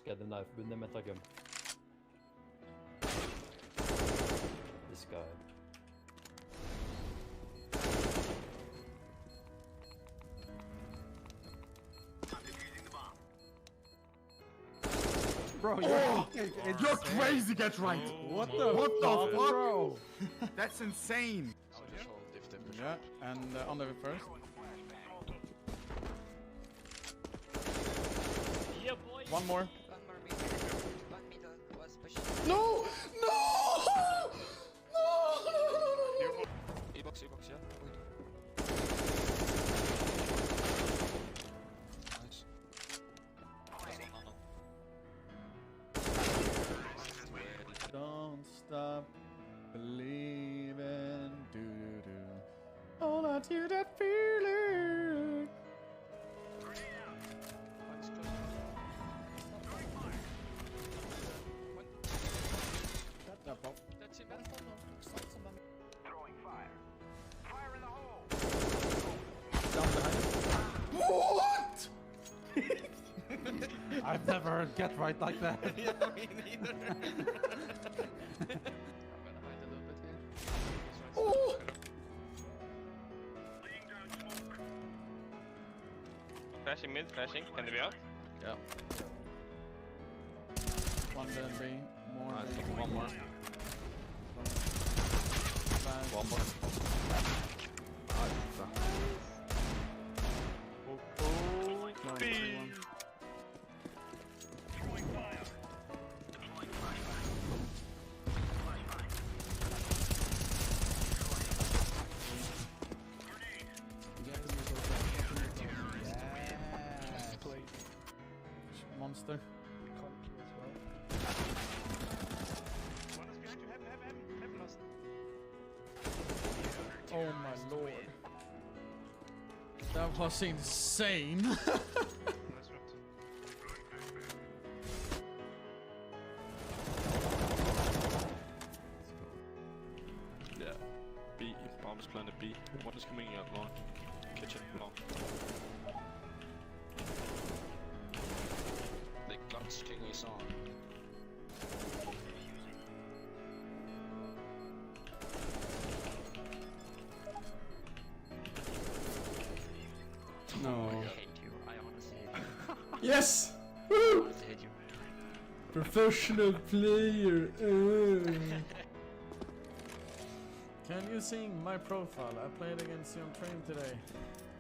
Skandinavforbundet Metagum. This guy. Bro, you're crazy, get right! What the fuck, bro? That's insane! Yeah, and on the first. Yeah, boy. One more. One middle was pushing. No! No! No! E-box, yeah. Nice. Don't stop believing, do. Hold on to that feeling. Ja, bra. What? I've never heard get right like that. Yeah, me neither. I'm gonna hide a little bit here. Oh! Flashing mid, flashing. Can they be out? Yeah. One then B. More. Nice. B. One more. Flash. One more. Nice, B. one. Monster. Oh my lord. That was insane. Yeah. B. Bombs planted B. One is coming out long. Kitchen long. The guns king is on. No. I hate you. I honestly hate you. Yes! I Woo! honestly hate you. Professional player. Can you sing my profile? I played against you on train today.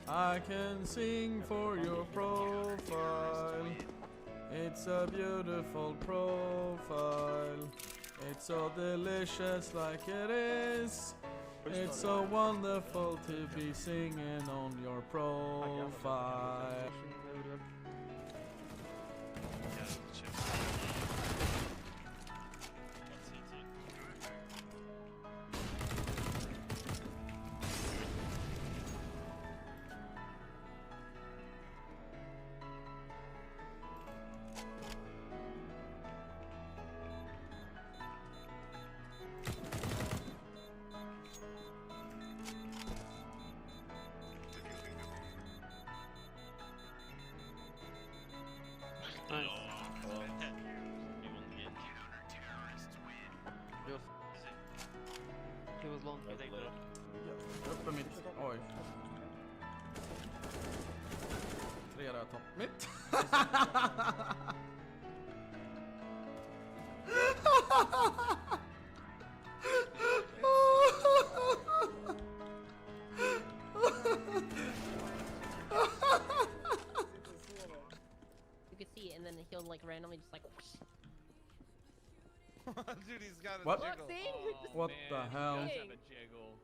I can sing for your profile. It's a beautiful profile. It's so delicious like it is. It's so wonderful to be singing on your profile. Nice. He was long. Uppe mitt. Oj. 3 röd topp. Mitt. You can see it, and then he'll like randomly just like. Whoosh. Dude, he's got a What? jiggle. See? What the hell? He does have a jiggle.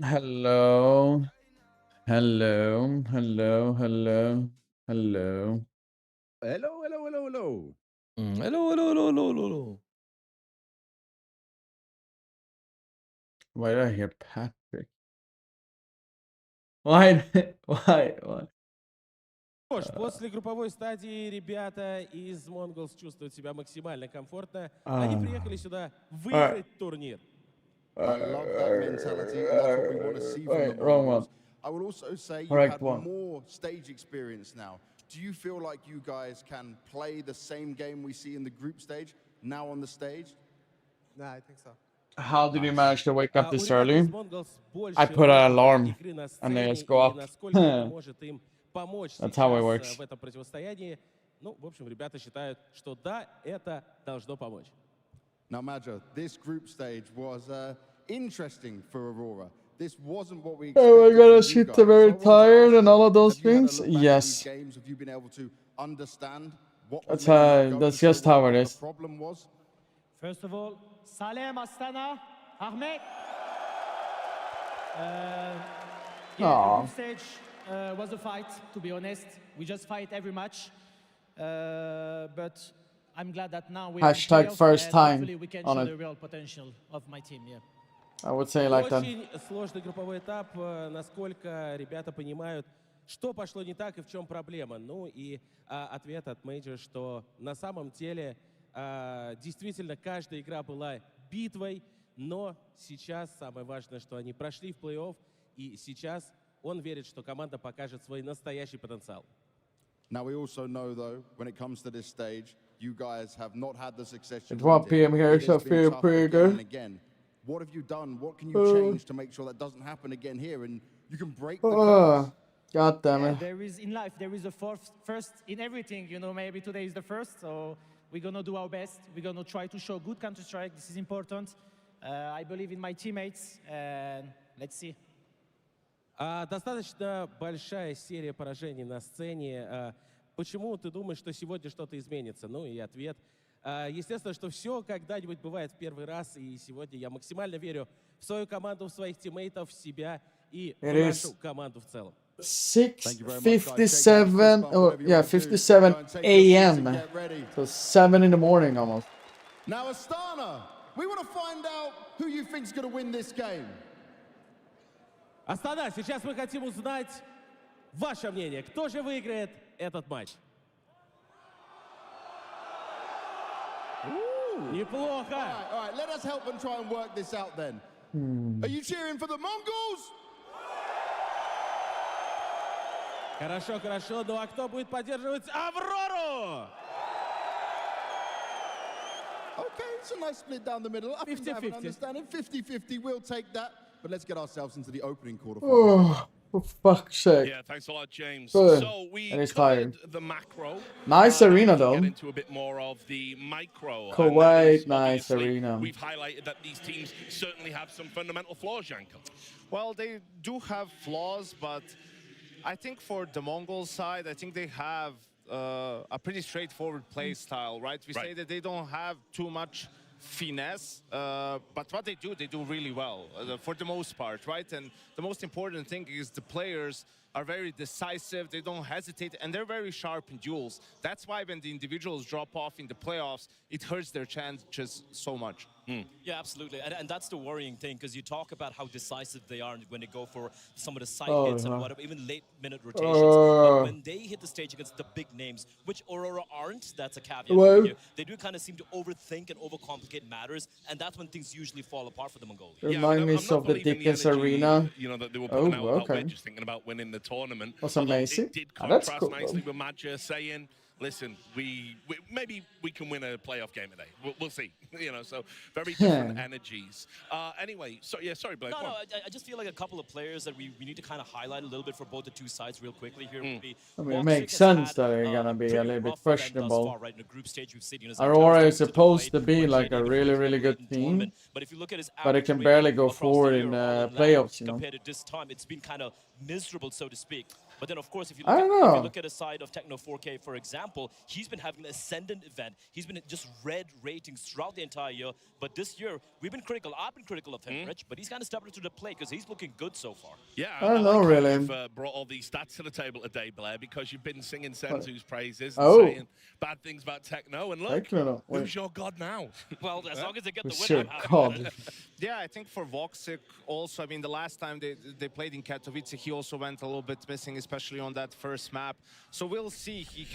Hello. Hello. Hello. Hello. Hello. Hello, hello, hello, hello. Hello. Why did I hear Patrick? Why? Why? Что ж, после групповой стадии ребята из Mongols чувствуют себя максимально комфортно. Они приехали сюда выиграть турнир. I love that mentality, and that's what we want to see from the wrong Mongols. one. I would also say you've Correct had one. more stage experience now. Do you feel like you guys can play the same game we see in the group stage now on the stage? Yeah, I think so. How did you manage to wake up У this ребят early? из Mongols больше I put an опыта alarm, игры на and they сцене, just go и up. насколько это может им помочь That's how it сейчас works. в этом противостоянии. Ну, в общем, ребята считают, что да, это должно помочь. Now, Maja, this group stage was interesting for Aurora. This wasn't what we expected. Oh my god, from is you she guys. So I very want to tired ask and you, all of those have you had a things? look back at Yes. these games? Have you been able to understand what That's was making you how- go that's so just well, how it what is. the problem was? First of all, Salem Astana, Ahmed. Yeah, Aw. the group stage was a fight, to be honest. We just fight every match. But I'm glad that now we are in Hashtag playoff, first and time hopefully we can on show it. the real potential of my team. Yeah. I would say like that. Очень сложный групповой этап, насколько ребята понимают, что пошло не так и в чем проблема. Ну и ответ от Major, что на самом деле действительно каждая игра была битвой, но сейчас самое важное, что они прошли в плей-офф, и сейчас он верит, что команда покажет свой настоящий потенциал. Now, we also know, though, when it comes to this stage, you guys have not had the success you At 1 wanted. PM here, It has so been feel tough pretty again good. and again. What have you done? What can you change to make sure that doesn't happen again here and you can break the curse? God damn Yeah, it. there is in life, there is a first in everything. You know, maybe today is the first, so we're gonna do our best. We're gonna try to show good Counter-Strike. This is important. I believe in my teammates, and let's see. Достаточно большая серия поражений на сцене. Почему ты думаешь, что сегодня что-то изменится? Ну и ответ. Естественно, что все когда-нибудь бывает в первый раз, и сегодня я максимально верю в свою команду, в своих тиммейтов, в себя и в нашу команду в целом. 6:57, oh yeah, 57 a.m. So 7 in the morning almost. Now, Astana, we want to find out who you think's going to win this game. Астана, сейчас мы хотим узнать ваше мнение. Кто же выиграет этот матч? Неплохо. All right, let us help and try and work this out then. Are you cheering for the Mongols? Хорошо, хорошо. Ну а кто будет поддерживать Аврору? Okay, it's a nice split down the middle. I think I have an 50-50. understanding. 50-50, we'll take that. But let's get ourselves into the opening quarterfinals. Oh, for fuck's sake. Yeah, thanks a lot, James. Good. So we And he's covered tired. the macro. Nice arena, though. Get into a bit more of the micro. And Kuwait, that is nice obviously, arena. We've highlighted that these teams certainly have some fundamental flaws, Janko. Well, they do have flaws, but I think for the Mongol side, I think they have a pretty straightforward play style, right? We say that they don't have too much finesse, but what they do really well for the most part, right? And the most important thing is the players are very decisive, they don't hesitate, and they're very sharp in duels. That's why when the individuals drop off in the playoffs, it hurts their chances so much. Yeah, absolutely. And that's the worrying thing, because you talk about how decisive they are when they go for some of the side hits and whatever, even late-minute rotations. But when they hit the stage against the big names, which Aurora aren't, that's a caveat over here. They do kind of seem to overthink and overcomplicate matters, and that's when things usually fall apart for the Mongolians. Remind me of the Dickens arena. You know, that they were putting out that okay. way, just thinking about winning the tournament. That's Although amazing. It did That's contrast cool, nicely though. with Madja saying, listen, we maybe we can win a playoff game today. We'll see. You know, so very different energies. Anyway, so yeah, sorry, Blake. No, I just feel like a couple of players that we need to kind of highlight a little bit for both the two sides real quickly here. Would be I mean, it makes sense that they're gonna be a little bit questionable. Right, in a group stage, we've seen, Aurora is supposed to be like a really, really good team, but if you look at his but it can barely go forward in playoffs, you know. Compared to this time, it's been kind of miserable, so to speak. But then, of course, if you I don't know. look at a side of Techno 4K, for example, he's been having an ascendant event. He's been just red ratings throughout the entire year. But this year, we've been critical. I've been critical of him, Rich, but he's kind of stepped into the plate because he's looking good so far. Yeah, I don't know, like really. You've brought all these stats to the table today, Blair, because you've been singing Senzu's praises and Oh. saying bad things about Techno. And look, Techno, who's your god now? Well, as long as they get the Who's your win, I'm happy god? with it. Yeah, I think for Voxic also, I mean, the last time they played in Katowice, he also went a little bit missing, especially on that first map. So we'll see. He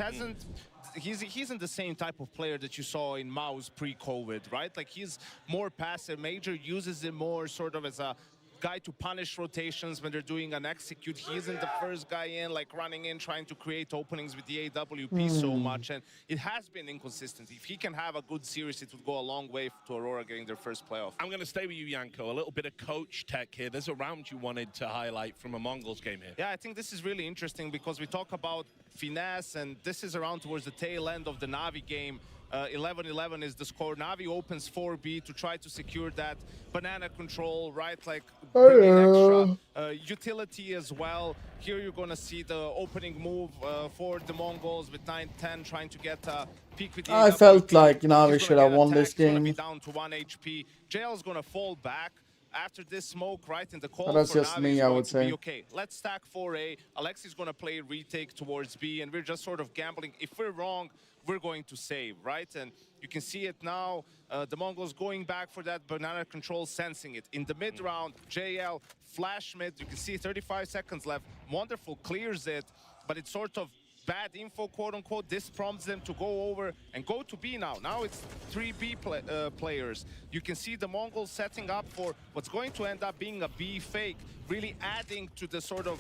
isn't the same type of player that you saw in Maus pre-COVID, right? Like, he's more passive. Major uses him more sort of as a guy to punish rotations when they're doing an execute. He isn't the first guy in, like running in, trying to create openings with the AWP so much, and it has been inconsistent. If he can have a good series, it would go a long way to Aurora getting their first playoff. I'm going to stay with you, Janko. A little bit of coach tech here. There's a round you wanted to highlight from a Mongols game here. Yeah, I think this is really interesting because we talk about finesse, and this is around towards the tail end of the Na'Vi game. 11-11 is the score. Na'Vi opens 4B to try to secure that banana control, right? Like, bringing extra utility as well. Here you're going to see the opening move for the Mongols with 9-10 trying to get a peek with the I AWP. felt like Na'Vi should have won this game. Be down to 1 HP. JL's going to fall back. After this smoke, right, in the call That's for just Na'Vi me, is I going would to say. be okay. Let's stack 4A. Alexi's going to play retake towards B, and we're just sort of gambling. If we're wrong, we're going to save, right? And you can see it now. The Mongols going back for that banana control, sensing it. In the mid-round, JL, flash mid. You can see 35 seconds left. Wonderful, clears it, but it's sort of bad info, quote-unquote. This prompts them to go over and go to B now. Now it's 3B players. You can see the Mongols setting up for what's going to end up being a B fake, really adding to the sort of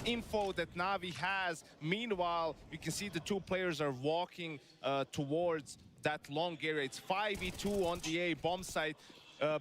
info that Na'Vi has. Meanwhile, you can see the two players are walking towards that long area. It's 5v2 on the A bomb site.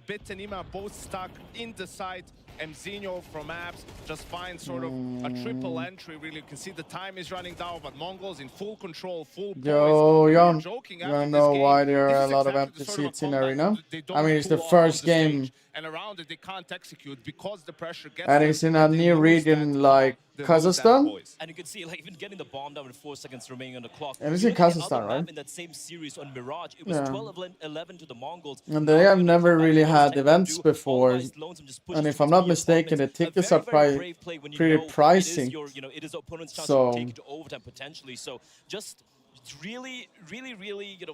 Bit and Ima both stuck in the site. Mzinho from Abs just finds sort of a triple entry, really. You can see the time is running down, but Mongols in full control, full poise. Yo, Jon, Joking you after wanna this know game. why there This are a is lot of exactly empty the sort of seats in combat arena? they I don't mean, it's the pull off first on the game, stage, and around it they can't execute because the pressure gets and them, it's in a and they new lose region that, like they lose that Kazakhstan. poise. And you can see, like, even getting the bomb down with 4 seconds remaining on the clock. And it's You in look at the Kazakhstan, other map right? in that same series on Mirage, it was Yeah. 12-11 to the Mongols. And Now they they're have gonna never come back really against had Taekwondo, events all before. guys lonesome just push And if towards I'm not the mistaken, the opponents. A tickets are very, very brave play when you pretty know pricey. it is your, it is opponent's chance So- to take it to overtime potentially. So just it's really,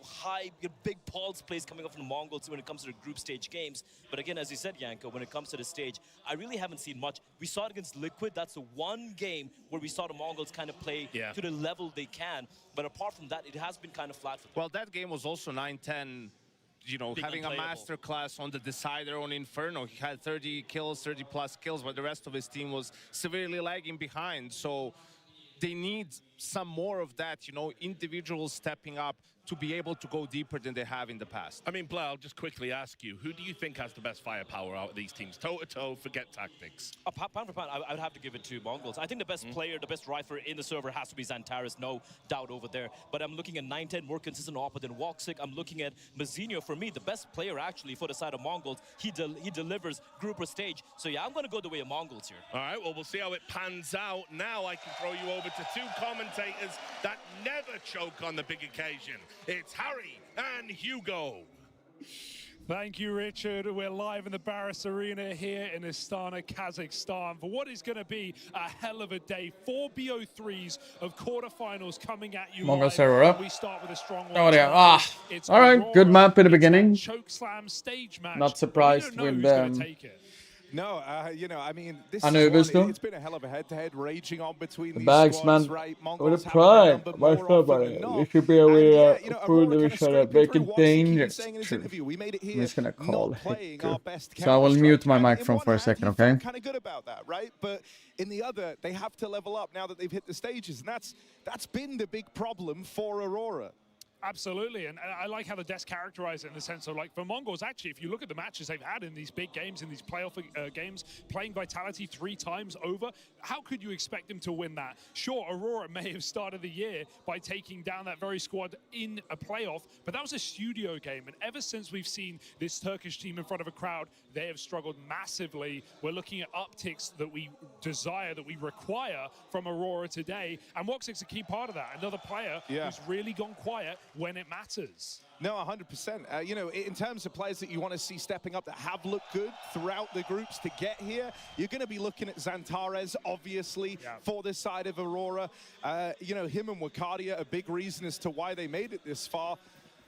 high, big pulse plays coming up from the Mongols when it comes to the group stage games. But again, as you said, Janko, when it comes to the stage, I really haven't seen much. We saw it against Liquid. That's the one game where we saw the Mongols kind of play to the level they can. But apart from that, it has been kind of flat for them. Well, that game was also 9-10. You know, Big having a unplayable. master class on the decider on Inferno. He had 30 kills, 30 plus kills, but the rest of his team was severely lagging behind. So they need some more of that, individuals stepping up to be able to go deeper than they have in the past. I mean, Blair, I'll just quickly ask you, who do you think has the best firepower out of these teams? Toe-to-toe, forget tactics. Pound for pound, I would have to give it to Mongols. I think the best player, the best rifler in the server has to be Xantares, no doubt over there. But I'm looking at 9-10, more consistent oppa than Woxic. I'm looking at Mzinho. For me, the best player actually for the side of Mongols. He delivers group or stage. So yeah, I'm going to go the way of Mongols here. All right, well, we'll see how it pans out. Now I can throw you over to two commentators that never choke on the big occasion. It's Harry and Hugo. Thank you, Richard. We're live in the Barras Arena here in Astana, Kazakhstan, for what is going to be a hell of a day. 4 BO3s of quarterfinals coming at you. Mongols live. server up. We start with a strong one. Oh yeah. Ah. It's All right. Aurora. Good map in the It's beginning. that choke slam stage match. Not surprised We don't know with who's gonna them. take it. No, I mean, this Anubis, is though. one, it's been a hell of a head-to-head raging on between The these bags, squads, man. right? What a Mongols have pride. the number My more often brother. than not. We should be And aware yeah, of Aurora food kinda division scraping breaking through. What's he keep dangerous. saying in his True. interview? We made it I'm here just gonna call not playing Hicker. our best So I will Counter-Strike. mute my And in microphone one for a hand, second, he okay? felt kind of good about that, right? But in the other, they have to level up now that they've hit the stages, and that's been the big problem for Aurora. Absolutely, and I like how the desk characterize it in the sense of, like, for Mongols, actually, if you look at the matches they've had in these big games, in these playoff games, playing Vitality 3 times over, how could you expect them to win that? Sure, Aurora may have started the year by taking down that very squad in a playoff, but that was a studio game, and ever since we've seen this Turkish team in front of a crowd, they have struggled massively. We're looking at upticks that we desire, that we require from Aurora today, and Woxic's a key part of that. Another player who's really gone quiet when it matters. No, 100%. In terms of players that you want to see stepping up that have looked good throughout the groups to get here, you're going to be looking at Xantares, obviously, for this side of Aurora. Him and Wakadia, a big reason as to why they made it this far.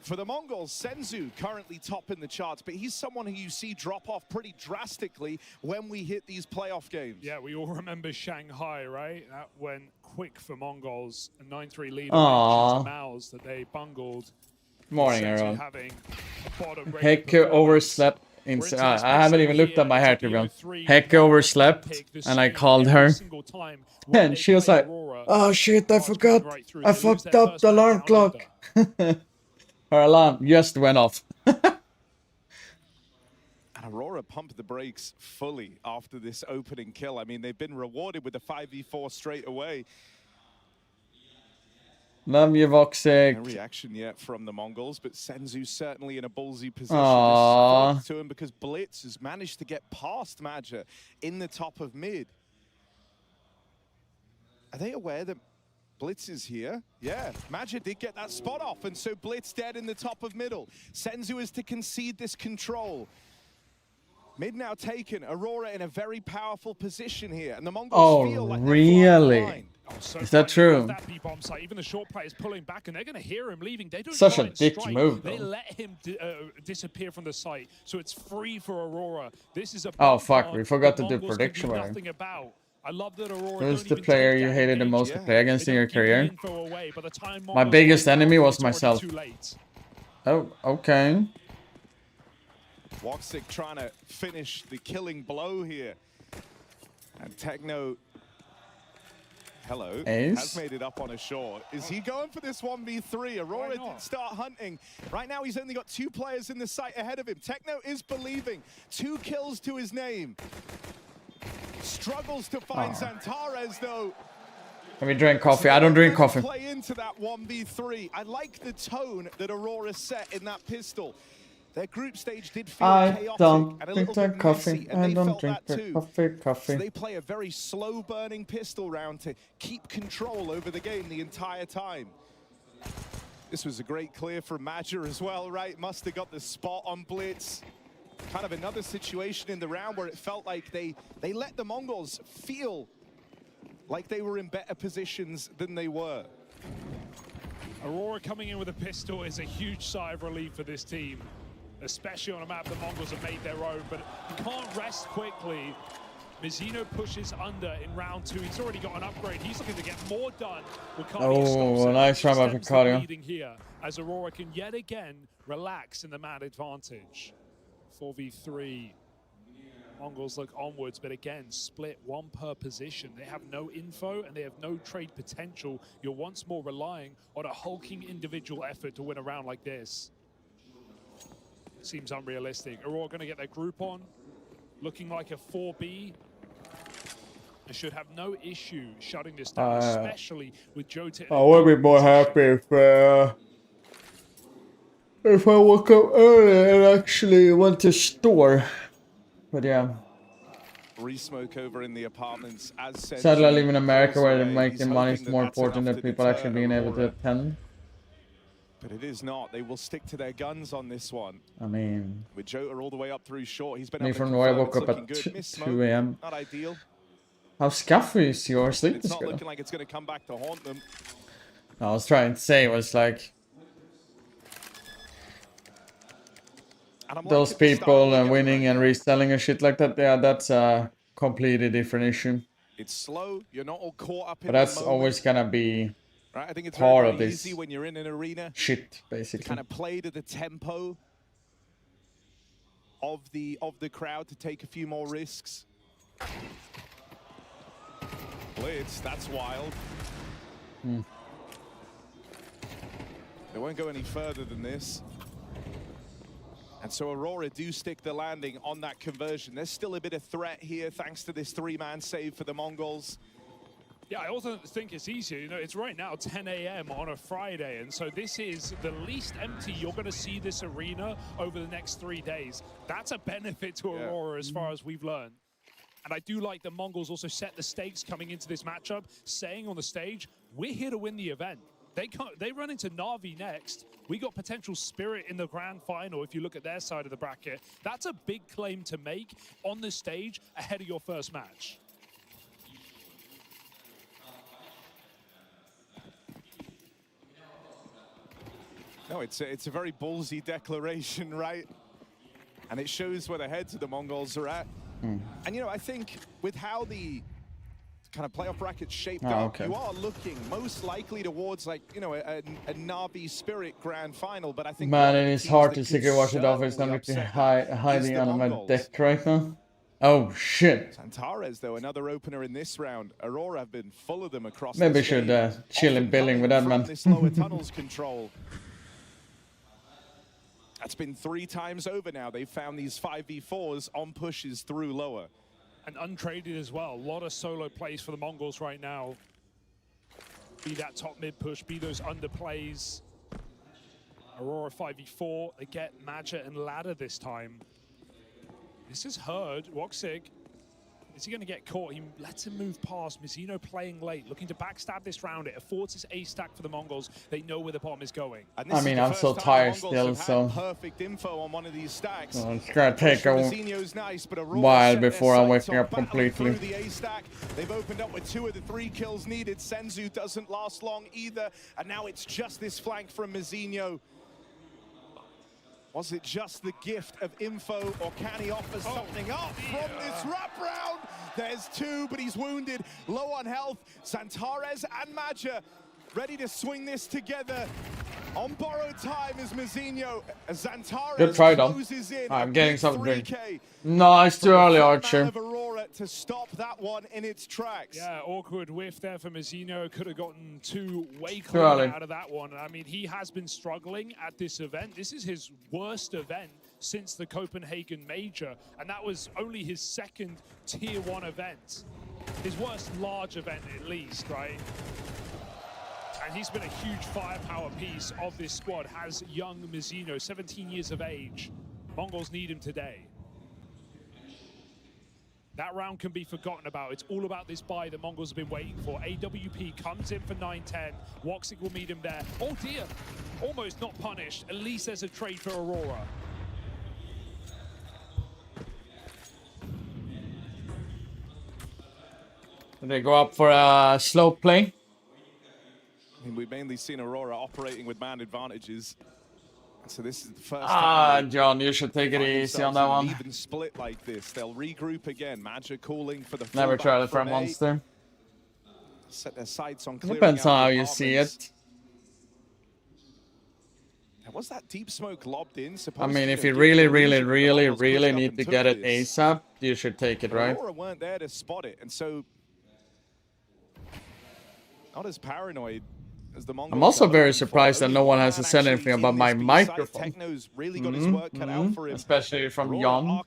For the Mongols, Senzu currently top in the charts, but he's someone who you see drop off pretty drastically when we hit these playoff games. Yeah, we all remember Shanghai, right? That went quick for Mongols. A 9-3 lead Aww. to Mao's that they bungled. Morning, Senzu everyone. having a bottom rated Heck performance. overslept. I haven't even looked at my hair, to be honest. Heck overslept, and I called her. And she was like, oh shit, I forgot. I fucked up the alarm clock. Her alarm just went off. And Aurora pumped the brakes fully after this opening kill. I mean, they've been rewarded with a 5v4 straight away. Love you, Voxic. No reaction yet from the Mongols, but Senzu's certainly in a ballsy position. Aww. This is to him because Blitz has managed to get past Madja in the top of mid. Are they aware that Blitz is here? Yeah, Madja did get that spot off, and so Blitz dead in the top of middle. Senzu is to concede this control. Mid now taken. Aurora in a very powerful position here, and the Mongols feel like really? Is that true? That B-bomb site. Even the short players pulling back, and they're going to hear him leaving. They don't Such try a and dick strike. move, They though. let him disappear from the site, so it's free for Aurora. This is a Oh fuck, we forgot the to do Mongols can prediction. nothing about. I love that Aurora Who's don't the even player take you that hated the most to engage. play against They in your don't give the career? info away. By the time My Mongols biggest find out, enemy was it's already myself. too late. Oh, okay. Woxic trying to finish the killing blow here. And Techno, hello, Ace? has made it up on a short. Is he going for this 1v3? Aurora did start hunting. Right now he's only got 2 players in the site ahead of him. Techno is believing. 2 kills to his name. Struggles to find Zantares though. Let me drink coffee. I don't drink coffee. Play into that 1v3. I like the tone that Aurora set in that pistol. Their group stage did feel chaotic don't and a drink little that bit coffee. messy, and I they don't felt drink that that too. coffee. So they play a very slow-burning pistol round to keep control over the game the entire time. This was a great clear from Madja as well, right? Must have got the spot on Blitz. Kind of another situation in the round where it felt like they let the Mongols feel like they were in better positions than they were. Aurora coming in with a pistol is a huge sigh of relief for this team, especially on a map the Mongols have made their own, but you can't rest quickly. Mizzino pushes under in round 2. He's already got an upgrade. He's looking to get more done. Oh, nice try by Vicario. Leading here as Aurora can yet again relax in the man advantage. 4v3. Mongols look onwards, but again, split 1 per position. They have no info and they have no trade potential. You're once more relying on a hulking individual effort to win a round like this. Seems unrealistic. Aurora going to get their group on, looking like a 4B. They should have no issue shutting this down, especially with Jota. I would be more happy if I woke up early and actually went to store. But yeah. Re-smoke over in the apartments as said. Sadly, I live in America where making money is more important than people actually being able to attend. But it is not. They will stick to their guns on this one. I mean, with Jota all the way up through short, he's been me able from to where I confirm woke it's up looking at good. 2 a.m. Not ideal. How scuffy is your sleep It's not schedule? looking like it's going to come back to haunt them. I was trying to say was like those people and winning and reselling and shit like that. Yeah, that's a completely different issue. It's slow. You're not all caught up in But that's the moment. always gonna be Right, I think it's part very, of very this easy when you're in an arena shit, to basically. kind of play to the tempo of the crowd to take a few more risks. Blitz, that's wild. They won't go any further than this. And so Aurora do stick the landing on that conversion. There's still a bit of threat here thanks to this 3-man save for the Mongols. Yeah, I also think it's easier. You know, it's right now 10 a.m. on a Friday, and so this is the least empty you're going to see this arena over the next 3 days. That's a benefit to Aurora as far as we've learned. And I do like the Mongols also set the stakes coming into this matchup, saying on the stage, we're here to win the event. They run into Na'Vi next. We got potential Spirit in the grand final if you look at their side of the bracket. That's a big claim to make on the stage ahead of your first match. No, it's a very ballsy declaration, right? And it shows where the heads of the Mongols are at. And, you know, I think with how the kind of playoff brackets shaped up, you are looking most likely towards, like, you know, a Navi Spirit grand final. But I think Man, it is hard to secret watch it off. It's not really hiding on my deck right now. Oh shit. Santares, though, another opener in this round. Aurora have been full of them across. Maybe should chill in building with that, man. This lower tunnels control. That's been 3 times over now. They've found these 5v4s on pushes through lower. And untraded as well. A lot of solo plays for the Mongols right now. Be that top mid push, be those underplays. Aurora 5v4. They get Madja and Ladder this time. This is Herd. Woxic. Is he going to get caught? He lets him move past. Mizzino playing late, looking to backstab this round. It affords his ace stack for the Mongols. They know where the bomb is going. I mean, I'm so tired still, so perfect info on one of these stacks. Well, it's gonna take a while before I'm waking up completely. They've opened up with 2 of the 3 kills needed. Senzu doesn't last long either, and now it's just this flank from Mizzino. Was it just the gift of info, or can he offer something up from this wraparound? There's 2, but he's wounded, low on health. Santares and Madja ready to swing this together. On borrowed time is Mizzino. Good try, Dom. I'm getting some drink. No, it's too early, Archer. To stop that one in its tracks. Yeah, awkward whiff there for Mizzino. Could have gotten 2 way clean out of that one. I mean, he has been struggling at this event. This is his worst event since the Copenhagen Major, and that was only his 2nd Tier 1 event. His worst large event, at least, right? And he's been a huge firepower piece of this squad. Has young Mizzino, 17 years of age. Mongols need him today. That round can be forgotten about. It's all about this buy the Mongols have been waiting for. AWP comes in for 9-10. Woxic will meet him there. Oh dear, almost not punished. At least there's a trade for Aurora. They go up for a slow play. I mean, we've mainly seen Aurora operating with man advantages. So this is the first time. John, you should take it easy on that one. Even split like this, they'll regroup again. Madja calling for the. Never tried it for a monster. Set their sights on. Depends on how you see it. Was that deep smoke lobbed in? I mean, if you really need to get it ASAP, you should take it, right? Aurora weren't there to spot it, and so not as paranoid. I'm also very surprised that no one has said anything about my microphone. Especially from Jan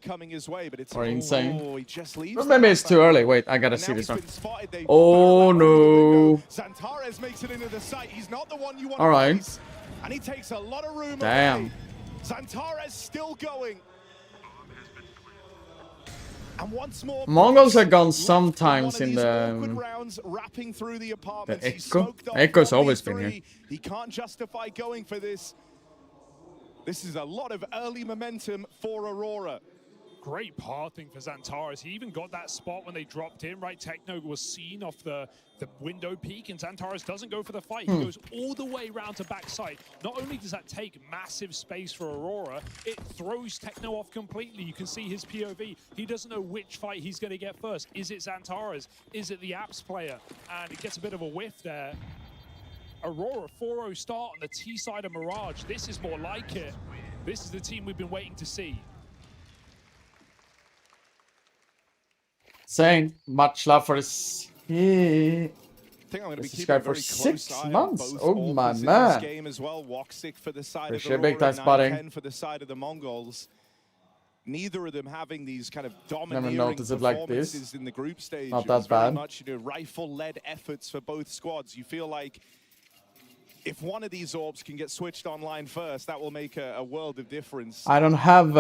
or Insane. Or maybe it's too early. Wait, I gotta see this one. Oh no. Santares makes it into the site. He's not the one you want. All right. And he takes a lot of room. Damn. Santares still going. And once more, Mongols have gone sometimes in the Echo. Echo's always been here. He can't justify going for this. This is a lot of early momentum for Aurora. Great pathing for Santares. He even got that spot when they dropped in, right? Techno was seen off the window peak, and Santares doesn't go for the fight. He goes all the way around to backside. Not only does that take massive space for Aurora, it throws Techno off completely. You can see his POV. He doesn't know which fight he's going to get first. Is it Santares? Is it the Apps player? And it gets a bit of a whiff there. Aurora 4-0 start on the T side of Mirage. This is more like it. This is the team we've been waiting to see. Saying much love for this. I think I'm going to be keeping for very 6 months. Oh my man. Game as well. Woxic for the side Appreciate of big time spotting. For the side of the Mongols. Neither of them having these kind of Never dominating noticed it like this. performances in the group stage. Not It that was very bad. much, you know, rifle-led efforts for both squads. You feel like if one of these orbs can get switched online first, that will make a world of difference. I don't have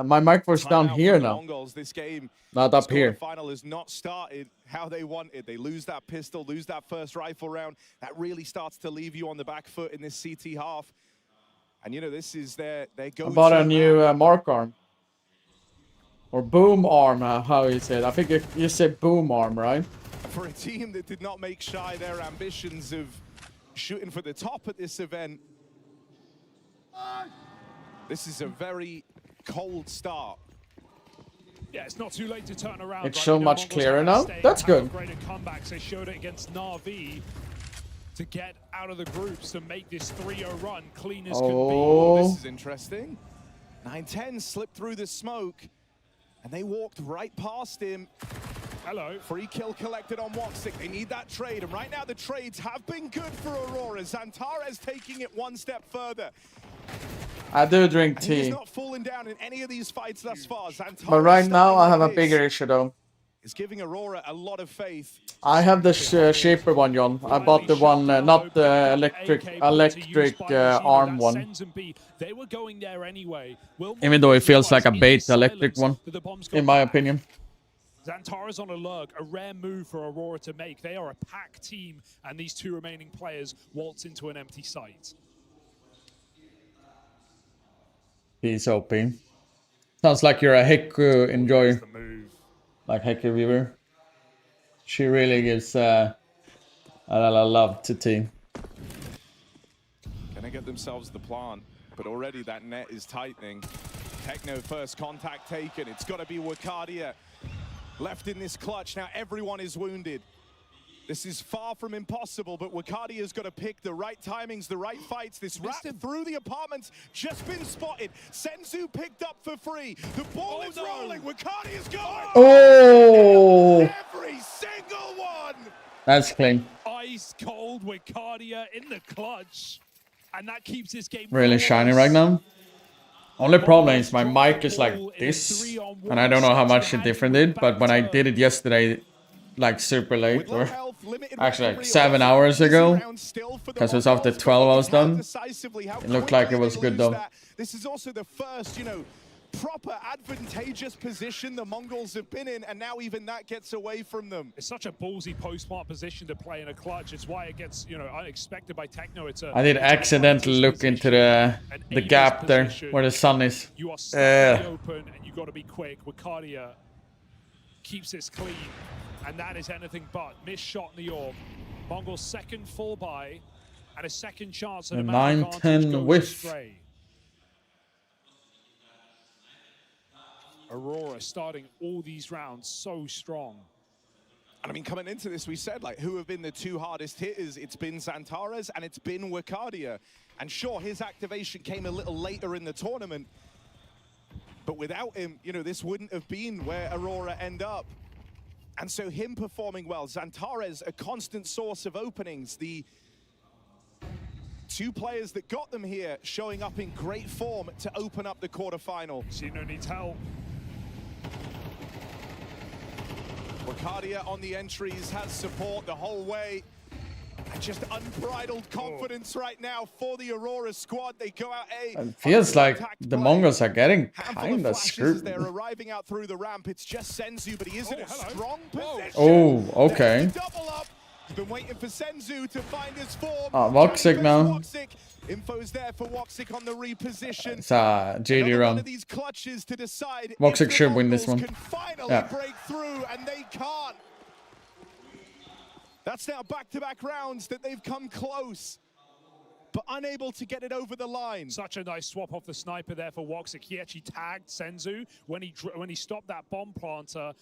my microphone's down here now. Mongols, this game, Not up here. The final has not started how they wanted. They lose that pistol, lose that first rifle round. That really starts to leave you on the back foot in this CT half. And you know, this is their go-to. I bought a new mark arm. Or boom arm, how you say it. I think you say boom arm, right? For a team that did not make shy their ambitions of shooting for the top at this event, This is a very cold start. Yeah, it's not too late to turn around. It's so much clearer now. That's good. Great comebacks. They showed it against Na'Vi to get out of the groups to make this 3-0 run clean as could be. This is interesting. 9-10 slipped through the smoke, and they walked right past him. Hello. Free kill collected on Woxic. They need that trade, and right now the trades have been good for Aurora. Xantares taking it one step further. I do drink And he's tea. not fallen down in any of these fights thus far. Xantares But right now I have a starting like bigger this issue though. is giving Aurora a lot of faith. I have the Shaper one, John. I bought the one, not the electric arm one. They were going there anyway. Even though it feels like a bait electric one, in my opinion. Xantares on a lurk, a rare move for Aurora to make. They are a pack team, and these two remaining players waltz into an empty site. He's OP. Sounds like you're a Heku enjoyer. Like Heku viewer. She really gives a lot of love to team. Gonna get themselves the plant, but already that net is tightening. Techno first contact taken. It's got to be Wakadia left in this clutch. Now everyone is wounded. This is far from impossible, but Wakadia's got to pick the right timings, the right fights. This wrap through the apartments just been spotted. Senzu picked up for free. The ball is rolling. Wakadia's going. Oh! Every single one. That's clean. Ice cold Wakadia in the clutch, and that keeps this game Really shiny right now. Only problem is my mic is like this, and I don't know how much it different did, but when I did it yesterday, like super late, or actually like 7 hours ago, because it was after 12 I was done, it looked like it was good though. This is also the first, proper advantageous position the Mongols have been in, and now even that gets away from them. It's such a ballsy post-plant position to play in a clutch. It's why it gets, unexpected by Techno. I did accidentally look into the gap there where the sun is. You are standing open, and you got to be quick. Wakadia keeps this clean, and that is anything but. Missed shot in the orb. Mongols' second full buy, and a second chance at a 9-10 whiff. Aurora starting all these rounds so strong. And I mean, coming into this, we said, who have been the two hardest hitters? It's been Xantares and it's been Wakadia. And sure, his activation came a little later in the tournament, but without him, this wouldn't have been where Aurora end up. And so him performing well, Xantares, a constant source of openings. The two players that got them here showing up in great form to open up the quarterfinal. Xeno needs help. Wakadia on the entries has support the whole way. And just unbridled confidence right now for the Aurora squad. They go out A. It feels like the Mongols are getting kind of screwed. They're arriving out through the ramp. It's just Senzu, but he is in a strong position. Oh, okay. Double up. He's been waiting for Senzu to find his form. Woxic now. Info's there for Woxic on the reposition. It's a GD run. These clutches to decide Woxic should win this one. can finally break through, and they can't. That's now back-to-back rounds that they've come close, but unable to get it over the line. Such a nice swap off the sniper there for Woxic. He actually tagged Senzu when he stopped that bomb planter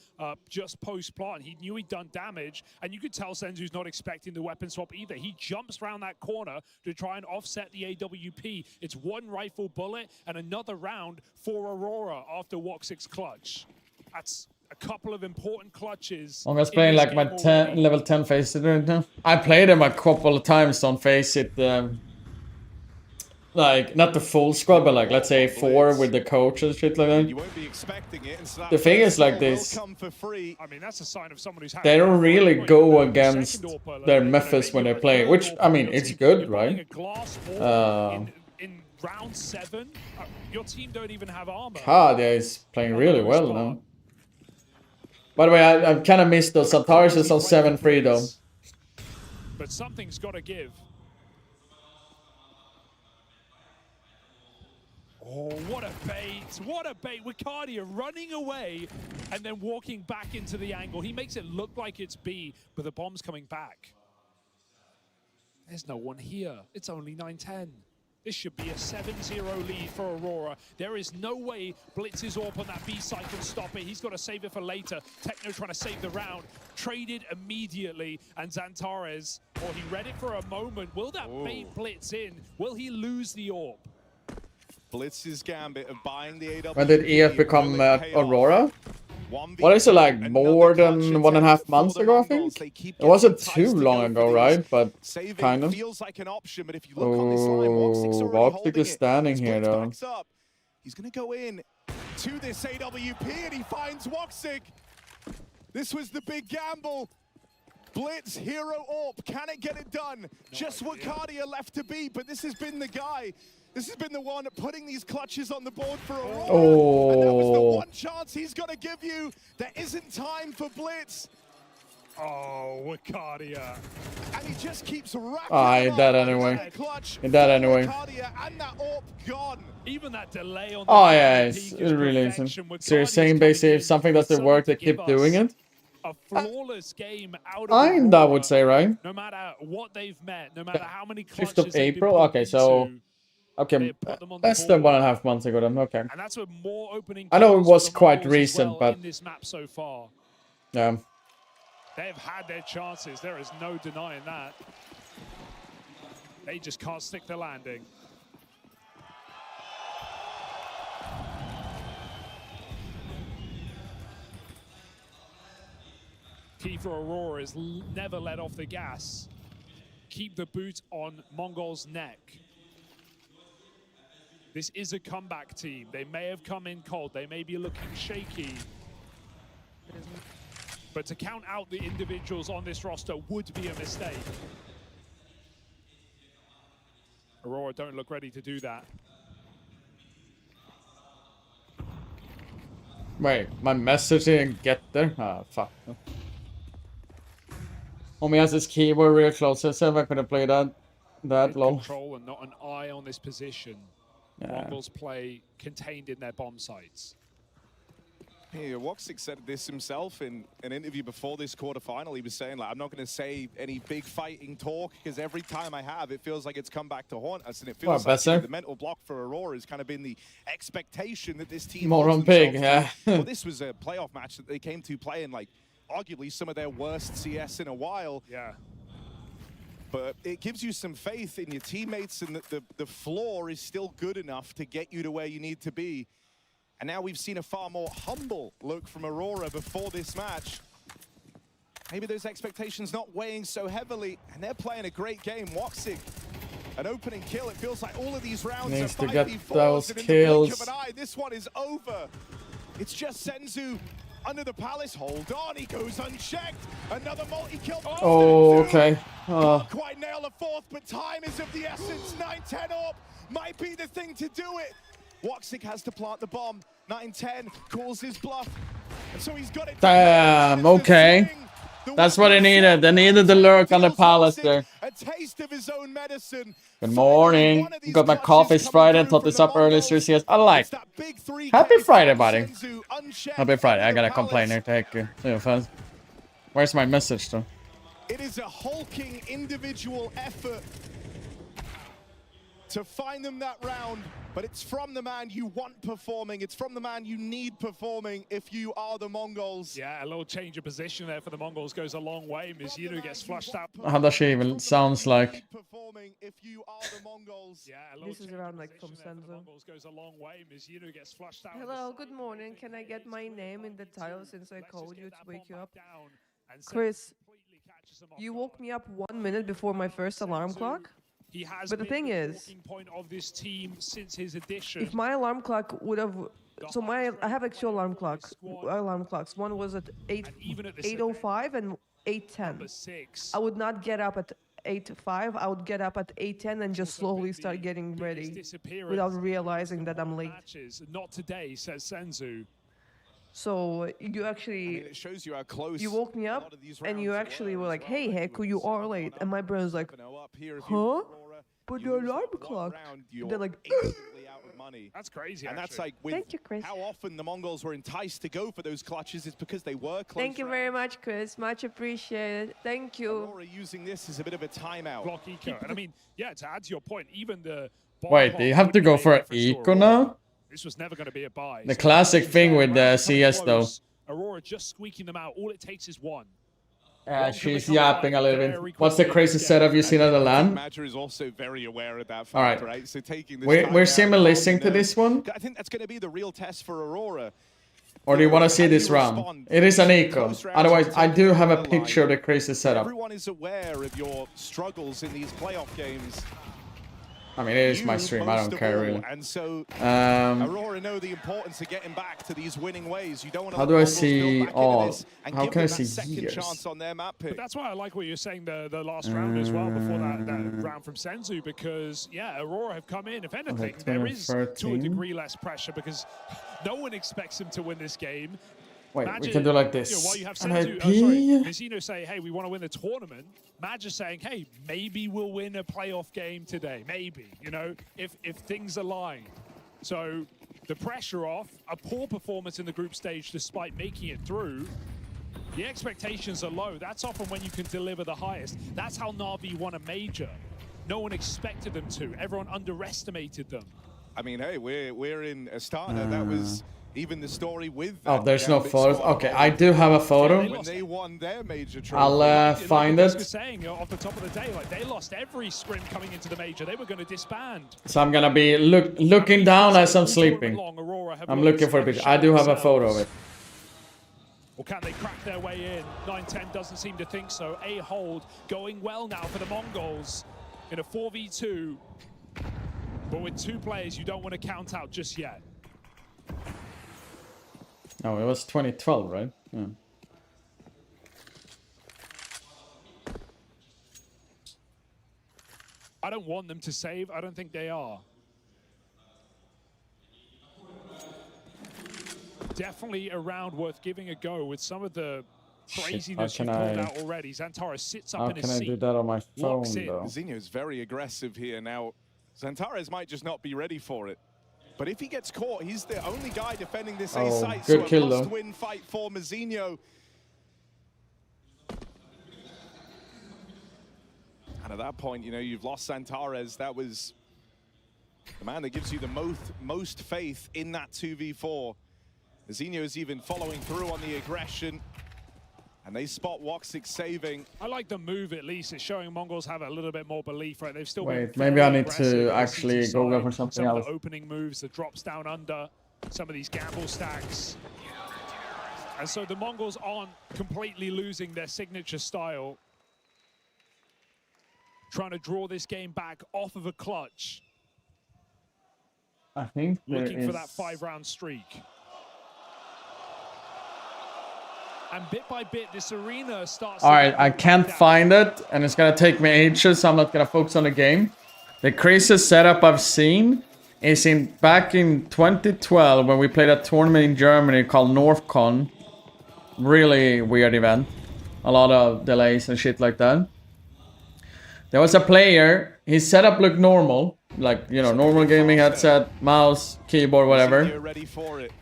just post-plant. He knew he'd done damage, and you could tell Senzu's not expecting the weapon swap either. He jumps around that corner to try and offset the AWP. It's one rifle bullet and another round for Aurora after Woxic's clutch. That's a couple of important clutches. I'm just playing like my level 10 Faceit right now. I played him a couple of times on Faceit. Like, not the full squad, but like, let's say 4 with the coach and shit like that. You won't be expecting it, and so The thing is like this. come for free. I mean, that's a sign of someone who's They don't really go against their methods when they play, which, I mean, it's good, right? In round 7, your team don't even have armor. Kadia is playing really well now. By the way, I kind of missed those. Xantares is on 7-3 though. But something's got to give. Oh, what a bait. What a bait. Wakadia running away and then walking back into the angle. He makes it look like it's B, but the bomb's coming back. There's no one here. It's only 9-10. This should be a 7-0 lead for Aurora. There is no way Blitz's AWP on that B side can stop it. He's got to save it for later. Techno trying to save the round. Traded immediately. And Xantares, well, he read it for a moment. Will that bait Blitz in? Will he lose the AWP? Blitz's gambit of buying the AW. When did EF become Aurora? What is it, like more than 1.5 months ago, I think? It wasn't too long ago, right? But kind of. Feels like an option, but if you look on this line, Woxic is standing here though. He's going to go in to this AWP and he finds Woxic. This was the big gamble. Blitz, hero AWP, can it get it done? Just what Cardia left to be, but this has been the guy. This has been the one putting these clutches on the board for Aurora. And that was the one chance he's going to give you. There isn't time for Blitz. Oh, Wakadia. And he just keeps racking he dead anyway. He dead anyway. And that AWP gone. Even that delay on Oh yeah, it's really insane. So you're saying basically if something doesn't work, they keep doing it? A flawless game out of Kinda, I would say, right? No matter what they've met, no matter how many 5th clutches of April? Okay, so... Okay, less than 1.5 months ago then, okay. And that's with more opening I know it was for the quite Mongols recent, well but... in this map so far. Yeah. They've had their chances, there is no denying that. They just can't stick the landing. Key for Aurora is never let off the gas. Keep the boot on Mongol's neck. This is a comeback team. They may have come in cold. They may be looking shaky. But to count out the individuals on this roster would be a mistake. Aurora don't look ready to do that. Wait, my message didn't get there? Ah, fuck. Homie has his keyboard real close. I said I could have played that long. Control and not an eye on this position. Mongols play contained in their bomb sites. Yeah, Woxic said this himself in an interview before this quarterfinal. He was saying, like, I'm not going to say any big fighting talk because every time I have, it feels like it's come back to haunt us. And it feels like the mental block for Aurora has kind of been the expectation that this team more on big, yeah. Well, this was a playoff match that they came to play in, like, arguably some of their worst CS in a while. Yeah. But it gives you some faith in your teammates and that the floor is still good enough to get you to where you need to be. And now we've seen a far more humble look from Aurora before this match. Maybe those expectations not weighing so heavily, and they're playing a great game. Woxic, an opening kill. It feels like all of these rounds needs are to get 5v4s, those and in kills. the blink of an eye, this one is over. It's just Senzu under the palace. Hold on, he goes unchecked. Another multi-kill. Oh, okay. Not quite nail the fourth, but time is of the essence. 9-10 up might be the thing to do it. Woxic has to plant the bomb. 9-10 calls his bluff. And so he's got it. Damn, okay. That's what they needed. They needed the lurk on the palace there. A taste of his own medicine. Good morning. Got my coffee Friday and thought this up earlier. Seriously, I like. Happy Friday, buddy. Happy Friday. I gotta complain here. Thank you. Where's my message, though? It is a hulking individual effort to find them that round, but it's from the man you want performing. It's from the man you need performing if you are the Mongols. Yeah, a little change of position there for the Mongols goes a long way. Mizuno gets flushed out. How does she even sounds like? If you are the Mongols. Yeah, this is around like from Senzo. Goes a long way. Mizuno gets flushed out. Hello, good morning. Can I get my name in the title since I called you to wake you up? Chris, you woke me up 1 minute before my first alarm clock. He has but the thing is, point of this team since his addition. If my alarm clock would have, I have actual alarm clocks. One was at 8:05 and 8:10. I would not get up at 8:05. I would get up at 8:10 and just slowly start getting ready without realizing that I'm late. Not today, says Senzu. So you actually, it shows you how close you woke me up and you actually were like, hey, Heku, you are late. And my brain's like, huh? But your alarm clock. They're like, that's crazy. And that's like with thank you, Chris. How often the Mongols were enticed to go for those clutches is because they were close. Thank you very much, Chris. Much appreciated. Thank you. Aurora using this as a bit of a timeout. Block eco. And I mean, yeah, to add to your point, even the Wait, do you have to go for an eco now? This was never going to be a buy. The classic thing with CS though. Aurora just squeaking them out. All it takes is one. She's yapping a little bit. What's the crazy setup you've seen on the LAN? Madger is also very aware of that fact, All right. right? So taking this We're sim-listening to this one? I think that's going to be the real test for Aurora. Or do you want to see this round? It is an eco. Otherwise, I do have a picture of the crazy setup. Everyone is aware of your struggles in these playoff games. I mean, it is my stream. I don't care really. And so Aurora know the importance of getting back to these winning ways. You don't want to how do I see all? How can I see years? Chance on their map pick. But that's why I like what you're saying the last round as well before that round from Senzu, because yeah, Aurora have come in. If anything, there is to a degree less pressure because no one expects them to win this game. Wait, Magic, we can do like this. You know, while you have Senzu, Mizzino say, hey, we want to win the tournament. Magic saying, hey, maybe we'll win a playoff game today. Maybe, you know, if things align. So the pressure off, a poor performance in the group stage despite making it through. The expectations are low. That's often when you can deliver the highest. That's how Na'Vi won a major. No one expected them to. Everyone underestimated them. I mean, hey, we're in Astana. That was even the story with oh, there's no photos. Okay, I do have a photo. When they won their major trophy. I'll find it. Saying off the top of the day, like they lost every scrim coming into the major. They were going to disband. So I'm gonna be looking down as I'm sleeping. I'm looking for a picture. I do have a photo of it. Or can they crack their way in? 9-10 doesn't seem to think so. A hold going well now for the Mongols in a 4v2. But with two players, you don't want to count out just yet. No, it was 2012, right? Yeah. I don't want them to save. I don't think they are. Definitely a round worth giving a go with some of the craziness you've pulled out already. Xantara sits up in his seat. How can I do that on my phone, though? Zinho is very aggressive here now. Xantares might just not be ready for it. But if he gets caught, he's the only guy defending this A site. Good kill, so a must-win fight for Mazinho. And at that point, you know, you've lost Xantares. That was the man that gives you the most faith in that 2v4. Mazinho is even following through on the aggression. And they spot Woxic saving. I like the move at least. It's showing Mongols have a little bit more belief, right? They've still wait, maybe I need to actually go for something else. Some of the opening moves, the drops down under, some of these gamble stacks. And so the Mongols aren't completely losing their signature style. Trying to draw this game back off of a clutch. I think looking for that 5-round streak. And bit by bit, this arena starts. All right, I can't find it, and it's gonna take me ages, so I'm not gonna focus on the game. The craziest setup I've seen is back in 2012 when we played a tournament in Germany called NorthCon. Really weird event. A lot of delays and shit like that. There was a player, his setup looked normal. Like, you know, normal gaming headset, mouse, keyboard, whatever.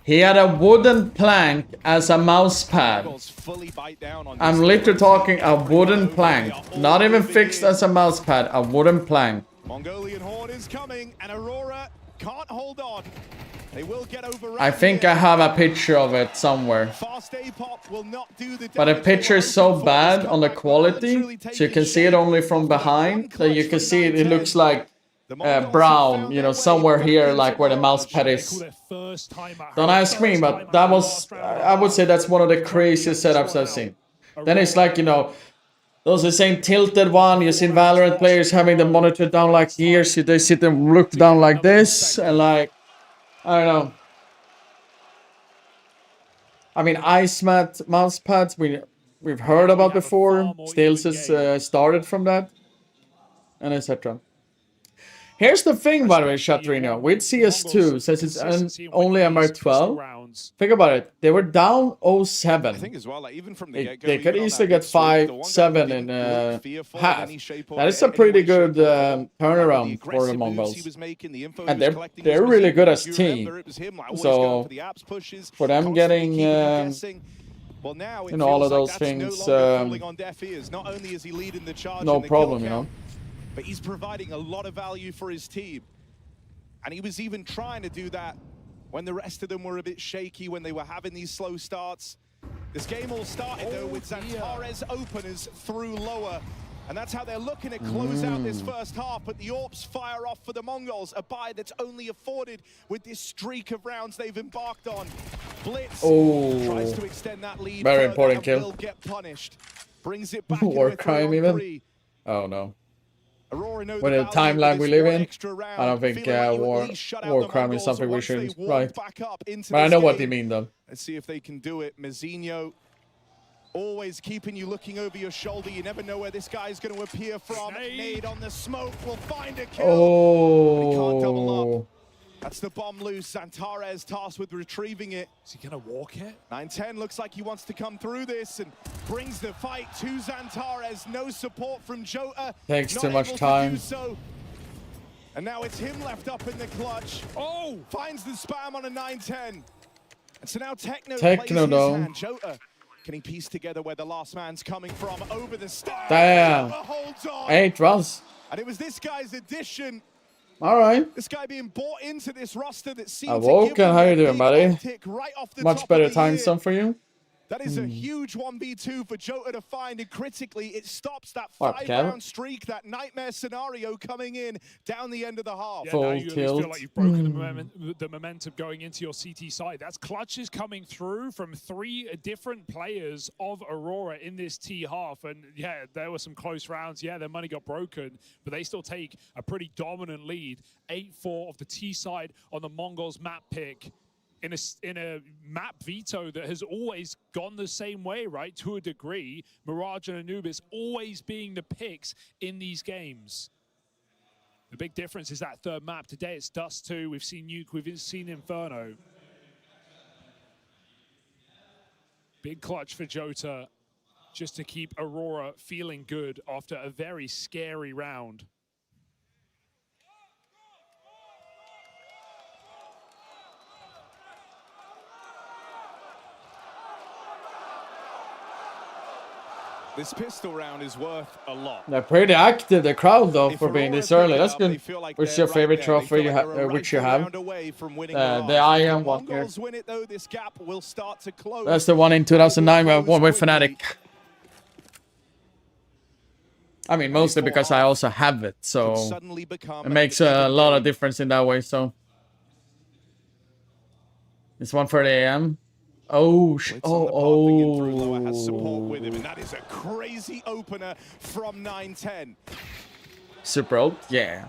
He had a wooden plank as a mouse pad. I'm literally talking a wooden plank. Not even fixed as a mouse pad, a wooden plank. Mongolian Horde is coming, and Aurora can't hold on. They will get over. I think I have a picture of it somewhere. But the picture is so bad on the quality, so you can see it only from behind. So you can see it looks like brown, you know, somewhere here, like where the mouse pad is. Don't ask me, but that was, I would say that's one of the craziest setups I've seen. Then it's like, you know, those the same tilted one. You've seen Valorant players having the monitor down like here, so they sit and look down like this, and like, I don't know. I mean, ice mat mouse pads we've heard about before. Stales has started from that, and etc. Here's the thing, by the way, Chatrino, with CS2, since it's only MR12, think about it. They were down 0-7. I think as well, like, even from the get-go, they could easily get 5-7 in half. That is a pretty good turnaround for the Mongols. And they're really good as team. So, for them getting, you know, all of those things, no problem, you know. But he's providing a lot of value for his team. And he was even trying to do that when the rest of them were a bit shaky, when they were having these slow starts. This game all started, though, with Zantares openers through lower. And that's how they're looking to close out this first half. But the AWPs fire off for the Mongols, a buy that's only afforded with this streak of rounds they've embarked on. Blitz tries to extend that lead. Very important kill. Will get punished. Brings it back. War crime even. Oh no. Aurora know With the timeline we live in, I don't think war crime is something we should write. But I know what they mean though. Let's see if they can do it. Mazzinho always keeping you looking over your shoulder. You never know where this guy's going to appear from. Nade on the smoke will find a kill. He can't double up. That's the bomb loose. Zantares tasked with retrieving it. Is he going to walk it? 910 looks like he wants to come through this and brings the fight to Zantares. No support from Jota. Takes too much time. So. And now it's him left up in the clutch. Finds the spam on a 910. And so now Techno plays his hand. Jota, can he piece together where the last man's coming from? Over the stairs. Damn. Holds on. 8 rounds. And it was this guy's addition. All right. This guy being bought into this roster that seems Awoken, how you doing, buddy? Right off the Much top better of the time year. zone for you. That is a huge 1v2 for Jota to find, and critically, it stops that What, 5-round streak, that nightmare scenario coming in down the end of the half. Yeah, now you feel like you've broken the momentum going into your CT side. That's clutches coming through from 3 different players of Aurora in this T half. And yeah, there were some close rounds. Yeah, their money got broken, but they still take a pretty dominant lead. 8-4 of the T side on the Mongols map pick. In a map veto that has always gone the same way, right? To a degree, Mirage and Anubis always being the picks in these games. The big difference is that third map. Today it's Dust 2. We've seen Nuke, we've seen Inferno. Big clutch for Jota just to keep Aurora feeling good after a very scary round. This pistol round is worth a lot. They're pretty active, the crowd though, for being this early. That's good. What's your favorite trophy you which you have? The IM one here. That's the one in 2009 where I won with Fnatic. I mean, mostly because I also have it, so it makes a lot of difference in that way. So it's 1:30 AM. Has support with him, and that is a crazy opener from 910. Super old, yeah.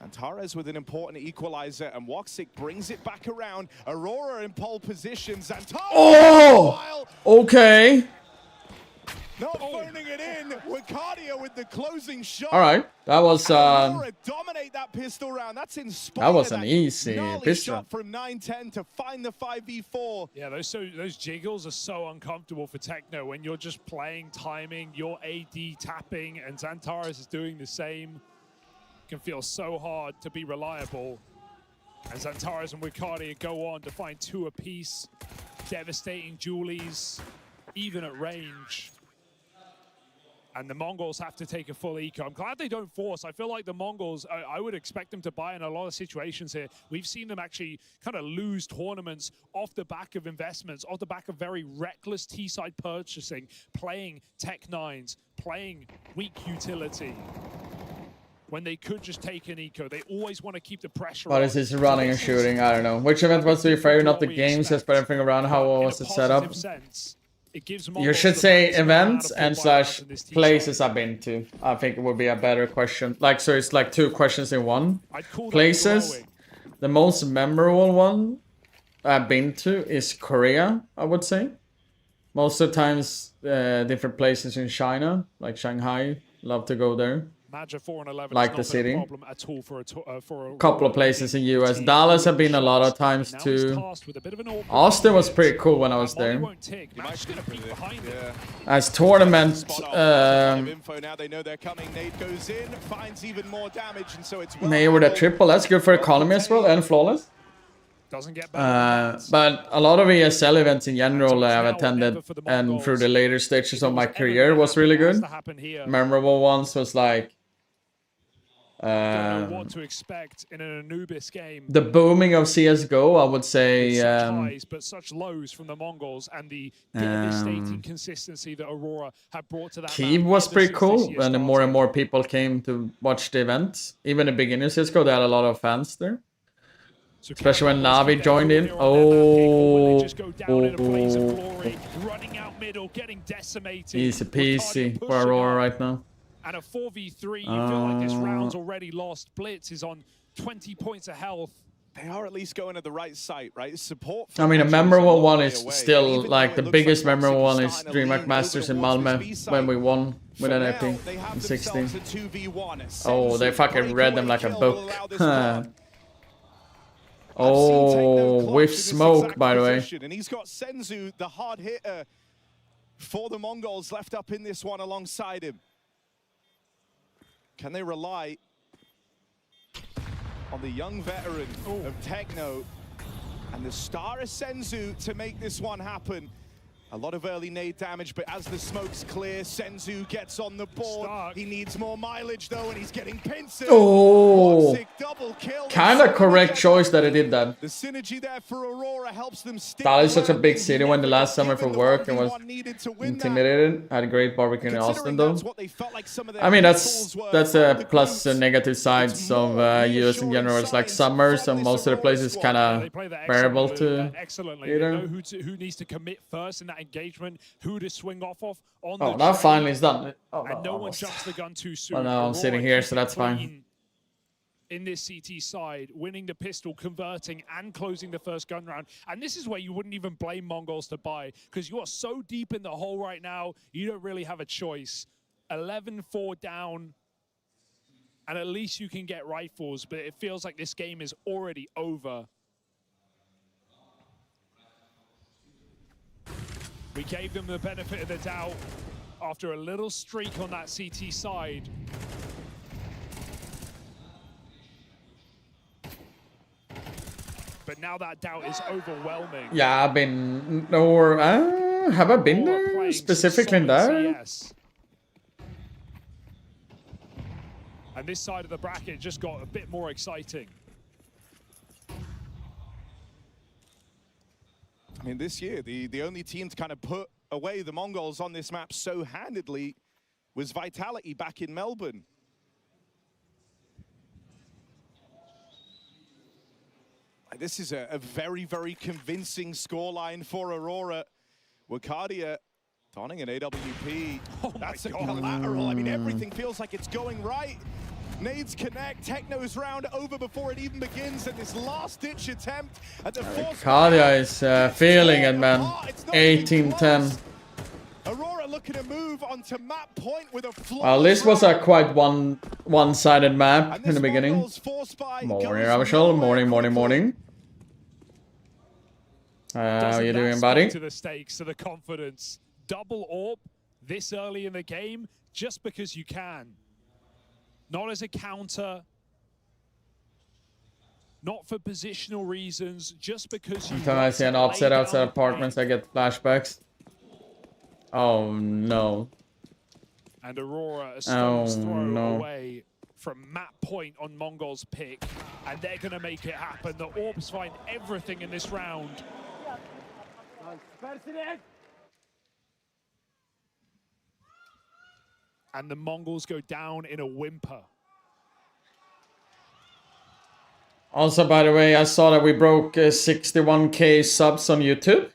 Zantares with an important equalizer, and Woxic brings it back around. Aurora in pole position. Zantares. Okay. Not phoning it in. Wicardia with the closing shot. All right, that was dominate that pistol round. That's inspired. That was an easy pistol shot from 910 to find the 5v4. Yeah, those jiggles are so uncomfortable for Techno when you're just playing, timing, your AD tapping, and Zantares is doing the same. It can feel so hard to be reliable. And Zantares and Wicardia go on to find 2 apiece. Devastating dualies, even at range. And the Mongols have to take a full eco. I'm glad they don't force. I feel like the Mongols, I would expect them to buy in a lot of situations here. We've seen them actually kind of lose tournaments off the back of investments, off the back of very reckless T-side purchasing, playing Tech 9s, playing weak utility. When they could just take an eco, they always want to keep the pressure on. What is this running and shooting? I don't know. Which event was your favorite? Not the games, just but everything around. How was the setup? You should say events and slash places I've been to. I think it would be a better question. Like, so it's like 2 questions in one. Places. The most memorable one I've been to is Korea, I would say. Most of the times, different places in China, like Shanghai. Love to go there. Like the city. A couple of places in US. Dallas have been a lot of times too. Austin was pretty cool when I was there. As tournament, May with a triple. That's good for economy as well and flawless. But a lot of ESL events in general I've attended, and through the later stages of my career was really good. Memorable ones was like Don't know what to expect in an Anubis game. The booming of CS:GO, I would say. Such highs, but such lows from the Mongols, and the devastating consistency that Aurora have brought to that. Kyiv was pretty cool, and and more people came to watch the event. Even the beginner CS:GO, they had a lot of fans there. Especially when Navi joined in. Oh, easy peasy for Aurora right now. And a 4v3, you feel like this round's already lost. Blitz is on 20 points of health. They are at least going to the right site, right? Support. I mean, a memorable one is still like the biggest memorable one is DreamHack Masters in Malmö when we won with an EP in 16. Oh, they fucking read them like a book. Oh, with smoke, by the way. And he's got Senzu, the hard hitter, for the Mongols left up in this one alongside him. Can they rely on the young veteran of Techno and the star of Senzu to make this one happen? A lot of early nade damage, but as the smoke's clear, Senzu gets on the board. He needs more mileage though, and he's getting pinched. Oh, kind of correct choice that I did that. The synergy there for Aurora helps them stick. Bali is such a big city. Went the last summer for work and was intimidated. Had a great barbecue in Austin though. I mean, that's a plus and negative sides of US in general. It's like summer, so most of the places kind of bearable to. Excellently, they know who needs to commit first in that engagement, who to swing off of. Oh, now finally it's done. Oh, and no one jumps the gun too soon. Oh no, I'm sitting here, so that's fine. In this CT side, winning the pistol, converting, and closing the first gun round. And this is where you wouldn't even blame Mongols to buy, because you are so deep in the hole right now, you don't really have a choice. 11-4 down, and at least you can get rifles, but it feels like this game is already over. We gave them the benefit of the doubt after a little streak on that CT side. But now that doubt is overwhelming. Yeah, I've been nowhere. Have I been there specifically in there? Yes. And this side of the bracket just got a bit more exciting. I mean, this year, the only team to kind of put away the Mongols on this map so handedly was Vitality back in Melbourne. This is a very, very convincing scoreline for Aurora. Wakadia donning an AWP. That's a collateral. I mean, everything feels like it's going right. Nades connect, Techno's round over before it even begins, and this last-ditch attempt at the force. Kadia is feeling it, man. 18-10. Aurora looking to move onto map point with a flaw. Well, this was a quite one-sided map in the beginning. Morning, Ravishal. Morning. How you doing, buddy? To the stakes, to the confidence. Double AWP this early in the game, just because you can. Not as a counter, not for positional reasons, just because you. Every time I see an offset outside apartments, I get flashbacks. Oh no. And Aurora a stone's throw away from map point on Mongol's pick, and they're going to make it happen. The Orbs find everything in this round. And the Mongols go down in a whimper. Also, by the way, I saw that we broke 61k subs on YouTube.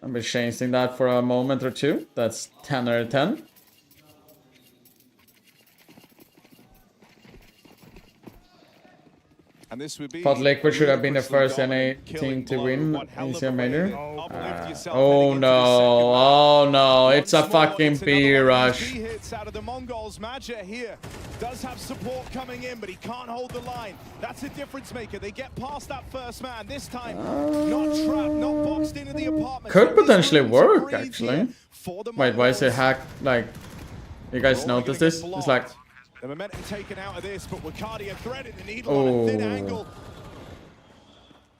I'll be changing that for a moment or two. That's 10 out of 10. And this would be Thought Liquid should have been the first NA team to win ECM Major. Oh no, it's a fucking B rush. Hits out of the Mongols. Maja here does have support coming in, but he can't hold the line. That's a difference maker. They get past that first man. This time, not trapped, not boxed into the apartment. Could potentially work, actually. Wait, why is it hacked? Like, you guys notice this? It's like... The momentum taken out of this, but Wakadia threaded the needle on a thin angle.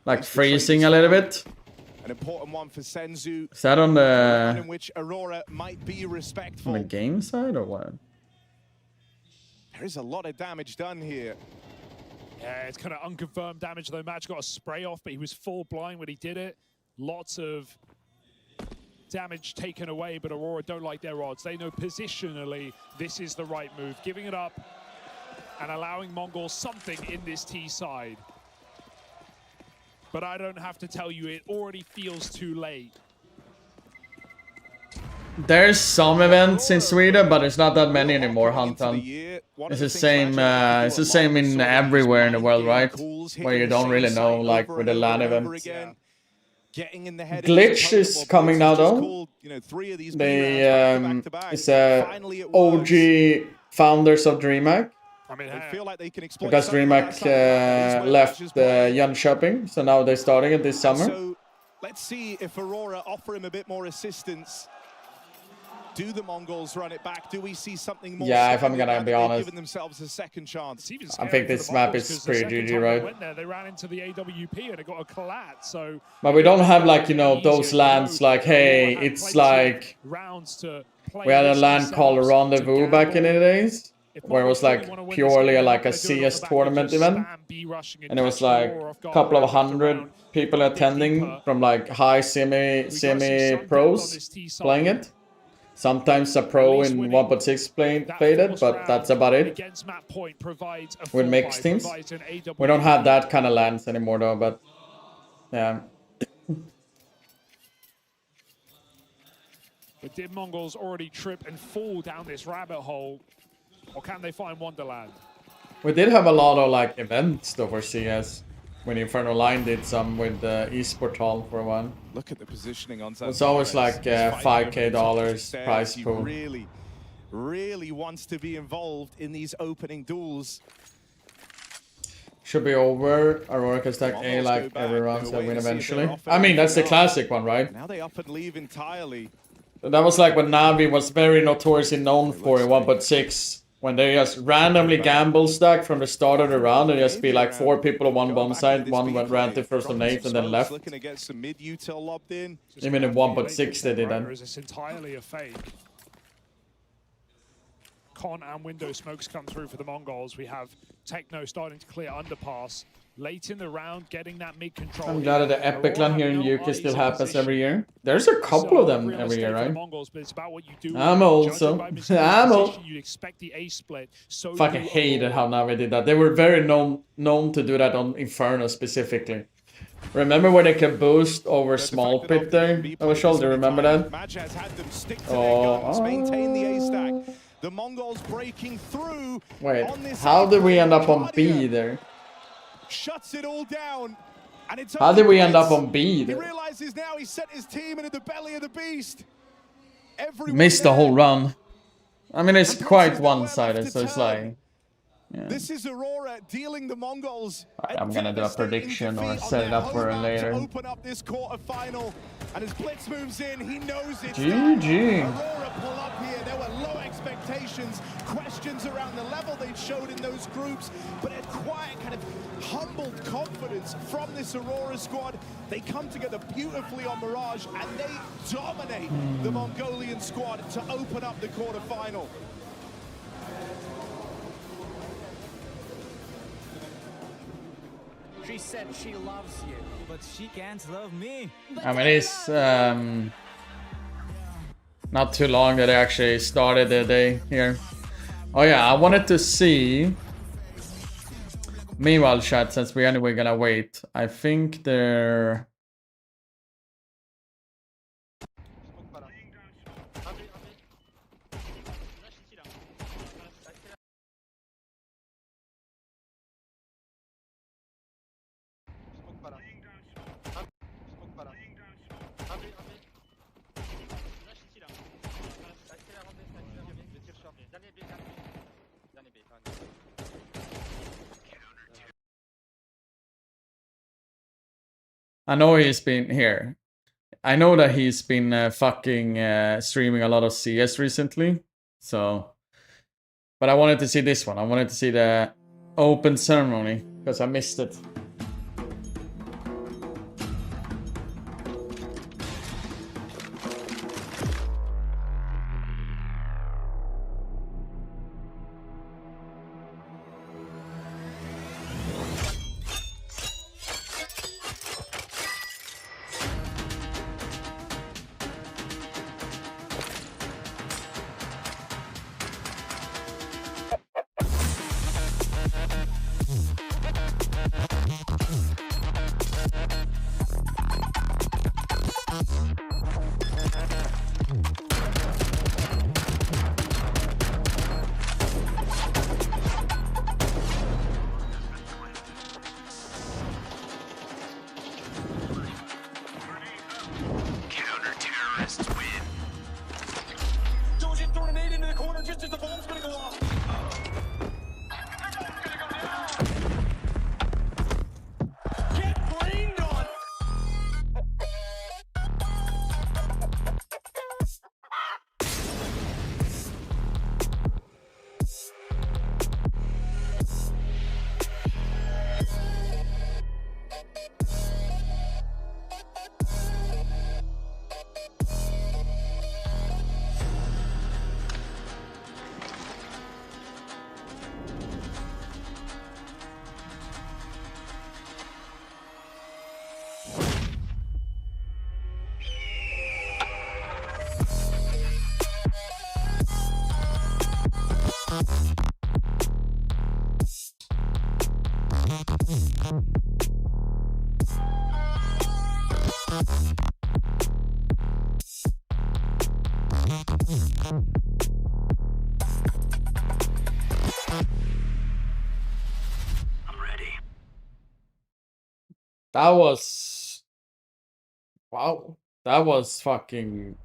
Like freezing a little bit. An important one for Senzu. Is that on the... in which Aurora might be respectful. On the game side or what? There is a lot of damage done here. Yeah, it's kind of unconfirmed damage, though. Match got a spray off, but he was full blind when he did it. Lots of damage taken away, but Aurora don't like their odds. They know positionally this is the right move. Giving it up and allowing Mongols something in this T side. But I don't have to tell you, it already feels too late. There's some events in Sweden, but it's not that many anymore, Huntan. It's the same in everywhere in the world, right? Where you don't really know, like with the LAN events. Glitch is coming now though. They it's OG founders of DreamHack. Because DreamHack left Jönköping, so now they're starting it this summer. So let's see if Aurora offer him a bit more assistance. Do the Mongols run it back? Do we see something more? Yeah, if I'm gonna be honest, giving themselves a second chance. I think this map is pretty GG, right? They ran into the AWP and it got a collat, so. But we don't have like, you know, those lands like, hey, it's like we had a land called Rendezvous back in the days, where it was like purely like a CS tournament event, and it was like a couple of hundred people attending from like high semi pros playing it. Sometimes a pro in 1.6 played it, but that's about it. With mixed teams. We don't have that kind of lands anymore though, but yeah. But did Mongols already trip and fall down this rabbit hole? Or can they find Wonderland? We did have a lot of like events though for CS. When Inferno Line did some with the eSport Hall for a while. Look at the positioning on It's always like $5K prize pool. Really wants to be involved in these opening duels. Should be over. Aurora can stack A like every round, so win eventually. I mean, that's the classic one, right? Now they up and leave entirely. That was like what Navi was very notoriously known for in 1.6. When they just randomly gamble stack from the start of the round, and just be like 4 people on one bomb side, one ran to first on 8 and then left. Looking to get some mid-util lobbed in. Even in 1.6 they did that. It's entirely a fake. Con and window smokes come through for the Mongols. We have Techno starting to clear underpass. Late in the round, getting that mid control. I'm glad that the Epic LAN here in UK still happens every year. There's a couple of them every year, right? I'm also. Fucking hated how Navi did that. They were very known to do that on Inferno specifically. Remember when they could boost over small pit there? Over shoulder, remember that? Maintain the A stack. The Mongols breaking through. Wait, how did we end up on B there? Shuts it all down. And it's how did we end up on B there? He realizes now he set his team into the belly of the beast. Missed the whole run. I mean, it's quite one-sided, so it's like... Yeah. This is Aurora dealing the Mongols. I'm gonna do a prediction or set it up for later. Open up this quarterfinal, and as Blitz moves in, he knows it's GG. Aurora pull up here. There were low expectations, questions around the level they showed in those groups, but a quiet kind of humbled confidence from this Aurora squad. They come together beautifully on Mirage, and they dominate the Mongolian squad to open up the quarterfinal. She said she loves you, but she can't love me. I mean, it's not too long that I actually started the day here. Oh yeah, I wanted to see. Meanwhile, chat, since we're anyway gonna wait, I think they're... I know he's been here. I know that he's been fucking streaming a lot of CS recently. So, but I wanted to see this one. I wanted to see the open ceremony because I missed it. That was... Wow. That was fucking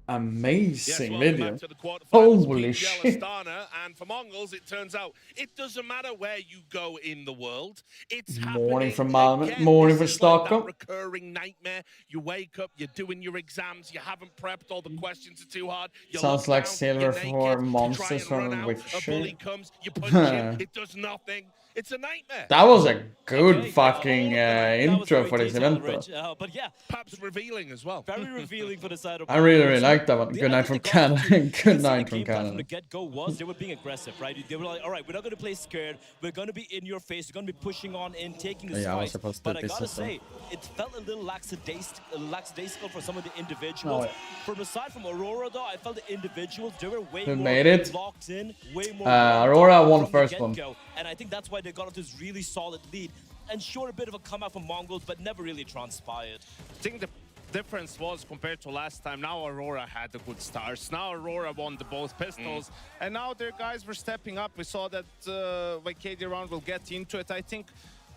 amazing Yes, video. back to the quarterfinals, Holy PGL shit. Astana, and for Mongols, it turns out it doesn't matter where you go in the world. It's Morning happening from Malmö, again. morning This from is like that Stockholm. recurring nightmare. You wake up, you're doing your exams, you haven't prepped, all the questions are too hard. You Sounds look like down, silver you're for naked, you try monsters and run from out, Witcher. a bully comes, you punch him, it does nothing. It's a nightmare. That was a good fucking intro for this event, though. But yeah, perhaps revealing as well. Very revealing for the side of I really Mongols. like that one. Good night from Canada. Good night from Game plan from Canada. the get-go was they were being aggressive, right? They were like, all right, we're not going to play scared. We're going to be in your face. We're going to be pushing on in, taking the Yeah, I was fight. supposed to But I diss got to it, though. say, it felt a little lackadaisical for some of the individuals. No. From aside from Aurora, though, I felt the individuals, they were way Who more made it? locked in, way more Aurora won from the first one. get-go. And I think that's why they got into this really solid lead. And sure, a bit of a comeback from Mongols, but never really transpired. I think the difference was compared to last time, now Aurora had the good stars. Now Aurora won the both pistols, and now their guys were stepping up. We saw that Vacadia round will get into it. I think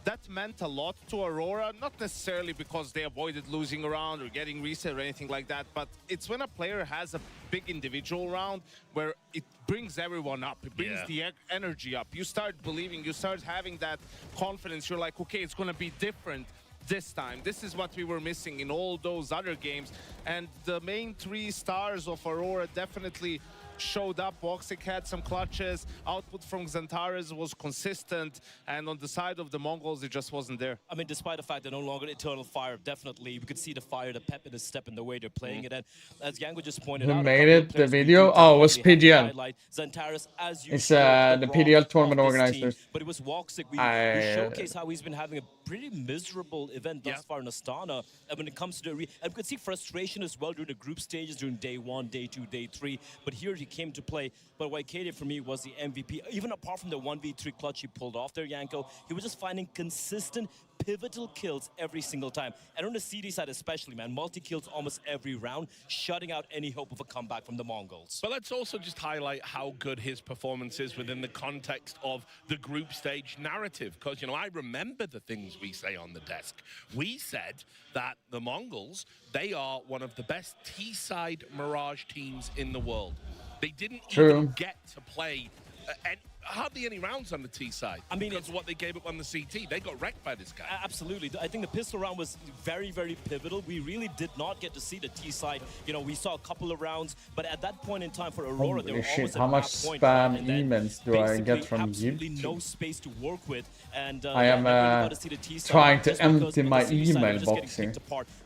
that meant a lot to Aurora, not necessarily because they avoided losing a round or getting reset or anything like that, but it's when a player has a big individual round where it brings everyone up. It brings the energy up. You start believing, you start having that confidence. You're like, okay, it's going to be different this time. This is what we were missing in all those other games. And the main 3 stars of Aurora definitely showed up. Voxic had some clutches. Output from Xantares was consistent. And on the side of the Mongols, it just wasn't there. I mean, despite the fact they're no longer Eternal Fire, definitely, we could see the fire, the pep in the step, and the way they're playing it. And as Yango just pointed Who out, made it? The video? Oh, it was PGL. Xantares, as you It's the PGL tournament organizers. But it was Voxic. We showcase how he's been having a pretty miserable event thus far in Astana. And when it comes to the and we could see frustration as well during the group stages, during day 1, day 2, day 3. But here he came to play. But Vacadia for me was the MVP. Even apart from the 1v3 clutch he pulled off there, Yanko, he was just finding consistent pivotal kills every single time. And on the CD side especially, man, multi-kills almost every round, shutting out any hope of a comeback from the Mongols. But let's also just highlight how good his performance is within the context of the group stage narrative. Because, you know, I remember the things we say on the desk. We said that the Mongols, they are one of the best T-side Mirage teams in the world. They didn't even get to play hardly any rounds on the T side. I mean, it's what they gave up on the CT. They got wrecked by this guy. Absolutely. I think the pistol round was very, very pivotal. We really did not get to see the T side. You know, we saw a couple of rounds, but at that point in time for Aurora, they were almost at how much that point, spam and then emails do I get from absolutely YouTube? no space to work with. And I am trying to empty my email box here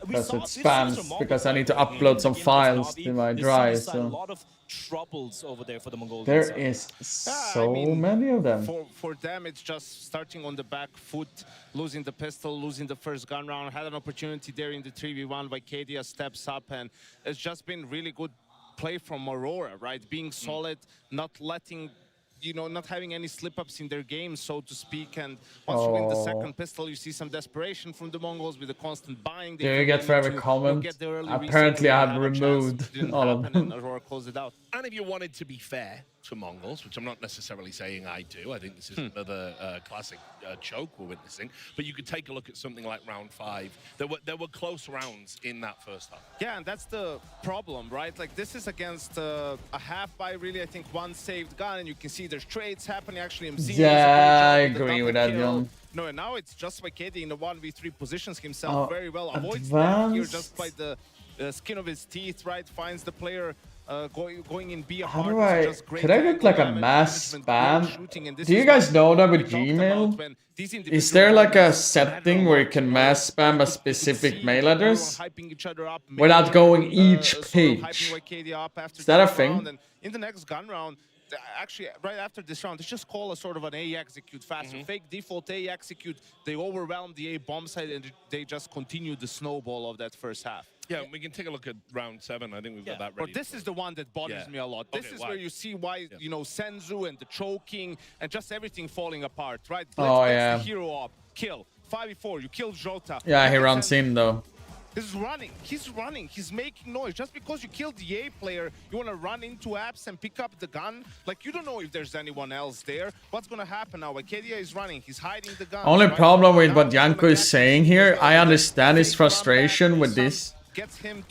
because it spams because I need to upload some files to my drive. So troubles over there for the Mongols. There is so many of them. For them, it's just starting on the back foot, losing the pistol, losing the first gun round. Had an opportunity there in the 3v1. Vacadia steps up, and it's just been really good play from Aurora, right? Being solid, not letting, you know, not having any slip-ups in their game, so to speak. And once you win the second pistol, you see some desperation from the Mongols with the constant buying. Do you get for every comment? Apparently I have removed all of them. And Aurora closed it out. And if you wanted to be fair to Mongols, which I'm not necessarily saying I do, I think this is another classic choke we're witnessing, but you could take a look at something like round 5. There were close rounds in that first half. Yeah, and that's the problem, right? Like, this is against a half by really, I think, one saved gun, and you can see there's trades happening. Actually, MZ I agree with that, John. No, and now it's just Vacadia in the 1v3 positions himself very well. Avoids advanced. that here just by the skin of his teeth, right? Finds the player going in B How apart. do I... Could I get like a mass spam? Do you guys know that with Gmail? Is there like a setting where you can mass spam a specific mail address without going each page? Is that a thing? In the next gun round, actually, right after this round, it's just call a sort of an A execute faster. Fake default A execute. They overwhelm the A bomb site, and they just continue the snowball of that first half. Yeah, we can take a look at round 7. I think we've got that ready. But this is the one that bothers me a lot. This is where you see why, you know, Senzu and the choking and just everything falling apart, right? Blitz gets the hero up, kill. 5v4, you kill Jota. Yeah, he runs in though. He's running. He's running. He's making noise. Just because you killed the A player, you want to run into apps and pick up the gun? Like, you don't know if there's anyone else there. What's going to happen now? Acadia is running. He's hiding the gun. Only problem with what Janko is saying here, I understand his frustration with this.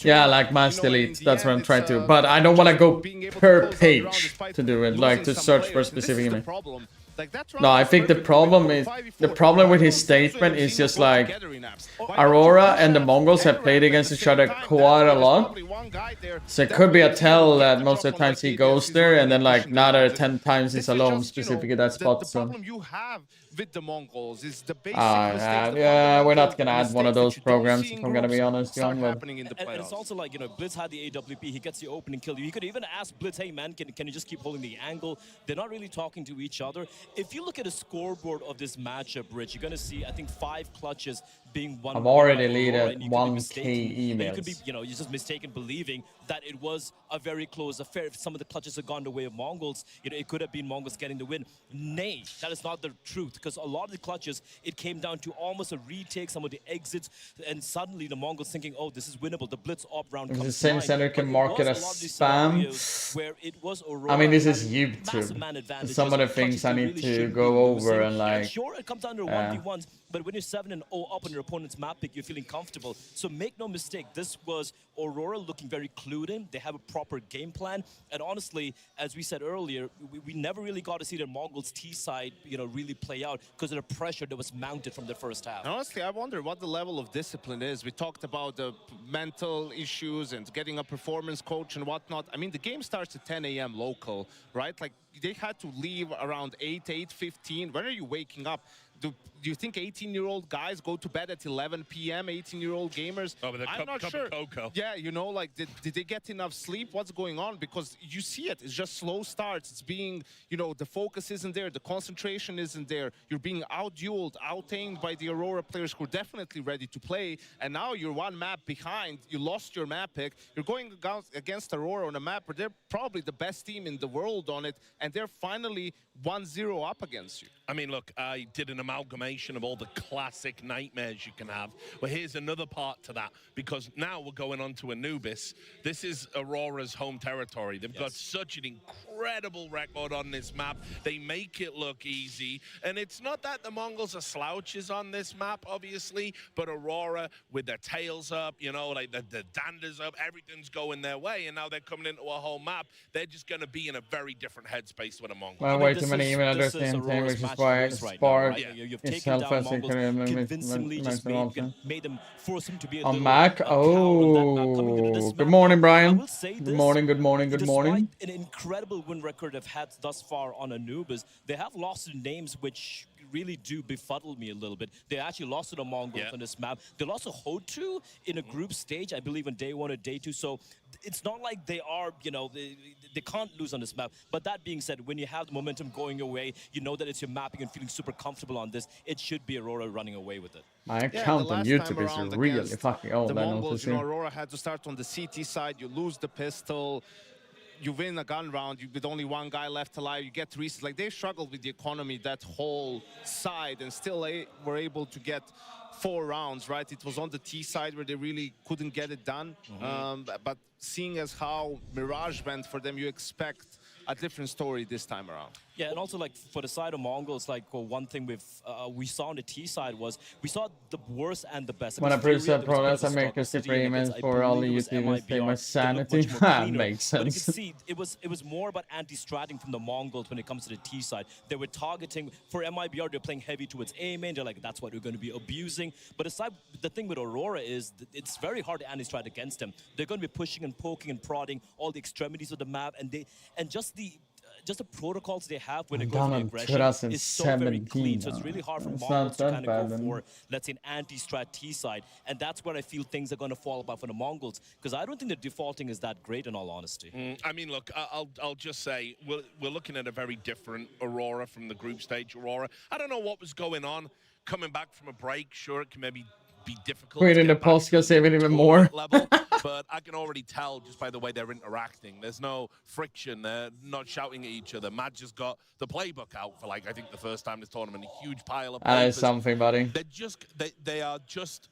Yeah, like mass delete, that's what I'm trying to. But I don't want to go per page to do it, like to search for a specific email. No, I think the problem with his statement is just like Aurora and the Mongols have played against each other quite a lot. So it could be a tell that most of the times he goes there and then like 9 out of 10 times he's alone specifically that spot. So with the Mongols is the basic yeah, we're not gonna add one of those programs if I'm gonna be honest, John. And it's also like, you know, Blitz had the AWP, he gets the opening kill. You could even ask Blitz, hey man, can you just keep holding the angle? They're not really talking to each other. If you look at the scoreboard of this matchup, Rich, you're gonna see, I think, 5 clutches being won. I've already deleted 1K emails. You could be, you know, you're just mistaken believing that it was a very close affair. If some of the clutches had gone the way of Mongols, you know, it could have been Mongols getting the win. Nay, that is not the truth, because a lot of the clutches, it came down to almost a retake, some of the exits, and suddenly the Mongols thinking, oh, this is winnable. The Blitz op round comes. The same center can mark it as spam. Where it was I mean, this is YouTube. Some of the things I need to go over and like. Sure, it comes down to 1v1s, but when you're 7-0 up on your opponent's map pick, you're feeling comfortable. So make no mistake, this was Aurora looking very clued in. They have a proper game plan, and honestly, as we said earlier, we never really got to see the Mongols T side, you know, really play out because of the pressure that was mounted from the first half. And honestly, I wonder what the level of discipline is. We talked about the mental issues and getting a performance coach and whatnot. I mean, the game starts at 10 a.m. local, right? Like, they had to leave around 8:15. When are you waking up? Do you think 18-year-old guys go to bed at 11 p.m., 18-year-old gamers? Oh, with a I'm not cup sure. of cocoa. Yeah, you know, like, did they get enough sleep? What's going on? Because you see it. It's just slow starts. It's being, you know, the focus isn't there. The concentration isn't there. You're being out-dueled, out-aimed by the Aurora players who are definitely ready to play. And now you're one map behind. You lost your map pick. You're going against Aurora on a map where they're probably the best team in the world on it. And they're finally 1-0 up against you. I mean, look, I did an amalgamation of all the classic nightmares you can have. Well, here's another part to that, because now we're going on to Anubis. This is Aurora's home territory. They've got such an incredible record on this map. They make it look easy. And it's not that the Mongols are slouches on this map, obviously, but Aurora, with their tails up, you know, like the danders up, everything's going their way. And now they're coming into a whole map. They're just going to be in a very different headspace with a Mongol. Well, way too many email addresses in time, which is why Spark is convincingly just made them force him to be on Mac. Oh, good morning, Brian. Good morning, good morning, good morning. An incredible win record they've had thus far on Anubis, they have lost to names which really do befuddle me a little bit. They actually lost to the Mongols on this map. They lost to Hotu in a group stage, I believe, on day 1 or day 2. So it's not like they are, you know, they can't lose on this map. But that being said, when you have the momentum going your way, you know that it's your mapping and feeling super comfortable on this, it should be Aurora running away with it. My account on YouTube is really fucking old. The Mongols, you know, Aurora had to start on the CT side. You lose the pistol. You win a gun round with only one guy left alive. You get resets. Like, they struggled with the economy, that whole side, and still were able to get 4 rounds, right? It was on the T side where they really couldn't get it done. But seeing as how Mirage went for them, you expect a different story this time around. Yeah, and also, like, for the side of Mongols, like, one thing we saw on the T side was we saw the worst and the best. When I present progress, I make a super emails for all the YouTubers. Take my sanity. That makes sense. But you can see it was more about anti-stratting from the Mongols when it comes to the T side. They were targeting for MIBR. They're playing heavy towards A main. They're like, that's what we're going to be abusing. But aside, the thing with Aurora is it's very hard to anti-strat against them. They're going to be pushing and poking and prodding all the extremities of the map, and just the protocols they have when they go for the aggression is so very clean. So it's really hard for Mongols to kind of go for, let's say, an anti-strat T side. And that's where I feel things are going to fall apart for the Mongols, because I don't think the defaulting is that great, in all honesty. I mean, look, I'll just say we're looking at a very different Aurora from the group stage Aurora. I don't know what was going on coming back from a break. Sure, it can maybe be difficult. Wait, in the post, gonna save it even more. Level, but I can already tell just by the way they're interacting. There's no friction. They're not shouting at each other. Matt just got the playbook out for, like, I think the first time this tournament. A huge pile of papers. That is something, buddy. They are just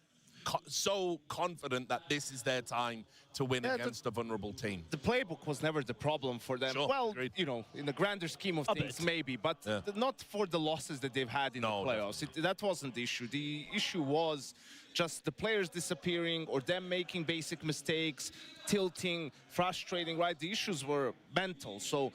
so confident that this is their time to win against a vulnerable team. The playbook was never the problem for them. Sure, well, agreed. you know, in the grander scheme of things, maybe, but not for the losses that they've had in the playoffs. That wasn't the issue. The issue was just the players disappearing or them making basic mistakes, tilting, frustrating, right? The issues were mental. So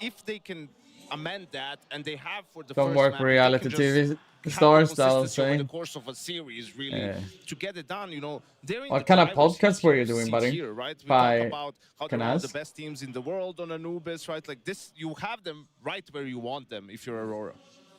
if they can amend that, and they have for the Don't first work map, for they reality can TV just stars, have that the was consistency over saying. the course of a series, really, to get it done. You know, they're in What the kind of driver's podcasts seat were you doing, seat buddy? here, right? We By talk about how they're one of the Knaz? best teams in the world on Anubis, right? Like this, you have them right where you want them if you're Aurora.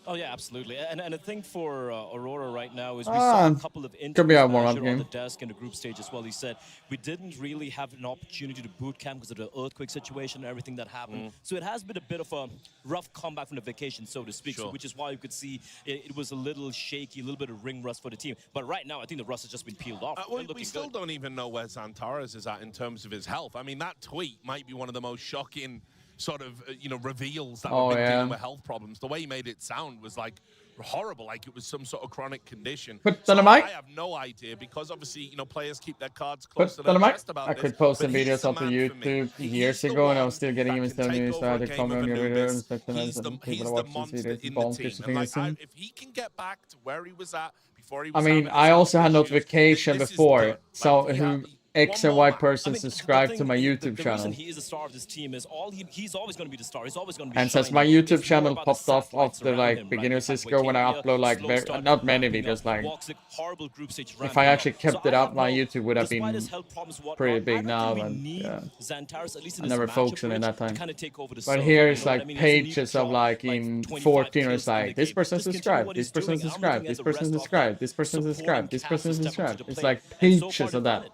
Oh yeah, absolutely. And I think for Aurora right now is we Ah, saw a couple of could be interviews a warm-up Azure on the game. desk in the group stage as well. He said we didn't really have an opportunity to boot camp because of the earthquake situation and everything that happened. So it has been a bit of a rough comeback from the vacation, so to speak. So, which is why you could see it was a little shaky, a little bit of ring rust for the team. But right now, I think the rust has just been peeled off. We still don't even know where Xantares is at in terms of his health. I mean, that tweet might be one of the most shocking sort of, reveals that we've been dealing with health problems. The way he made it sound was like horrible, like it was some sort of chronic condition. But So Dynamite? I have no idea because obviously, players keep their cards close to their Dynamite? chest about I this. could post but some he's videos the onto man for me. YouTube He's years the ago, and I one was still getting that even can still take news, so I over had a to game comment of on your Anubis. videos, such He's as the people watch these monster videos, in the bonkers team. of And like, innocent. if he can get back to where he was at before he I was mean, having I his also had health issues, notification this is before, done. so Like, who X and Y person subscribed to my YouTube The channel. reason he is the star of this team is he's always going to be the star. He's always going to be And since my shining. YouTube It's more channel about popped the off satellites after around like him, beginning right? of Cisco when I Wakaria, upload like slow very, start, not many ramping up, videos, like Woxic, horrible group stage, if ramping I up. actually kept So it I up, don't my know, YouTube would have despite been his health problems, pretty whatnot, big I don't now, think we and need yeah. Xantares, at least in I this never matchup focused on it bridge, that to time. kind of take over the But server, here you it's know what like I mean? He doesn't need to pages of drop, like in 25 14 or kills in the like this game. person Just continue subscribed, what this he's person doing, and I'm subscribed, looking this at the person rest of subscribed, the this person supporting subscribed, this cast person to step up to subscribed. the It's plate. like And so far pages they've of done that. it.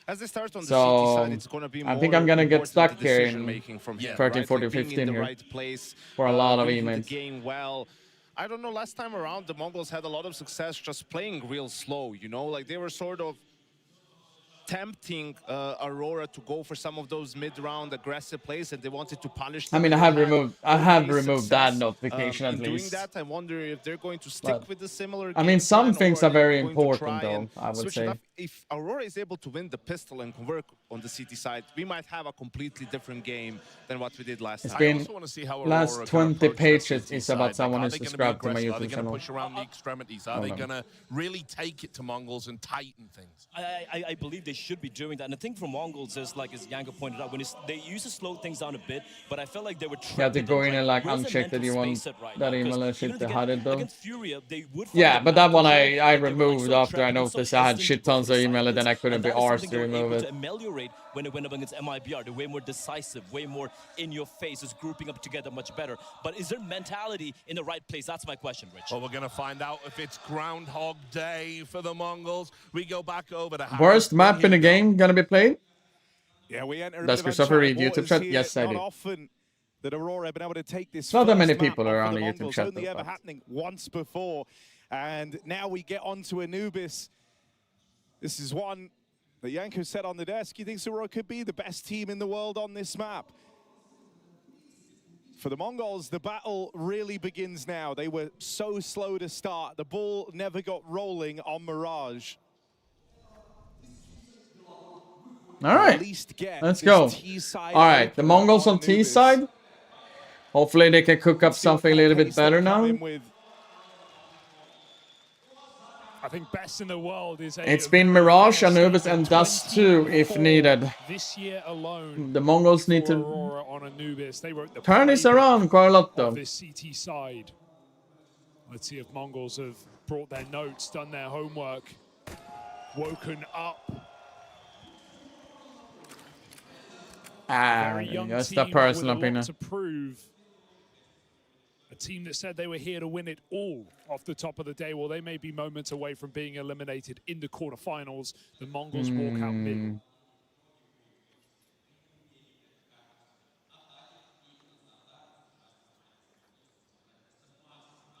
As they start on the So CT side, it's going to be more I think I'm gonna get important stuck the here decision in making from him, 13, right? 14, Like being 15 in the here right place, for a lot of reading emails. the game well. I don't know, last time around, the Mongols had a lot of success just playing real slow, like they were sort of tempting Aurora to go for some of those mid-round aggressive plays, and they wanted to punish them. I mean, I They have had removed that success, notification at in doing least. that. I wonder if they're going to stick But with the similar I mean, game some plan, things or are very they going to important, try and though, I would switch it say. up. If Aurora is able to win the pistol and convert on the CT side, we might have a completely different game than what we did last It's time. been I also want to see how last Aurora 20 approach that pages CT is side. about someone Like, who are they gonna be subscribed to my aggressive? Are YouTube they going to channel. push around the extremities? Are they going to really take it to Mongols and tighten things? I believe they should be doing that. And the thing from Mongols is, like as Yanko pointed out, when they used to slow things down a bit, but I felt like they were You have to go in and like uncheck that you want that email and shit to hide it though. Yeah, but that one I removed after I noticed I had shit tons of email and then I couldn't be arsed to remove it. To ameliorate when they went up against MIBR. They're way more decisive, way more in your face, is grouping up together much better. But is their mentality in the right place? That's my question, Rich. Well, we're going to find out if it's Groundhog Day for the Mongols. We go back over to Worst map in the game gonna be played? Yeah, we enter Does Christopher read YouTube chat? Yes, I Not do. often that Aurora have been able to take this. Not that many first map people off are of on the the YouTube Mongols. chat, Only though, ever but- happening once before, and now we get on to Anubis. This is one that Yanko said on the desk. He thinks Aurora could be the best team in the world on this map. For the Mongols, the battle really begins now. They were so slow to start. The ball never got rolling on Mirage. All right, let's go. All right, the Mongols on T side. Hopefully they can cook up something a little bit better now. I think best in the world is It's been Mirage, Anubis, and Dust 2 if needed. this year alone. The Mongols need to Aurora on Anubis. They wrote the turn this playbook around quite a lot of though. this CT side. Let's see if Mongols have brought their notes, done their homework, woken up. Ah, Very young just team a personal with a lot opinion. to prove. A team that said they were here to win it all off the top of the day. Well, they may be moments away from being eliminated in the quarterfinals. The Mongols walk out mid.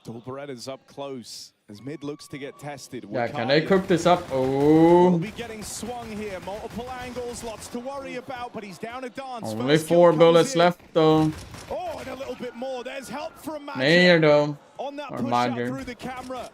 Double Beretta's up close as mid looks to get tested. Yeah, can they cook this up? Oh, We'll be getting swung here. Multiple angles, lots to worry about, but he's down a dance. only First kill 4 comes bullets in. left though. Oh, and a little bit more. There's help from Magic. Mayor though, On that or push out Magic. through the camera.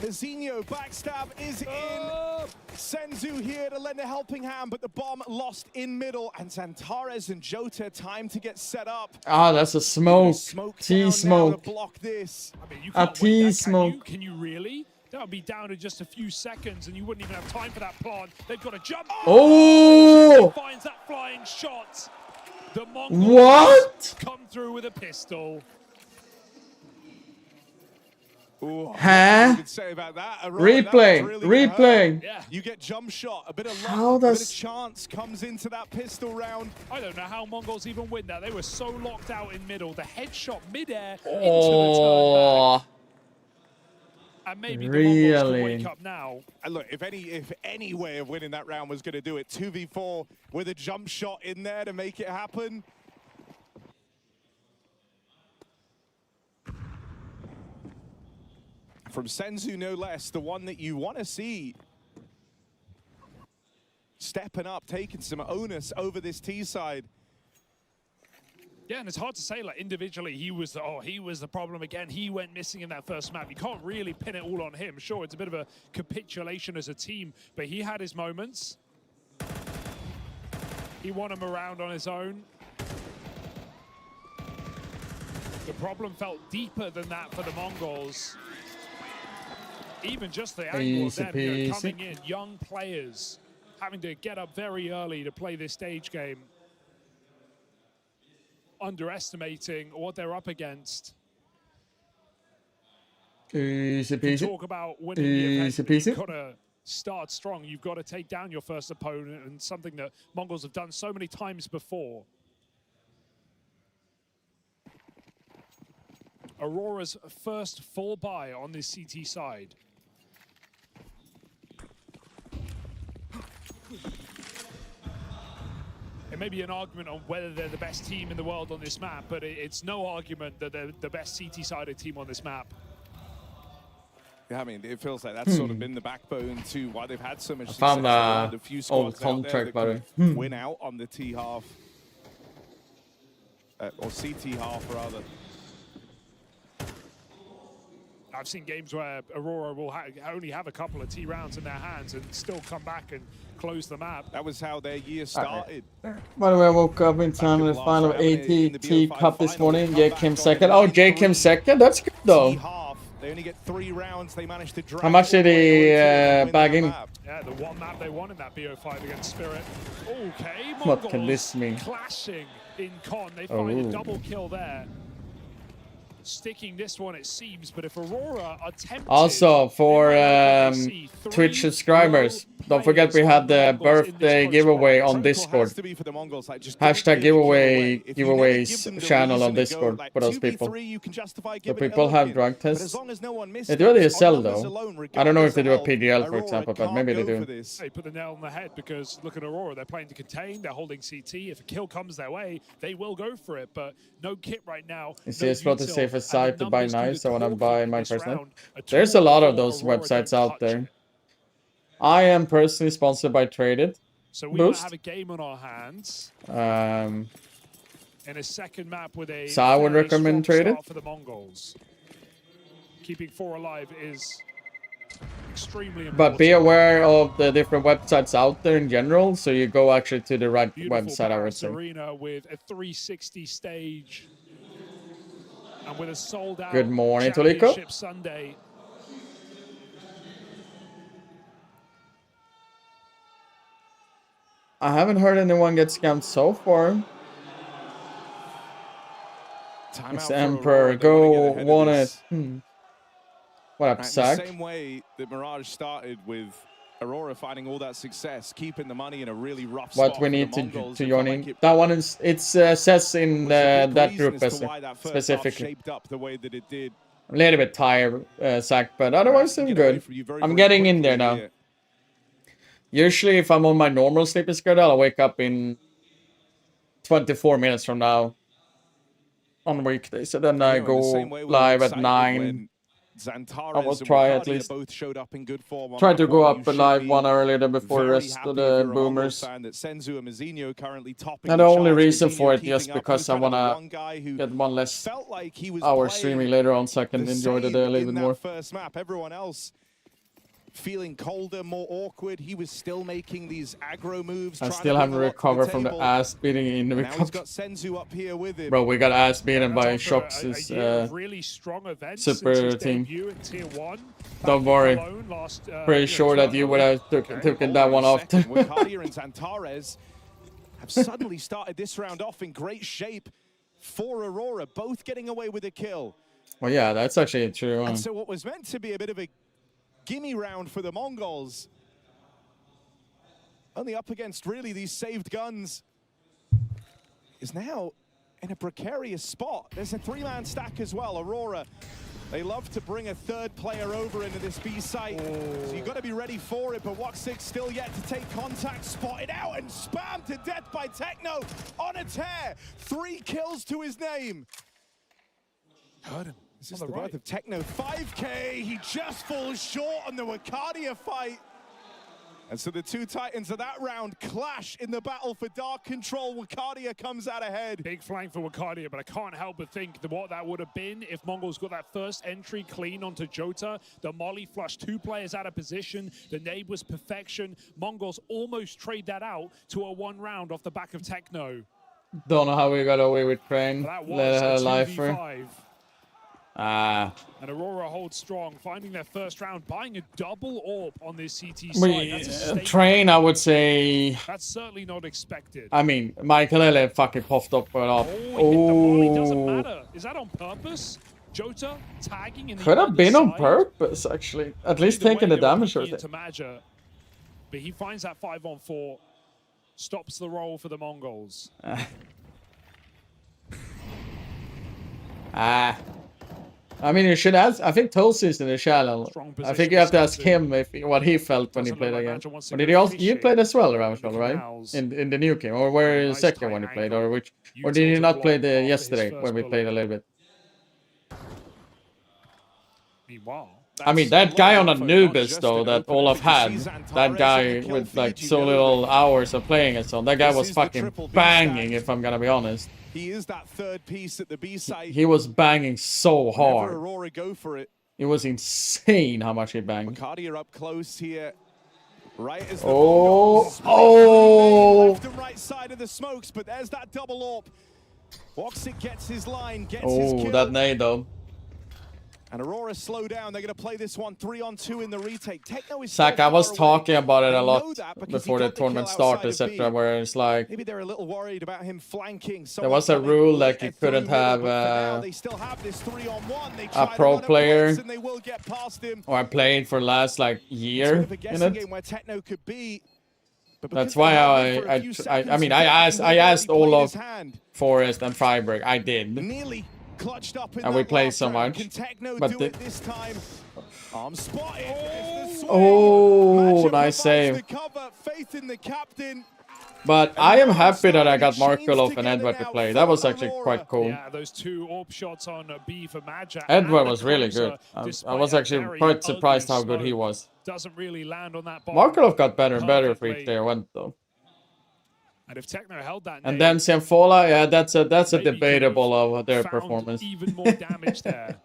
Mazinho backstab is in. Senzu here to lend a helping hand, but the bomb lost in middle. And Zantares and Jota time to get set up. Ah, that's a smoke. T-smoke. Block this. I mean, you A can't win that, T-smoke. Can you really? That would be down in just a few seconds, and you wouldn't even have time for that plant. They've got to jump. Oh! Finds that flying shot. The Mongols What? come through with a pistol. Ooh, Huh? you could say about that. Aurora, Replay. that was really gonna Replay. hurt. Yeah. You get jump shot, a bit of luck, How a bit does- of chance comes into that pistol round. I don't know how Mongols even win that. They were so locked out in middle. The headshot midair into the turn Oh. back. And maybe the Mongols can wake Really? up now. And look, if any way of winning that round was going to do it, 2v4 with a jump shot in there to make it happen. From Senzu, no less, the one that you want to see stepping up, taking some onus over this T side. Yeah, and it's hard to say, like, individually, he was the problem again. He went missing in that first map. You can't really pin it all on him. Sure, it's a bit of a capitulation as a team, but he had his moments. He won them around on his own. The problem felt deeper than that for the Mongols. Even just the angle of them, you know, coming in, young players, having to get up very early to play this stage game. Underestimating what they're up against. Easy To peasy. talk about winning the event, Easy peasy. you've got to start strong. You've got to take down your first opponent, and something that Mongols have done so many times before. Aurora's first full buy on this CT side. It may be an argument on whether they're the best team in the world on this map, but it's no argument that they're the best CT-sided team on this map. Yeah, I mean, it feels like that's sort of been the backbone to why they've had so much success. found around a few old squads out there contract, that by the could way. win out on the T half. Or CT half, rather. I've seen games where Aurora will only have a couple of T rounds in their hands and still come back and close the map. That was how their year started. By the way, I woke up in time for the final ATT Cup this morning. Jake came second. Oh, Jake came second? That's good, though. They only get 3 rounds. They managed to drag How much did he bag in? Yeah, the one map they won in that BO5 against Spirit. Okay, What can Mongols this mean? clashing in con. They find a Oh. double kill there. Sticking this one, it seems, but if Aurora are tempted... Also, for Twitch subscribers, don't forget we had the birthday giveaway on Discord. Hashtag giveaways channel on Discord for those people. So people have drug tests. They do the ESL though. I don't know if they do a PGL, for example, but maybe they do. They put the nail on the head because look at Aurora. They're playing to contain. They're holding CT. If a kill comes their way, they will go for it, but no kit right now. Is CSGO the safest site to buy knives? I want to buy my personal. There's a lot of those websites out there. I am personally sponsored by Traded. So we might Boost. have a game on our hands Um, in a second map with a So I would fairly recommend strong Traded. start for the Mongols. Keeping 4 alive is extremely important. but be aware of the different websites out there in general, so you go actually to the right Beautiful website, I would Paris say. Arena with a 360 stage and with a sold out Good morning, Toliko. championship Sunday. I haven't heard anyone get scammed so far. It's for Emperor, Aurora, they wanna get go ahead of won it. this. What up, And the Zach? same way that Mirage started with Aurora finding all that success, keeping the money in a really rough spot. What we for the need Mongols. to It join felt in. like it That one is, it's says in was a big that reason group as to why that first half specifically. shaped up the way that it did. A little bit tired, Zach, but otherwise I'm Get away good. from you very, I'm very getting in quickly there now. here. Usually if I'm on my normal sleeping schedule, I'll wake up in 24 minutes from now on weekdays. So then I You know, in the go same way we were live at excited 9. when Zantares I will and try at Ricardia least. both showed up in good form on Try map to go one. up You should live be 1 hour later before the very rest happy of if the you're a Mongols boomers. fan that Senzu and Mazinho currently topping And the the only charts. reason Mazinho for it keeping just up. because He was I kind of the wanna one guy who get one less felt like he was hour playing streaming later on so I can the enjoy the same day a little in bit that more. first map. Everyone else feeling colder, more awkward. He was still making these aggro moves. I still haven't recovered from the ass beating in the Now he's recovery. got Senzu up here with him. Bro, we got ass beaten by After Shox' a year of really strong events super since his team. debut in Tier 1. Don't worry. Last, Pretty sure that you would have taken that one off. Wakadia and Zantares have suddenly started this round off in great shape for Aurora, both getting away with a kill. Well, yeah, that's actually a true one. And so what was meant to be a bit of a gimme round for the Mongols, only up against really these saved guns, is now in a precarious spot. There's a 3-man stack as well. Aurora, they love to bring a third player over into this B site, so you've got to be ready for it. But Woxic still yet to take contact, spotted out and spammed to death by Techno on a tear. 3 kills to his name. Heard him. This is the birth of Techno. 5K, he just falls short on the Wakadia fight. And so the two Titans of that round clash in the battle for Dark Control. Wakadia comes out ahead. Big flank for Wakadia, but I can't help but think that what that would have been if Mongols got that first entry clean onto Jota. The Molly flushed 2 players out of position. The nade was perfection. Mongols almost trade that out to a 1 round off the back of Techno. Don't know how we got away with Crane. That was Let her a life 2v5. Ah. And Aurora holds strong, finding their first round, buying a double AWP on this CT side. Train, I would say. That's certainly not expected. I mean, Michael Ele fucking puffed up it off. Oh, doesn't matter. Is that on purpose? Jota tagging in the Could have other been on side. purpose, actually. At least Either taking way, the they were damage. peeking into Maja, but he finds that 5-on-4, stops the roll for the Mongols. I mean, you should ask. I think Tulsi's in the channel. I think you have to ask him if what he felt when he played again. But did he also? You played as well, Ramshol, right? In the new game, or were you second when you played, or which? Or did you not play the yesterday when we played a little bit? Meanwhile, I mean, that guy on Anubis, though, that Olaf had, that guy with like so little hours of playing and so on, that guy was fucking banging, if I'm gonna be honest. He is that third piece at the B site. He was banging so hard. Aurora go for it. It was insane how much he banged. Wakadia up close here. Right as the left and right side of the smokes, but there's that double AWP. Woxic gets his line, gets his kill. That nade though. And Aurora slow down. They're going to play this one 3-on-2 in the retake. Techno is Zach, I was talking about it a lot before the got tournament started, etc. Where it's like maybe they're a little worried about him flanking. there was a rule like you couldn't have they still have this 3-on-1. They a pro player and they will get past him. or I played for last like year in it. Game where Techno could be. That's why I mean I asked Olaf, Forrest, and Freiberg. I did. Nearly clutched up in and we played so much. Can Techno But do it this time? I'm spotted. Nice save. The cover, faith in the captain. But I am happy that I got Markelov and Edward to play. That was actually quite cool. Yeah, those 2 AWP shots on B for Maja. Edward was really good. I was actually quite surprised how good he was. Doesn't really land on that ball. Markelov got better and better for each day I went though. And if Techno held that, and then Senfola, yeah, that's a debatable of their performance. Even more damage there.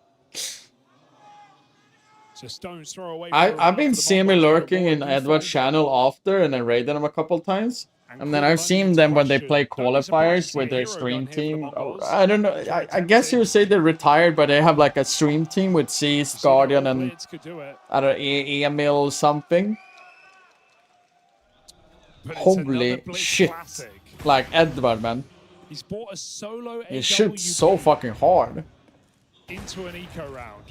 So stone's throw away. I've been seeing me lurking in Edward's channel after, and I raided him a couple times. And then I've seen them when they play qualifiers with their stream team. I don't know. I guess you would say they're retired, but they have like a stream team with Cease, Guardian, and I don't know, Emil something. Holy shit. Like Edward, man. He's bought a solo he shoots so fucking hard. Into an eco round.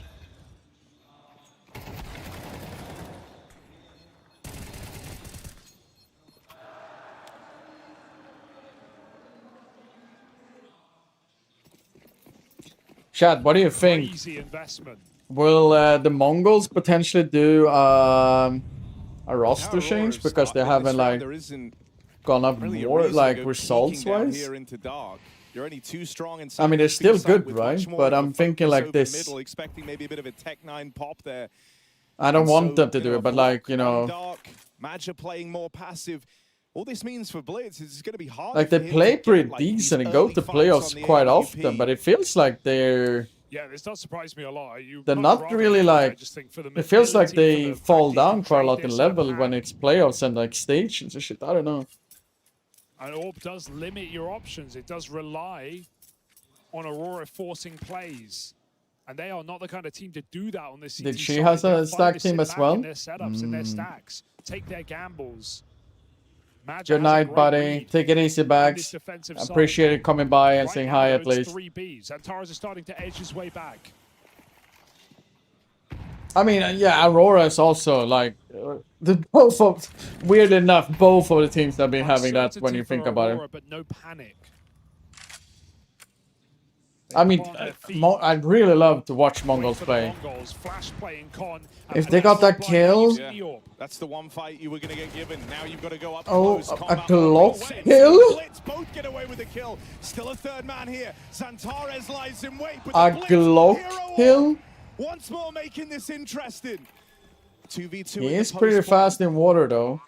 Chad, what do you think? Easy investment. Will the Mongols potentially do a roster change because they haven't like gone up more like results wise? You're only too strong in I mean, they're still good, right? But I'm thinking like this. Expecting maybe a bit of a Tech 9 pop there. I don't want them to do it, but like, you know, Dark, Maja playing more passive. All this means for Blitz is it's going to be hard. Like they play pretty decent and go to playoffs quite often, but it feels like they're Yeah, this does surprise me a lot. They're not really like. It feels like they fall down quite a lot in level when it's playoffs and like stages and shit. I don't know. And Orb does limit your options. It does rely on Aurora forcing plays. And they are not the kind of team to do that on this CT Did she side. has They're a fine stack to team sit as back well? in their setups, in their stacks, take their gambles. Magic Good has a night, great buddy. read Take it easy, on this Bags. defensive side. Appreciate it coming by and Right saying now, hi though, at it's least. 3 Bs. Antares is starting to edge his way back. I mean, yeah, Aurora is also like the both of weird enough. Both of the teams have been having that when you think about it. But no panic. I mean, I'd really love to watch Mongols play. Flash playing Con. If they got that kill, Yeah, that's the one fight you were going to get given. Now you've got to go up oh, close. a Glock kill? Blitz both get away with the kill. Still a third man here. Zantares lies in wait. But A Glock kill? Once more making this interesting. 2v2. He is pretty fast in water though.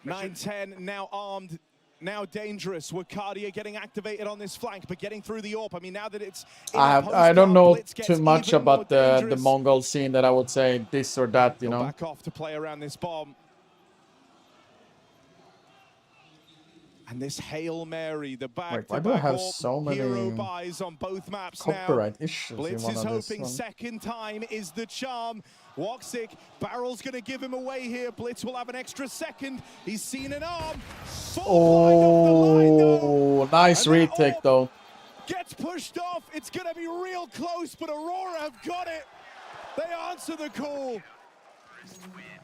9-10 now armed. Now dangerous. Wakadia getting activated on this flank, but getting through the AWP. I mean, now that it's I don't know too much about the Mongol scene that I would say this or that, you know. Back off to play around this bomb. And this Hail Mary, the back. Wait, why do I have so many hero buys on both maps copyright now. issues Blitz in is one of this hoping one? second time is the charm. Woxic, Barrel's going to give him away here. Blitz will have an extra second. He's seen an arm. Oh, nice retake though. Gets pushed off. It's going to be real close, but Aurora have got it. They answer the call.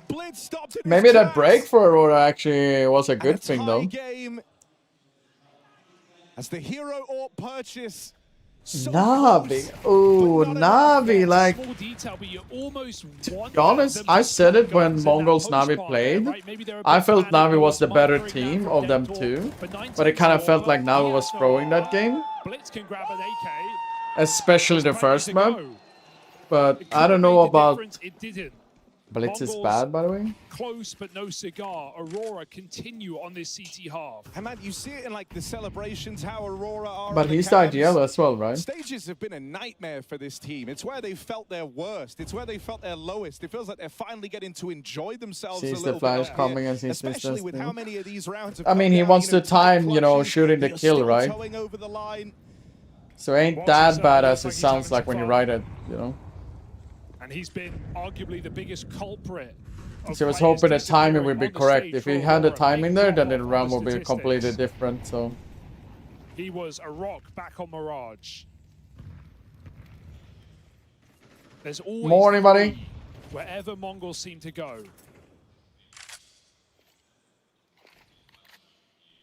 Blitz stopped it. Maybe that break for Aurora actually was a good thing though. Game as the hero AWP purchase. Navi. Oh, Navi, like, to be honest, I said it when Mongols Navi played. I felt Navi was the better team of them two, but it kind of felt like Navi was throwing that game. Especially the first map. But I don't know about... Blitz is bad, by the way. Close but no cigar. Aurora continue on this CT half. And man, you see it in like the celebrations how Aurora are. But he's died yellow as well, right? Stages have been a nightmare for this team. It's where they felt their worst. It's where they felt their lowest. It feels like they're finally getting to enjoy themselves a Sees little the flash bit. coming and sees Especially with how this many of these rounds have I mean, come he down, wants you know, the time, you know, clutches, shooting the but kill, still right? towing over the line. So ain't that bad as it sounds like when you write it, you know? And he's been arguably the biggest culprit. So I was hoping the timing would be correct. If he had the timing there, then the round would be completely different, so... He was a rock back on Mirage. There's always Morning, buddy. wherever Mongols seem to go.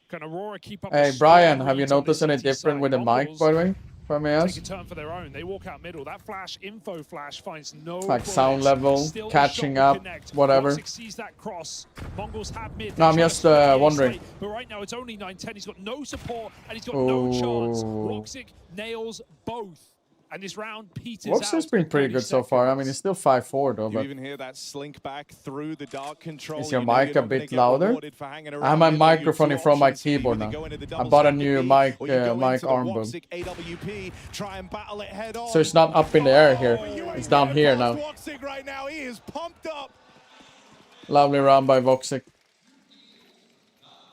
Can Aurora keep up? Hey, Brian, have you noticed any different with the mic, by the way? If I may ask? Take a turn for their own. They walk out middle. That flash, info flash, finds no Like bullets. sound level, Still catching shot will up, connect. whatever. Woxic sees that cross. Mongols have mid. No, I'm They try just to split wondering. slate, but right now it's only 9-10. He's got no support and he's got no chance. Woxic nails both. And this round peters out. Woxic's been pretty good so far. I mean, it's still 5-4 though, You but... even hear that slink back through the dark control. Is your You know mic you're a not gonna bit get louder? rewarded for hanging I have around my middle. You have microphone two in front of my options. You keyboard either now. go into the I double bought a stack new B, mic, or you go mic into the arm boom. Woxic AWP, try and battle it head on. So it's not up in the air here. It's down here now. Woxic right now, he is pumped up. Lovely round by Voxic.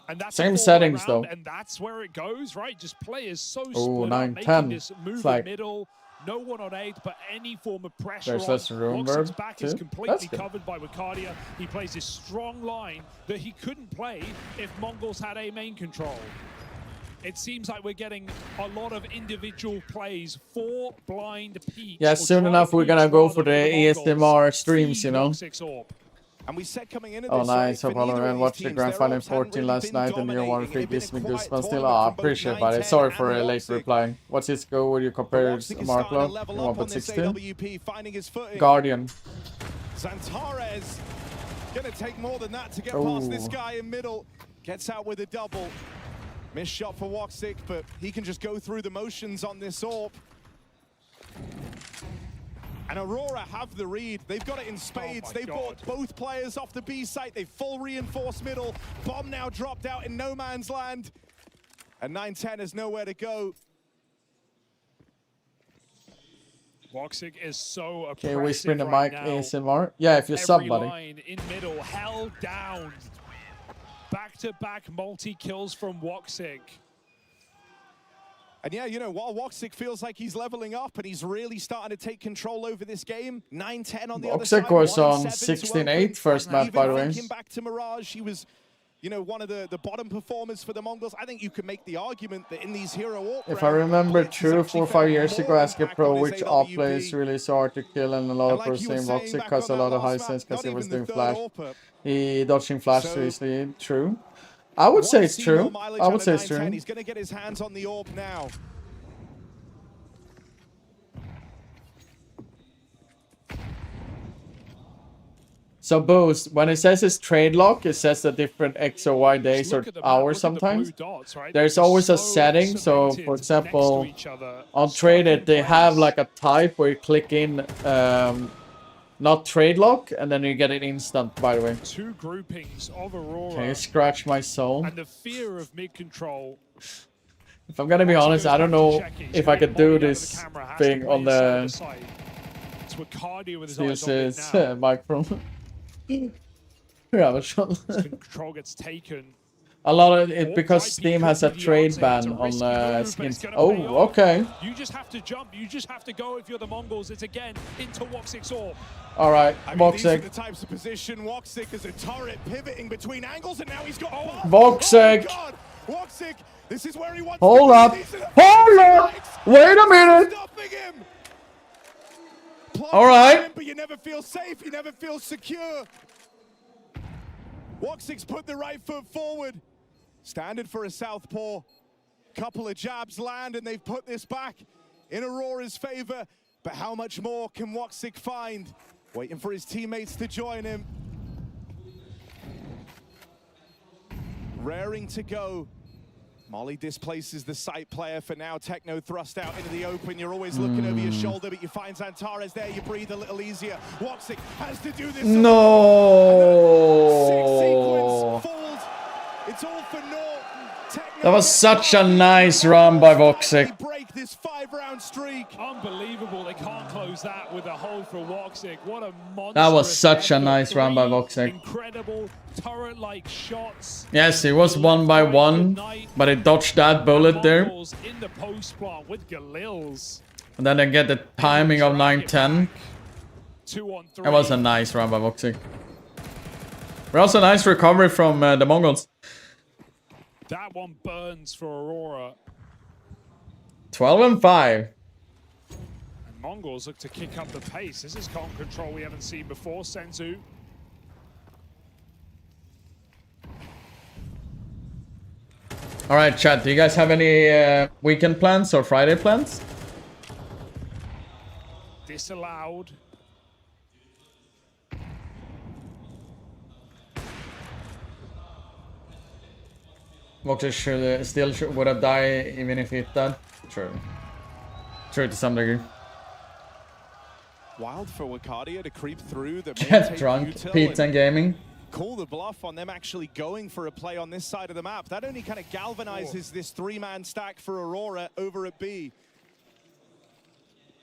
And that's Same a settings round, though. and that's where it goes, right? Just players so Oh, split up, 9-10. making this move It's like- in middle. No one on 8, but any form of pressure There's on. less room Woxic's there, back is too. completely That's good. covered by Wakadia. He plays this strong line that he couldn't play if Mongols had a main control. It seems like we're getting a lot of individual plays, 4 blind peaks. Yeah, soon enough we're gonna go for the ASMR streams, you know? And we said coming into Oh, this, nice. right, Hope for all neither around of watched these the teams, Grand their Final ops hadn't 14 really last been night and your one dominating. free It had gives me been quite goosebumps still. tournament I from both appreciate it, buddy. 9-10 Sorry and for a late Woxic. replying. What's his score? Would you compare Woxic is starting to Marklo? level up on this 1.16? AWP, finding his footing. Guardian. Zantares gonna take more than that to get Ooh. past this guy in middle. Gets out with a double. Missed shot for Woxic, but he can just go through the motions on this AWP. And Aurora have the read. They've got it in spades. They brought both players off the B site. They full reinforced middle. Bomb now dropped out in no man's land. And 9-10 has nowhere to go. Woxic is so Okay, whisper in the right mic now. ASMR. Yeah, if you're sub, buddy. Line in middle, held down. Back-to-back multi-kills from Woxic. And yeah, you know, while Woxic feels like he's leveling up and he's really starting to take control over this game, 9-10 on the other side. Woxic was on 1-7 16-8 first map, by the way. Even back to Mirage, he was, you know, one of the bottom performers for the Mongols. I think you could make the argument that in these hero AWP If I remember true, 4 or 5 years ago, asking Pro which op player is really so hard to kill, and a lot of people saying Woxic because a lot of high sense because he was doing flash. He dodging flash so easily. True. I would say it's true. I would say it's true. He's going to get his hands on the AWP now. So Boost, when it says it's trade lock, it says a different X or Y days or hours sometimes. Dots, right? There's always a setting. So for example, on Traded, they have like a type where you click in not trade lock, and then you get it instant, by the way. 2 groupings of Aurora. Okay, scratch my soul. And the fear of mid control. If I'm gonna be honest, I don't know if I could do this thing on the CS's microphone. Yeah, but control gets taken. a lot of it because Steam has a trade ban on skins. Oh, okay. You just have to jump. You just have to go if you're the Mongols. It's again into Woxic's AWP. All right, Woxic. These are the types of position. Woxic is a turret pivoting between angles, and now he's got. Woxic. Oh Woxic, this is where he wants. Hold up. Hold up. Wait a minute. All right. But you never feel safe. You never feel secure. Woxic's put the right foot forward. Standard for a southpaw. Couple of jabs land, and they've put this back in Aurora's favor. But how much more can Woxic find? Waiting for his teammates to join him. Raring to go. Molly displaces the site player for now. Techno thrust out into the open. You're always looking over your shoulder, but you find Xantares there. You breathe a little easier. Woxic has to do this. No. It's all for naught. That was such a nice run by Woxic. Break this 5-round streak. Unbelievable. They can't close that with a hold for Woxic. What a monster. That was such a nice run by Woxic. Incredible turret-like shots. Yes, it was 1 by 1, but it dodged that bullet there. In the post plant with Galils. And then they get the timing of 9-10. 2-on-3. That was a nice run by Woxic. But also a nice recovery from the Mongols. That one burns for Aurora. 12-5. And Mongols look to kick up the pace. This is calm control we haven't seen before. Senzu. All right, chat. Do you guys have any weekend plans or Friday plans? Disallowed. Voxer still would have died even if he hit that. True. True to some degree. Wild for Wakadia to creep through the Get drunk, pizza and gaming. Call the bluff on them actually going for a play on this side of the map. That only kind of galvanizes this 3-man stack for Aurora over at B.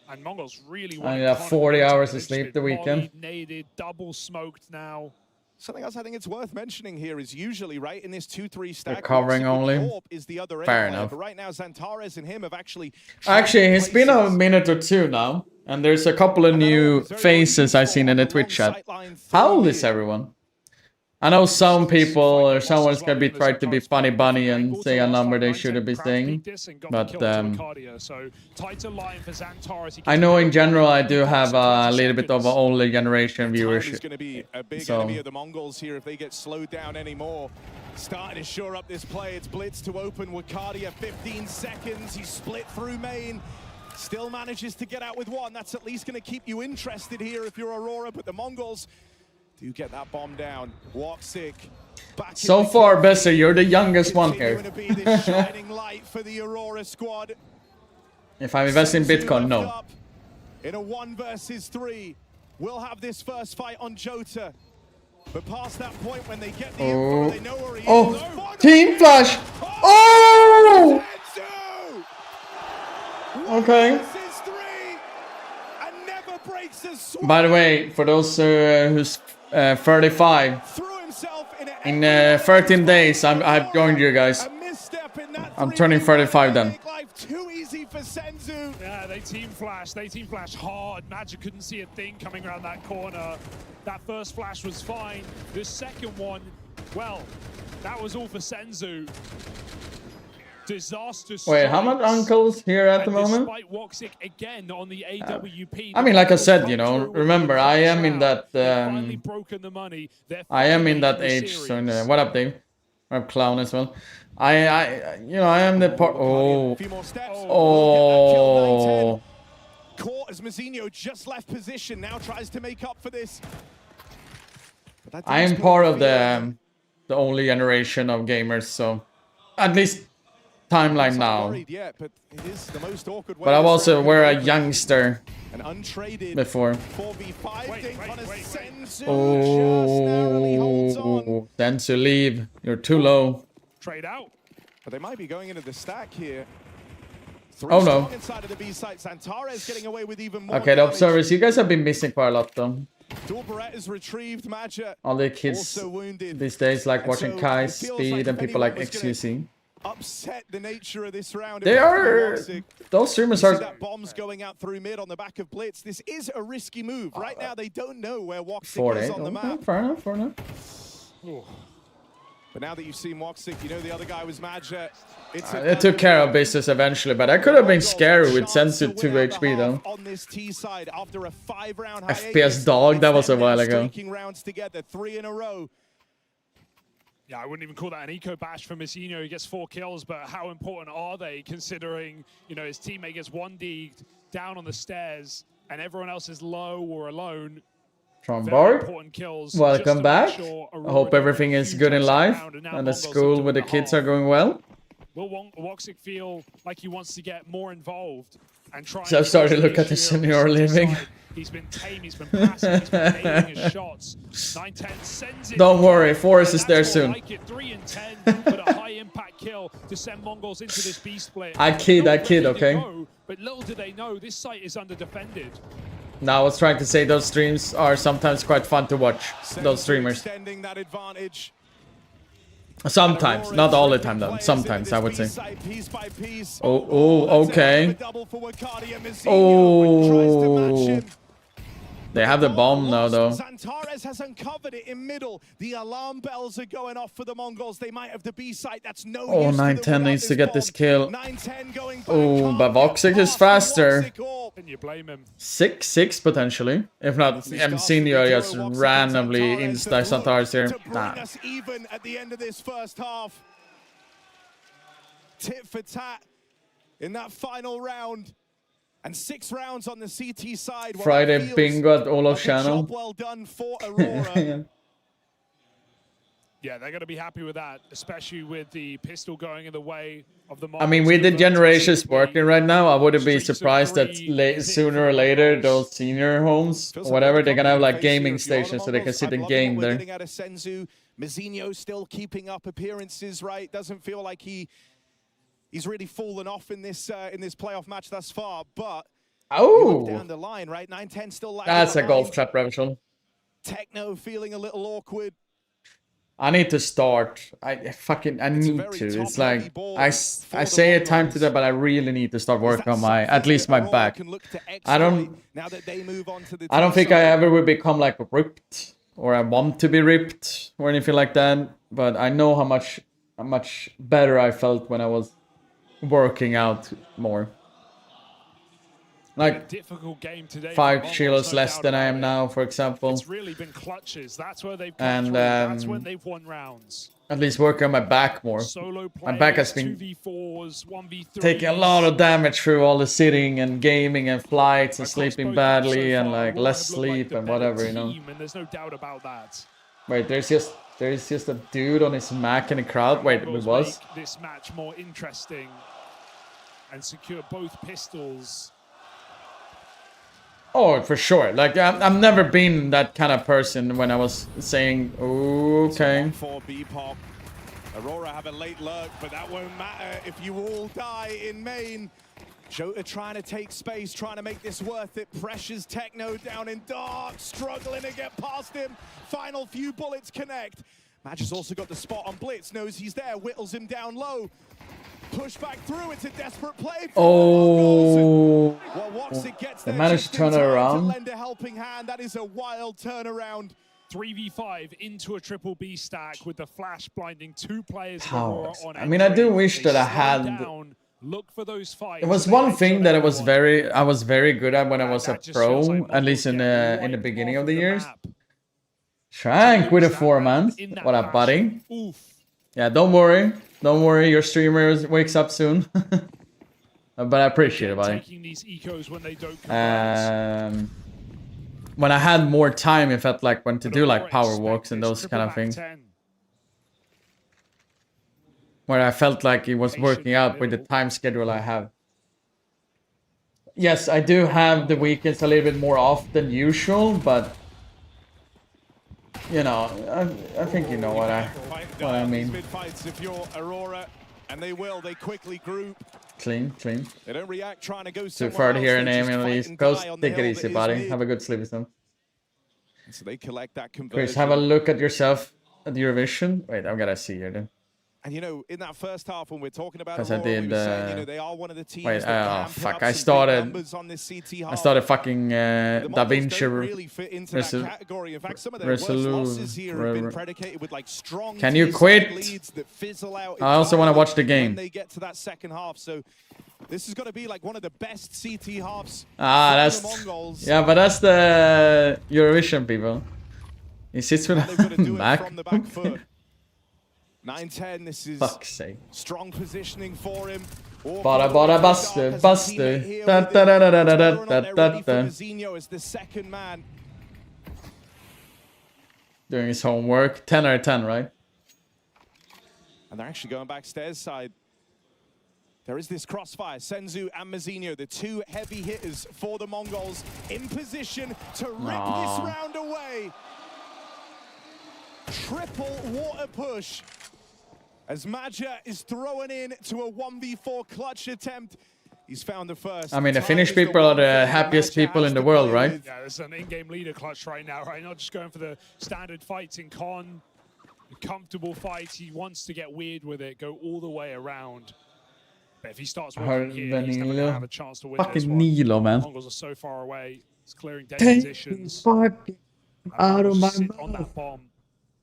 And Mongols really I have 40 hours of sleep the weekend. Naded, double smoked now. Something else I think it's worth mentioning here is usually, right, in this 2-3 stack, recovering only. Is the other Fair enough. But right now, Xantares and him have actually... Actually, it's been a minute or two now, and there's a couple of new faces I've seen in the Twitch chat. How old is everyone? I know some people or someone's gonna be trying to be funny bunny and say a number they shouldn't be saying, but I know in general I do have a little bit of an older generation viewership. It's going to be a big enemy of the Mongols here if they get slowed down anymore. Starting to shore up this play. It's blitz to open Wakadia. 15 seconds. He's split through main. Still manages to get out with one. That's at least going to keep you interested here if you're Aurora, but the Mongols do get that bomb down. Woxic. So far, Besser, you're the youngest one here. Shining light for the Aurora squad. If I invest in Bitcoin, no. In a 1 versus 3, we'll have this first fight on Jota. But past that point, when they get the info, they know where he is. Team flash! Oh! Okay. By the way, for those who's 35, in 13 days I've joined you guys. I'm turning 35 then. Yeah, they team flash hard. Magic couldn't see a thing coming around that corner. That first flash was fine. The second one, well, that was all for Senzu. Disaster. Wait, how much uncles here at the moment? Again on the AWP. I mean, like I said, you know, remember I am in that I am in that age. So what up, Dave? What up, Clown as well? You know, I am the part. Oh, oh. Caught as Mazinho just left position. Now tries to make up for this. I am part of the only generation of gamers, so at least timeline now. But I was a youngster before. Oh, Senzu, leave. You're too low. Trade out. But they might be going into the stack here. Oh no. Inside of the B site. Santarez getting away with even more Okay, the observers, you guys have been missing quite a lot though. is retrieved. All the kids these days like watching Kai, Speed, and people like XQC. Upset the nature of this round. They are. Those streamers are. That bombs going out through mid on the back of Blitz. This is a risky move. Right now, they don't know where Woxic is on the map. Fair enough, fair enough. But now that you've seen Woxic, you know the other guy was Madja. They took care of business eventually, but I could have been scary with Senzu 2 HP though. On this T side after a 5-round FPS dog, that was a while ago. Rounds together, 3 in a row. Yeah, I wouldn't even call that an eco bash for Mazinho. He gets 4 kills, but how important are they considering, you know, his teammate gets 1D'd down on the stairs and everyone else is low or alone. Trombard, welcome back. I hope everything is good in life and the school with the kids are going well. Will Woxic feel like he wants to get more involved and try? So I've started to look at the senior living. He's been tame, he's been passing, he's been nailing his shots. 9-10 sends it. Don't worry, Forrest is there soon. Like it, 3 and 10, but a high impact kill to send Mongols into this B split. I kid, okay? Go, but little do they know, this site is under defended. Now I was trying to say those streams are sometimes quite fun to watch. Those streamers. Extending that advantage. Sometimes, not all the time though. Sometimes I would say. Oh, okay. Oh. They have the bomb now though. Santarez has uncovered it in middle. The alarm bells are going off for the Mongols. They might have the B site. That's no. Oh, 9-10 needs to get this kill. Oh, but Voxic is faster. Can you blame him? 6-6 potentially. If not, I'm seeing you just randomly insta Santarez here. Nah. Even at the end of this first half. Tit for tat in that final round. And 6 rounds on the CT side. Friday bingo at Olaf channel. Well done for Aurora. Yeah, they're going to be happy with that, especially with the pistol going in the way of the. I mean, with the generations working right now, I wouldn't be surprised that sooner or later those senior homes or whatever, they're gonna have like gaming stations so they can sit and game there. Mazinho still keeping up appearances, right? Doesn't feel like he's really fallen off in this playoff match thus far, but down the line, right? 9-10 still. That's a golf clap, Revision. Techno feeling a little awkward. I need to start. I need to. It's like I say it time to that, but I really need to start working on at least my back. I don't think I ever will become like ripped or I want to be ripped or anything like that. But I know how much better I felt when I was working out more. Like difficult game today 5 kilos less than I am now, for example. It's really been clutches. That's where they've come through. That's when they've won rounds. At least work on my back more. My back has been 2v4s, 1v3s. Taking a lot of damage through all the sitting and gaming and flights and sleeping badly and like less sleep and whatever, you know. And there's no doubt about that. Wait, there's just a dude on his Mac in the crowd. Wait, it was. Make this match more interesting and secure both pistols. Oh, for sure. Like, I've never been that kind of person when I was saying, okay. For B-Pop. Aurora have a late lurk, but that won't matter if you all die in main. Jota trying to take space, trying to make this worth it. Pressures Techno down in dark, struggling to get past him. Final few bullets connect. Madge has also got the spot on Blitz, knows he's there, whittles him down low. Push back through, it's a desperate play. Oh, Well, gets they there managed to turn it to around. lend a helping hand. That is a wild turnaround. 3v5 into a triple B stack with the flash blinding 2 players. Powers. On I mean, I do wish that I had. Look for those fights. It was one thing that I was very good at when I was a pro, at least in the beginning of the years. Shank with a 4, man. What up, buddy? Yeah, don't worry. Don't worry, your streamer wakes up soon. But I appreciate it, buddy. When I had more time, it felt like when to do like power walks and those kind of things. Where I felt like it was working out with the time schedule I have. Yes, I do have the weekends a little bit more off than usual, but you know, I think you know what I mean. If you're Aurora, and they quickly group. Clean. They don't react trying to go Too far to hear an aim on the East Coast. Take it easy, buddy. Have a good sleep, son. So they collect that conversion. Chris, have a look at yourself at Eurovision. Wait, I've got to see here then. And you know, in that first half when we're talking about Aurora, we were saying, you know, they are one of the teams. Wait, that oh fuck! I started fucking Da Vinci really fit into that category. In fact, some of their worst losses here have been predicated with like strong. Can you quit? Leads that fizzle out I also want to watch the game. When they get to that second half, so this is going to be like one of the best CT halves. That's yeah, but that's the Eurovision people. He sits with a Mac. 9-10, this is fuck's sake. Strong positioning for him. Bara buster. Zinho is the second man. Doing his homework. 10 out of 10, right? And they're actually going back stairs side. There is this crossfire. Senzu and Mazinho, the 2 heavy hitters for the Mongols, in position to rip this round away. Triple water push. As Maja is thrown in to a 1v4 clutch attempt. He's found the first. I mean, the Finnish people are the happiest people in the world, right? Yeah, there's an in-game leader clutch right now, right? Not just going for the standard fights in con. Comfortable fights. He wants to get weird with it, go all the way around. But if he starts working here, he's never going to have a chance to win this fucking one. Nilo, man. Mongols are so far away. It's clearing dead positions. Out of my on that bomb.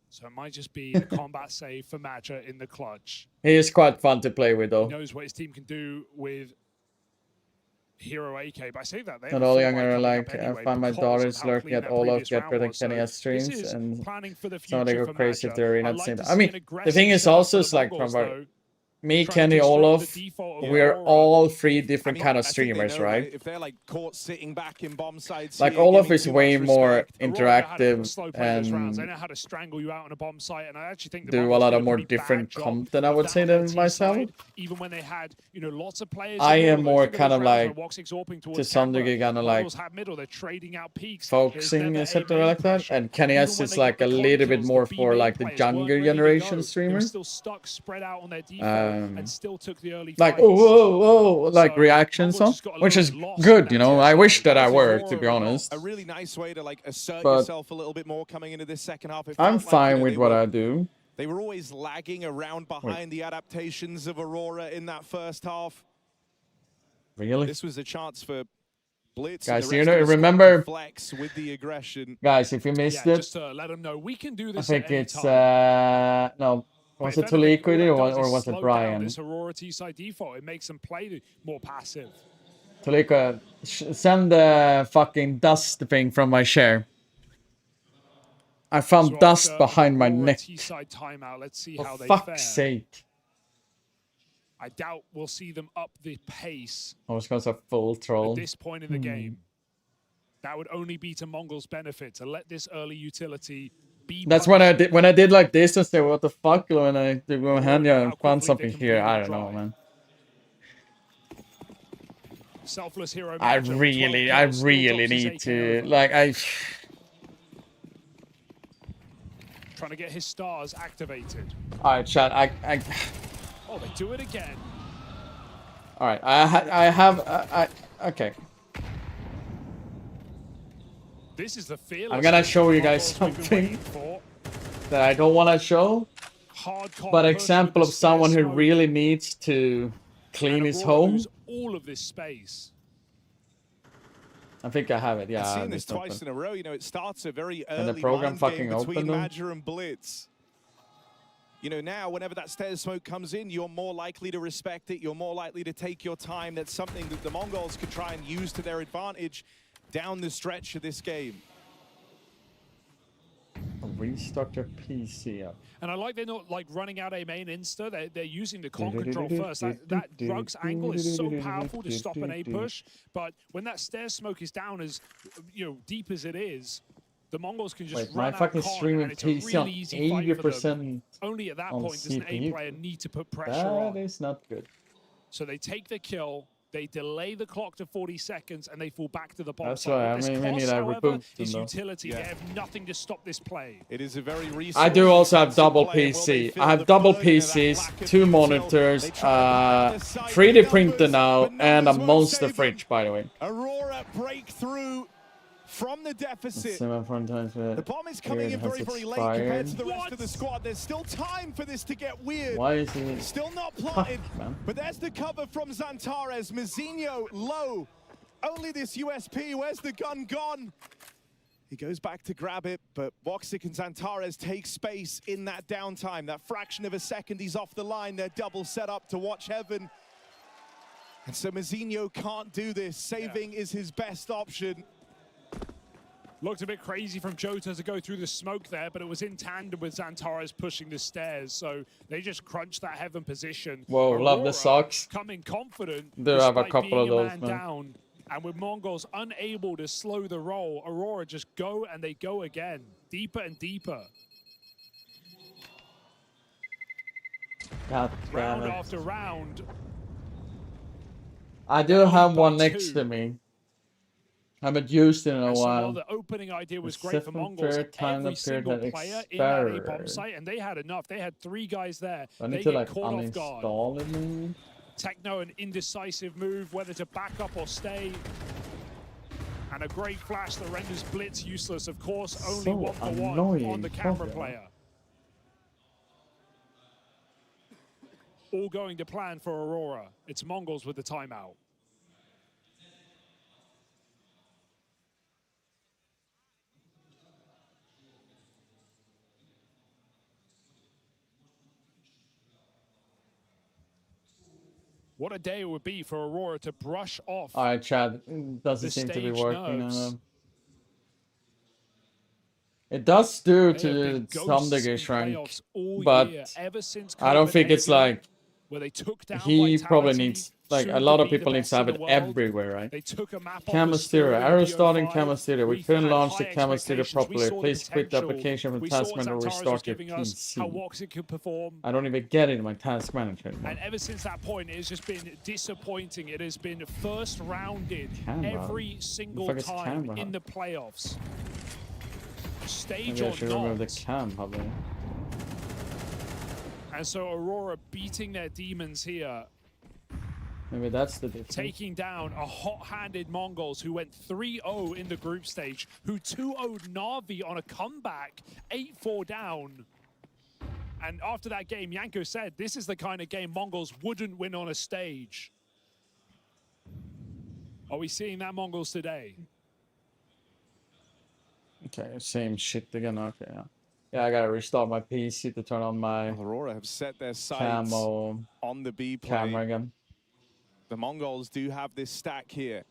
So it might just be a combat save for Maja in the clutch. He is quite fun to play with, though. He knows what his team can do with Hero AK, but I say that. Not all younger like, I find my daughters lurking at all of Get Better Kenny streams, and some of they go crazy if they're not saying that. I mean, the thing is also, is like from our me, Kenny, Olaf, we're all 3 different kind of streamers, right? If they're like caught sitting back in bomb sites, like Olaf is way more interactive and I know how to strangle you out on a bomb site, and I actually think do a lot of more different content, I would say, than myself. Even when they had, you know, lots of players. I am more kind of like, to some degree, kind of like focusing, etc. like that. And Kenny S is like a little bit more for like the younger generation streamers. And still took the early like whoa, like reactions on, which is good, you know. I wish that I were, to be honest. A really nice way to like assert yourself a little bit more coming into this second half. I'm fine with what I do. They were always lagging around behind the adaptations of Aurora in that first half. Really? This was a chance for Blitz. Guys, you know, remember, flex with the aggression. Guys, if you missed it, just to let them know we can do this. I think it's no. Was it Tulico or was it Brian? This Aurora T-side default, it makes them play more passive. Tulico, send the fucking dust thing from my share. I found dust behind my neck. Timeout. Let's see For how they fuck's fare. sake. I doubt we'll see them up the pace. I was going to say full troll. At this point in the game. That would only be to Mongols' benefit to let this early utility be. That's when I did like this and say, what the fuck? When I did my hand, yeah, and found something here. I don't know, man. Selfless hero. I really need to, like, trying to get his stars activated. Alright, chat, Oh, they do it again. All right, I okay. This is the I'm gonna show you guys something that I don't want to show, but example of someone who really needs to clean his home. All of this space. I think I have it. Yeah, And seeing this twice in a row, you know, it starts a very early the program mind game fucking between open, Major and Blitz. You know, now, whenever that stairs smoke comes in, you're more likely to respect it. You're more likely to take your time. That's something that the Mongols could try and use to their advantage down the stretch of this game. Restart your PC up. And I like they're not like running out a main insta. They're using the con control first. That Rug's angle is so powerful to stop an A push. But when that stairs smoke is down as deep as it is, the Mongols can just run my fucking out con, streaming and it's PC a on really easy fight for them. 80% Only at that on point does an A CPU. player need to put pressure on. That is not good. So they take the kill. They delay the clock to 40 seconds and they fall back to the bomb. That's right. I mean, we need a reboot. Is utility. They have nothing to stop this play. It is a very I do also have double PC. I have double PCs, 2 monitors, 3D printer now, and a monster fridge, by the way. Aurora breakthrough from the deficit. The bomb is coming in very, very late compared to the rest of the squad. There's still time for this to get weird. Why is it? Still not plotted, but there's the cover from Xantares. Mazinho low. Only this USP. Where's the gun gone? He goes back to grab it, but Woxic and Xantares take space in that downtime. That fraction of a second he's off the line. They're double set up to watch heaven. And so Mazinho can't do this. Saving is his best option. Looked a bit crazy from Jota to go through the smoke there, but it was in tandem with Xantares pushing the stairs, so they just crunched that heaven position. Whoa, Aurora love the socks. Coming confident, Do have a despite couple of being a those, man man. down, and with Mongols unable to slow the roll, Aurora just go and they go again, deeper and deeper. God damn Round it. after round. I do have one next to me. Haven't used it in a And so while while. the opening idea was The great for second, Mongols, third time every appeared single that player in that A bomb expired. site, and they had enough. They had 3 guys there. I They need to get like caught off guard. uninstall it maybe? Techno, an indecisive move, whether to back up or stay. And a great flash that renders Blitz useless. Of course, only So 1-for-1 annoying, on the camera problem. player. All going to plan for Aurora. It's Mongols with the timeout. What a day it would be for Aurora to brush off. Alright, Chad. It doesn't the seem to be stage working. nerves. It does do They have to been some ghosts degree in shrink, playoffs all but year, ever since I don't COVID think it's ended, like where they took down he probably Vitality, needs like soon a lot to of be the people need best to have in it the world. everywhere, right? They took a map off Camera the stereo, Stereo arrow starting BO5. camera stereo. We We've couldn't had launch the high camera stereo expectations. We properly. saw the Please quit the potential. application from We saw task manager. Xantares was Restart your giving us how PC. Woxic could perform. I don't even get it in my task manager. And ever since that point, it has just been disappointing. It has been first rounded Camera. every single fuck is time camera? in the playoffs. Stage Maybe I or should not. remove the cam, probably. And so Aurora beating their demons here, Maybe that's the difference. taking down a hot-handed Mongols who went 3-0 in the group stage, who 2-0'd Na'Vi on a comeback, 8-4 down. And after that game, Yanko said, this is the kind of game Mongols wouldn't win on a stage. Are we seeing that Mongols today? Okay, same shit again. Okay, yeah. Yeah, I gotta restart my PC to turn on my Aurora have set their sights camo on the B play. camera again. The Mongols do have this stack here.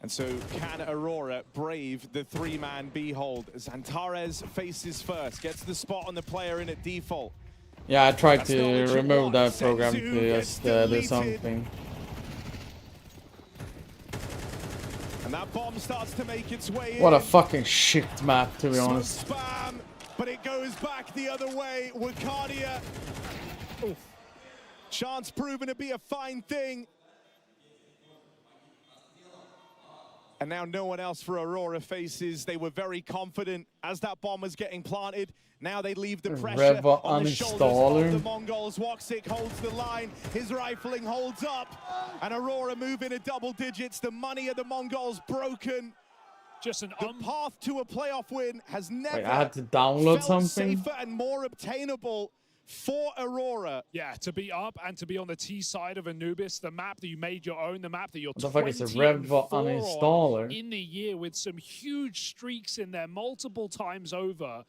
And so can Aurora brave the 3-man B hold? Xantares faces first, gets the spot on the player in at default. Yeah, I tried That's not to what you remove want. that program Senzu to gets just do deleted. something. And that bomb starts to make its way What a in. fucking shit map, to be Smoke honest. spam, but it goes back the other way. Wakadia. Chance proven to be a fine thing. And now no one else for Aurora faces. They were very confident as that bomb was getting planted. Now they leave the pressure on the shoulders of the Mongols. Woxic holds the line. His rifling holds up. And Aurora move into double digits. The money of the Mongols broken. Just the path to a playoff win has never Wait, I had to download felt something. safer and more obtainable for Aurora. Yeah, to be up and to be on the T side of Anubis, the map that you made your own, the map that you're What the fuck is a 20 Rev and 4 uninstaller? on in the year with some huge streaks in there multiple times over.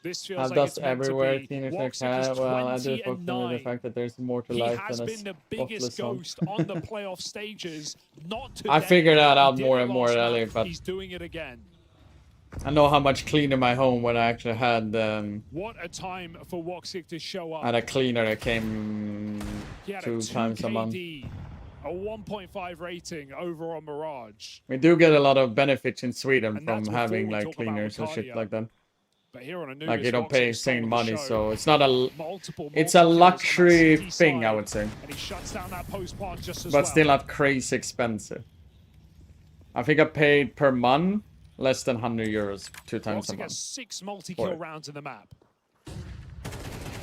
This feels Have like dust it's meant everywhere, to be. Teenage Woxic is well, I do 20 fuck and with the 9. fact that there's more to He life has than a been the biggest ghost on the playoff stages. Not today. I figured that out He did more it and more last map. earlier, but He's doing it again. I know how much cleaner my home when I actually had What a time for Woxic to show up. had a cleaner that came He had 2 a times a month. KD, a 1.5 rating over on Mirage. We do get a lot of benefits in Sweden And from that's having before we like talk about cleaners and shit Ricardia. like that. But here on Anubis, Like you don't pay Woxic stole insane the money, show. so it's not a Multiple it's a kills on that luxury city thing, I side, would say, and he shuts down that post plant just as but well. still not crazy expensive. I think I paid per month less than 100 euros 2 times a Woxic has month. 6 multi-kill For it. rounds in the map.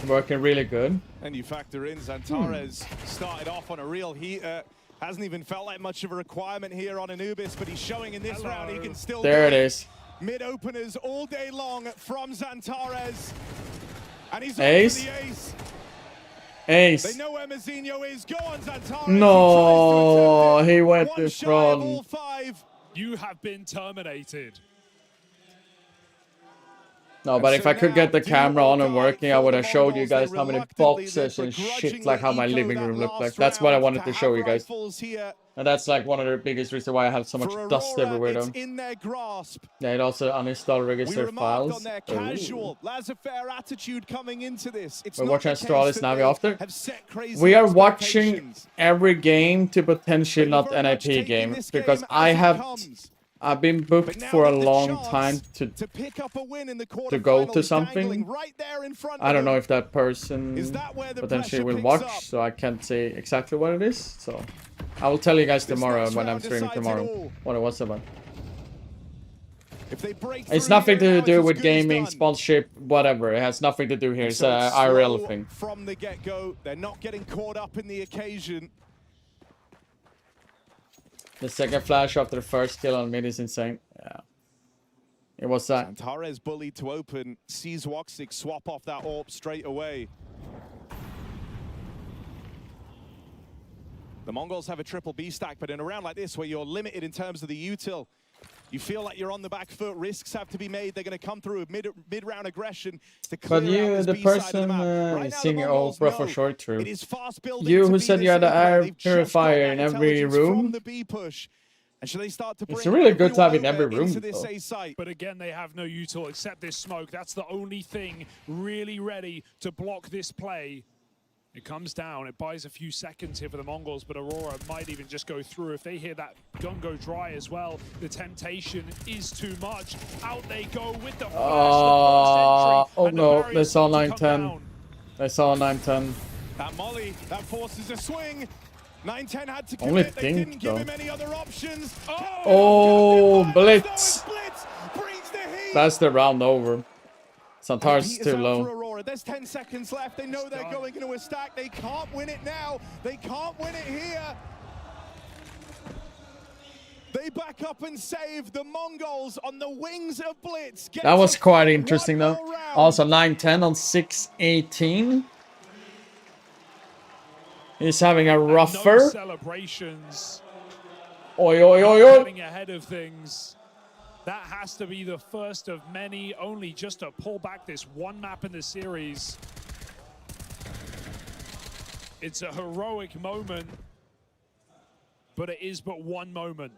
Working really good. And you factor in Zantares started off on a real heater. Hasn't even felt like much of a requirement here on Anubis, but he's showing in this round he can still There do it is. Mid-openers all day long from Zantares. And he's Ace. on for the ace. Ace. They know where Mazzinho is. Go on, Zantares. No, he went One to shy of all front. 5. You have been terminated. No, but if I could get the camera on and working, I would have showed you guys how many boxes and shit, like how my living room looked like. That's what I wanted to show you guys. And that's like one of the biggest reasons why I have so much dust everywhere though. In their grasp. Yeah, it also uninstalled register files. On their casual, laissez-faire attitude coming into this. It's We're not watching the case Astralis that Navi they after. have set crazy We are watching expectations. every game to potentially not NIP game because I've been booked for a long time to go to something. I don't know if that person potentially will watch, so I can't say exactly what it is. So I will tell you guys tomorrow when I'm streaming tomorrow what it was about. It's nothing to do with gaming, sponsorship, whatever. It has nothing to do here. It's an IRL thing. From the get-go, they're not getting caught up in the occasion. The second flash after the first kill on mid is insane. Yeah. It was that. Zantares bullied to open, sees Woxic swap off that AWP straight away. The Mongols have a triple B stack, but in a round like this where you're limited in terms of the util, you feel like you're on the back foot. Risks have to be made. They're going to come through with mid-round aggression to clear But out you, this the B side of person, Right is now, seeing the your old Mongols bro for know short true. it is fast building You to who be said this you had an simple. air They've just got purifier that in every intelligence room. from the B push. And should they start to bring It's really good to have in everyone every room, into this though. A site? But again, they have no util except this smoke. That's the only thing really ready to block this play. It comes down. It buys a few seconds here for the Mongols, but Aurora might even just go through. If they hear that gun go dry as well, the temptation is too much. Out they go with the flash, Oh the first entry, and the no, barriers they saw seem to come 910. down. They saw 910. That molly, that forces a swing. 910 had to Only commit. They think, didn't give though. him any other options. Oh, Blitz. Blitz brings the heat. That's the round over. Santar's Heat is too out for low. Aurora. There's 10 seconds left. They know they're going into a stack. They can't win it now. They can't win it here. They back up and save the Mongols on the wings of Blitz. That was quite interesting though. Also 910 on 618. He's having a rougher. No celebrations. Oi, oi, oi, oi. Getting ahead of things. That has to be the first of many, only just to pull back this one map in the series. It's a heroic moment, but it is but one moment.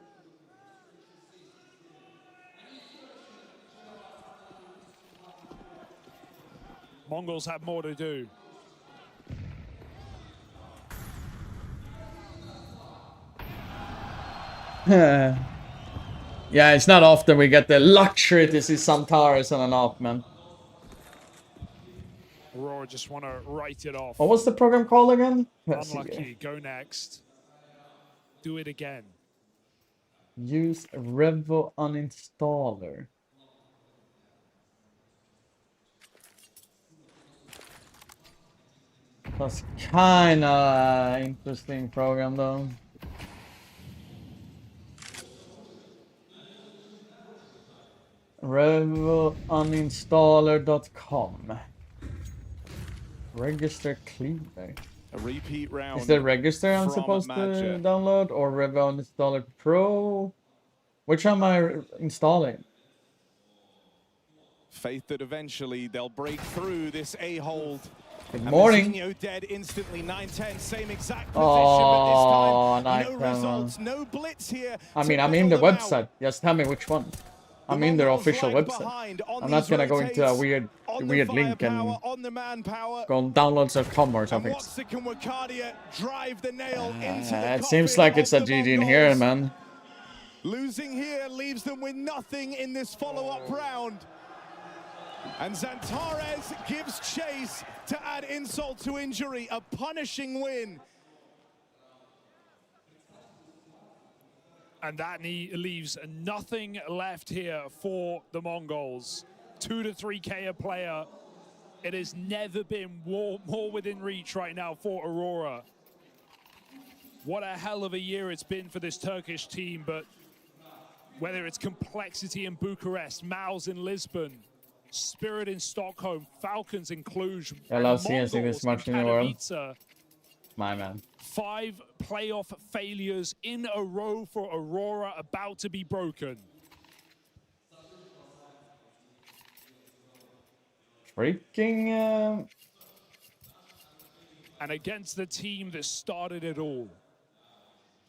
Mongols have more to do. Yeah, it's not often we get the luxury to see Santaris on an op, man. Aurora just want to write it off. What was the program called again? Unlucky, go next. Do it again. Use Revo uninstaller. That's kinda interesting program though. Revouninstaller.com. Register cleaner. A repeat round. Is the register I'm from supposed Madja. to download or Revo Uninstaller Pro? Which am I installing? Faith that eventually they'll break through this A-hold. Good And morning. Mazinho dead instantly. 9-10, same exact position, Oh, but this time no 9-10, results, no blitz here. I to mean, I'm in bail the them out. website. Just tell me which one. I'm in their official website. I'm not gonna go into a weird link and go on downloads.com or something. It seems like it's a GG in here, man. Losing here leaves them with nothing in this follow-up round. And Zantares gives chase to add insult to injury. A punishing win. And that leaves nothing left here for the Mongols. 2 to 3K a player. It has never been more within reach right now for Aurora. What a hell of a year it's been for this Turkish team, but whether it's complexity in Bucharest, Maus in Lisbon, Spirit in Stockholm, Falcons in Cluj, I love seeing this much in the world. Katowice, My man. 5 playoff failures in a row for Aurora about to be broken. Freaking And against the team that started it all.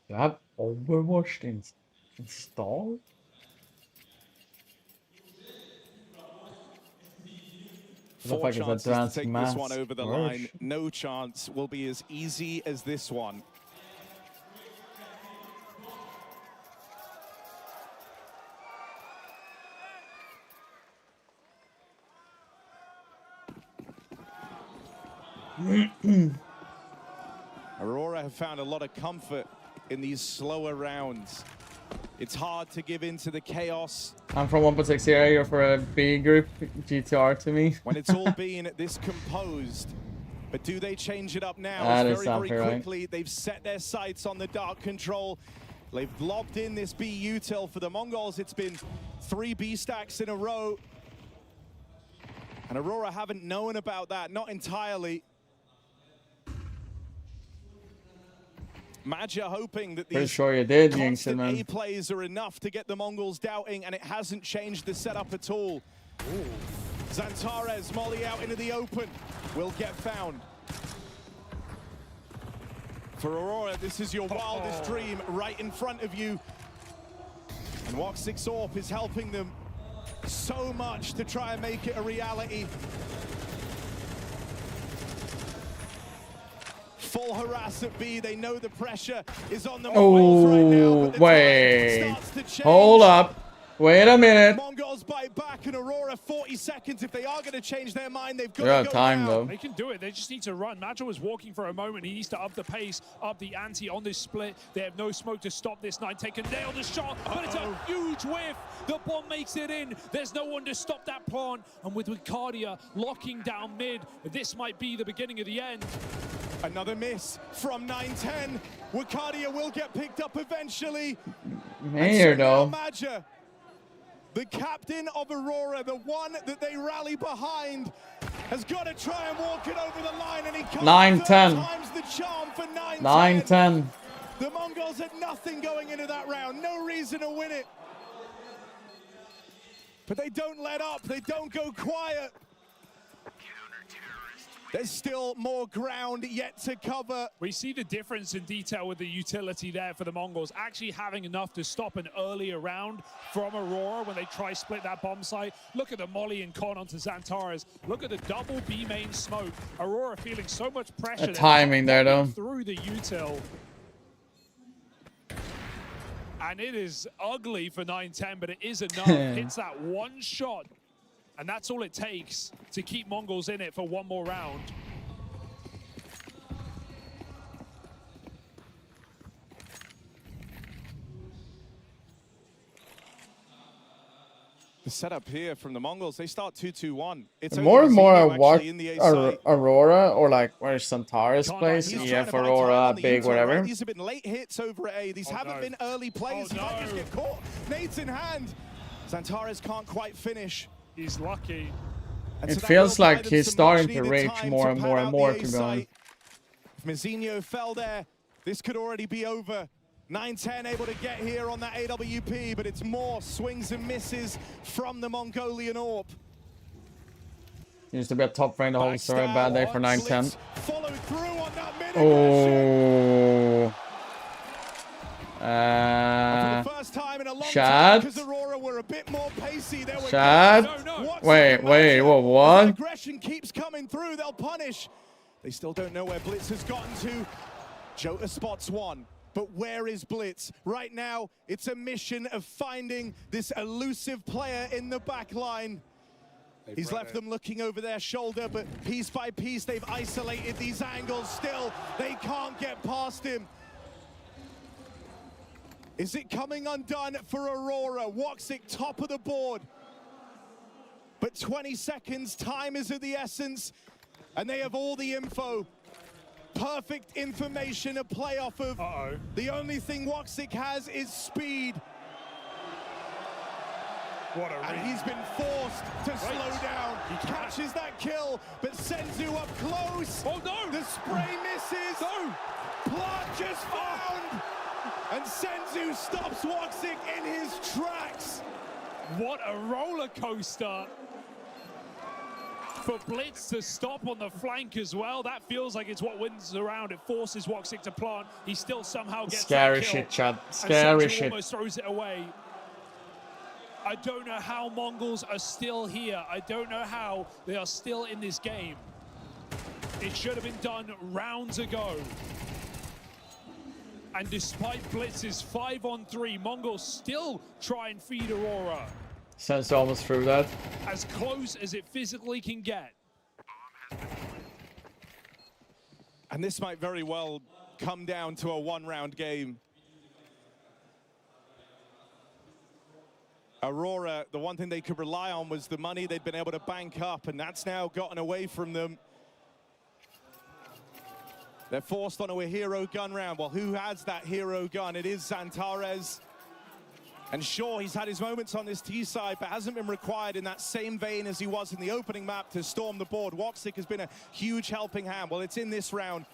you have Overwatch installed? Four chances to advanced take this mass one over the version. line. No chance will be as easy as this one. Aurora have found a lot of comfort in these slower rounds. It's hard to give in to the chaos. I'm from 1.6 area, you're for a B group, GTR to me. When it's all been this composed. But do they change it up now? That It's is very, very right. quickly. They've set their sights on the dark control. They've lobbed in this B util for the Mongols. It's been 3 B stacks in a row. And Aurora haven't known about that, not entirely. Madja hoping that Pretty these sure you did, Jinxon, constant man. A plays are enough to get the Mongols doubting, and it hasn't changed the setup at all. Zantares, Molly out into the open, will get found. For Aurora, this is your wildest dream right in front of you. And Woxic Orp is helping them so much to try and make it a reality. Full harass at B. They know the pressure is on the Mongols right now. But the wait. time starts to change. Hold up. Wait a minute. Mongols bite back, and Aurora 40 seconds. If they are going to change their mind, they've got They're out to of go time, now. though. They can do it. They just need to run. Madja was walking for a moment. He needs to up the pace, up the ante on this split. They have no smoke to stop this. 9-10 can nail the shot, but it's a huge whiff. The bomb makes it in. There's no one to stop that plant. And with Wicardia locking down mid, this might be the beginning of the end. Another miss from 9-10. Wicardia will get picked up eventually. Mayor, though. Madja, the captain of Aurora, the one that they rally behind, has got to try and walk it over the line, and he comes 9-10. times the charm for 9-10. 9-10. The Mongols had nothing going into that round, no reason to win it. But they don't let up, they don't go quiet. There's still more ground yet to cover. We see the difference in detail with the utility there for the Mongols, actually having enough to stop an earlier round from Aurora when they try split that bomb site. Look at the molly and con onto Zantares. Look at the double B main smoke. Aurora feeling so much pressure. The timing there, though. Through the util. And it is ugly for 9-10, but it is enough. Hits that one shot. And that's all it takes to keep Mongols in it for one more round. The setup here from the Mongols, they start 2-2-1. It's The more and more I watch in the A side. Aurora, or like where Santaris plays, EF, Aurora, Big, whatever. Right? These have been late hits over at A. These haven't been early plays. He might just get caught. Nades in hand. Santaris can't quite finish. He's lucky. And It so feels like he's starting to rage more and more and more, to be honest. If Mizinho fell there, this could already be over. 9-10 able to get here on that AWP, but it's more swings and misses from the Mongolian AWP. Used to be a top frame the whole story. Bad day for 9-10. Follow through on that mid Oh. For the first time in a long time, Shad. because Aurora were a bit more pacey. There were Shad. Wait, what? Aggression keeps coming through. They'll punish. They still don't know where Blitz has gotten to. Jota spots one. But where is Blitz? Right now, it's a mission of finding this elusive player in the back line. He's left them looking over their shoulder, but piece by piece, they've isolated these angles. Still, they can't get past him. Is it coming undone for Aurora? Woxic top of the board. But 20 seconds, time is of the essence, and they have all the info. Perfect information to play off of. The only thing Woxic has is speed. And he's been forced to slow down. He catches that kill, but Senzu up close. Oh no! The spray misses. No! Plant just found. And Senzu stops Woxic in his tracks. What a roller coaster. For Blitz to stop on the flank as well, that feels like it's what wins around. It forces Woxic to plant. He still somehow gets Scary that kill. shit, Chad. Scary and shit. Almost throws it away. I don't know how Mongols are still here. I don't know how they are still in this game. It should have been done rounds ago. And despite Blitz's 5-on-3, Mongols still try and feed Aurora. Sense almost through that. As close as it physically can get. And this might very well come down to a one-round game. Aurora, the one thing they could rely on was the money they'd been able to bank up, and that's now gotten away from them. They're forced onto a hero gun round. Well, who has that hero gun? It is Zantares. And sure, he's had his moments on this T side, but hasn't been required in that same vein as he was in the opening map to storm the board. Woxic has been a huge helping hand. Well, it's in this round.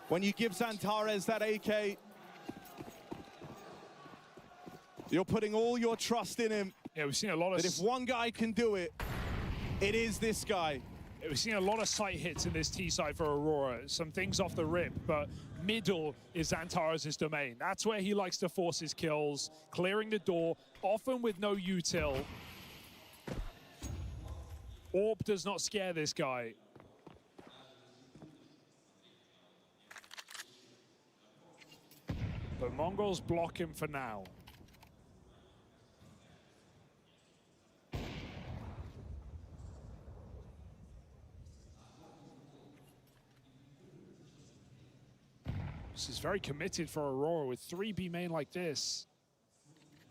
When you give Zantares that AK, you're putting all your trust in him. Yeah, we've seen a lot of... That if one guy can do it, it is this guy. Yeah, we've seen a lot of sight hits in this T side for Aurora. Some things off the rip, but middle is Zantares' domain. That's where he likes to force his kills, clearing the door, often with no util. AWP does not scare this guy. But Mongols block him for now. This is very committed for Aurora with 3B main like this.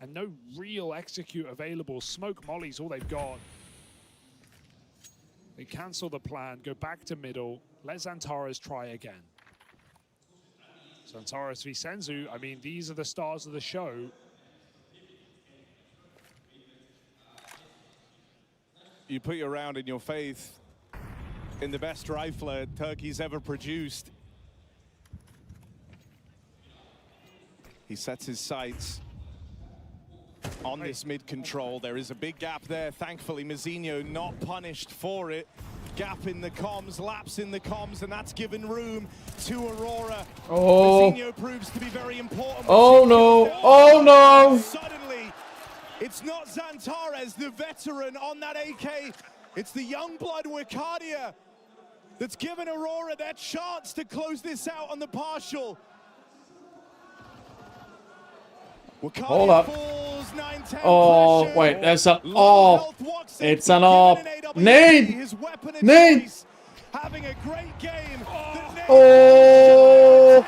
And no real execute available. Smoke molly's all they've got. They cancel the plan, go back to middle, let Zantares try again. Zantares v Senzu, I mean, these are the stars of the show. You put your round in your faith in the best rifler Turkey's ever produced. He sets his sights on this mid control. There is a big gap there. Thankfully, Mizinho not punished for it. Gap in the comms, lapse in the comms, and that's given room to Aurora. Oh. Mizinho proves to be very important. Oh no! Oh no! Suddenly, it's not Zantares, the veteran, on that AK. It's the young blood Wicadia that's given Aurora their chance to close this out on the partial. Hold up. Oh, wait, there's a... Oh, it's an AWP. Nade! Nade! Having a great game. Oh!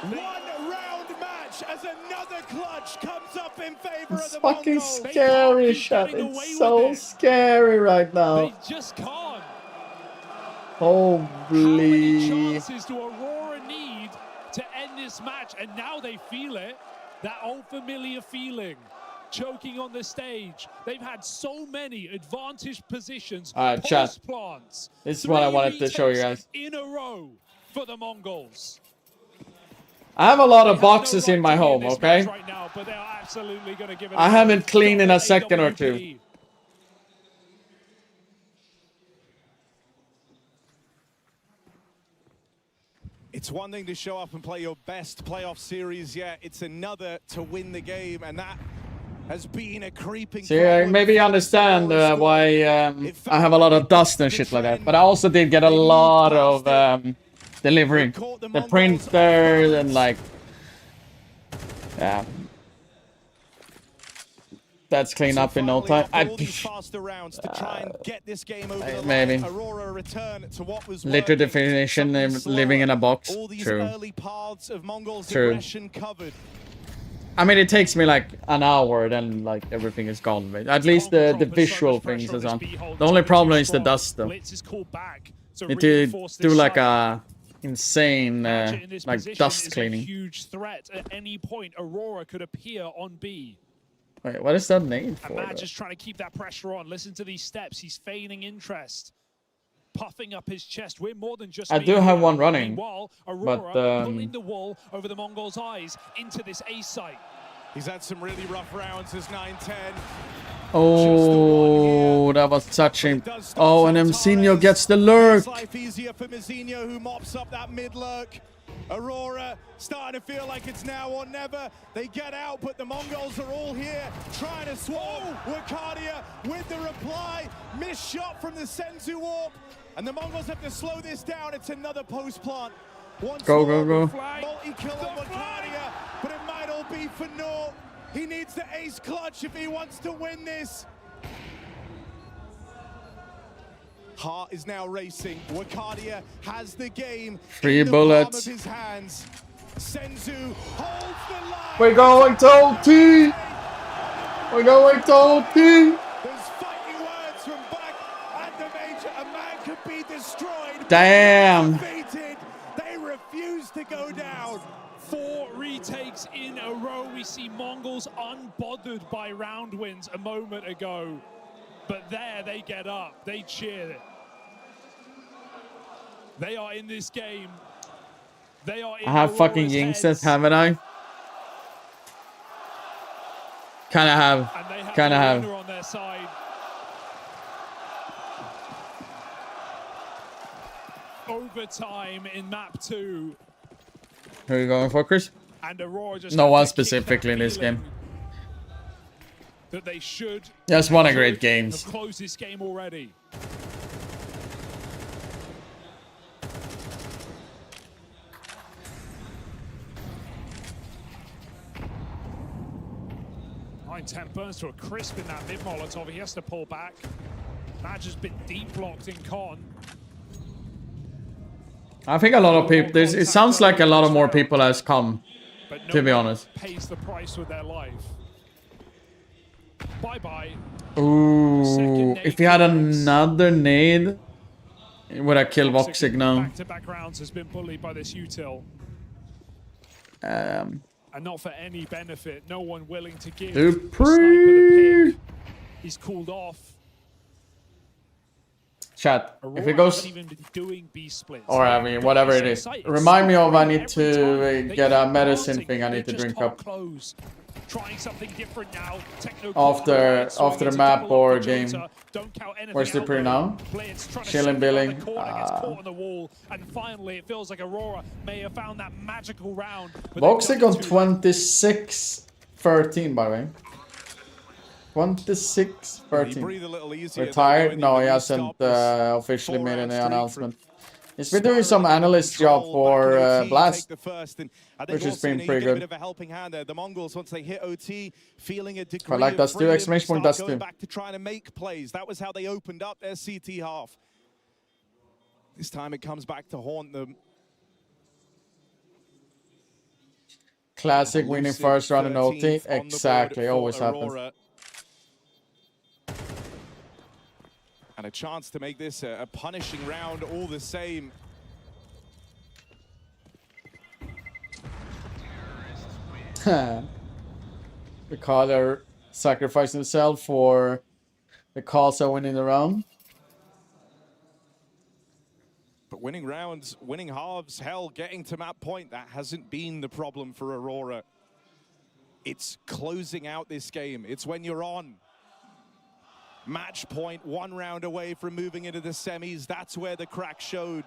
One round match as another clutch comes up in favor It's fucking scary, chat. It's so scary right now. They just can't. Holy. How many chances do Aurora need to end this match? And now they feel it. That old familiar feeling. Choking on the stage. They've had so many advantage positions. Alright, chat. Plants. This is what I wanted to show you guys. In a row for the Mongols. I have a lot of boxes in my home, okay? Right now, but they're absolutely gonna give it I haven't cleaned in a second or two. It's one thing to show up and play your best playoff series yet. It's another to win the game, and that has been a creeping. See, maybe you understand why I have a lot of dust and shit like that. But I also did get a lot of delivering the printer and like, yeah. That's clean up in no time. Maybe. Litter definition, living in a box. True. True. I mean, it takes me like an hour, then like everything is gone. But at least the visual things is on. The only problem is the dust, though. Need to do like a insane like dust cleaning. Huge threat at any point. Aurora could appear on B. Wait, what is that name for? Matt just trying to keep that pressure on. Listen to these steps. He's feigning interest. Puffing up his chest. We're more than just. I do have one running. Meanwhile, Aurora pulling the wool over the Mongols' eyes into this A site. He's had some really rough rounds as 9-10. Oh, that was touching. Oh, and Mzinho gets the lurk. Life easier for Mzinho, who mops up that mid lurk. Aurora starting to feel like it's now or never. They get out, but the Mongols are all here trying to swallow. Wakadia with the reply. Missed shot from the Senzu Warp. And the Mongols have to slow this down. It's another post plant. Go. Multi-kill on Wakadia, but it might all be for naught. He needs the ace clutch if he wants to win this. Heart is now racing. Wakadia has the game. 3 bullets. Of his hands. Senzu holds the line. We're going to OT. We're going to OT. There's fighting words from back at the major. A man could be destroyed. Damn. Defeated. They refuse to go down. 4 retakes in a row. We see Mongols unbothered by round wins a moment ago. But there they get up. They cheer. They are in this game. They are in I have fucking Yingses, haven't I? Kinda have. Kinda have. On their side. Overtime in map 2. Who are you going for, Chris? And Aurora just no one specifically in this game. That they should. Just won a great games. Close this game already. Burns to a crisp in that mid Molotov. He has to pull back. Madge has been deep blocked in con. I think a lot of people. It sounds like a lot of more people has come. To be honest. Pays the price with their life. Bye. Ooh, if he had another nade, it would have killed Voxic now. Back-to-back rounds has been bullied by this util. And not for any benefit. No one willing to give. Dupree. He's cooled off. Chat. If it goes, or I mean, whatever it is, remind me of I need to get a medicine thing. I need to drink up. Trying something different now. After the map or game. Where's the pre now? Chilling, billing. On the wall, and finally, it feels like Aurora may have found that magical round. Voxic on 26-13, by the way. 26-13. Retired? No, he hasn't officially made any announcement. He's been doing some analyst job for Blast, which has been pretty good. The Mongols, once they hit OT, feeling a degree I like Dust 2, exclamation point Dust 2. Back to trying to make plays. That was how they opened up their CT half. This time it comes back to haunt them. Classic winning first round in OT. Exactly, always happens. And a chance to make this a punishing round all the same. The caller sacrificed himself for the Casa winning the round. But winning rounds, winning halves, hell, getting to map point, that hasn't been the problem for Aurora. It's closing out this game. It's when you're on match point, 1 round away from moving into the semis. That's where the crack showed.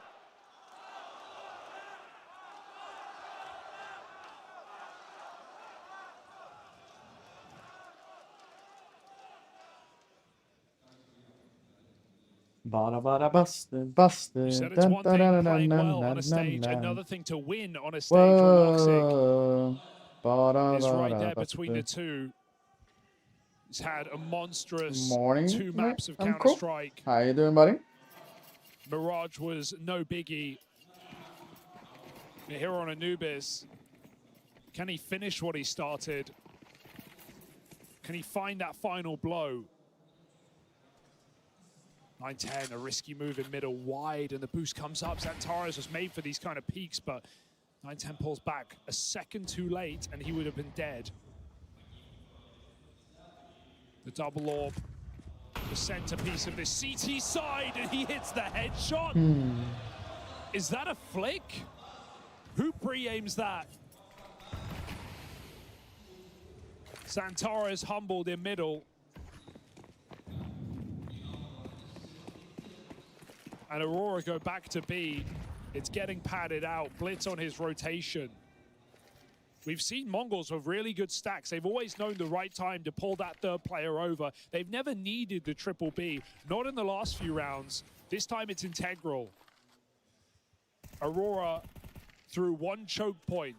Busted. Busted. You said it's one thing playing well on a stage, another thing to win on a stage on Toxic is right there between the two. He's had a monstrous Morning, 2 maps of Uncle. Counter-Strike. How you doing, buddy? Mirage was no biggie. Here on Anubis, can he finish what he started? Can he find that final blow? 9-10, a risky move in middle, wide, and the boost comes up. Xantares was made for these kind of peaks, but 9-10 pulls back a second too late, and he would have been dead. The double orb, the centerpiece of this CT side, and he hits the headshot. Is that a flick? Who pre-aims that? Xantares humbled in middle. And Aurora go back to B. It's getting padded out. Blitz on his rotation. We've seen Mongols with really good stacks. They've always known the right time to pull that third player over. They've never needed the triple B. Not in the last few rounds. This time it's integral. Aurora through 1 choke point.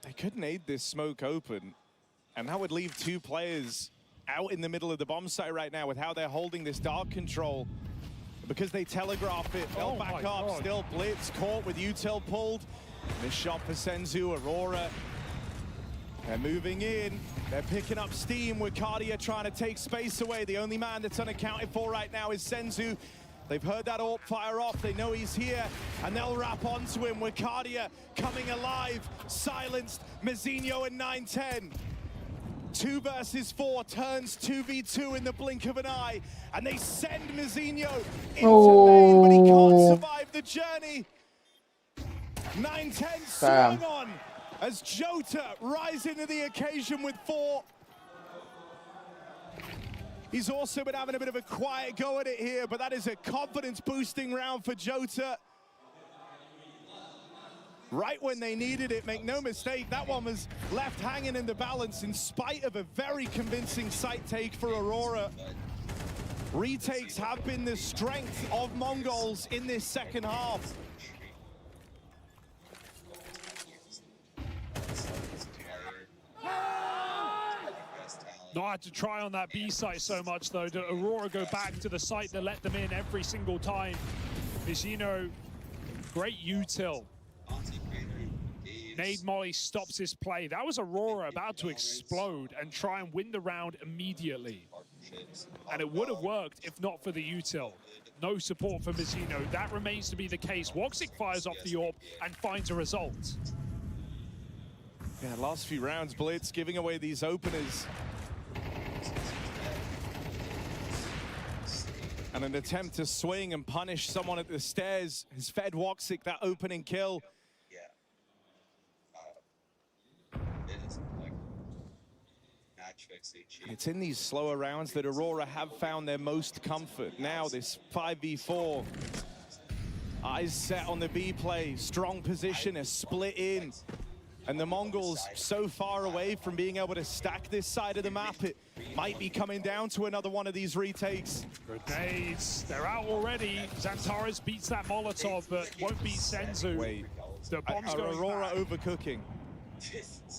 They couldn't aid this smoke open. And that would leave 2 players out in the middle of the bomb site right now with how they're holding this dark control. Because they telegraph it, they'll back up, still blitz, caught with util pulled. This shot for Senzu, Aurora. They're moving in, they're picking up steam. Wakadia trying to take space away. The only man that's unaccounted for right now is Senzu. They've heard that AWP fire off, they know he's here, and they'll wrap onto him. Wakadia coming alive, silenced, Mazinho and 9-10. 2 versus 4 turns 2v2 in the blink of an eye, and they send Mazinho into lane, but he can't survive the journey. 9-10 swung on as Jota rising to the occasion with 4. He's also been having a bit of a quiet go at it here, but that is a confidence-boosting round for Jota. Right when they needed it, make no mistake, that one was left hanging in the balance in spite of a very convincing site take for Aurora. Retakes have been the strength of Mongols in this second half. Not had to try on that B site so much though. Did Aurora go back to the site that let them in every single time? Vizino, great util. Nade Molly stops his play. That was Aurora about to explode and try and win the round immediately. And it would have worked if not for the util. No support for Vizino. That remains to be the case. Woxic fires off the AWP and finds a result. Yeah, last few rounds, Blitz giving away these openers. And an attempt to swing and punish someone at the stairs has fed Woxic that opening kill. It's in these slower rounds that Aurora have found their most comfort. Now this 5v4. Eyes set on the B play, strong position, a split in. And the Mongols so far away from being able to stack this side of the map, it might be coming down to another one of these retakes. Grenades, they're out already. Xantares beats that Molotov, but won't beat Senzu. Wait, the bomb's are going Aurora back. overcooking?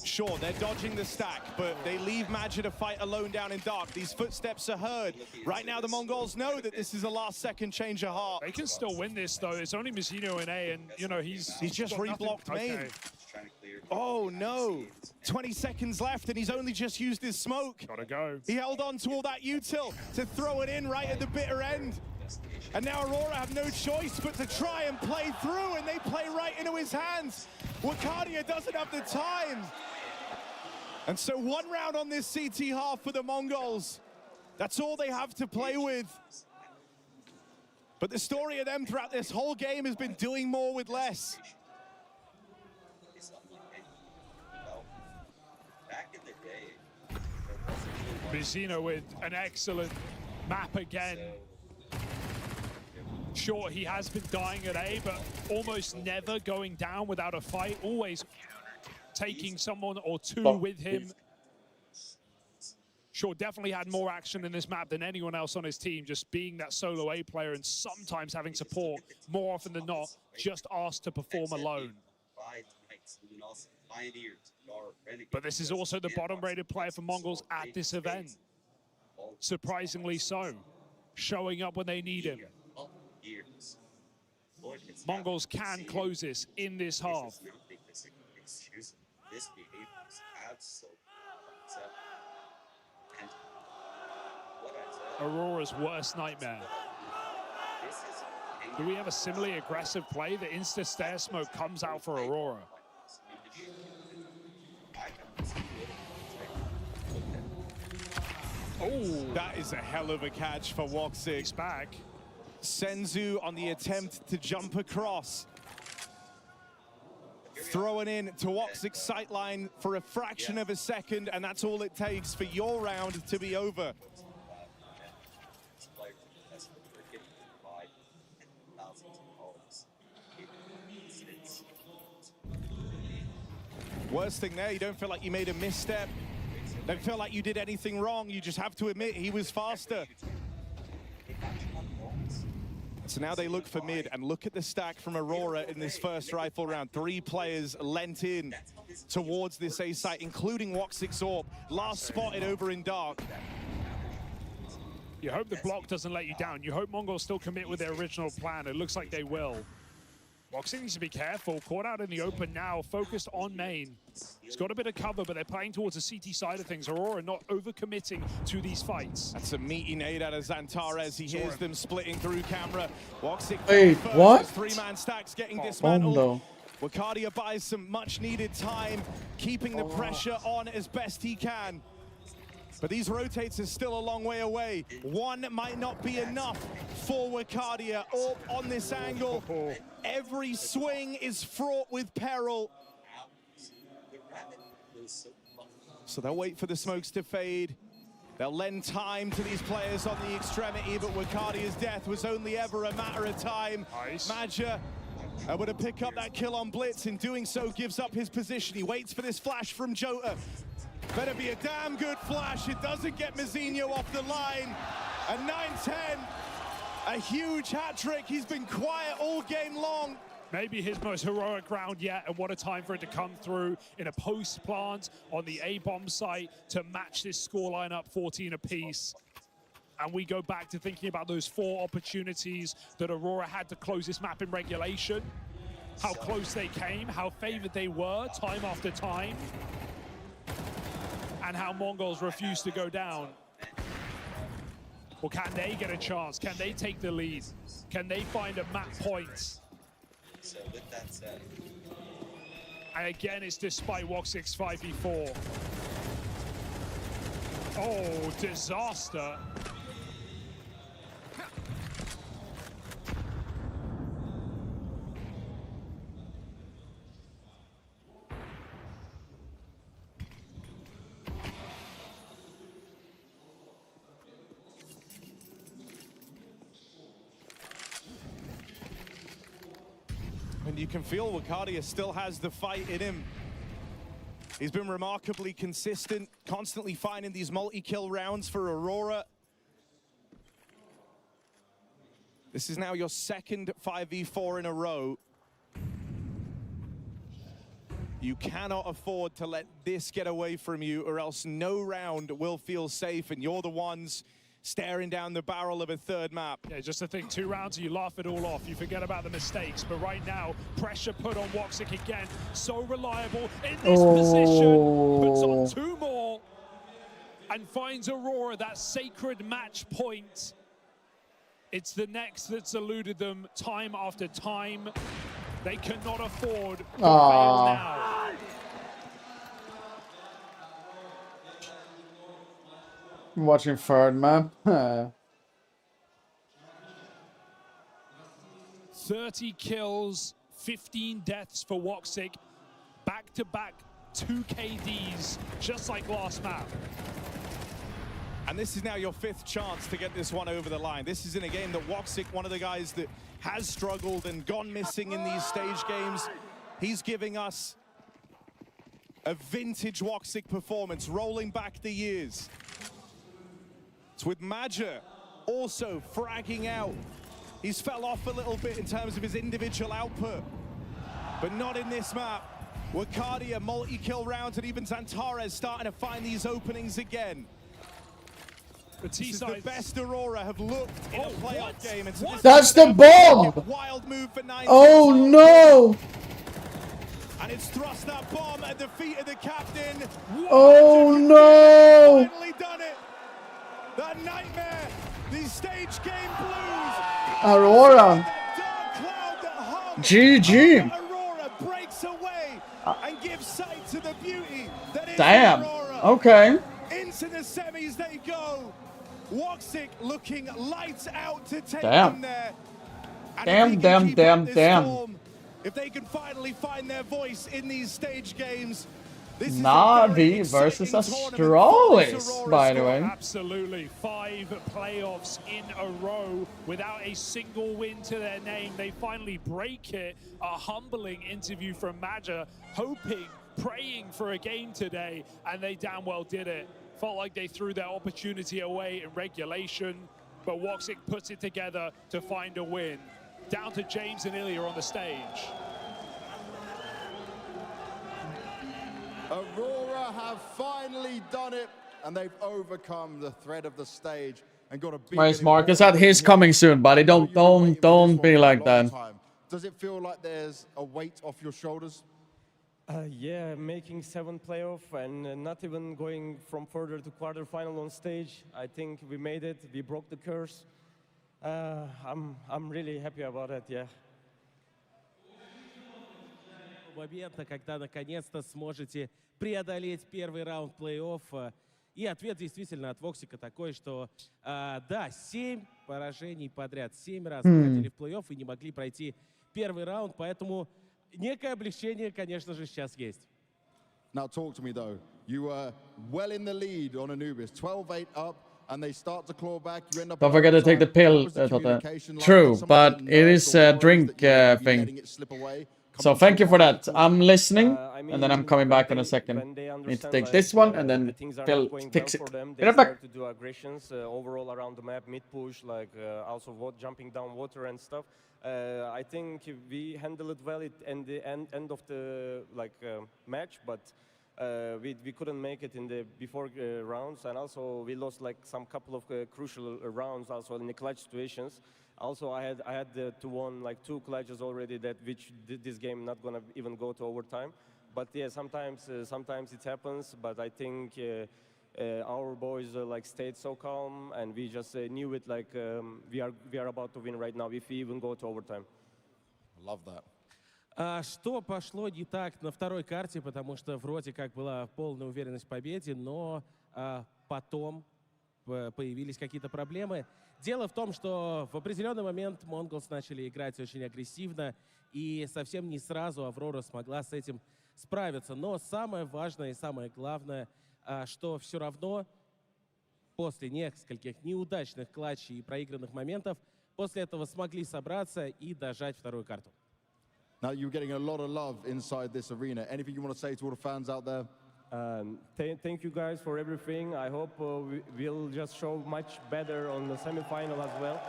Sure, they're dodging the stack, but they leave Magic to fight alone down in dark. These footsteps are heard. Right now, the Mongols know that this is a last-second change of heart. They can still win this, though. It's only Mizzino in A, and, you know, he's just got reblocked nothing. main. Oh, no. 20 seconds left, and he's only just used his smoke. Gotta go. He held on to all that util to throw it in right at the bitter end. And now Aurora have no choice but to try and play through, and they play right into his hands. Wakadia doesn't have the time. And so one round on this CT half for the Mongols. That's all they have to play with. But the story of them throughout this whole game has been doing more with less. Mizzino with an excellent map again. Sure, he has been dying at A, but almost never going down without a fight. Always taking someone or two with him. Sure, definitely had more action in this map than anyone else on his team, just being that solo A player and sometimes having support, more often than not, just asked to perform alone. But this is also the bottom-rated player for Mongols at this event. Surprisingly so, showing up when they need him. Mongols can close this in this half. Aurora's worst nightmare. Do we have a similarly aggressive play? The insta-stare smoke comes out for Aurora. Oh, that is a hell of a catch for Woxic. Back. Senzu on the attempt to jump across. Throwing in to Woxic's sightline for a fraction of a second, and that's all it takes for your round to be over. Worst thing there, you don't feel like you made a misstep. Don't feel like you did anything wrong. You just have to admit he was faster. So now they look for mid, and look at the stack from Aurora in this first rifle round. 3 players lent in towards this A site, including Woxic's AWP. Last spotted over in dark. You hope the block doesn't let you down. You hope Mongols still commit with their original plan. It looks like they will. Woxic needs to be careful. Caught out in the open now, focused on main. He's got a bit of cover, but they're playing towards the CT side of things. Aurora not overcommitting to these fights. That's a meaty nade out of Xantares. He hears them splitting through camera. Woxic, wait, what? 3-man stacks getting dismantled. Wakadia buys some much-needed time, keeping the pressure on as best he can. But these rotates are still a long way away. One might not be enough for Wakadia. AWP on this angle. Every swing is fraught with peril. So they'll wait for the smokes to fade. They'll lend time to these players on the extremity, but Wakadia's death was only ever a matter of time. Nice. Madja able to pick up that kill on Blitz. In doing so, gives up his position. He waits for this flash from Jota. Better be a damn good flash. It doesn't get Mizzino off the line. And 9-10, a huge hat trick. He's been quiet all game long. Maybe his most heroic round yet, and what a time for it to come through in a post plant on the A-bomb site to match this scoreline up 14 apiece. And we go back to thinking about those 4 opportunities that Aurora had to close this map in regulation. How close they came, how favored they were time after time. And how Mongols refused to go down. Well, can they get a chance? Can they take the lead? Can they find a map point? So with that said, and again, it's despite Woxic's 5v4. Oh, disaster. And you can feel Wakadia still has the fight in him. He's been remarkably consistent, constantly finding these multi-kill rounds for Aurora. This is now your second 5v4 in a row. You cannot afford to let this get away from you, or else no round will feel safe, and you're the ones staring down the barrel of a third map. Yeah, just to think 2 rounds, you laugh it all off. You forget about the mistakes. But right now, pressure put on Woxic again. So reliable in this position. Puts on 2 more and finds Aurora that sacred match point. It's the next that's eluded them time after time. They cannot afford to fail now. I'm watching third map. 30 kills, 15 deaths for Woxic. Back-to-back 2 KDs, just like last map. And this is now your 5th chance to get this one over the line. This is in a game that Woxic, one of the guys that has struggled and gone missing in these stage games, he's giving us a vintage Woxic performance, rolling back the years. It's with Major also fragging out. He's fell off a little bit in terms of his individual output, but not in this map. Wakadia multi-kill rounds, and even Zantares starting to find these openings again. This is the best Aurora have looked in a playoff game. And That's the bomb! Wild move for 9. Oh no! And it's thrust that bomb at the feet of the captain. Oh no! Finally done it. That nightmare. These stage game blues. Aurora. GG. Aurora breaks away and gives sight to the beauty that is Damn. Aurora. Okay. Into the semis they go. Woxic looking lights out to take Damn. them there. And Damn. if they can finally find their voice in these stage games, this is Navi versus Astralis, by the way. Absolutely. 5 playoffs in a row without a single win to their name. They finally break it. A humbling interview from Major, hoping, praying for a game today, and they damn well did it. Felt like they threw their opportunity away in regulation, but Woxic puts it together to find a win. Down to James and Ilya on the stage. Aurora have finally done it, and they've overcome the threat of the stage and got a big. Where's Marcus at? He's coming soon, buddy. Don't be like that. Does it feel like there's a weight off your shoulders? Yeah, making 7 playoff and not even going from further to quarterfinal on stage. I think we made it. We broke the curse. I'm really happy about it. Yeah. Момента, когда наконец-то сможете преодолеть первый раунд плей-офф. И ответ действительно от Воксика такой, что да, 7 поражений подряд, 7 раз выходили в плей-офф и не могли пройти первый раунд, поэтому некое облегчение, конечно же, сейчас есть. Now talk to me though. You were well in the lead on Anubis, 12-8 up, and they start to claw back. You end up. Don't forget to take the pill. True, but it is a drink thing. So thank you for that. I'm listening, and then I'm coming back in a second. Need to take this one and then pill fix it. They start to do aggressions overall around the map, mid push, like also jumping down water and stuff. I think we handled it well at the end of the match, but we couldn't make it in the before rounds, and also we lost like some couple of crucial rounds also in the clutch situations. Also, I had to won like 2 clutches already which this game not gonna even go to overtime. But yeah, sometimes it happens. But I think our boys like stayed so calm, and we just knew it like we are about to win right now if we even go to overtime. Love that. Что пошло не так на второй карте, потому что вроде как была полная уверенность в победе, но потом появились какие-то проблемы. Дело в том, что в определенный момент Mongols начали играть очень агрессивно, и совсем не сразу Аврора смогла с этим справиться. Но самое важное и самое главное, что все равно после нескольких неудачных клатчей и проигранных моментов, после этого смогли собраться и дожать вторую карту. Now you're getting a lot of love inside this arena. Anything you want to say to all the fans out there? Thank you guys for everything. I hope we'll just show much better on the semi-final as well.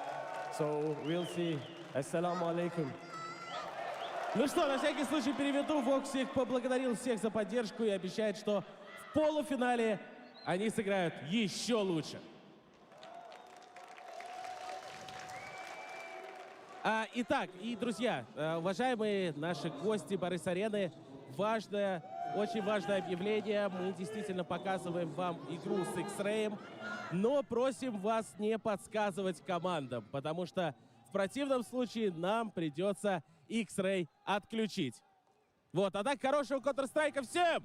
So we'll see. Assalamu alaikum. Ну что, на всякий случай переведу. Воксик поблагодарил всех за поддержку и обещает, что в полуфинале они сыграют еще лучше. Итак, и, друзья, уважаемые наши гости Борис-Арены, важное, очень важное объявление. Мы действительно показываем вам игру с X-Ray, но просим вас не подсказывать командам, потому что в противном случае нам придется X-Ray отключить. Вот, а так хорошего Counter-Strike всем!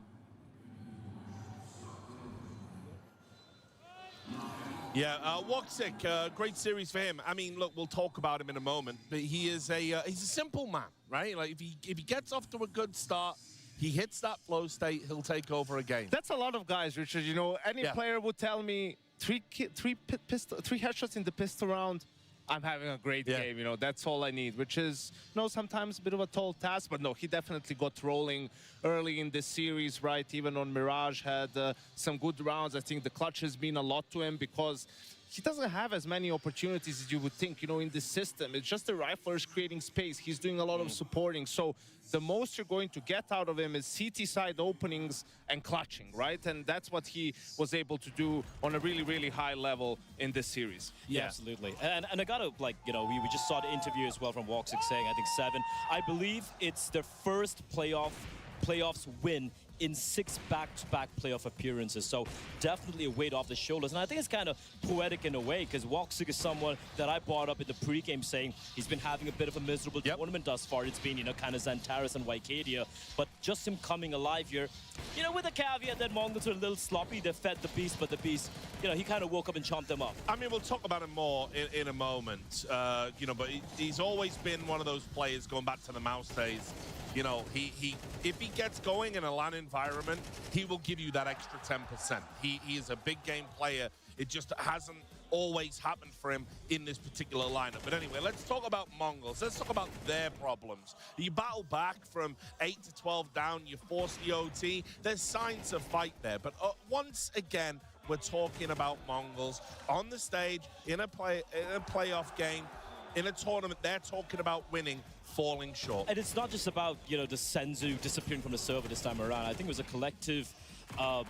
Yeah, Woxic, great series for him. I mean, look, we'll talk about him in a moment, but he is he's a simple man, right? Like if he gets off to a good start, he hits that flow state, he'll take over a game. That's a lot of guys, Richard. You know, any player would tell me three headshots in the pistol round, I'm having a great game, you know, that's all I need, which is, you know, sometimes a bit of a tall task, but no, he definitely got rolling early in this series, right? Even on Mirage had some good rounds. I think the clutch has been a lot to him because he doesn't have as many opportunities as you would think, you know, in this system. It's just the riflers creating space. He's doing a lot of supporting. So the most you're going to get out of him is CT side openings and clutching, right? And that's what he was able to do on a really, really high level in this series. Yeah, absolutely. And I gotta, like, you know, we just saw the interview as well from Woxic saying, I think 7. I believe it's their first playoffs win in 6 back-to-back playoff appearances. So definitely a weight off the shoulders. And I think it's kind of poetic in a way because Woxic is someone that I brought up in the pregame saying he's been having a bit of a miserable tournament thus far. It's been, you know, kind of Xantares and Wycadia. But just him coming alive here, you know, with the caveat that Mongols are a little sloppy. They fed the beast, but the beast, you know, he kind of woke up and chomped them up. I mean, we'll talk about him more in a moment, you know, but he's always been one of those players going back to the mouse days. You know, if he gets going in a LAN environment, he will give you that extra 10%. He is a big game player. It just hasn't always happened for him in this particular lineup. But anyway, let's talk about Mongols. Let's talk about their problems. You battle back from 8 to 12 down. You force the OT. There's signs of fight there. But once again, we're talking about Mongols on the stage, in a playoff game, in a tournament. They're talking about winning, falling short. And it's not just about, you know, the Senzu disappearing from the server this time around. I think it was a collective, I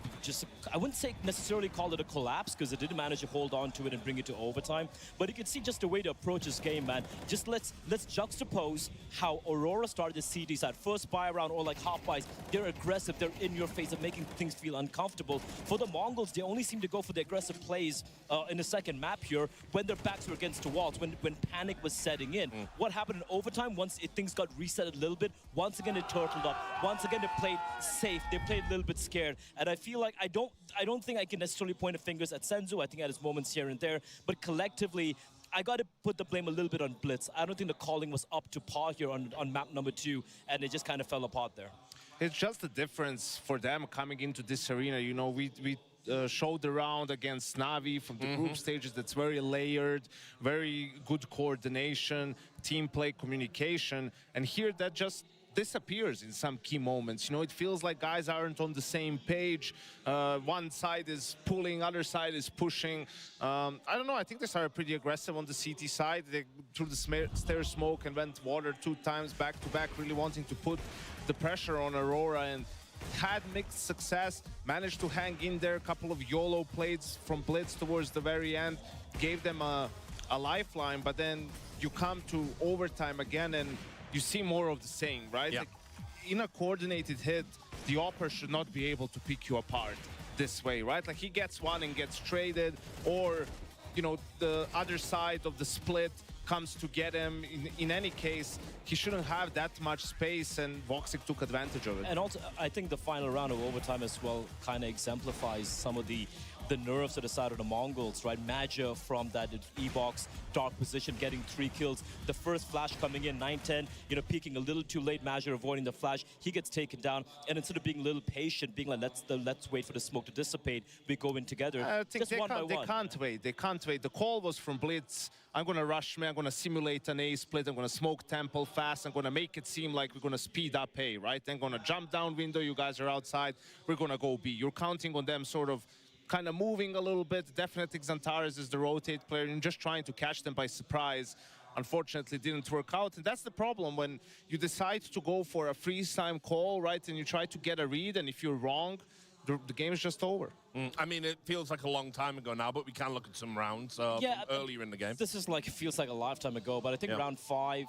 wouldn't say necessarily call it a collapse because it didn't manage to hold on to it and bring it to overtime. But you can see just the way to approach this game, man. Just let's juxtapose how Aurora started the CT side. First buy around or like hot buys. They're aggressive. They're in your face and making things feel uncomfortable. For the Mongols, they only seem to go for the aggressive plays in the second map here when their backs were against the walls, when panic was setting in. What happened in overtime, once things got reset a little bit, once again they turtled up. Once again they played safe. They played a little bit scared. And I feel like I don't think I can necessarily point the fingers at Senzu. I think at his moments here and there. But collectively, I got to put the blame a little bit on Blitz. I don't think the calling was up to par here on map number 2, and it just kind of fell apart there. It's just the difference for them coming into this arena. You know, we showed the round against Navi from the group stages. That's very layered, very good coordination, team play, communication. And here that just disappears in some key moments. You know, it feels like guys aren't on the same page. One side is pulling, other side is pushing. I don't know, I think they started pretty aggressive on the CT side. They threw the stair smoke and went water 2 times back to back, really wanting to put the pressure on Aurora, and had mixed success, managed to hang in there. A couple of YOLO plays from Blitz towards the very end, gave them a lifeline, but then you come to overtime again and you see more of the same, right? Yeah. Like, in a coordinated hit, the Opper should not be able to pick you apart this way, right? Like he gets one and gets traded, or, you know, the other side of the split comes to get him. In any case, he shouldn't have that much space, and Woxic took advantage of it. And also, I think the final round of overtime as well kind of exemplifies some of the nerves to the side of the Mongols, right? Major from that E-box dark position, getting 3 kills. The first flash coming in, 9-10, you know, peeking a little too late. Major avoiding the flash. He gets taken down, and instead of being a little patient, being like, let's wait for the smoke to dissipate, we go in together. I think just one by one. They can't wait. They can't wait. The call was from Blitz. I'm going to rush me. I'm going to simulate an A split. I'm going to smoke temple fast. I'm going to make it seem like we're going to speed up A, right? I'm going to jump down window. You guys are outside. We're going to go B. You're counting on them sort of kind of moving a little bit. Definitely Xantares is the rotate player and just trying to catch them by surprise. unfortunately didn't work out. And that's the problem when you decide to go for a freeze time call, right? And you try to get a read, and if you're wrong, the game is just over. I mean, it feels like a long time ago now, but we can look at some rounds earlier in the game. This is like, feels like a lifetime ago, but I think round 4,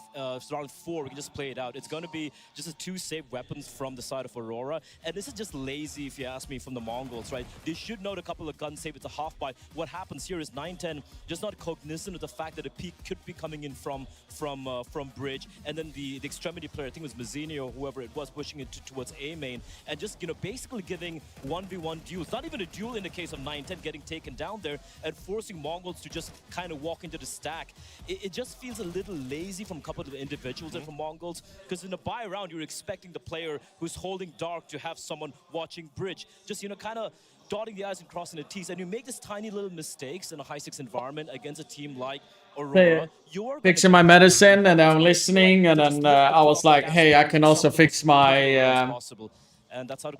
we can just play it out. It's going to be just a 2 save weapons from the side of Aurora, and this is just lazy, if you ask me, from the Mongols, right? They should note a couple of gun save. It's a half buy. What happens here is 9-10 just not cognizant of the fact that a peak could be coming in from bridge, and then the extremity player, I think it was Mazzini or whoever it was, pushing it towards A main, and just, you know, basically giving 1v1 duels. Not even a duel in the case of 9-10 getting taken down there and forcing Mongols to just kind of walk into the stack. It just feels a little lazy from a couple of individuals and from Mongols, because in a buy round you're expecting the player who's holding dark to have someone watching bridge, just, you know, kind of dotting the I's and crossing the T's, and you make this tiny little mistakes in a high-stakes environment against a team like Aurora. Fixing my medicine, and I'm listening, and then I was like, hey, I can also fix my and that's how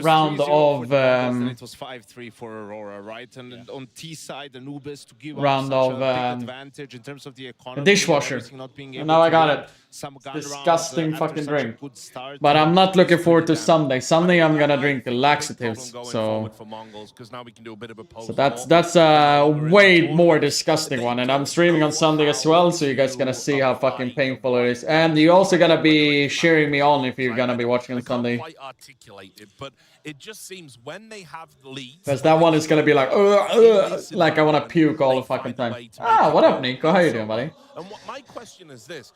round of it was 5-3 for Aurora, right? And on T side, Anubis to give round up such of a big advantage in terms of the economy. the dishwasher. And now I got it. Disgusting fucking drink. But I'm not looking forward to Sunday. Sunday I'm gonna drink laxatives. So that's a way more disgusting one. And I'm streaming on Sunday as well, so you guys gonna see how fucking painful it is. And you also gonna be cheering me on if you're gonna be watching on Sunday. Articulated, but it just seems when they have leads, because that one is gonna be like I wanna puke all the fucking time. Ah, what up, Nico? How you doing, buddy? And my question is this: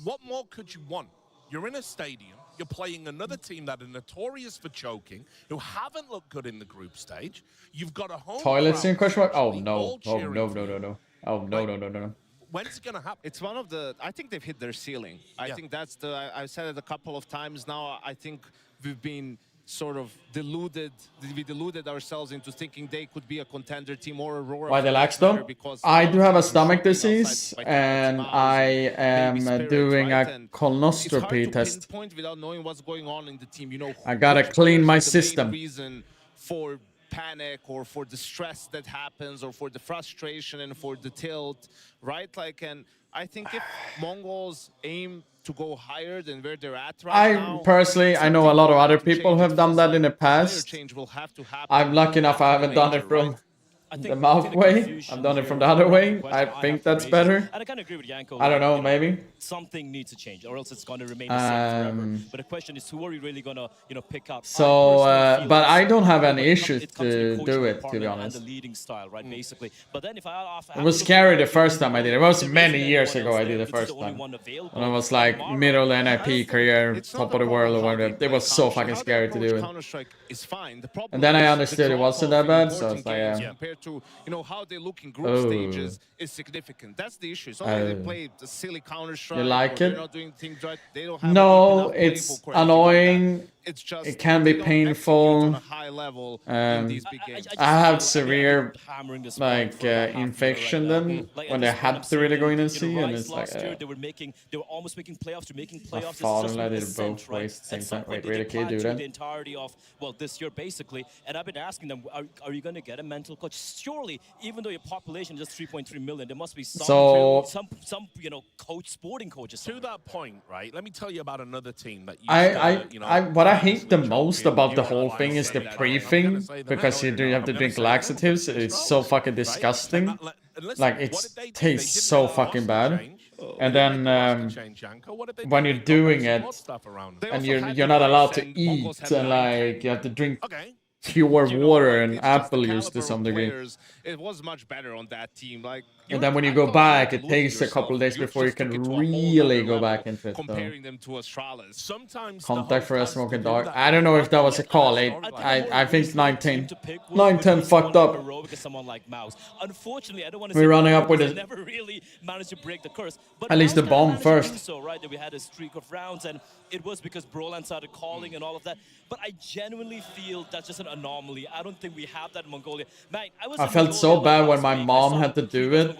what more could you want? You're in a stadium, you're playing another team that are notorious for choking, who haven't looked good in the group stage. You've got a home Toilets in question mark? Oh no! all Oh cheering no! for No! you. No! No! Oh no! No! No! No! No! When's it gonna happen? It's one of the. I think they've hit their ceiling. I think that's the. I've said it a couple of times now. I think we've been sort of deluded. We deluded ourselves into thinking they could be a contender team or Aurora. Why the lax though? I do have a stomach disease, and I am doing a colonoscopy test. Without knowing what's going on in the team, you know. I gotta clean my the main system. Reason for panic or for the stress that happens or for the frustration and for the tilt, right? Like, and I think if Mongols aim to go higher than where they're at right now, personally, I know a lot of other people who have done that in the past. I'm lucky enough I haven't done it from the mouth way. I've done it from the other way. I think that's better. And I kind of agree with Yanko. I don't know, maybe. Something needs to change, or else it's going to remain the same forever. But the question is, who are you really going to, you know, pick up? So, but I don't have any issues to do it, to be honest. And the leading style, right, basically. But then if I it was scary the first time I did it. It was many years ago I did it the first time. And I was like middle NIP career, top of the world or whatever. It was so fucking scary to do it. And then I understood it wasn't that bad, so it's like, yeah. Compared to, you know, how they look in group stages is significant. That's the issue. It's not like they play the silly Counter-Strike. You like it? Not doing things right. They don't have no, it's annoying. It's just, it can be painful. On a high level in these big games. I have severe like infection then when they had to really go in and see, and it's like they were almost making playoffs. To making my playoffs. father-in-law did it both ways at the same time. Wait, really? Can you do that? The entirety of this year basically, and I've been asking them, are you going to get a mental coach? Surely, even though your population is just 3.3 million, there must be some you know, coach, sporting coaches. To that point, right? Let me tell you about another team that what I hate the most about the whole thing is the pre-thing, because you have to drink laxatives. It's so fucking disgusting. Like, it tastes so fucking bad. And then when you're doing it, and you're not allowed to eat, and like you have to drink pure water and apple juice to some degree. It was much better on that team. Like, and then when you go back, it takes a couple of days before you can really go back into it. Comparing them to Astralis. Sometimes contact for a smoking dog. I don't know if that was a call. I think 9-10 fucked up. Unfortunately, I don't want to We're running up with it. Never really managed to break the curse. But at least the bomb first. So right, that we had a streak of rounds, and it was because Brolan started calling and all of that. But I genuinely feel that's just an anomaly. I don't think we have that in Mongolia. Man, I felt so bad when my mom had to do it.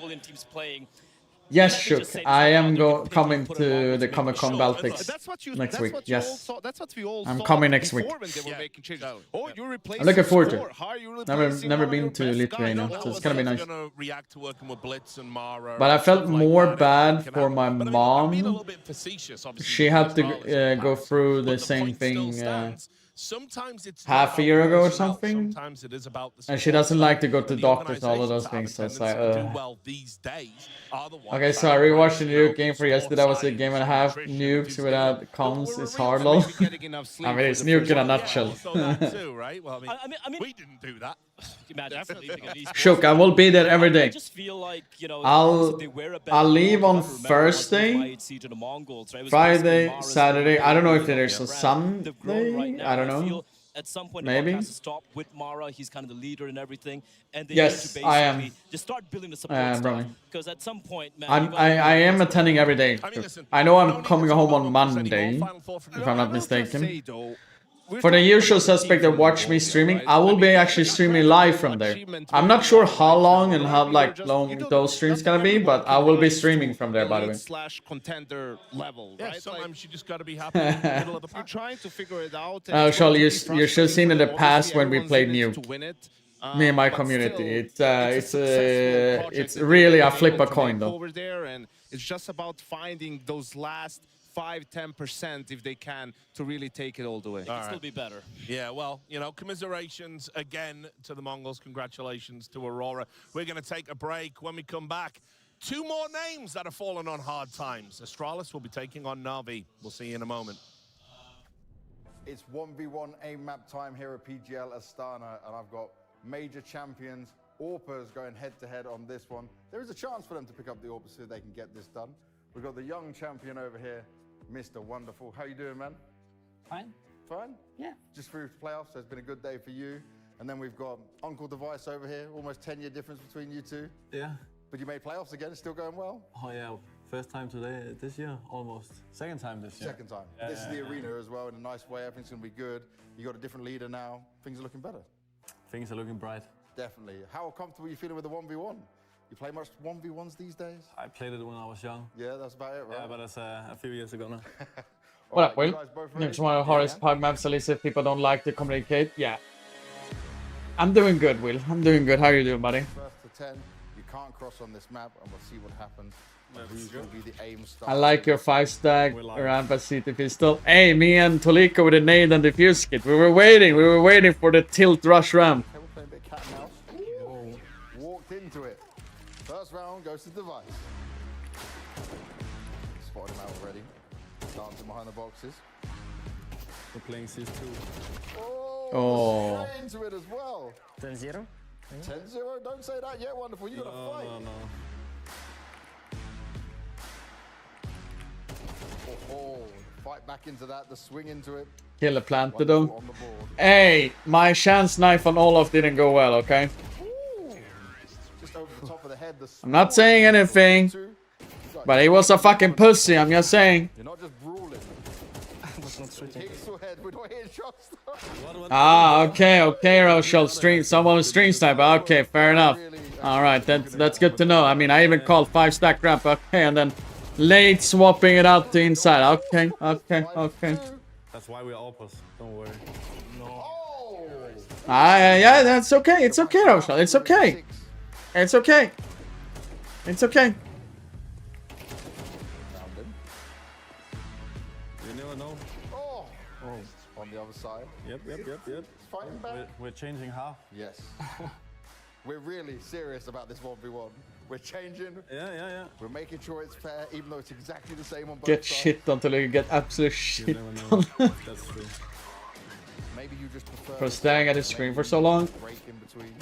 Yes, Shook. I am coming to the Comic-Con Baltics next week. Yes. That's what we all I'm saw coming next week. before when they were making changes. Oh, you replaced I'm looking forward to Score. it. How are you replacing Never one of been your to best Lithuania, guys? so it's gonna be nice. Gonna react to working with Blitz and Mara. But I felt more bad Can for happen. my But I mean, I'm being a mom. little bit facetious, obviously, She had as well, to go through the but same point still thing stands. Sometimes it's half not a year about ago or personnel. something. Sometimes it is about the And she support doesn't staff. like to go to The doctors and all of organizations those that have things. a So it's tendency like, to do well these days are the ones Okay, that so I rewatched the embrace, you know, nuke game for sports yesterday. That was a science, game and a half. nutrition, Nukes do without stuff. comms is hard, lol. I mean, it's nuke in a nutshell. So that too, right? Well, I mean, we didn't do that. Shook, I will be there every day. I just feel like, you know, obviously they were a better I'll leave team. on I remember once Thursday, we siege to the Mongols, right? It was Friday, basically Mara's Saturday. I don't know if brand. there's a They've grown Sunday. right now. I don't I know. feel at some point Maybe. the has to stop with Mara. He's kind of the leader and everything. And they Yes, need to I am. basically just start building the support Brony. staff. Because at some point, man, I am attending every day. I know I'm coming home on Monday, if I'm not mistaken. For the usual suspect that watch me streaming, I will be actually streaming live from there. I'm not sure how long and how long those streams gonna be, but I will be streaming from there, by the way. Slash contender level, Yeah, right? sometimes you just got to be happy in the middle of the You're trying to figure it out. Charlie, you should have seen in the past when we played Nuke. Me and my community. It's really a flip a coin, though. Over there, and it's just about finding those last 5-10% if they can to really take it all the way. It can still be better. Yeah, well, you know, commiserations again to the Mongols. Congratulations to Aurora. We're going to take a break. When we come back, 2 more names that have fallen on hard times. Astralis will be taking on Na'Vi. We'll see you in a moment. It's 1v1 aim map time here at PGL Astana, and I've got major champions, Orpas, going head-to-head on this one. There is a chance for them to pick up the Orpas so they can get this done. We've got the young champion over here, Mr. Wonderful. How you doing, man? Fine. Fine? Yeah. Just through playoffs, so it's been a good day for you. And then we've got Uncle Device over here, almost 10-year difference between you two. Yeah. But you made playoffs again, it's still going well? Oh yeah, first time today, this year, almost. Second time this year. Second time. Yeah, This is the arena as well, in a nice way. Everything's going to be good. You got a different leader now. Things are looking better. Things are looking bright. Definitely. How comfortable are you feeling with the 1v1? You play much 1v1s these days? I played it when I was young. Yeah, that's about it, right? Yeah, but that's a few years ago now. What up, Will? It's one of the hardest pod maps, at least if people don't like to communicate. Yeah. I'm doing good, Will. I'm doing good. How are you doing, buddy? First to 10, you can't cross on this map, and we'll see what happens. Who's going to be the aim star? I like your 5-stack Rampa CT pistol. Hey, me and Toliko with a nade and defuse kit. We were waiting for the tilt rush ramp. Okay, we're playing a bit cat and mouse. Ooh. Walked into it. First round goes to Device. Spotted him out already. Dancing behind the boxes. We're playing CS2. Oh. Straight into it as well. 10-0? 10-0? Don't say that yet, Wonderful. You got to fight. No. Oh, fight back into that, the swing into it. Killer planted Wonderful them. on the board. Hey, my chance knife on Olaf didn't go well, okay? Just over the top of the head. The I'm not saying anything, but he was a fucking pussy, I'm just saying. You're not just brawling. Pixel head, we're not hitting shots. Ah, okay, Rochelle, someone was stream sniper. Okay, fair enough. Alright, that's good to know. I mean, I even called 5-stack ramp, okay, and then late swapping it out to inside. Okay. That's why we're Orpas. Don't worry. Yeah, that's okay. It's okay, Rochelle. It's okay. You never know. Oh, on the other side. Yep. Fighting back. We're changing half. Yes. We're really serious about this 1v1. We're changing. Yeah. We're making sure it's fair, even though it's exactly the same on both Get sides. shit until you get absolute You shit never know. That's true. Maybe you just prefer for staying at the screen for so long. break in between.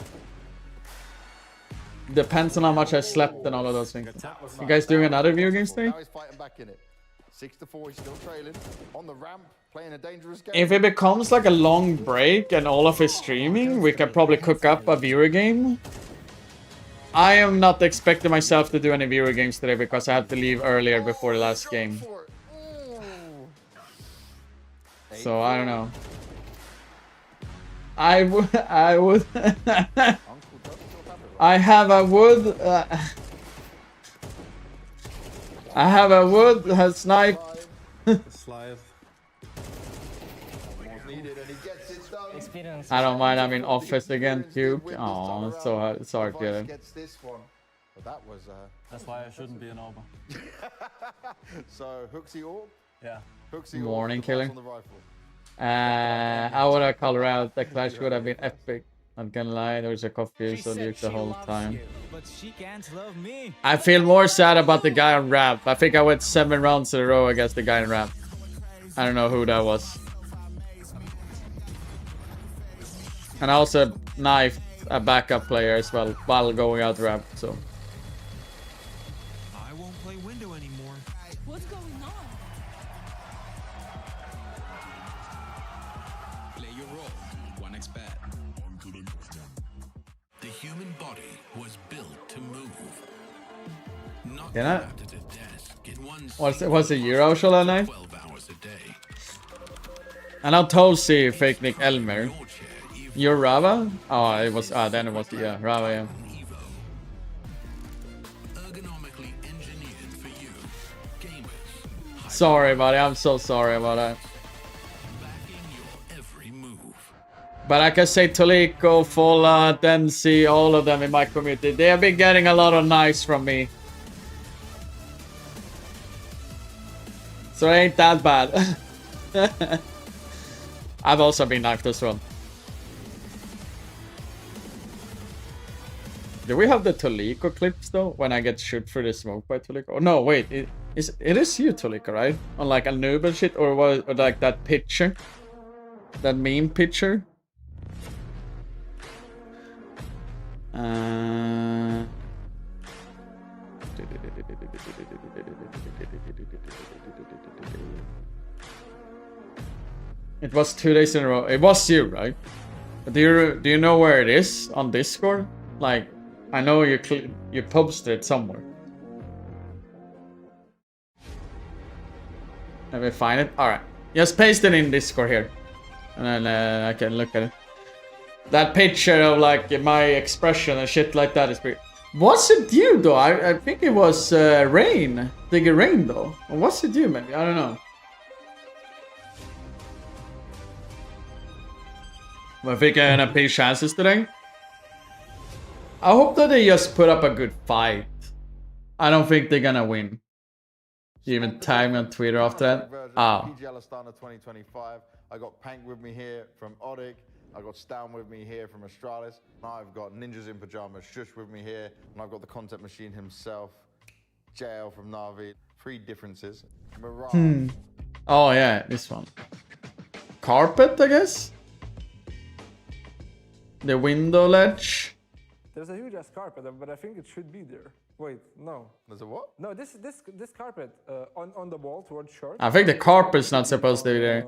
Depends on how much I slept and all of those things. You guys doing another video game stream? Now he's fighting back in it. 6-4, he's still trailing. On the ramp, playing a dangerous game. If it becomes like a long break and all of is streaming, we can probably cook up a viewer game. I am not expecting myself to do any viewer games today because I had to leave earlier before the last game. So I don't know. I would. I have a wood. I have a wood, a snipe. Slide. I don't mind. I'm in office again, Puke. Oh, so hard, Dylan. Gets this one. But that was. That's why I shouldn't be an Oba. So Hooksy Orb. Yeah. Hooksy Orb. Morning killer. On the rifle. I would have called her out. The clash would have been epic. Not gonna lie, there was a coffee so Luke the whole time. But she can't love me. I feel more sad about the guy on ramp. I think I went 7 rounds in a row against the guy on ramp. I don't know who that was. And I also knifed a backup player as well while going out ramp, so. I won't play window anymore. What's going on? Play your role. 1x bet. The human body was built to move. Not Can I? to the desk in one What's the Euro show that night? 12 hours a day. And I'll Tulsi fake Nick Elmer. You're Rava? Oh, it was. Then it was. Yeah, Rava, yeah. Ergonomically engineered for you. Gamers. Sorry, buddy. I'm so sorry about that. But I can say Toliko, Fola, Densi, all of them in my community. They have been getting a lot of knives from me. So it ain't that bad. I've also been knifed as well. Do we have the Toliko clips though? When I get shoot through the smoke by Toliko? Oh no, wait. It is you, Toliko, right? On like a noob and shit? Or was or like that picture? That meme picture? It was 2 days in a row. It was you, right? Do you know where it is on Discord? Like, I know you posted it somewhere. Let me find it. All right, just paste it in Discord here, and then I can look at it. That picture of like my expression and shit like that is pretty. Was it you though? I think it was Rain. Think it Rain though. Or was it you maybe? I don't know. I think I'm gonna pay chances today. I hope that they just put up a good fight. I don't think they're gonna win. You even tag me on Twitter after that. PGL Astana 2025. I got Pank with me here from Odik. I got Stan with me here from Astralis. I've got Ninjas in Pajamas Shush with me here. And I've got the content machine himself, JL from Navi. 3 differences. Mirage. Oh yeah, this one. Carpet, I guess? The window ledge. There's a huge ass carpet, but I think it should be there. Wait, no. There's a what? No, this carpet on the wall towards short. I think the carpet's not supposed to be there.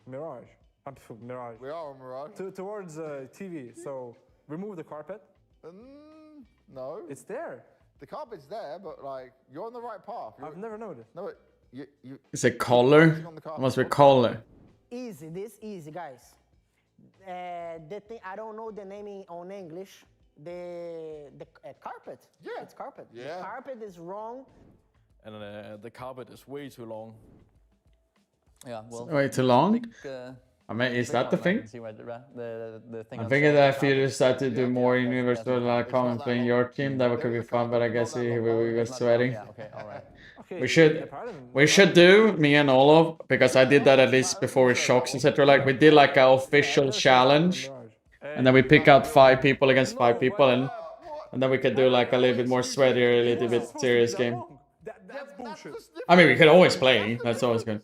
Mirage. Mirage. We are on Mirage. Towards TV. So remove the carpet. No. It's there. The carpet's there, but like you're on the right path. I've never noticed. No, you. It's a collar. It must be collar. Easy. This easy, guys. The thing I don't know the name on English. The carpet. Yeah. It's carpet. Yeah. The carpet is wrong. And the carpet is way too long. Yeah, well. Way too long? I mean, is that the thing? I think that if you decide to do more in Universal and playing your team, that could be fun, but I guess we were sweating. Yeah, okay, alright. We should do, me and Olof, because I did that at least before with Shocks, etc. Like, we did like an official challenge, and then we pick out 5 people against 5 people, and then we could do like a little bit more sweatier, a little bit serious game. That's bullshit. I mean, we could always play, that's always good.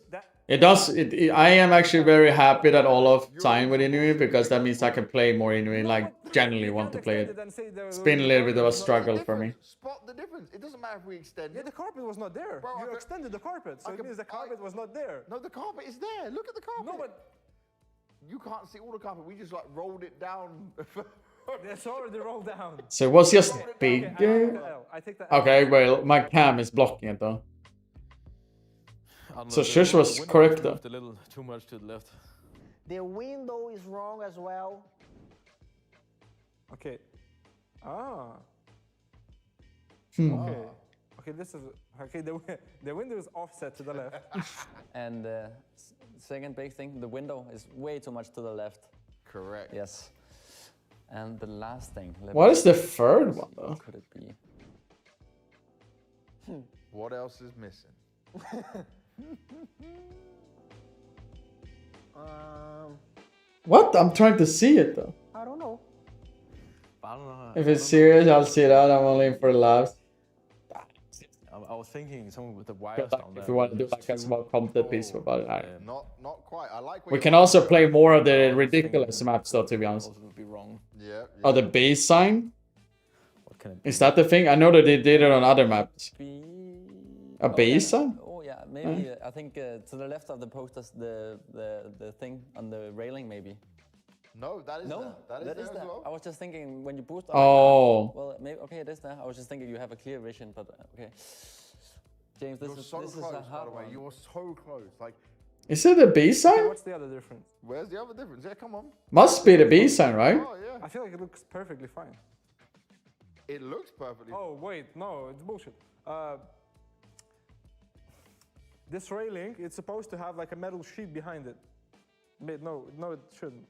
It does. I am actually very happy that Olof signed with Inuit because that means I can play more Inuit. Like, genuinely want to play it. It's been a little bit of a struggle for me. Spot the difference. It doesn't matter if we extend. Yeah, the carpet was not there. Bro, you extended the carpet, so it means the carpet was not there. No, the carpet is there. Look at the carpet. No, but you can't see all the carpet. We just like rolled it down. It's already rolled down. So it was just big. Okay, well, my cam is blocking it though. So Shush was correct though. A little too much to the left. The window is wrong as well. Okay. Ah. Hmm. Okay. Okay, this is okay. The window is offset to the left. And second big thing, the window is way too much to the left. Correct. Yes. And the last thing. What is the third one though? What could it be? What else is missing? What? I'm trying to see it though. I don't know. I don't know. If it's serious, I'll see that. I'm only in for laughs. I was thinking someone with the wires down there. If we want to do like a small content piece about it, Not quite. I like. we can also play more of the ridiculous maps though, to be honest. Would be wrong. Yeah. Oh, the base sign? What can it be? Is that the thing? I know that they did it on other maps. A base sign? Oh yeah, maybe. I think to the left of the posters, the thing on the railing, maybe. No, that is there. That is there as well. I was just thinking when you boost. Oh. Well, maybe okay, it is there. I was just thinking you have a clear vision, but okay. James, this is so this close, is a by hard the way. one. You were so close. Like, Is it a base sign? What's the other difference? where's the other difference? Yeah, come on. Must be the base sign, right? Oh yeah. I feel like it looks perfectly fine. It looks perfectly. Oh wait, no, it's bullshit. This railing, it's supposed to have like a metal sheet behind it. But no, it shouldn't.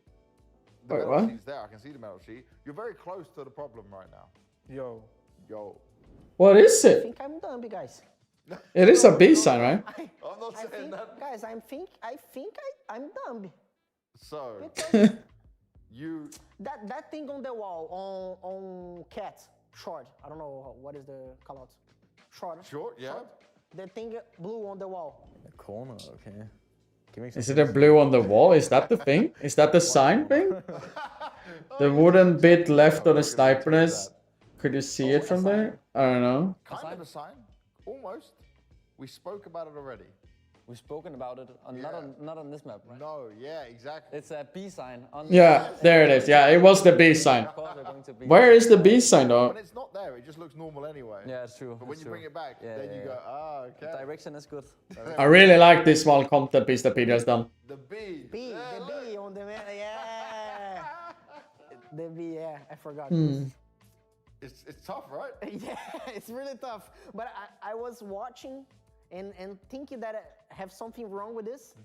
The Wait, metal what? sheet's there. I can see the metal sheet. You're very close to the problem right now. Yo. What is I it? think I'm dumb, guys. It is a base sign, right? I'm not saying think, that. guys, I think I'm dumb. So, you. That thing on the wall on cat short. I don't know what is the call out. Short. Yeah. The thing blue on the wall. The corner, okay. Is it a blue on the wall? Is that the thing? Is that the sign thing? The wooden bit left on the sniper nest. Could you see it from there? I don't know. Kind of a sign. Almost. We spoke about it already. We've spoken about it, not on this map, right? No, yeah, exactly. It's a B sign. On Yeah, there it is. Yeah, it was the B sign. Where is the B sign though? When it's not there, it just looks normal anyway. Yeah, it's true. But when you bring it back, Yeah, then you go, okay. Direction is good. I really like this small content piece that Peter has done. The B. The B on the man, yeah. The B, yeah, I forgot. It's tough, right? Yeah, it's really tough. But I was watching and thinking that I have something wrong with this.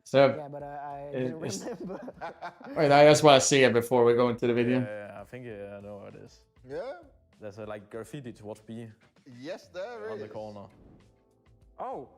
So, yeah, but I didn't remember. Wait, I just want to see it before we go into the video. Yeah, I think I know what it is. Yeah? There's a like graffiti towards B. Yes, there on is. the corner. Oh,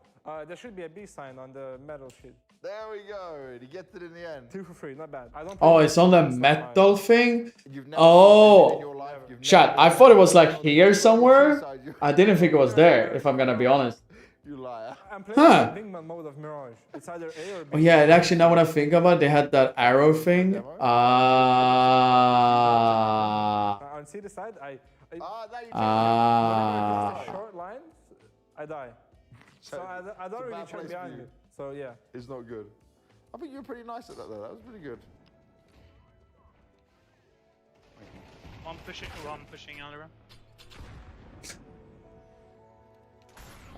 there should be a B sign on the metal sheet. There we go. He gets it in the end. 2 for free, not bad. I don't. Oh, it's on the metal thing? You've never Oh, seen it in your life. You've chat. never I been thought it on was the like metal here sheet somewhere. side, you- I didn't think it was there, if I'm gonna be honest. You liar. I'm playing Huh. the Bingman mode of Mirage. It's either A or B. Oh yeah, and actually now when I think about it, they had that arrow thing. On see the side, now you whenever I Ah. cross the short lines, I die. So I don't really check behind me. So yeah. It's not good. I think you were pretty nice at that though. That was pretty good. One pushing Alira.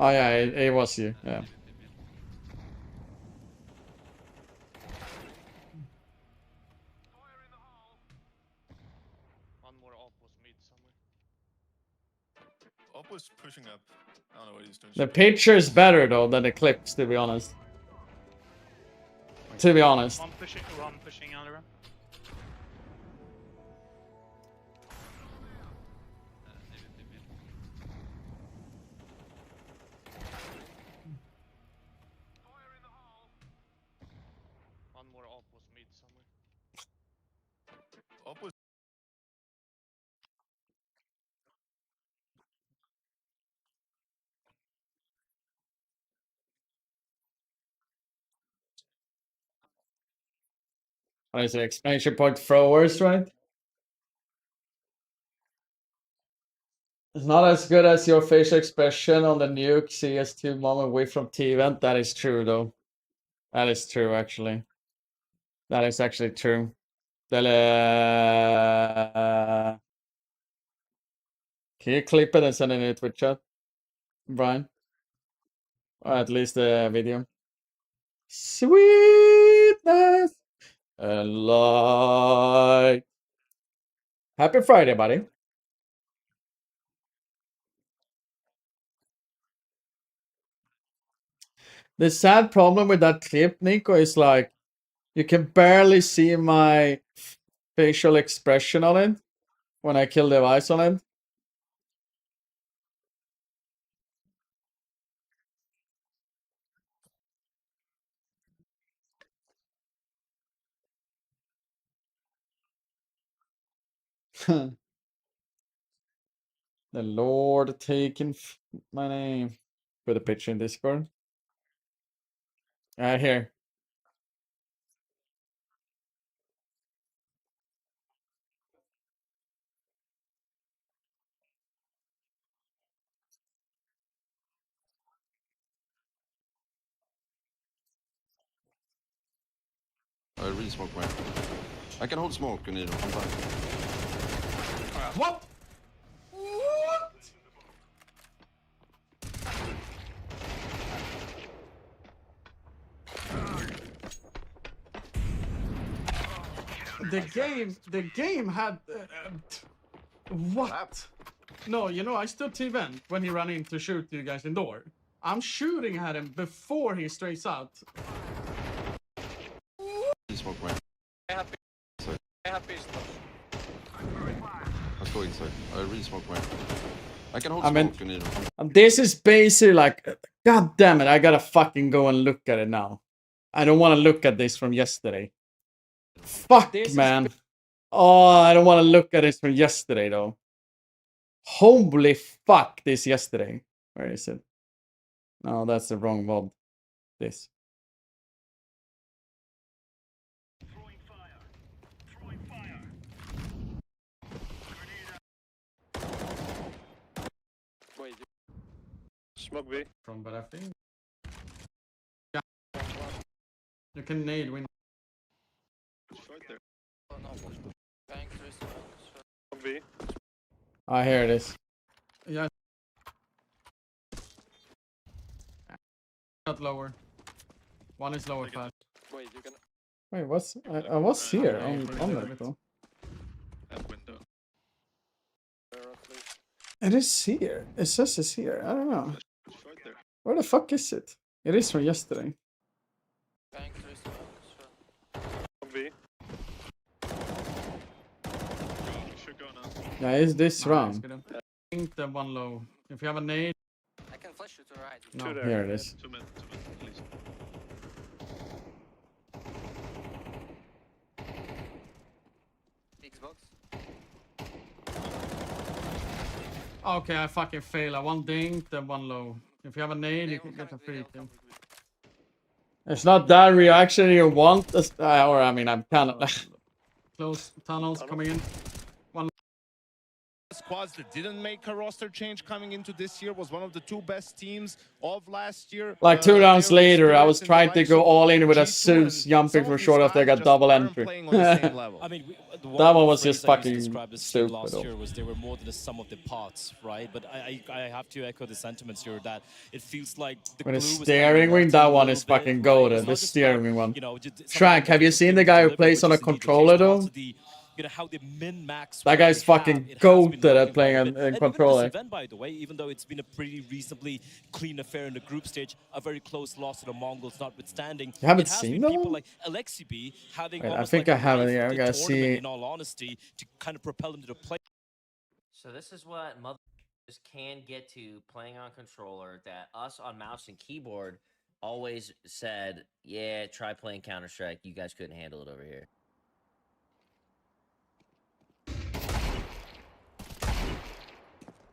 Oh yeah, it was you. Yeah. One more op was mid somewhere. Op was pushing up. I don't know what he's doing. The picture is better though than the clips, to be honest. To be honest. One pushing Alira. One more op was mid somewhere. Op was What is it? Expansion point throwers, right? It's not as good as your facial expression on the nuke CS2 moment away from T-Event. That is true, though. That is true, actually. That is actually true. Can you clip it and send it in a Twitch chat, Brian? Or at least the video. Sweetness and light. Happy Friday, buddy. The sad problem with that clip, Nico, is like you can barely see my facial expression on it when I kill the device on it. The Lord taking my name. Put a picture in Discord. Right here. I really smoke man. I can hold smoke, you need. I'm fine. What? The game had what? No, you know I stood T-vent when he ran in to shoot you guys in door. I'm shooting at him before he strays out. Smoke man. I have pistols. Let's go inside. I really smoke man. I can hold I mean, smoke, you need. this is basically like, god damn it, I gotta fucking go and look at it now. I don't want to look at this from yesterday. Fuck, man. Oh, I don't want to look at this from yesterday, though. Holy fuck, this yesterday. Where is it? No, that's the wrong mod. This. Wait. Smoke B. From what I think. Yeah. You can nade win. Right there. Oh, no. Smoke B. Ah, here it is. Yeah. Not lower. One is lower fast. Wait, you can. Wait, what's I was here on that though. Window. It is here. It says it's here. I don't know. Where the fuck is it? It is from yesterday. B. Yeah, is this round? I think the one low. If you have a nade. I can flash you to right. No, here it is. 2 mid, please. Xbox. Okay, I fucking fail. I one ding, then one low. If you have a nade, you can get a free kill. It's not that reaction you want, or I mean, I'm kind of close tunnels coming in. One. Squads that didn't make a roster change coming into this year was one of the two best teams of last year. Like 2 rounds later, I was trying to go all in with a Zeus jumping for short after I got double entry. I mean, that one was just fucking fucking stupid. Last stupid. year was they were more than the sum of the parts, right? But I have to echo the sentiments here that it feels like the With a glue was steering wing, that one is fucking golden. The steering wing one. Shrank, have you seen the guy who plays on a controller though? You know how they min-max. That guy's fucking goated at playing a controller. Even this event, by the way, even though it's been a pretty reasonably clean affair in the group stage, a very close loss to the Mongols notwithstanding. You haven't it has seen been people that one? like Alexi B having Wait, I almost think like I have it a here. I life gotta tournament, see. in all honesty, to kind of propel them to the play. So this is what mothers can get to playing on controller that us on mouse and keyboard always said, yeah, try playing Counter-Strike. You guys couldn't handle it over here.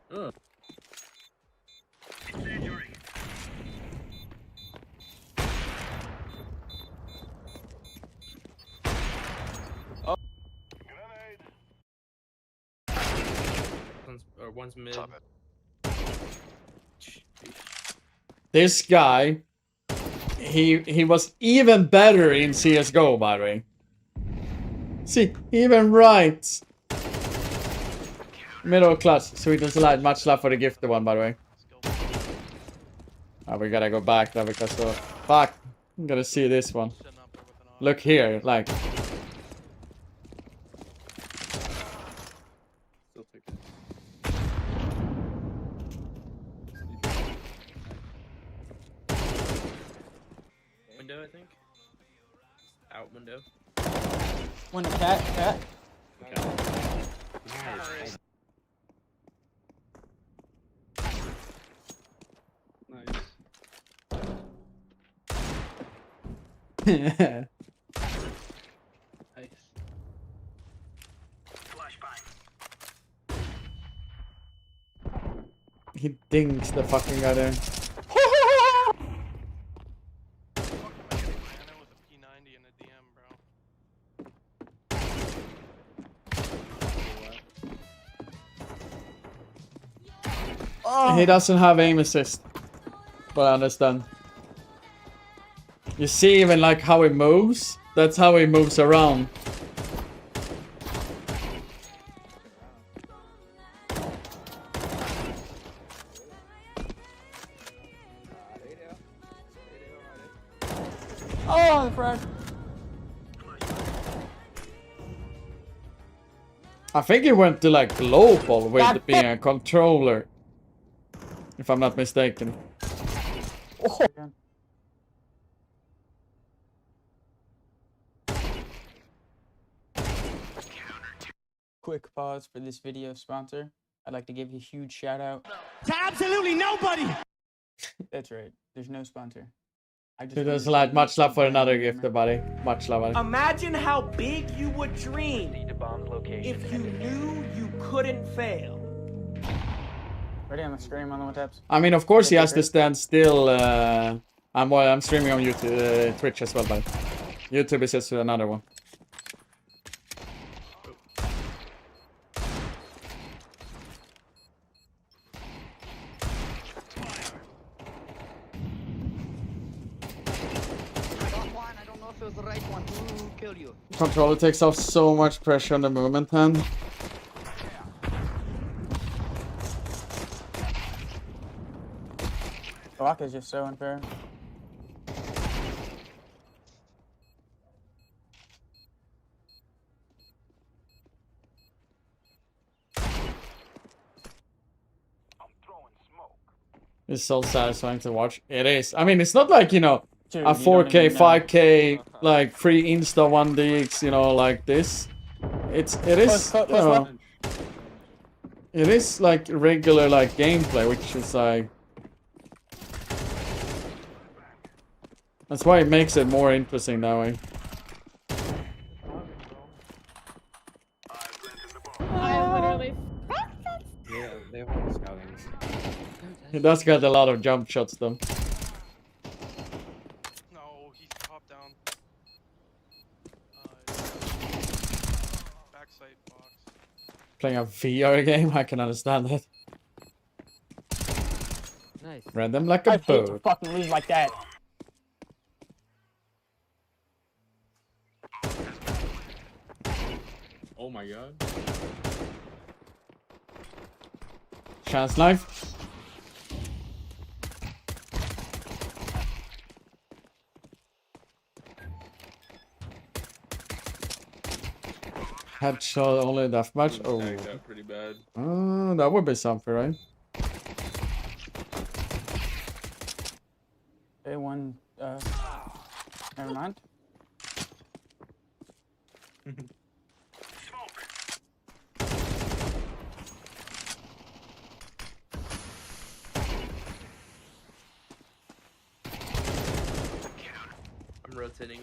Ugh. One's mid. This guy, he was even better in CSGO, by the way. See, even right. Middle clutch, Sweetens Light, much love for the gifted one, by the way. Oh, we gotta go back there because fuck. I'm gonna see this one. Look here, like. window, I think. Out window. Window, cat. Nice. He dinks the fucking guy there. He doesn't have aim assist, but I understand. You see even like how he moves? That's how he moves around. Oh, frag. I think he went to like global with being a controller. If I'm not mistaken. Oh. Quick pause for this video sponsor. I'd like to give you a huge shout out. To absolutely nobody! That's right. There's no sponsor. There's like much love for another gift, buddy. Much love. Buddy. Imagine how big you would dream if you knew you couldn't fail. Ready on the stream on the taps? I mean, of course he has to stand still. I'm streaming on YouTube, Twitch as well, but YouTube is just another one. Controller takes off so much pressure on the movement hand. Block is just so unfair. It's so satisfying to watch. It is. I mean, it's not like, you know, Dude, a 4K, 5K, like free Insta 1DX, you know, like this. It is, you know, it is like regular like gameplay, which is like, that's why it makes it more interesting that way. I literally. Yeah, they have scouting. He does get a lot of jump shots though. No, he's top down. Backside box. Playing a VR game, I can understand that. Nice. Random like a bird. Fucking leave like that. Oh my god. Chance knife. Headshot only that much. Oh, That pretty bad. That would be something, right? A1, never mind. I'm rotating.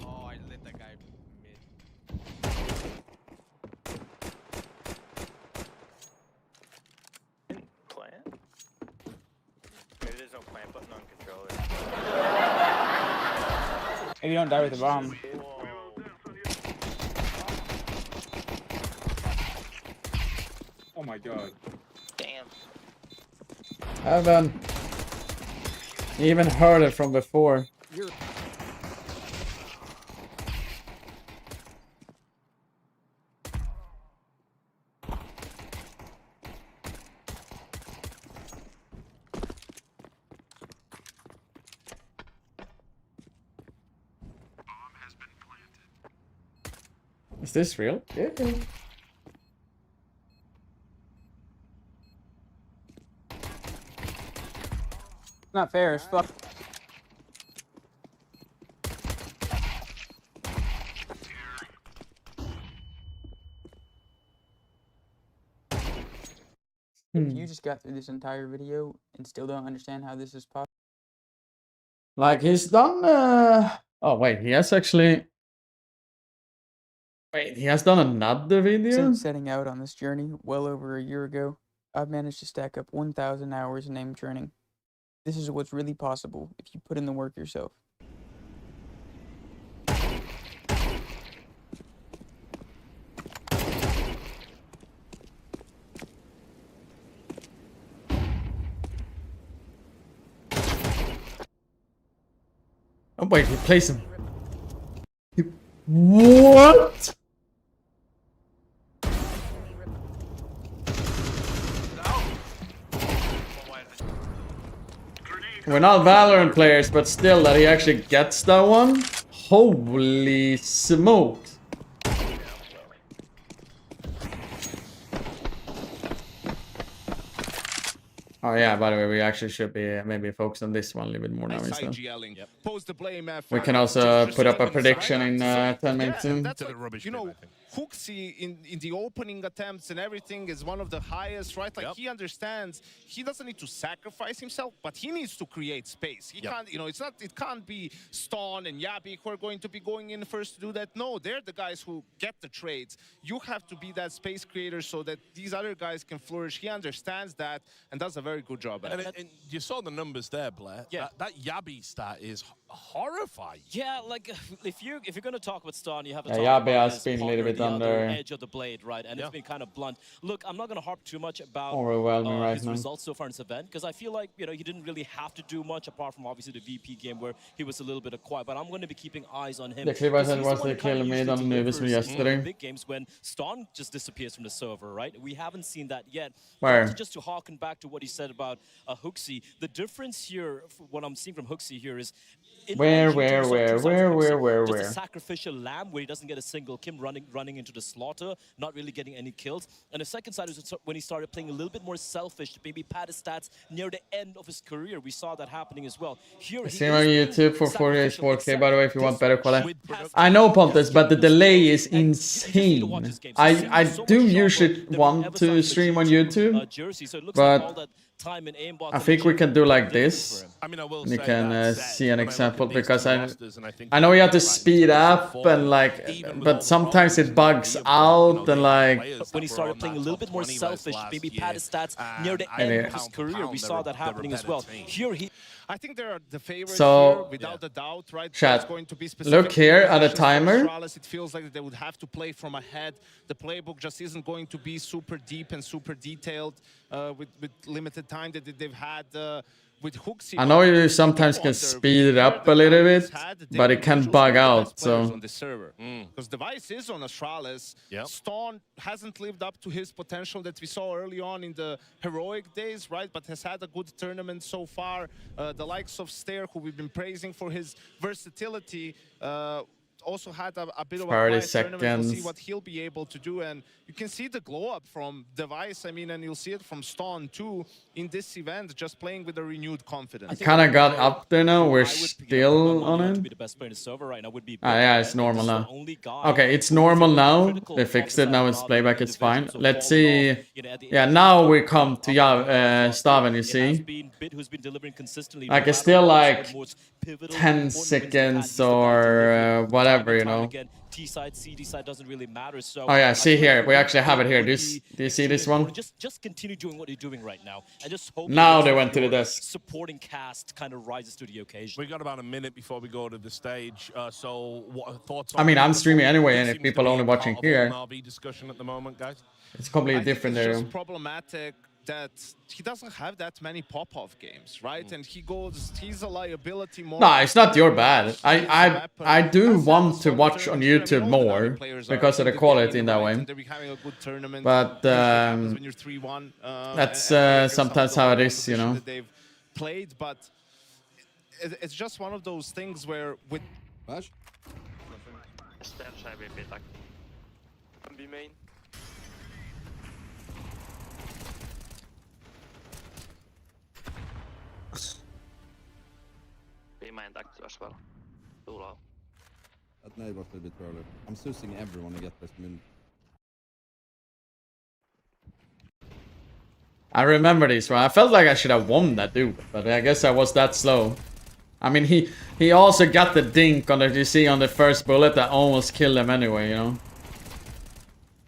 Oh, I lit that guy mid. Plant? Maybe there's no plant button on controller. If you don't die with the bomb. Oh my god. Damn. I haven't even heard it from before. Is this real? Yeah. Not fair as fuck. If you just got through this entire video and still don't understand how this is possible. Like he's done. Oh wait, he has actually. Wait, he has done another video. Since setting out on this journey well over a year ago, I've managed to stack up 1,000 hours in aim training. This is what's really possible if you put in the work yourself. Oh wait, he plays him. What? We're not Valorant players, but still that he actually gets that one? Holy smokes. Oh yeah, by the way, we actually should be maybe focused on this one a little bit more now instead. We can also put up a prediction in 10 minutes soon. You know, Hooksy in the opening attempts and everything is one of the highest, right? Like he understands he doesn't need to sacrifice himself, but he needs to create space. He can't, you know, it can't be Stone and Yabi who are going to be going in first to do that. No, they're the guys who get the trades. You have to be that space creator so that these other guys can flourish. He understands that and does a very good job at it. And you saw the numbers there, Blair. Yeah. That Yabi stat is horrifying. Yeah, like if you're going to talk about Stone, you have to Yeah, talk Yabi about has his been a partner, little bit the other under- edge of the blade, right? And it's been kind of blunt. Look, I'm not going to harp too much about Overwhelming right his now. results so far in this event because I feel like he didn't really have to do much apart from obviously the VP game where he was a little bit quiet. But I'm going to be keeping eyes on him. The clip I because said he's the was one the who kinda kill made usually on Nubis delivers yesterday. big games when Stone just disappears from the server, right? We haven't seen that yet. Where? Also, just to harken back to what he said about Hooksy, the difference here, what I'm seeing from Hooksy here is in Where, IG terms, where, just where? a sacrificial lamb where he doesn't get a single kill, running into the slaughter, not really getting any kills. And the second side is when he started playing a little bit more selfish, maybe pad his stats near the end of his career. We saw that happening as well. Here, I see him on YouTube for 4K, by the way, if you want better quality. I know, Pontus, but the delay is insane. I do usually want to stream on YouTube, but I think we can do like this. You can see an example because I know you have to speed up and like, but sometimes it bugs out and like. When he started playing a little bit more selfish, maybe pad his stats near the end of his career, we saw that happening as well. Here he. I think they're the favorites So, here, without a doubt, right? chat, It's going to be specific look here at a for timer. Astralis. It feels like they would have to play from ahead. The playbook just isn't going to be super deep and super detailed with limited time that they've had with Hooksy. I know you sometimes can speed it up a little bit, but it can bug out. So On the server, because Device is on Astralis. Stone hasn't lived up to his potential that we saw early on in the heroic days, right? But has had a good tournament so far. The likes of Stair, who we've been praising for his versatility, also had a bit of a quiet tournament. We'll see what he'll be able to do, and you can see the glow up from Device. I mean, and you'll see it from Stone too in this event, just playing with a renewed confidence. kind of got up there now. We're still on it. To be the best player in the server right now would be. Yeah, it's normal now. Okay, it's normal now. They fixed it. Now it's playback. It's fine. Let's see. Yeah, now we come to Staven, you see. Like it's still like 10 seconds or whatever, you know. T side, CD side doesn't really matter. So oh yeah, see here, we actually have it here. Do you see this one? Just continue doing what you're doing right now, and just hope. Now they went to the desk. Supporting cast kind of rises to the occasion. We got about a minute before we go to the stage. So what thoughts? I mean, I'm streaming anyway, and if people only watching here, RV discussion at the moment, guys. It's completely different there. It's just problematic that he doesn't have that many pop-off games, right? And he's a liability more. No, it's not your bad. I do want to watch on YouTube more because of the quality in that way. But that's sometimes how it is, you know. They've played, but it's just one of those things where with. main. main deck as well. Too low. That nade was a little bit early. I'm choosing everyone to get first minute. I remember this one. I felt like I should have won that dude, but I guess I was that slow. I mean, he also got the dink on the, you see, on the first bullet that almost killed him anyway, you know.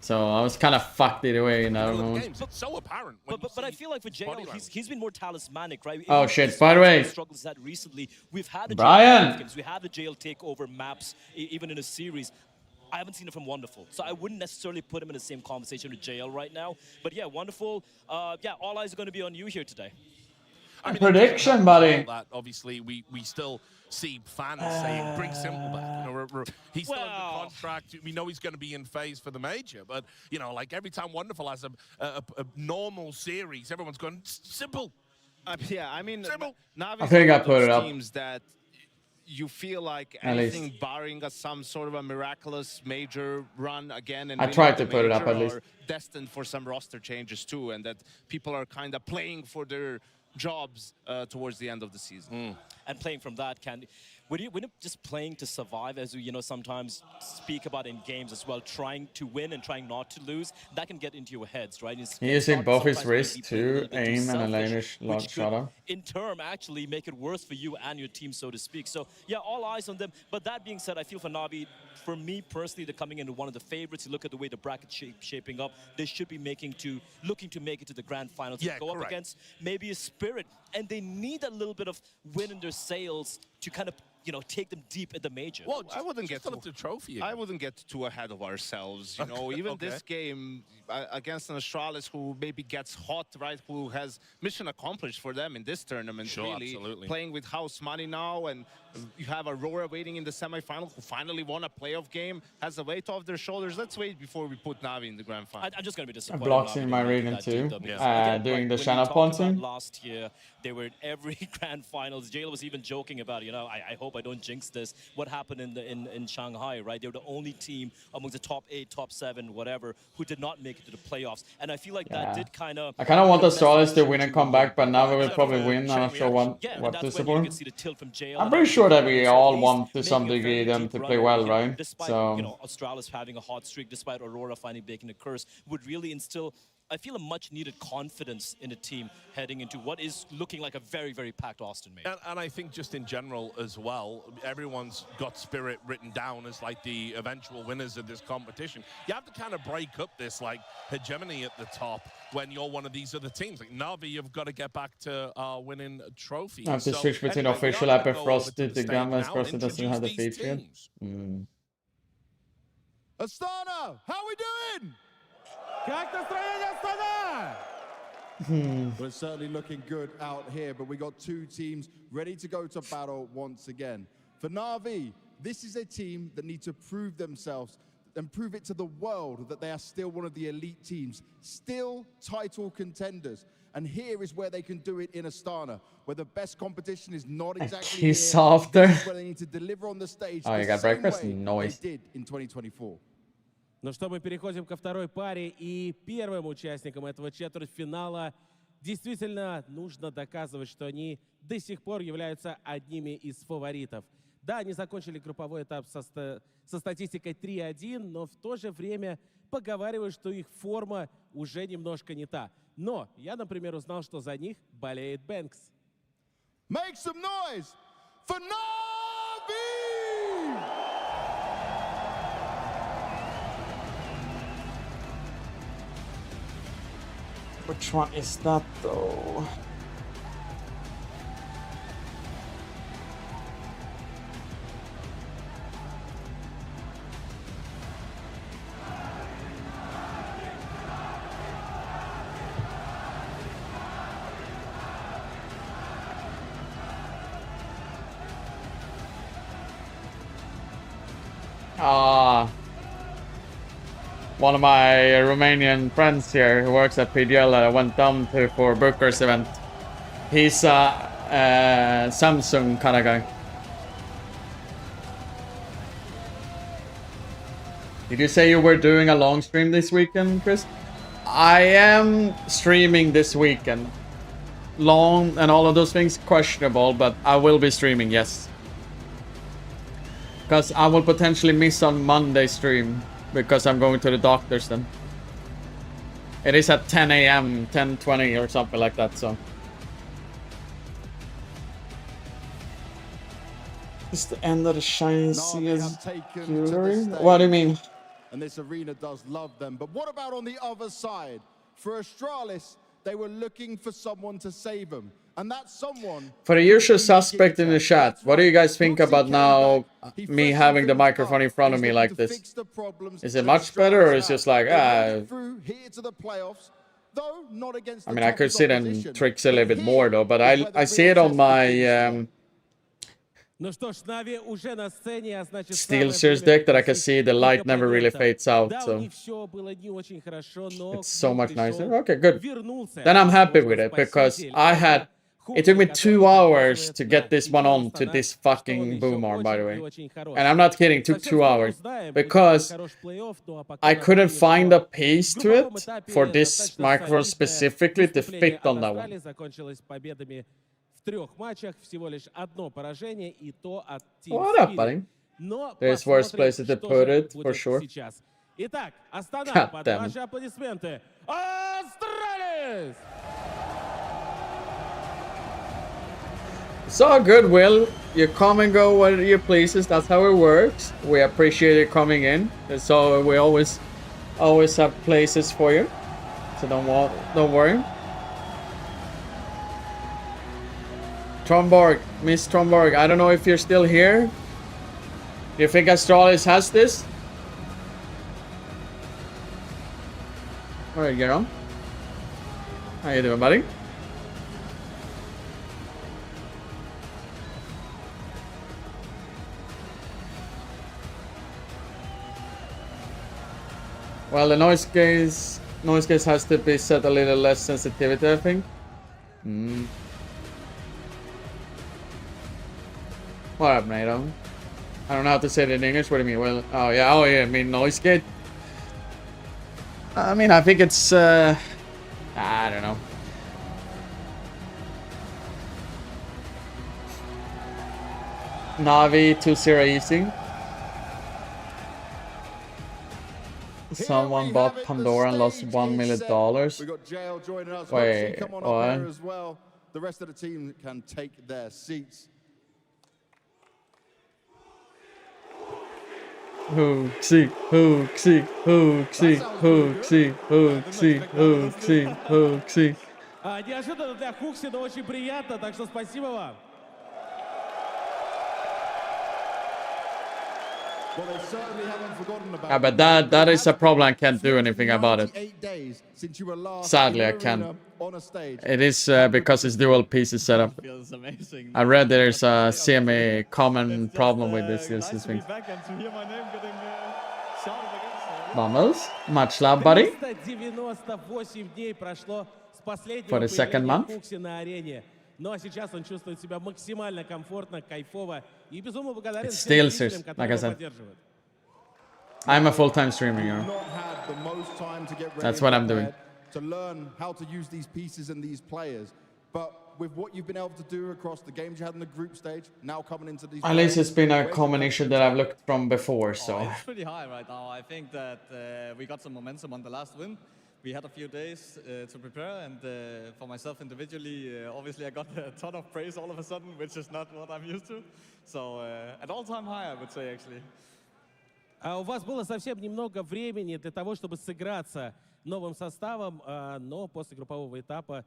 So I was kind of fucked either way in that moment. It's so apparent. But I feel like for JL, he's been more talismanic, right? Oh shit! By the way, struggles that recently we've had the Brian. games, we had the JL take over maps, even in a series. I haven't seen it from Wonderful, so I wouldn't necessarily put him in the same conversation with JL right now. But yeah, Wonderful. Yeah, all eyes are going to be on you here today. I mean, prediction, buddy. That obviously we still see fans saying bring Simple back. You know, he's still under contract. We know he's going to be in phase for the major, but you know, like every time Wonderful has a normal series, everyone's going Simple. Yeah, I mean, Navi I think I put it up. Teams that you feel like anything barring some sort of a miraculous major run again, and I tried to put it up at least. Destined for some roster changes too, and that people are kind of playing for their jobs towards the end of the season. And playing from that, when you're just playing to survive, as we sometimes speak about in games as well, trying to win and trying not to lose, that can get into your heads, right? He's using both his wrists to aim and a lanish long shot. In turn, actually make it worse for you and your team, so to speak. So yeah, all eyes on them. But that being said, I feel for Navi, for me personally, they're coming into one of the favorites. You look at the way the bracket shaping up, they should be looking to make it to the grand finals. Yeah, go up against maybe a Spirit, and they need a little bit of wind in their sails to kind of take them deep at the major. Well, I wouldn't get the trophy. I wouldn't get too ahead of ourselves. You know, even this game against an Astralis who maybe gets hot, right? Who has mission accomplished for them in this tournament. Sure, really absolutely. Playing with house money now, and you have Aurora waiting in the semifinal, who finally won a playoff game, has the weight off their shoulders. Let's wait before we put Navi in the grand final. I'm just going to be disappointed. Blocks in my region too. Doing the Shanna Ponting. Last year, they were in every grand finals. JL was even joking about, I hope I don't jinx this. What happened in Shanghai, right? They were the only team among the top 8, top 7, whatever, who did not make it to the playoffs. And I feel like that did kind of... I kind of want the Astralis to win and come back, but now we will probably win. I'm not sure what to support. I'm pretty sure that we all want to some degree them to play well, right? Despite, so Astralis having a hot streak, despite Aurora finally breaking the curse, would really instill, I feel, a much-needed confidence in the team heading into what is looking like a very, very packed Austin major. And I think just in general as well, everyone's got Spirit written down as like the eventual winners of this competition. You have to kind of break up this like hegemony at the top when you're one of these other teams. Like Navi, you've got to get back to winning trophies. I have to switch between official app and Frosted. The Gamma's Frosted doesn't have the feature. Astana, how we doing? Как настроение, Astana? We're certainly looking good out here, but we got two teams ready to go to battle once again. For Navi, this is a team that need to prove themselves and prove it to the world that they are still one of the elite teams, still title contenders. And here is where they can do it in Astana, where the best competition is not exactly He's here. softer. This is where they need to deliver on the stage the same way they did in 2024. Ну что, мы переходим ко второй паре, и первым участникам этого четвертьфинала действительно нужно доказывать, что они до сих пор являются одними из фаворитов. Да, они закончили групповой этап со статистикой 3-1, но в то же время поговаривают, что их форма уже немножко не та. Но я, например, узнал, что за них болеет Бэнкс. Make some noise for Navi! which one is that though? One of my Romanian friends here who works at PGL went down to for Booker's event. He's a Samsung kind of guy. Did you say you were doing a long stream this weekend, Chris? I am streaming this weekend. Long and all of those things questionable, but I will be streaming, yes. Because I will potentially miss on Monday stream. Because I'm going to the doctor's then. It is at 10 a.m., 10:20 or something like that, so. It's the end of the shiny CS jewelry? What do you mean? And this arena does love them. But what about on the other side? For Astralis, they were looking for someone to save them. And that someone... For the usual suspect in the chat, what do you guys think about now me having the microphone in front of me like this? Is it much better or is it just like, I mean, I could sit and tricks a little bit more though, but I see it on my SteelSeries deck that I can see the light never really fades out, so it's so much nicer. Okay, good. Then I'm happy with it because it took me 2 hours to get this one on to this fucking boom arm, by the way. And I'm not kidding, it took 2 hours because I couldn't find a piece to it for this microphone specifically to fit on that one. What up, buddy? There's worse places to put it, for sure. God damn it. It's all good, Will. You come and go where you pleases. That's how it works. We appreciate you coming in. So we always have places for you. So don't worry. Tromborg, Miss Tromborg, I don't know if you're still here. Do you think Astralis has this? Alright, get on. How you doing, buddy? Well, the noise gauge has to be set a little less sensitivity, I think. What up, NATO? I don't know how to say it in English. What do you mean? Well, oh yeah, I mean noise gate. I mean, I think it's I don't know. Navi 2-0 easy. Someone bought Pandora and lost $1 million. We got JL joining us. Wait, come on what? up here as well. The rest of the team can take their seats. Hooksy. Неожиданно для Хукси, но очень приятно, так что спасибо вам. Well, they certainly haven't forgotten about Yeah, but that is a problem. I can't do anything about it. Sadly, I can't. It is because it's dual pieces setup. I read there's a semi-common problem with this thing. Vamos, much love, buddy. 398 дней прошло с последнего For the second month. Хукси на арене. Но сейчас он чувствует себя максимально комфортно, кайфово и безумно благодарен всем зрителям, которые его поддерживают. I'm a full-time streamer, you know. That's what I'm doing. To learn how to use these pieces and these players, but with what you've been able to do across the games you had in the group stage, now coming into these. At least it's been a common issue that I've looked from before, so. It's pretty high right now. I think that we got some momentum on the last win. We had a few days to prepare, and for myself individually, obviously I got a ton of praise all of a sudden, which is not what I'm used to. So an all-time high, I would say, actually. У вас было совсем немного времени для того, чтобы сыграться новым составом, но после группового этапа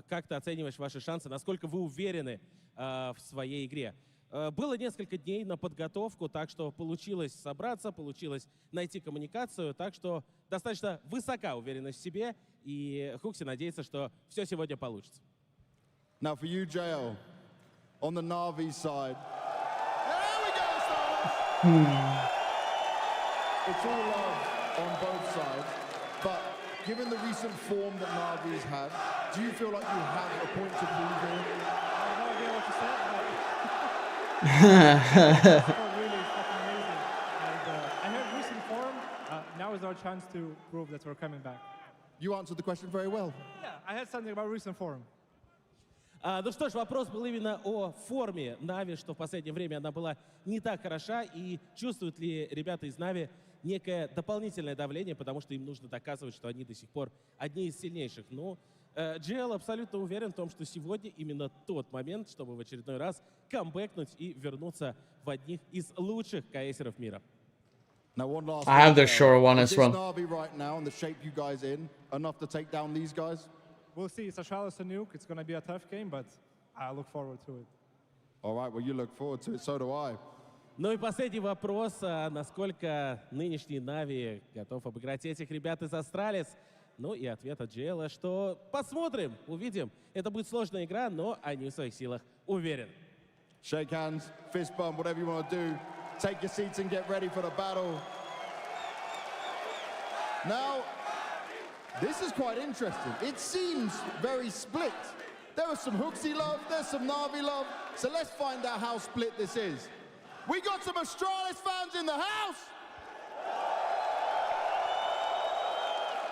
как ты оцениваешь ваши шансы, насколько вы уверены в своей игре? Было несколько дней на подготовку, так что получилось собраться, получилось найти коммуникацию, так что достаточно высока уверенность в себе, и Хукси надеется, что все сегодня получится. Now for you, JL, on the Na'Vi side. It's all love on both sides, but given the recent form that Na'Vi's had, do you feel like you have a point to prove here? I have no idea what to say, but really fucking amazing. And I have recent form. Now is our chance to prove that we're coming back. You answered the question very well. Yeah, I had something about recent form. Ну что ж, вопрос был именно о форме Нави, что в последнее время она была не так хороша, и чувствуют ли ребята из Нави некое дополнительное давление, потому что им нужно доказывать, что они до сих пор одни из сильнейших. Ну, GL абсолютно уверен в том, что сегодня именно тот момент, чтобы в очередной раз камбэкнуть и вернуться в одних из лучших КСеров мира. I have the short one as well. Navi right now and the shape you guys in enough to take down these guys? We'll see. It's Astralis and Nuke. It's going to be a tough game, but I look forward to it. All right, well, you look forward to it, so do I. Ну и последний вопрос, насколько нынешний Нави готов обыграть этих ребят из Астралис? Ну и ответ от GL, что посмотрим, увидим. Это будет сложная игра, но они в своих силах, уверен. Shake hands, fist bump, whatever you want to do. Take your seats and get ready for the battle. Now, this is quite interesting. It seems very split. There was some Hooksy love, there's some Navi love. So let's find out how split this is. We got some Astralis fans in the house!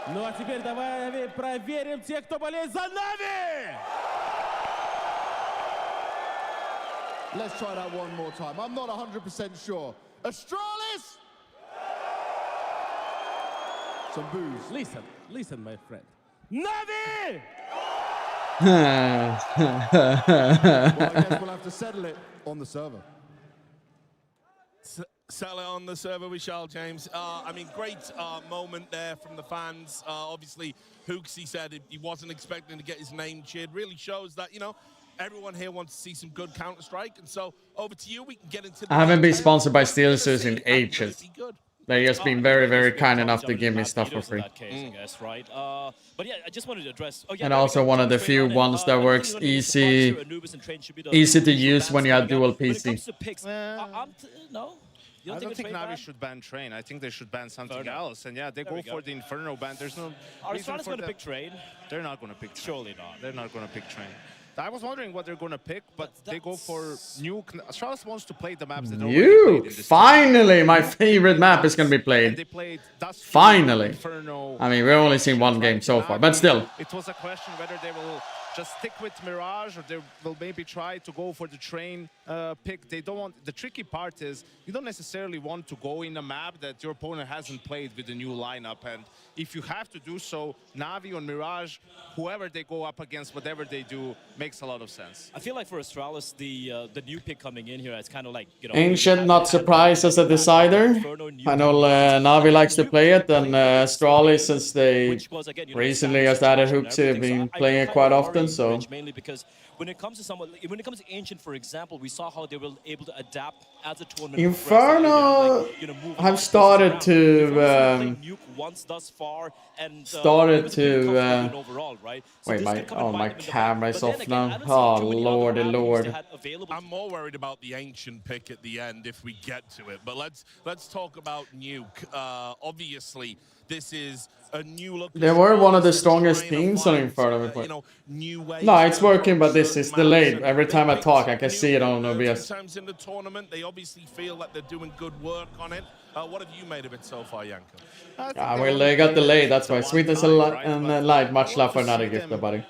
Ну а теперь давай проверим тех, кто болеет за Нави! Let's try that one more time. I'm not 100% sure. Astralis! Some booze. Listen, my friend. Navi! Well, I guess we'll have to settle it on the server. Settle it on the server we shall, James. I mean, great moment there from the fans. Obviously, Hooksy said he wasn't expecting to get his name cheered. Really shows that, you know, everyone here wants to see some good Counter-Strike. And so, over to you, we can get into the... I haven't been sponsored by Steelers in ages. They've just been very, very kind enough to give me stuff for free. But yeah, I just wanted to address. And also one of the few ones that works easy to use when you have dual PC. I don't think Navi should ban Train. I think they should ban something else. And yeah, they go for the Inferno ban. There's no reason for going to pick Train? They're not going to pick Train. Surely not. They're not going to pick Train. I was wondering what they're going to pick, but they go for Nuke. Astralis wants to play the maps that are already played in this Finally, my favorite map is going to be played. They played Finally. Inferno. I mean, we've only seen one game so far, but still. It was a question whether they will just stick with Mirage or they will maybe try to go for the Train pick. They don't want... The tricky part is you don't necessarily want to go in a map that your opponent hasn't played with the new lineup. And if you have to do so, Navi or Mirage, whoever they go up against, whatever they do, makes a lot of sense. I feel like for Astralis, the new pick coming in here, it's kind of like, you know... Ancient not surprised as a decider. I know Navi likes to play it, and Astralis, since they recently just added Hooks, have been playing it quite often, so... Mainly because when it comes to Ancient, for example, we saw how they were able to adapt as a tournament. Inferno have started to... Wait, my camera is off now. Oh, lordy lord. I'm more worried about the Ancient pick at the end if we get to it. But let's talk about Nuke. Obviously, this is a new look. They were one of the strongest teams on Inferno. No, it's working, but this is delayed. Every time I talk, I can see it on OBS. Sometimes in the tournament, they obviously feel that they're doing good work on it. What have you made of it so far, Janko? Well, they got delayed, that's why. Sweet as a light. Much love for another gift, buddy.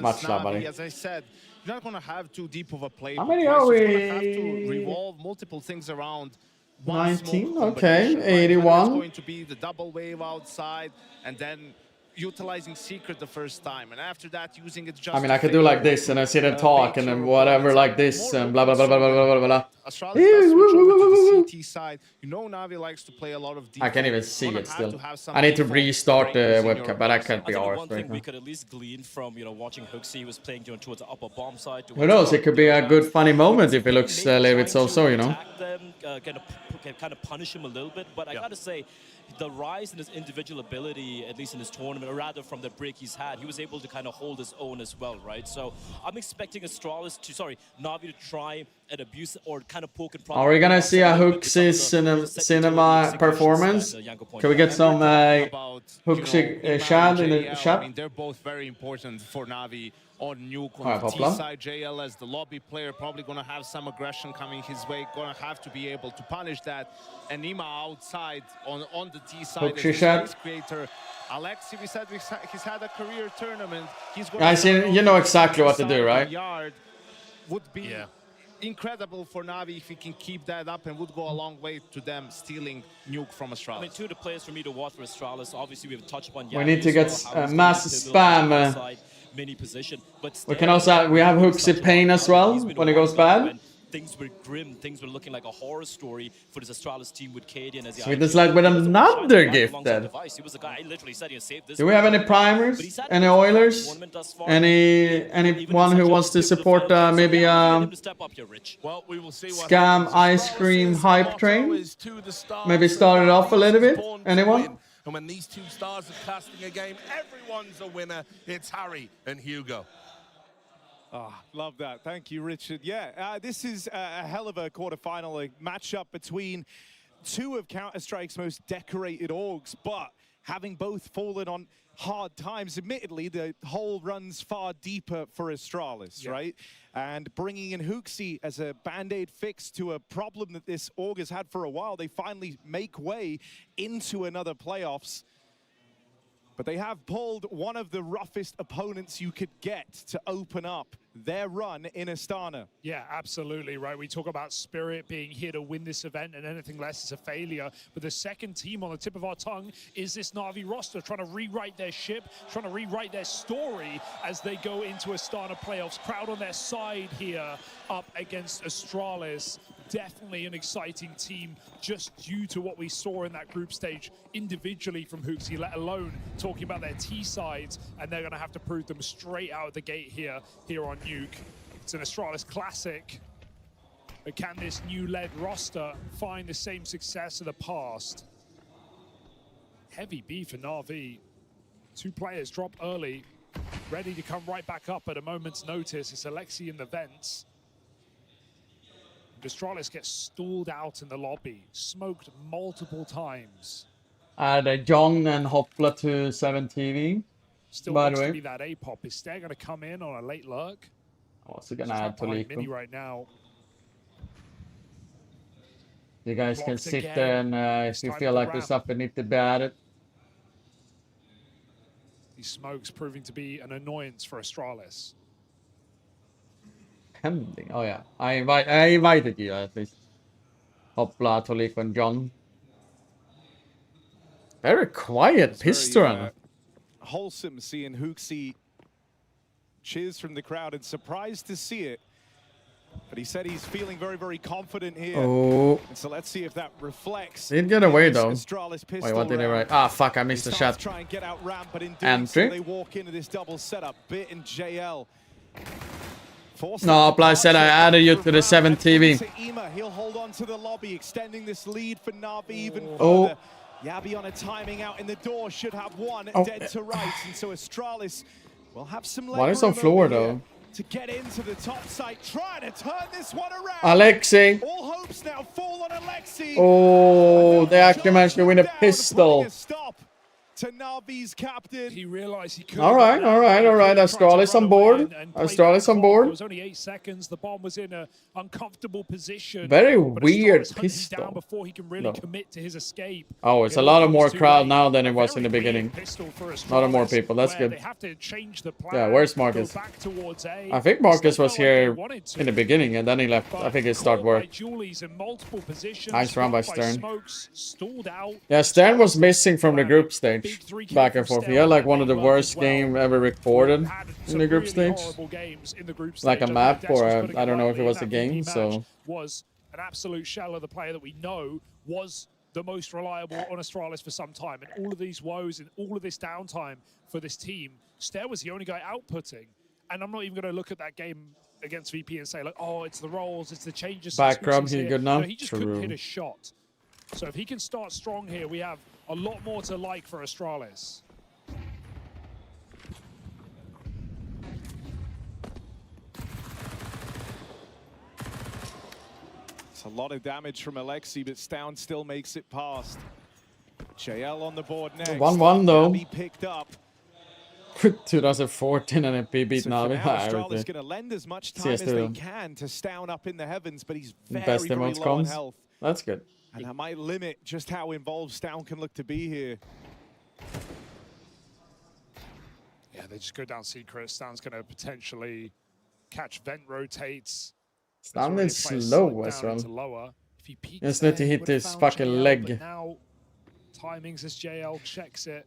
Much love, buddy. As I said, you're not going to have too deep of a play. How many are we? You're going to have to revolve multiple things around. 19, okay, 81. It's going to be the double wave outside, and then utilizing Secret the first time, and after that using it just... I mean, I could do like this, and I sit and talk, and then whatever like this, and blah, blah, blah, blah, blah, blah, blah, blah. Astralis does switch over to the CT side. You know Navi likes to play a lot of deep. I can't even see it still. I need to restart the webcam, but I can't be ours right now. We could at least glean from, you know, watching Hooksy, he was playing towards the upper bomb side. Who knows, it could be a good funny moment if it looks a little bit so-so, you know. Kind of punish him a little bit, but I gotta say, the rise in his individual ability, at least in this tournament, or rather from the break he's had, he was able to kind of hold his own as well, right? So I'm expecting Navi to try and abuse or kind of poke and prod. Are we gonna see a Hooksy cinema performance? Can we get some Hooksy chat in the chat? I mean, they're both very important for Navi. on Nuke on Alright, the T Poplar. side. JL as the lobby player probably gonna have some aggression coming his way. Gonna have to be able to punish that. And Nima outside on the T side Hook as the shot. space creator. Alexi, we said he's had a career tournament. He's gonna Yeah, I see, start you off know with exactly what to side do, of the right? Yard. Would be incredible for Navi if he can keep that up, and would go a long way to them stealing Nuke from Astralis. I mean, two of the players for me to watch for Astralis, obviously we've touched upon We need to Yavi get as well, how he's mass gonna be pivotal on the spam. outside mini position. But We can also we have Hooksy Pain as well when it goes bad. things were grim, things were looking like a horror story for this Astralis team with Cadian as the Sweetest like with another gifted. He was the guy, I literally said, save this. Do we have any primers? Any Oilers? Anyone who wants to support maybe Well, we will see what Scam Ice Cream Hype Train? Maybe start it off a little bit? Anyone? And when these two stars are casting a game, everyone's a winner. It's Harry and Hugo. Love that. Thank you, Richard. Yeah, this is a hell of a quarterfinal, a matchup between two of Counter-Strike's most decorated orgs, but having both fallen on hard times, admittedly, the hole runs far deeper for Astralis, right? And bringing in Hooksy as a band-aid fix to a problem that this org has had for a while, they finally make way into another playoffs. But they have pulled one of the roughest opponents you could get to open up their run in Astana. Yeah, absolutely, right. We talk about Spirit being here to win this event, and anything less is a failure. But the second team on the tip of our tongue is this Na'Vi roster, trying to rewrite their ship, trying to rewrite their story as they go into Astana playoffs. Crowd on their side here, up against Astralis. Definitely an exciting team, just due to what we saw in that group stage individually from Hooksy, let alone talking about their T sides, and they're going to have to prove them straight out of the gate here on Nuke. It's an Astralis classic, but can this new led roster find the same success of the past? Heavy B for Na'Vi. Two players drop early, ready to come right back up at a moment's notice. It's Alexi in the vents. Astralis gets stalled out in the lobby, smoked multiple times. Add John and Hopla to 7 TV. Still by wants the to way. be that A-pop. Is Stair going to come in on a late lurk? What's it gonna add to Behind Mini Lico? right now. You guys can Blocked sit again. there and if It's you time feel to like wrap. there's something need to be added. These smokes proving to be an annoyance for Astralis. Pending. Oh yeah, I invited you at least. Hopla, Toliko, and John. Very quiet pistol. Very, wholesome seeing Hooksy cheers from the crowd and surprised to see it. But he said he's feeling very, very confident here. Oh. And so let's see if that reflects. Did get away in this though. Astralis Wait, pistol what did I round. write? Ah, fuck! I missed the They shot. try and get out ramp, but in doing so, Entry. they walk into this double setup. Bit and JL. No, Hopla, I said I added you to the 7 TV. To Ema, he'll hold on to the lobby, extending this lead for Na'Vi even further. Oh. Yabi on a timing out in the door, should have one Oh. dead to rights, and so Astralis will have some Why is on legroom floor over here though? to get into the top site, trying to turn this one around. Alexi. All hopes now fall on Alexi. Oh, they actually managed to win a pistol. Stop to Na'Vi's captain. He realized he could. All right. Astralis on board. Astralis on It board. was only 8 seconds. The bomb was in an uncomfortable position. Very but weird Astralis hunted pistol. down before he can really No. commit to his escape. Oh, it's It a lot all of more comes to crowd a now than it was in the beginning. pistol for A lot of more Astralis, people. That's where good. They have to change the plan, Yeah, where's go Marcus? back towards A. I think Marcus Still was felt like they here wanted to, in the beginning and then he left. I think it started caught by work. Julie's in multiple positions, Nice round by blocked Stern. Smokes, stalled out. Yeah, Stern was missing from the group stage. Back and forth. He had like one of the worst game ever recorded in the group stage. Like a map or I don't know if it was a game, so. Was an absolute shell of the player that we know was the most reliable on Astralis for some time. And all of these woes and all of this downtime for this team, Stair was the only guy outputting. And I'm not even going to look at that game against VP and say, like, oh, it's the rolls, it's the changes. since Back rub, Hoosie's he here. good No, enough? he just couldn't True. hit a shot. So if he can start strong here, we have a lot more to like for Astralis. It's a lot of damage from Alexi, but Stown still makes it past. JL on the board next. 1-1 though. Yabi picked up. 2014 and a beat So Navi. for now, Astralis going to lend as much time as they can to Stown up in the heavens, but he's very, very low on health. That's good. And that might limit just how involved Stown can look to be here. Yeah, they just go down secret. Stown's going to potentially catch vent rotates. Stown is slow as well. Just need to hit his fucking leg. Now, timings as JL checks it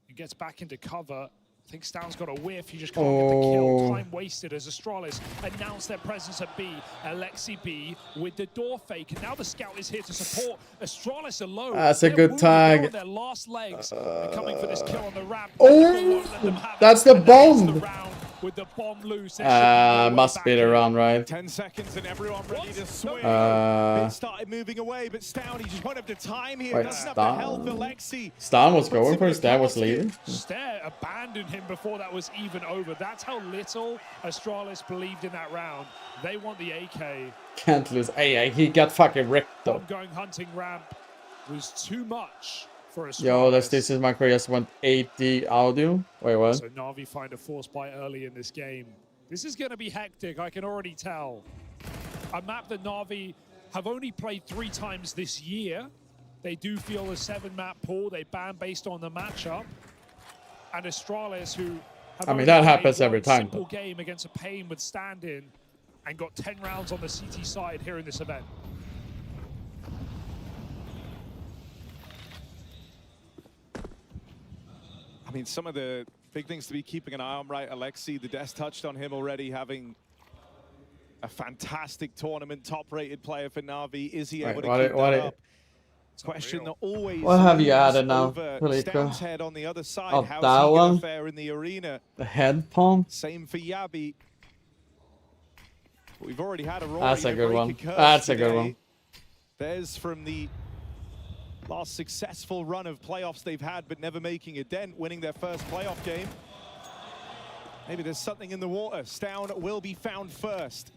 and gets back into cover. I think Stown's got a whiff. He just can't get the kill. Time wasted as Astralis announced their presence at B. Alexi B with the door fake. And now the scout is here to support Astralis alone. That's a good tag. Their last legs. They're coming for this kill on the ramp. Oh, that's the bomb. With the bomb loose. Must be the round, right? 10 seconds and everyone ready to swing. It started moving away, but Stown, he just won't have the time here. Wait, Doesn't have the health. Alexi. Stown was going for his dad was leaving. Stare abandoned him before that was even over. That's how little Astralis believed in that round. They want the AK. Can't lose. Hey, he got fucking wrecked though. Going hunting ramp was too much for Astralis. Yo, this is my career. Just went 80 audio. Wait, what? So Na'Vi find a force buy early in this game. This is going to be hectic, I can already tell. A map that Na'Vi have only played 3 times this year. They do feel a 7-map pool. They ban based on the matchup. And Astralis, who have that happens every time. Simple game against a Pain with stand-in and got 10 rounds on the CT side here in this event. I mean, some of the big things to be keeping an eye on, right? Alexi, the Des touched on him already, having a fantastic tournament, top-rated player for Na'Vi. Is he able to keep that up? Question that always. What have you added now, Stown's head on the other side. Oh, How's that he one? gonna fare in the arena? The head palm. Same for Yabi. We've already had a Rory. That's a good one. That's a good one. There's from the last successful run of playoffs they've had, but never making a dent, winning their first playoff game. Maybe there's something in the water. Stown will be found first.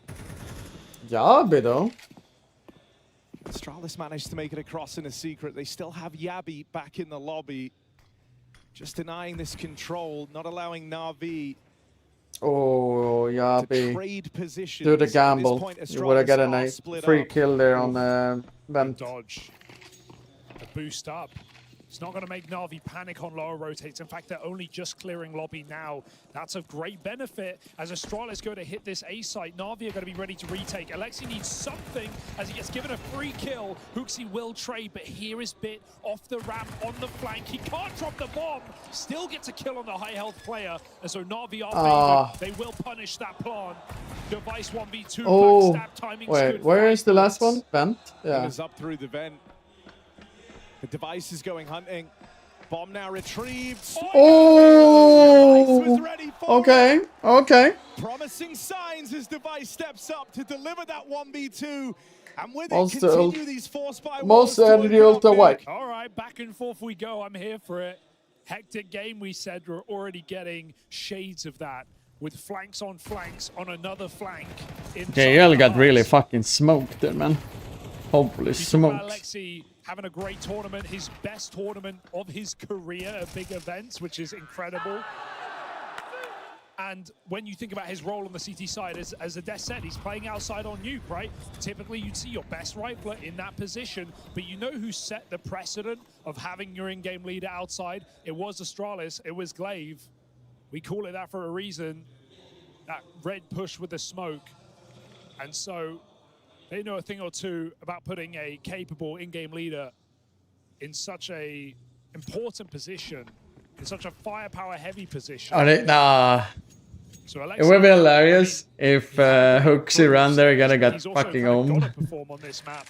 Yabi though. Astralis managed to make it across in a secret. They still have Yabi back in the lobby. Just denying this control, not allowing Na'Vi Oh, Yabi. trade positions. Do the At this gamble. point, You would have got a Astralis are nice split free up. kill there on the vent. Dodge. A boost up. It's not going to make Na'Vi panic on lower rotates. In fact, they're only just clearing lobby now. That's a great benefit as Astralis go to hit this A site. Na'Vi are going to be ready to retake. Alexi needs something as he gets given a free kill. Hooksy will trade, but here is Bit off the ramp on the flank. He can't drop the bomb. Still gets a kill on the high health player. And so Na'Vi are favored. They will punish that plan. Device 1v2. Oh, backstab, timing's wait, good. where is the last one? Vent? It Yeah. was up through the vent. The device is going hunting. Bomb now retrieved. Oh! Okay, okay. Promising signs as Device steps up to deliver that 1v2. And with Most it, continue these force by most energy ultra white. All right, back and forth we go. I'm here for it. Hectic game, we said. We're already getting shades of that with flanks on another flank. JL got really fucking smoked there, man. Hopefully smoked. Alexi having a great tournament, his best tournament of his career at big events, which is incredible. And when you think about his role on the CT side, as Ades said, he's playing outside on nuke, right? Typically, you'd see your best rifler in that position, but you know who set the precedent of having your in-game leader outside? It was Astralis, it was Glaive. We call it that for a reason, that red push with the smoke. And so they know a thing or two about putting a capable in-game leader in such a important position, in such a firepower-heavy position. Nah. So It would be hilarious if Hooksy ran there gonna get he's also fucking kind of owned. gotta perform on this map.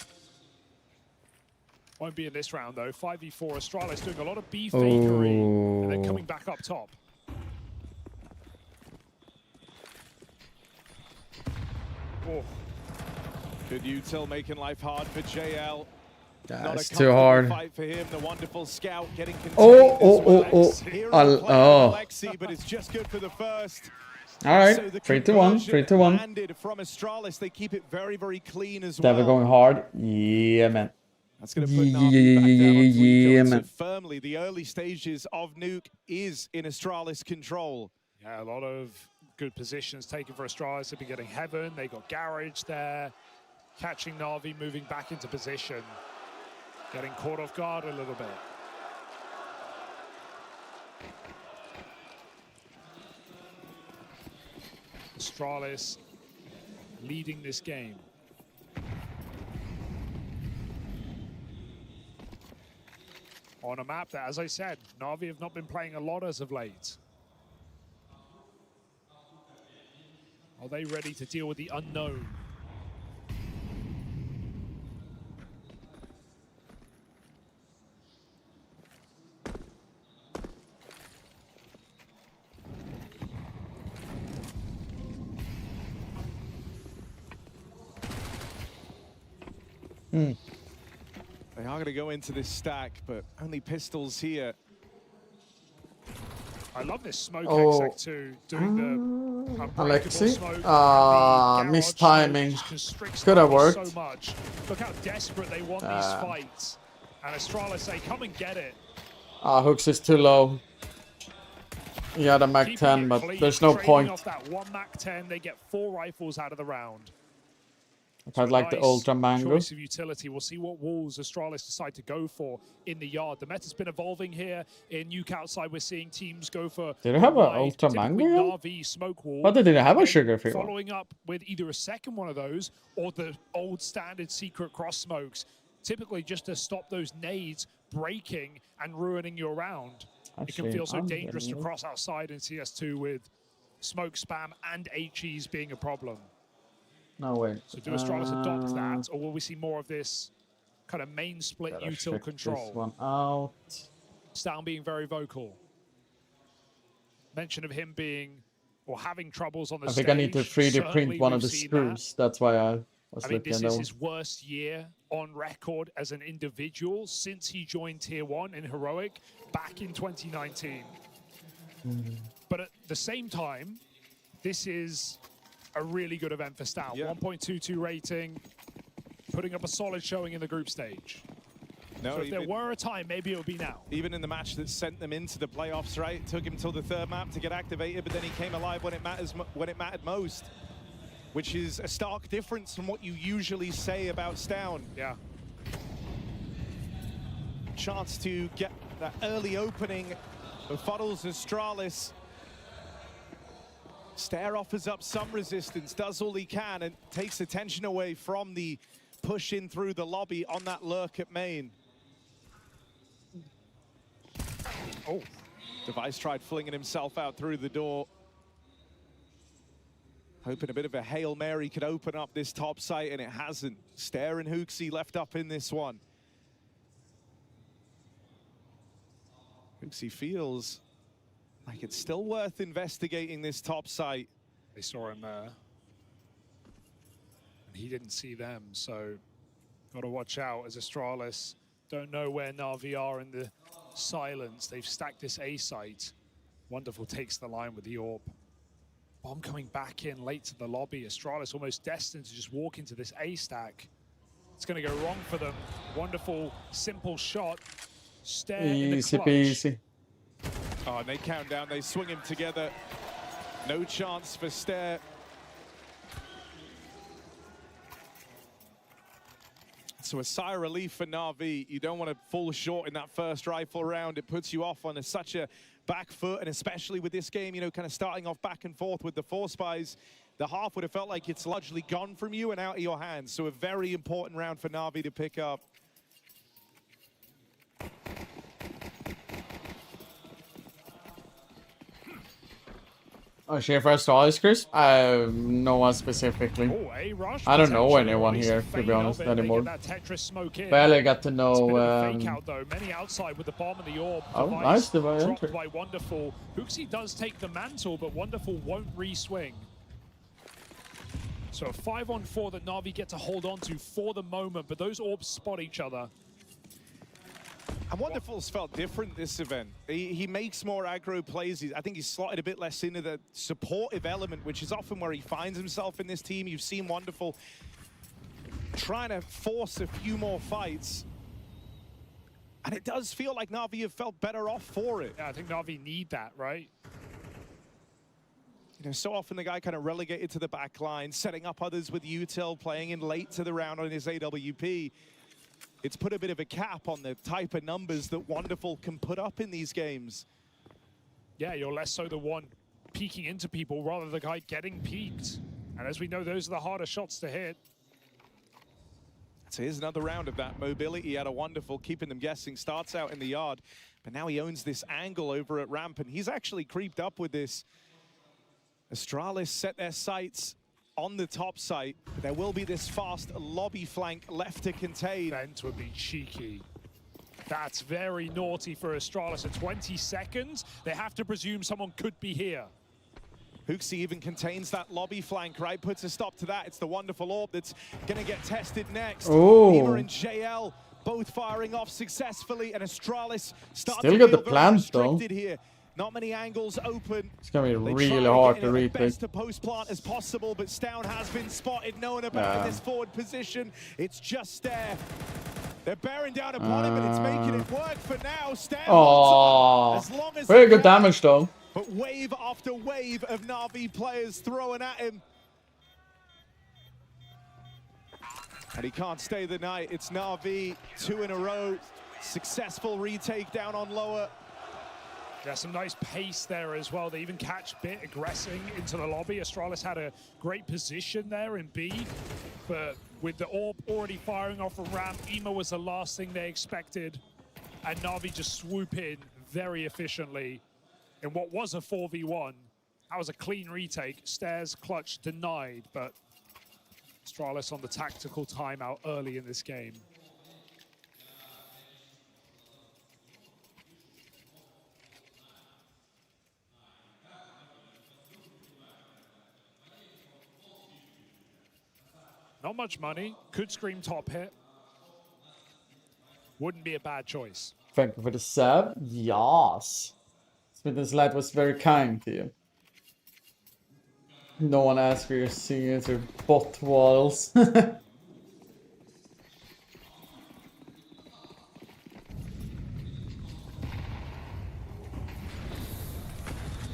Won't be in this round though. 5v4 Astralis doing a lot of B fakery and then coming back up top. Oh. Good util making life hard for JL. That's too hard. Fight for him. The wonderful scout getting contained Alexi, but it's just good for the first. All right, So the 3-1, 3-1. landed from Astralis. They keep it very, very clean as Devil well. going hard. Yeah, man. That's going to put Na'Vi back down on 3 kills. So man. firmly, the early stages of Nuke is in Astralis control. Yeah, a lot of good positions taken for Astralis. They've been getting Heaven. They got Garage there. Catching Na'Vi, moving back into position. Getting caught off guard a little bit. Astralis leading this game. On a map that, as I said, Na'Vi have not been playing a lot as of late. Are they ready to deal with the unknown? They are going to go into this stack, but only pistols here. I love this smoke Oh. exec too, doing the Alexi? smoke. And the Missed garage timing. smoke just constricts Could have Na'Vi worked. So much. Look how desperate they want these fights. And Astralis say, come and get it. Hooks is too low. He had a Mac Keeping 10, it but clean, there's no trading point. Off that one Mac 10, they get 4 rifles out of the round. If I'd like the Ultra Mango. Choice of utility. We'll see what walls Astralis decide to go for in the yard. The meta's been evolving here in Nuke outside. We're seeing teams go for Did they have a wide, Ultra typically Mango yet? Na'Vi smoke wall. But they didn't have a and then sugar free one. Following up with either a second one of those or the old standard secret cross smokes, typically just to stop those nades breaking and ruining your round. It can Actually, feel so I'm dangerous to getting it. cross outside in CS2 with smoke spam and HEs being a problem. No, wait. So do Astralis adopt that, or will we see more of this kind of main split Gotta util check control? This one out. Stan being very vocal. Mention of him being or having troubles on the I stage. think I need to 3D Certainly print one of we've the seen screws. That's why I was I mean, looking this at is them. his worst year on record as an individual since he joined Tier 1 in Heroic back in 2019. But at the same time, this is a really good event for Stan. 1.22 rating, putting up a solid showing in the group stage. No, So if there were a time, maybe it would be now. Even in the match that sent them into the playoffs, right? It took him till the 3rd map to get activated, but then he came alive when it mattered most, which is a stark difference from what you usually say about Stown. Yeah. Chance to get that early opening befuddles Astralis. Stare offers up some resistance, does all he can, and takes attention away from the push in through the lobby on that lurk at main. Oh, Device tried flinging himself out through the door. Hoping a bit of a Hail Mary could open up this top site, and it hasn't. Stare and Hooksy left up in this one. Hooksy feels like it's still worth investigating this top site. They saw him there. And he didn't see them, so got to watch out as Astralis don't know where Na'Vi are in the silence. They've stacked this A site. Wonderful takes the line with the AWP. Bomb coming back in late to the lobby. Astralis almost destined to just walk into this A stack. It's going to go wrong for them. Wonderful, simple shot. Stare in the Easy clutch. peasy. Oh, and they count down, they swing him together. No chance for Stare. So a sigh of relief for Na'Vi. You don't want to fall short in that first rifle round. It puts you off on such a back foot, and especially with this game, you know, kind of starting off back and forth with the 4 spies, the half would have felt like it's largely gone from you and out of your hands. So a very important round for Na'Vi to pick up. Oh, shit, first Astralis, Chris? No one specifically. I don't know anyone here, to be honest, anymore. Barely got to know. Fake out though. Many outside with the bomb and the orb. Oh, Device nice device dropped entry. by Wonderful. Hooksy does take the mantle, but Wonderful won't re-swing. So a 5-on-4 that Na'Vi get to hold on to for the moment, but those orbs spot each other. And Wonderful's felt different this event. He makes more aggro plays. I think he's slotted a bit less into the supportive element, which is often where he finds himself in this team. You've seen Wonderful trying to force a few more fights. And it does feel like Na'Vi have felt better off for it. Yeah, I think Na'Vi need that, right? You know, so often the guy kind of relegated to the back line, setting up others with util, playing in late to the round on his AWP. It's put a bit of a cap on the type of numbers that Wonderful can put up in these games. Yeah, you're less so the one peeking into people rather the guy getting peeked. And as we know, those are the harder shots to hit. So here's another round of that mobility out of Wonderful, keeping them guessing. Starts out in the yard, but now he owns this angle over at ramp, and he's actually creeped up with this. Astralis set their sights on the top site, but there will be this fast lobby flank left to contain. Vent would be cheeky. That's very naughty for Astralis. At 20 seconds, they have to presume someone could be here. Hooksy even contains that lobby flank, right? Puts a stop to that. It's the Wonderful Orb that's going to get tested next. Ema and JL both firing off successfully, and Astralis starts Still to got feel the very plant, though. restricted here. Not many angles open. It's gonna be They really try hard get to in at the retake. best to post plant as possible, but Stown has been spotted, known about in this forward position. It's just there. They're bearing down upon him, and it's making it work for now. Stown holds on as long as very he good can. damage though. But wave after wave of Na'Vi players throwing at him. And he can't stay the night. It's Na'Vi, 2 in a row. Successful retake down on lower. Yeah, some nice pace there as well. They even catch Bit aggressing into the lobby. Astralis had a great position there in B, but with the orb already firing off a ramp, Ema was the last thing they expected. And Na'Vi just swoop in very efficiently in what was a 4v1. That was a clean retake. Stairs clutch denied, but Astralis on the tactical timeout early in this game. Not much money. Could scream top hit. Wouldn't be a bad choice. Thank you for the sub. Yes. Smith's Light was very kind to you. No one asked for your signature bot walls.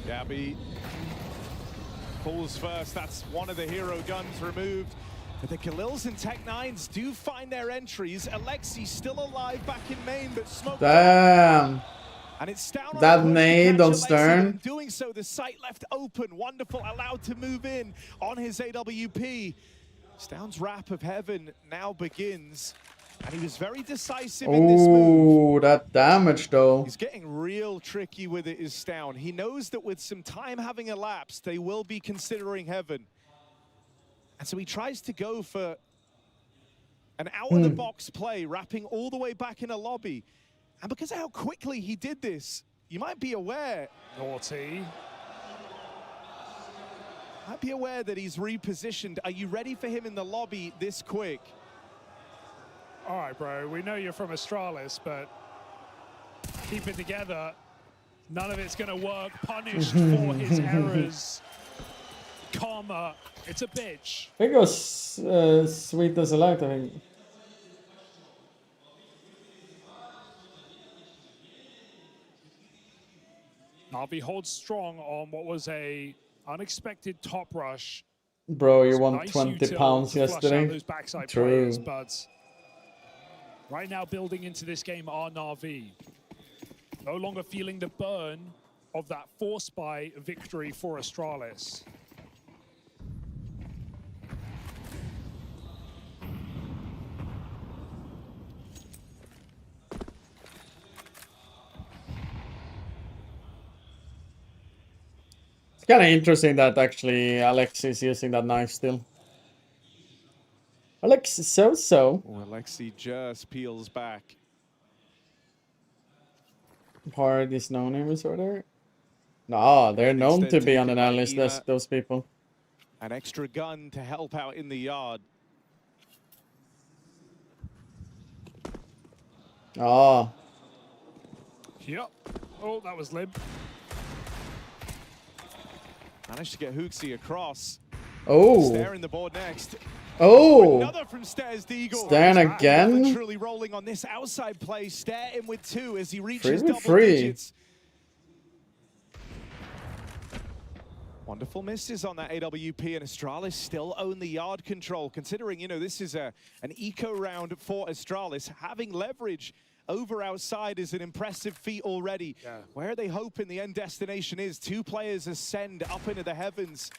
Gabby pulls first. That's one of the hero guns removed. But the Khalils and Tech-9s do find their entries. Alexi still alive back in main, but smoke. Damn. And it's down on That the push to nade catch on Alexi, Stern. but in doing so, the site left open. Wonderful, allowed to move in on his AWP. Stown's Wrap of Heaven now begins. And he was very decisive in this move. Oh, that damage though. He's getting real tricky with it, is Stown. He knows that with some time having elapsed, they will be considering Heaven. And so he tries to go for an out-of-the-box play, wrapping all the way back in a lobby. And because of how quickly he did this, you might be aware. Naughty. Might be aware that he's repositioned. Are you ready for him in the lobby this quick? All right, bro. We know you're from Astralis, but keep it together. None of it's going to work. Punished for his errors. Karma. It's a bitch. I think it was Sweet as a Light, I think. Na'Vi holds strong on what was a unexpected top rush. Bro, you Some won nice 20 util pounds to flush out yesterday. those backside True. players, but right now building into this game are Na'Vi. No longer feeling the burn of that force buy victory for Astralis. It's kind of interesting that actually Alex is using that knife still. Alex is so. Oh, Alexi just peels back. Hard is no name disorder. No, they're known to be on an analyst list, those people. An extra gun to help out in the yard. Oh. Yep. Oh, that was limp. Managed to get Hooksy across. Oh. Stare in the board next. Oh. Another from Stare's Deagle. Stan again. Truly rolling on this outside play. Stare in with 2 as he reaches 3v3. double digits. Wonderful misses on that AWP, and Astralis still own the yard control. Considering, you know, this is an eco round for Astralis, having leverage over outside is an impressive feat already. Yeah. Where they hoping the end destination is, 2 players ascend up into the heavens.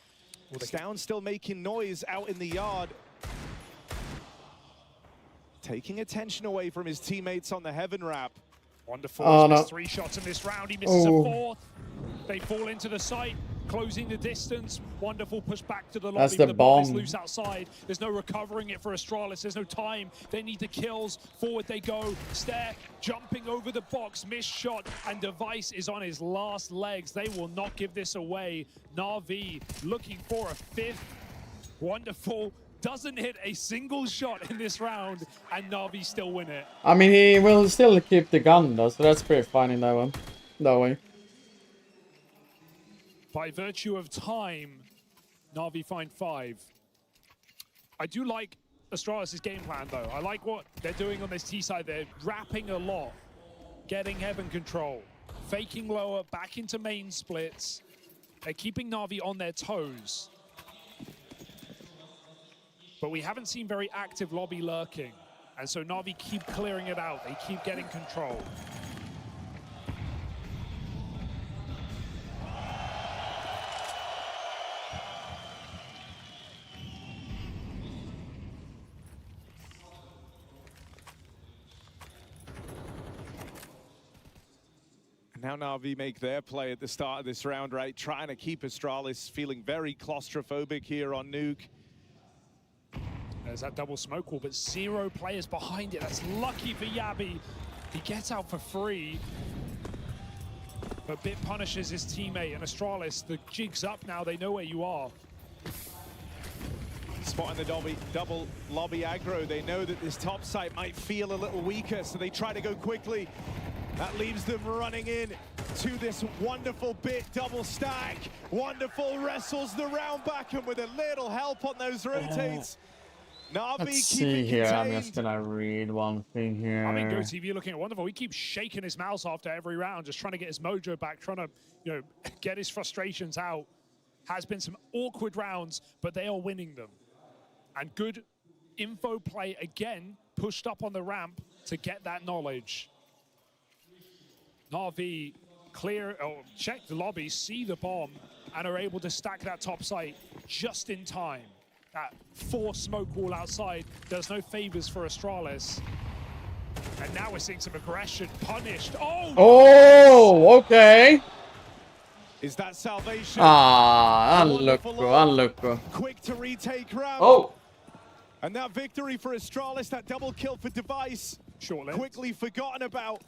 Stown still making noise out in the yard. Taking attention away from his teammates on the heaven wrap. Wonderful. Oh, He's no. missed 3 shots in this round. He misses a 4th. They fall into the site, closing the distance. Wonderful push back to the lobby. That's the The bomb is bomb. loose outside. There's no recovering it for Astralis. There's no time. They need the kills. Forward they go. Stare jumping over the box. Missed shot. And Device is on his last legs. They will not give this away. Na'Vi looking for a 5th. Wonderful. Doesn't hit a single shot in this round. And Na'Vi still win it. I mean, he will still keep the gun though, so that's pretty fine in that one. That way. By virtue of time, Na'Vi find 5. I do like Astralis' game plan, though. I like what they're doing on this T side. They're wrapping a lot, getting heaven control, faking lower, back into main splits. They're keeping Na'Vi on their toes. But we haven't seen very active lobby lurking. And so Na'Vi keep clearing it out. They keep getting control. Now Na'Vi make their play at the start of this round, right? Trying to keep Astralis feeling very claustrophobic here on Nuke. There's that double smoke wall, but 0 players behind it. That's lucky for Yabi. He gets out for free. But Bit punishes his teammate, and Astralis, the jig's up now. They know where you are. Spotting the double lobby aggro. They know that this top site might feel a little weaker, so they try to go quickly. That leaves them running in to this wonderful Bit double stack. Wonderful wrestles the round back, and with a little help on those rotates. Na'Vi Let's see keeping here. I'm contained. just gonna read one thing here. I mean, GoTV looking at Wonderful. He keeps shaking his mouse after every round, just trying to get his mojo back, trying to, you know, get his frustrations out. Has been some awkward rounds, but they are winning them. And good info play again, pushed up on the ramp to get that knowledge. Na'Vi check the lobby, see the bomb, and are able to stack that top site just in time. That 4 smoke wall outside does no favors for Astralis. And now we're seeing some aggression punished. Oh! Oh, okay. Is that salvation? Ah, unlucky. Quick to retake round. Oh. And that victory for Astralis, that double kill for Device. Short-lived. Quickly forgotten about.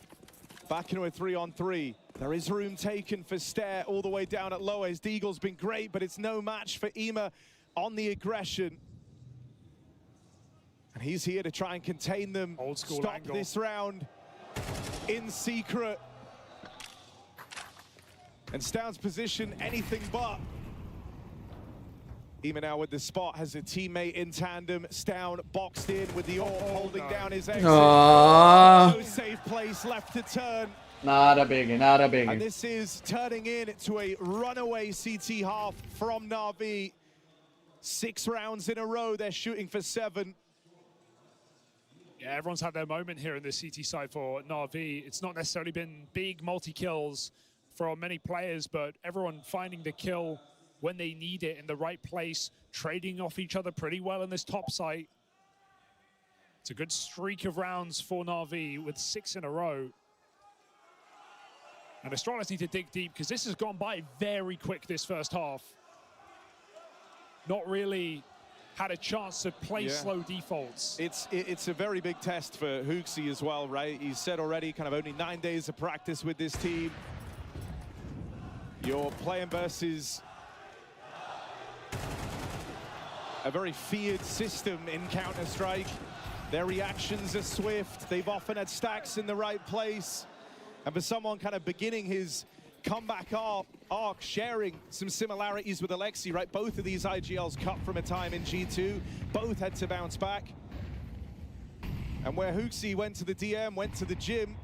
Back into a 3-on-3. There is room taken for Stare all the way down at lower. His Deagle's been great, but it's no match for Ema on the aggression. And he's here to try and contain them. Old school Stop angle. this round in secret. And Stown's position, anything but. Ema now with the spot, has a teammate in tandem. Stown boxed in with the AWP, holding down his exit. Aww. No safe place left to turn. Not a biggie, not a And biggie. this is turning into a runaway CT half from Na'Vi. 6 rounds in a row, they're shooting for 7. Yeah, everyone's had their moment here in the CT side for Na'Vi. It's not necessarily been big multi-kills from many players, but everyone finding the kill when they need it in the right place, trading off each other pretty well in this top site. It's a good streak of rounds for Na'Vi with 6 in a row. And Astralis need to dig deep because this has gone by very quick this first half. Not really had a chance to play slow defaults. It's a very big test for Hooksy as well, right? He's said already, kind of only 9 days of practice with this team. You're playing versus a very feared system in Counter-Strike. Their reactions are swift. They've often had stacks in the right place. And for someone kind of beginning his comeback arc Arc sharing some similarities with Alexi, right? Both of these IGLs cut from a time in G2. Both had to bounce back. And where Hooksy went to the DM, went to the gym,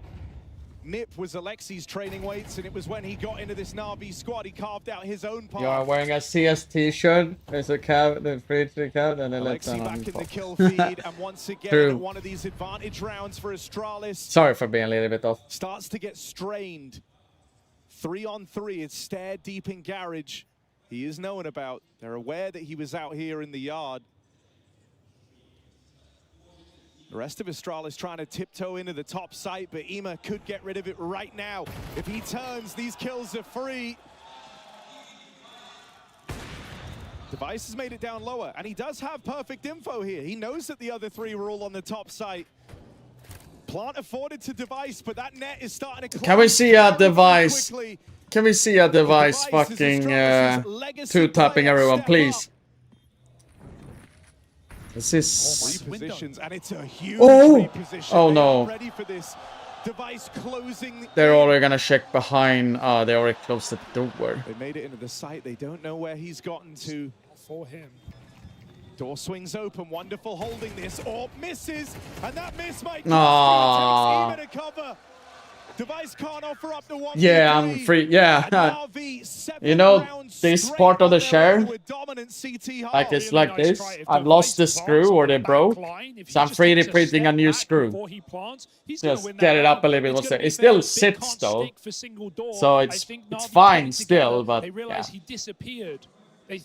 Nip was Alexi's training weights, and it was when he got into this Na'Vi squad, he carved out his own path. You are wearing a CS t-shirt. There's a cab, the fridge cab, and then let's Alexi back in the kill feed, and once again, one of these advantage rounds for Astralis. Sorry for being a little bit off. Starts to get strained. 3-on-3, it's stared deep in garage. He is known about. They're aware that he was out here in the yard. The rest of Astralis trying to tiptoe into the top site, but Ema could get rid of it right now. If he turns, these kills are free. Device has made it down lower, and he does have perfect info here. He knows that the other three were all on the top site. Plant afforded to Device, but that net is starting to close. Can we see a Device? Can we see a Device fucking two-tapping everyone, please? This is... Repositions, and it's a huge oh! reposition. Oh They no. are ready for this. Device closing. They're already gonna check behind. They already closed the door. They made it into the site. They don't know where he's gotten to. For him. Door swings open. Wonderful holding this. Orb misses, and that miss might Aww. takes Ema to cover. Device can't offer up the one. Yeah, I'm free. Yeah. You know, this part of the share, like it's like this. I've lost the screw or they broke, so I'm 3D printing a new screw. Just get it up a little bit. What's there? It still sits though, so it's fine still, but yeah.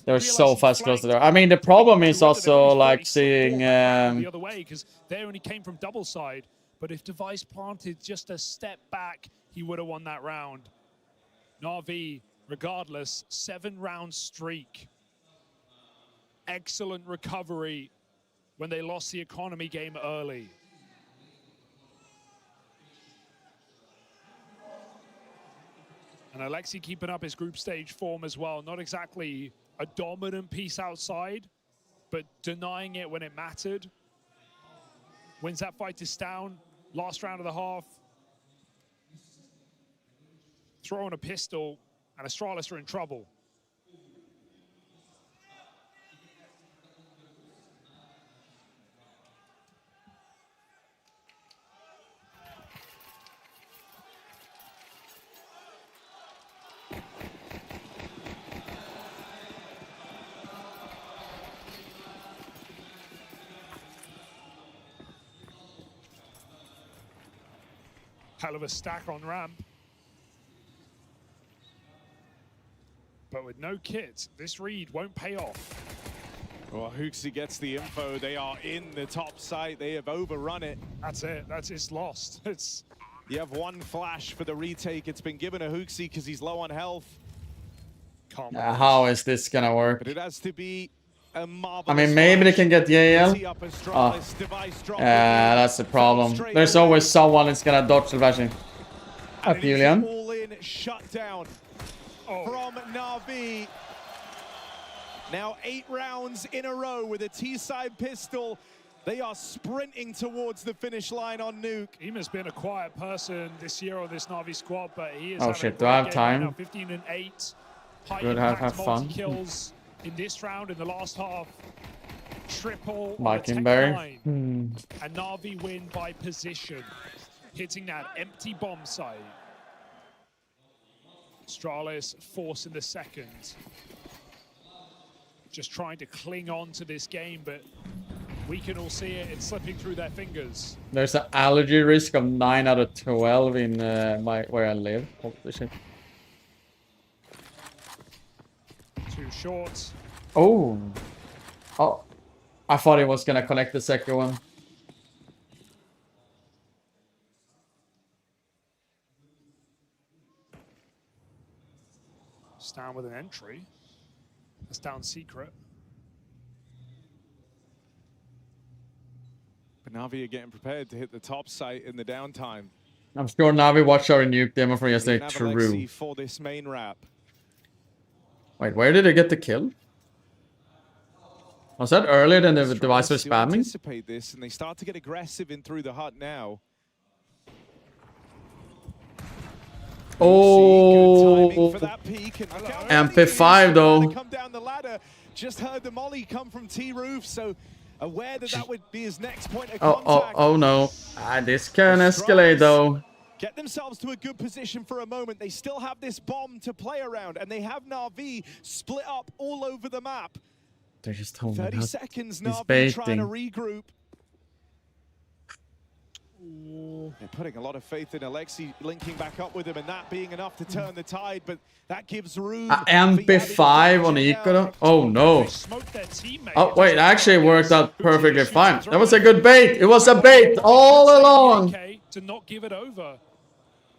They're so fast close to the door. I mean, the problem is also like seeing. The other way, because they only came from double side. But if Device planted just a step back, he would have won that round. Na'Vi, regardless, 7-round streak. Excellent recovery when they lost the economy game early. And Alexi keeping up his group stage form as well. Not exactly a dominant piece outside, but denying it when it mattered. Wins that fight to Stown. Last round of the half. Throwing a pistol, and Astralis are in trouble. Hell of a stack on ramp. But with no kit, this read won't pay off. Well, Hooksy gets the info. They are in the top site. They have overrun it. That's it. It's lost. You have one flash for the retake. It's been given to Hooksy because he's low on health. How is this gonna work? But it has to be a marvelous. I mean, maybe they can get Yale. Oh. Yeah, that's the problem. There's always someone that's gonna dodge the flashing. Up, Julian. All in shutdown from Na'Vi. Now 8 rounds in a row with a T-side pistol. They are sprinting towards the finish line on Nuke. Ema's been a quiet person this year on this Na'Vi squad, but he is. Oh shit! Do I have time? 15 and 8. High Good, have fun. Kills in this round in the last half. Triple. Mockingbird. And Na'Vi win by position, hitting that empty bomb site. Astralis forcing the second. Just trying to cling on to this game, but we can all see it. It's slipping through their fingers. There's an allergy risk of 9 out of 12 in where I live. Holy shit. Too short. Oh. Oh. I thought he was gonna connect the second one. Down with an entry. That's down secret. But Na'Vi are getting prepared to hit the top site in the downtime. I'm sure Na'Vi watched our nuke demo from yesterday. True. Alexi for this main wrap. Wait, where did they get the kill? Was that earlier than the Device was spamming? Anticipate this, and they start to get aggressive in through the hut now. Oh, for that peak, and MP5 though. come down the ladder. Just heard the molly come from T-Roof, so aware that that would be his next point of contact. Oh no. This can escalate though. Get themselves to a good position for a moment. They still have this bomb to play around, and they have Na'Vi split up all over the map. They're just holding 30 up. seconds, He's Na'Vi trying to baiting. regroup. They're putting a lot of faith in Alexi linking back up with him, and that being enough to turn the tide, but that gives room. MP5 on Icaro? Oh no. Oh wait, that actually worked out perfectly fine. That was a good bait. It was a bait all along. To not give it over.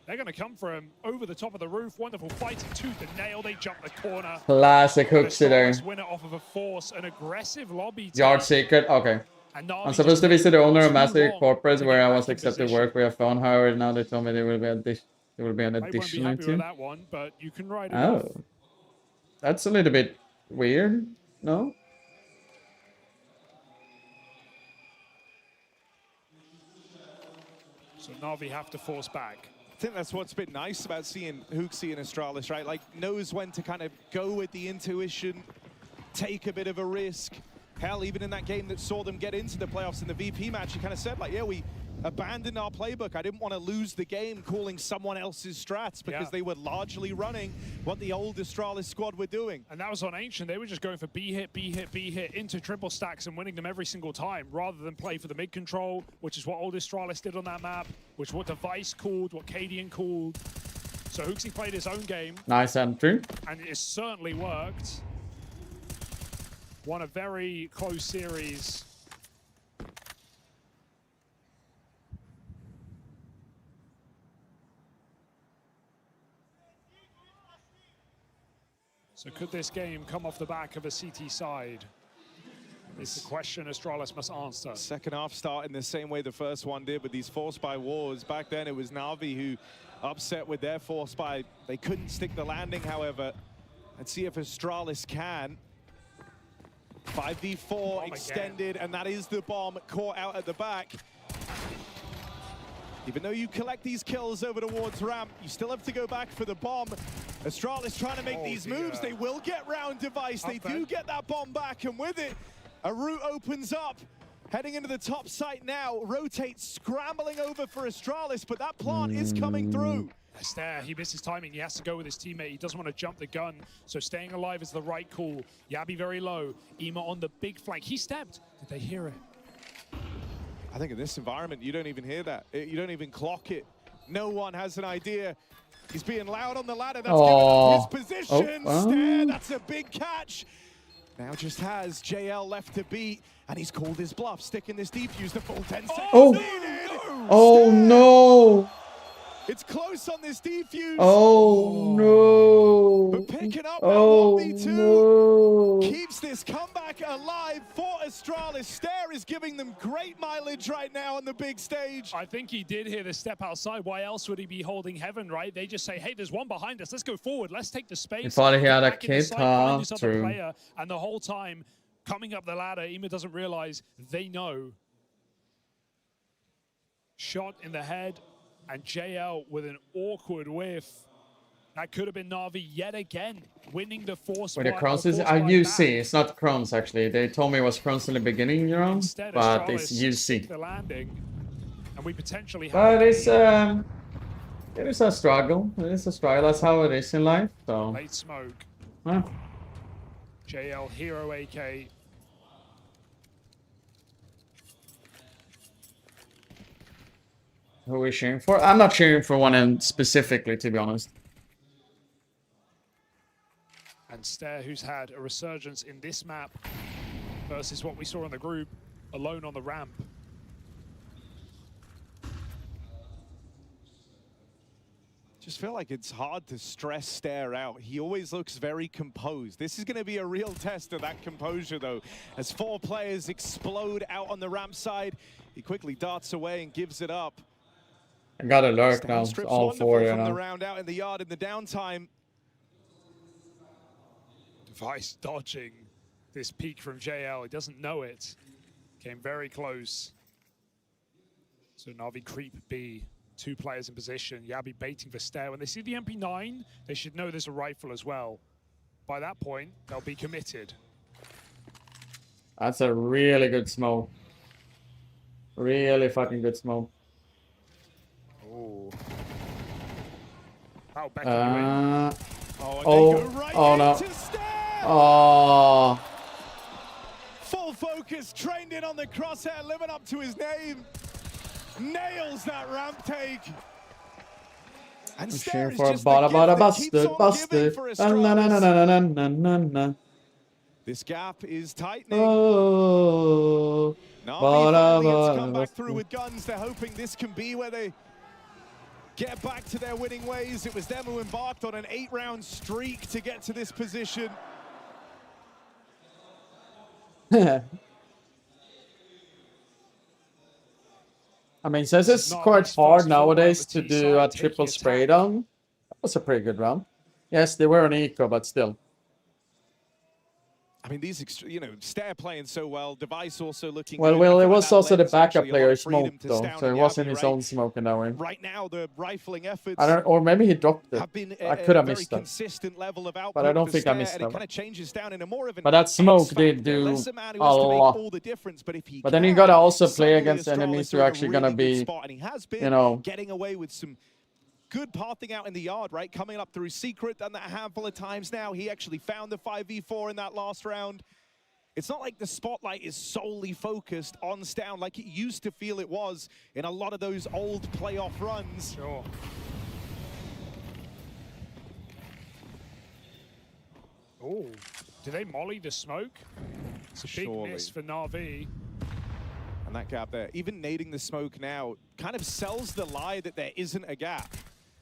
They're going to come for him over the top of the roof. Wonderful fighting tooth and nail. They jump the corner. Classic hooksy there. Win it off of a force, an aggressive lobby. Yard secret. Okay. I'm supposed to visit the owner of Master Corporate where I was accepted work via phone. However, now they told me there will be an additional happy with that one, but you can ride it off. Oh. That's a little bit weird, no? So Na'Vi have to force back. I think that's what's been nice about seeing Hooksy and Astralis, right? Like, knows when to kind of go with the intuition, take a bit of a risk. Hell, even in that game that saw them get into the playoffs in the VP match, he kind of said, like, yeah, we abandoned our playbook. I didn't want to lose the game calling someone else's strats because they were largely running what the old Astralis squad were doing. And that was on Ancient. They were just going for B hit, B hit, B hit into triple stacks and winning them every single time rather than play for the mid control, which is what old Astralis did on that map, which is what Device called, what Cadian called. So Hooksy played his own game. Nice entry. And it certainly worked. Won a very close series. So could this game come off the back of a CT side? It's the question Astralis must answer. Second half starting the same way the first one did with these force by wars. Back then it was Na'Vi who upset with their force by. They couldn't stick the landing, however. Let's see if Astralis can. 5v4 extended, and that is the bomb caught out at the back. Even though you collect these kills over towards ramp, you still have to go back for the bomb. Astralis trying to make these moves. They will get round Device. They do get that bomb back, and with it, a route opens up. Heading into the top site now. Rotates, scrambling over for Astralis, but that plant is coming through. Astaire, he misses timing. He has to go with his teammate. He doesn't want to jump the gun, so staying alive is the right call. Yabi very low. Ema on the big flank. He stepped. Did they hear it? I think in this environment, you don't even hear that. You don't even clock it. No one has an idea. He's being loud on the ladder. That's giving up his position. Stair, that's a big catch. Now just has JL left to beat, and he's called his bluff, sticking this defuse the full 10 seconds needed. Oh no! It's close on this defuse. Oh no! But picking up that 1v2 no. keeps this comeback alive for Astralis. Stair is giving them great mileage right now on the big stage. I think he did hear the step outside. Why else would he be holding heaven, right? They just say, hey, there's one behind us. Let's go forward. Let's take the space. He thought he had a Back in the kid, site, find this other true. player. And the whole time, coming up the ladder, Ema doesn't realize they know. Shot in the head. And JL with an awkward whiff. That could have been Na'Vi yet again, winning the force. Wait, the Crowns is UC. It's not Crowns actually. They told me it was Crowns in the beginning, you know, but it's UC. The landing, and we potentially but it is a struggle. It is a struggle. That's how it is in life. So. Late smoke. Huh. JL Hero AK. Who are we cheering for? I'm not cheering for one end specifically, to be honest. And Stair, who's had a resurgence in this map versus what we saw in the group, alone on the ramp. Just feel like it's hard to stress Stair out. He always looks very composed. This is going to be a real test of that composure, though. As 4 players explode out on the ramp side, he quickly darts away and gives it up. I got a lurk now. It's all 4, you from the know. round out in the yard in the downtime. Device dodging this peek from JL. He doesn't know it. Came very close. So Na'Vi creep B. 2 players in position. Yabi baiting for Stair. When they see the MP9, they should know there's a rifle as well. By that point, they'll be committed. That's a really good smoke. Really fucking good smoke. Oh. That'll beckon you in. Oh no. Oh. Full focus, trained in on the crosshair, living up to his name. Nails that ramp take. And Cheering for a bada busted. Na na na na na na na na. This gap is tightening. Oh. Na'Vi finally gets to come back through with guns. They're hoping this can be where they get back to their winning ways. It was them who embarked on an 8-round streak to get to this position. I mean, since it's quite hard nowadays to do a triple spray down, that was a pretty good round. Yes, they were on eco, but still. I mean, these, Stair playing so well. Device also looking Well, good. it was also the backup actually a lot player of freedom smoked to though, Stound so it and wasn't Yabi, his right? own smoke in that way. Right now, the rifling efforts I don't, or maybe he dropped it. have been I could have missed very that. consistent level of output But I don't for think I Stair, missed and that it kind one. of changes down into more of an But that smoke X did factor. do Less a man who a has to make lot. all the difference, but if he But then you can, gotta also play suddenly against enemies Astralis who are are in a actually really gonna good be, spot, and he has been you know, getting away with some good pathing out in the yard, right? Coming up through Secret, done that a handful of times now. He actually found the 5v4 in that last round. It's not like the spotlight is solely focused on Stound like it used to feel it was in a lot of those old playoff runs. Sure. Oh, do they molly the smoke? It's a big miss for Na'Vi. And that gap there, even nading the smoke now, kind of sells the lie that there isn't a gap.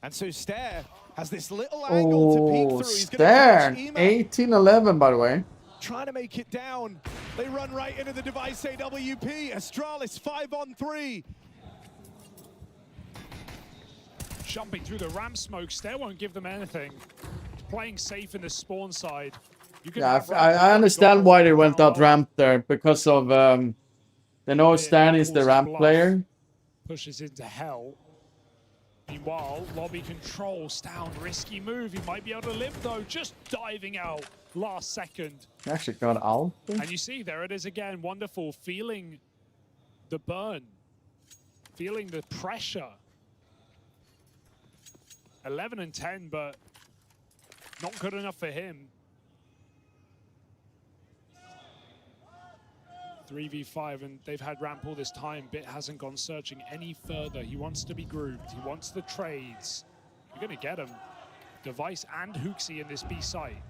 And so Stair has this little angle to peek through. He's Stair, 18-11 by the way. Trying to make it down. They run right into the Device AWP. Astralis 5-on-3. Jumping through the ramp smoke, Stair won't give them anything. Playing safe in the spawn side. Yeah, I understand why they went out ramp there, because of, they know Stan is the ramp player. Pushes into hell. Meanwhile, lobby control, Stound, risky move. He might be able to live though, just diving out last second. He actually got out. And you see, there it is again, wonderful, feeling the burn, feeling the pressure. 11 and 10, but not good enough for him. 3v5, and they've had ramp all this time. Bit hasn't gone searching any further. He wants to be grouped. He wants the trades. You're going to get him. Device and Hooksy in this B site.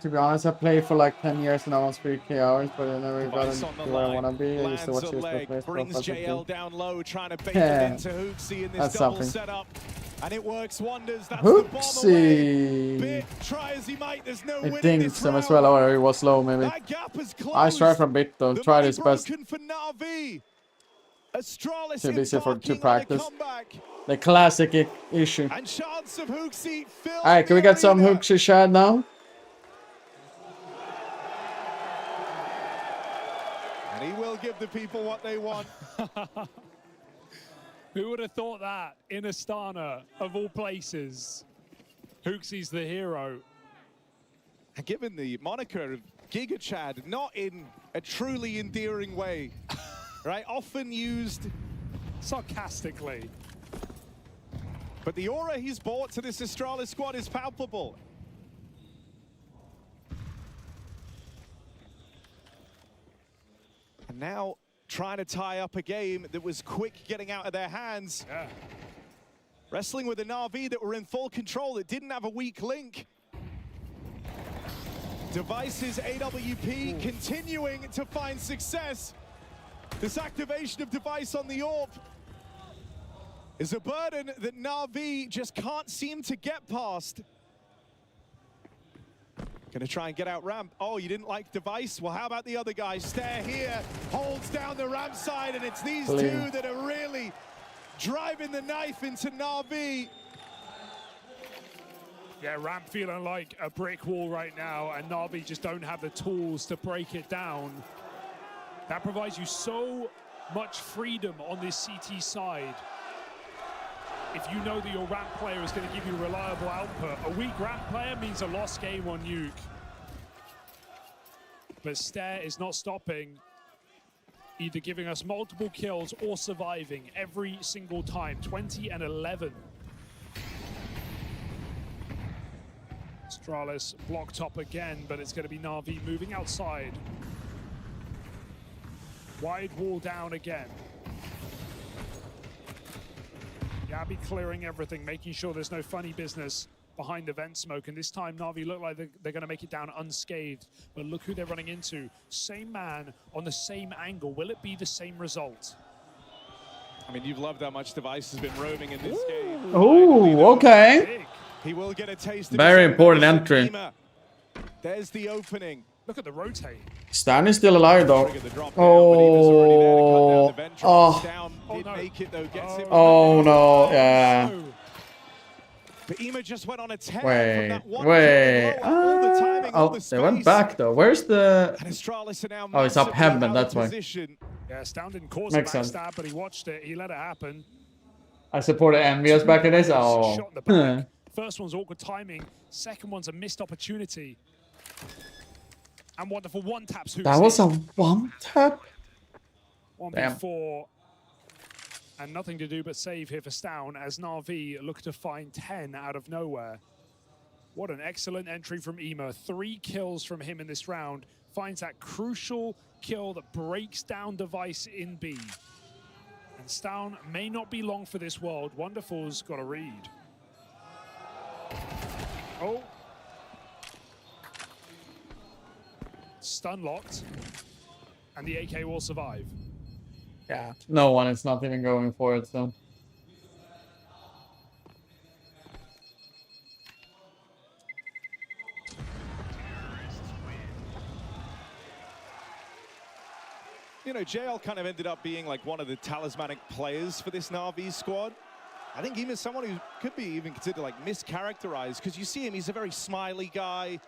To be honest, I played for like 10 years and I was 3K hours, but I never got into where I want to be. I used to watch his play. Brings JL down low, trying to bait it into Hooksy in this double setup. And it works wonders. That's the bomb away. Bit, try as he might, there's no winning Dinks him as well, or he was low maybe. That gap is closed. I try from Bit though, tried his best. For Na'Vi. Astralis Too busy to embarking practice. on a comeback. The classic issue. And chance of Hooksy fills Alright, can we get some arena. Hooksy shad now? And he will give the people what they want. Who would have thought that in Astana, of all places? Hooksy's the hero. And given the moniker of Giga Chad, not in a truly endearing way, right? Often used sarcastically. But the aura he's brought to this Astralis squad is palpable. And now trying to tie up a game that was quick getting out of their hands. Yeah. Wrestling with a Na'Vi that were in full control, that didn't have a weak link. Device's AWP continuing to find success. This activation of Device on the AWP is a burden that Na'Vi just can't seem to get past. Gonna try and get out ramp. Oh, you didn't like Device? Well, how about the other guy? Stair here, holds down the ramp side, and it's these two that are really driving the knife into Na'Vi. Yeah, ramp feeling like a brick wall right now, and Na'Vi just don't have the tools to break it down. That provides you so much freedom on this CT side. If you know that your ramp player is going to give you reliable output, a weak ramp player means a lost game on Nuke. But Stare is not stopping, either giving us multiple kills or surviving every single time. 20 and 11. Astralis blocked up again, but it's going to be Na'Vi moving outside. Wide wall down again. Gabby clearing everything, making sure there's no funny business behind the vent smoke. And this time, Na'Vi look like they're going to make it down unscathed. But look who they're running into. Same man on the same angle. Will it be the same result? I mean, you've loved how much Device has been roaming in this game. Oh, okay. He will get a taste of Very important entry. There's the opening. Look at the rotate. Stan is still alive though. Oh, oh no, yeah. But Ema just went on a 10 Wait. Oh, they went back though. Where's the? Oh, it's up heaven. That's why. Yeah, Stan didn't cause Makes a sense. backstab, but he watched it. He let it happen. I supported Envious back in this. Oh. Shot in the back. First one's awkward timing. Second one's a missed opportunity. And wonderful one taps. That was a one tap. 1v4. And nothing to do but save here for Stown as Na'Vi look to find 10 out of nowhere. What an excellent entry from Ema. 3 kills from him in this round. Finds that crucial kill that breaks down Device in B. And Stown may not be long for this world. Wonderful's got a read. Oh. Stun locked. And the AK will survive. Yeah, no one is not even going for it, so. You know, JL kind of ended up being like one of the talismanic players for this Na'Vi squad. I think even someone who could be even considered like mischaracterized, because you see him, he's a very smiley guy,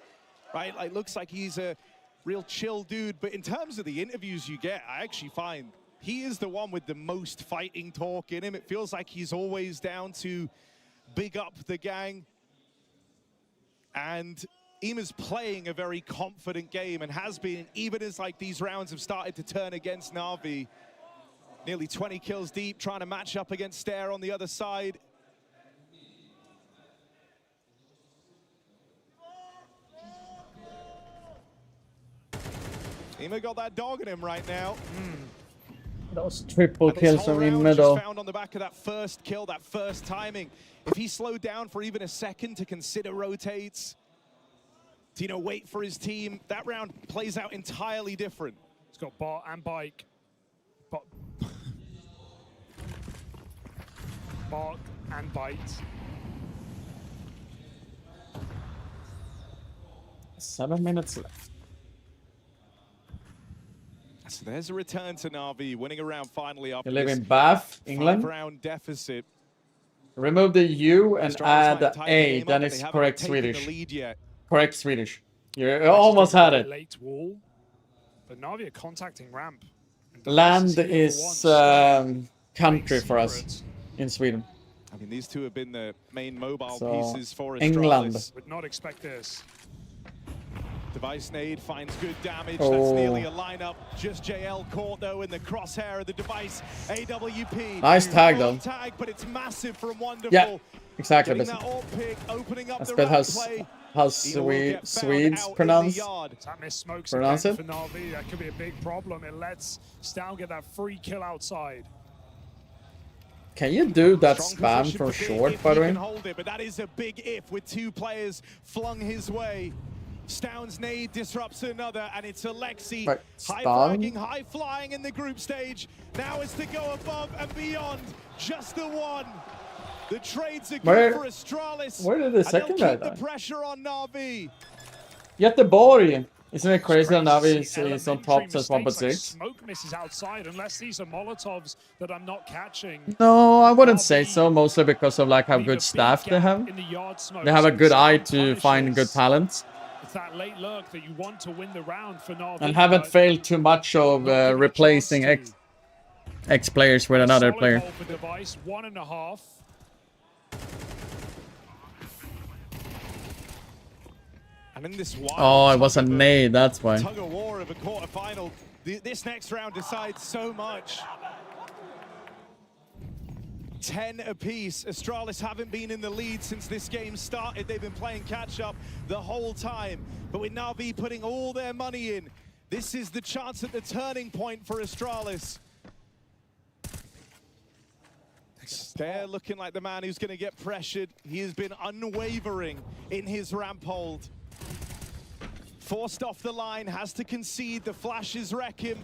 right? Like, looks like he's a real chill dude. But in terms of the interviews you get, I actually find he is the one with the most fighting talk in him. It feels like he's always down to big up the gang. And Ema's playing a very confident game and has been, even as like these rounds have started to turn against Na'Vi. Nearly 20 kills deep, trying to match up against Stare on the other side. Ema got that dog in him right now. That was triple kills from in middle. Found on the back of that first kill, that first timing. If he slowed down for even a second to consider rotates, to, you know, wait for his team, that round plays out entirely different. He's got Bart and Bike. Bark and Bite. 7 minutes left. So there's a return to Na'Vi, winning a round finally up. You live in Bath, England. 5-round deficit. Remove the U and add the A, then it's correct Swedish. Correct Swedish. You almost had it. Late wall, but Na'Vi are contacting ramp. Land is country for us in Sweden. I mean, these two have been the main mobile So, pieces for England. Astralis. Would not expect this. Device nade finds good damage. Oh. That's nearly a lineup. Just JL caught though in the crosshair of the Device AWP. Nice tag though. Tag, but it's massive from Wonderful. Yeah, exactly. Getting that alt pick, opening up That's the good round play. how Swedes pronounce That miss smokes pronounce again it. for Na'Vi. That could be a big problem. It lets Stown get that free kill outside. Can you do that Strong spam position from for short, if by the he way? can hold it, but that is a big if with 2 players flung his way. Stown's nade disrupts another, and it's Alexi. Right, High stun. fragging, high flying in the group stage. Now it's to go above and beyond. Just the one. The trades are good for Astralis. Where did the second guy keep die? the pressure on Na'Vi. Göteborg! Isn't it crazy that Navi is on top since 1.6? Smoke misses outside, unless these are Molotovs that I'm not catching. No, I wouldn't say so. Mostly because of like how good staff they have. In the yard smoke. They have a good eye to find good talent. It's that late lurk that you want to win the round for Na'Vi. And haven't failed too much of replacing X. Ex-players with another Solid player. hold for Device, 1.5. And in this wild Oh, it was a nade, that's why. tug of war of a quarterfinal, this next round decides so much. 10 apiece. Astralis haven't been in the lead since this game started. They've been playing catch-up the whole time. But with Na'Vi putting all their money in, this is the chance at the turning point for Astralis. They're looking like the man who's going to get pressured. He has been unwavering in his ramp hold. Forced off the line, has to concede. The flashes wreck him.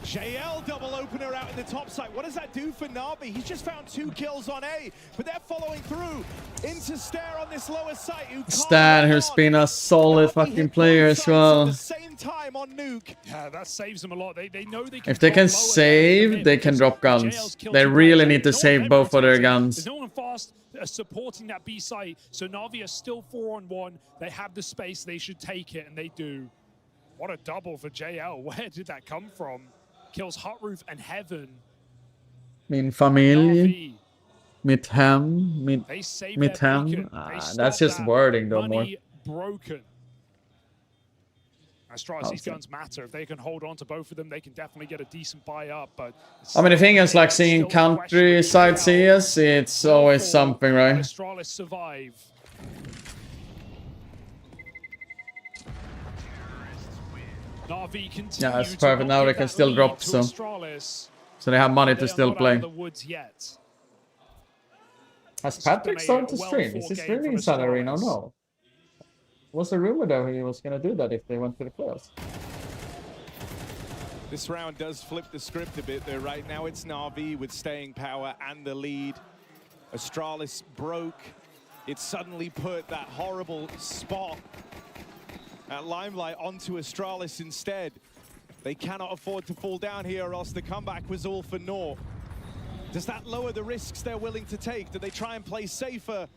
JL double opener out in the top side. What does that do for Na'Vi? He's just found 2 kills on A, but they're following through into Stare on this lower site. Stan, who's been a solid fucking player as well. Same time on Nuke. Yeah, that saves them a lot. They know they can. If they can save, they can drop guns. They really need to save both of their guns. There's no one fast supporting that B site, so Na'Vi are still 4-on-1. They have the space. They should take it, and they do. What a double for JL. Where did that come from? Kills Hot Roof and Heaven. Min familj. Mitt hem. Mitt hem. That's just wording though more. Broken. Astralis, these guns matter. If they can hold on to both of them, they can definitely get a decent buy up. But I mean, the thing is, like seeing countryside CS, it's always something, right? Astralis survive. Yeah, it's perfect. Now they can still drop some. So they have money to still play. Has Patrick started to stream? Is he streaming inside Arena? No. Was a rumor though he was gonna do that if they went to the playoffs. This round does flip the script a bit though. Right now it's Na'Vi with staying power and the lead. Astralis broke. It suddenly put that horrible spot at Limelight onto Astralis instead. They cannot afford to fall down here or else the comeback was all for naught. Does that lower the risks they're willing to take? Do they try and play safer?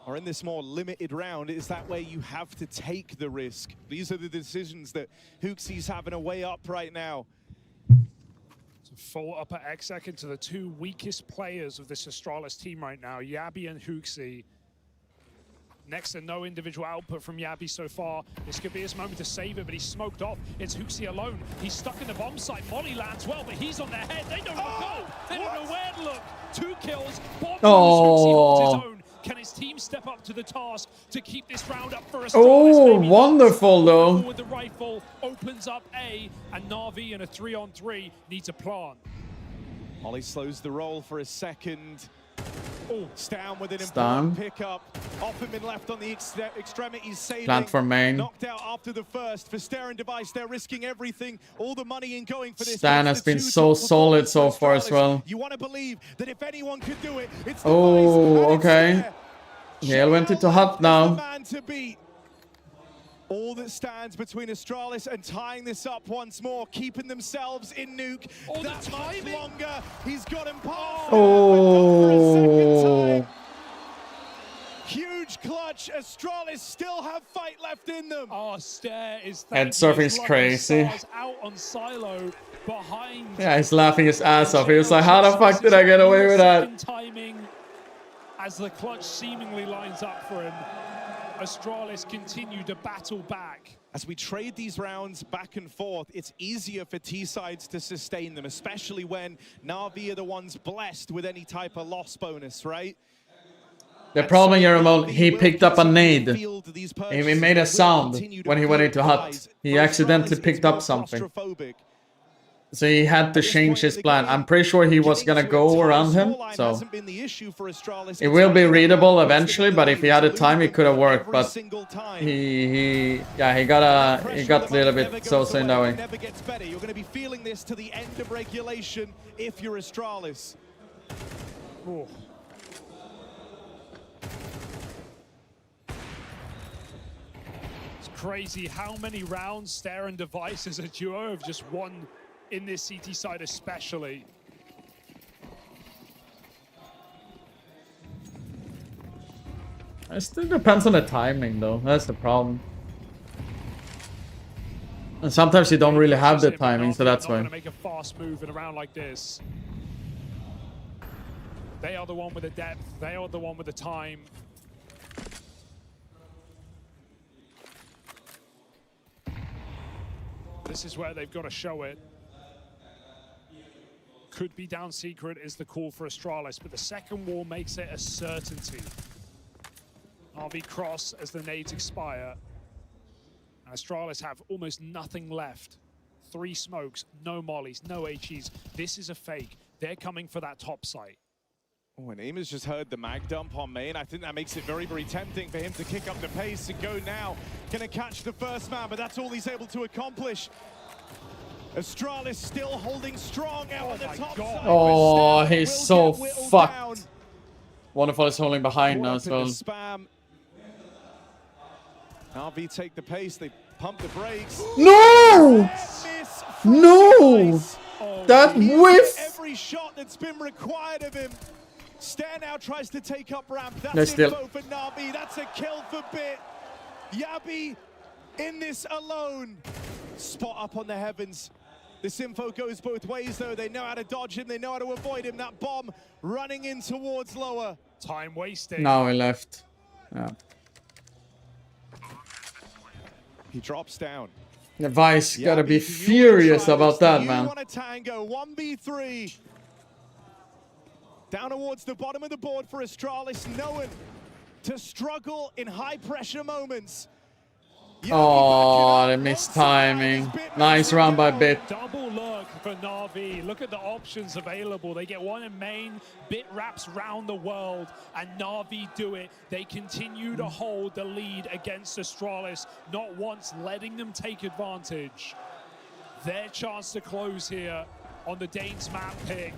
Or in this more limited round, is that where you have to take the risk? These are the decisions that Hooksie's having to weigh up right now. Full upper exec into the 2 weakest players of this Astralis team right now, Yabi and Hooksie. Next to no individual output from Yabi so far. This could be his moment to save it, but he's smoked off. It's Hooksie alone. He's stuck in the bomb site. Molly lands well, but he's on their head. They don't know where to go. They don't know where to look. 2 kills. Bomb Hooksie holds his own. Can his team step up to the task to keep this round up for Astralis? Oh, wonderful though. With the rifle opens up A, and Na'Vi in a 3-on-3 needs a plant. Molly slows the roll for a second. Oh, Stan with an Stan. important pickup. Off him and left on the extremities. Sailing. Plant for main. Knocked out after the first. For Stare and Device, they're risking everything. All the money in going for this. Stan has been so solid so far as well. You want to believe that if anyone could do it, it's Oh, okay. Gale went into hot now. man to beat. All that stands between Astralis and tying this up once more, keeping themselves in Nuke. Oh, that much longer. He's got him past. Oh. Huge clutch. Astralis still have fight left in them. Oh, Stare is Head surfing's crazy. out on Silo behind. Yeah, he's laughing his ass off. He was like, how the fuck did I get away with that? Timing as the clutch seemingly lines up for him. Astralis continue to battle back. As we trade these rounds back and forth, it's easier for T-sides to sustain them, especially when Na'Vi are the ones blessed with any type of loss bonus, right? The problem, Yaramon, he picked up a nade. He made a sound when he went into hut. He accidentally picked up something. So he had to change his plan. I'm pretty sure he was gonna go around him, so it will be readable eventually. But if he had the time, it could have worked. But he got a little bit so in that way. Never gets better. You're going to be feeling this to the end of regulation if you're Astralis. Oh. It's crazy how many rounds Stare and Device as a duo have just won in this CT side especially. It still depends on the timing though, that's the problem. And sometimes you don't really have the timing, so that's why. Make a fast move in a round like this. They are the one with the depth. They are the one with the time. This is where they've got to show it. Could be down secret is the call for Astralis, but the second wall makes it a certainty. RV cross as the nades expire. And Astralis have almost nothing left. 3 smokes, no mollies, no HEs. This is a fake. They're coming for that top site. Oh, and Aimer's just heard the mag dump on main. I think that makes it very, very tempting for him to kick up the pace and go now. Gonna catch the first man, but that's all he's able to accomplish. Astralis still holding strong out on the top side. Oh, he's so fucked. Wonderful is holding behind now as well. Spam. RV take the pace, they pump the brakes. No! No! That whiff! Every shot that's been required of him. Stair now tries to take up ramp. That's That's info for Na'Vi. That's a kill for Bit. Yabi in this alone. Spot up on the heavens. This info goes both ways though. They know how to dodge him. They know how to avoid him. That bomb running in towards lower. Time wasting. Now he left. Yeah. He drops down. The Vice gotta be furious about that, man. Want a tango, 1v3. Down towards the bottom of the board for Astralis, known to struggle in high pressure moments. Oh, they missed timing. Nice round by Bit. Double look for Na'Vi. Look at the options available. They get one in main, Bit wraps round the world, and Na'Vi do it. They continue to hold the lead against Astralis, not once letting them take advantage. Their chance to close here on the Danes map pick.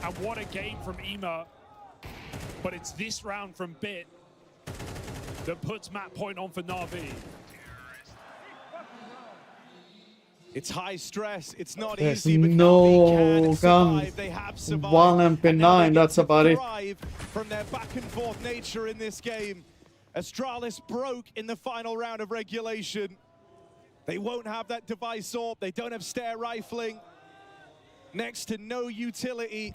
And what a game from Ema. But it's this round from Bit that puts map point on for Na'Vi. It's high stress. It's not There's easy, but no Na'Vi can gun. survive. They have survived. 1 MP9, that's about it. From their back and forth nature in this game. Astralis broke in the final round of regulation. They won't have that device orb. They don't have stair rifling. Next to no utility.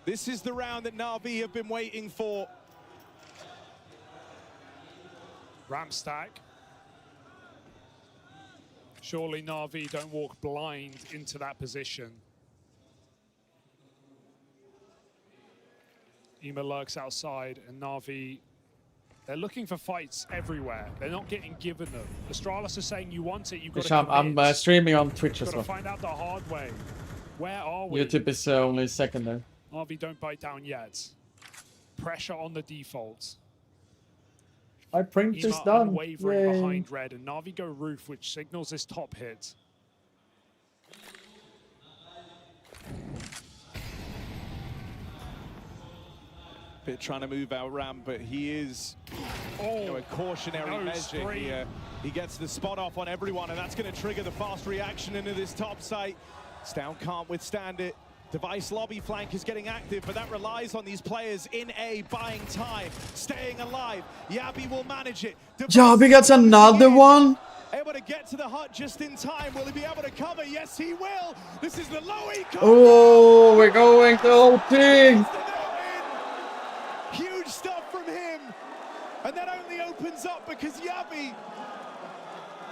This is the round that Na'Vi have been waiting for. Ramp stack. Surely Na'Vi don't walk blind into that position. Ema lurks outside, and Na'Vi, they're looking for fights everywhere. They're not getting given them. Astralis is saying you want it, you've got to commit. I'm streaming on Twitch as Got well. to find out the hard way. Where are we? YouTube is only secondary. Na'Vi don't bite down yet. Pressure on the default. My print is Ema done. unwavering Yay. behind red, and Na'Vi go roof, which signals this top hit. Bit trying to move out ramp, but he is a cautionary no measure screen. here. He gets the spot off on everyone, and that's going to trigger the fast reaction into this top site. Stown can't withstand it. Device lobby flank is getting active, but that relies on these players in A buying time, staying alive. Yabi will manage it. Yabi gets another one. Able to get to the hut just in time. Will he be able to cover? Yes, he will. This is the low E. Oh, we're going the whole thing. Huge stuff from him. And that only opens up because Yabi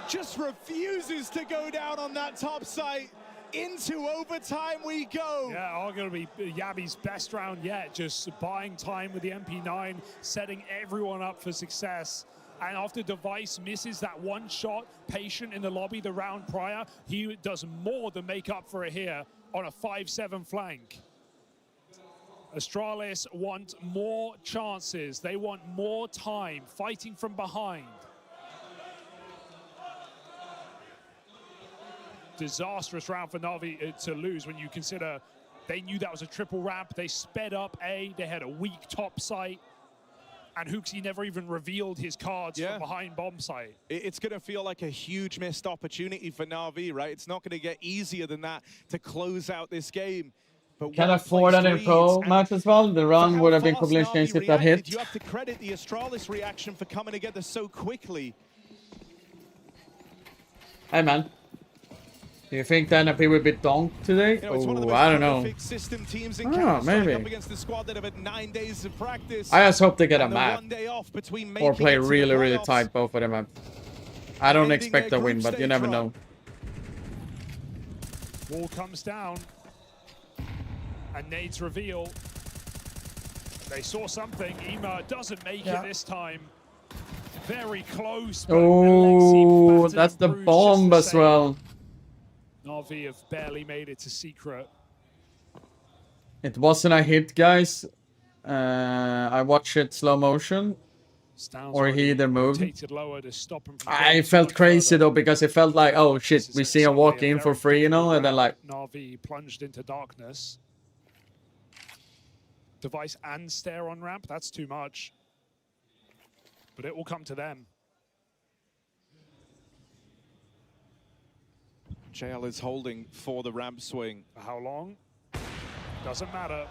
just refuses to go down on that top site. Into overtime we go. Yeah, arguably Yabi's best round yet, just buying time with the MP9, setting everyone up for success. And after Device misses that one shot, patient in the lobby the round prior, he does more than make up for it here on a 5-7 flank. Astralis want more chances. They want more time fighting from behind. Disastrous round for Na'Vi to lose when you consider they knew that was a triple ramp. They sped up A, they had a weak top site, and Hooksy never even revealed his cards from behind bomb site. It's going to feel like a huge missed opportunity for Na'Vi, right? It's not going to get easier than that to close out this game. But Can afford that in pro match as well. The run would have been completely changed if that hit. You have to credit the Astralis reaction for coming together so quickly. Hey man. Do you think that NFP will be donked today? You know, it's one of the Oh, most I don't know. prolific system teams in Oh, Counter-Strike, maybe. up against the squad that have had 9 days of practice. I just hope they get a and the map. 1 day off between Or making play it to the really, really playoffs. tight, both of them. I don't Ending expect their a win, group but you stage never run. know. Wall comes down. And nades reveal. They saw something. Ema doesn't make it this time. Very close. But Oh, Alexi that's the battered bomb just the as same. well. Na'Vi have barely made it to secret. It wasn't a hit, guys. I watched it slow motion. Stound's Or he already either moved. rotated lower to stop him from I going too felt much crazy further. though, because it felt like, oh shit, we see him walk Suddenly a in for very free, you know, difficult and then like, round. Na'Vi plunged into darkness. Device and stare on ramp, that's too much. But it will come to them. JL is holding for the ramp swing. For how long? Doesn't matter.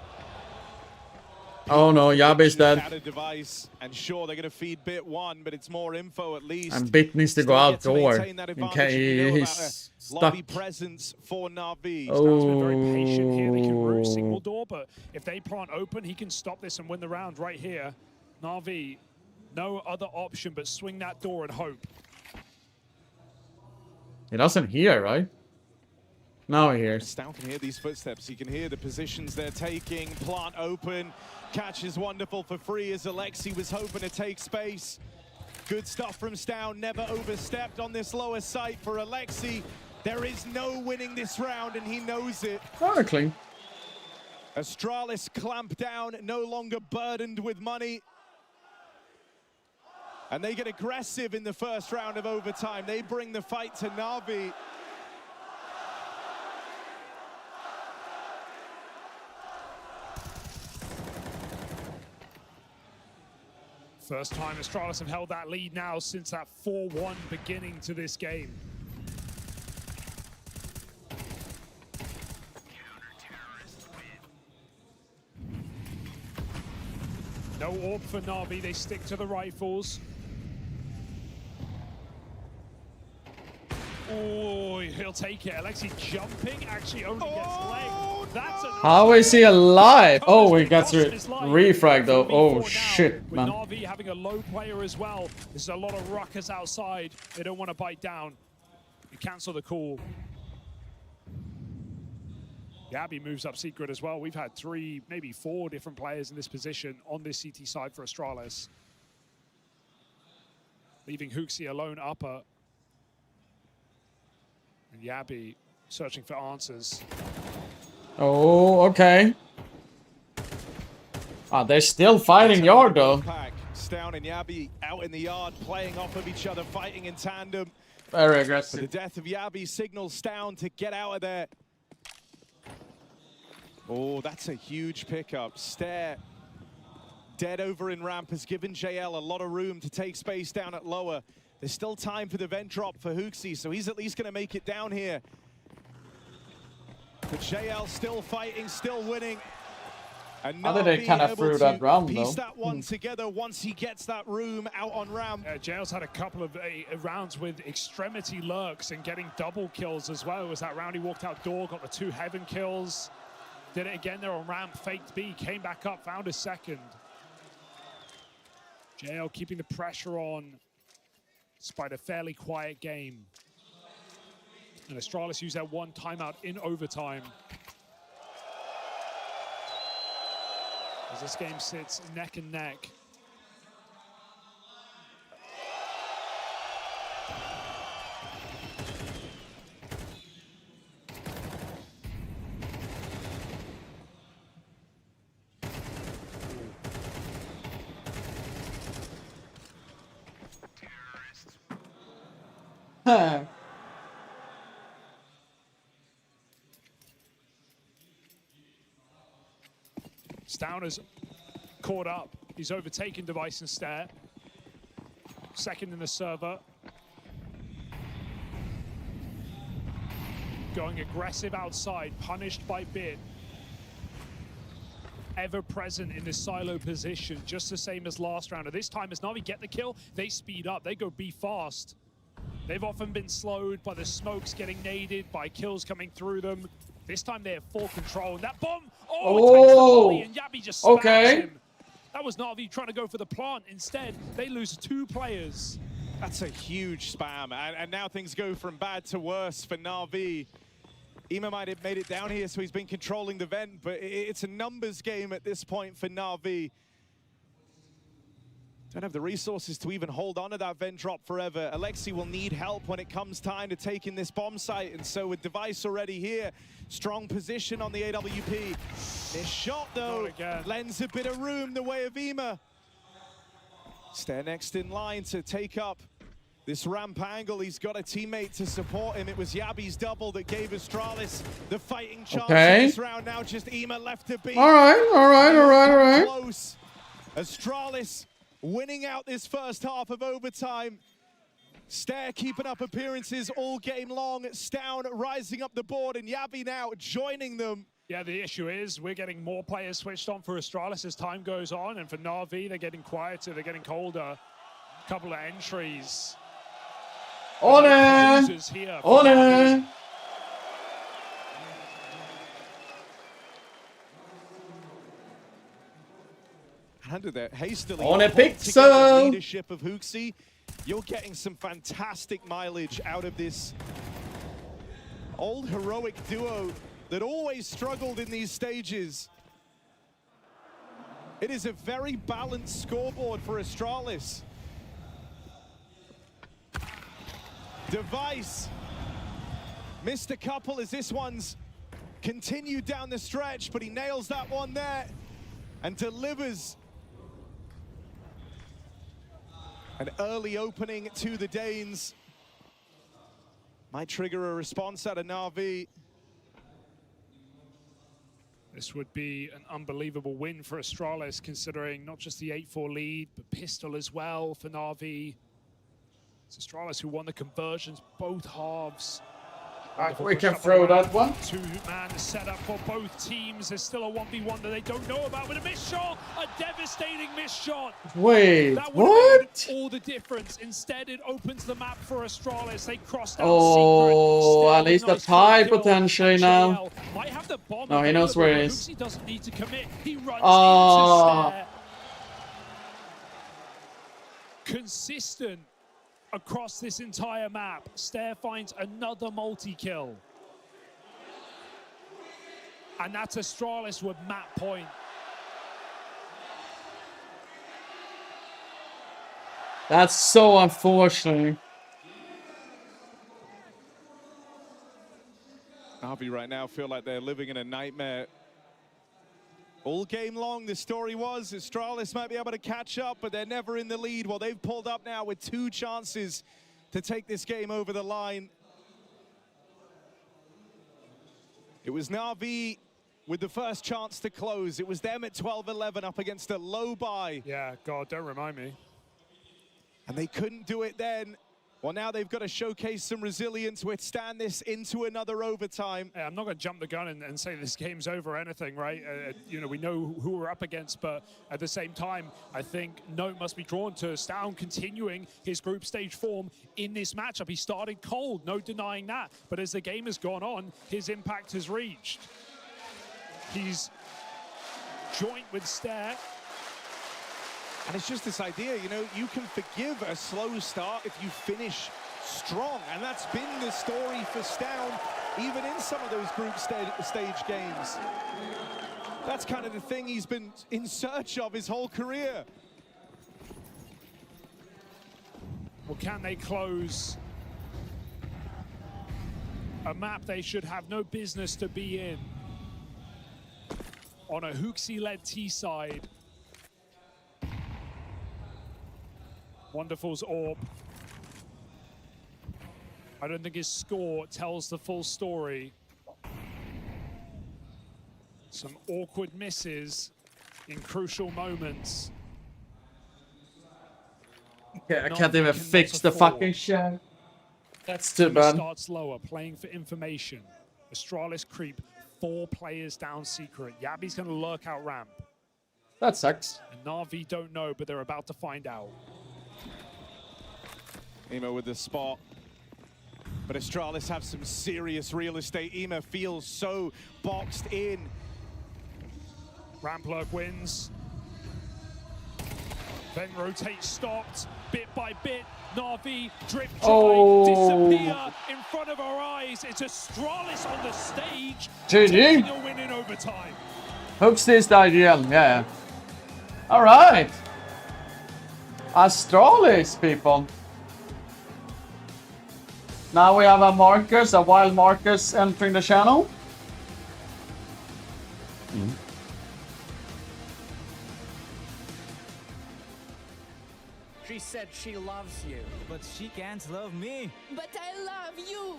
oh no, Yabe's dead. Out of device, and sure, they're going to feed bit one, but it's more info at least. And Bit needs to go Still get to outdoor. maintain that In advantage, case and you know about he's a lobby stuck. presence for Na'Vi. Stound's been very patient here. They can root Oh. signal door, but if they plant open, he can stop this and win the round right here. Na'Vi, no other option but swing that door and hope. He doesn't hear, right? Now he hears. Stout can hear these footsteps. He can hear the positions they're taking. Plant open. Catch is wonderful for free as Alexi was hoping to take space. Good stuff from Stout. Never overstepped on this lower site for Alexi. There is no winning this round, and he knows it. Oh, clean. Astralis clamped down, no longer burdened with money. And they get aggressive in the first round of overtime. They bring the fight to Na'Vi. First time Astralis have held that lead now since that 4-1 beginning to this game. No orb for Na'Vi, they stick to the rifles. Oh, he'll take it. Alexi jumping, actually only gets leg. That's enough. How is he alive? Oh, he gets refrag though. Oh shit, With man. Na'Vi having a low player as well, there's a lot of ruckus outside. They don't want to bite down. You cancel the call. Gabby moves up secret as well. We've had 3, maybe 4 different players in this position on this CT side for Astralis. Leaving Hooksy alone upper. And Yabi searching for answers. Oh, okay. Ah, they're still fighting yard though. Stout and Yabi out in the yard, playing off of each other, fighting in tandem. Very But aggressive. the death of Yabi signals Stout to get out of there. Oh, that's a huge pickup. Stare dead over in ramp has given JL a lot of room to take space down at lower. There's still time for the vent drop for Hooksy, so he's at least going to make it down here. But JL still fighting, still winning. And How did they Na'Vi kind of able threw to that round piece though? that one together once he gets that room out on ramp. JL's had a couple of rounds with extremity lurks and getting double kills as well. It was that round he walked out door, got the 2 heaven kills. Did it again there on ramp, faked B, came back up, found a second. JL keeping the pressure on despite a fairly quiet game. And Astralis used that 1 timeout in overtime. As this game sits neck and neck. Stauner's caught up. He's overtaken Device and Stare. Second in the server. Going aggressive outside, punished by Bit. Ever present in this silo position, just the same as last round. This time as Na'Vi get the kill, they speed up, they go B fast. They've often been slowed by the smokes getting naded, by kills coming through them. This time they have full control. And that bomb, it takes the volley, and Yabi just spams him. That was Na'Vi trying to go for the plant. Instead, they lose 2 players. That's a huge spam, and now things go from bad to worse for Na'Vi. Ima might have made it down here, so he's been controlling the vent, but it's a numbers game at this point for Na'Vi. Don't have the resources to even hold on to that vent drop forever. Alexi will need help when it comes time to take in this bomb site, and so with Device already here, strong position on the AWP. This shot, though, lends a bit of room the way of Ima. Stare next in line to take up this ramp angle. He's got a teammate to support him. It was Yabi's double that gave Astralis the fighting chance in this round. Now just Ima left to beat. All right. Close. Astralis winning out this first half of overtime. Stare keeping up appearances all game long. Stown rising up the board, and Yabi now joining them. Yeah, the issue is we're getting more players switched on for Astralis as time goes on, and for Na'Vi, they're getting quieter, they're getting colder. Couple of entries. On Under that hastily on a pixel leadership of Hooksy, you're getting some fantastic mileage out of this old heroic duo that always struggled in these stages. It is a very balanced scoreboard for Astralis. Device missed a couple as this one's continued down the stretch, but he nails that one there and delivers an early opening to the Danes. Might trigger a response out of Na'Vi. This would be an unbelievable win for Astralis, considering not just the 8-4 lead, but pistol as well for Na'Vi. It's Astralis who won the conversions both halves. We can throw that one. 2-man setup for both teams. There's still a 1v1 that they don't know about, but a missed shot, a devastating missed shot. Wait, that would have made all the difference. Instead, it opens the map for Astralis. They crossed out Secret. At least a tie potentially now. Might have the bomb. No, he knows where it is. He doesn't need to commit. He runs into Stare. Consistent across this entire map. Stare finds another multi-kill. And that's Astralis with map point. That's so unfortunate. Na'Vi right now feel like they're living in a nightmare. All game long, the story was Astralis might be able to catch up, but they're never in the lead. Well, they've pulled up now with 2 chances to take this game over the line. It was Na'Vi with the first chance to close. It was them at 12-11 up against a low buy. Yeah, God, don't remind me. And they couldn't do it then. Well, now they've got to showcase some resilience, withstand this into another overtime. Yeah, I'm not going to jump the gun and say this game's over or anything, right? You know, we know who we're up against, but at the same time, I think note must be drawn to Stown continuing his group stage form in this matchup. He started cold, no denying that. But as the game has gone on, his impact has reached. He's joint with Stare. And it's just this idea, you know, you can forgive a slow start if you finish strong. And that's been the story for Stown, even in some of those group stage games. That's kind of the thing he's been in search of his whole career. Well, can they close a map they should have no business to be in on a Hooksy-led T-side? Wonderful's AWP. I don't think his score tells the full story. Some awkward misses in crucial moments. Yeah, I can't even fix the fucking shit. That's too bad. Starts lower, playing for information. Astralis creep, 4 players down secret. Yabi's going to lurk out ramp. That sucks. And Na'Vi don't know, but they're about to find out. Emo with the spot. But Astralis have some serious real estate. Ema feels so boxed in. Ramplurk wins. Then rotate stopped, bit by bit. Na'Vi drip dry, disappear in front of our eyes. It's Astralis on the stage, taking a win in overtime. Hooks this IGL, yeah. All right. Astralis, people. Now we have a Marcus, a wild Marcus entering the channel. She said she loves you, but she can't love me. But I love you.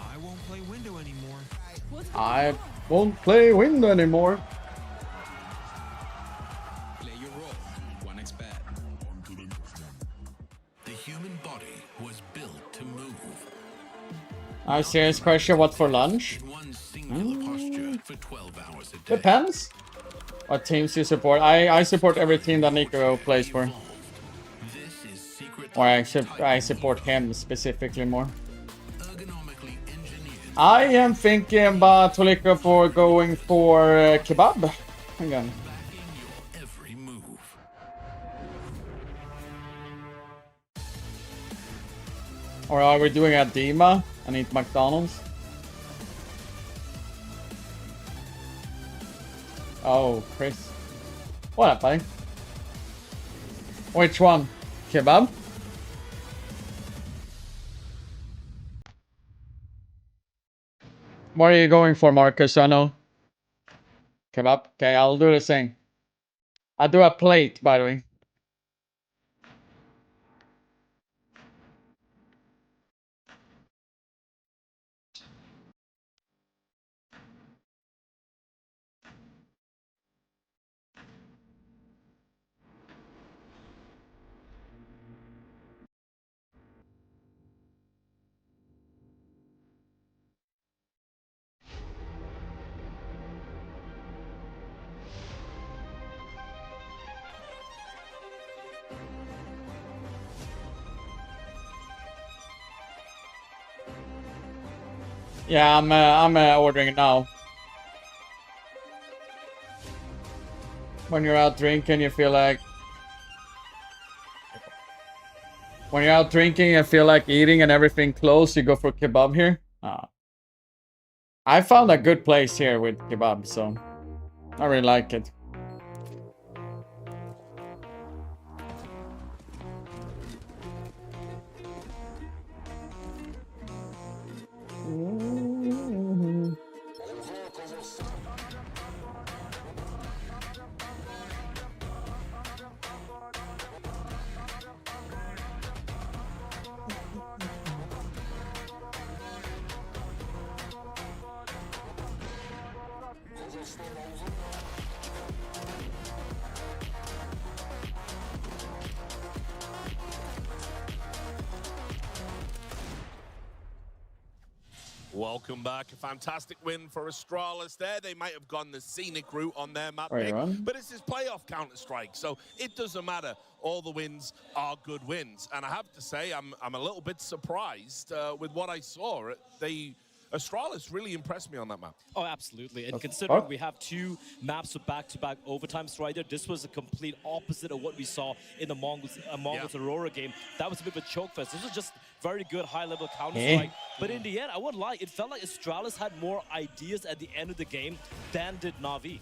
I won't play window anymore. I won't play window anymore. Play your role. 1xBet. The human body was built to move. A serious question, what for lunch? For 12 hours a day. Depends. What teams you support? I support every team that Nico plays for. Or I support him specifically more. I am thinking about Toliko for going for kebab again. Or are we doing a Dima and eat McDonald's? Oh, Chris. What up, buddy? Which one? Kebab? What are you going for, Marcus? I know. Kebab? Okay, I'll do the same. I'll do a plate, by the way. Yeah, I'm ordering it now. When you're out drinking, you feel like... When you're out drinking and feel like eating and everything closed, you go for kebab here? I found a good place here with kebab, so... I really like it. Welcome back. A fantastic win for Astralis there. They might have gone the scenic route on their map Right pick, on. but it's his playoff Counter-Strike, so it doesn't matter. All the wins are good wins. And I have to say, I'm a little bit surprised with what I saw. Astralis really impressed me on that map. Oh, absolutely. And considering we have two maps with back-to-back overtimes right there, this was a complete opposite of what we saw in the Mongols Aurora game. That was a bit of a choke fest. This was just very good high-level Counter-Strike. But in the end, I wouldn't lie, it felt like Astralis had more ideas at the end of the game than did Na'Vi.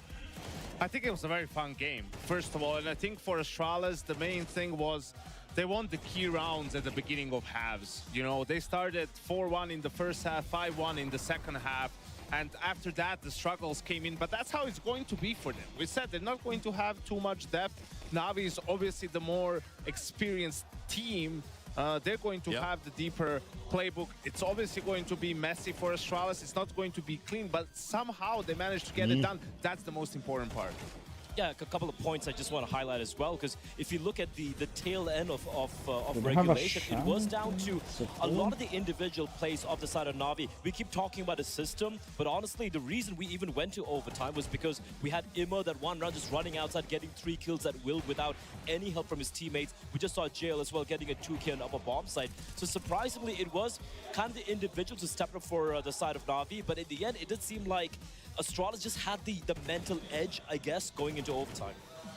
I think it was a very fun game, first of all. And I think for Astralis, the main thing was they won the key rounds at the beginning of halves. You know, they started 4-1 in the first half, 5-1 in the second half. And after that, the struggles came in. But that's how it's going to be for them. We said they're not going to have too much depth. Na'Vi is obviously the more experienced team. They're going to have the deeper playbook. It's obviously going to be messy for Astralis. It's not going to be clean, but somehow they managed to get it done. That's the most important part. Yeah, a couple of points I just want to highlight as well, because if you look at the tail end of Do they have a regulation, it was down to a cool? lot of the individual plays of the side of Na'Vi. We keep talking about a system, but honestly, the reason we even went to overtime was because we had Immo that one round just running outside, getting 3 kills at will without any help from his teammates. We just saw JL as well getting a 2K on upper bomb site. So surprisingly, it was kind of the individuals who stepped up for the side of Na'Vi, but in the end, it did seem like Astralis just had the mental edge, I guess, going into overtime.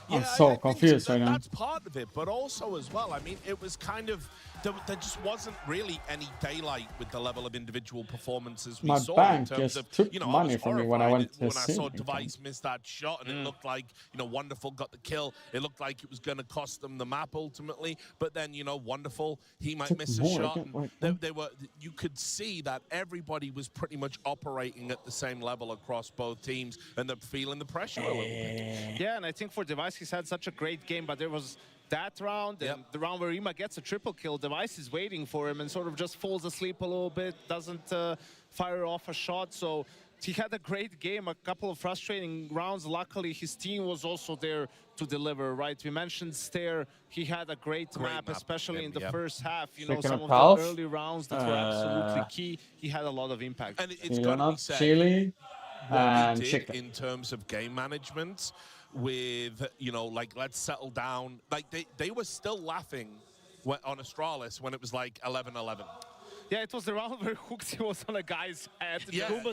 I'm so confused right now. That's part of it, but also as well, I mean, it was kind of, there just wasn't really any daylight with the level of individual performances we My saw bank in terms just of, took you know, money I was from me when I went to when I saw see Device miss that shot, and it looked like, you know, Wonderful got the kill. It looked like it was going to cost them the map ultimately, but then, you know, Wonderful, he might miss a shot. And they were, you could see that everybody was pretty much operating at the same level across both teams, and they're feeling the pressure a little bit. Yeah, and I think for Device, he's had such a great game, but there was that round and the round where Ima gets a triple kill. Device is waiting for him and sort of just falls asleep a little bit, doesn't fire off a shot. So he had a great game, a couple of frustrating rounds. Luckily, his team was also there to deliver, right? We mentioned Stair. He had a great map, especially in the first half. You know, some of the early rounds that were absolutely key. He had a lot of impact. And it's got to be said, chili what and he did chicken. in terms of game management with, you know, like, let's settle down. Like, they were still laughing on Astralis when it was like 11-11. Yeah, it was the round where Huxi was on a guy's head.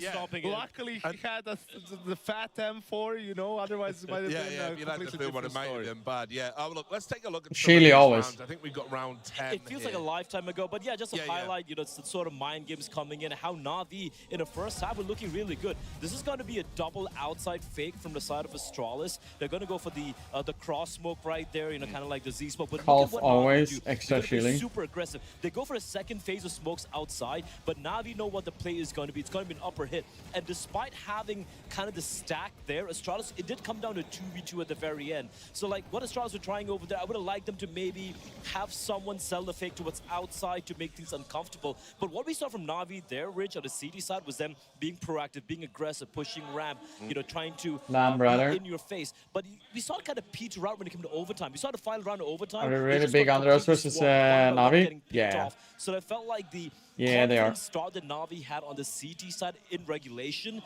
Stomping it. Luckily, he had the fat M4, you know, otherwise it might have been if you had the film, it might have been bad. Yeah. Oh, look, let's take a look at some Chile of these always. rounds. I think we got round 10. It feels like a lifetime ago, but yeah, just to highlight, you know, it's the sort of mind games coming in, how Na'Vi in the first half were looking really good. This is going to be a double outside fake from the side of Astralis. They're going to go for the cross smoke right there, you know, kind of like the Z smoke. But Half look at what always Na'Vi do. extra They're gonna be chili. super aggressive. They go for a second phase of smokes outside, but Na'Vi know what the play is going to be. It's going to be an upper hit. And despite having kind of the stack there, Astralis, it did come down to 2v2 at the very end. So like what Astralis were trying over there, I would have liked them to maybe have someone sell the fake to what's outside to make things uncomfortable. But what we saw from Na'Vi there, Rich, on the CD side, was them being proactive, being aggressive, pushing ramp, you know, trying to brother. be in your face. But we saw it kind of peter out when it came to overtime. We saw the final round of overtime. Are they really big on those versus Na'Vi? Yeah. So I felt like the they are. start that Na'Vi had on the CT side in regulation,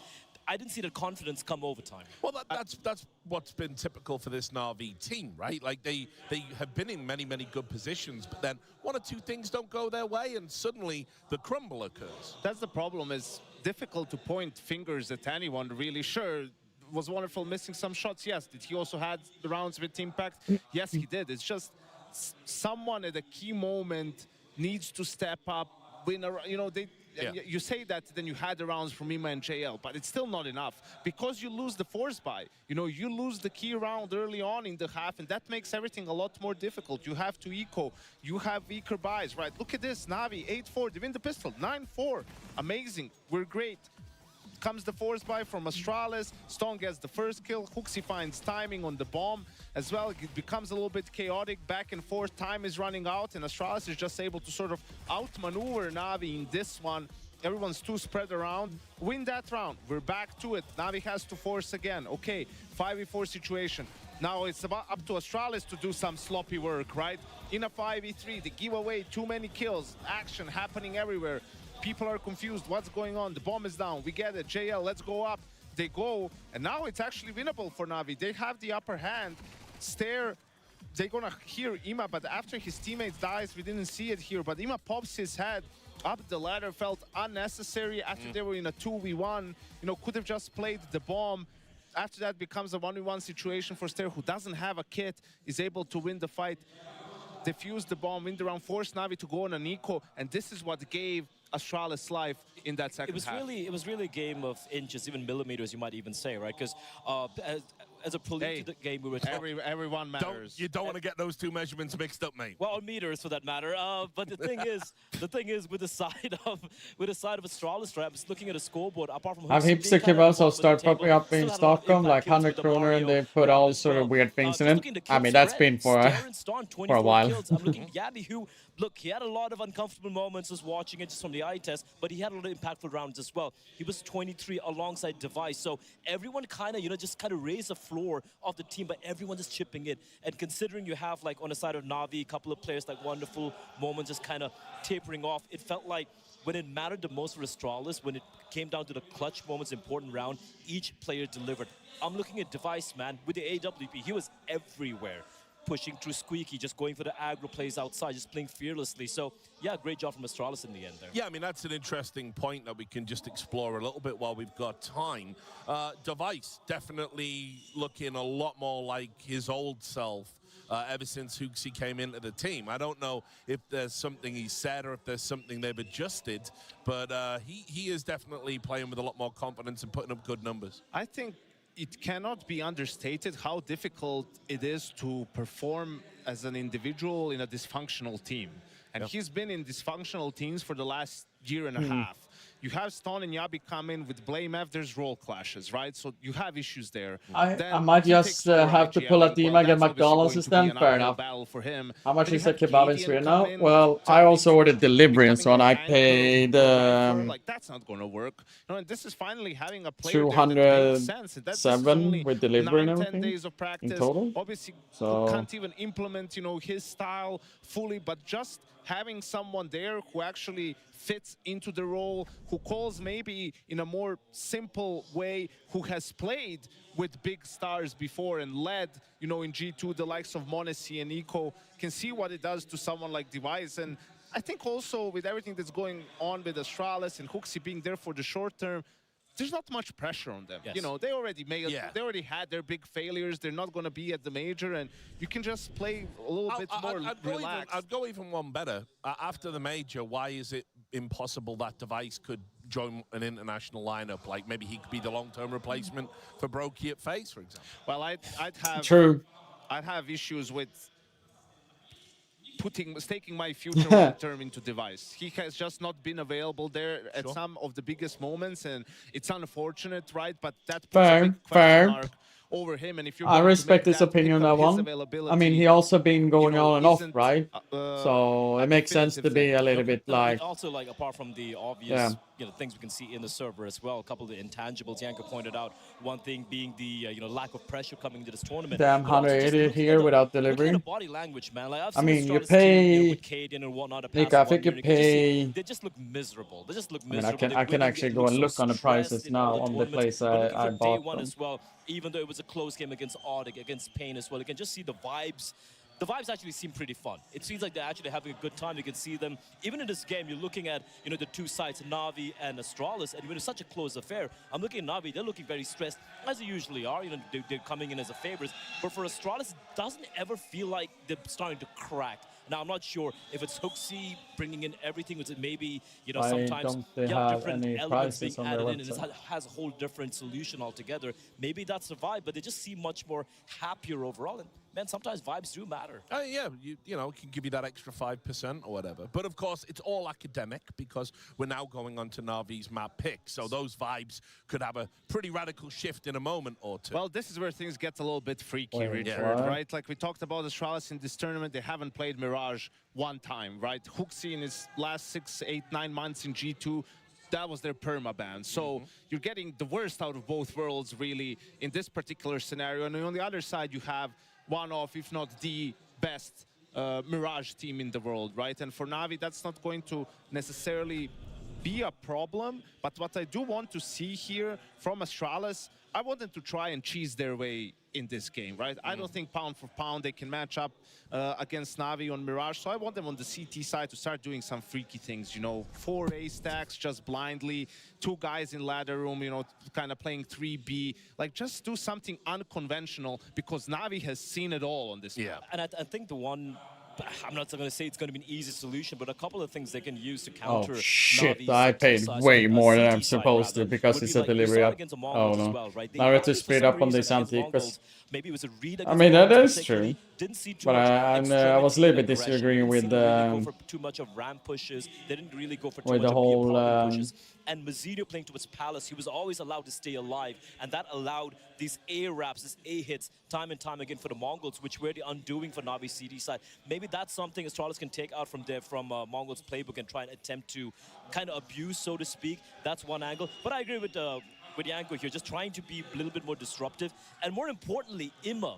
I didn't see the confidence come overtime. Well, that's what's been typical for this Na'Vi team, right? Like they have been in many good positions, but then one or two things don't go their way, and suddenly the crumble occurs. That's the problem. It's difficult to point fingers at anyone, really. Sure, was Wonderful missing some shots? Yes. Did he also had the rounds with impact? Yes, he did. It's just someone at a key moment needs to step up, win a, you know, you say that, then you had the rounds from Ima and JL, but it's still not enough because you lose the force buy. You know, you lose the key round early on in the half, and that makes everything a lot more difficult. You have to eco, you have weaker buys, right? Look at this, Na'Vi 8-4, they win the pistol, 9-4, amazing, we're great. Comes the force buy from Astralis. Stone gets the first kill. Huxi finds timing on the bomb as well. It becomes a little bit chaotic, back and forth. Time is running out, and Astralis is just able to sort of outmaneuver Na'Vi in this one. Everyone's too spread around. Win that round. We're back to it. Na'Vi has to force again. Okay, 5v4 situation. Now it's up to Astralis to do some sloppy work, right? In a 5v3, they give away too many kills. Action happening everywhere. People are confused. What's going on? The bomb is down. We get it. JL, let's go up. They go. And now it's actually winnable for Na'Vi. They have the upper hand. Stair, they're going to hear Ima, but after his teammate dies, we didn't see it here. But Ima pops his head up the ladder. Felt unnecessary after they were in a 2v1. You know, could have just played the bomb. After that becomes a 1v1 situation for Stair, who doesn't have a kit, is able to win the fight, defuse the bomb, win the round, force Na'Vi to go on an eco. And this is what gave Astralis life in that second half. It was really a game of inches, even millimeters, you might even say, right? Because as a prelude to the game, we were talking. Everyone matters. You don't want to get those two measurements mixed up, mate. Well, or meters for that matter. But the thing is, with the side of Astralis, right? I was looking at a scoreboard. Apart from Have hipster kebabs also start popping up in Stockholm, like 100 kronor, and they put all sort of weird things in it? I mean, that's been for a while. I'm looking at Yabby, who, look, he had a lot of uncomfortable moments just watching it just from the eye test, but he had a lot of impactful rounds as well. He was 23 alongside Device, so everyone kind of, you know, just kind of raised a floor of the team, but everyone just chipping in. And considering you have, like, on the side of Na'Vi, a couple of players like Wonderful Moment just kind of tapering off, it felt like when it mattered the most for Astralis, when it came down to the clutch moments, important round, each player delivered. I'm looking at Device, man, with the AWP, he was everywhere. Pushing through Squeaky, just going for the aggro plays outside, just playing fearlessly. So, yeah, great job from Astralis in the end there. Yeah, I mean, that's an interesting point that we can just explore a little bit while we've got time. Device definitely looking a lot more like his old self ever since Hooksy came into the team. I don't know if there's something he said or if there's something they've adjusted, but he is definitely playing with a lot more confidence and putting up good numbers. I think it cannot be understated how difficult it is to perform as an individual in a dysfunctional team. And he's been in dysfunctional teams for the last year and a half. You have Stone and Yabi come in with Blame F, there's role clashes, right? So you have issues there. I might just have to pull a team against McDonald's instead. Fair enough. How much is a kebab in Sweden now? Well, I also ordered delivery, so I paid like that's not going to work. You know, and this is finally having a player that makes sense. That's 207 with delivery and 9-10 everything days of practice. in total. Obviously, So can't even implement, you know, his style fully, but just having someone there who actually fits into the role, who calls maybe in a more simple way, who has played with big stars before and led, you know, in G2, the likes of Monesi and Eco, can see what it does to someone like Device. And I think also with everything that's going on with Astralis and Hooksy being there for the short term, there's not much pressure on them. Yes. You know, they already they already had their big failures. They're not going to be at the major, and you can just play a little bit more relaxed. I'd go even one better. After the major, why is it impossible that Device could join an international lineup? Like maybe he could be the long-term replacement for Brokey at FaZe, for example. Well, I'd have I'd have issues with staking my future long-term into Device. He has just not been available there at some of the biggest moments, and it's unfortunate, right? But that puts a big question mark over him. And if you're I respect his opinion on that one. I mean, he also been going on and off, right? So it makes sense to be a little bit like. Also, like apart from the obvious, you know, things we can see in the server as well, a couple of the intangibles Yanko pointed out. One thing being the you know, lack of pressure coming into this tournament. Damn, 180 here without delivery. Body language, man. Like, I've I mean, you team, pay. with Cadian and whatnot, Nick, I think you pay. They just look miserable. They just look I mean, miserable. I can actually go and look on the prices now on the place I bought day one them. as well, even though it was a close game against Audic, against Pain as well. You can just see the vibes. The vibes actually seem pretty fun. It seems like they're actually having a good time. You can see them. Even in this game, you're looking at, you know, the two sides, Na'Vi and Astralis, and when it's such a close affair, I'm looking at Na'Vi, they're looking very stressed, as they usually are. You know, they're coming in as a favorites. But for Astralis, it doesn't ever feel like they're starting to crack. Now, I'm not sure if it's Hooksy bringing in everything, was it maybe, you know, sometimes they you have have different any elements prices being on their added in, and website. it has a whole different solution altogether. Maybe that's the vibe, but they just seem much more happier overall. And man, sometimes vibes do matter. Yeah, you know, it can give you that extra 5% or whatever. But of course, it's all academic because we're now going on to Na'Vi's map pick. So those vibes could have a pretty radical shift in a moment or two. Well, this is where things get a little bit freaky, Richard, right? Like we talked about Astralis in this tournament, they haven't played Mirage one time, right? Hooksy in his last 6, 8, 9 months in G2, that was their permaban. So you're getting the worst out of both worlds, really, in this particular scenario. And on the other side, you have one of, if not the best Mirage team in the world, right? And for Na'Vi, that's not going to necessarily be a problem. But what I do want to see here from Astralis, I want them to try and cheese their way in this game, right? I don't think pound for pound they can match up against Na'Vi on Mirage, so I want them on the CT side to start doing some freaky things, you know, 4 A stacks just blindly, 2 guys in ladder room, you know, kind of playing 3B, like just do something unconventional because Na'Vi has seen it all on this map. And I think the one, I'm not going to say it's going to be an easy solution, but a couple of things they can use to counter. Oh shit, Na'Vi's I paid size way on more than CT I'm side, supposed to rather, because would it's be a like, you delivery saw it up. against the Oh Mongols no. as well, right? They Now I have to for speed some up on reason this against antique. Mongols, maybe it was a read I against mean, that Mongols is true. particularly, didn't see too But much I was a little bit aggression. disagreeing They with didn't really go for too much of ramp pushes. They didn't really go for too with much the of whole pushes. And Mazzino playing towards Palace, he was always allowed to stay alive, and that allowed these A wraps, these A hits, time and time again for the Mongols, which were the undoing for Na'Vi CD side. Maybe that's something Astralis can take out from Mongols playbook and try and attempt to kind of abuse, so to speak. That's one angle. But I agree with with Yanko here, just trying to be a little bit more disruptive. And more importantly, Imma.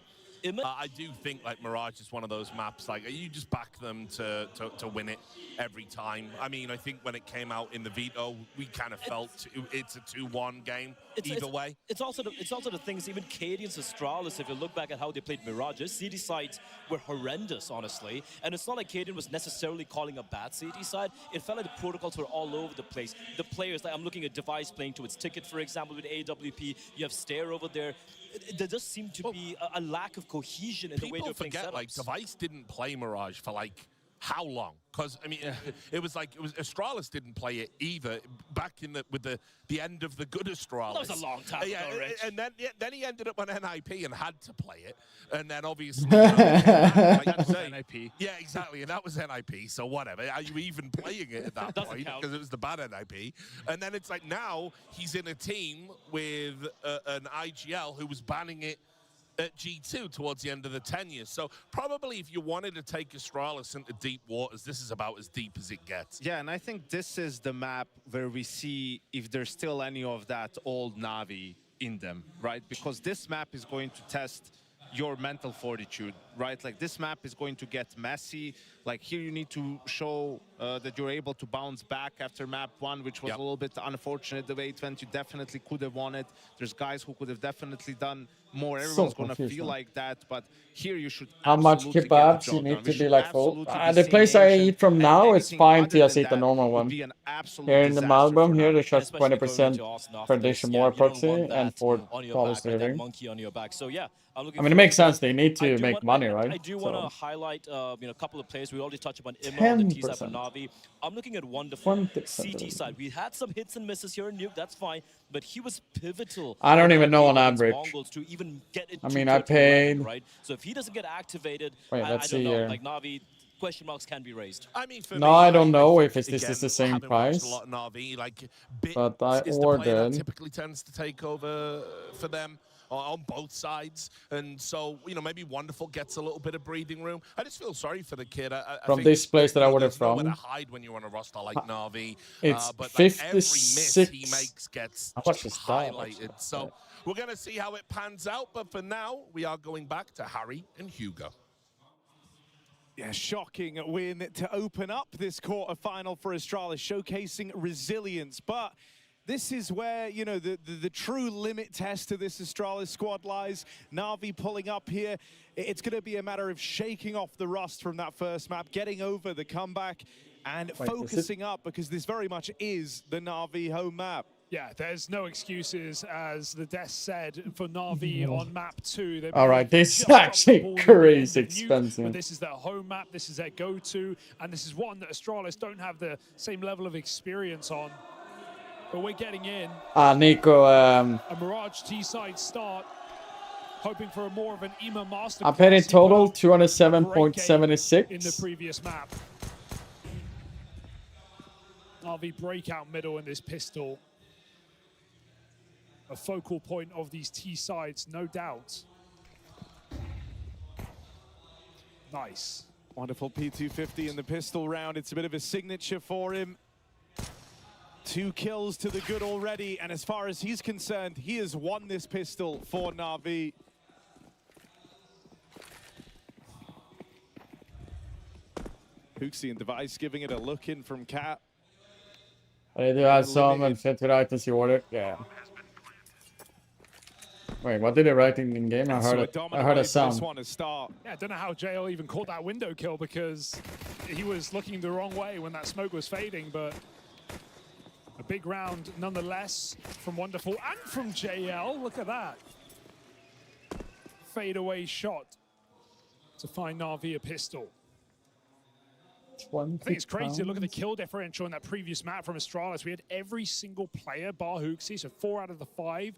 I do think like Mirage is one of those maps, like you just back them to win it every time. I mean, I think when it came out in the veto, we kind of felt it's a 2-1 game either way. It's also the things, even Cadians, Astralis, if you look back at how they played Mirages, CD sides were horrendous, honestly. And it's not like Cadian was necessarily calling a bad CD side. It felt like the protocols were all over the place. The players, like I'm looking at Device playing to its ticket, for example, with AWP. You have Stare over there. There does seem to be a lack of cohesion in the way they're playing setups. People forget, like, Device didn't play Mirage for, like, how long? Because, I mean, it was Astralis didn't play it either back in with the end of the good Astralis. That was a long time ago, Rich. And then he ended up on NIP and had to play it. And then obviously, NIP. Yeah, exactly. And that was NIP. So whatever. Are you even playing it at that point? Because it was the bad NIP. And then it's like now he's in a team with an IGL who was banning it at G2 towards the end of the tenure. So probably if you wanted to take Astralis into deep waters, this is about as deep as it gets. Yeah, and I think this is the map where we see if there's still any of that old Na'Vi in them, right? Because this map is going to test your mental fortitude, right? Like this map is going to get messy. Like here you need to show that you're able to bounce back after map 1, which was a little bit unfortunate the way it went. You definitely could have won it. There's guys who could have definitely done more. Everyone's going to feel like that, but here you should How much kebabs you need to be like full? The place I eat from now, it's fine to just eat the normal one. Here in the Malbum, here they charge 20% per dish more proxy and $4 delivery. So yeah, I mean, it makes sense. They need to make money, right? I do want to highlight a couple of players. We already touched upon Imma on the T side for Na'Vi. I'm looking at wonderful CT side. We had some hits and misses here in Nuke, that's fine, but he was pivotal. I don't even know on average. To even get I mean, I paid. Right? So if he doesn't get activated, Wait, I let's don't see know. here. Like Na'Vi, question marks can be raised. I mean, for No, me, I don't know if this again, is the same having watched price. a lot of Na'Vi, like, But I is the player that ordered. typically tends to take over for them on both sides, and so maybe Wonderful gets a little bit of breathing room. I just feel sorry for the kid. I From think, this place that I ordered there's nowhere from, to hide when you're on a roster like Na'Vi. it's But like, every 56. miss he makes gets How much is that? highlighted. So we're gonna see how it pans out. But for now, we are going back to Harry and Hugo. Yeah, shocking win to open up this quarterfinal for Astralis, showcasing resilience. But this is where, the true limit test to this Astralis squad lies. Na'Vi pulling up here. It's going to be a matter of shaking off the rust from that first map, getting over the comeback, and focusing up, because this very much is the Na'Vi home map. Yeah, there's no excuses, as the desk said, for Na'Vi on map 2. All right, this is actually crazy expensive. But this is their home map, this is their go-to, and this is one that Astralis don't have the same level of experience on. But we're getting in. Nico, a Mirage T-side start, hoping for a more of an Imma master. I paid in total 207.76 in the previous map. Na'Vi breakout middle in this pistol. A focal point of these T-sides, no doubt. Nice. Wonderful P250 in the pistol round. It's a bit of a signature for him. 2 kills to the good already, and as far as he's concerned, he has won this pistol for Na'Vi. Hooksy and Device giving it a look in from Cat. I do have some and sent to the items you ordered. Yeah. Wait, what did they write in game? I heard a sound. Yeah, I don't know how JL even caught that window kill, because he was looking the wrong way when that smoke was fading, but a big round nonetheless from Wonderful and from JL. Look at that. Fadeaway shot to find Na'Vi a pistol. I think it's crazy to look at the kill differential in that previous map from Astralis. We had every single player, bar Hooksy, so 4 out of the 5,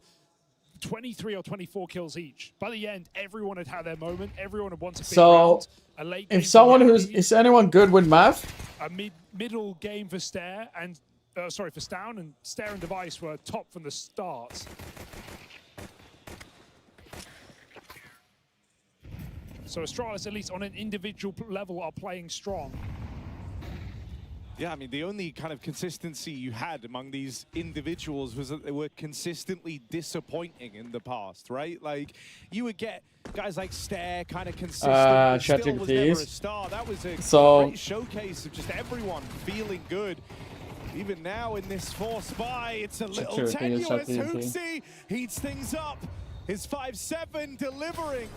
23 or 24 kills each. By the end, everyone had had their moment. Everyone had wanted a big round. A late game if someone for is anyone good with math? A middle game for Stare and for Stown, and Stare and Device were top from the start. So Astralis, at least on an individual level, are playing strong. Yeah, I mean, the only kind of consistency you had among these individuals was that they were consistently disappointing in the past, right? Like, you would get guys like Stare kind of consistent, but still was never a star. That was a great showcase of just everyone feeling good. Even now in this force buy, it's a little tenuous. Hooksy heats things up. His 5-7 delivering.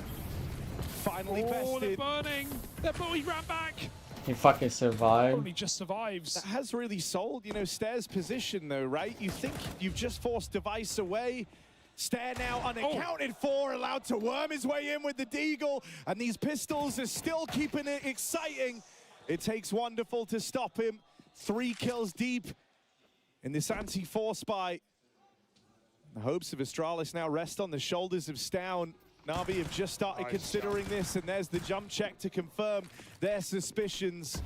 Finally bested. They're burning. He ran back. He fucking survived. Only just survives. That has really sold, you know, Stare's position though, right? You think you've just forced Device away. Stare now unaccounted for, allowed to worm his way in with the Deagle, and these pistols are still keeping it exciting. It takes Wonderful to stop him. 3 kills deep in this anti-force buy. The hopes of Astralis now rest on the shoulders of Stown. Na'Vi have just started considering this, and there's the jump check to confirm their suspicions.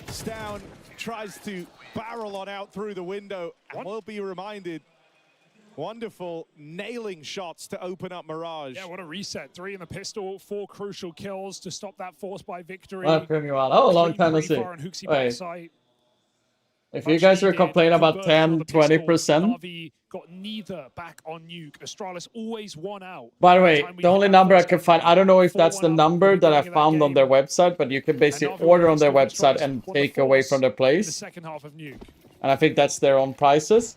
Stown tries to barrel on out through the window, and we'll be reminded. Wonderful nailing shots to open up Mirage. Yeah, what a reset. 3 in the pistol, 4 crucial kills to stop that force by victory. Oh, long time no see. Wait. If you guys were complaining about 10, 20%. Na'Vi got neither back on nuke. Astralis always won out. By the way, the only number I can find, I don't know if that's the number that I found on their website, but you can basically order on their website and take away from their place. The second half of nuke. And I think that's their own prices.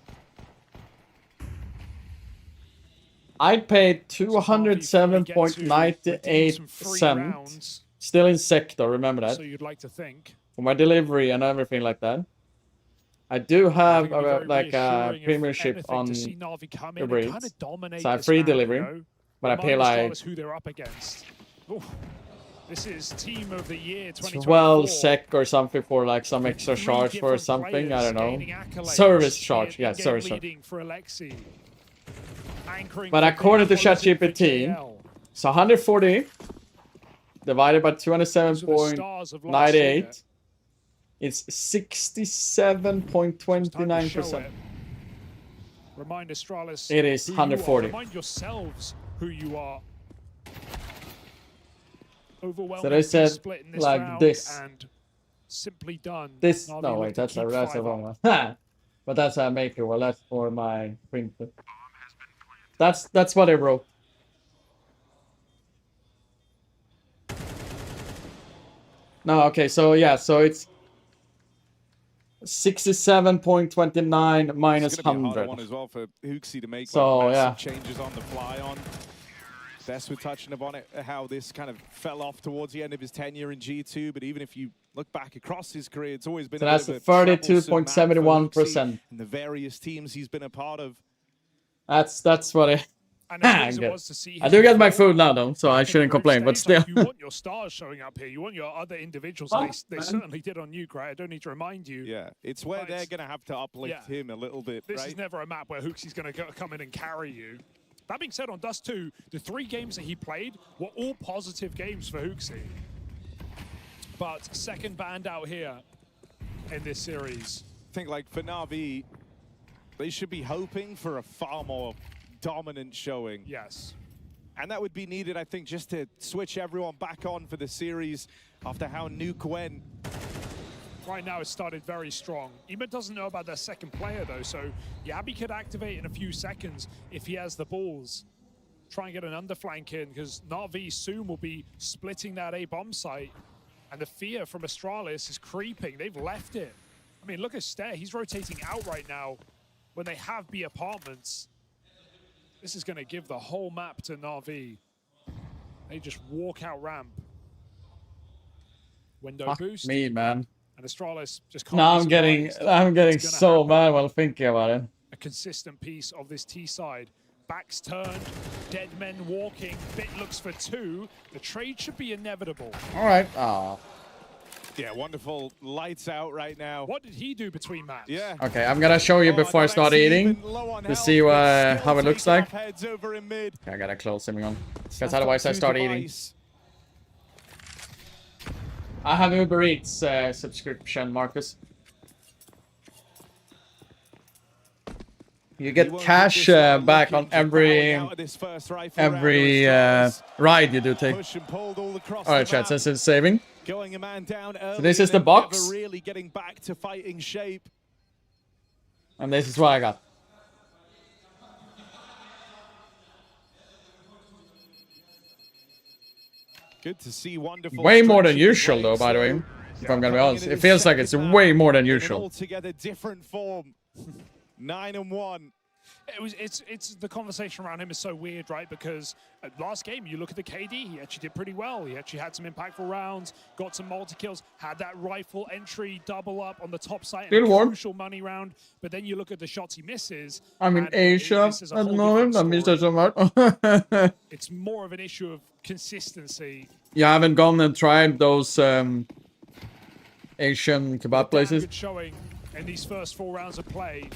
I paid 207.98 cents. Still in sector, remember that. So you'd like to think. For my delivery and everything like that. I do have like a premiership on Uber Eats. So I have free delivery. But I pay like who they're up against. Oof. This is team of the year 12 SEK or something for like some extra charge for something. I don't know. Service charge. Yeah, service charge. But according to ChatGPT, so 140 divided by 207.98, it's 67.29%. Remind Astralis it is 140. Remind yourselves who you are. So they said like this. And simply done. This, no wait, that's a wrong one. But that's a maker. Well, that's for my printer. That's what I wrote. No, okay, so yeah, so it's 67.29 minus 100. One as well for Hooksy to make so yeah, changes on the fly on. Best we're touching upon it, how this kind of fell off towards the end of his tenure in G2, but even if you look back across his career, it's always been so that's 32.71%. And the various teams he's been a part of. That's what I do get my food now though, so I shouldn't complain, but still. You want your stars showing up here, you want your other individuals, they certainly did on Nuke, right? I don't need to remind you. Yeah, it's where they're going to have to uplift him a little bit, This is never a map where Hooksy's going to come in and carry you. That being said, on Dust 2, the 3 games that he played were all positive games for Hooksy. But second banned out here in this series. I think like for Na'Vi, they should be hoping for a far more dominant showing. Yes. And that would be needed, I think, just to switch everyone back on for the series after how Nuke went. Right now, it started very strong. Ema doesn't know about their second player, though, so Yabi could activate in a few seconds if he has the balls. Try and get an underflank in, because Na'Vi soon will be splitting that A-bomb site. And the fear from Astralis is creeping. They've left it. I mean, look at Stare. He's rotating out right now when they have B apartments. This is going to give the whole map to Na'Vi. They just walk out ramp. Window boost. Me, man. And Astralis just can't. Now I'm getting so mad while thinking about it. A consistent piece of this T side. Backs turned, dead men walking. Bit looks for 2. The trade should be inevitable. All right. Ah. Yeah, Wonderful lights out right now. What did he do between maps? Yeah. Okay, I'm gonna show you before I start eating to see how it looks like. Okay, I gotta close him on, because otherwise I start eating. I have Uber Eats subscription, Marcus. You get cash back on every ride you do take. All right, chat. Since it's saving. Going a man down early, So this is the box. never really getting back to fighting shape. And this is what I got. Good to see wonderful. Way more than usual, though, by the way. If I'm gonna be honest, it feels like it's way more than usual. Altogether different form. 9-1. It's the conversation around him is so weird, right? Because last game, you look at the KD, he actually did pretty well. He actually had some impactful rounds, got some multi-kills, had that rifle entry double up on the top site in a crucial money round. But then you look at the shots he misses. I'm in Asia at the moment. I missed that so much. It's more of an issue of consistency. Yeah, I haven't gone and tried those Asian kebab places. Good showing in these first 4 rounds of play.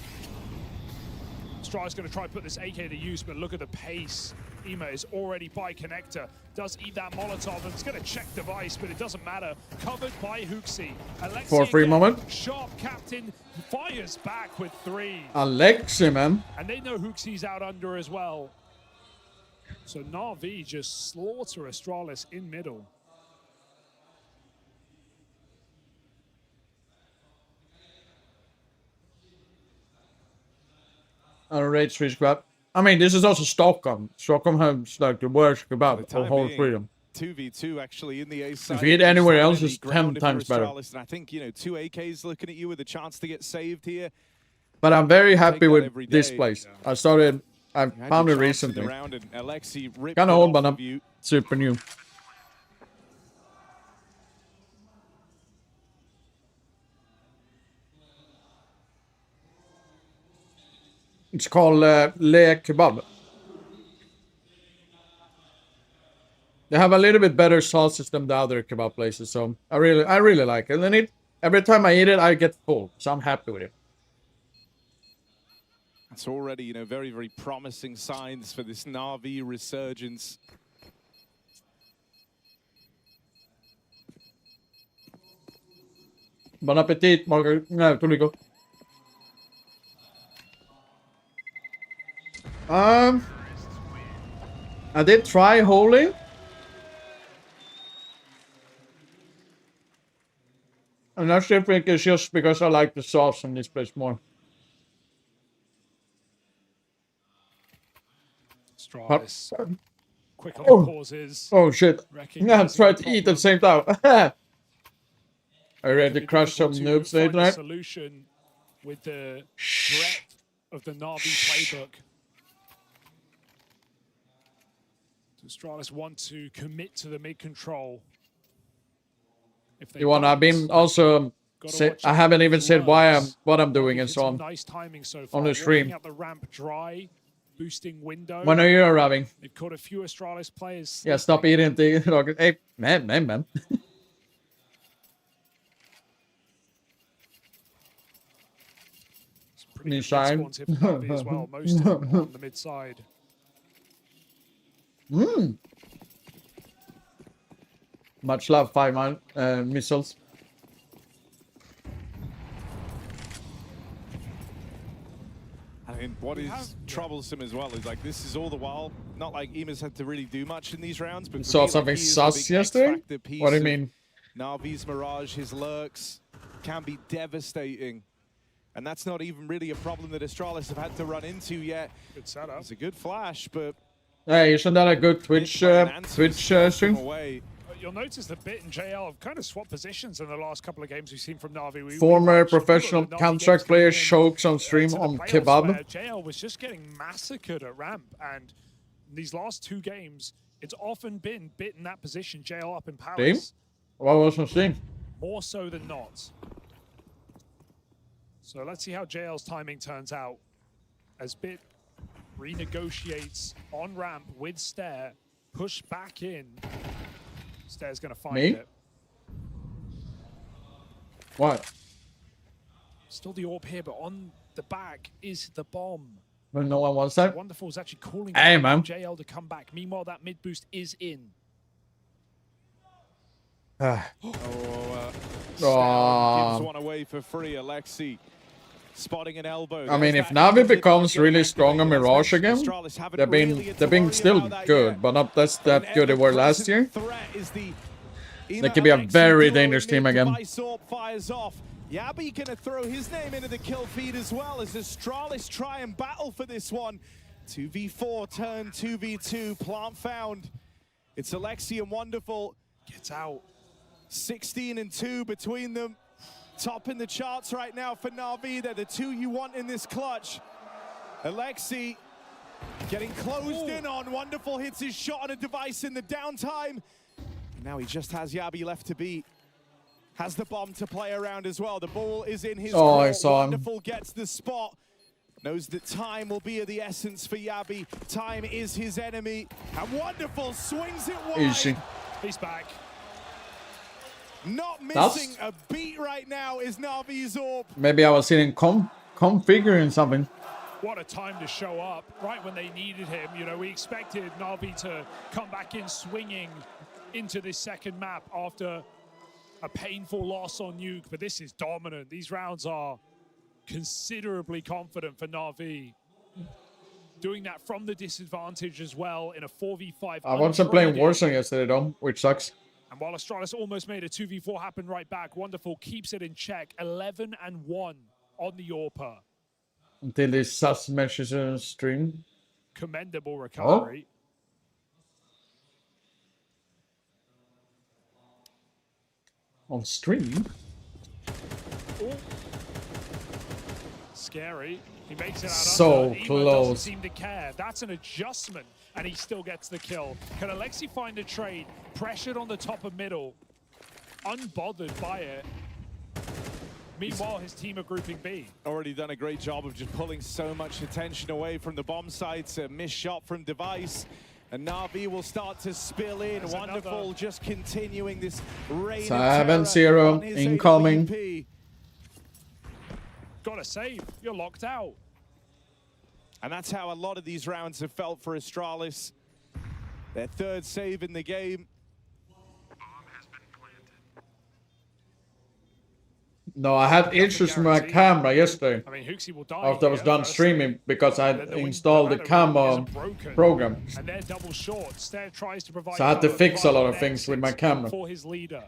Stra's going to try to put this AK to use, but look at the pace. Ema is already by connector. Does eat that Molotov, and it's going to check device, but it doesn't matter. Covered by Hooksy. Alexi For a free moment. Sharp captain fires back with 3. Alexi, man. And they know Hooksy's out under as well. So Na'Vi just slaughter Astralis in middle. Rate 3 kebab. I mean, this is also Stockholm. Stockholm has like the worst kebab of whole freedom. 2v2 actually in the A side. If you eat anywhere else, it's 10 times better. And I think, you know, 2 AKs looking at you with a chance to get saved here. But I'm very happy with this place. I found it recently. Kind of old, but I'm super new. It's called Le Kebab. They have a little bit better sauces than the other kebab places, so I really like it. And every time I eat it, I get full, so I'm happy with it. It's already, you know, very, very promising signs for this Na'Vi resurgence. Bon appetit, Margaret. No, Tuliko. I did try holding. I'm not sure if it's just because I like the sauce in this place more. Stralis. Quick on the pauses. Oh shit. Yeah, I tried to eat at the same time. I ready to crush some noobs later. Solution with the breadth of the Na'Vi playbook. Astralis want to commit to the mid control. You want? I've been also. I haven't even said what I'm doing and so on. Nice timing so far. On the stream. Out the ramp dry, boosting window. When are you arriving? They've caught a few Astralis players. Yeah, stop eating the dog. Hey, man. Pretty responsive Na'Vi as well. Most of them on the mid side. Much love, 5 missiles. I mean, what is troublesome as well is like this is all the while not like Ema's had to really do much in these rounds, but saw something sus yesterday. What do you mean? Na'Vi's Mirage, his lurks can be devastating. And that's not even really a problem that Astralis have had to run into yet. Good setup. It's a good flash, but hey, isn't that a good Twitch stream? You'll notice that Bit and JL have kind of swapped positions in the last couple of games we've seen from Na'Vi. Former professional Counter-Strike player chokes on stream on kebab. JL was just getting massacred at ramp, and these last 2 games, it's often been Bit in that position, JL up in Palace. Team? What was on stream? More so than not. So let's see how JL's timing turns out as Bit renegotiates on ramp with Stair, push back in. Stair's gonna find it. What? Still the AWP here, but on the back is the bomb. When no one wants that. Wonderful is actually calling man. JL to come back. Meanwhile, that mid boost is in. Gives one away for free, Alexi. spotting an elbow. I mean, if Navi becomes really strong on Mirage again, they've been still good, but not that good they were last year. They can be a very dangerous team again. Fires off. Yabi gonna throw his name into the kill feed as well as Astralis try and battle for this one. 2v4 turn 2v2. Plant found. It's Alexi and Wonderful. Gets out. 16 and 2 between them. Top in the charts right now for Na'Vi. They're the two you want in this clutch. Alexi getting closed in on. Wonderful hits his shot on a device in the downtime. Now he just has Yabi left to beat. Has the bomb to play around as well. The ball is in his court. I saw him. Wonderful gets the spot. Knows that time will be of the essence for Yabi. Time is his enemy. And Wonderful swings it wide. Easy. He's back. Not missing a beat right now is Na'Vi's Orb. Maybe I was sitting configuring something. What a time to show up, right when they needed him. You know, we expected Na'Vi to come back in swinging into this second map after a painful loss on Nuke, but this is dominant. These rounds are considerably confident for Na'Vi. Doing that from the disadvantage as well in a 4v5. I wasn't playing Warzone yesterday though, which sucks. And while Astralis almost made a 2v4 happen right back, Wonderful keeps it in check. 11 and 1 on the AWPer. Until this sus matches on stream. Commendable recovery. On stream? Ooh. Scary. He makes it out so under. Emo close. doesn't seem to care. That's an adjustment, and he still gets the kill. Can Alexi find a trade? Pressured on the top of middle. Unbothered by it. Meanwhile, his team are grouping B. Already done a great job of just pulling so much attention away from the bomb sites. A missed shot from Device. And Na'Vi will start to spill in. There's Wonderful another. Just continuing this rain of 7-0 terror on his incoming. AWP. Gotta save. You're locked out. And that's how a lot of these rounds have felt for Astralis. Their third save in the game. No, I had issues with my camera yesterday. I mean, Hooksy will die After I was here done first. streaming because I had installed the camera program. And they're double short. Stair tries to provide So I had to cover, fix a provide lot of an things with my exit camera. for his leader.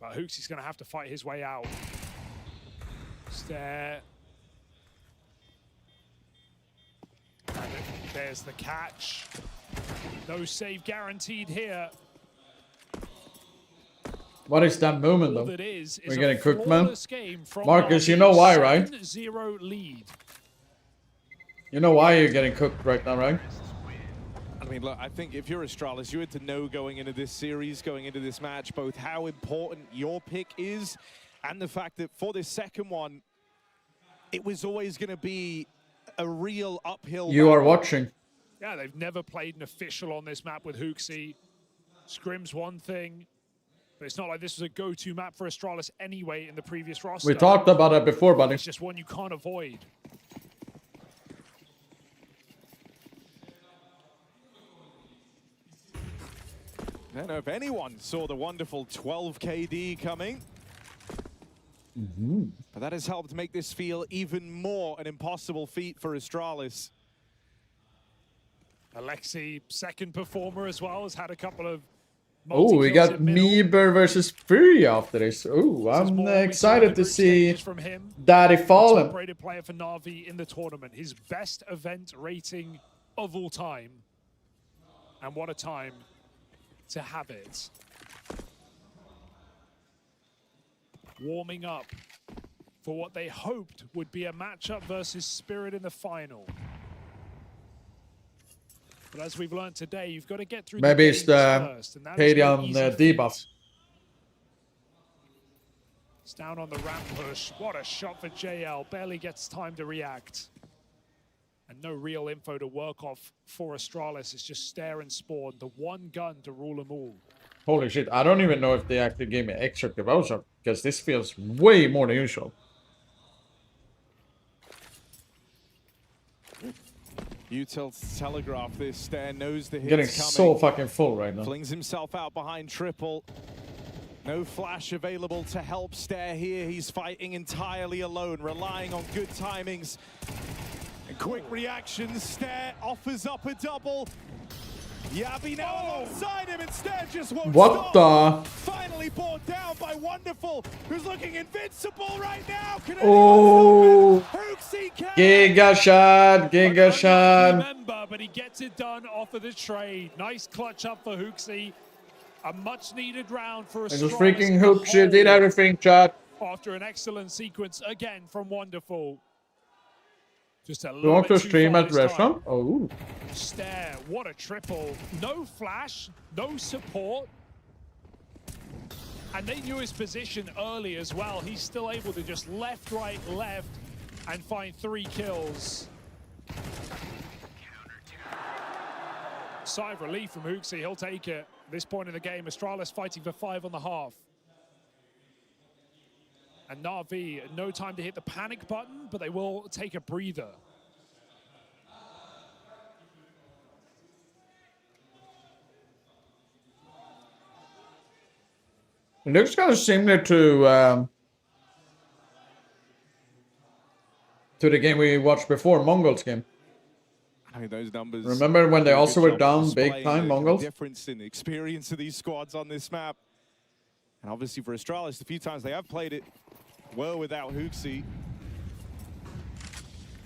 But Hooksy's going to have to fight his way out. Stair. And there's the catch. No save guaranteed here. What is that movement All though? that is We're getting cooked, man. flawless game from Marcus, you Na'Vi. know why, right? 7-0 lead. You know why you're getting cooked right now, right? I mean, look, I think if you're Astralis, you had to know going into this series, going into this match, both how important your pick is and the fact that for this second one, it was always going to be a real uphill You are battle. watching. Yeah, they've never played an official on this map with Hooksy. Scrim's one thing, but it's not like this was a go-to map for Astralis anyway in the previous roster. We talked about that before, buddy. It's just one you can't avoid. I don't know if anyone saw the wonderful 12 KD coming. But that has helped make this feel even more an impossible feat for Astralis. Alexi, second performer as well, has had a couple of Oh, we multi-kills got in middle. Meeber versus Fury after this. Oh, I'm excited to see From him. Daddy Fallen. Top-rated player for Na'Vi in the tournament. His best event rating of all time. And what a time to have it. Warming up for what they hoped would be a matchup versus Spirit in the final. But as we've learned today, you've got to get through Maybe the it's games the first, and that is no Padion easy debuff. It's down on the ramp push. What a shot for JL. Barely gets time to react. And no real info to work off for Astralis. It's just stare and spawn. The one gun to rule them all. Holy shit, I don't even know if they actually gave me extra devotion because this feels way more than usual. Util telegraph this. Stair knows the hits Getting coming. so fucking full right now. Flings himself out behind triple. No flash available to help Stare here. He's fighting entirely alone, relying on good timings and quick reactions. Stare offers up a double. Yabi now alongside him, and Stare just won't What stop. the? Finally brought down by Wonderful, who's looking invincible right now. Can Oh, anyone Giga shot, Giga shot. Member, but he gets it done off of the trade. Nice clutch up for Hooksy. A much-needed round for It Astralis. was freaking hooks. You did everything, chat. After an excellent sequence again from Wonderful. Just a You little want to bit too stream far at this time. restaurant? Oh. Stare, what a triple. No flash, no support. And they knew his position early as well. He's still able to just left, right, left, and find 3 kills. Sigh of relief from Hooksy, he'll take it. At this point in the game, Astralis fighting for 5 on the half. And Na'Vi, no time to hit the panic button, but they will take a breather. It looks kind of similar to the game we watched before, Mongols game. I mean, those numbers. Remember when they do a also good were job of down big displaying time, the Mongols? difference in the experience of these squads on this map. And obviously for Astralis, the few times they have played it well without Hooksy.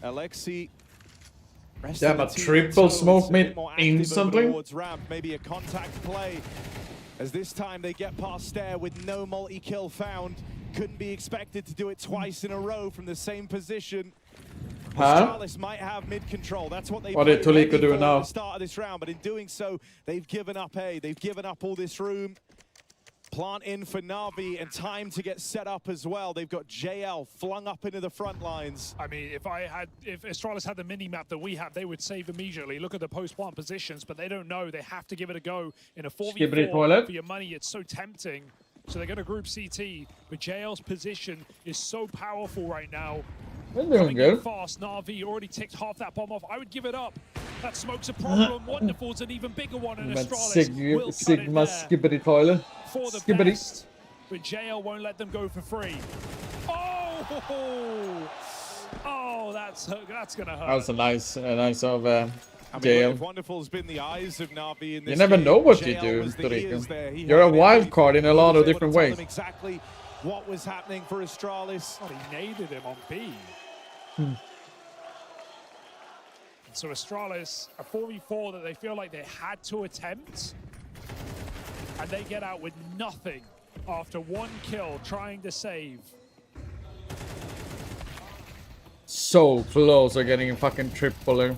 Alexi. Damn, a triple smoke mid instantly. Towards ramp, maybe a contact play. As this time they get past Stare with no multi-kill found. Couldn't be expected to do it twice in a row from the same position. Huh? Astralis might have mid-control. That's what they What did played Tuliko do at now? the start of this round. But in doing so, they've given up A. They've given up all this room. Plant in for Na'Vi and time to get set up as well. They've got JL flung up into the front lines. I mean, if Astralis had the mini-map that we have, they would save immediately. Look at the post-plant positions, but they don't know. They have to give it a go in a 4v4 toilet. for your money. It's so tempting. So they're going to group CT, but JL's position is so powerful right now. They're doing Coming in good. fast, Na'Vi already ticked half that bomb off. I would give it up. That smoke's a problem. Wonderful's an even bigger one, and Astralis will cut it Sigma there skibbity toilet. for the Skibbity. best. But JL won't let them go for free. Oh, that's gonna hurt. That was a nice of I mean, JL. if Wonderful's been the eyes of Na'Vi in this You never game, know what you JL do, was the ears there. Toriko. He You're a heard wild everything. card in a He lot was of able different to tell ways. them exactly what was happening for Astralis. Oh, he naded him on B. So Astralis, a 4v4 that they feel like they had to attempt, and they get out with nothing after 1 kill trying to save. So close to getting a fucking triple.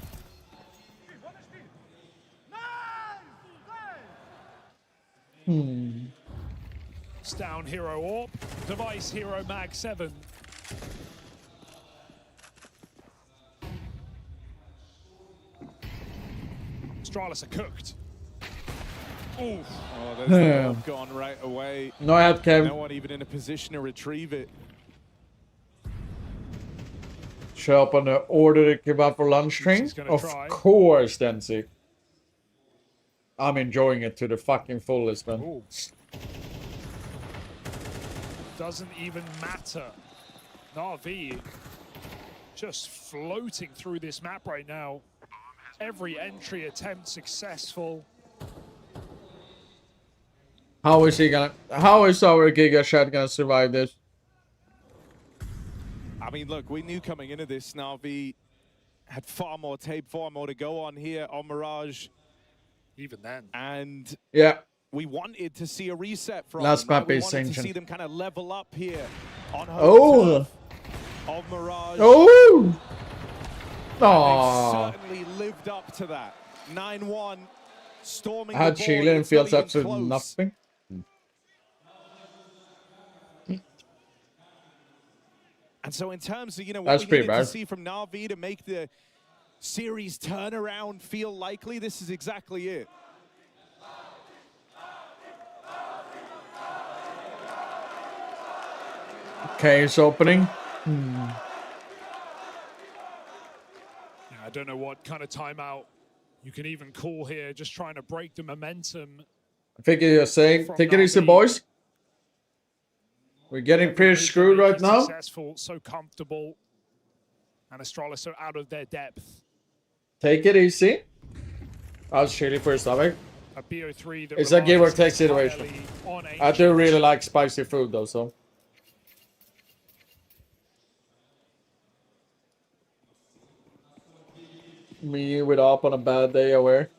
It's down Hero Orb, device Hero Mag 7. Astralis are cooked. Oof. Oh, there's the bomb gone right away. No head cam. No one even in a position to retrieve it. Show up on the order to give up for lunch train? Of course, Dempsey. I'm enjoying it to the fucking fullest, man. Ooh. Doesn't even matter. Na'Vi just floating through this map right now. Every entry attempt successful. How is our Giga Shot gonna survive this? I mean, look, we knew coming into this, Na'Vi had far more tape, far more to go on here on Mirage. Even then. And yeah, we wanted to see a reset from last them. map We is wanted to ancient. see them kind of level up here on home Oh! turf of Mirage. Oh! They've Aww. certainly lived up to that. 9-1, storming Had the board. Chile and It's not feels even absolutely close. nothing. And so in terms of, what That's we pretty needed to bad. see from Na'Vi to make the series turnaround feel likely, this is exactly it. Case opening. Yeah, I don't know what kind of timeout you can even call here, just trying to break the momentum. I think you're saying, From take it easy, Na'Vi. boys. We're getting pretty screwed right now. Successful, so comfortable, and Astralis so out of their depth. Take it easy. I was shooting for your stomach. A BO3 that It's a give or relies take situation. entirely on I do really like spicy food though, so. Me with up on a bad day, aware.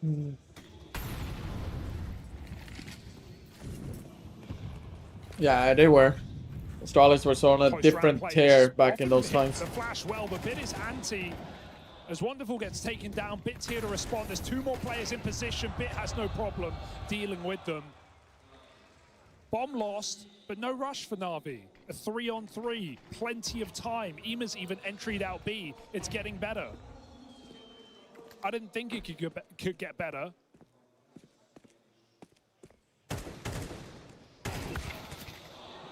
Yeah, they were. Astralis was on a different tier back in those times. The flash well, but Bit is anti. As Wonderful gets taken down, Bit's here to respond. There's 2 more players in position. Bit has no problem dealing with them. Bomb lost, but no rush for Na'Vi. A 3-on-3, plenty of time. Ema's even entried out B. It's getting better. I didn't think it could get better.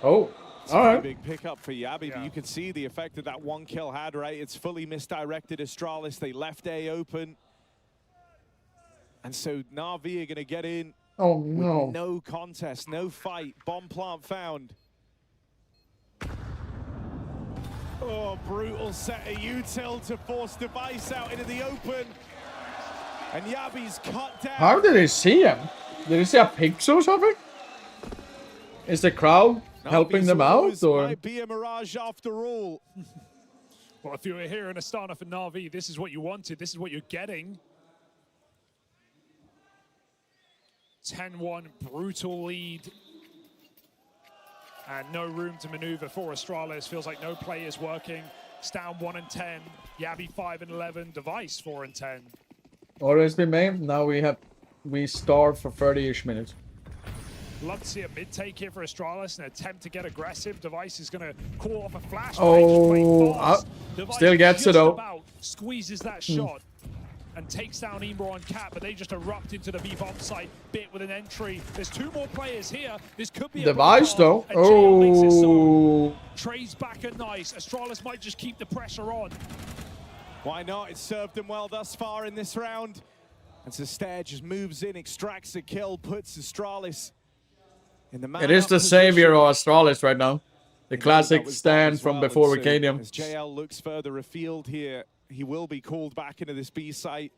Oh, all right. Big pickup for Yabi, but you can see the effect that that 1 kill had, right? It's fully misdirected Astralis. They left A open. And so Na'Vi are going to get in. Oh, no. With no contest, no fight. Bomb plant found. Oh, brutal set of util to force Device out into the open. And Yabi's cut down. How did they see him? Did they see a pixel or something? Is the crowd helping them out, or? Might be a mirage after all. Well, if you were here in Astana for Na'Vi, this is what you wanted. This is what you're getting. 10-1, brutal lead. And no room to maneuver for Astralis. Feels like no play is working. It's down 1 and 10. Yabi 5 and 11. Device 4 and 10. Order has been made. Now we starve for 30-ish minutes. Love to see a mid-take here for Astralis, an attempt to get aggressive. Device is going to call off a flash. Oh, still gets it though. About squeezes that shot and takes down Ema on Cat, but they just erupt into the B-bomb site. Bit with an entry. There's 2 more players here. This could be a Device though. Oh. Trey's back at nice. Astralis might just keep the pressure on. Why not? It's served them well thus far in this round. And Sestair just moves in, extracts a kill, puts Astralis in the man. It is the savior of Astralis right now. The classic stand from before we came him. As JL looks further afield here, he will be called back into this B site.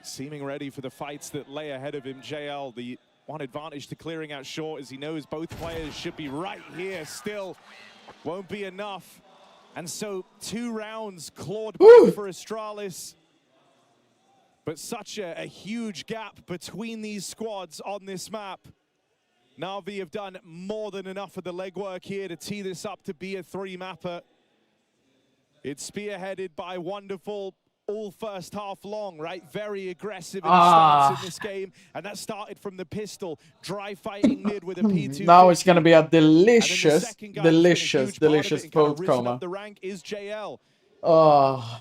Seeming ready for the fights that lay ahead of him. JL, the one advantage to clearing out short, as he knows both players should be right here still. Won't be enough. And so 2 rounds clawed back for Astralis. But such a huge gap between these squads on this map. Na'Vi have done more than enough of the legwork here to tee this up to be a 3-mapper. It's spearheaded by Wonderful all first half long, right? Very aggressive in stance in this game. And that started from the pistol. Dry fighting mid with a P2. Now it's going to be a delicious post chroma. The rank is JL. Oh.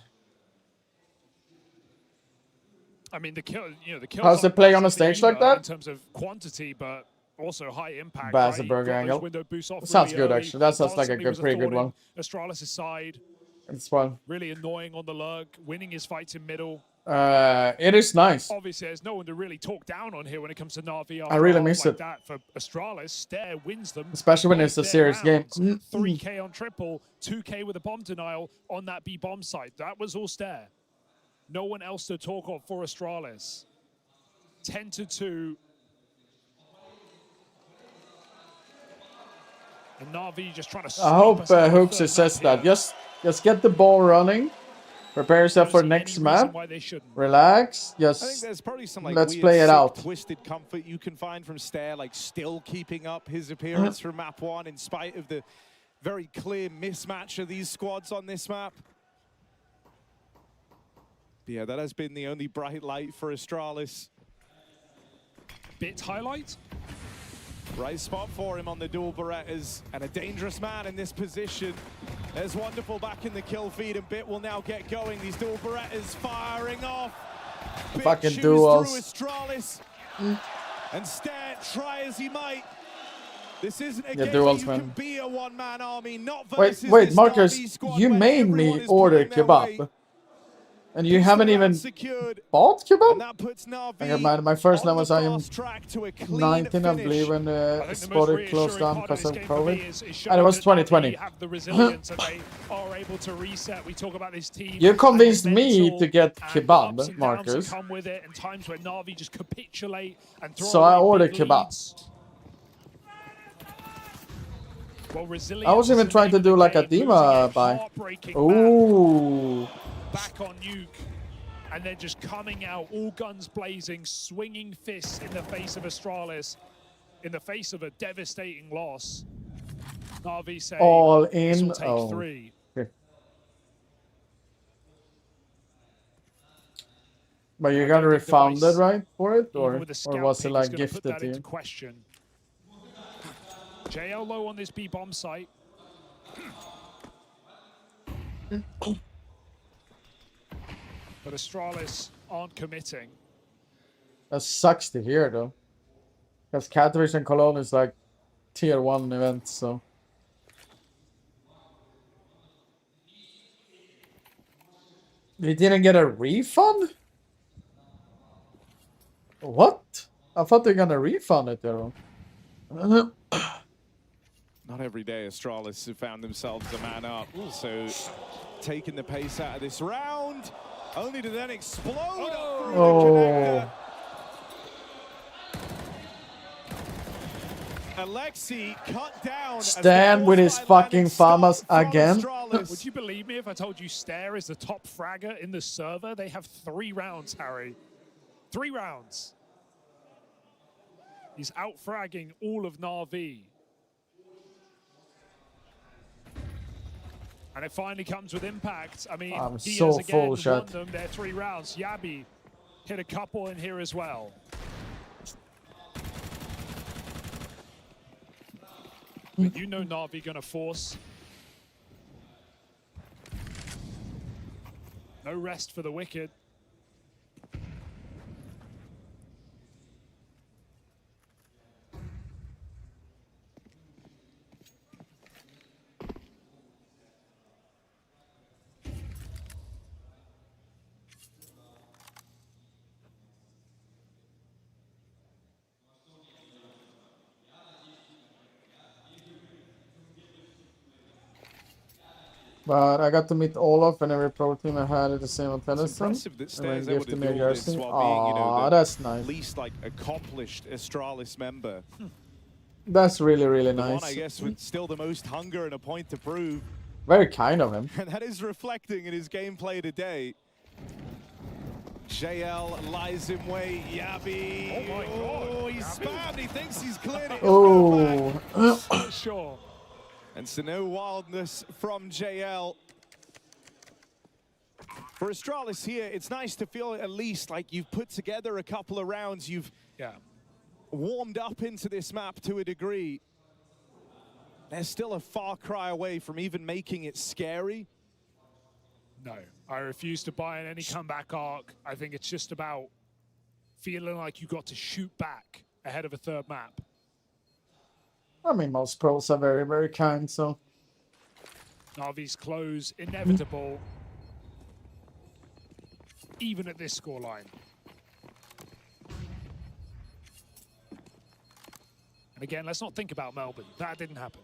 I mean, the kill, the kills. How's it play on a stage like that? In terms of quantity, but also high impact. Basenberg angle. Sounds good, actually. That sounds like a pretty good one. Astralis' side. It's fun. Really annoying on the lurk, winning his fights in middle. It is nice. Obviously, there's no one to really talk down on here when it comes to Na'Vi. I really miss it. That for Astralis, Stair wins them. Especially when it's a serious game. 3K on triple, 2K with a bomb denial on that B bomb site. That was all Stair. No one else to talk of for Astralis. 10-2. And Na'Vi just trying to. I hope Hooks says that. Just get the ball running. Prepare yourself for next map. Relax. Just I think there's probably some like let's weird, play it out. Twisted comfort you can find from Stair, like still keeping up his appearance from map 1 in spite of the very clear mismatch of these squads on this map. But yeah, that has been the only bright light for Astralis. Bit highlight. Right spot for him on the dual Berettas, and a dangerous man in this position. There's Wonderful back in the kill feed, and Bit will now get going. These dual Berettas firing off. Bit fucking duels. Through Astralis. And Stair, try as he might. This isn't a game duels, you man. can be a one-man army, not Wait, versus this Marcus, Na'Vi squad you when made me everyone is order pulling their kebab. weight. And you haven't even bought kebab? I got my first level was I am 19, I believe, when Spotted closed down because of COVID. And it was 2020. You convinced me to get kebab, Marcus. So I ordered kebab. I was even trying to do like a Dima buy. Ooh. Back on Nuke, and then just coming out, all guns blazing, swinging fists in the face of Astralis, in the face of a devastating loss. Na'Vi say all this in. will take 3. Okay. But you got refunded, right, for it, or was it like gifted to you? Question. JL low on this B bomb site. But Astralis aren't committing. That sucks to hear, though. Because Katowice and Cologne is like tier 1 events, so. You didn't get a refund? What? I thought they were gonna refund it, though. Not every day Astralis have found themselves a man up. So taking the pace out of this round, only to then explode up through the connector. Alexi cut down. Stan with his fucking farmers again. Would you believe me if I told you Stare is the top fragger in the server? They have 3 rounds, Harry. 3 rounds. He's out-fragging all of Na'Vi. And it finally comes with impact. I mean, I'm he so has again full shot. won them their 3 rounds. Yabi hit a couple in here as well. But you know Na'Vi gonna force. No rest for the wicked. But I got to meet Olaf and every pro team I had at the same hotel as them. Impressive that And Stairs then able to gifted me a do all this jersey. while being, you know, the That's nice. least like accomplished Astralis member. That's really, really The nice. one, I guess, with still the most hunger and a point to prove. Very kind of him. And that is reflecting in his gameplay today. JL lies him way. Yabi. Oh my God. He's spammed. He thinks he's cleared it. Oh. Sure. And so no wildness from JL. For Astralis here, it's nice to feel at least like you've put together a couple of rounds. You've warmed up into this map to a degree. They're still a far cry away from even making it scary. No, I refuse to buy in any comeback arc. I think it's just about feeling like you got to shoot back ahead of a 3rd map. I mean, most pros are very, very kind, so. Na'Vi's close, inevitable, even at this scoreline. And again, let's not think about Melbourne. That didn't happen.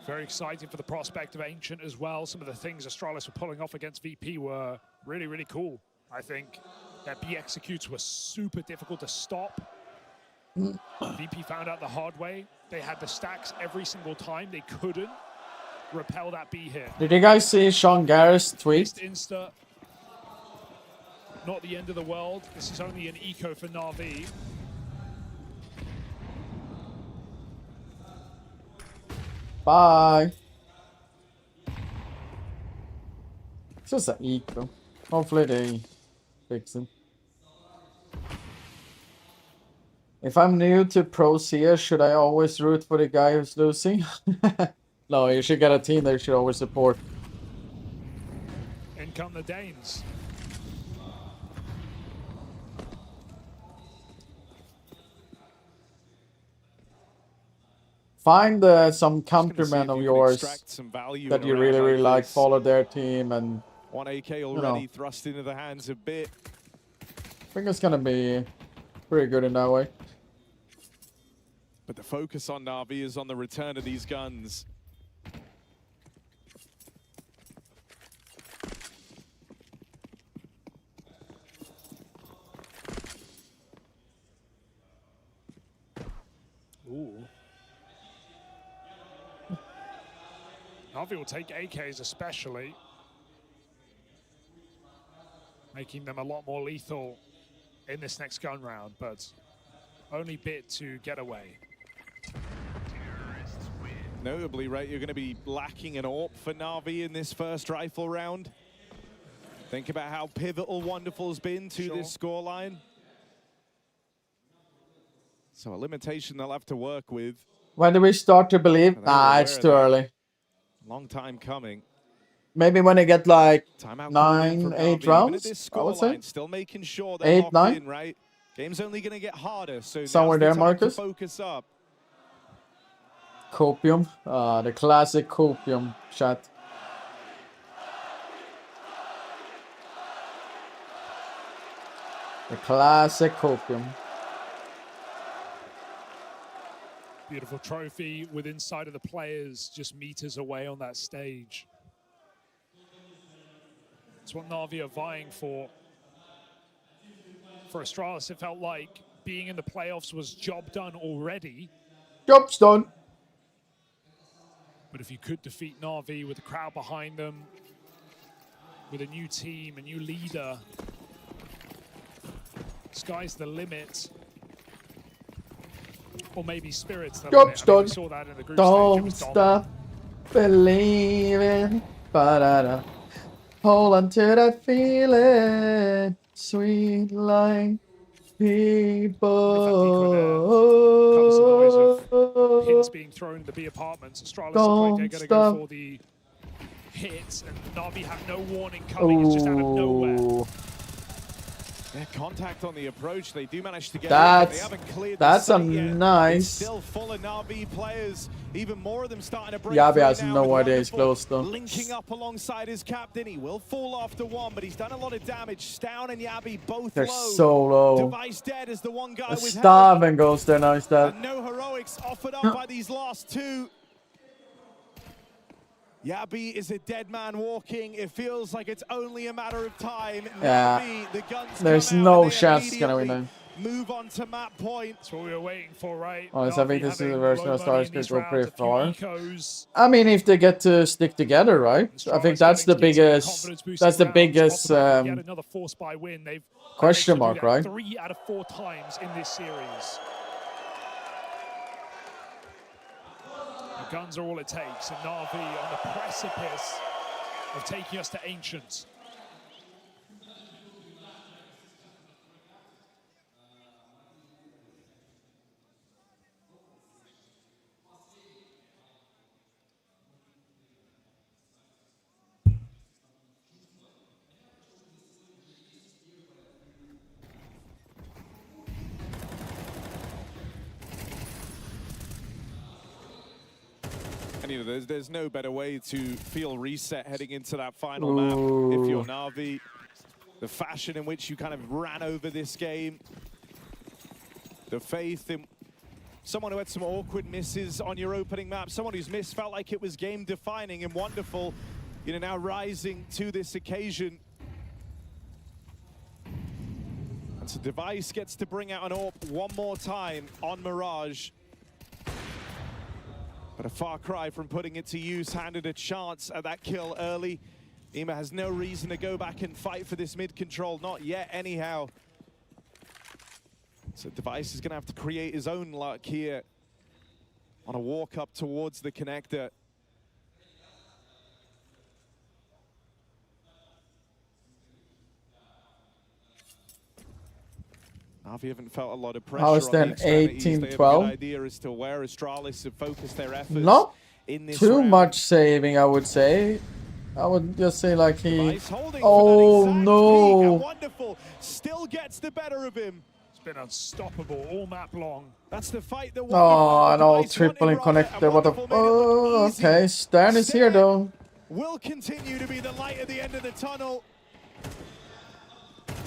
Very excited for the prospect of Ancient as well. Some of the things Astralis were pulling off against VP were really, really cool. I think their B executes were super difficult to stop. VP found out the hard way. They had the stacks every single time. They couldn't repel that B hit. Did you guys see Sean Garrett's tweet? Insta, not the end of the world. This is only an eco for Na'Vi. Bye. It's just an eco. Hopefully they fix it. If I'm new to Pro CS, should I always root for the guy who's losing? No, you should get a team that you should always support. In come the Danes. Find some countrymen of yours that you really like, follow their team, and one AK already thrust into the hands of Bit. I think it's gonna be pretty good in that way. But the focus on Na'Vi is on the return of these guns. Ooh. Na'Vi will take AKs especially, making them a lot more lethal in this next gun round, but only Bit to get away. Notably, right, you're going to be lacking an AWP for Na'Vi in this first rifle round. Think about how pivotal Wonderful's been to this scoreline. So a limitation they'll have to work with. When do we start to believe? Nah, it's too early. Long time coming. Maybe when they get like Timeout 9, 8 rounds, I would say. Still making sure they're 8, 9. in, right? Game's only going to get harder, so somewhere there, Marcus. Focus up. Copium, the classic copium chat. The classic copium. Beautiful trophy with inside of the players, just meters away on that stage. It's what Na'Vi are vying for. For Astralis, it felt like being in the playoffs was job done already. Job's done. But if you could defeat Na'Vi with the crowd behind them, with a new team, a new leader, sky's the limit. Or maybe Spirit's the limit. I mean, we saw that in the group Don't stage. stop believing. Ba-da-da. Hold on to that feeling. Sweet like people. Hits being thrown in the B apartments. Astralis are going to go for the hits, and Na'Vi have no warning coming. It's just out of nowhere. Yeah, contact on the approach. They do manage to get that's in, they haven't cleared that's the a site yet. nice. It's still full of Na'Vi players. Even more of them starting to break Yabi has now, no idea he's close though. Linking up alongside his captain. He will fall after one, but he's done a lot of damage. Stown and Yabi both They're low. so low. Device dead as the one guy with Staven goes there now instead. and no heroics offered up by these last two. Yabi is a dead man walking. It feels like it's only a matter of time. Yeah. Navi, the guns There's come out no and they chance it's gonna win immediately now. move on to map point. That's what we were waiting for, right? Honestly, I think this is the version of Stars could go pretty far. Ecos. I mean, if they get to stick together, right? I think that's the biggest. That's the biggest Yet another force by win. They've question managed to do mark, that right? 3 out of 4 times in this series. The guns are all it takes, and Na'Vi on the precipice of taking us to Ancients. And you know, there's no better way to feel reset heading into that final map if you're Na'Vi. The fashion in which you kind of ran over this game. The faith in someone who had some awkward misses on your opening map. Someone whose miss felt like it was game defining and wonderful. You know, now rising to this occasion. And so Device gets to bring out an AWP one more time on Mirage. But a far cry from putting it to use, handed a chance at that kill early. Ema has no reason to go back and fight for this mid control, not yet anyhow. So Device is gonna have to create his own luck here on a walk up towards the connector. Na'Vi haven't felt a lot of pressure. How is on that the 18-12? They have a good idea as to where Astralis have focused their efforts. Not in this too round. much saving, I would say. I would just say like he. Oh no! Wonderful. Still gets the better of him. been unstoppable all map long. That's the fight that Oh, and all triple in connected. What the? Oh, okay. Stan is here though. Will continue to be the light at the end of the tunnel.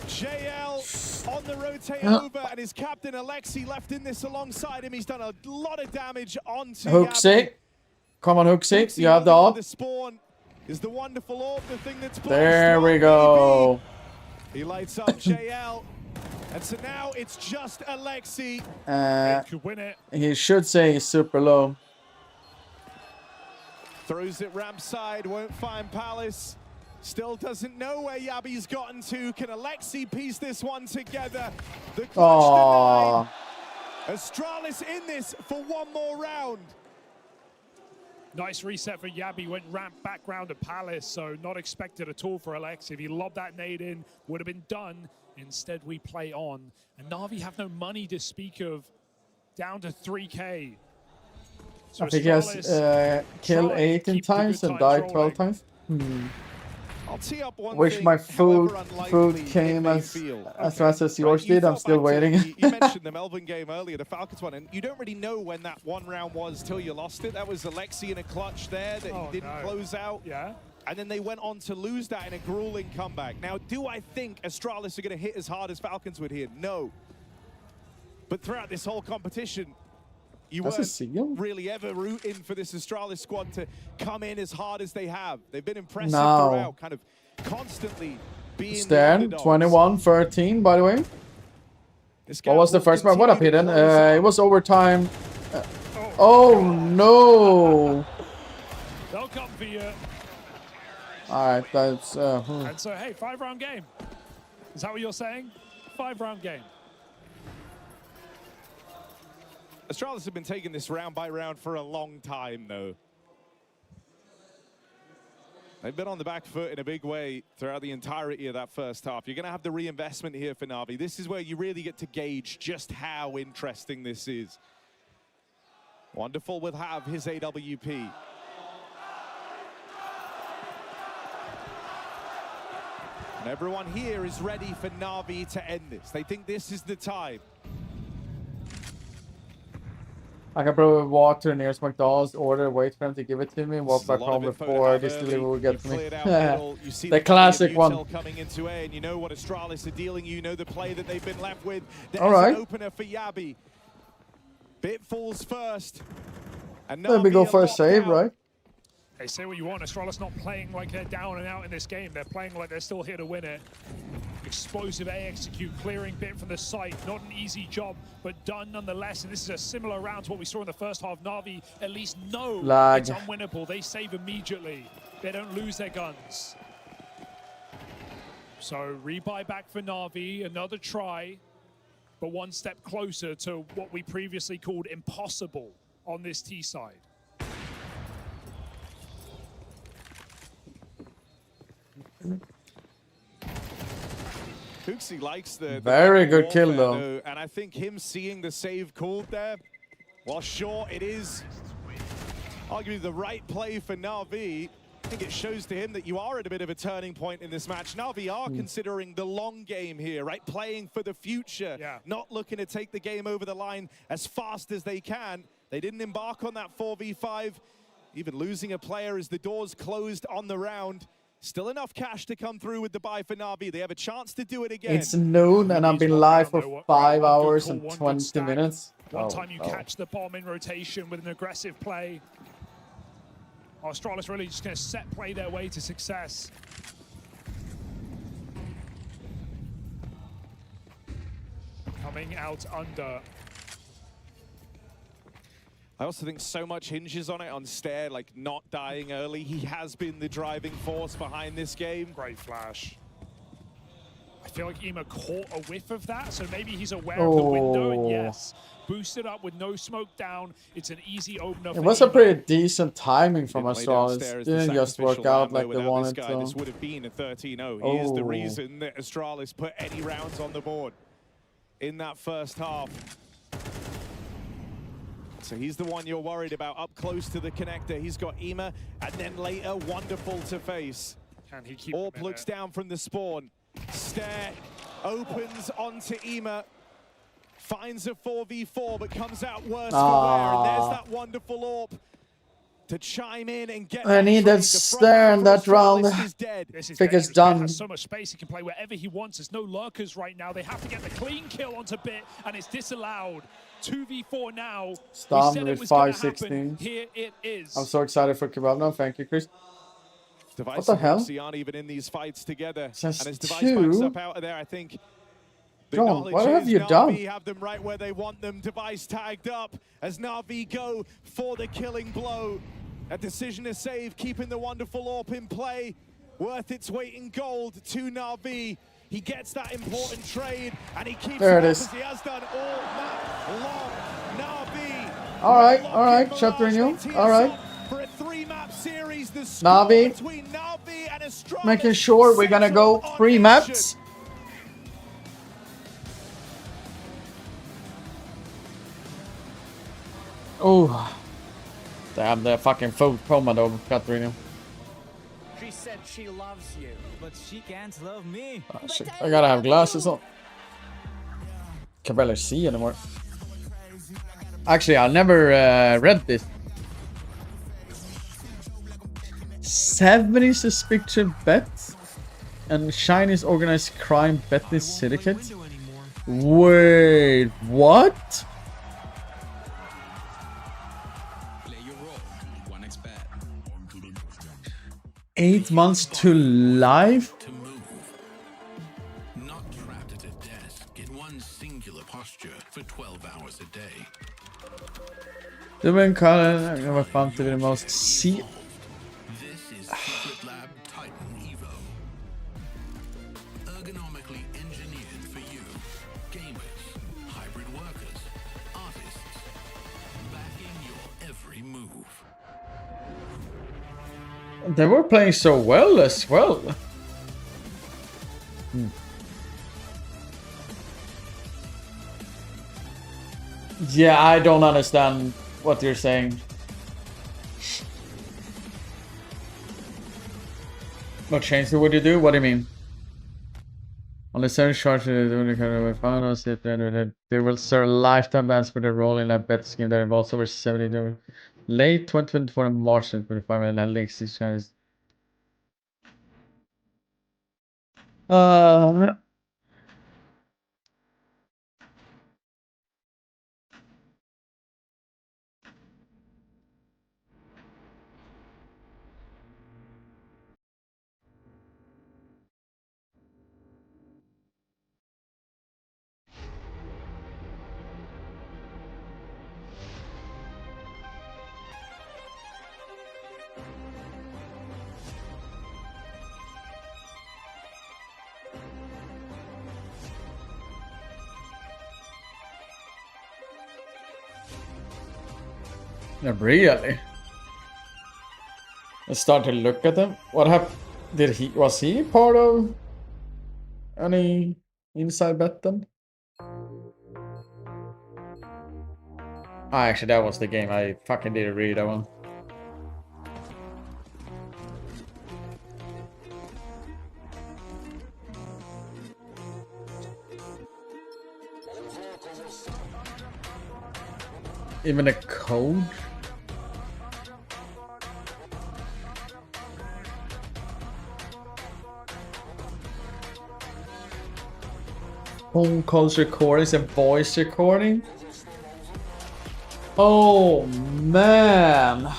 JL on the rotate over, and his captain Alexi left in this alongside him. He's done a lot of damage onto Hooksy. Come on, Hooksy. You have the op. The spawn is the wonderful orb, the thing that's There we go. He lights up JL. And so now it's just Alexi. He could win it. He should say he's super low. Throws it ramp side, won't find Palace. Still doesn't know where Yabi's gotten to. Can Alexi piece this one together? The clutch denied. Astralis in this for one more round. Nice reset for Yabi, went ramp back round to Palace, so not expected at all for Alexi. If he lobbed that nade in, would have been done. Instead, we play on. And Na'Vi have no money to speak of, down to 3K. So I think he has killed 18 times and died 12 times. I'll tee up one Wish thing, my food came as fast as yours did. I'm still waiting. You mentioned the Melbourne game earlier, the Falcons one, and you don't really know when that one round was till you lost it. That was Alexi in a clutch there that he didn't close out. Yeah. And then they went on to lose that in a grueling comeback. Now, do I think Astralis are going to hit as hard as Falcons would here? No. But throughout this whole competition, you weren't really ever rooting for this Astralis squad to come in as hard as they have. They've been impressive throughout, kind of constantly being Stan, 21-13, by the way. What was the first match? What up, Hidden? It was overtime. Oh, no. They'll come for you. All right, that's... And so, hey, 5-round game. Is that what you're saying? 5-round game. Astralis have been taking this round by round for a long time, though. They've been on the back foot in a big way throughout the entirety of that first half. You're going to have the reinvestment here for Na'Vi. This is where you really get to gauge just how interesting this is. Wonderful will have his AWP. And everyone here is ready for Na'Vi to end this. They think this is the time. I can probably walk to the nearest McDonald's, order, wait for them to give it to me, walk back home before this delivery will get to me. The classic one. Coming into A, and you know what Astralis are dealing. You know the play that they've been left with. There's an opener for Yabi. Bit falls first. And let me go for a save, right? Hey, say what you want. Astralis not playing like they're down and out in this game. They're playing like they're still here to win it. Explosive A execute, clearing bit from the site. Not an easy job, but done nonetheless. And this is a similar round to what we saw in the first half. Na'Vi at least know it's unwinnable. They save immediately. They don't lose their guns. So rebuy back for Na'Vi. Another try, but one step closer to what we previously called impossible on this T side. Hooksy likes the very good kill though. And I think him seeing the save called there, while sure it is arguably the right play for Na'Vi, I think it shows to him that you are at a bit of a turning point in this match. Na'Vi are considering the long game here, right? Playing for the future, not looking to take the game over the line as fast as they can. They didn't embark on that 4v5, even losing a player as the doors closed on the round. Still enough cash to come through with the buy for Na'Vi. They have a chance to do it again. It's noon and I've been live for 5 hours and 20 minutes. One time you catch the bomb in rotation with an aggressive play. Astralis really just going to set play their way to success. Coming out under. I also think so much hinges on it, on Stair, like not dying early. He has been the driving force behind this game. Great flash. I feel like Ema caught a whiff of that, so maybe he's aware of the window, and yes, boosted up with no smoke down. It's an easy opener. It was a pretty decent timing from Astralis. Didn't just work out like they wanted to. This would have been a 13-0. He is the reason that Astralis put any rounds on the board in that first half. So he's the one you're worried about up close to the connector. He's got Ema, and then later, wonderful to face. Can he keep Orp looks down from the spawn. Stair opens onto Ema. finds a 4v4, but comes out worse for wear. And there's that wonderful AWP to chime in and get I need that stare in that round. This is Think it's dangerous. Bit done. has so much space, he can play wherever he wants. There's no lurkers right now. They have to get the clean kill onto Bit, and it's disallowed. 2v4 now. Storm We said with it was gonna 516. happen. Here it is. I'm so excited for Kebab now. Thank you, Chris. Device What the hell? and aren't even in these fights together. Just and as Device two? backs up out of there, I think the John, knowledge what have is you done? Na'Vi have them right where they want them. Device tagged up as Na'Vi go for the killing blow. A decision to save, keeping the wonderful AWP in play. Worth its weight in gold to Na'Vi. He gets that important trade, and he keeps There it up is. as he has done all map long. Na'Vi. All right, chapter renew. All right. For a 3-map series, the Na'Vi. between Na'Vi and Astralis Making sure we're gonna go 3 maps. Oh. Damn, the fucking food promo though, Katarina. She said she loves you, but she can't love me. Oh, shit. I gotta have glasses on. Can barely see anymore. Actually, I never read this. 70 suspicious bets and Chinese organized crime betting syndicate. Wait, what? Play your role. 1xbet. 8 months to life? To move. Not trapped at a desk in one singular posture for 12 hours a day. Doing Colin, I never found to be the most see. This is Secret Lab Titan Evo. Ergonomically engineered for you. Gamers, hybrid workers, artists. Backing your every move. They were playing so well as well. Yeah, I don't understand what you're saying. What change would you do? What do you mean? On the same charge, they will serve lifetime bans for their role in a bet scheme that involves over 70 late 2024 and March 2025 and then links these guys. Really? I start to look at them. What happened? Was he part of any inside bet then? Actually, that was the game. I fucking didn't read that one. Even a code? Phone calls recordings and voice recording? Oh man!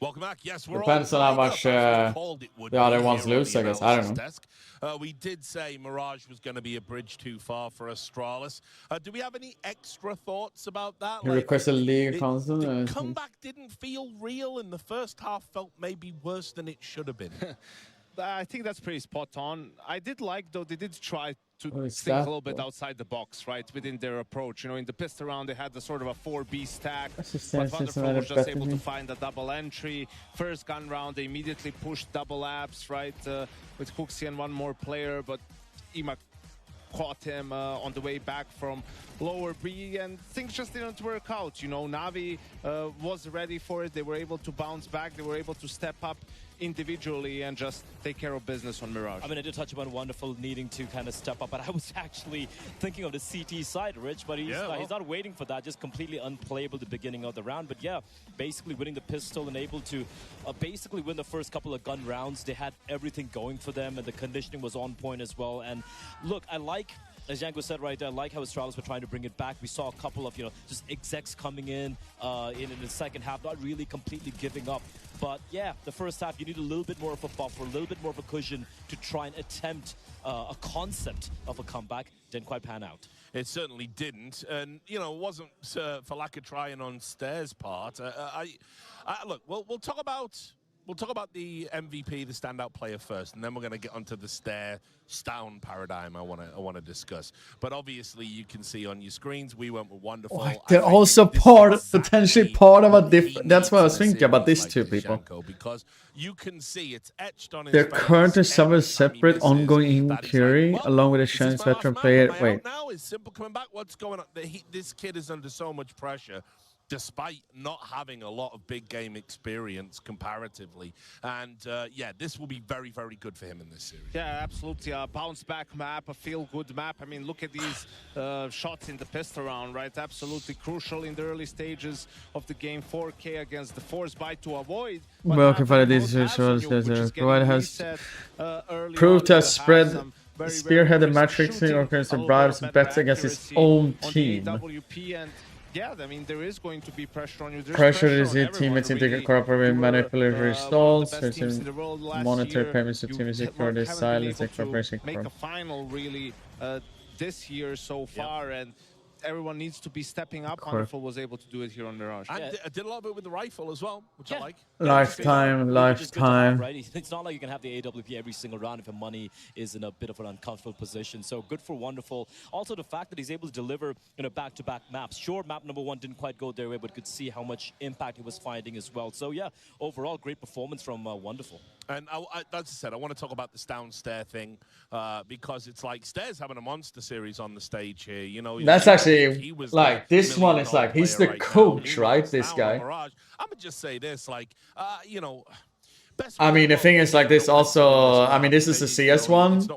Welcome back. Yes, we're Depends on how much the other ones lose, I guess. I don't know. Desk. We did say Mirage was going to be a bridge too far for Astralis. Do we have any extra thoughts about that? He requested league console. The comeback didn't feel real, and the first half felt maybe worse than it should have been. I think that's pretty spot on. I did like, though, they did try to think that, a little bit outside the box, right, within their approach. You know, in the pistol round, they had the sort of a 4B stack, but Wonderful was just able to find a double entry. First gun round, they immediately pushed double abs, right, with Huxi and one more player, but Ima caught him on the way back from lower B, and things just didn't work out. You know, Na'Vi was ready for it. They were able to bounce back. They were able to step up individually and just take care of business on Mirage. I mean, I did touch upon Wonderful needing to kind of step up, but I was actually thinking of the CT side, Rich, but he's not waiting for that, just completely unplayable at the beginning of the round. But yeah, basically winning the pistol and able to basically win the first couple of gun rounds. They had everything going for them, and the conditioning was on point as well. And look, I like, as Janko said right there, I like how Astralis were trying to bring it back. We saw a couple of, just execs coming in the second half, not really completely giving up. But yeah, the first half, you need a little bit more of a buffer, a little bit more of a cushion to try and attempt a concept of a comeback. Didn't quite pan out. It certainly didn't, and it wasn't for lack of trying on Stair's part. Look, we'll talk about the MVP, the standout player first, and then we're going to get onto the stare-down paradigm I want to discuss. But obviously, you can see on your screens, we went with Wonderful. Oh, they're also potentially part of a different. That's what I was thinking about these two people. Because you can see it's etched on his They're face currently some every separate time he misses. ongoing That is inquiry, like, along with a is this chance my veteran last map? player. Am I Wait, out now? Is Simple coming back? What's going on? This kid is under so much pressure, despite not having a lot of big game experience comparatively. And yeah, this will be very, very good for him in this series. Yeah, absolutely. A bounce back map, a feel-good map. I mean, look at these shots in the pistol round, right? Absolutely crucial in the early stages of the game. 4K against the force buy to avoid. welcome for this visuals. Provide has proved to have spread spearheaded matchfixing organizing bribes and bets against his own team. Yeah, I mean, there is going to be pressure on you. There's Pressure is on your teammates into cooperate with manipulatory results, monitor payments to team security, silence, and cooperation. Make a final really this year so far, and everyone needs to be stepping up. Wonderful was able to do it here on Mirage. And I did a lot of it with the rifle as well, which I like. Lifetime. Right? It's not like you can have the AWP every single round if your money is in a bit of an uncomfortable position. So good for Wonderful. Also the fact that he's able to deliver back-to-back maps. Sure, map number 1 didn't quite go their way, but could see how much impact he was finding as well. So yeah, overall great performance from Wonderful. And as I said, I want to talk about this down Stair thing because it's like Stair's having a monster series on the stage here. That's actually like this one is like he's the coach, right? This guy. I'm gonna just say this, like I mean, the thing is like this also. I mean, this is a CS one.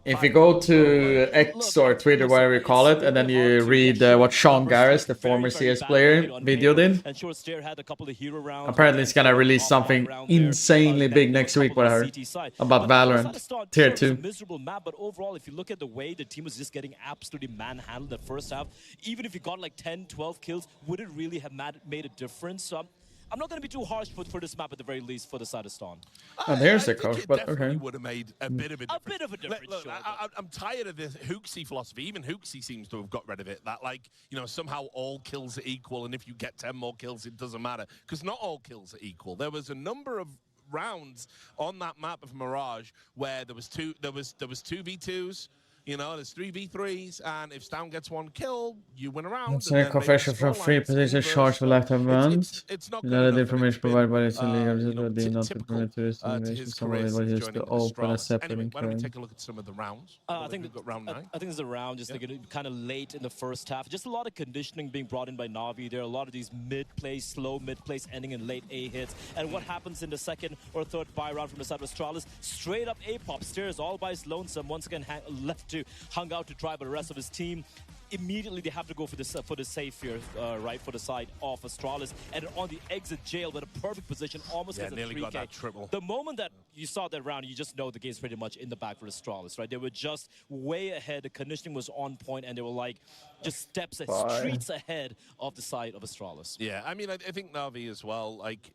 If you go to X or Twitter, whatever you call it, and then you read what Sean Garris, the former CS player, video did. Apparently, it's gonna release something insanely big next week. What I heard about Valorant Tier 2. Miserable map, but overall, if you look at the way the team was just getting absolutely manhandled the first half, even if you got like 10, 12 kills, would it really have made a difference? So I'm not going to be too harsh for this map at the very least for the side of Stone. And there's the coach, but okay. Would have made a bit of a difference. A bit of a difference, Look, sure. I'm tired of this Hooksy philosophy. Even Hooksy seems to have got rid of it. That, like, somehow all kills are equal, and if you get 10 more kills, it doesn't matter. Because not all kills are equal. There was a number of rounds on that map of Mirage where there was 2v2s. There's 3v3s, and if Stam gets 1 kill, you win a round. Saying confession from free position charged for lifetime bans. The information provided by the league not to permit to this information. Someone able to use to open a separate Anyway, why don't we take a look at some of the rounds? I think we've got round 9. I think it's a round just kind of late in the first half. Just a lot of conditioning being brought in by Na'Vi. There are a lot of these mid-plays, slow mid-plays ending in late A hits. And what happens in the second or third buy round from the side of Astralis? Straight up A-pop. Stairs all by his lonesome. Once again left to hung out to try, but the rest of his team immediately they have to go for the safe here, right, for the side of Astralis, and on the exit jail with a perfect position, almost gets a 3K. Got that triple. The moment that you saw that round, you just know the game's pretty much in the bag for Astralis, right? They were just way ahead. The conditioning was on point, and they were like just streets ahead of the side of Astralis. Yeah, I mean, I think Na'Vi as well. Like,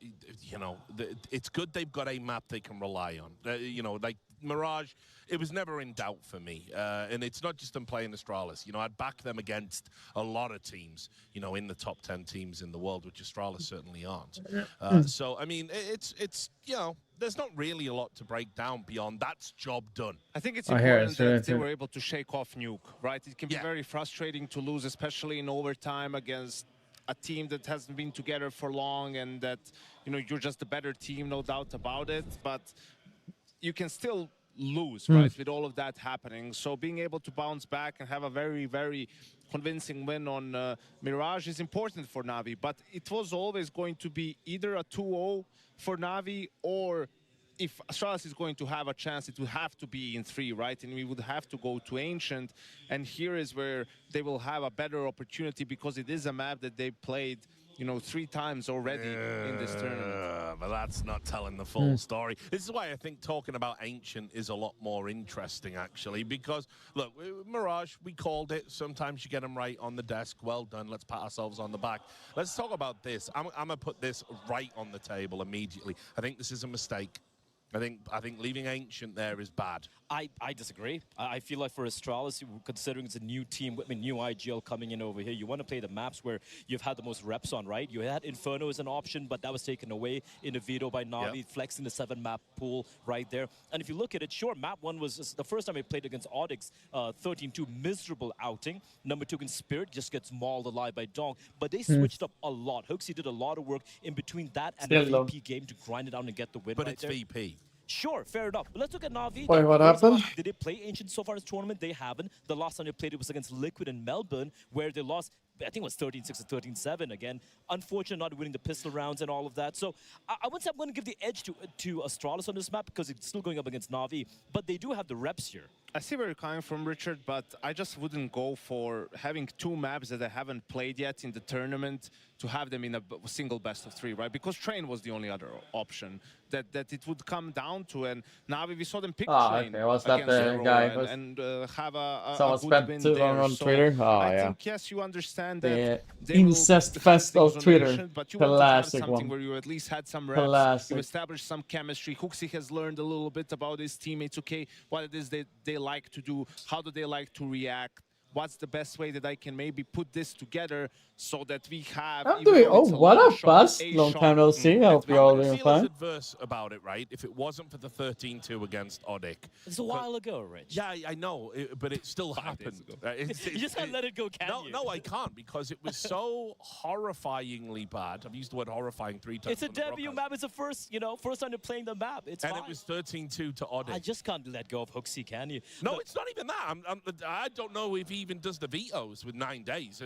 it's good they've got a map they can rely on. Like Mirage, it was never in doubt for me. And it's not just them playing Astralis. I'd back them against a lot of teams, in the top 10 teams in the world, which Astralis certainly aren't. So, I mean, it's there's not really a lot to break down beyond that's job done. I think it's important that they were able to shake off Nuke, right? It can be very frustrating to lose, especially in overtime against a team that hasn't been together for long and that, you're just a better team, no doubt about it. But you can still lose, right, with all of that happening. So being able to bounce back and have a very, very convincing win on Mirage is important for Na'Vi. But it was always going to be either a 2-0 for Na'Vi or if Astralis is going to have a chance, it would have to be in 3, right? And we would have to go to Ancient. And here is where they will have a better opportunity because it is a map that they played, you know, 3 times already in this tournament. But that's not telling the full story. This is why I think talking about Ancient is a lot more interesting, actually, because, look, Mirage, we called it. Sometimes you get them right on the desk. Well done. Let's pat ourselves on the back. Let's talk about this. I'm going to put this right on the table immediately. I think this is a mistake. I think leaving Ancient there is bad. I disagree. I feel like for Astralis, considering it's a new team, I mean, new IGL coming in over here, you want to play the maps where you've had the most reps on, right? You had Inferno as an option, but that was taken away in a veto by Na'Vi, flexing the 7-map pool right there. And if you look at it, sure, map 1 was the first time I played against Audix, 13-2, miserable outing. Number 2 against Spirit, just gets mauled alive by Dong. But they switched up a lot. Hooksy did a lot of work in between that and the VP game to grind it out and get the win. But right it's there. VP. Sure, fair enough. But let's look at Na'Vi. Wait, what happened? Did they play Ancient so far in this tournament? They haven't. The last time they played it was against Liquid in Melbourne, where they lost, I think it was 13-6 or 13-7 again. Unfortunate not winning the pistol rounds and all of that. So I wouldn't say I'm going to give the edge to Astralis on this map because it's still going up against Na'Vi. But they do have the reps here. I see where you're coming from, Richard, but I just wouldn't go for having 2 maps that I haven't played yet in the tournament to have them in a single best of 3, right? Because Train was the only other option that it would come down to. And Na'Vi, we saw them pick Train okay. Was that the guy? And have a Someone good spent win too there. long on So Twitter? Oh, I yeah. think, yes, you understand The that incest fest of Twitter. but you want to have Classic something one. where you at least had some reps, Classic. you established some chemistry. Hooksy has learned a little bit about his teammates, okay, what it is they like to do, how do they like to react, what's the best way that I can maybe put this together so that we have... I'm doing, oh, what up, Buzz? Long time no see. I hope you all doing feel fine. adverse about it, right? If it wasn't for the 13-2 against Odic. It's a while ago, Rich. Yeah, I know, but it still happened. You just can't let it go, can you? No, I can't, because it was so horrifyingly bad. I've used the word horrifying 3 times. It's a debut map. It's the first, first time they're playing the map. It's and fine. it was 13-2 to Odic. I just can't let go of Hooksy, can you? No, it's not even that. I don't know if he even does the vetoes with 9 days.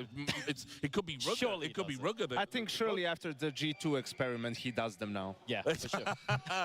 It could be Rugger. Surely it could be Rugger. I think surely after the G2 experiment, he does them now. Yeah, for sure.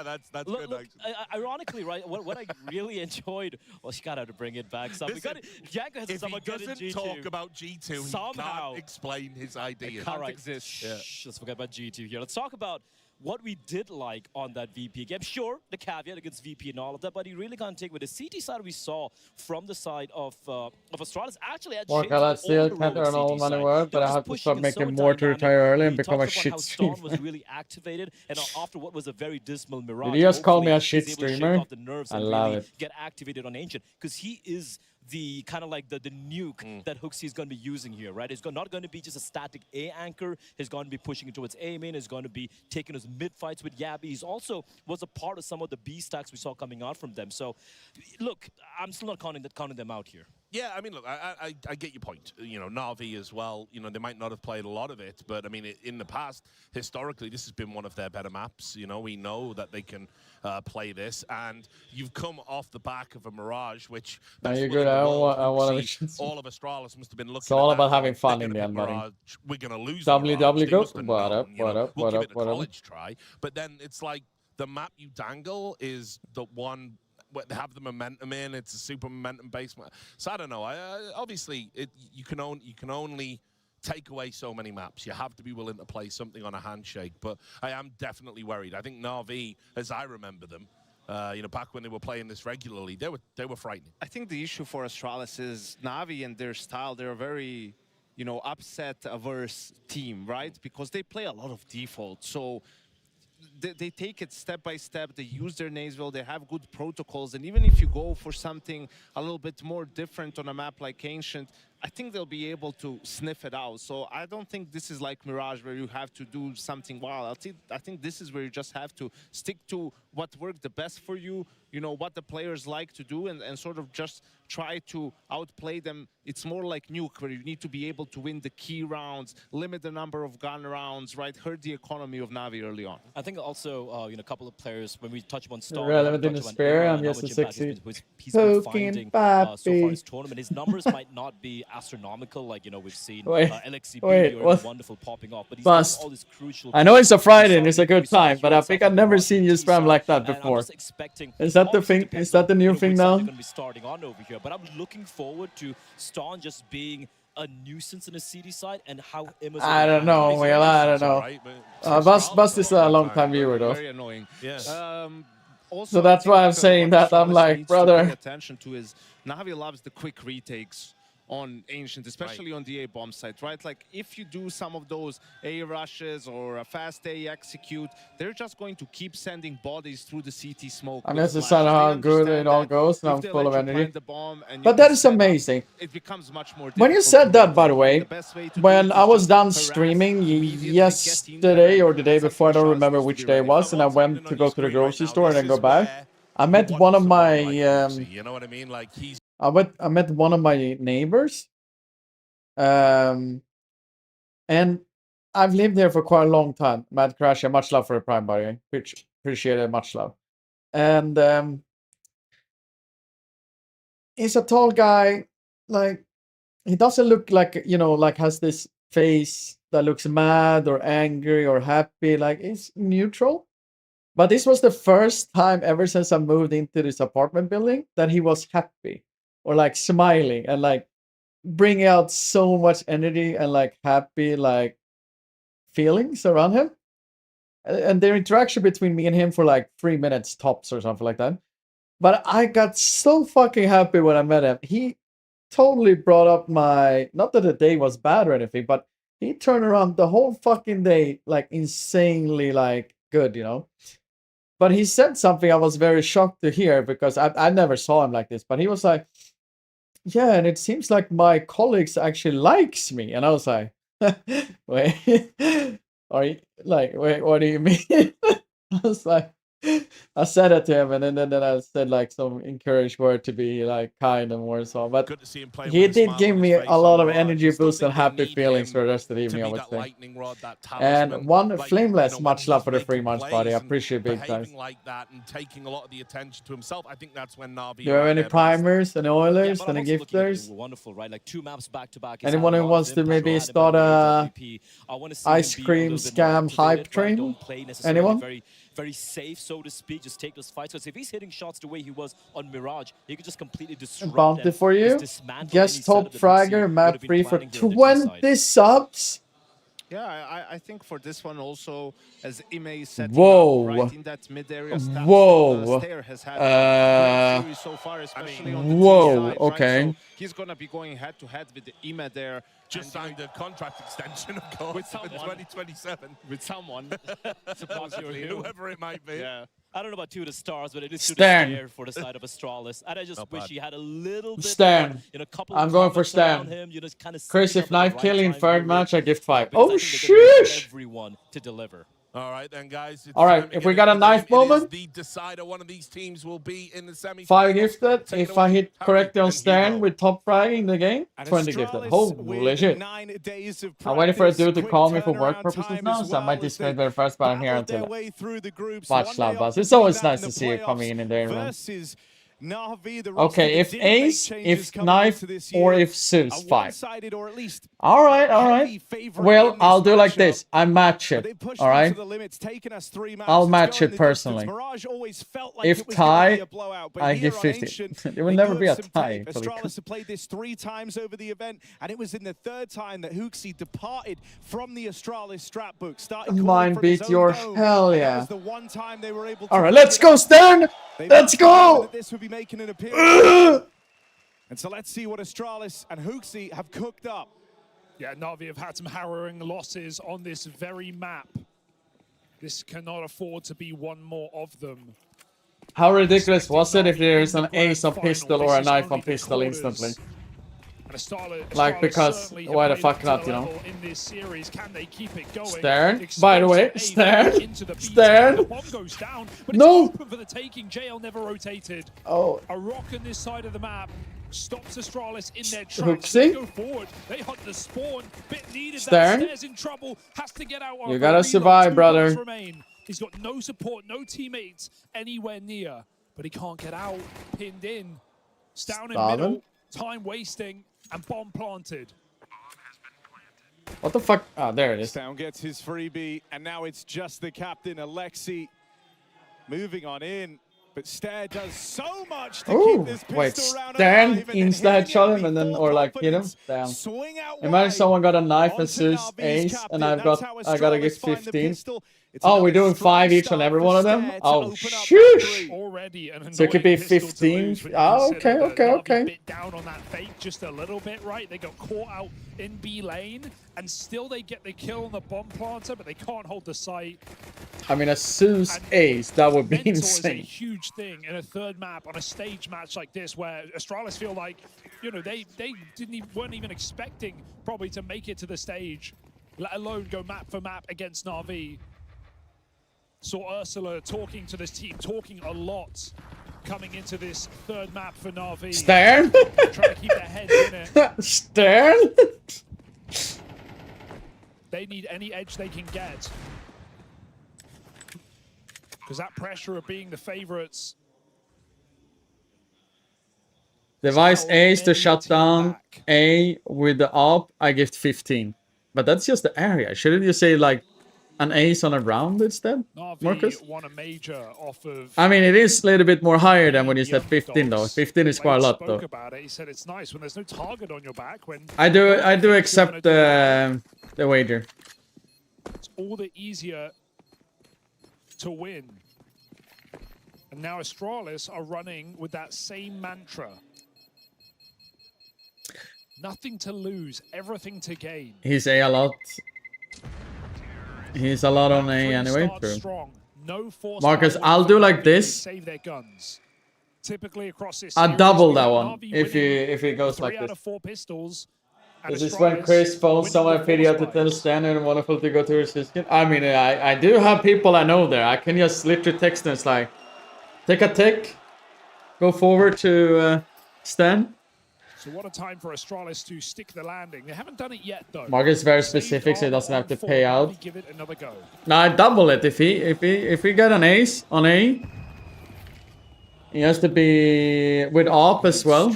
that's look, good, actually. Ironically, right, what I really enjoyed, well, you got to have to bring it back. Janko has if someone he doesn't G2. talk about G2, he can't explain his idea. It can't exist. Shh, let's forget about G2 here. Let's talk about what we did like on that VP game. Sure, the caveat against VP and all of that, but he really can't take with the CT side we saw from the side of Astralis. Actually, had Work out still can't earn all money worth, but I have to start making more to retire early and become a shit streamer. was really activated, and after what was a very dismal Mirage, Did you just call me a shit he's able to shake streamer? off the nerves I and love really it. get activated on Ancient, because he is the kind of like the nuke that Hooksy is going to be using here, right? It's not going to be just a static A anchor. He's going to be pushing it towards A main. He's going to be taking his mid fights with Yabby. He's also was a part of some of the B stacks we saw coming out from them. So, look, I'm still not counting them out here. Yeah, I mean, look, I get your point. You know, Na'Vi as well, they might not have played a lot of it, but, I mean, in the past, historically, this has been one of their better maps. We know that they can play this, and you've come off the back of a Mirage, which... No, you're good. I want to... All of Astralis must have been looking It's all at about that, having fun in the end, buddy. We're going to lose WW go. What What up, we'll what give up, it a what up? college try, but then it's like the map you dangle is the one... They have the momentum in. It's a super momentum-based. So I don't know. Obviously, you can only take away so many maps. You have to be willing to play something on a handshake. But I am definitely worried. I think Na'Vi, as I remember them, back when they were playing this regularly, they were frightening. I think the issue for Astralis is Na'Vi and their style. They're a very, upset-averse team, right? Because they play a lot of default. So they take it step by step. They use their nades well. They have good protocols. And even if you go for something a little bit more different on a map like Ancient, I think they'll be able to sniff it out. So I don't think this is like Mirage where you have to do something wild. I think this is where you just have to stick to what worked the best for you, what the players like to do, and sort of just try to outplay them. It's more like Nuke, where you need to be able to win the key rounds, limit the number of gun rounds, right? Hurt the economy of Na'Vi early on. I think also, a couple of players, when we touch on Star, relevant in the spare, I'm just a sexy he's been finding so far pappy. this tournament. His numbers might not be astronomical. Like, you know, we've seen LXCB what? wonderful popping off, but he's Bust. all this crucial. I know it's a Friday and it's a good time, but I think I've never seen you spam like that before. Is that the thing? Is that the new thing now? Going to be starting on over here, but I'm looking forward to Ston just being a nuisance in the CD side and how I don't know, well, I don't know. Bust is a long time viewer though. Very annoying. Yes. Also, So that's why I'm saying that. I'm like, brother. Pay attention to is Na'Vi loves the quick retakes on Ancient, especially on the A bomb site, right? Like if you do some of those A rushes or a fast A execute, they're just going to keep sending bodies through the CT smoke. And that's just how good it all goes, and I'm full of energy. But that is amazing. It becomes much more when you said that, by the way, when I was done streaming yesterday or the day before, I don't remember which day it was, and I went to go to the grocery store and then go back, I met one of my you know what I mean? Like I met one of my neighbors, and I've lived here for quite a long time. Mad Crash, much love for the Prime, by the way. Appreciate it, much love. And he's a tall guy. Like, he doesn't look like, you know, like has this face that looks mad or angry or happy. Like, it's neutral. But this was the first time ever since I moved into this apartment building that he was happy. Or like smiling and like bringing out so much energy and like happy like feelings around him. And the interaction between me and him for like 3 minutes tops or something like that. But I got so fucking happy when I met him. He totally brought up my, not that the day was bad or anything, but he turned around the whole fucking day like insanely like good, you know. But he said something I was very shocked to hear because I never saw him like this. But he was like, yeah, and it seems like my colleagues actually likes me. And I was like, wait, are you like, wait, what do you mean? I was like, I said it to him, and then I said like some encouraged word to be like kind and more so. But good to see him play he with a did smile give on me his a face lot of overall. energy I still boost and think they happy need feelings him for the rest of the to evening, I be would that say. lightning rod, that And talisman. one Like, Flameless, you know, much when love for the he's 3 making months, plays buddy. I and appreciate big time. behaving like that and taking a lot of the attention to himself, I think that's when Na'Vi Do you have any primers, any oilers, any gifters? Wonderful, right? Like 2 maps back to back. Anyone who wants to maybe start a ice cream scam hype train? Anyone? Very safe, so to speak. Just take those fights. Because if he's hitting shots the way he was on Mirage, he could just completely disrupt Bounty for you. Guest top fragger, map free for 20 subs. Yeah, I think for this one also, as Ime said, right in that mid area, Stair has had a great series so far, especially on the T side, okay. Right? So he's gonna be going head to head with Ime there. Just signed a contract extension, of course, with someone. 2027. With someone, supposedly, whoever it might be. Yeah. I don't know about 2 of the stars, but it is Stan. to the for the side of Astralis. And I just wish he had a little bit Stan. more, you know, couple I'm of going for comments around Stan. him, you know, kind of Chris, if knife killing third match, I gift 5. Because Oh, I think they're gonna need sheesh! everyone to deliver. All right, then, guys. All right, if we got a knife moment, the decider. One of these teams will be in the semi. 5 gifted. If I hit correctly on Stan with top frag in the game, 20 gifted. Holy shit. I'm waiting for a dude to call me for work purposes now, so I might display very fast, but I'm here until much love, Buzz. It's always nice to see you coming in there, man. Okay, if Ace, if Knife, or if Zeus, 5. Alright. Well, I'll do like this. I match it. Alright? I'll match it personally. If tie, I give 50. There will never be a tie. Astralis have played this 3 times over the event, and it was in the 3rd time that Hooksy departed from the Astralis strat book. Mine beat your hell yeah. Alright, let's go, Stan! Let's go! This would be making an appearance. And so let's see what Astralis and Hooksy have cooked up. Yeah, Na'Vi have had some harrowing losses on this very map. This cannot afford to be one more of them. How ridiculous was it if there's an ace on pistol or a knife on pistol instantly? Like, because why the fuck not, you know? Stern, by the way, Stern. No. For the taking, JL never rotated. Oh. A rock on this side of the map stops Astralis in their tracks. They go forward. They hunt the spawn. Bit needed. Stern. That Stairs in trouble. Has to get out. You gotta survive, brother. He's got no support, no teammates anywhere near, but he can't get out. Pinned in. It's down in middle. Time wasting and bomb planted. What the fuck? Ah, there it is. Down gets his freebie, and now it's just the captain, Alexi, moving on in. But Stair does so much to keep this pistol round alive. Insta headshot him and then, or like hit him. Damn. Imagine someone got a knife and Zeus ace, and I gotta get 15. Oh, we're doing 5 each on every one of them? Oh, shoosh! So it could be 15. Oh, okay. Bit down on that fake just a little bit, right? They got caught out in B lane, and still they get the kill on the bomb planter, but they can't hold the site. I mean, a Zeus ace, that would be Mental insane. is a huge thing in a third map on a stage match like this, where Astralis feel like, you know, they weren't even expecting probably to make it to the stage, let alone go map for map against Na'Vi. Saw Ursula talking to this team, talking a lot coming into this third map for Na'Vi. Stern? Trying to keep their heads in it. Stern? They need any edge they can get. Because that pressure of being the favorites. Device Ace to shut down A with the AWP, I give 15. But that's just the area. Shouldn't you say like an ace on a round instead, Marcus? Won a major off of, I mean, it is a little bit more higher than when you said 15 though. 15 is quite a lot though. About it. He said it's nice when there's no target on your back. When I do accept the wager. It's all the easier to win. And now Astralis are running with that same mantra. Nothing to lose, everything to gain. He's a lot. He's a lot on A anyway. True. Marcus, I'll do like this. Save their guns. Typically across this I'll double that one if it goes like this. 4 pistols. This is when Chris phones someone video to tell Stan and wonderful to go to his sister. I mean, I do have people I know there. I can just literally text them. It's like, take a tick, go forward to Stan. So what a time for Astralis to stick the landing. They haven't done it yet though. Marcus is very specific, so he doesn't have to pay out. Give it another go. No, I double it. If we get an ace on A, he has to be with AWP as well.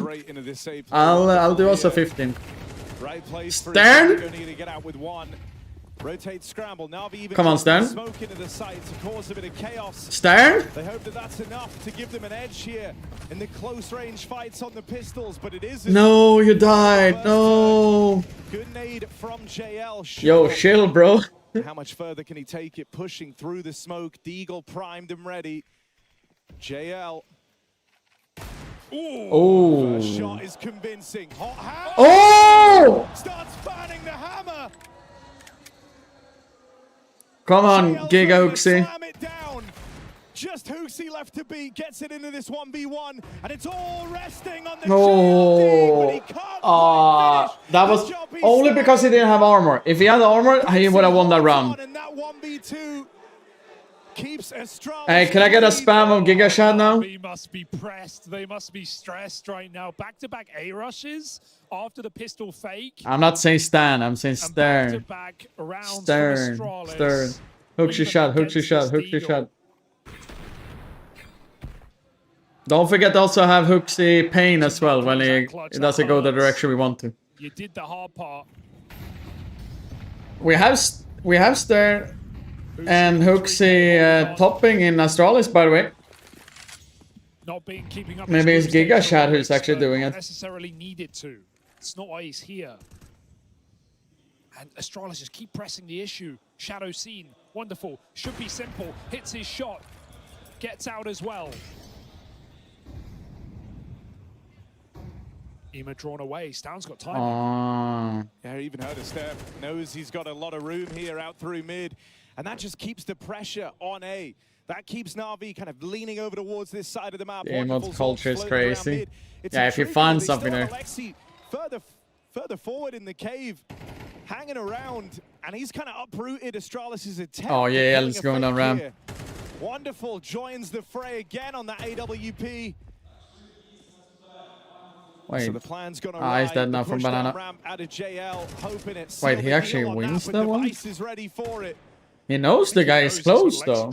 I'll do also 15. Right place for Stern? to get out with one. Rotate scramble. Na'Vi even Come on, Stan. Smoke into the site to cause a bit of chaos. Stern? They hope that that's enough to give them an edge here in the close range fights on the pistols, but it is. No, you died. No. Good nade from JL. Yo, chill, bro. How much further can he take it? Pushing through the smoke. Deagle primed and ready. JL. Ooh. First shot is convincing. Hot hammer. Oh! Starts fanning the hammer. Come on, Giga Hooksy. Slam it down. Just Hooksy left to beat. Gets it into this 1v1. And it's all resting on the No. That was only because he didn't have armor. If he had armor, he would have won that round. And that 1v2 keeps Astralis. Hey, can I get a spam on Giga Shad now? They must be pressed. They must be stressed right now. Back-to-back A rushes after the pistol fake. I'm not saying Stan, I'm saying Stern. Stern. Hooksy shot. Don't forget to also have Hooksy pain as well when it doesn't go the direction we want to. You did the hard part. We have Stern and Hooksy topping in Astralis, by the way. Keeping up. Maybe it's Giga Shad who's actually doing it. Necessarily needed to. It's not why he's here. And Astralis just keep pressing the issue. Shadow seen. Wonderful. Should be simple. Hits his shot. Gets out as well. Ema drawn away. Stan's got time. Yeah, even heard a step. Knows he's got a lot of room here out through mid. And that just keeps the pressure on A. That keeps Na'Vi kind of leaning over towards this side of the map. Emote culture is crazy. Yeah, if you find something there. Alexi further forward in the cave, hanging around, and he's kind of uprooted Astralis' attempt. Oh yeah, let's go down ramp. Wonderful, joins the fray again on that AWP. Wait, so the plan's gonna he's dead now from Banana. Wait, he actually wins that one? He knows the guy is close though.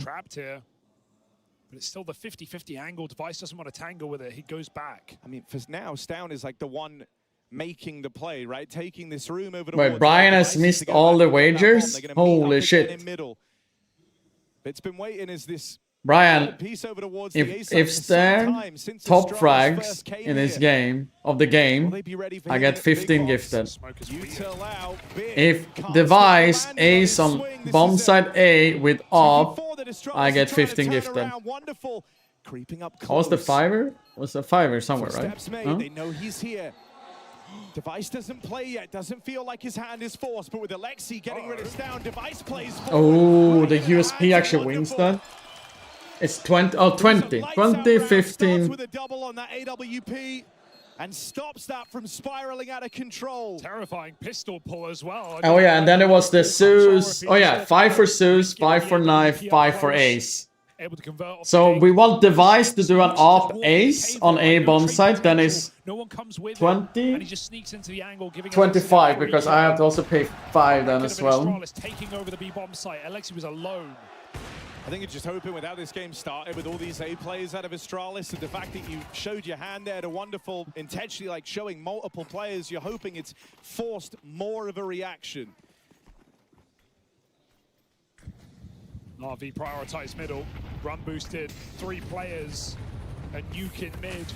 But it's still the 50-50 angle. Device doesn't want to tangle with it. He goes back. I mean, for now, Stown is like the one making the play, right? Taking this room over to Wait, Brian has missed all the wagers? Holy shit. It's been waiting as this Brian, piece over towards if Stern top frags in this game, I get 15 gifted. If Device ace on bomb side A with AWP, I get 15 gifted. What was the fiver? Was the fiver somewhere, right? Huh? They know he's here. Device doesn't play yet, doesn't feel like his hand is forced, but with Alexi getting rid of Stown, Device plays forward. Oh, the USP actually wins that. It's 20, 15. With a double on that AWP and stops that from spiraling out of control. Terrifying pistol pull as well. Oh yeah, and then it was the Zeus. Oh yeah, 5 for Zeus, 5 for knife, 5 for ace. So we want Device to do an AWP ace on A bomb site, then it's 20, 25, because I have to also pay 5 then as well. Taking over the B bomb site. Alexi was alone. I think you're just hoping with how this game started with all these A players out of Astralis, and the fact that you showed your hand there to wonderful, intentionally like showing multiple players, you're hoping it's forced more of a reaction. RV prioritized middle, run boosted, 3 players, and Nuke in mid.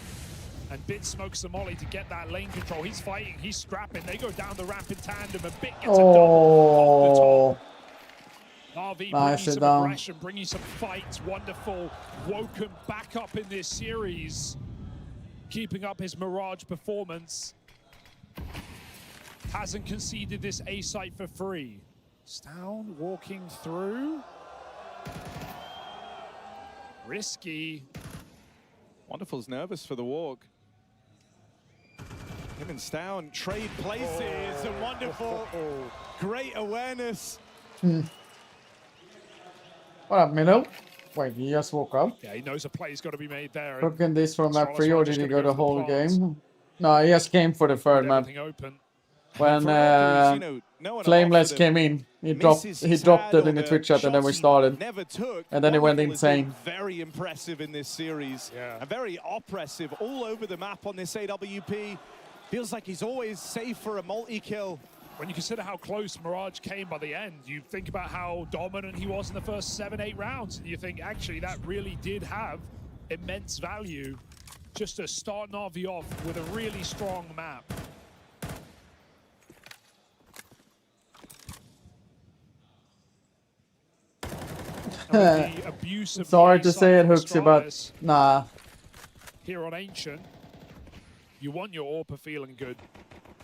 And Bit smokes the molly to get that lane control. He's fighting, he's scrapping. They go down the ramp in tandem, and Bit gets a double off the top. RV bringing some aggression, bringing some fights. Wonderful. Woken back up in this series. Keeping up his Mirage performance. Hasn't conceded this A site for free. Stown walking through. Risky. Wonderful's nervous for the walk. Him and Stown trade places, and Wonderful. Great awareness. What up, Minnow? Wait, he just woke up? Yeah, he knows a play's got to be made there. Cooking this from map 3, or did he go the whole game? No, he just came for the third map. When Flameless came in, he dropped it in the Twitch chat, and then we started. And then he went insane. Very impressive in this series. Yeah. And very oppressive all over the map on this AWP. Feels like he's always safe for a multi-kill. When you consider how close Mirage came by the end, you think about how dominant he was in the first 7-8 rounds, and you think actually that really did have immense value just to start Na'Vi off with a really strong map. It's hard to say it, Hooksy, but nah. Here on Ancient, you want your AWP feeling good.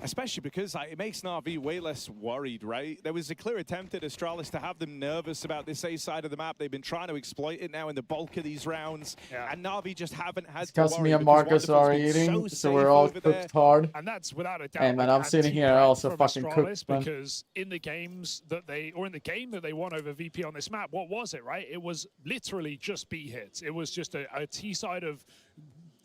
Especially because it makes Na'Vi way less worried, right? There was a clear attempt at Astralis to have them nervous about this A side of the map. They've been trying to exploit it now in the bulk of these rounds. Yeah. And Na'Vi just haven't had to worry. Me and Marcus are eating, so we're all cooked hard. And that's without a doubt. Hey man, I'm sitting here also fucking cooked, man. Because in the games that in the game that they won over VP on this map, what was it, right? It was literally just B hits. It was just a T side of,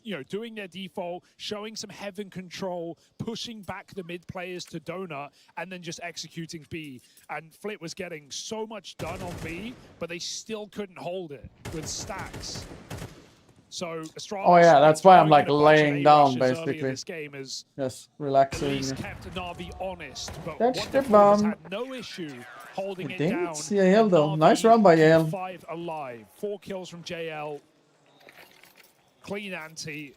you know, doing their default, showing some heaven control, pushing back the mid players to donut, and then just executing B. And Flit was getting so much done on B, but they still couldn't hold it with stacks. So Astralis, oh yeah, that's why I'm like laying down basically. This game is just relaxing. At least kept Na'Vi honest, but that's the bomb. Had no issue holding it down. JL though, nice run by JL. 5 alive, 4 kills from JL. Clean ante.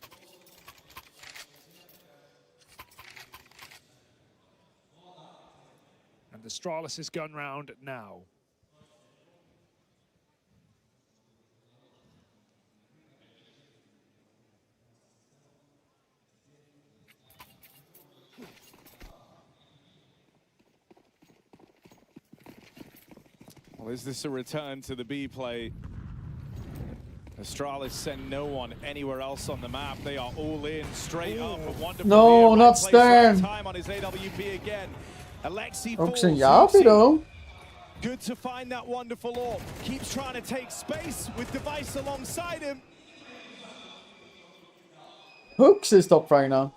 And Astralis' gun round now. Well, is this a return to the B play? Astralis send no one anywhere else on the map. They are all in, straight up. A wonderful no, not Stern. Time on his AWP again. Alexi falls. Good to find that wonderful AWP. Keeps trying to take space with Device alongside him. Hooks is top right now.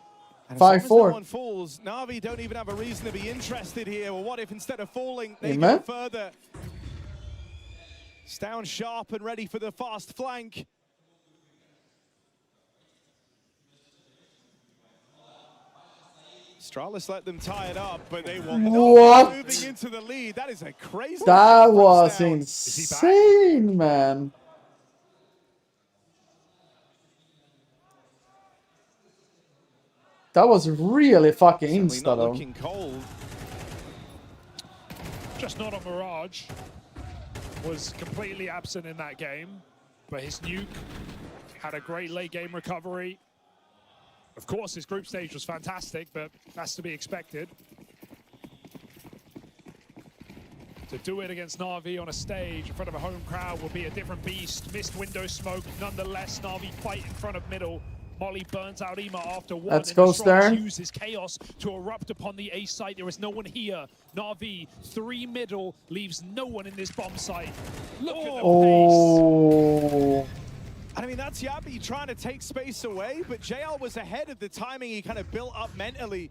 5-4. No one falls. Na'Vi don't even have a reason to be interested here. Well, what if instead of falling, they go further? Stown sharp and ready for the fast flank. Astralis let them tie it up, but they will What? not moving into the lead. That is a crazy That shot from was Stout. insane, man. That was really fucking Certainly insta, not though. looking cold. Just not on Mirage. Was completely absent in that game, but his nuke had a great late game recovery. Of course, his group stage was fantastic, but that's to be expected. To do it against Na'Vi on a stage in front of a home crowd will be a different beast. Missed window smoke, nonetheless, Na'Vi fight in front of middle. Molly burns out Ema after one. Let's go, Stern. Uses chaos to erupt upon the A site. There is no one here. Na'Vi, 3 middle, leaves no one in this bomb site. Look at the pace. And I mean, that's Yabi trying to take space away, but JL was ahead of the timing he kind of built up mentally.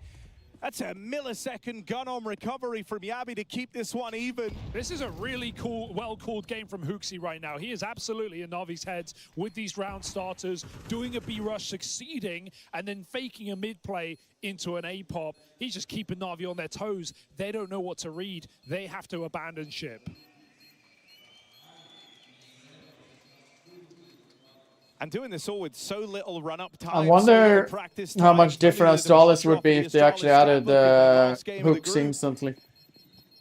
That's a millisecond gun on recovery from Yabi to keep this one even. This is a really cool, well-called game from Hooksy right now. He is absolutely in Navi's heads with these round starters, doing a B-rush, succeeding, and then faking a mid-play into an A-pop. He's just keeping Navi on their toes. They don't know what to read. They have to abandon ship. And doing this all with so little run-up time. I wonder how much different Astralis would be if they actually added hooks instantly.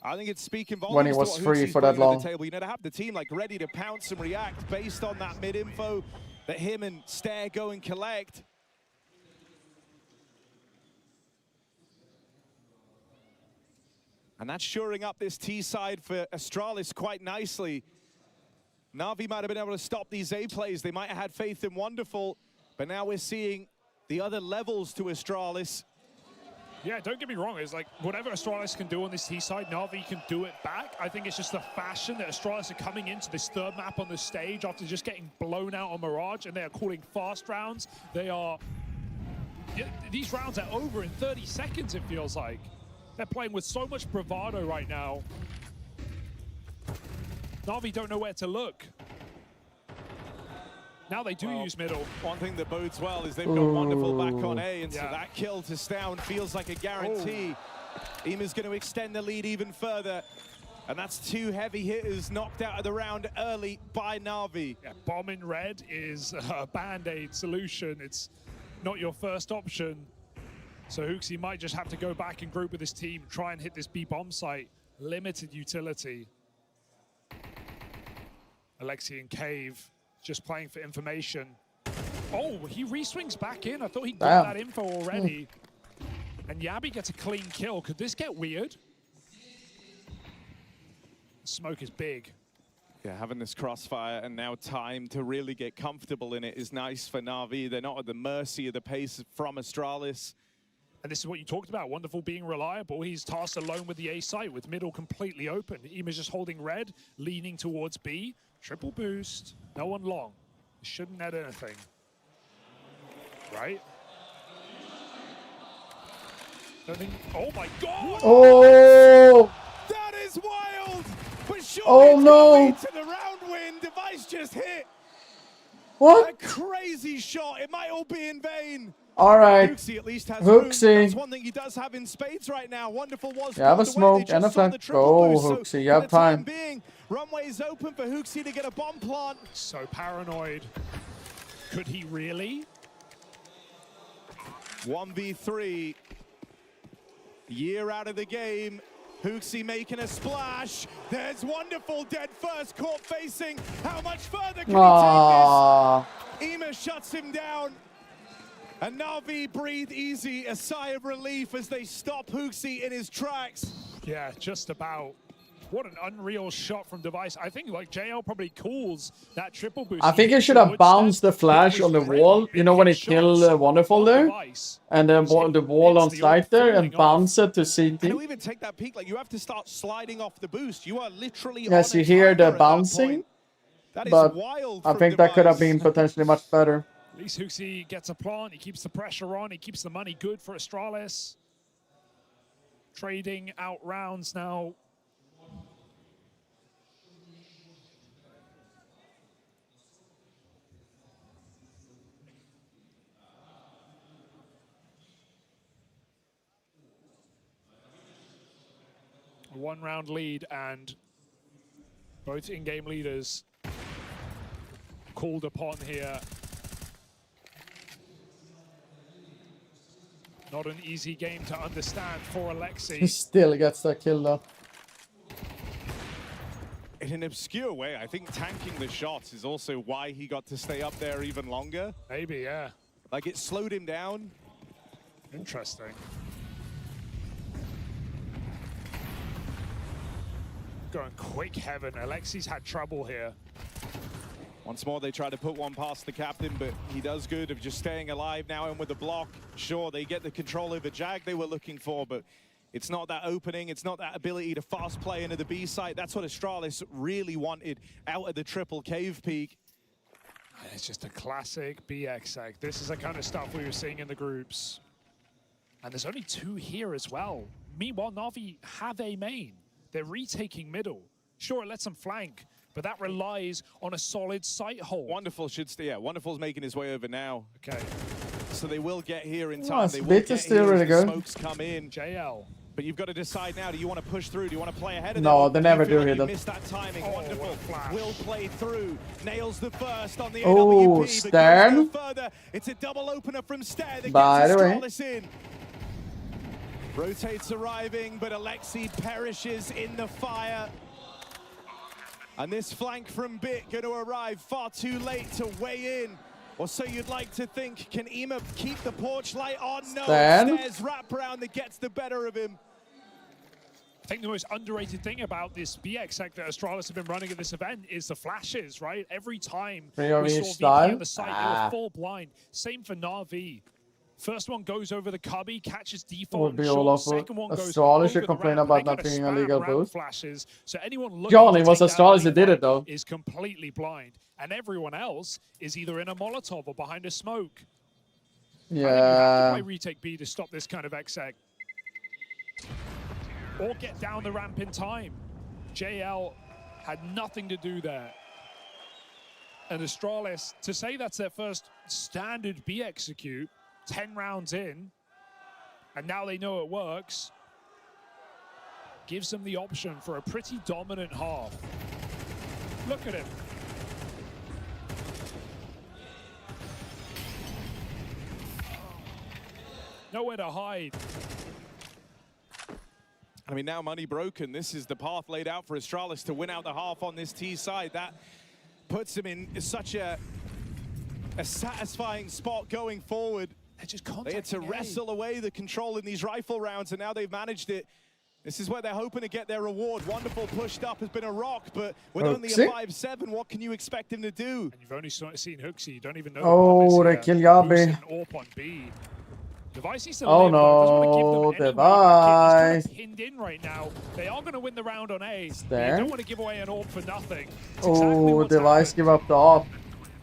I think it's speaking volumes when he was free for that long. You know, to have the team like ready to pounce and react based on that mid info that him and Stair go and collect. And that's shoring up this T side for Astralis quite nicely. Na'Vi might have been able to stop these A plays. They might have had faith in Wonderful, but now we're seeing the other levels to Astralis. Yeah, don't get me wrong. It's like whatever Astralis can do on this T side, Na'Vi can do it back. I think it's just the fashion that Astralis are coming into this third map on the stage after just getting blown out on Mirage, and they are calling fast rounds. They are... These rounds are over in 30 seconds, it feels like. They're playing with so much bravado right now. Na'Vi don't know where to look. Now they do use middle. One thing that bodes well is they've got Wonderful back on A, and so that kill to Stown feels like a guarantee. Ema's going to extend the lead even further, and that's 2 heavy hitters knocked out of the round early by Na'Vi. Yeah, bomb in red is a band-aid solution. It's not your first option. So Hooksy might just have to go back and group with his team, try and hit this B bomb site. Limited utility. Alexi and Cave just playing for information. Oh, he re-swings back in. I thought he'd got that info already. And Yabi gets a clean kill. Could this get weird? Smoke is big. Yeah, having this crossfire and now time to really get comfortable in it is nice for Na'Vi. They're not at the mercy of the pace from Astralis. And this is what you talked about, Wonderful being reliable. He's tasked alone with the A site with middle completely open. Ema's just holding red, leaning towards B. Triple boost, no one long. Shouldn't net anything. Right? Don't think, oh my God! Oh! That is wild! But surely oh no! To the round win, Device just hit. What? A crazy shot. It might all be in vain. All right. Hooksy at least has Hooksy. That's one thing he does have in spades right now. Wonderful was. You have a smoke and a flank. Go, Hooksy. You have time. Runway's open for Hooksy to get a bomb plant. So paranoid. Could he really? 1v3. Year out of the game. Hooksy making a splash. There's Wonderful dead first, caught facing. How much further can he take this? Ema shuts him down. And Na'Vi breathe easy, a sigh of relief as they stop Hooksy in his tracks. Yeah, just about. What an unreal shot from Device. I think like JL probably calls that triple boost. I think he should have bounced the flash on the wall, you know, when he killed Wonderful there, and then the wall on site there, and bounce it to CT. And to even take that peak, like you have to start sliding off the boost. You are literally. Yes, you hear the bouncing, but I think that could have been potentially much better. At least Hooksy gets a plant. He keeps the pressure on. He keeps the money good for Astralis. Trading out rounds now. A 1-round lead, and both in-game leaders called upon here. Not an easy game to understand for Alexi. He still gets that kill though. In an obscure way, I think tanking the shots is also why he got to stay up there even longer. Maybe, yeah. Like, it slowed him down. Interesting. Going quick heaven. Alexi's had trouble here. Once more, they try to put one past the captain, but he does good of just staying alive now and with the block. Sure, they get the control over Jag they were looking for, but it's not that opening. It's not that ability to fast play into the B site. That's what Astralis really wanted out of the triple cave peak. It's just a classic BXX. This is the kind of stuff we were seeing in the groups. And there's only 2 here as well. Meanwhile, Na'Vi have a main. They're retaking middle. Sure, it lets them flank, but that relies on a solid site hold. Wonderful should stay. Yeah, Wonderful's making his way over now. Okay. So they will get here in Oh, time. They will Bit get is still here really as the good. smokes come in. JL. But you've got to decide now, do you want to push through? Do you want to play ahead of No, them? they never you feel do like here, you though. missed that timing. Wonderful. Will play through. Nails the first on the Oh, AWP. But Stern. goes no further. It's a double opener from Stair that By gets the way. Astralis in. Rotates arriving, but Alexi perishes in the fire. And this flank from Bit going to arrive far too late to weigh in. Or so you'd like to think. Can Ema keep the porch light on? No, Stairs wraparound that gets the better of him. I think the most underrated thing about this BXX that Astralis have been running at this event is the flashes, right? Every time we saw VP on the site, they were full blind. Same for Na'Vi. First one goes over the cubby, catches default Would be and all short. over. Second one goes Astralis over should the complain ramp. about They not gotta being a spam legal ramp boost. flashes. So anyone looking Johnny to was take that Astralis lead that did it though. is completely blind. And everyone else is either in a Molotov or behind a smoke. I think you have to Yeah. play retake B to stop this kind of exec. Or get down the ramp in time. JL had nothing to do there. And Astralis, to say that's their first standard B execute, 10 rounds in, and now they know it works, gives them the option for a pretty dominant half. Look at him. Nowhere to hide. I mean, now money broken. This is the path laid out for Astralis to win out the half on this T side. That puts him in such a satisfying spot going forward. They had to wrestle away the control in these rifle rounds, and now they've managed it. This is where they're hoping to get their reward. Wonderful pushed up has been a rock, but with only a 5-7, what can you expect him to do? And you've only seen Hooksy. You don't even know. Oh, the kill Yabi. Orp on B. Device needs to Oh live, though. Doesn't want to give no, them any Device. He's pinned in right now. They are going to win the round on A. There. You don't want to give away an AWP for nothing. It's Oh, exactly what's Device happened. give up the op.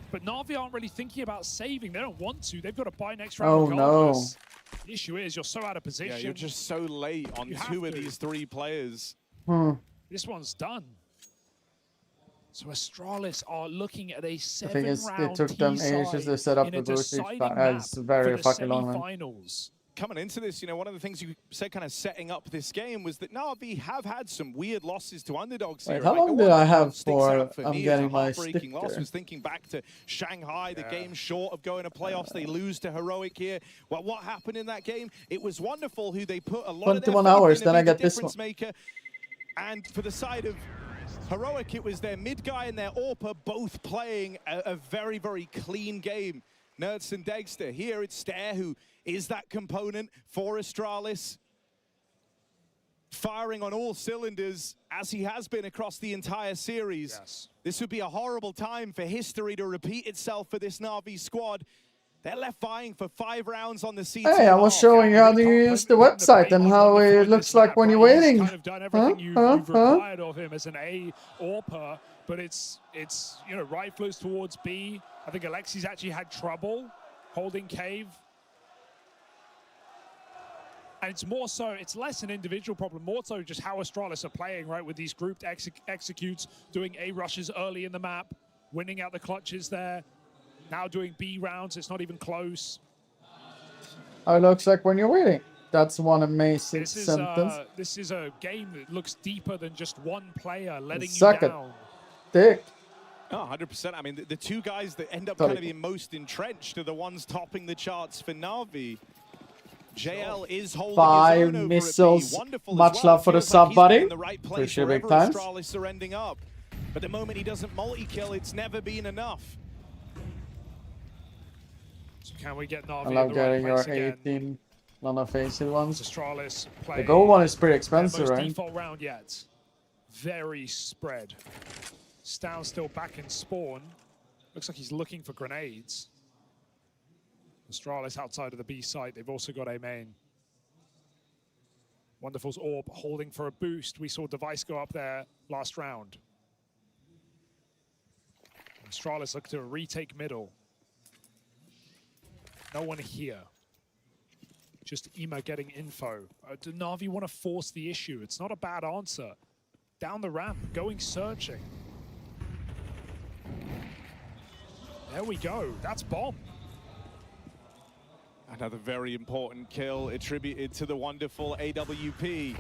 But Na'Vi aren't really thinking about saving. They don't want to. They've got to buy next round Oh regardless. no. The issue is you're so out of position. Yeah, you're just so late on You have 2 of to. these 3 players. This one's done. So Astralis are looking at a The 7-round thing is, it took them ages to set up in the a boost. deciding It's map very for the fucking long, man. semi-finals. Coming into this, you know, one of the things you said kind of setting up this game was that Na'Vi have had some weird losses to underdogs Wait, here. how Like, long the did one I that have sticks for out for I'm me as getting a my heartbreaking loss sticker? was thinking back to Shanghai, the game short of going to playoffs. They lose to Heroic here. Well, what happened in that game? It was Wonderful who they put a lot of their 21 faith hours, in to then be I the get this difference one. maker. And for the side of Heroic, it was their mid guy and their AWPer both playing a very, very clean game. Nerds and Degster. Here it's Stair who is that component for Astralis, firing on all cylinders as he has been across the entire series. Yes. This would be a horrible time for history to repeat itself for this Na'Vi squad. They're left vying for 5 rounds on the CT. Hey, I was showing you how to use the website and how it looks like when you're waiting. He's kind of done everything you've required of him as an A AWPer, but it's you know, riflers towards B. I think Alexi's actually had trouble holding cave. And it's more so, it's less an individual problem, more so just how Astralis are playing, right, with these grouped executes, doing A rushes early in the map, winning out the clutches there. Now doing B rounds, it's not even close. How it looks like when you're waiting. That's one amazing This is a game that looks deeper than just one player letting you Suck it. down. Dick. Oh, 100%. I mean, the two guys that end up Sorry. kind of being most entrenched are the ones topping the charts for Na'Vi. JL is holding 5 his own over missiles. at B. Wonderful Much as well. love for the Feels like sub, he's buddy. been in the right place Appreciate it big wherever times. Astralis are ending up. But the moment he doesn't multi-kill, it's never been enough. So can we get Na'Vi I in love the getting right your place again? 18 non-offensive ones. Astralis The playing gold one is pretty their expensive, most right? default round yet. Very spread. Stown still back in spawn. Looks like he's looking for grenades. Astralis outside of the B site. They've also got a main. Wonderful's orb holding for a boost. We saw Device go up there last round. Astralis look to retake middle. No one here. Just Ema getting info. Do Na'Vi want to force the issue? It's not a bad answer. Down the ramp, going searching. There we go. That's bomb. Another very important kill attributed to the wonderful AWP.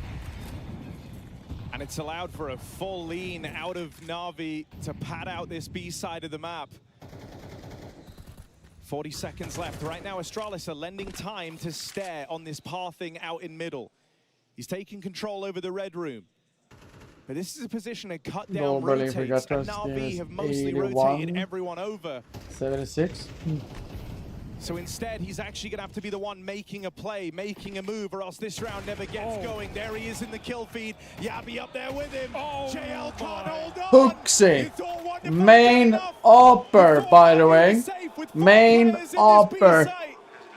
And it's allowed for a full lean out of Na'Vi to pad out this B side of the map. 40 seconds left. Right now, Astralis are lending time to stare on this pathing out in middle. He's taking control over the red room. But this is a position to cut down rotates, and Na'Vi have mostly 81. rotated everyone over. 76. So instead, he's actually going to have to be the one making a play, making a move, or else this round never gets going. There he is in the kill feed. Yabi up there with him. JL can't hold on. Hooksy. Main upper, by the way. Main upper.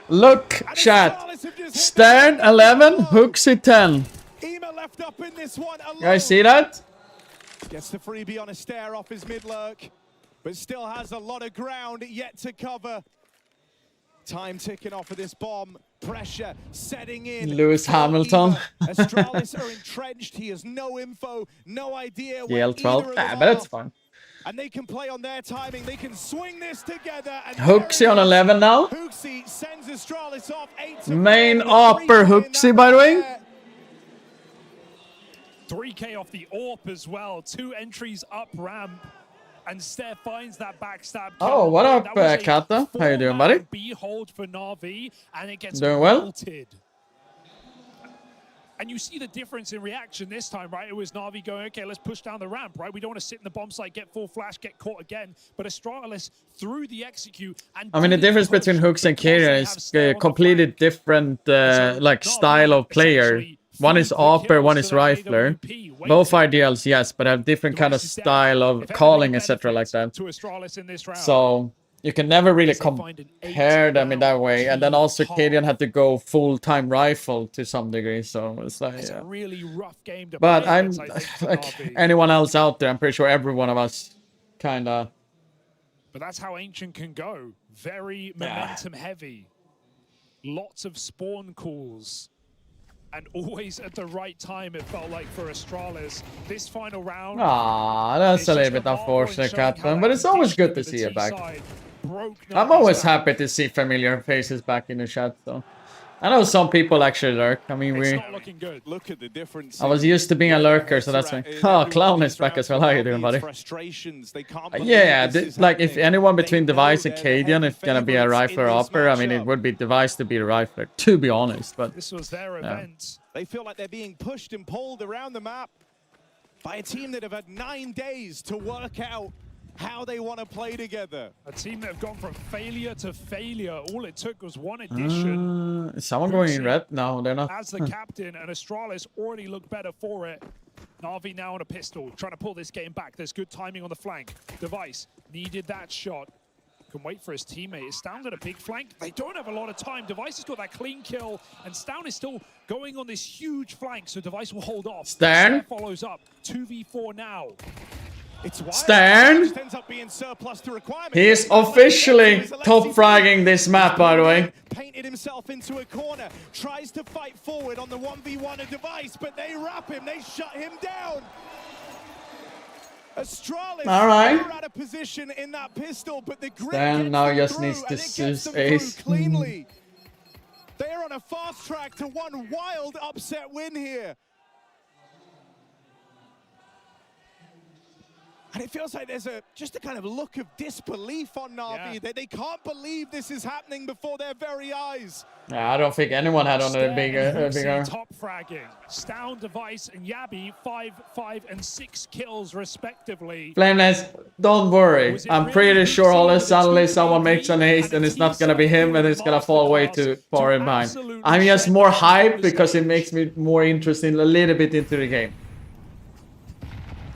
Look, chat. Stern 11, Hooksy 10. Ema left up in this one alone. You guys see that? Gets the freebie on a stare off his mid-lurk, but still has a lot of ground yet to cover. Time ticking off of this bomb. Pressure setting in. Lewis Hamilton. Astralis are entrenched. He has no info, no idea. GL12. Ah, but it's fine. And they can play on their timing. They can swing this together. And Hooksy on 11 now. Hooksy sends Astralis off 8. Main upper Hooksy, by the way. 3K off the AWP as well. 2 entries up ramp. And Steph finds that backstab. Oh, what up, Kata? How you doing, buddy? Hold for Na'Vi, and it gets doing well. melted. And you see the difference in reaction this time, right? It was Na'Vi going, okay, let's push down the ramp, right? We don't want to sit in the bomb site, get full flash, get caught again. But Astralis through the execute. And I mean, the difference between Hooks and Kyrian is a completely different like style of player. One is AWPer, one is Rifler. Both ideals, yes, but have different kind of style of calling, etc. like that. So you can never really compare them in that way. And then also Kyrian had to go full-time rifle to some degree, so it's like, yeah. Really rough game to But play I'm against, like anyone else out there, I'm pretty sure every one of us kind of. But that's how Ancient can go. Very momentum heavy. Lots of spawn calls. And always at the right time, it felt like for Astralis. This final round. Ah, that's a little bit unfortunate, Captain, but it's always good to see you back. I'm always happy to see familiar faces back in the chat, though. I know some people actually lurk. I mean, Look at the difference. I was used to being a lurker, so that's why. Oh, Clown is back as well. How you doing, buddy? Yeah, like if anyone between Device and Cadian is gonna be a rifler upper, I mean, it would be Device to be a rifler, to be honest. But this was their event. They feel like they're being pushed and pulled around the map by a team that have had 9 days to work out how they want to play together. A team that have gone from failure to failure. All it took was one addition. Is someone going in red? No, they're not. As the captain, and Astralis already looked better for it. Na'Vi now on a pistol, trying to pull this game back. There's good timing on the flank. Device needed that shot. Can wait for his teammate. Is Stown got a big flank? They don't have a lot of time. Device has got that clean kill, and Stown is still going on this huge flank, so Device will hold off. Stern follows up. 2v4 now. Stern. He is officially top fragging this map, by the way. Painted himself into a corner, tries to fight forward on the 1v1 of Device, but they wrap him, they shut him down. Astralis are out of position in that pistol, but the grip Stern now just needs to Zeus ace. cleanly. They are on a fast track to one wild upset win here. And it feels like there's just a kind of look of disbelief on Na'Vi. Yeah. They can't believe this is happening before their very eyes. Yeah, I don't think anyone had on a bigger. Top fragging. Stound, Device, and Yabi 5, 5, and 6 kills respectively. Flameless, don't worry. I'm pretty sure all suddenly someone makes an ace and it's not gonna be him and it's gonna fall way too far in behind. I'm just more hyped because it makes me more interested a little bit into the game.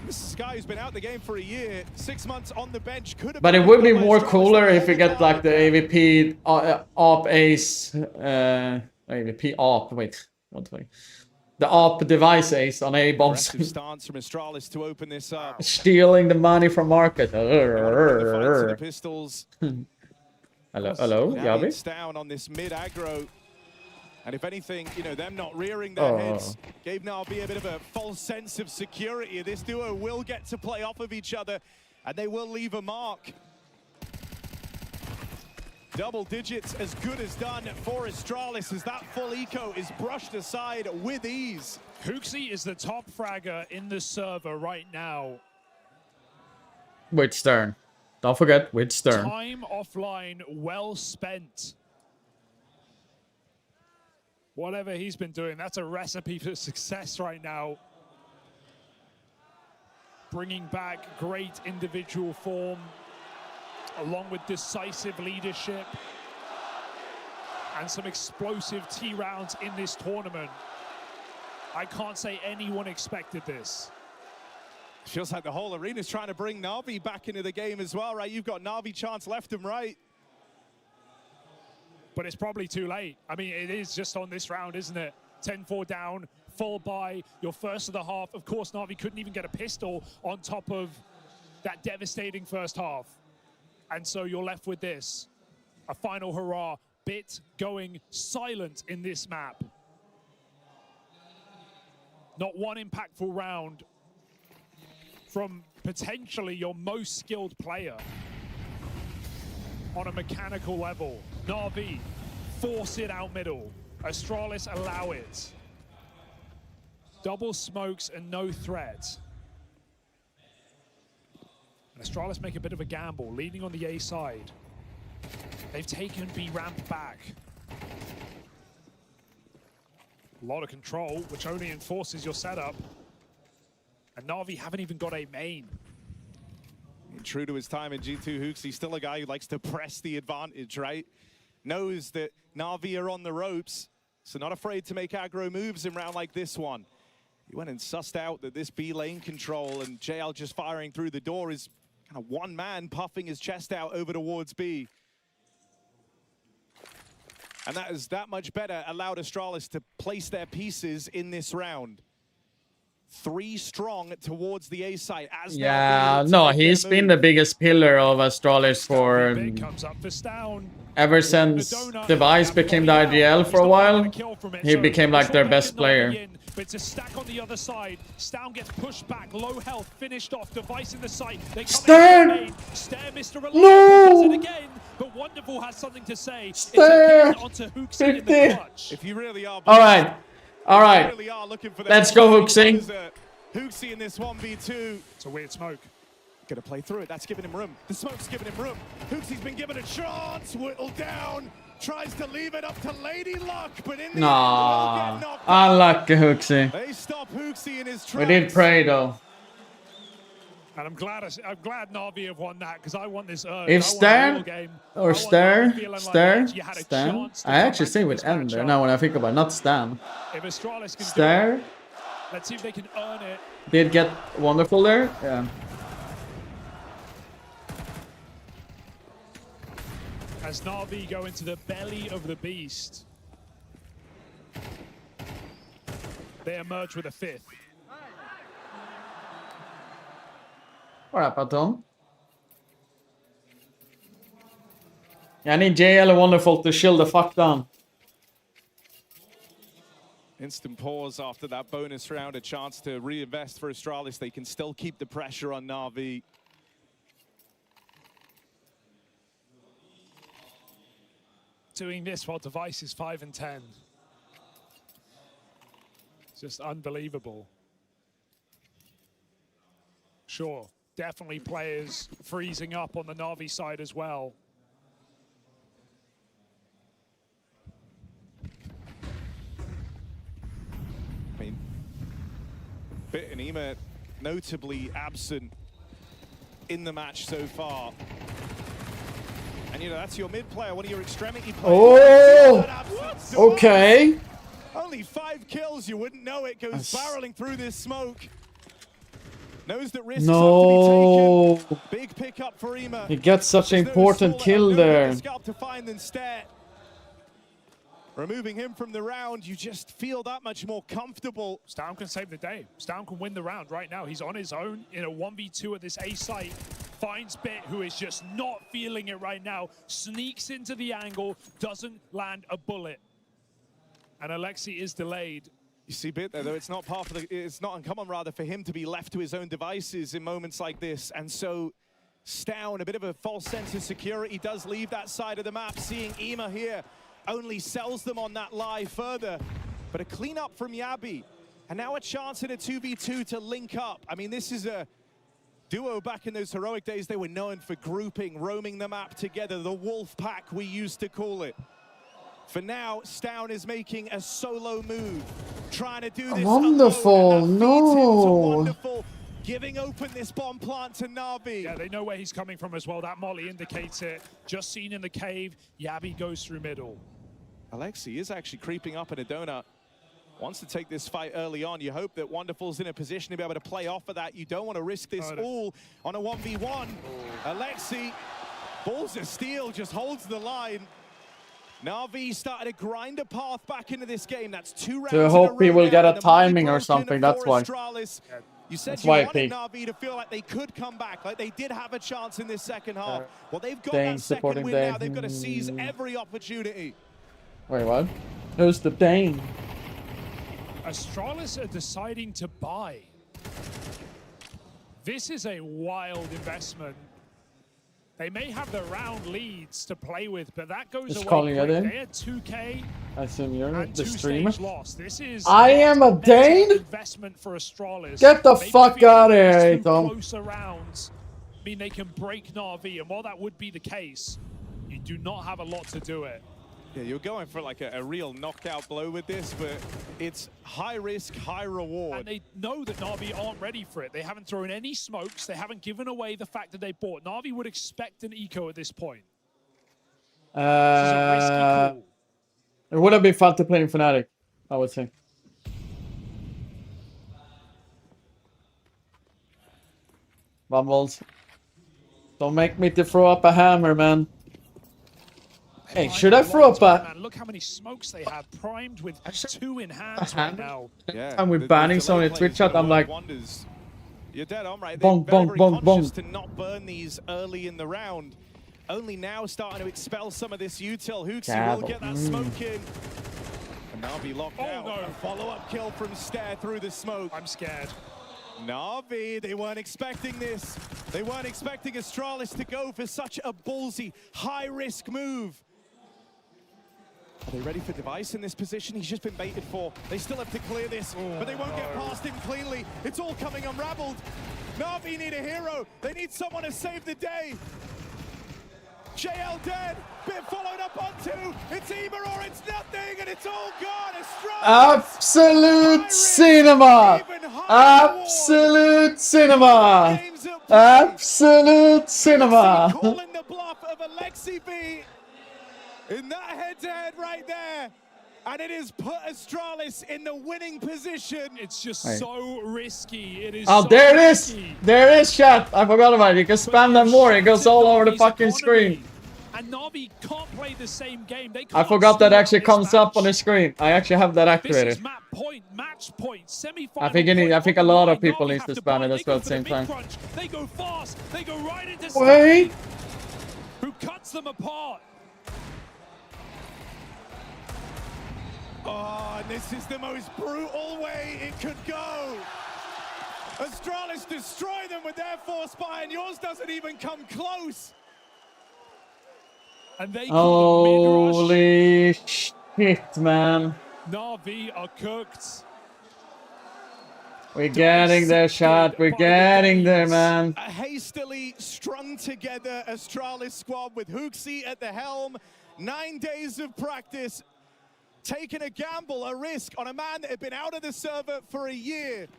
This is a guy who's been out the game for a year, 6 months on the bench. But it would be more cooler if we get like the AVP op ace, AVP op. Wait, what the fuck? The op device ace on A bombs. Stance from Astralis to open this up. Stealing the money from market. The pistols. Hello, Yabi. It's down on this mid aggro. And if anything, you know, them not rearing their heads gave Na'Vi a bit of a false sense of security. This duo will get to play off of each other, and they will leave a mark. Double digits as good as done for Astralis as that full eco is brushed aside with ease. Hooksy is the top fragger in the server right now. With Stern. Don't forget, with Stern. Time offline well spent. Whatever he's been doing, that's a recipe for success right now. Bringing back great individual form, along with decisive leadership and some explosive T rounds in this tournament. I can't say anyone expected this. Feels like the whole arena's trying to bring Na'Vi back into the game as well, right? You've got Na'Vi chance left and right. But it's probably too late. I mean, it is just on this round, isn't it? 10-4 down, fall by your first of the half. Of course, Na'Vi couldn't even get a pistol on top of that devastating first half. And so you're left with this. A final hurrah. Bit going silent in this map. Not one impactful round from potentially your most skilled player on a mechanical level. Na'Vi force it out middle. Astralis allow it. Double smokes and no threat. And Astralis make a bit of a gamble, leaning on the A side. They've taken B ramp back. A lot of control, which only enforces your setup. And Na'Vi haven't even got a main. True to his time in G2 Hooks, he's still a guy who likes to press the advantage, right? Knows that Na'Vi are on the ropes, so not afraid to make aggro moves in round like this one. He went and sussed out that this B lane control and JL just firing through the door is kind of one man puffing his chest out over towards B. And that is that much better allowed Astralis to place their pieces in this round. 3 strong towards the A site. As yeah, no, he's been the biggest pillar of Astralis for ever since Device became the IGL for a while. He became like their best player. But it's a stack on the other side. Stound gets pushed back, low health, finished off. Device in the site. They come in. Stare, Mr. Reliable does it again. But Wonderful has something to say. Stare. It's onto Hooksy in the clutch. If you really are. All right. All right. Let's go, Hooksy. Hooksy in this 1v2. It's a weird smoke. Gonna play through it. That's giving him room. The smoke's giving him room. Hooksy's been given a chance. Whittled down. Tries to leave it up to Lady Luck, but in the end, unlucky Hooksy. They stop Hooksy in his tracks. We did pray though. And I'm glad Na'Vi have won that because I want this earned. If Stan or Stan, I actually say with Ender now when I think about it, not Stan. If Astralis can Star, let's see if they can earn it. Did get Wonderful there, yeah. As Na'Vi go into the belly of the beast, they emerge with a 5th. Alright, Patton. I need JL Wonderful to chill the fuck down. Instant pause after that bonus round, a chance to reinvest for Astralis. They can still keep the pressure on Na'Vi. doing this while Device is 5 and 10. It's just unbelievable. Sure, definitely players freezing up on the Na'Vi side as well. I mean, Bit and Ema notably absent in the match so far. And you know, that's your mid player, one of your extremity players. Oh! Okay. Only 5 kills, you wouldn't know it, goes barreling through this smoke. Knows that risks have to be taken. Big pickup for Ema. He gets such an important kill there. To find instead. Removing him from the round, you just feel that much more comfortable. Stown can save the day. Stown can win the round right now. He's on his own in a 1v2 at this A site. Finds Bit, who is just not feeling it right now. Sneaks into the angle, doesn't land a bullet. And Alexi is delayed. You see Bit there, though, it's not uncommon rather for him to be left to his own devices in moments like this. And so Stown, a bit of a false sense of security, does leave that side of the map. Seeing Ema here only sells them on that lie further. But a cleanup from Yabi. And now a chance in a 2v2 to link up. I mean, this is a duo back in those heroic days. They were known for grouping, roaming the map together. The wolf pack, we used to call it. For now, Stown is making a solo move. Trying to do this Wonderful, no. Wonderful. Giving open this bomb plant to Na'Vi. Yeah, they know where he's coming from as well. That molly indicates it. Just seen in the cave, Yabi goes through middle. Alexi is actually creeping up in a donut. Wants to take this fight early on. You hope that Wonderful's in a position to be able to play off of that. You don't want to risk this all on a 1v1. Alexi, balls of steel, just holds the line. Na'Vi started to grind a path back into this game. That's 2 rounds. To hope he will get a timing or something, that's why. You said That's you why I wanted peeked. Na'Vi to feel like they could come back, like they did have a chance in this second half. Well, they've got Dane that second supporting win Dane. now. They've got to seize every opportunity. Wait, what? Who's the Dane? Astralis are deciding to buy. This is a wild investment. They may have the round leads to play with, but that goes Just away calling it quick. in. They had 2K I assume you're and the 2 streamer. stage loss. This is I am a Dane? investment for Astralis. Get the They fuck feel out of these here, two Tom. closer rounds mean they can break Na'Vi, and while that would be the case, you do not have a lot to do it. Yeah, you're going for like a real knockout blow with this, but it's high risk, high reward. And they know that Na'Vi aren't ready for it. They haven't thrown any smokes. They haven't given away the fact that they bought. Na'Vi would expect an eco at this point. This is a risky call. It would have been fun to play in Fnatic, I would say. Bumbles. Don't make me to throw up a hammer, man. Hey, should I throw up a... Look how many smokes they have, primed with 2 in hands right now. Yeah, I'm with banning on a Twitch chat, I'm like... You're dead on, right? Bong, They're bong, very bong, conscious bong. to not burn these early in the round. Only now starting to expel some of this util. Hooksy will get that smoke in. And Na'Vi locked out. No. A follow-up kill from Stare through the smoke. I'm scared. Na'Vi, they weren't expecting this. They weren't expecting Astralis to go for such a ballsy, high-risk move. Are they ready for Device in this position? He's just been baited for. They still have to clear this, but they won't get past him cleanly. It's all coming unraveled. Na'Vi need a hero. They need someone to save the day. JL dead. Bit followed up on 2. It's Ema or it's nothing, and it's all gone. Astralis. Absolute cinema! Absolute cinema! Absolute cinema! Calling the bluff of Alexi B in that head-to-head right there. And it has put Astralis in the winning position. It's just Right. so risky. It is Oh, so there it is! risky. There it is, chat! I forgot about it. You can spam them more. It goes all over the fucking screen. And Na'Vi can't play the same game. They I can't forgot that score actually this comes up on the match. screen. I actually have that This activated. is map point, match point, semi-final I think you need, point I think a on the lot line. of people Na'Vi need have to to spam buy. it They as go well at for the same the time. mid-crunch. They go fast. They go right into Wait! who cuts them apart. Oh, and this is the most brutal way it could go. Astralis destroy them with their force buy, and yours doesn't even come close. And they call the mid-rush. Holy shit, man. Na'Vi are cooked. We're getting there, shot. We're getting there, man. A hastily strung together Astralis squad with Hooksy at the helm. 9 days of practice. Taking a gamble, a risk on a man that had been out of the server for a year.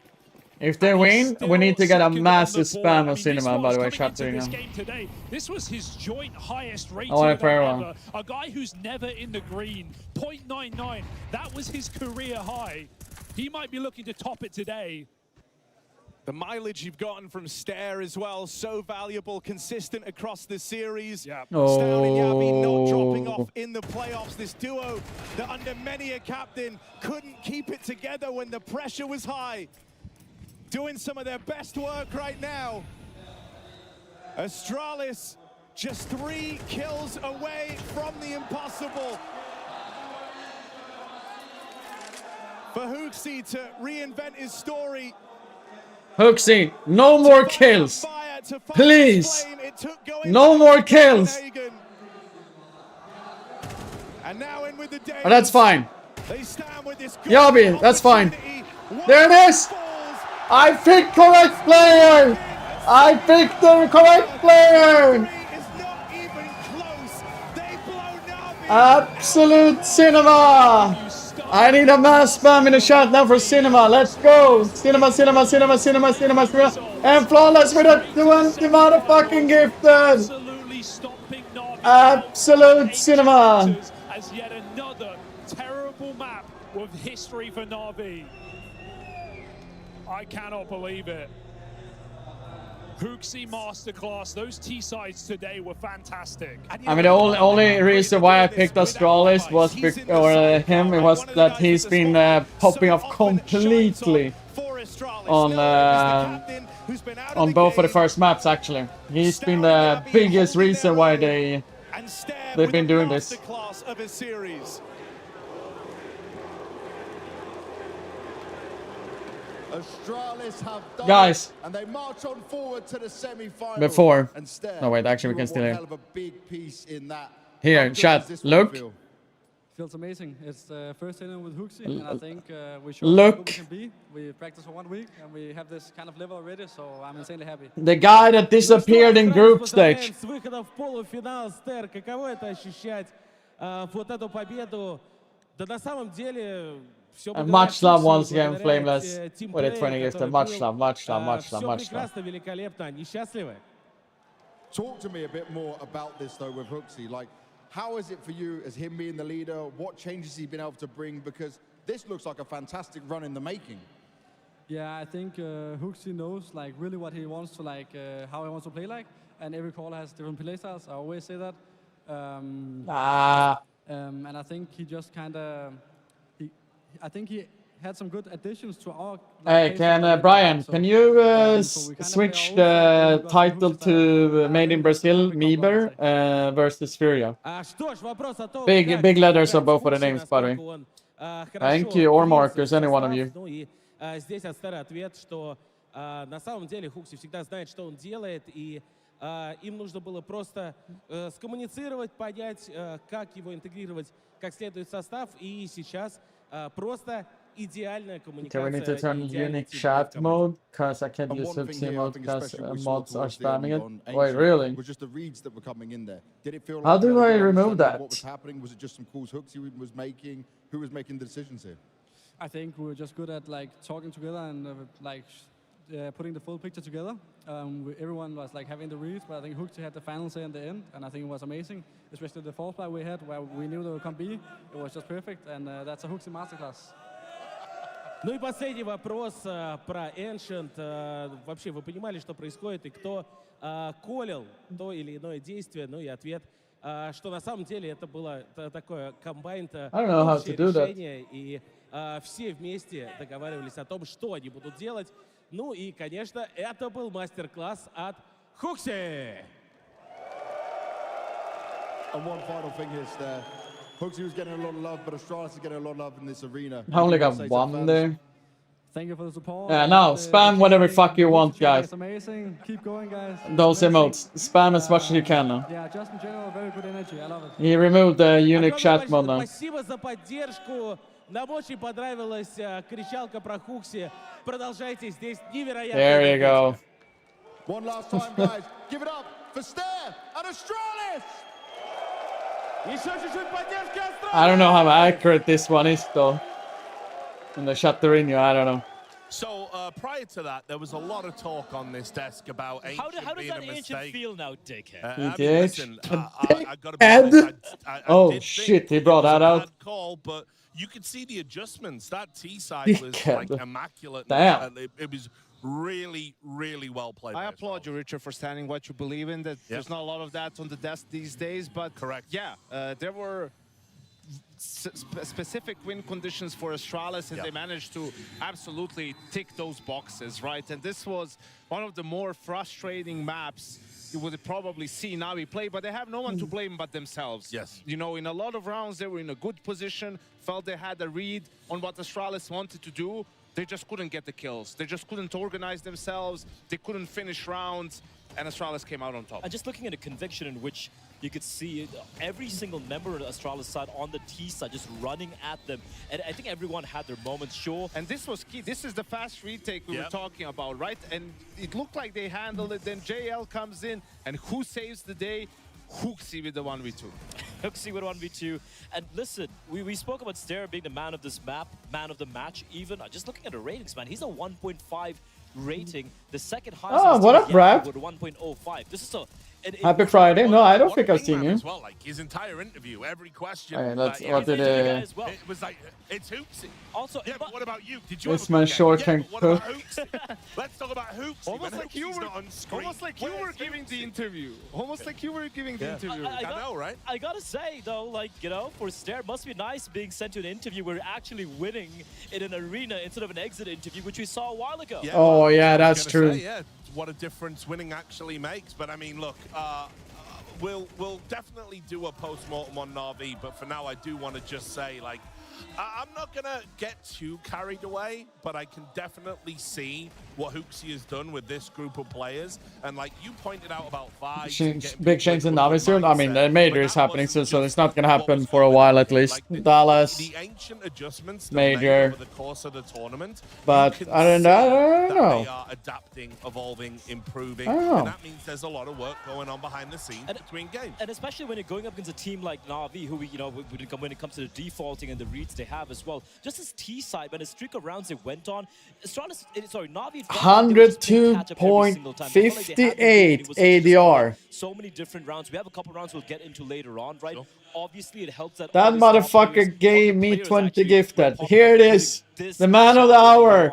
If they win, we need to get a massive spam of cinema, by the way, chat doing this game today. This was his joint highest rating want a event fair ever. one. A guy who's never in the green. 0.99. That was his career high. He might be looking to top it today. The mileage you've gotten from Stare as well, so valuable, consistent across the series. Yeah. Stown and Yabi not dropping off in the playoffs. This duo that under many a captain couldn't keep it together when the pressure was high. Doing some of their best work right now. Astralis just 3 kills away from the impossible. For Hooksy to reinvent his story. Hooksy, no more kills. Please. No more kills. And now in with the day. Oh, that's fine. They stand with this Yabi, that's fine. There it is. I picked correct player. I picked the correct player. Absolute cinema. I need a mass spam in the chat now for cinema. Let's go. Cinema, cinema, cinema, cinema, cinema, cinema. And flawless with a 20 motherfucking gifted. Absolute cinema. As yet another terrible map with history for Na'Vi. I cannot believe it. Hooksy masterclass. Those T-sides today were fantastic. I mean, the only reason why I picked Astralis was him. It was that he's been popping off completely on both of the first maps. Actually, he's been the biggest reason why they've been doing this. Astralis have done Guys, it, and they march on forward to the semi-final. Before, And Stare, no wait, actually we can you still were hear. one hell of a big piece in that. Here, How good chat, does this one look. feel? Feels amazing. It's the first inning with Hooksy, and I think we showed Look. how good we can be. We practiced for 1 week, and we have this kind of level already, so I'm insanely happy. The guy that disappeared in group stage. С выхода в полуфинал, Стер, каково это ощущать вот эту победу? Да на самом деле все And much love once again, Flameless. With a 20 gifted. Much love, much love, much love, Все much love. прекрасно, великолепно. Они счастливы? Talk to me a bit more about this though with Hooksy. Like, how is it for you as him being the leader? What changes he been able to bring? Because this looks like a fantastic run in the making. Yeah, I think Hooksy knows like really what he wants to like, how he wants to play like, and every caller has different play styles. I always say that. And I think he just kind of, I think he had some good additions to our. Hey, Brian, can you switch the title to Made in Brazil, Mieber versus Furia? Big letters on both of the names, by the way. Thank you, or Marcus, any one of you. Ну и здесь от Стера ответ, что на самом деле Хукси всегда знает, что он делает, и им нужно было просто скоммуницировать, понять, как его интегрировать как следует в состав, и сейчас просто идеальная коммуникация. Okay, we need to turn unique chat mode, because I can't use Hooksy mode because mods are spamming it. Wait, really? Was just the reads that were coming in there. Did it feel How like do I you remove understanding that? What was happening? Was it just some calls Hooksy was making? Who was making the decisions here? I think we were just good at like talking together and putting the full picture together. Everyone was like having the reads, but I think Hooksy had the final say in the end, and I think it was amazing. Especially the fourth play we had, where we knew they would come B. It was just perfect, and that's a Hooksy masterclass. Ну и последний вопрос про Ancient. Вообще, вы понимали, что происходит и кто колил то или иное действие? Ну и ответ, что на самом деле это было такое комбайнд, общее решение, и все вместе договаривались о том, что они будут делать. Ну и, конечно, это был мастер-класс от Hooksy. And one final thing is there. Hooksy was getting a lot of love, but Astralis is getting a lot of love in this arena. I only got one there. Thank you for the support. Yeah, no, spam whatever fuck you want, guys. It's amazing. Keep going, guys. Those emotes. Spam as much as you can now. Yeah, just in general, very good energy. I love it. He removed the unique chat mode now. Спасибо за поддержку. Нам очень понравилась кричалка про Хукси. Продолжайте, здесь невероятно. There you go. One last time, guys. Give it up for Stair and Astralis! Еще чуть-чуть поддержки I don't know how accurate this one is, though. In the Chatterino, I don't know. So prior to that, there was a lot of talk on this desk about Ancient How does being that a Ancient mistake. feel now, dickhead? I He mean, did. listen, I gotta be honest, I Oh did shit, think he it brought was a that out. bad call, but you could see the adjustments. That T side was Dickhead. like immaculate. Damn. It was really, really well played. I applaud you, Richard, for standing what you believe in. That there's not a lot of that on the desk these days, but correct. Yeah, there were specific win conditions for Astralis, and they managed to absolutely tick those boxes, right? And this was one of the more frustrating maps you would probably see Navi play, but they have no one to blame but themselves. Yes. You know, in a lot of rounds, they were in a good position, felt they had a read on what Astralis wanted to do. They just couldn't get the kills. They just couldn't organize themselves. They couldn't finish rounds, and Astralis came out on top. And just looking at a conviction in which you could see every single member of the Astralis side on the T side just running at them. And I think everyone had their moments, sure. And this was key. This is the fast retake we were talking about, right? And it looked like they handled it. Then JL comes in, and who saves the day? Hooksy with the 1v2. Hooksy with 1v2. And listen, we spoke about Stair being the man of this map, man of the match even. Just looking at the ratings, man, he's a 1.5 rating. The second highest. Oh, what up, Brad? With 1.05. This is a... Happy Friday. No, I don't think I've seen you. As well, like his entire interview, every question. Okay, let's- like, what did, it was like, it's Hooksy. Also, yeah, but what about you? Did you This have a man good game? short Yeah, can but what about cook. Hooksy? Let's talk about Hooksy. Almost when like you Hooksy's were, not on screen. almost like you were giving the interview. Almost like you were giving the interview. I know, right? I gotta say, though, like, you know, for Stair, must be nice being sent to an interview where you're actually winning in an arena instead of an exit interview, which we saw a while ago. Yeah, Oh, well, yeah, I was that's gonna true. say, yeah, what a difference winning actually makes. But I mean, look, we'll definitely do a post-mortem on Na'Vi, but for now I do want to just say, like, I'm not going to get too carried away, but I can definitely see what Hooksy has done with this group of players. And like you pointed out about vibes. Big change in Navi soon. I mean, the major is happening soon, so it's not gonna happen for a while at least. Dallas, The ancient adjustments major. over the course of the tournament. But other than that, I don't They know. are adapting, evolving, improving. I don't know. And that means there's a lot of work going on behind the scenes between games. And especially when you're going up against a team like Na'Vi, who, you know, when it comes to the defaulting and the reads they have as well. Just as T side, when a streak of rounds they went on, Astralis, sorry, Na'Vi. 102.58 ADR. So many different rounds. We have a couple rounds we'll get into later on, right? Obviously, it helps that That motherfucker gave me 20 gifted. Here it is. The man of the hour.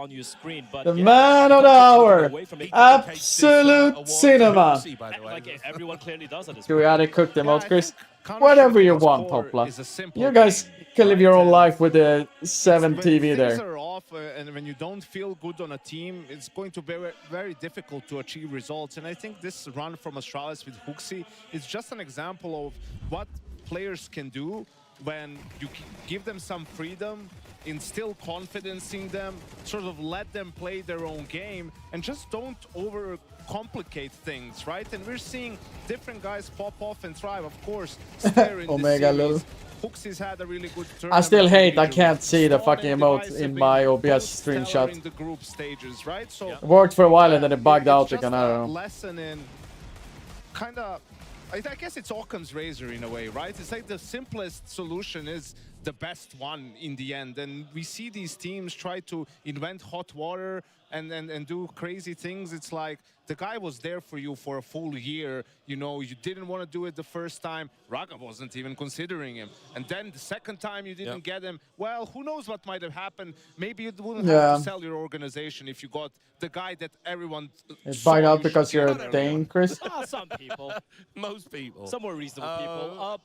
The man of the hour. Absolute cinema. Like everyone clearly does at this Do we have to cook them out, Chris? Whatever you want, Popla. You guys can live your own life with the 7 TV Things there. are off, and when you don't feel good on a team, it's going to be very difficult to achieve results. And I think this run from Astralis with Hooksy is just an example of what players can do when you give them some freedom, instill confidence in them, sort of let them play their own game, and just don't overcomplicate things, right? And we're seeing different guys pop off and thrive. Of course, Stair in Omega this lol. series, Hooksy's had a really good I tournament. still hate I can't see the fucking emote in my OBS screenshot. In the group stages, right? So It worked for a while and then it bugged out it's again, just I a don't know. lesson in kind of, I guess it's Occam's razor in a way, right? It's like the simplest solution is the best one in the end. And we see these teams try to invent hot water and do crazy things. It's like the guy was there for you for a full year. You know, you didn't want to do it the first time. Raga wasn't even considering him. And then the second time you didn't get him. Well, who knows what might have happened. Maybe you wouldn't have to sell your organization if you got the guy that everyone It's saw bugged out you because should you're get a early on. thing, Chris. Some people. Most people. Some more reasonable people.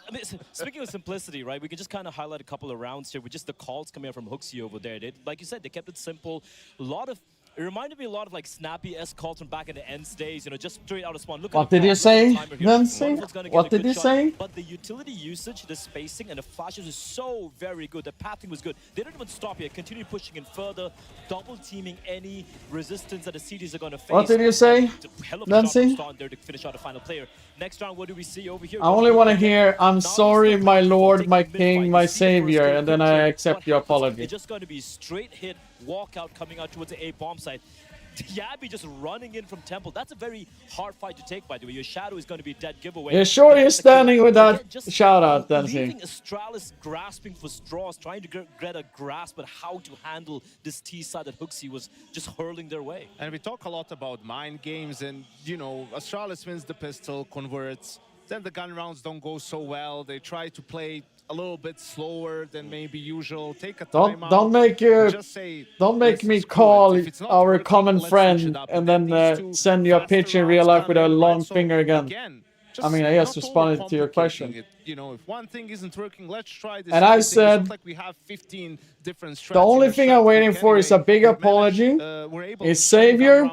I mean, speaking of simplicity, right, we can just kind of highlight a couple of rounds here with just the calls coming out from Hooksy over there. They, like you said, they kept it simple. A lot of It reminded me a lot of like Snappy S. Colton back in the ends days, you know, just straight out of spawn. Look What at the did you clock, look say, at the timer here. Nancy? Wonderful's gonna get What a did good you shot, say? But the utility usage, the spacing, and the flashes is so very good. The pathing was good. They didn't even stop here. Continue pushing in further, double teaming any resistance that the CDs are going to face. What did you say, It's a hell of a Nancy? shot from there to finish out the final player. Next round, what do we see over here? I only want to hear, I'm sorry, my lord, my king, my savior, and then I accept your apology. It's just going to be straight hit, walkout coming out towards the A bomb site. Yabby just running in from Temple. That's a very hard fight to take, by the way. Your shadow is going to be a dead giveaway. You sure you're standing with that shout out, Nancy? Leaving Astralis grasping for straws, trying to get a grasp at how to handle this T side that Hooksy was just hurling their way. And we talk a lot about mind games, and you know, Astralis wins the pistol, converts. Then the gun rounds don't go so well. They try to play a little bit slower than maybe usual. Take a timeout. Don't make me call our common friend and then send you a pitch in real life with a long finger again. I mean, I just responded to your question. You know, if one thing isn't working, let's try this. And I said, like we have 15 different the only thing I'm waiting for is a big apology. Is Savior,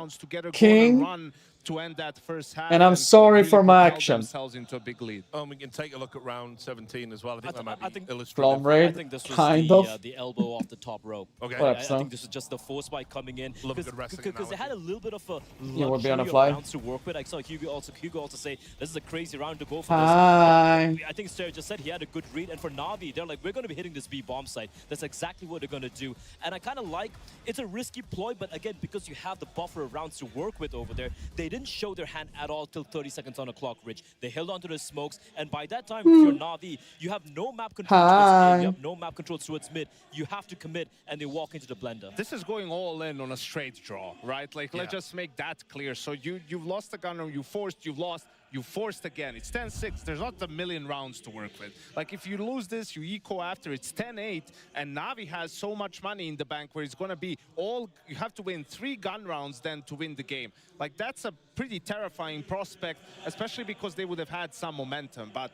King, to end that first half, and I'm sorry for my action. Into a big lead. We can take a look at round 17 as well. I think that might be illustrative. Flom raid, I think this was kind of. the elbow off the top rope. Okay. I think this is just the force spike coming in. Love a good wrestling Because they had a little bit of a You will be on a luxury fly. of rounds to work with. I saw Hugo also say, this is a crazy round to go for Hi. this. I think Sarah just said he had a good read. And for Na'Vi, they're like, we're going to be hitting this B bomb site. That's exactly what they're going to do. And I kind of like, it's a risky ploy, but again, because you have the buffer of rounds to work with over there, they didn't show their hand at all till 30 seconds on the clock, Rich. They held on to the smokes, and by that time, if you're Na'Vi, you have no map control towards A, you have no map control towards mid. You have to commit, and they walk into the blender. This is going all in on a straight draw, right? Like, let's just make that clear. So you've lost the gun, or you forced, you've lost. You forced again. It's 10-6. There's not a million rounds to work with. Like, if you lose this, you eco after. It's 10-8, and Na'Vi has so much money in the bank where it's going to be all... You have to win 3 gun rounds then to win the game. Like, that's a pretty terrifying prospect, especially because they would have had some momentum. But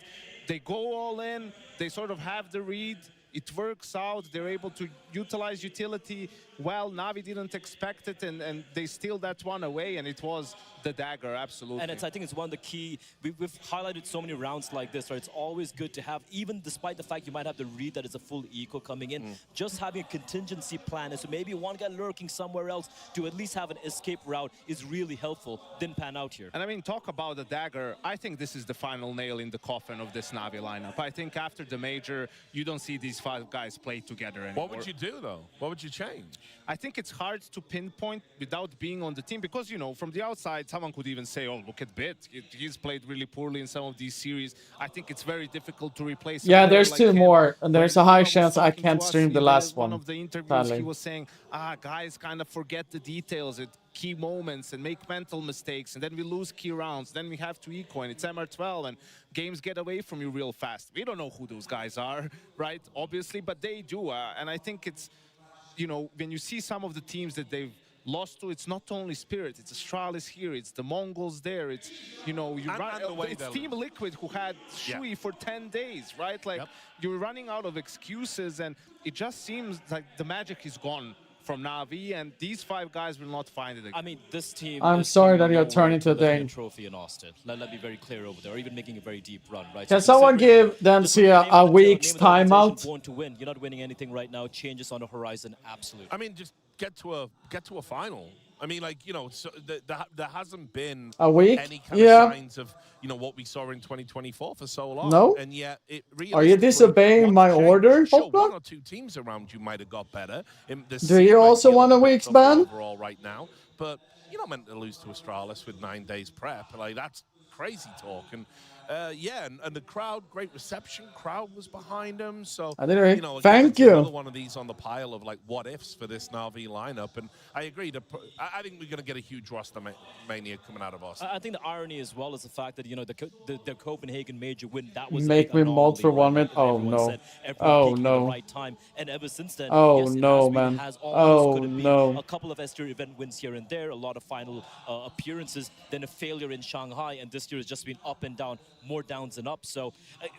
they go all in. They sort of have the read. It works out. They're able to utilize utility well. Na'Vi didn't expect it, and they steal that one away, and it was the dagger, absolutely. And I think it's one of the key, we've highlighted so many rounds like this, right? It's always good to have, even despite the fact you might have the read that is a full eco coming in, just having a contingency plan, and so maybe one guy lurking somewhere else to at least have an escape route is really helpful. Didn't pan out here. And I mean, talk about the dagger. I think this is the final nail in the coffin of this Na'Vi lineup. I think after the major, you don't see these 5 guys play together anymore. What would you do, though? What would you change? I think it's hard to pinpoint without being on the team because, you know, from the outside, someone could even say, oh, look at Bit. He's played really poorly in some of these series. I think it's very difficult to replace. Yeah, there's like 2 more, and there's a high chance I can't stream the last one. One of the interviews, he was saying, guys kind of forget the details at key moments and make mental mistakes, and then we lose key rounds. Then we have to eco, and it's MR12, and games get away from you real fast. We don't know who those guys are, right? Obviously, but they do. And I think it's, you know, when you see some of the teams that they've lost to, it's not only Spirit, it's Astralis here, it's the Mongols there, it's, you know, it's Team Liquid who had Shui for 10 days, right? Like, you're running out of excuses, and it just seems like the magic is gone from Na'Vi, and these 5 guys will not find it again. I mean, this team... I'm sorry that you're turning to Dane. Trophy in Austin. Let me be very clear over there, or even making a very deep run, right? Can someone give Dempsey a week's timeout? Born to win. You're not winning anything right now. Changes on the horizon, absolutely. I mean, just get to a final. I mean, like, you know, so there hasn't been a week? Any kind of signs of, you know, what we saw in 2024 for so long. No? And yet, Are you disobeying my order? Sure, 1 or 2 teams around you might have got better. Do you also want a week's ban? Overall right now, but you're not meant to lose to Astralis with 9 days prep. Like, that's crazy talk. And yeah, and the crowd, great reception. Crowd was behind them. So, I didn't you know, thank you. Another one of these on the pile of like what ifs for this Na'Vi lineup. And I agree. I think we're going to get a huge roster mania coming out of us. I think the irony as well is the fact that, you know, the Copenhagen major win, that was make me mod for 1 minute. Oh no! Oh no! Right time, and ever since then, oh yes, no, man! Oh no! A couple of S-tier event wins here and there, a lot of final appearances, then a failure in Shanghai, and this year has just been up and down. more downs and ups. So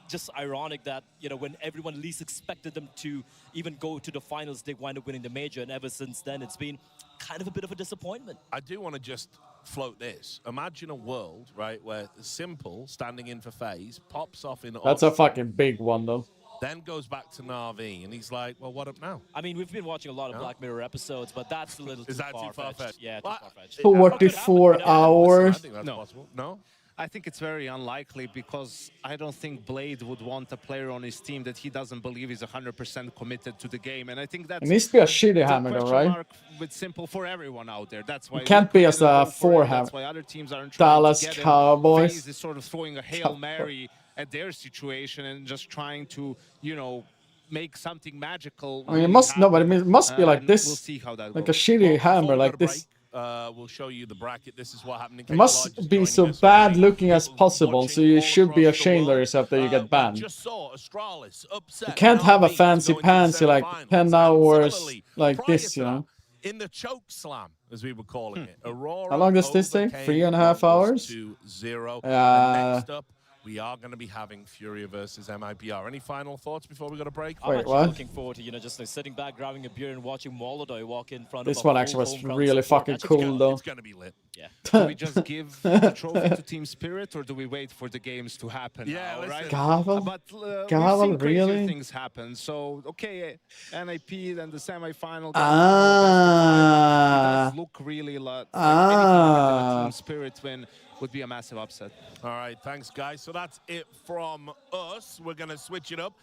just ironic that, you know, when everyone least expected them to even go to the finals, they wind up winning the major. And ever since then, it's been kind of a bit of a disappointment. I do want to just float this. Imagine a world, right, where Simple, standing in for FaZe, pops off in... That's a fucking big one, though. Then goes back to Na'Vi, and he's like, well, what up now? I mean, we've been watching a lot of Black Mirror episodes, but that's a little too far-fetched. Yeah, too far-fetched. 44 hours. I think that's possible. No? I think it's very unlikely because I don't think Blade would want a player on his team that he doesn't believe is 100% committed to the game. And I think that's It needs to be a shitty the hammer, though, question right? mark with Simple for everyone out there. That's why It can't be as a 4 hammer. That's why other teams aren't trying Dallas to get it. Cowboys. FaZe is sort of throwing a Hail Mary at their situation and just trying to, you know, make something magical. I mean, it must no, but it must be like this, We'll see how that like goes. a shitty hammer, like this. We'll show you the bracket. This is what happened in It must be so bad looking as possible, so you should be ashamed of yourself that you get banned. Just saw Astralis upset. You can't have a fancy pansy like 10 hours like this, you know. In the choke slam, as we were calling it. Aurora How long does this take? 3.5 hours? 2-0. And next up, we are going to be having Furia versus MIBR. Any final thoughts before we go to break? I'm actually looking forward to, you know, just like sitting back, grabbing a beer and watching Molodoi walk in front of This one actually was really fucking cool, though. It's going to be lit. Yeah. Do we just give the trophy to Team Spirit, or do we wait for the games to happen? Yeah, now, right? Gavel? But we've Gavel, seen crazier really? things happen. So okay, NIP, then the semifinal. Ah. It does look really like anything other than a Team Spirit win would be a massive upset. All right, thanks, guys. So that's it from us. We're going to switch it up.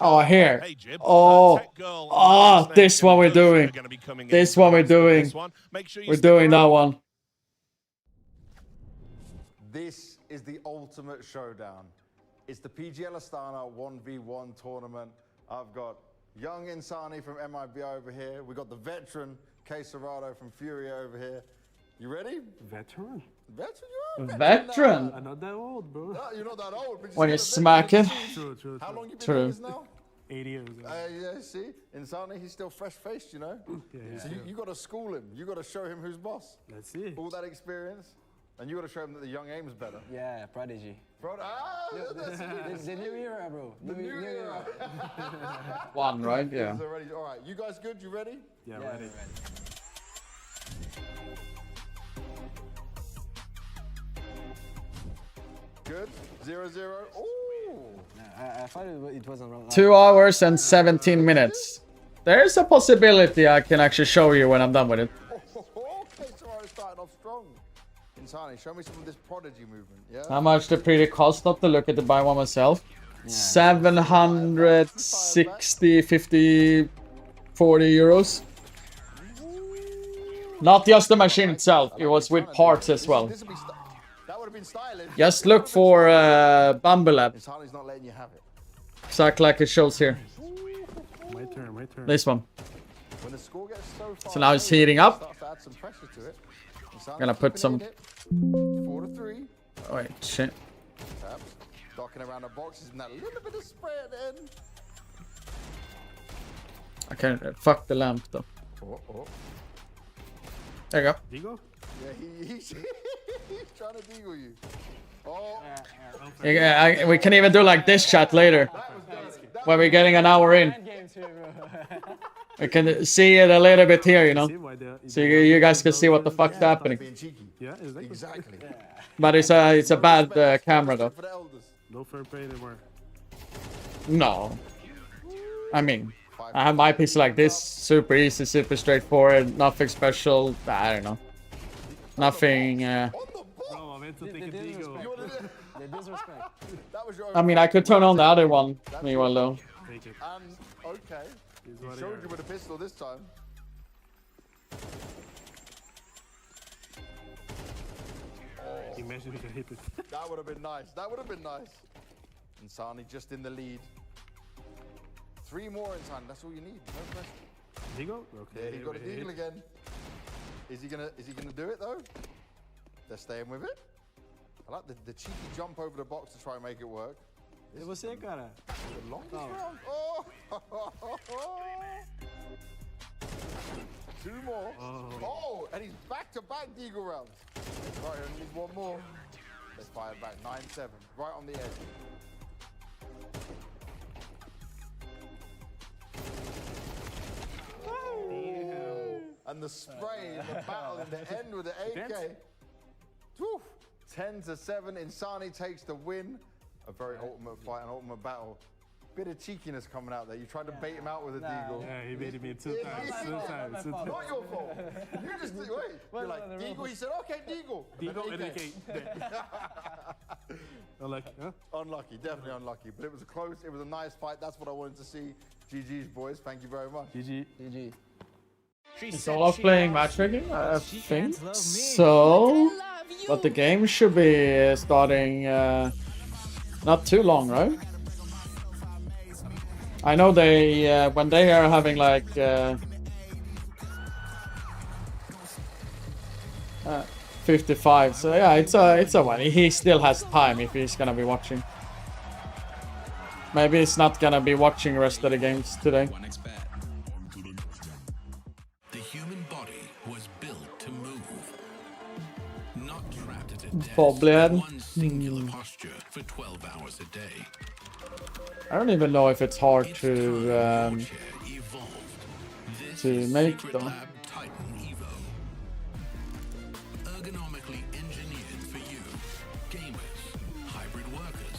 Oh, here. Hey, Jib. Oh, Tech Girl, oh, this one we're doing. Gonna be coming in This one we're doing. this one. Make sure you We're stick doing that around. one. This is the ultimate showdown. It's the PGL Astana 1v1 tournament. I've got young Insani from MIB over here. We've got the veteran K Serrado from Furia over here. You ready? Veteran? Veteran? You are a Veteran? now. I'm not that old, bro. No, you're not that old. But When you still a smack veteran. it. True. How long you been True. doing this now? 8 years. Yeah, see? Insani, he's still fresh-faced, you know? Yeah. So you got to school him. You got to show him who's boss. That's it. All that experience. And you got to show him that the young aim's better. Yeah, Prodigy. That's it. The new era, bro. The new era. One, right? Yeah. So ready. All right, you guys good? You ready? Yeah, ready. Good. 0-0. Ooh. I thought it wasn't wrong. 2 hours and 17 minutes. There's a possibility I can actually show you when I'm done with it. Okay, Serrano starting off strong. Insani, show me some of this Prodigy movement, yeah? How much the pretty cost not to look at the buy one myself? 760, 50, 40 euros. Not just the machine itself, it was with parts as well. That would have been stylish. Just look for Bumble app. Insani's not letting you have it. Exactly like it shows here. My turn. This one. When the score gets so far So now it's away, heating it up. starts to add some pressure to it. Insani Gonna put keeping some... it in it. 4-3. Oh, wait, shit. Taps. Docking around the boxes and that little bit of spray at the end. I can't... Fuck the lamp, though. Oh. There you go. Digo? Yeah, he's trying to deagle you. Oh. Yeah, we can even do like this chat later. When we're getting an hour in. We can see it a little bit here, you know. So you guys can see what the fuck's happening. Yeah, exactly. But it's a bad camera, though. No fair play anymore. No. I mean, I have my PC like this. Super easy, super straightforward. Nothing special. I don't know. Nothing... Bro, I meant to take a Digo. The disrespect. I mean, I could turn on the other one. Meanwhile, though. Take it. Okay. He showed you with a pistol this time. Imagine if I hit it. That would have been nice. That would have been nice. Insani just in the lead. 3 more Insani. That's all you need. No pressure. Digo? Okay. Yeah, he got a deagle again. Is he gonna do it though? They're staying with it. I like the cheeky jump over the box to try and make it work. E você, cara? The longest round. Oh. 2 more. Oh, and he's back-to-back deagle rounds. Right, he needs 1 more. They fired back 9-7, right on the edge. And the spray, the battle in the end with the AK. Whew. 10-7, Insani takes the win. A very ultimate fight, an ultimate battle. Bit of cheekiness coming out there. You tried to bait him out with a deagle. Yeah, he baited me two times. Not your fault. You just wait. You're like, deagle? He said, okay, deagle. Deagle and AK. Unlucky, huh? Unlucky, definitely unlucky. But it was close. It was a nice fight. That's what I wanted to see. GG's, boys. Thank you very much. GG. GG. It's all playing matchmaking, I think so. But the game should be starting not too long, right? I know they when they are having like 55, so yeah, it's a one. He still has time if he's gonna be watching. Maybe he's not gonna be watching the rest of the games today. The human body was built to move, not trapped at a desk. Bobblehead. One singular posture for 12 hours a day. I don't even know if it's hard to make though. Ergonomically engineered for you, gamers, hybrid workers,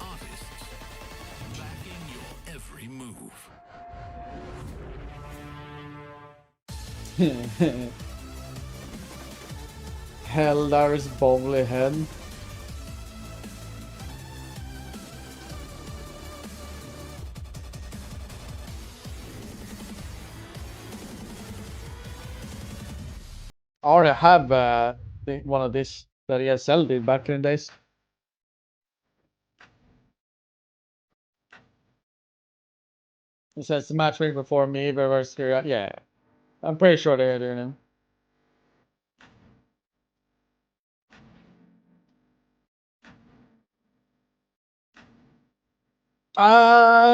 artists, backing your every move. Heldar's bobblehead. I already have one of these that ESL did back in the days. It says matchmaking before me versus Syria. Yeah, I'm pretty sure they're doing it.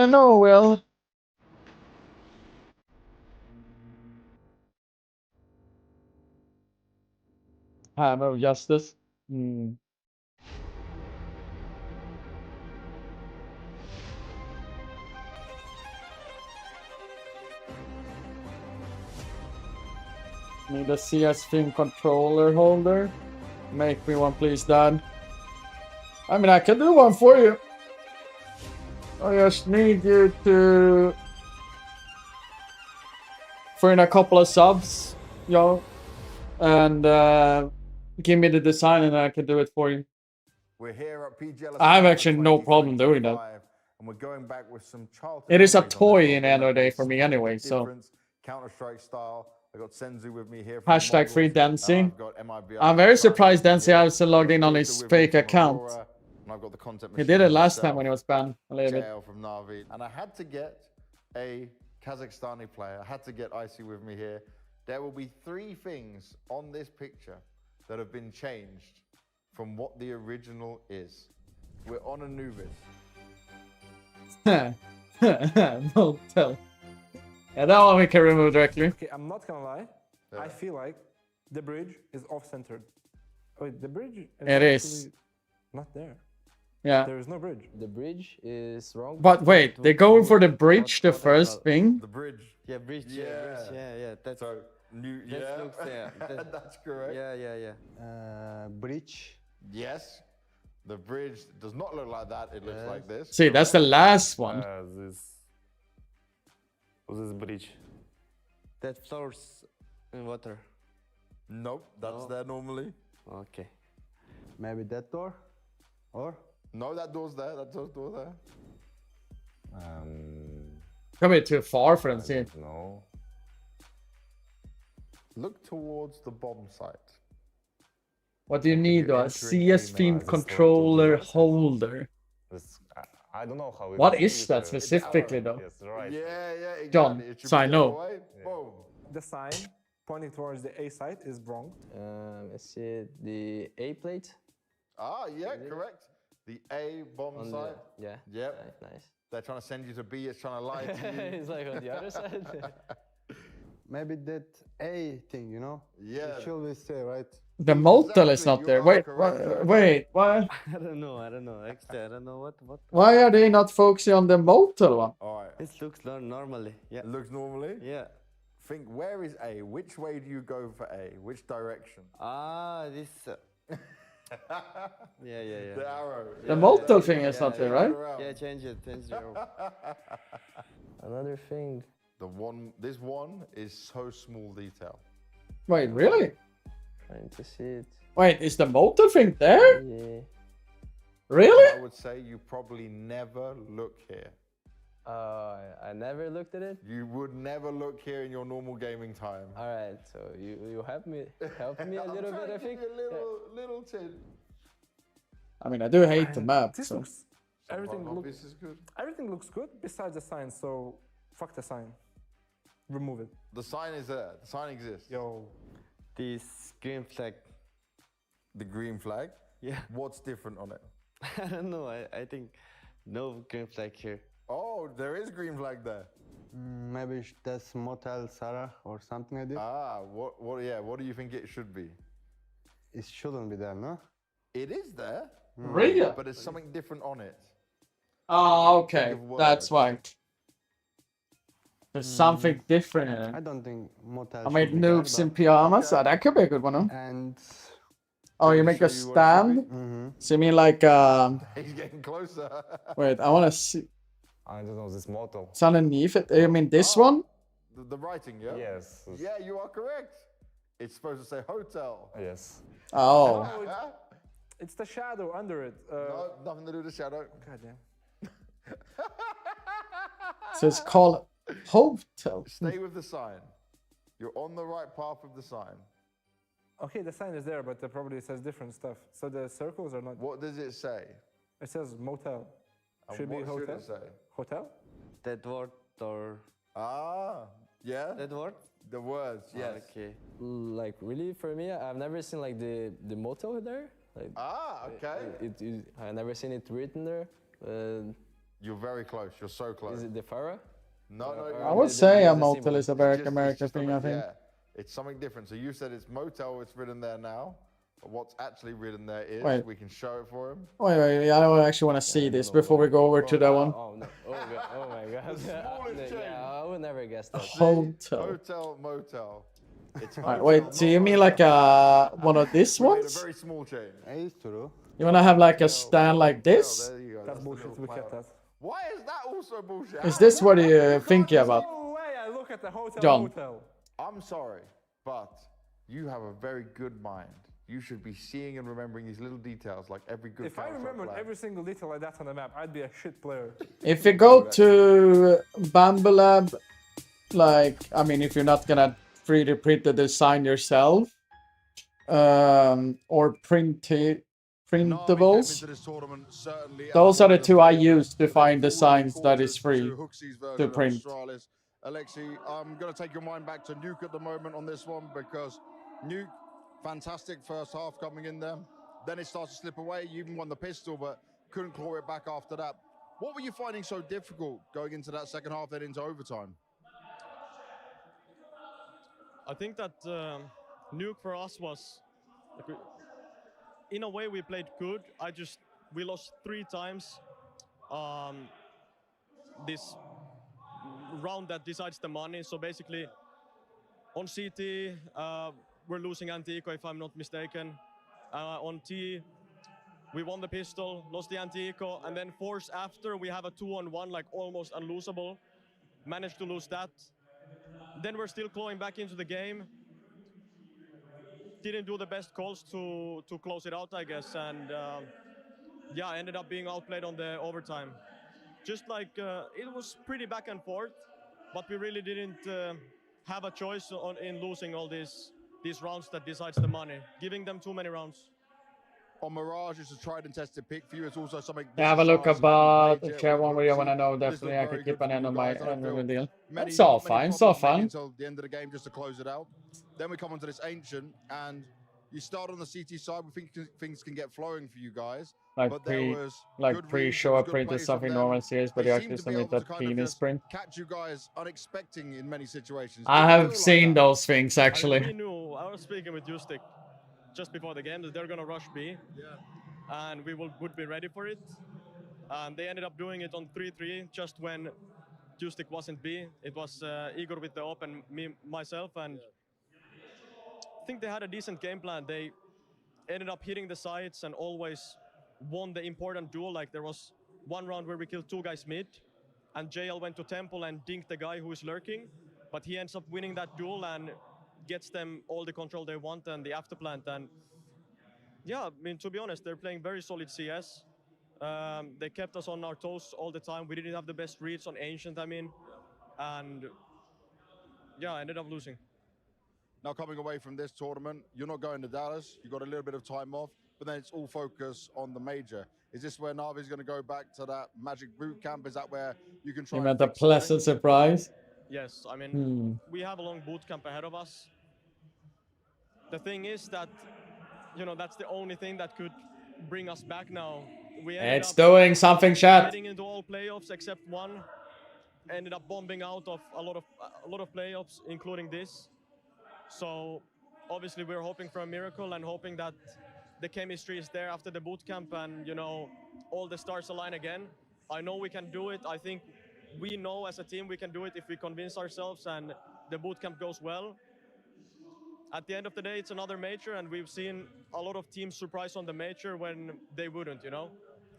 No, well. Hammer of Justice. Need a CS Film controller holder. Make me one, please, Dad. I mean, I can do one for you. I just need you to throw in a couple of subs, yo, and give me the design, and I can do it for you. We're here at PGL Astana I have actually no problem doing that. And we're going back with some childhood. It is a memories on toy this in the end of the day for me anyway, so. Counter-Strike style. I got Senzu with me here. Hashtag free Dancy. I'm very surprised Dancy hasn't logged in on his fake account. And I've got the content He did it last time when he was banned a little bit. From Navi. And I had to get a Kazakhstani player. I had to get Icy with me here. There will be 3 things on this picture that have been changed from what the original is. We're on Anubis. Don't tell. Yeah, that one we can remove directly. Okay, I'm not gonna lie. Yeah. I feel like the bridge is off-centered. Wait, the bridge is not there. Yeah. There is no bridge. The bridge is wrong. But wait, they're going for the bridge, the first thing? The bridge. Yeah, bridge. Yeah. That's so new. That looks, yeah. That's correct. Yeah. Bridge. Yes. The bridge does not look like that. It looks like this. See, that's the last one. This bridge. That floors in water. Nope, that's there normally. Okay. Maybe that door? Or? No, that door's there. That door there. Come here too far for them to see. No. Look towards the bomb site. What do you need though? A CS Film controller holder. I don't know how. What is that specifically though? Yes, right. Yeah, exactly. John, so I know. Boom. The sign pointing towards the A site is wrong. Let's see the A plate. Ah, yeah, correct. The A bomb site. Yeah. Yep. Nice. They're trying to send you to B. It's trying to lie to you. It's like on the other side. Maybe that A thing, you know? Yeah. It should we say, right? The motel is not you there. are Wait, correct. wait, what? I don't know. Actually, I don't know what. Why are they not focusing on the motel one? All right. It looks normally. Yeah. It looks normally? Yeah. Think, where is A? Which way do you go for A? Which direction? Ah, this. Yeah. The arrow. The motel thing is not there, right? Yeah, change it. Another thing. This one is so small detail. Wait, really? Trying to see it. Wait, is the motel thing there? Yeah. Really? I would say you probably never look here. I never looked at it. You would never look here in your normal gaming time. All right, so you help me a little bit. I think. Little tin. I mean, I do hate the map. This So. looks everything This is good. everything looks good besides the sign. So fuck the sign. Remove it. The sign is there. The sign exists. Yo. This green flag. The green flag. Yeah. What's different on it? I don't know. I think no green flag here. Oh, there is green flag there. Maybe that's Motel Sarah or something like that. Ah, what? Yeah, what do you think it should be? It shouldn't be there, no? It is there. Really? But there's something different on it. Oh, okay. Think of That's words. why. There's something different in I it. don't think Motel. I made should be there, noobs in pajamas. Okay. That could be a good one, huh? And Oh, you me make a show you what it should stand? So you mean like, He's getting closer. wait, I want to see. I don't know this motel. It's underneath it. You mean this one? The writing, yeah? Yes. Yeah, you are correct. It's supposed to say hotel. Yes. Oh. It's the shadow under it. No, nothing to do with the shadow. Goddamn. So it's called hotel. Stay with the sign. You're on the right path of the sign. Okay, the sign is there, but it probably says different stuff. So the circles are not. What does it say? It says motel. And Should be what hotel. should it say? Hotel? that word or Ah, yeah. that word? The words, yes. Okay. Like really, for me, I've never seen like the motto there. Like, okay. I never seen it written there. You're very close. You're so close. Is it the Farah? No, no. I would say a motel symbol. is a very It's American just thing, I something- think. Yeah, it's something different. So you said it's motel. It's written there now. But what's actually written there is Wait. we can show it for him. Wait, I actually want to see this before we go over to that one. Oh no! Oh god! Oh my god! smallest change. Yeah, I would never guess that. Hotel. Hotel, motel. It's Alright, hotel, wait, do you not mean motel. like one of these We made a ones? very small change. You want to have like a stand like this? There you go. That's That's the bullshit. little We kept flower. that. Why is that also bullshit? Is this what you're thinking about? No way! I look at the hotel. John. Motel. I'm sorry, but you have a very good mind. You should be seeing and remembering these little details like every good If I Counter-Strike remembered player. every single detail like that on the map, I'd be a shit player. If you go to Bambolab, like, I mean, if you're not gonna 3D print the design yourself, or printables, those are the two I use to find designs that is free to print. Alexi, I'm going to take your mind back to Nuke at the moment on this one because Nuke, fantastic first half coming in there. Then it starts to slip away. You even won the pistol, but couldn't claw it back after that. What were you finding so difficult going into that second half, then into overtime? I think that Nuke for us was, like, in a way we played good. We lost 3 times. This round that decides the money. So basically, on CT, we're losing anti-eco if I'm not mistaken. On T, we won the pistol, lost the anti-eco, and then force after we have a 2-on-1, like almost unlosable. Managed to lose that. Then we're still clawing back into the game. Didn't do the best calls to close it out, I guess, and yeah, ended up being outplayed on the overtime. Just like it was pretty back and forth, but we really didn't have a choice in losing all these rounds that decides the money, giving them too many rounds. On Mirage, it's a tried and tested pick for you. It's also something. Yeah, have a look about if you have one where you want to know, definitely I can keep an end on my end of the deal. It's all fine, it's all fine. Until the end of the game, just to close it out. Then we come onto this Ancient, and you start on the CT side. We think things can get flowing for you guys. like but there was good reads, pre-show there was up good into plays from something them. normal series, but They you seem actually to be submit able to that kind of penis just sprint. catch you guys unexpecting in many situations. I Did it have feel like seen that? those things I mean, actually. we knew, I was speaking with Justic just before the game that they're going to rush B. And we would be ready for it. And they ended up doing it on 3-3 just when Justic wasn't B. It was Igor with the op and myself. And I think they had a decent game plan. They ended up hitting the sides and always won the important duel. Like there was one round where we killed 2 guys mid, and JL went to temple and dinked the guy who is lurking, but he ends up winning that duel and gets them all the control they want and the afterplant. And yeah, I mean, to be honest, they're playing very solid CS. They kept us on our toes all the time. We didn't have the best reads on Ancient, I mean, and yeah, I ended up losing. Now coming away from this tournament, you're not going to Dallas. You've got a little bit of time off, but then it's all focus on the major. Is this where Navi's going to go back to that Magic boot camp? Is that where you can try You and meant a fix something? pleasant surprise. Yes, I mean, we have a long boot camp ahead of us. The thing is that, you know, that's the only thing that could bring us back now. We ended It's up doing something, chat. getting into all playoffs except one. Ended up bombing out of a lot of playoffs, including this. So obviously we're hoping for a miracle and hoping that the chemistry is there after the boot camp and, you know, all the stars align again. I know we can do it. I think we know as a team we can do it if we convince ourselves and the boot camp goes well. At the end of the day, it's another major, and we've seen a lot of teams surprise on the major when they wouldn't, you know?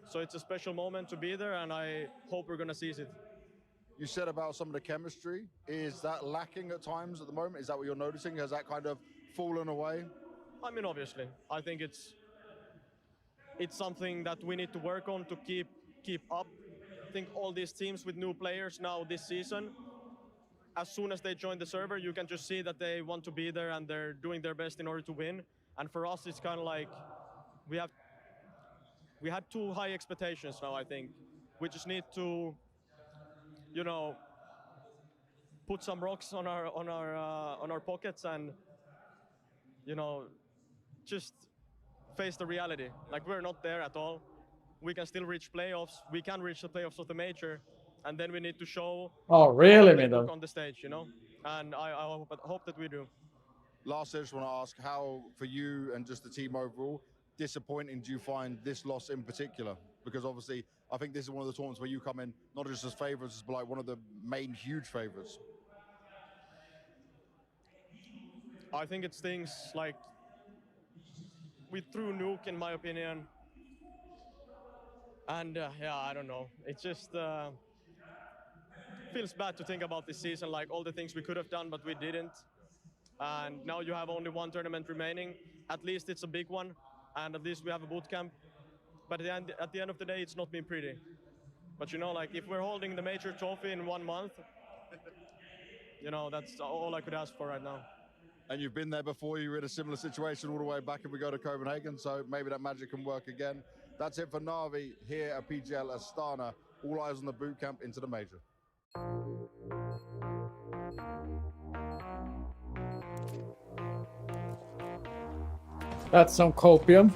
So it's a special moment to be there, and I hope we're going to seize it. You said about some of the chemistry. Is that lacking at times at the moment? Is that what you're noticing? Has that kind of fallen away? I mean, obviously. I think it's something that we need to work on to keep up. I think all these teams with new players now this season, as soon as they join the server, you can just see that they want to be there and they're doing their best in order to win. And for us, it's kind of like we had too high expectations now, I think. We just need to, you know, put some rocks on our pockets and, you know, just face the reality. Like, we're not there at all. We can still reach playoffs. We can reach the playoffs of the major, and then we need to show Oh, really, our playbook middle? on the stage, you know. And I hope that we do. Lastly, I just want to ask how, for you and just the team overall, disappointing do you find this loss in particular? Because obviously, I think this is one of the tournaments where you come in not just as favourites, but like one of the main huge favourites. I think it's things like we threw Nuke, in my opinion. And yeah, I don't know. It just feels bad to think about this season, like all the things we could have done, but we didn't. And now you have only one tournament remaining. At least it's a big one, and at least we have a boot camp. But at the end of the day, it's not been pretty. But you know, like if we're holding the major trophy in 1 month, you know, that's all I could ask for right now. And you've been there before. You were in a similar situation all the way back if we go to Copenhagen, so maybe that magic can work again. That's it for Navi here at PGL Astana. All eyes on the boot camp into the major. That's some copium.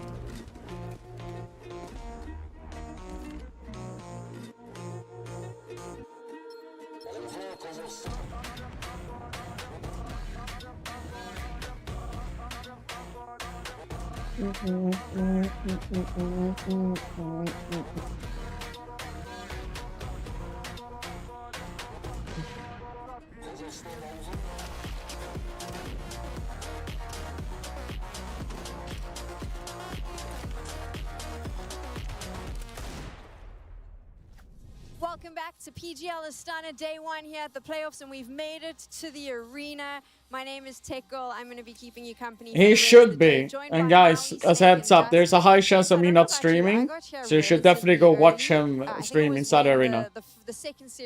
Welcome back to PGL Astana, day 1 here at the playoffs, and we've made it to the arena. My name is Tickle. I'm going to be keeping you company. He should be. And guys, as a heads up, there's a high chance of me not streaming, so you should definitely go watch him stream inside the arena.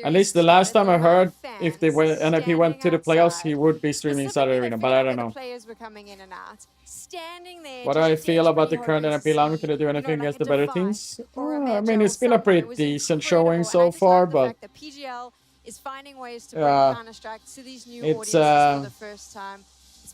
At least the last time I heard, if the NIP went to the playoffs, he would be streaming inside the arena, but I don't know. What do I feel about the current NIP lineup? Could I do anything against the better teams? I mean, it's been a pretty decent showing so far, but PGL is finding ways to bring Counter-Strike to these new audiences for the first time. It's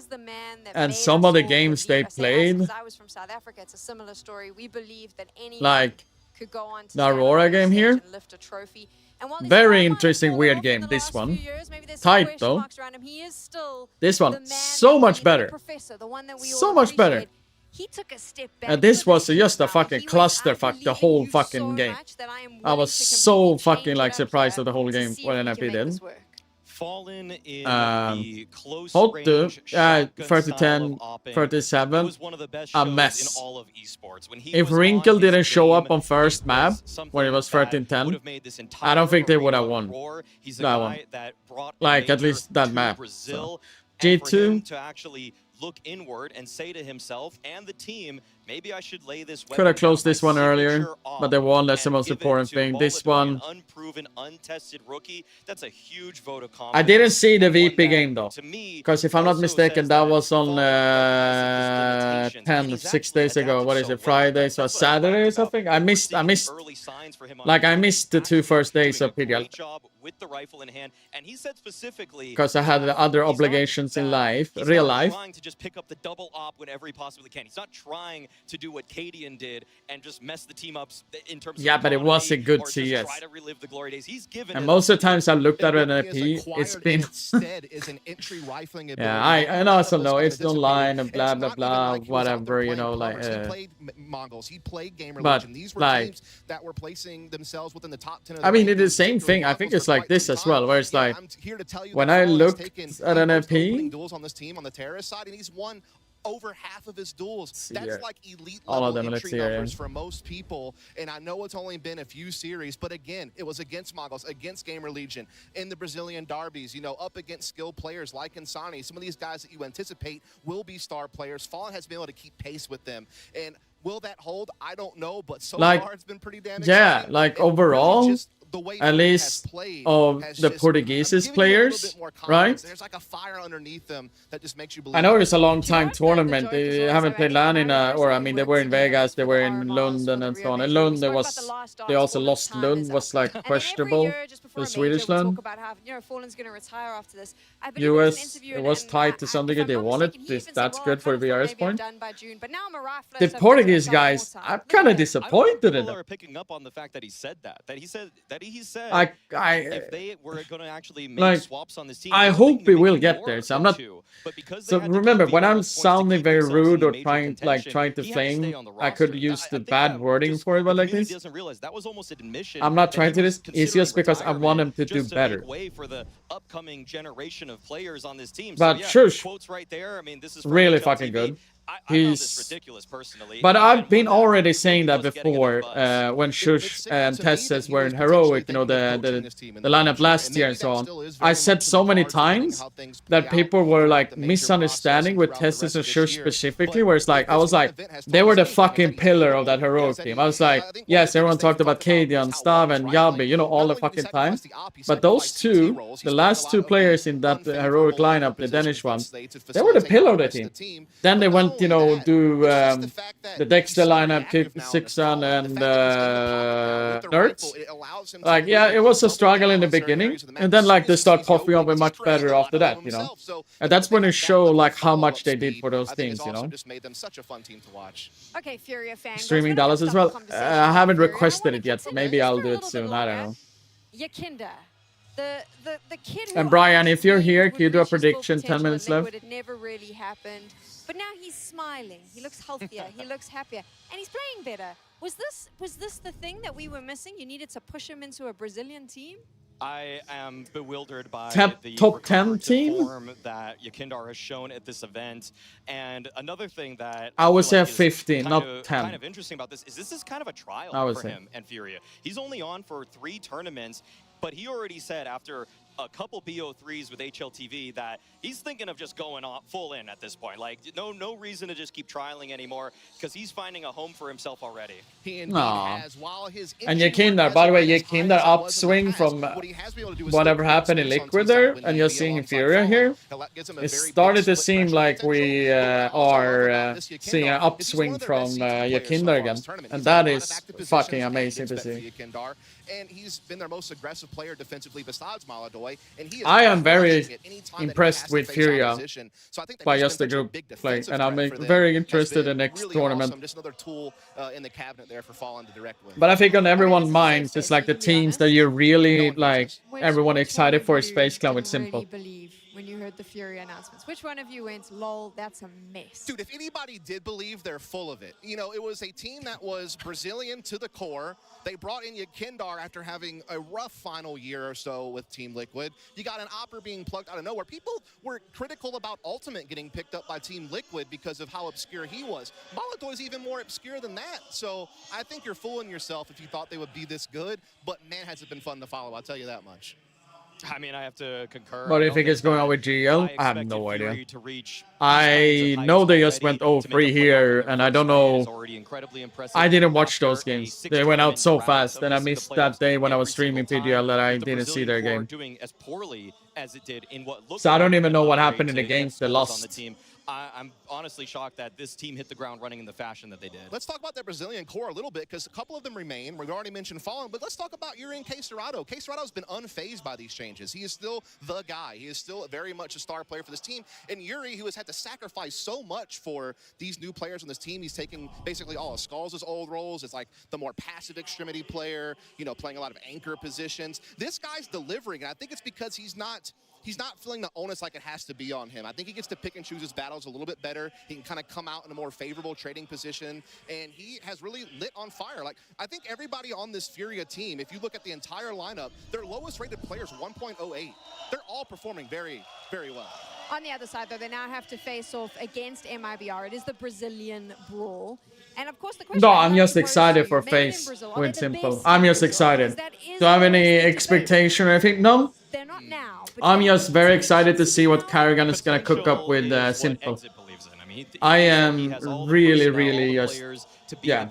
is the man that And made some us of the all games believe. they I say us played, 'cause I was from South Africa. It's a similar story. We believe that anyone like could go on to the stand on a Aurora big game stage here. and lift a trophy. And while this Very guy might have interesting, fallen weird off in game, the this last one. few years, maybe there's some Tight question though. marks around him, he is still This the one, man so that much we- better. the professor, the one that we So all much better. appreciate. He took a step back. And this was just a fucking clusterfuck the whole fucking game. I was so fucking like surprised of the whole game when NFP did. Fallen in the close Hottu, range shotgun 30-10, style of opping. 37, It was one of the best a shows in mess. all of esports. When he If was on Wrinkle his didn't show game, up on first map when it was 13-10, I don't think they would have won that one. Like, at least that map. So. G2 to actually look inward and say to himself and the team, maybe I should lay this could have closed this one earlier, but they won. That's the most important thing. This one, unproven, untested rookie. That's a huge vote of confidence. I didn't see the VP game though, because if I'm not mistaken, that was on 6 days ago. What is it? Friday, so Saturday or something. I missed the 2 first days of PGL with the rifle in hand, and he said specifically because I had other obligations in life, real life. Trying to just pick up the double op whenever he possibly can. He's not trying to do what Cadian did and just mess the team up in terms of but it was a good CS. Try to relive the glory days. He's given and most of the times I looked at an AP, it's been I also know it's online and blah blah blah, whatever, you know, like Mongols. He played Gamer but Legion. These were like teams that were placing themselves within the top 10 of I mean, it is the same thing. I think it's like this as well, where it's like when I looked at an AP, duels on this team on the terrorist side, and he's won over half of his duels. That's like elite all of level them. entry numbers for most people. And I know it's only been a few series, but again, it was against Mongols, against Gamer Legion, in the Brazilian derbies, you know, up against skilled players like Insani. Some of these guys that you anticipate will be star players. Fallen has been able to keep pace with them. And will that hold? I don't know, but so far it's been pretty damn exciting. like overall, at least of the Portuguese players, right? There's like a fire underneath them that just makes you believe. I know it's a long time tournament. They haven't played LAN in or I mean, they were in Vegas, they were in London and so on. And Lund, they also lost Lund, was like questionable. The Swedish LAN. US, it was tied to some degree. They won it. That's good for VRS point. The Portuguese guys, I'm kind of disappointed in them. Are picking up on the fact that he said that. He said if they were going to actually make swaps on this team, I hope we will get there. So I'm not. So remember, when I'm sounding very rude or trying to flame, I could use the bad wording for it, but like this. I'm not trying to this. It's just because I want him to do better. For the upcoming generation of players on this team. But Shush, really fucking good. He's ridiculous personally. But I've been already saying that before when Shush and Testes were in Heroic, you know, the lineup last year and so on. I said so many times that people were like misunderstanding with Testes and Shush specifically, where it's like, I was like, they were the fucking pillar of that Heroic team. I was like, yes, everyone talked about Cadian, Stav and Yabi, you know, all the fucking time. But those two, the last two players in that Heroic lineup, the Danish ones, they were the pillar of the team. Then they went, you know, do the Dexter lineup, kick Sixan and Nerds. Like, yeah, it was a struggle in the beginning, and then like they start popping up much better after that, you know. And that's when it showed like how much they did for those teams, you know. Okay, Furia fan. Streaming Dallas as well. I haven't requested it yet. Maybe I'll do it soon. I don't know. Yakinda. The kid and Brian, if you're here, can you do a prediction? 10 minutes left. It never really happened. But now he's smiling. He looks healthier. He looks happier, and he's playing better. Was this the thing that we were missing? You needed to push him into a Brazilian team? I am bewildered by the top 10 team form that Yakindar has shown at this event. And another thing that I would say 15, not 10. Kind of interesting about this is kind of a trial for him and Furia. He's only on for 3 tournaments, but he already said after a couple BO3s with HLTV that he's thinking of just going full in at this point. Like, no reason to just keep trialing anymore because he's finding a home for himself already. And Yakindar, by the way, Yakindar upswing from whatever happened in Liquid there, and you're seeing Furia here. It started to seem like we are seeing an upswing from Yakindar again, and that is fucking amazing to see. And he's been their most aggressive player defensively besides Maladoy. And he I am very impressed with Furia by just the group play, and I'm very interested in next tournament. Awesome. Just another tool in the cabinet there for Fallen to direct with. But I think on everyone's minds, it's like the teams that you're really like everyone excited for is Space Clan with Simple. heard the Fury announcements? Which one of you went, lol, that's a mess? Dude, if anybody did believe, they're full of it. You know, it was a team that was Brazilian to the core. They brought in Yakindar after having a rough final year or so with Team Liquid. You got an Opper being plucked out of nowhere. People were critical about Ultimate getting picked up by Team Liquid because of how obscure he was. Maladoi's even more obscure than that. So I think you're fooling yourself if you thought they would be this good. But man, has it been fun to follow, I'll tell you that much. I mean, I have to concur. What do you think is going on with GL? I have no idea. I know they just went 0-3 here, and I don't know. I didn't watch those games. They went out so fast, and I missed that day when I was streaming PGL that I didn't see their game. So I don't even know what happened in the games. They lost. I'm honestly shocked that this team hit the ground running in the fashion that they did. Let's talk about that Brazilian core a little bit, because a couple of them remain. We've already mentioned Fallen, but let's talk about Yuri and Cacerado. Cacerado's been unfazed by these changes. He is still the guy. He is still very much a star player for this team. And Yuri, who has had to sacrifice so much for these new players on this team, he's taking basically all of Skulls' old roles. It's like the more passive extremity player, you know, playing a lot of anchor positions. This guy's delivering, and I think it's because he's not feeling the onus like it has to be on him. I think he gets to pick and choose his battles a little bit better. He can kind of come out in a more favorable trading position, and he has really lit on fire. Like, I think everybody on this Furia team, if you look at the entire lineup, their lowest rated players 1.08. They're all performing very, very well. On the other side, though, they now have to face off against MIBR. It is the Brazilian brawl. And of course, the question No, I'm just excited for FaZe. With simple. I'm just excited. Do I have any expectation or anything? No. They're not now. I'm just very excited to see what Karrigan is going to cook up with Simple. I am really just, yeah,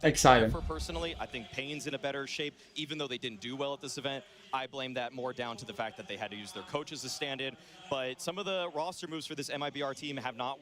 excited. Personally, I think Pain's in a better shape, even though they didn't do well at this event. I blame that more down to the fact that they had to use their coaches as stand-in. But some of the roster moves for this MIBR team have not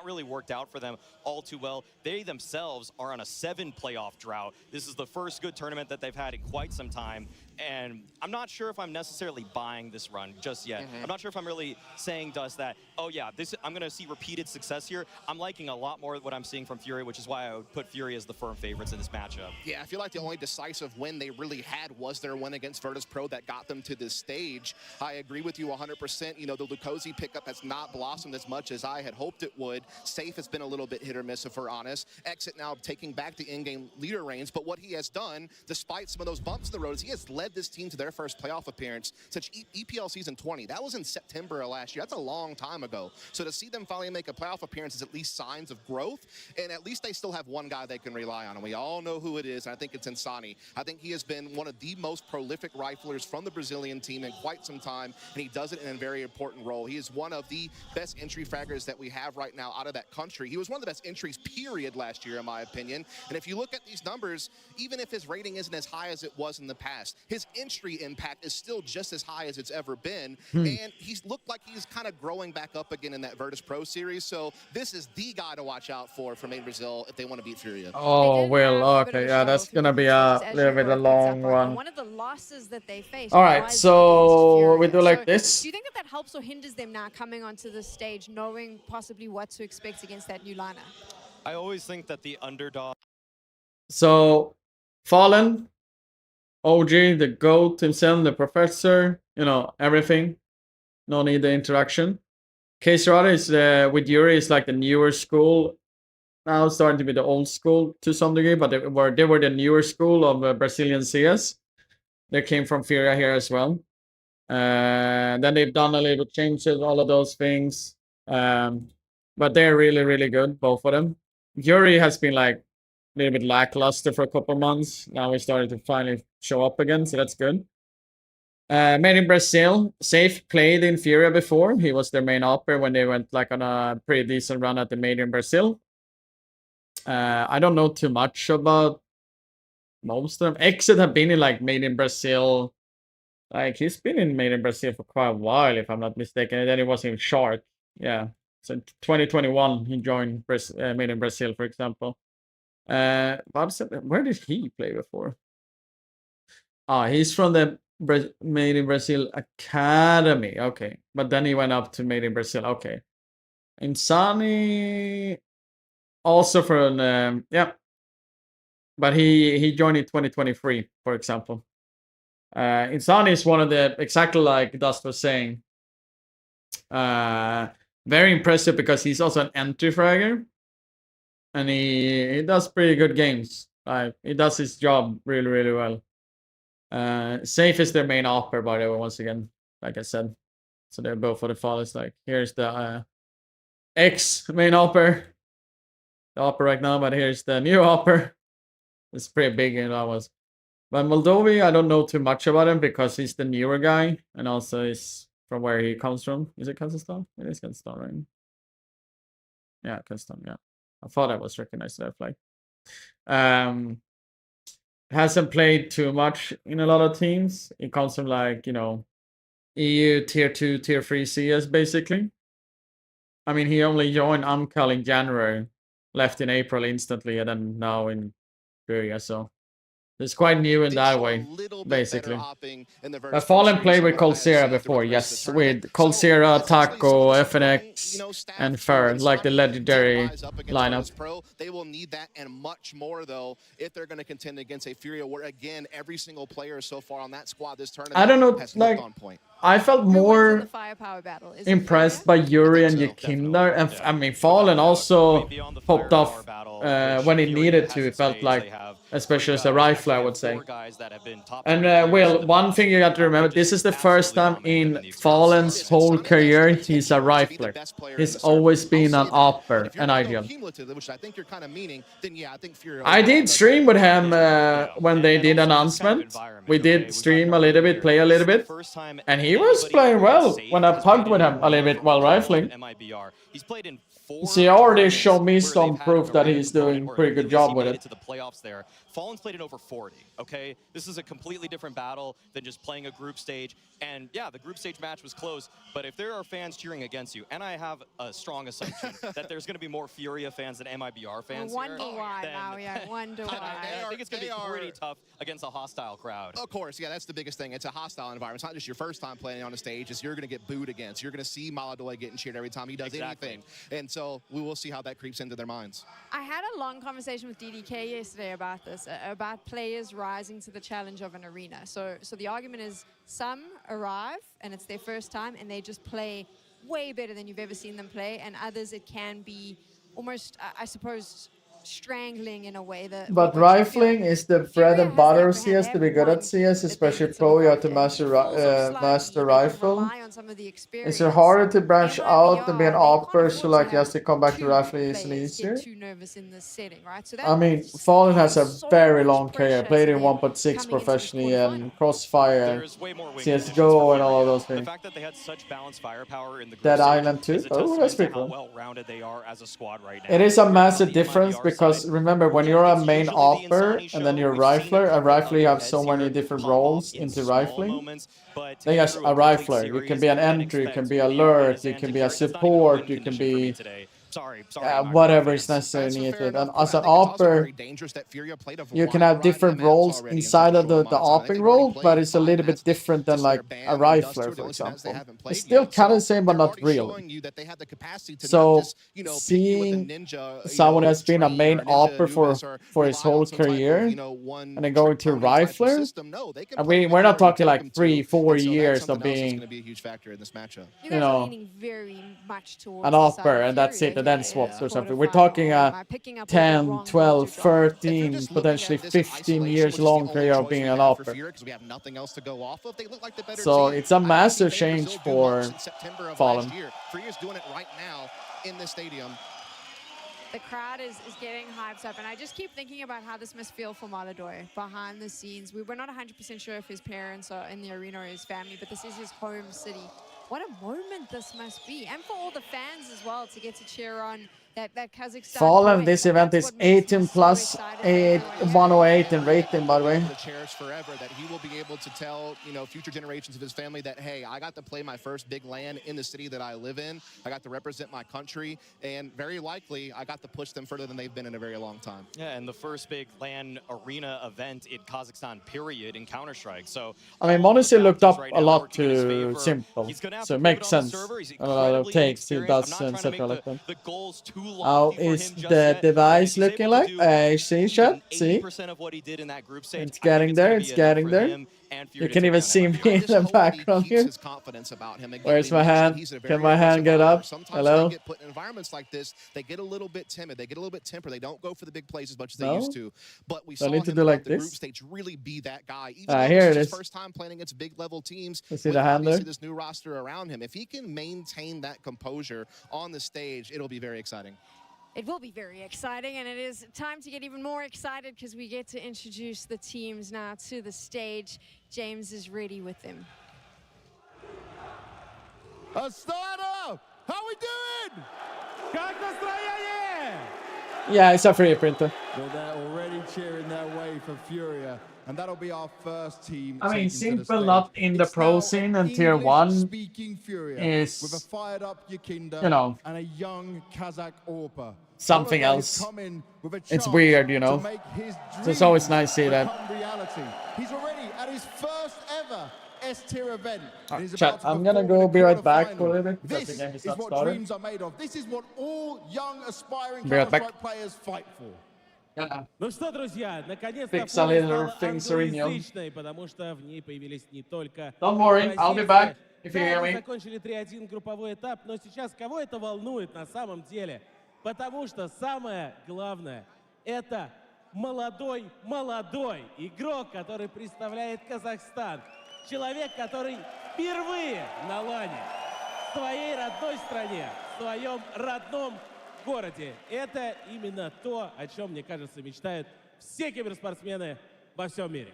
really worked out for them all too well. They themselves are on a 7 playoff drought. This is the first good tournament that they've had in quite some time. And I'm not sure if I'm necessarily buying this run just yet. I'm not sure if I'm really saying to us that, oh yeah, I'm going to see repeated success here. I'm liking a lot more what I'm seeing from Fury, which is why I would put Fury as the firm favorites in this matchup. Yeah, I feel like the only decisive win they really had was their win against Virtus Pro that got them to this stage. I agree with you 100%. You know, the Lukosi pickup has not blossomed as much as I had hoped it would. Safe has been a little bit hit or miss, if we're honest. Exit now taking back the in-game leader reins, but what he has done, despite some of those bumps in the road, is he has led this team to their first playoff appearance since EPL Season 20. That was in September of last year. That's a long time ago. So to see them finally make a playoff appearance is at least signs of growth, and at least they still have one guy they can rely on, and we all know who it is, and I think it's Insani. I think he has been one of the most prolific riflers from the Brazilian team in quite some time, and he does it in a very important role. He is one of the best entry fraggers that we have right now out of that country. He was one of the best entries, period, last year, in my opinion. And if you look at these numbers, even if his rating isn't as high as it was in the past, his entry impact is still just as high as it's ever been. And he's looked like he's kind of growing back up again in that Virtus Pro series. So this is the guy to watch out for Main Brazil if they want to beat Furia. Oh, well, okay, yeah, that's gonna be a little bit a long one. One of the losses that they faced. All right, so we do like this. Do you think that helps or hinders them now coming onto the stage, knowing possibly what to expect against that new lineup? I always think that the underdog. So, Fallen, OG, the GOAT himself, the professor, you know, everything. No need the interaction. Caserata is with Yuri is like the newer school. Now starting to be the old school to some degree, but they were the newer school of Brazilian CS. They came from Furia here as well. Then they've done a little changes, all of those things. But they're really good, both of them. Yuri has been like a little bit lackluster for a couple months. Now he started to finally show up again, so that's good. Made in Brazil, Safe played in Furia before. He was their main operator when they went like on a pretty decent run at the Made in Brazil. I don't know too much about most of them. Exit have been in like Made in Brazil. Like he's been in Made in Brazil for quite a while, if I'm not mistaken. And then he was in Shark. Yeah. So 2021 he joined Made in Brazil, for example. Bob said, where did he play before? He's from the Made in Brazil Academy. Okay. But then he went up to Made in Brazil. Okay. Insani also from yeah. But he joined in 2023, for example. Insani is one of the, exactly like Dust was saying, very impressive because he's also an entry fragger. And he does pretty good games. He does his job really, really well. Safe is their main upper, by the way, once again, like I said. So they're both for the fathers. Like, here's the X main upper. The upper right now, but here's the new upper. It's pretty big, and that was. But Moldovi, I don't know too much about him because he's the newer guy, and also he's from where he comes from. Is it Kazakhstan? It is Kazakhstan, right? Yeah, Kazakhstan, yeah. I thought I was recognized that flag. Hasn't played too much in a lot of teams. It comes from like, you know, EU tier 2, tier 3 CS basically. I mean, he only joined Amcal in January, left in April instantly, and then now in Korea, so it's quite new in that way, basically. Fallen played with Colsera before, yes, with Colsera, Taco, FNX, and Fur, like the legendary lineup. They will need that and much more, though, if they're going to contend against a Furia, where, again, every single player so far on that squad this tournament I don't know, has like, on point. I felt more impressed by Yuri and Yakimdar, and I mean, Fallen also popped off when he needed to, it felt like, especially as a rifler, I would say. And Will, one thing you got to remember, this is the first time in Fallen's whole career he's a rifler. He's always been an upper, an ideal. I did stream with him when they did announcement. We did stream a little bit, play a little bit, and he was playing well when I pugged with him a little bit while rifling. So he already showed me some proof that he's doing a pretty good job with it. To the playoffs there. Fallen's played in over 40, okay? This is a completely different battle than just playing a group stage. And yeah, the group stage match was close, but if there are fans cheering against you, and I have a strong assumption that there's going to be more Furia fans than MIBR fans wonder why now, yeah, wonder why. I think it's going to be pretty tough against a hostile crowd. Of course, yeah, that's the biggest thing. It's a hostile environment. It's not just your first time playing on a stage. It's you're going to get booed against. You're going to see Maladoy getting cheered every time he does anything. And so we will see how that creeps into their minds. I had a long conversation with DDK yesterday about this, about players rising to the challenge of an arena. So the argument is some arrive and it's their first time and they just play way better than you've ever seen them play, and others it can be almost, I suppose, strangling in a way that. But rifling is the bread and butter of CS to be good at CS, especially pro. You have to master rifle. Is it harder to branch out and be an opper, so like just to come back to rifling is easier? I mean, Fallen has a very long career. Played in 1.6 professionally and Crossfire, CS:GO, and all of those things. The fact that they had such balanced firepower in the Dead Island too. Oh, that's pretty cool. Well-rounded they are as a squad right now. It is a massive difference because remember, when you're a main opper and then you're a rifler you have so many different roles into rifling. Then as a rifler, you can be an entry, you can be alert, you can be a support, you can be whatever is necessary needed. And as an opper, you can have different roles inside of the opping role, but it's a little bit different than like a rifler, for example. It's still kind of the same, but not really. So seeing someone who has been a main opper for his whole career and then going to rifler, and we're not talking like 3-4 years of being, you know, an opper and that's it. And then swaps or something. We're talking a 10, 12, 13, potentially 15 years long career of being an opper. So it's a massive change for Fallen. Freya's doing it right now in the stadium. The crowd is getting hyped up, and I just keep thinking about how this must feel for Maladoy behind the scenes. We're not 100% sure if his parents are in the arena or his family, but this is his home city. What a moment this must be, and for all the fans as well to get to cheer on that Kazakhstan. Fallen, this event is 18 plus 108 in rating, by the way. Cherish forever that he will be able to tell, you know, future generations of his family that, hey, I got to play my first big LAN in the city that I live in. I got to represent my country, and very likely I got to push them further than they've been in a very long time. Yeah, and the first big LAN arena event in Kazakhstan, period, in Counter-Strike. So I mean, Monesi looked up a lot to Simple, so it makes sense. A lot of takes he does, etc. like that. How is the device looking like? See, chat. See, it's getting there. It's getting there. and Fury You can even see me in the background here. His confidence about him. Again, Where's we my mentioned hand? he's a Can very my hand aggressive get operator. up? Sometimes Hello? they get put in environments like this, they get a little bit timid, they get a little bit tempered, they don't go for the big plays as much as they No? used to. But we Do I saw need to him do throughout like the group this? stage really be that guy. Even though Here this it is his is. first time playing against big level teams, You see with the hand obviously there? this new roster around him, if he can maintain that composure on the stage, it'll be very exciting. It will be very exciting, and it is time to get even more excited because we get to introduce the teams now to the stage. James is ready with them. Astana, how we doing? Yeah, it's a free printer. Well, they're already cheering their way for Furia, and that'll be our first team. I mean, taken to the simple stage. not in the It's pro now scene an and tier 1 English-speaking Furia with a is, fired-up Yakinda, you know, and a young Kazakh Orpa. something Holiday has else. come in with a It's chance weird, you know. to make his So it's always dreams nice to see that. become reality. He's already at his first ever S-tier event. and he's Chat, about to I'm gonna perform go in the be right back quarterfinal. for a little bit because This the game is is not what started. dreams are made of. This is what all young aspiring Be right back. Counter-Strike players fight for. Ну что, друзья, наконец-то Fix a Фурия little стала things in you. англоязычной, потому что в ней появились не только Don't worry, I'll be бразильцы. back if you Да, hear мы me. закончили 3-1 групповой этап, но сейчас кого это волнует на самом деле? Потому что самое главное — это молодой игрок, который представляет Казахстан. Человек, который впервые на лане в своей родной стране, в своем родном городе. Это именно то, о чем, мне кажется, мечтают все киберспортсмены во всем мире.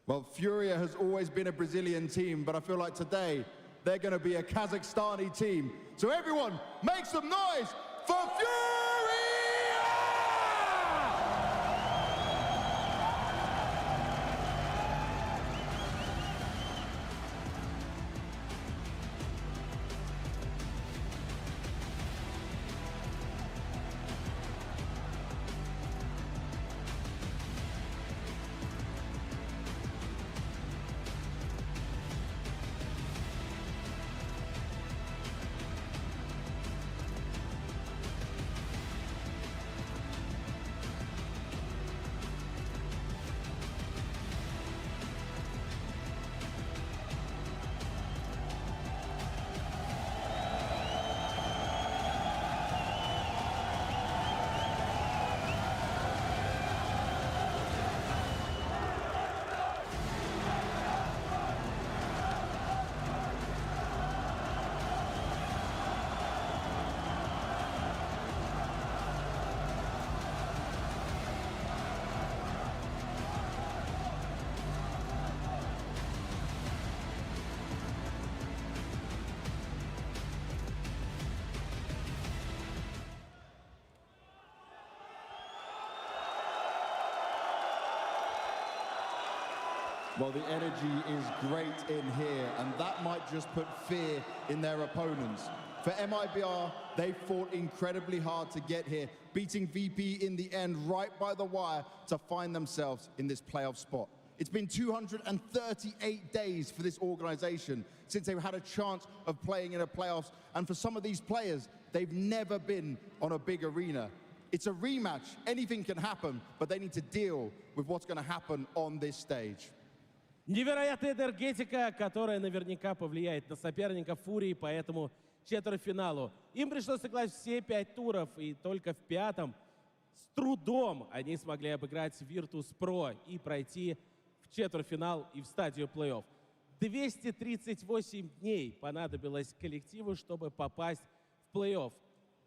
Well, Furia has always been a Brazilian team, but I feel like today they're going to be a Kazakhstani team. So everyone, make some noise for Furia! Well, the energy is great in here, and that might just put fear in their opponents. For MIBR, they fought incredibly hard to get here, beating VP in the end right by the wire to find themselves in this playoff spot. It's been 238 days for this organization since they've had a chance of playing in a playoffs, and for some of these players, they've never been on a big arena. It's a rematch, anything can happen, but they need to deal with what's going to happen on this stage. Невероятная энергетика, которая наверняка повлияет на соперников Фурии по этому четвертьфиналу. Им пришлось сыграть все 5 туров, и только в 5-м с трудом они смогли обыграть Virtus.pro и пройти в четвертьфинал и в стадию плей-офф. 238 дней понадобилось коллективу, чтобы попасть в плей-офф.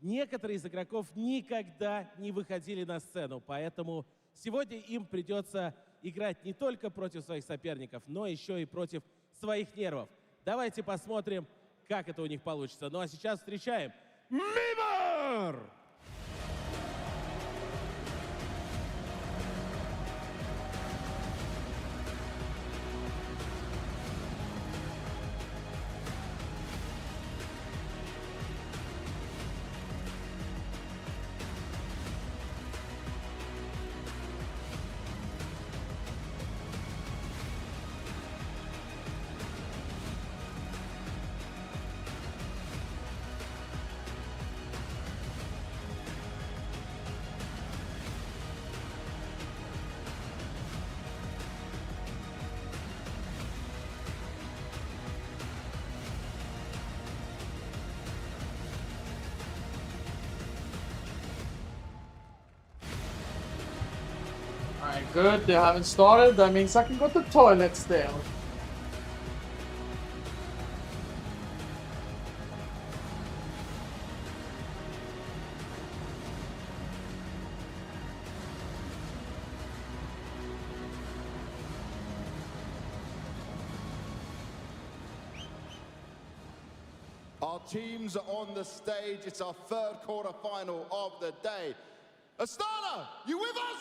Некоторые из игроков никогда не выходили на сцену, поэтому сегодня им придется играть не только против своих соперников, но еще и против своих нервов. Давайте посмотрим, как это у них получится. Ну а сейчас встречаем Мимор! Good, they haven't started. That means I can go to the toilet still. Our teams are on the stage. It's our third quarterfinal of the day. Astana, you with us?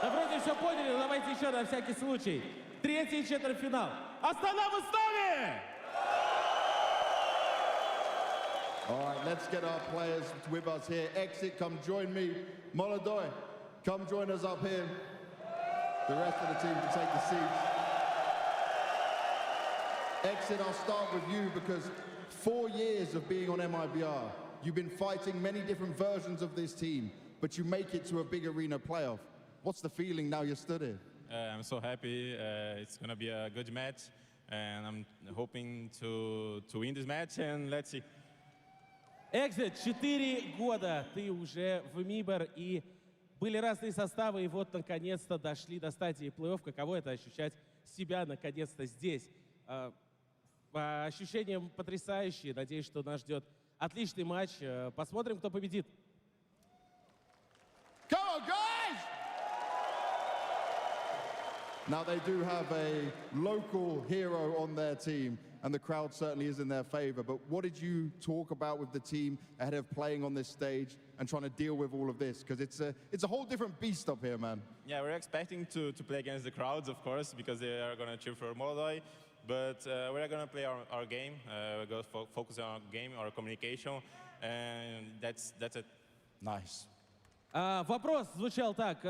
Да вроде все поняли, но давайте еще на всякий случай. Третий четвертьфинал. Астана в Астане! All right, let's get our players with us here. Exit, come join me. Molodoy, come join us up here. The rest of the team can take the seats. Exit, I'll start with you because 4 years of being on MIBR, you've been fighting many different versions of this team, but you make it to a big arena playoff. What's the feeling now you're stood here? I'm so happy. It's going to be a good match, and I'm hoping to win this match, and let's see. Exit, 4 года ты уже в МИБР, и были разные составы, и вот наконец-то дошли до стадии плей-офф. Каково это ощущать себя наконец-то здесь? По ощущениям потрясающие. Надеюсь, что нас ждет отличный матч. Посмотрим, кто победит. Go on, guys! Now they do have a local hero on their team, and the crowd certainly is in their favor. But what did you talk about with the team ahead of playing on this stage and trying to deal with all of this? Because it's a whole different beast up here, man. Yeah, we're expecting to play against the crowds, of course, because they are going to cheer for Molodoy. But we're going to play our game. We're going to focus on our game, our communication, and that's it. Nice. Вопрос звучал так.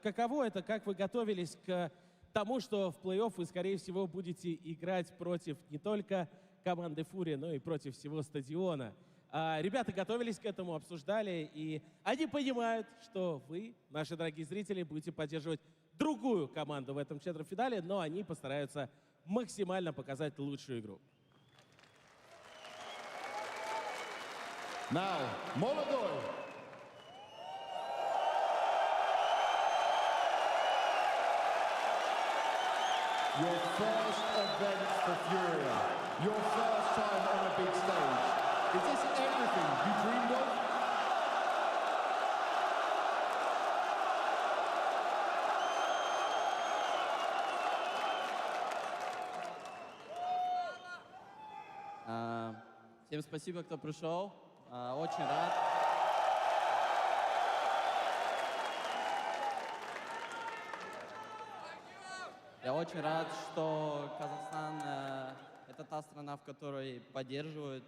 Каково это, как вы готовились к тому, что в плей-офф вы, скорее всего, будете играть против не только команды Фурия, но и против всего стадиона? Ребята готовились к этому, обсуждали, и они понимают, что вы, наши дорогие зрители, будете поддерживать другую команду в этом четвертьфинале, но они постараются максимально показать лучшую игру. Now, Molodoy. Your first event for Furia. Your first time on a big stage. Is this everything you dreamed of? Всем спасибо, кто пришел. Очень рад. Я очень рад, что Казахстан это та страна, в которой поддерживают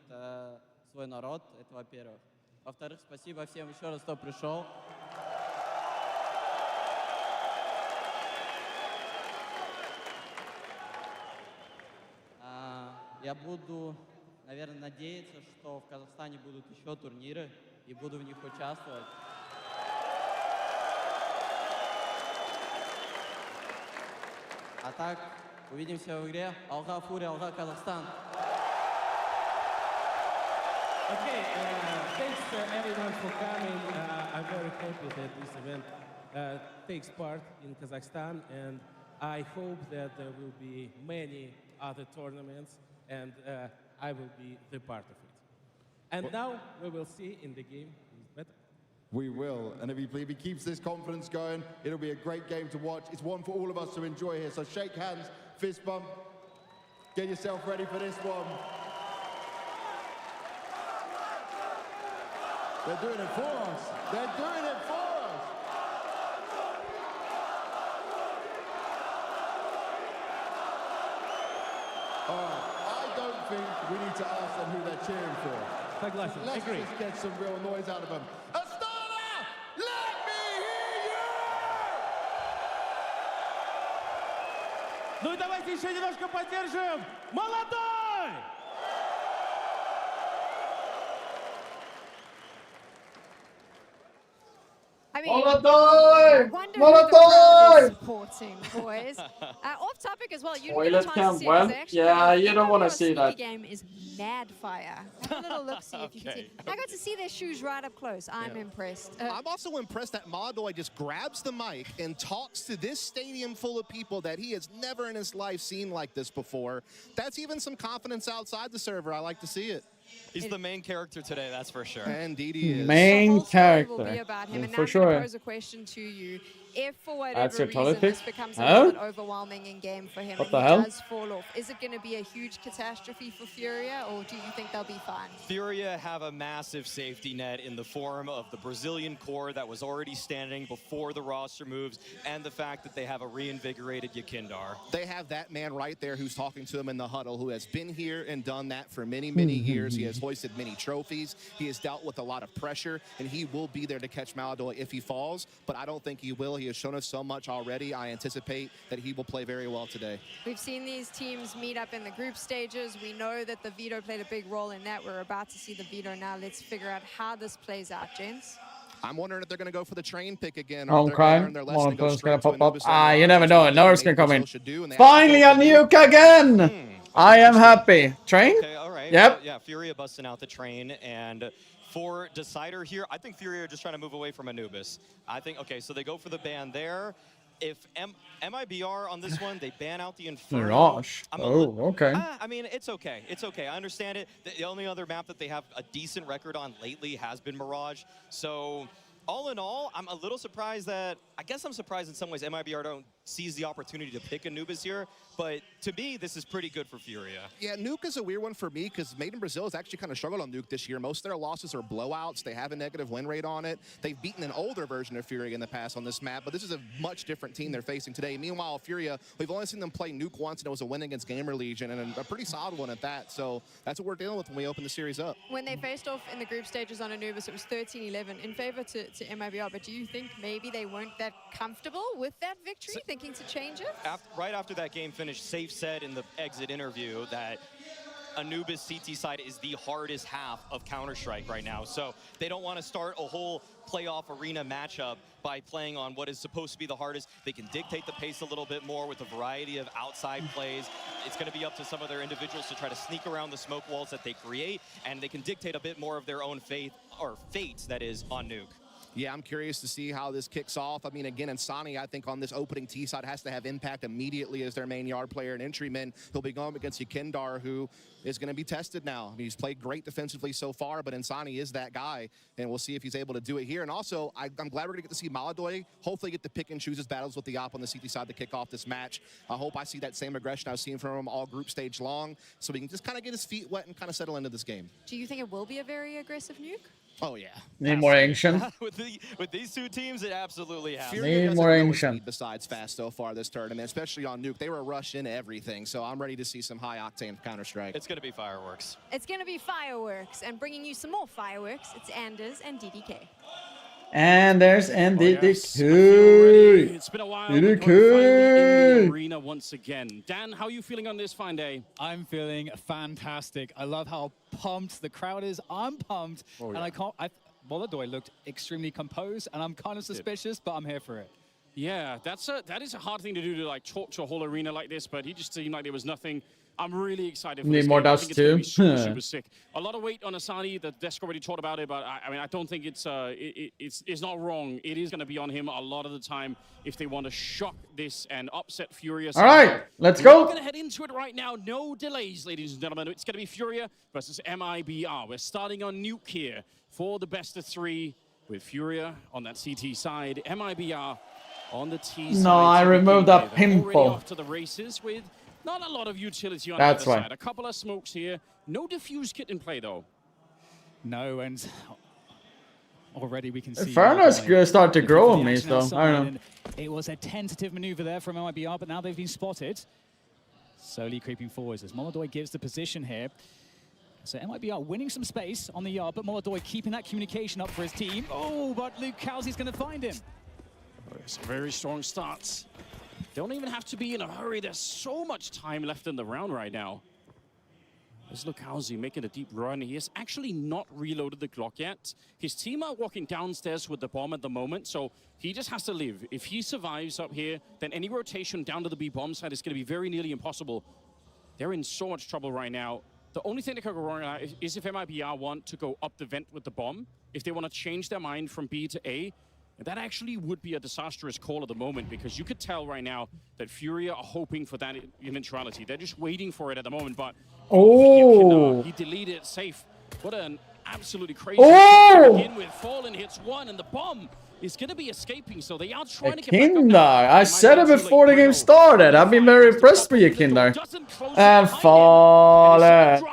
свой народ. Это во-первых. Во-вторых, спасибо всем еще раз, кто пришел. Я буду, наверное, надеяться, что в Казахстане будут еще турниры и буду в них участвовать. А так, увидимся в игре. Алга Фурия, Алга Казахстан. Okay, thanks everyone for coming. I'm very happy that this event takes part in Kazakhstan, and I hope that there will be many other tournaments, and I will be the part of it. And now we will see in the game who's better. We will, and if he keeps this confidence going, it'll be a great game to watch. It's one for all of us to enjoy here, so shake hands, fist bump, get yourself ready for this one. They're doing it for us. They're doing it for us. All right, I don't think we need to ask them who they're cheering for. Let's just get some real noise out of them. Astana, let me hear you! Ну и давайте еще немножко поддержим Молодой! I mean, Molotov! wonder who the crowd is supporting, boys. Off topic as well, you didn't get a Toilet chance to see cam it, 'cause well. they actually Yeah, played you don't want to MIBR's see sneaky that. game is mad fire. Have a little look-see if you can see. I got to see their shoes right up close. I'm impressed. I'm also impressed that Maladoy just grabs the mic and talks to this stadium full of people that he has never in his life seen like this before. That's even some confidence outside the server. I like to see it. He's the main character today, that's for sure. Indeed he is. Main Will character. be about him. And now For I'm going to sure. pose a question to you. If for That's whatever your toilet reason pick? this becomes a Huh? little bit overwhelming in game for him What and the he hell? does fall off, is it going to be a huge catastrophe for Furia, or do you think they'll be fine? Furia have a massive safety net in the form of the Brazilian core that was already standing before the roster moves, and the fact that they have a reinvigorated Yakindar. They have that man right there who's talking to him in the huddle, who has been here and done that for many, many years. He has hoisted many trophies. He has dealt with a lot of pressure, and he will be there to catch Maladoy if he falls, but I don't think he will. He has shown us so much already. I anticipate that he will play very well today. We've seen these teams meet up in the group stages. We know that the veto played a big role in that. We're about to see the veto now. Let's figure out how this plays out, gents. I'm wondering if they're going to go for the train pick again. Oh, I'm they're crying. learn their lesson and go Molotov is straight gonna to pop up. Anubis Ah, and you never know. Another's gonna come in. Brazil should do, and they Finally a nuke again! I am happy. Train? Okay, all right. Yep. Well, yeah, Furia busting out the train, and for Decider here, I think Furia are just trying to move away from Anubis. I think, okay, so they go for the ban there. If MIBR on this one, they ban out the Inferno. Mirage. I'm a Oh, okay. I mean, it's okay. It's okay. I understand it. The only other map that they have a decent record on lately has been Mirage. So all in all, I'm a little surprised that, I guess I'm surprised in some ways MIBR don't seize the opportunity to pick Anubis here, but to me, this is pretty good for Furia. Yeah, Nuke is a weird one for me because Made in Brazil has actually kind of struggled on Nuke this year. Most of their losses are blowouts. They have a negative win rate on it. They've beaten an older version of Furia in the past on this map, but this is a much different team they're facing today. Meanwhile, Furia, we've only seen them play Nuke once, and it was a win against Gamer Legion, and a pretty solid one at that. So that's what we're dealing with when we open the series up. When they faced off in the group stages on Anubis, it was 13-11 in favor to MIBR, but do you think maybe they weren't that comfortable with that victory, thinking to change it? Right after that game finished, Safe said in the exit interview that Anubis CT side is the hardest half of Counter-Strike right now. So they don't want to start a whole playoff arena matchup by playing on what is supposed to be the hardest. They can dictate the pace a little bit more with a variety of outside plays. It's going to be up to some of their individuals to try to sneak around the smoke walls that they create, and they can dictate a bit more of their own fate, that is, on Nuke. Yeah, I'm curious to see how this kicks off. I mean, again, Insani, I think on this opening T side has to have impact immediately as their main yard player and entryman. He'll be going against Yakindar, who is going to be tested now. I mean, he's played great defensively so far, but Insani is that guy, and we'll see if he's able to do it here. And also, I'm glad we're going to get to see Maladoy hopefully get to pick and choose his battles with the op on the CT side to kick off this match. I hope I see that same aggression I've seen from him all group stage long, so we can just kind of get his feet wet and kind of settle into this game. Do you think it will be a very aggressive nuke? Oh, yeah. Need more ancient. with these two teams, it absolutely has. Need more ancient. Besides fast so far this tournament, especially on Nuke, they were rushing everything. So I'm ready to see some high octane Counter-Strike. It's going to be fireworks. It's going to be fireworks, and bringing you some more fireworks, it's Anders and DDK. And there's NDDK. It's been a while. We're finally in the arena once again. Dan, how are you feeling on this fine day? I'm feeling fantastic. I love how pumped the crowd is. I'm pumped. Oh, yeah. And I can't. Maladoy looked extremely composed, and I'm kind of suspicious, but I'm here for it. Yeah, that is a hard thing to do, to like talk to a whole arena like this, but he just seemed like there was nothing. I'm really excited for Need this more game. I dust think it's gonna be too. super sick. A lot of weight on Asani. The desk already talked about it, but I mean, I don't think it's not wrong. It is going to be on him a lot of the time if they want to shock this and upset Furia. All right, let's We're go. going to head into it right now. No delays, ladies and gentlemen. It's going to be Furia versus MIBR. We're starting on Nuke here for the best of three with Furia on that CT side, MIBR on the T side. No, I removed that They're already pimple. off to the races with not a lot of utility on That's the other why. side. A couple of smokes here. No diffuse kit in play, though. No, and already we can see... Inferno's gonna start to grow on me, action so I outside, don't know. and it was a tentative maneuver there from MIBR, but now they've been spotted. Slowly creeping forwards as Maladoy gives the position here. So MIBR winning some space on the yard, but Maladoy keeping that communication up for his team. Oh, but Luke Kowsey's going to find him. It's a very strong start. Don't even have to be in a hurry. There's so much time left in the round right now. There's Lucauzi making a deep run. He has actually not reloaded the Glock yet. His team are walking downstairs with the bomb at the moment, so he just has to live. If he survives up here, then any rotation down to the B bomb side is going to be very nearly impossible. They're in so much trouble right now. The only thing that could go wrong now is if MIBR want to go up the vent with the bomb. If they want to change their mind from B to A, that actually would be a disastrous call at the moment, because you could tell right now that Furia are hoping for that eventuality. They're just waiting for it at the moment, but he deleted it safe. What an absolutely crazy to begin with. Fallen hits one, and the bomb is going to be escaping, so they are trying to get back up now. I said it before the game started. I've been very impressed with you, Kindar. And fallen.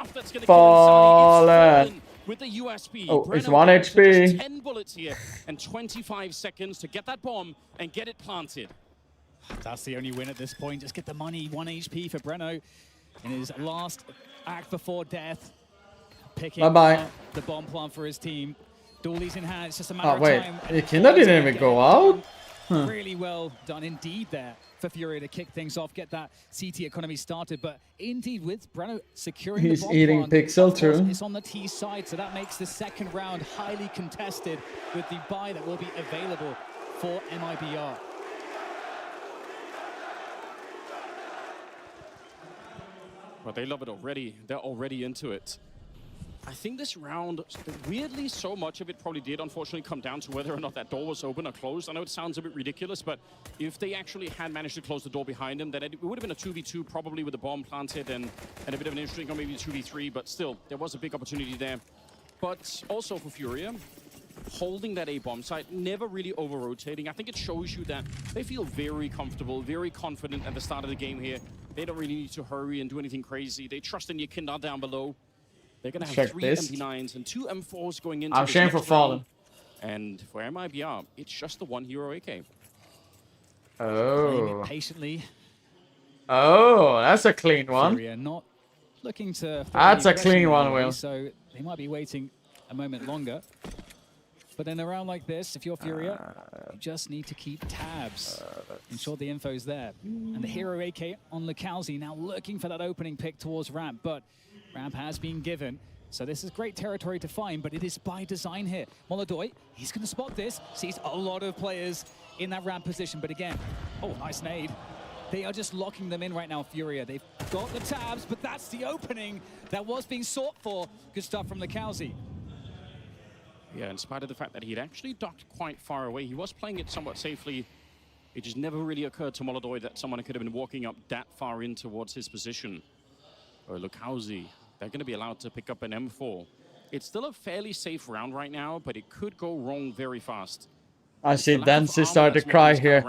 With the USB, oh, it's 1 HP. 10 bullets here and 25 seconds to get that bomb and get it planted. That's the only win at this point. Just get the money. 1 HP for Breno in his last act before death. Picking up the bomb plant for his team. Dooley's in hand. It's just a matter of time. Wait, Kindar didn't even go out? Really well done indeed there for Furia to kick things off, get that CT economy started. But indeed, with Breno securing the bomb eating plant, Pixel too. It's on the T side, so that makes the second round highly contested with the buy that will be available for MIBR. Well, they love it already. They're already into it. I think this round, weirdly, so much of it probably did unfortunately come down to whether or not that door was open or closed. I know it sounds a bit ridiculous, but if they actually had managed to close the door behind them, then it would have been a 2v2 probably with the bomb planted and a bit of an interesting, or maybe a 2v3, but still, there was a big opportunity there. But also for Furia, holding that A bomb site, never really over-rotating. I think it shows you that they feel very comfortable, very confident at the start of the game here. They don't really need to hurry and do anything crazy. They trust in Yakindar down below. They're going to have 3 MP9s and 2 M4s going into I'm ashamed for falling. And for MIBR, it's just the 1 hero AK. Oh. Patiently. Oh, that's a clean one. Furia not looking to. That's a clean one, Will. So they might be waiting a moment longer. But in a round like this, if you're Furia, you just need to keep tabs. Ensure the info's there. And the hero AK on Lucauzi now looking for that opening pick towards ramp, but ramp has been given. So this is great territory to find, but it is by design here. Molodoy, he's going to spot this, sees a lot of players in that ramp position, but again, oh, nice nade. They are just locking them in right now, Furia. They've got the tabs, but that's the opening that was being sought for. Good stuff from Lucauzi. Yeah, in spite of the fact that he'd actually ducked quite far away, he was playing it somewhat safely. It just never really occurred to Molodoy that someone could have been walking up that far in towards his position. Or Lucauzi, they're going to be allowed to pick up an M4. It's still a fairly safe round right now, but it could go wrong very fast. I see Dancy start to cry here.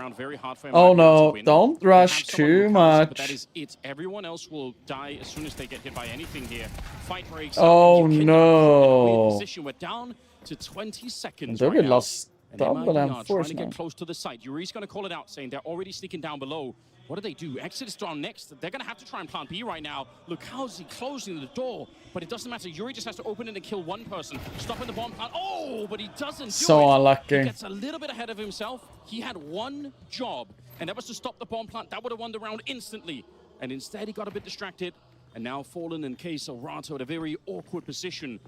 Oh no, don't rush too much. But that is it. Everyone else will die as soon as they get hit by anything here. Fight breaks. Oh no. Position. We're down to 20 seconds They right now. lost double and trying to now. get close to the site. Yuri's going to call it out, saying they're already sneaking down below. What do? Exit is down next. They're going to have to try and plant B right now. Lucauzi closing the door, but it doesn't matter. Yuri just has to open it and kill one person. Stopping the bomb plant. Oh, but he doesn't do so it. Unlucky. He gets a little bit ahead of himself. He had one job, and that was to stop the bomb plant. That would have won the round instantly. And instead, he got a bit distracted. And now Fallen and Queso Rato at a very awkward position.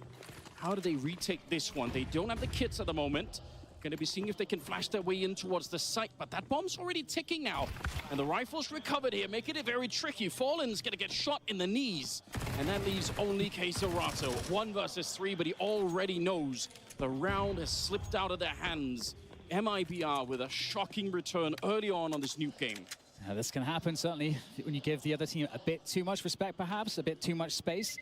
How do they retake this one? They don't have the kits at the moment. Going to be seeing if they can flash their way in towards the site, but that bomb's already ticking now. And the rifle's recovered here, making it very tricky. Fallen's going to get shot in the knees. And that leaves only Queso Rato. 1 versus 3, but he already knows the round has slipped out of their hands. MIBR with a shocking return early on this nuke game. Now, this can happen, certainly, when you give the other team a bit too much respect, perhaps, a bit too much space.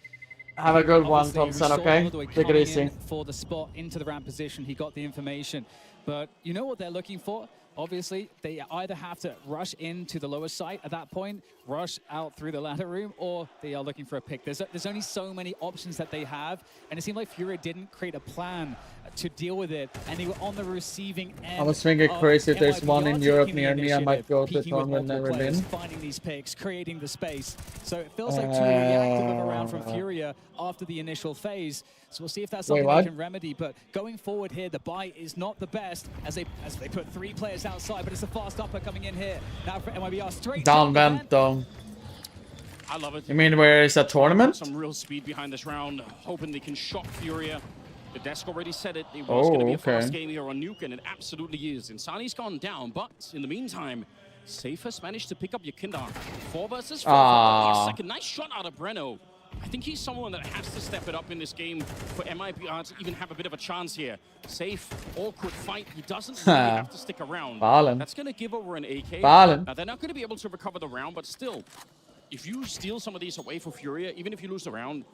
Have a good one, Thompson, okay? Take it easy. For the spot into the ramp position, he got the information. But you know what they're looking for? Obviously, they either have to rush into the lower site at that point, rush out through the ladder room, or they are looking for a pick. There's only so many options that they have, and it seemed like Furia didn't create a plan to deal with it, and they were on the receiving end. I was thinking crazy if there's one in Europe near me, I might go to this one when never been. Finding these picks, creating the space. So it feels like too reactive of a round from Furia after the initial phase. So we'll see if that's something they can remedy. But going forward here, the buy is not the best as they put 3 players outside, but it's a fast upper coming in here. Now for MIBR straight down vent though. I love it. You mean where is that tournament? Some real speed behind this round, hoping they can shock Furia. The desk already said it. It was going to be a fast game here on Nuke, and it absolutely is. Insani's gone down, but in the meantime, Safe has managed to pick up Yakindar. 4 versus 4. Second, nice shot out of Breno. I think he's someone that has to step it up in this game for MIBR to even have a bit of a chance here. Safe, awkward fight. He doesn't really have to stick around. That's going to give over an AK. Now, they're not going to be able to recover the round, but still, if you steal some of these away for Furia, even if you lose the round,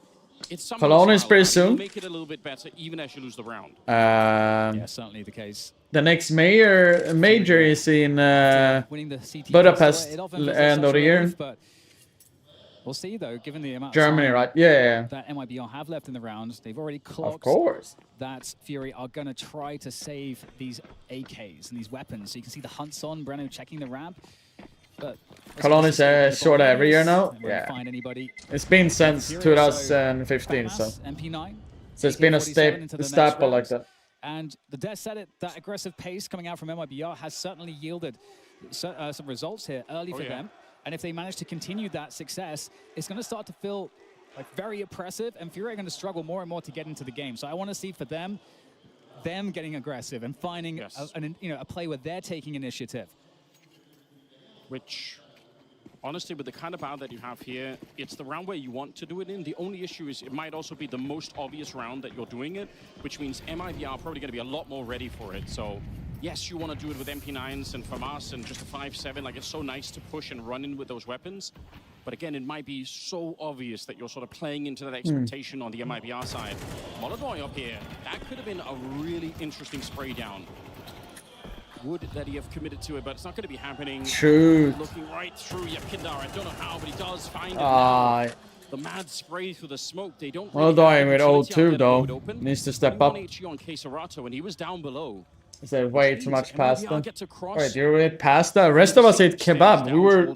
it's something. Cologne is pretty soon. Make it a little bit better, even as you lose the round. Yeah, certainly the case. The next major is in Budapest, end of the year. We'll see, though, given the amount Germany, of time right? Yeah. that MIBR have left in the rounds. They've already clocked Of course. that Fury are going to try to save these AKs and these weapons. So you can see the hunts on, Breno checking the ramp. But Cologne is sort of every year now. Yeah. Find anybody. It's been since 2015, so. MP9. So it's been a staple like that. And the Des said it, that aggressive pace coming out from MIBR has certainly yielded some results here early for them. And if they manage to continue that success, it's going to start to feel like very oppressive, and Fury are going to struggle more and more to get into the game. So I want to see for them getting aggressive and finding a play where they're taking initiative. Which, honestly, with the kind of bout that you have here, it's the round where you want to do it in. The only issue is it might also be the most obvious round that you're doing it, which means MIBR are probably going to be a lot more ready for it. So yes, you want to do it with MP9s and FAMAS and just a 5-7. Like, it's so nice to push and run in with those weapons. But again, it might be so obvious that you're sort of playing into that expectation on the MIBR side. Molodoy up here, that could have been a really interesting spray down. Would that he have committed to it, but it's not going to be happening. Shoot. Looking right through Yakindar. I don't know how, but he does find it. The mad spray through the smoke. They don't. Molodoy with 0-2 though. Needs to step up. On Queserato, and he was down below. Is there way too much pasta? Wait, you ate pasta? The rest of us ate kebab. We were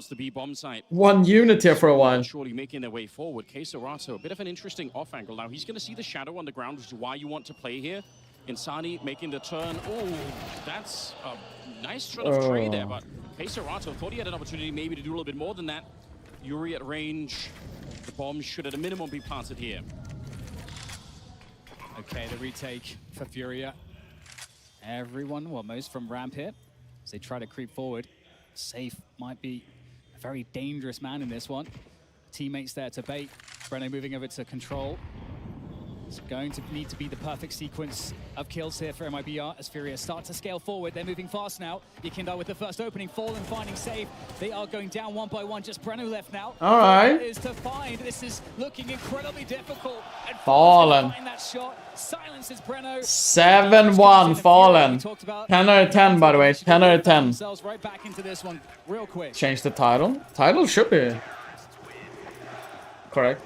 one unit here for a while. Surely making their way forward. Queserato, a bit of an interesting off angle. Now he's going to see the shadow on the ground, which is why you want to play here. Insani making the turn. Oh, that's a nice sort of trade there, but Queserato thought he had an opportunity maybe to do a little bit more than that. Yuri at range. The bomb should at a minimum be planted here. Okay, the retake for Furia. Everyone, well, most from ramp here, as they try to creep forward. Safe might be a very dangerous man in this one. Teammates there to bait. Breno moving over to control. It's going to need to be the perfect sequence of kills here for MIBR as Furia start to scale forward. They're moving fast now. Yakindar with the first opening, Fallen finding Safe. They are going down one by one. Just Breno left now. All right. Is to find. This is looking incredibly difficult. And Fallen. Find that shot. Silences Breno. 7-1 Fallen. 10 out of 10, by the way. 10 out of 10. Right back into this one real quick. Change the title. Title should be correct.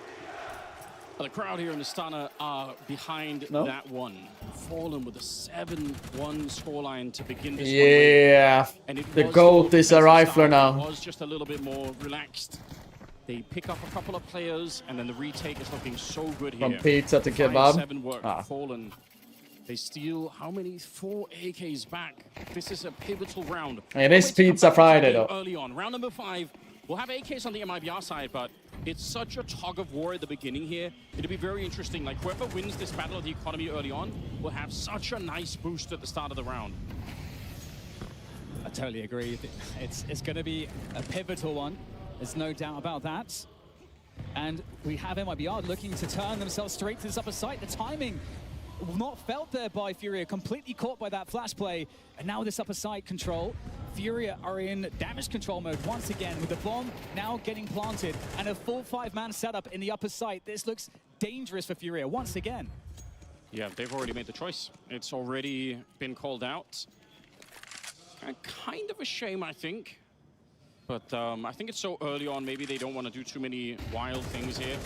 The crowd here in Astana are behind that one. Fallen with a 7-1 scoreline to begin this one. And the GOAT is a rifler now. It was just a little bit more relaxed. They pick up a couple of players, and then the retake is looking so good here. From pizza to kebab. 5-7 work. Fallen. They steal how many? 4 AKs back. This is a pivotal round. It is Pizza Friday though. Early on, round number 5. We'll have AKs on the MIBR side, but it's such a tug of war at the beginning here. It'll be very interesting. Like, whoever wins this battle of the economy early on will have such a nice boost at the start of the round. I totally agree. It's going to be a pivotal one. There's no doubt about that. And we have MIBR looking to turn themselves straight to this upper site. The timing not felt there by Furia, completely caught by that flash play. And now this upper site control. Furia are in damage control mode once again with the bomb now getting planted and a full 5-man setup in the upper site. This looks dangerous for Furia once again. Yeah, they've already made the choice. It's already been called out. Kind of a shame, I think. But I think it's so early on, maybe they don't want to do too many wild things here.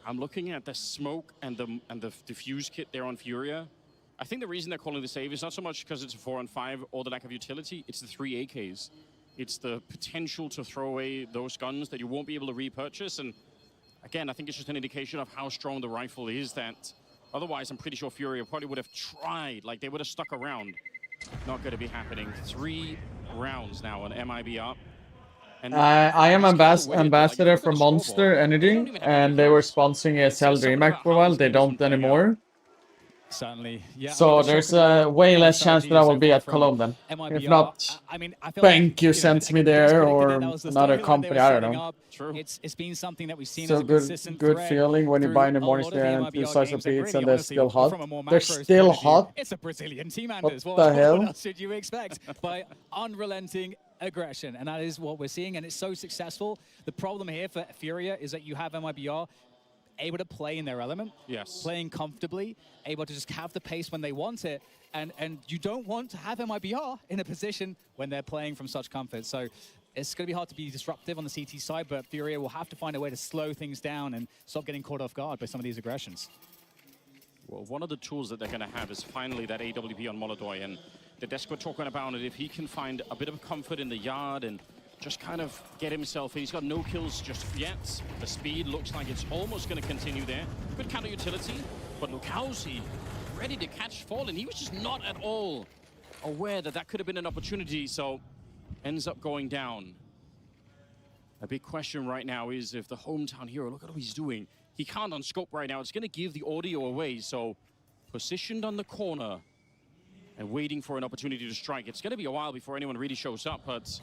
I'm looking at the smoke and the diffuse kit there on Furia. I think the reason they're calling the save is not so much because it's a 4-on-5 or the lack of utility, it's the 3 AKs. It's the potential to throw away those guns that you won't be able to repurchase. And again, I think it's just an indication of how strong the rifle is that otherwise I'm pretty sure Furia probably would have tried, like they would have stuck around. Not going to be happening. 3 rounds now on MIBR. And I am ambassador for Monster Energy, and they were sponsoring ESL DreamHack for a while. They don't anymore. Certainly, yeah. So there's a way less chance that I will be at Cologne then. If not, I mean, I feel BenQ sends me there or another company, I don't know. It's been something that we've seen So as a consistent good thread feeling when you buy in the morning stand and 2 slices of pizza and they're still hot. They're still hot? It's a Brazilian team, What Anders. the What hell? else should you expect? By unrelenting aggression, and that is what we're seeing, and it's so successful. The problem here for Furia is that you have MIBR able to play in their element, playing comfortably, able to just have the pace when they want it, and you don't want to have MIBR in a position when they're playing from such comfort. So it's going to be hard to be disruptive on the CT side, but Furia will have to find a way to slow things down and stop getting caught off guard by some of these aggressions. Well, one of the tools that they're going to have is finally that AWP on Molodoi, and the desk we're talking about it. If he can find a bit of comfort in the yard and just kind of get himself in. He's got no kills just yet. The speed looks like it's almost going to continue there. Good counter utility, but Lucauzi ready to catch Fallen. He was just not at all aware that that could have been an opportunity, so ends up going down. A big question right now is if the hometown hero, look at what he's doing. He can't on scope right now. It's going to give the audio away, so positioned on the corner and waiting for an opportunity to strike. It's going to be a while before anyone really shows up, but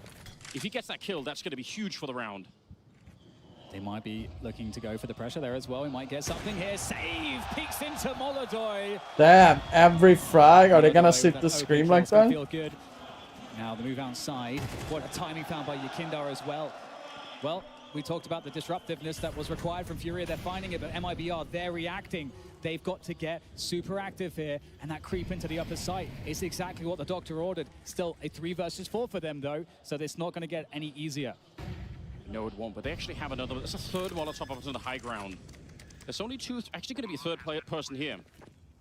if he gets that kill, that's going to be huge for the round. They might be looking to go for the pressure there as well. We might get something here. Save! Peeks into Molodoi. Damn, every frag. Are they gonna sit the scream like that? Feel good. Now the move outside. What a timing found by Yakindar as well. Well, we talked about the disruptiveness that was required from Furia. They're finding it, but MIBR, they're reacting. They've got to get super active here, and that creep into the upper site is exactly what the doctor ordered. Still a 3 versus 4 for them, though, so it's not going to get any easier. No, it won't, but they actually have another. There's a third Molotov up to the high ground. There's only two, actually going to be a third person here.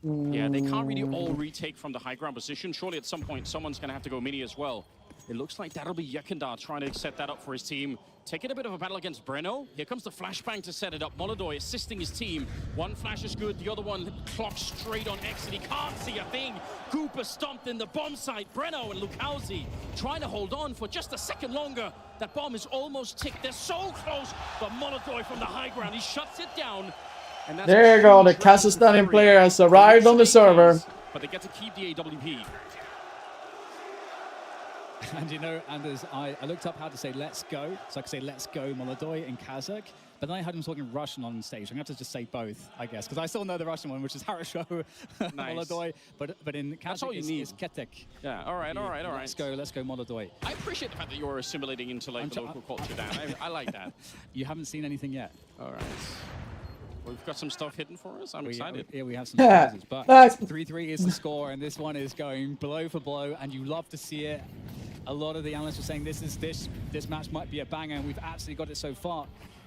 Yeah, they can't really all retake from the high ground position. Surely at some point, someone's going to have to go mini as well. It looks like that'll be Yakindar trying to set that up for his team. Taking a bit of a battle against Breno. Here comes the flashbang to set it up. Molodoi assisting his team. One flash is good, the other one clocks straight on exit. He can't see a thing. Cooper stomped in the bomb site. Breno and Lucauzi trying to hold on for just a second longer. That bomb is almost ticked. They're so close, but Molodoi from the high ground, he shuts it down. And that's there you go, the Kazakhstani player has arrived on the server. But they get to keep the AWP. And you know, Anders, I looked up how to say let's go. So I could say let's go Molodoi in Kazakh. But then I heard him talking Russian on stage. I'm going to have to just say both, I guess. Because I still know the Russian one, which is Harasho Molodoi. But in Kazakh, it's Ketek. Yeah, all right. Let's go Molodoi. I appreciate the fact that you're assimilating into like the local culture, Dan. I like that. You haven't seen anything yet. All right. We've got some stuff hidden for us. I'm excited. Yeah, we have some surprises. But 3-3 is the score, and this one is going blow for blow, and you love to see it. A lot of the analysts were saying this match might be a banger, and we've absolutely got it so far.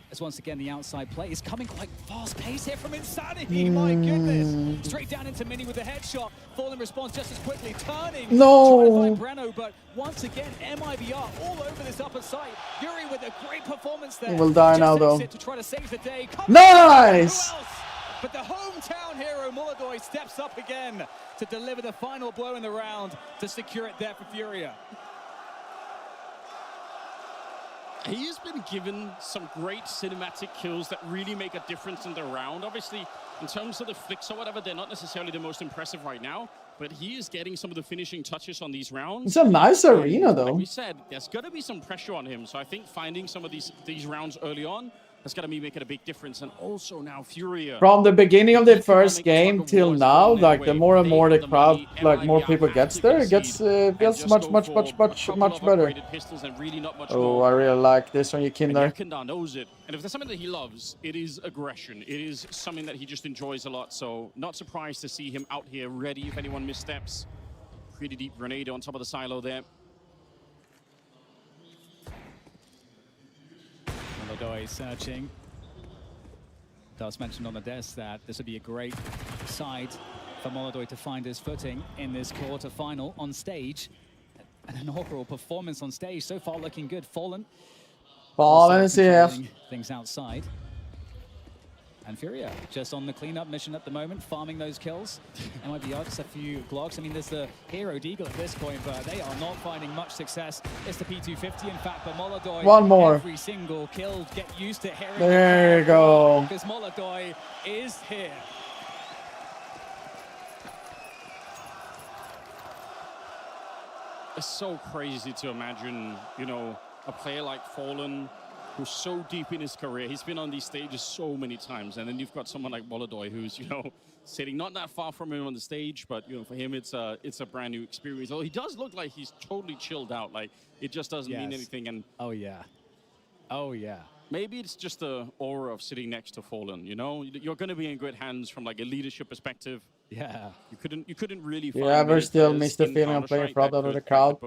As once again, the outside play is coming quite fast-paced here from Insanity. My goodness. Straight down into Mini with a headshot. Fallen responds just as quickly, turning. No. Trying to find Breno, but once again, MIBR all over this upper site. Yuri with a great performance there. He will die now, though. To try to save the day. Nice! But the hometown hero, Molodoi, steps up again to deliver the final blow in the round to secure it there for Furia. He has been given some great cinematic kills that really make a difference in the round. Obviously, in terms of the flicks or whatever, they're not necessarily the most impressive right now, but he is getting some of the finishing touches on these rounds. It's a nice arena, though. Like we said, there's going to be some pressure on him, so I think finding some of these rounds early on that's going to be making a big difference. And also now Furia. From the beginning of the first game till now, like the more and more the crowd, like more people gets there, it gets much better. Oh, I really like this on Yakindar. Yakindar knows it. And if there's something that he loves, it is aggression. It is something that he just enjoys a lot. So not surprised to see him out here ready if anyone missteps. Pretty deep grenade on top of the silo there. Molodoi searching. Dust mentioned on the desk that this would be a great side for Molodoi to find his footing in this quarter-final on stage. An inaugural performance on stage, so far looking good. Fallen is here. Things outside. And Furia just on the cleanup mission at the moment, farming those kills. MIBR just a few Glocks. I mean, there's the Hero Deagle at this point, but they are not finding much success. It's the P250, in fact, but Molodoy, one more. every single kill, get used to hearing There you go. because Molodoy is here. It's so crazy to imagine, you know, a player like Fallen, who's so deep in his career. He's been on these stages so many times, and then you've got someone like Molodoy, who's, you know, sitting not that far from him on the stage, but, you know, for him, it's a brand new experience. Although he does look like he's totally chilled out, like it just doesn't mean anything. And oh yeah, oh yeah. Maybe it's just the aura of sitting next to Fallen. You know, you're going to be in good hands from like a leadership perspective. Yeah, you couldn't really. Find Yeah, we still miss the feeling of playing in front of the crowd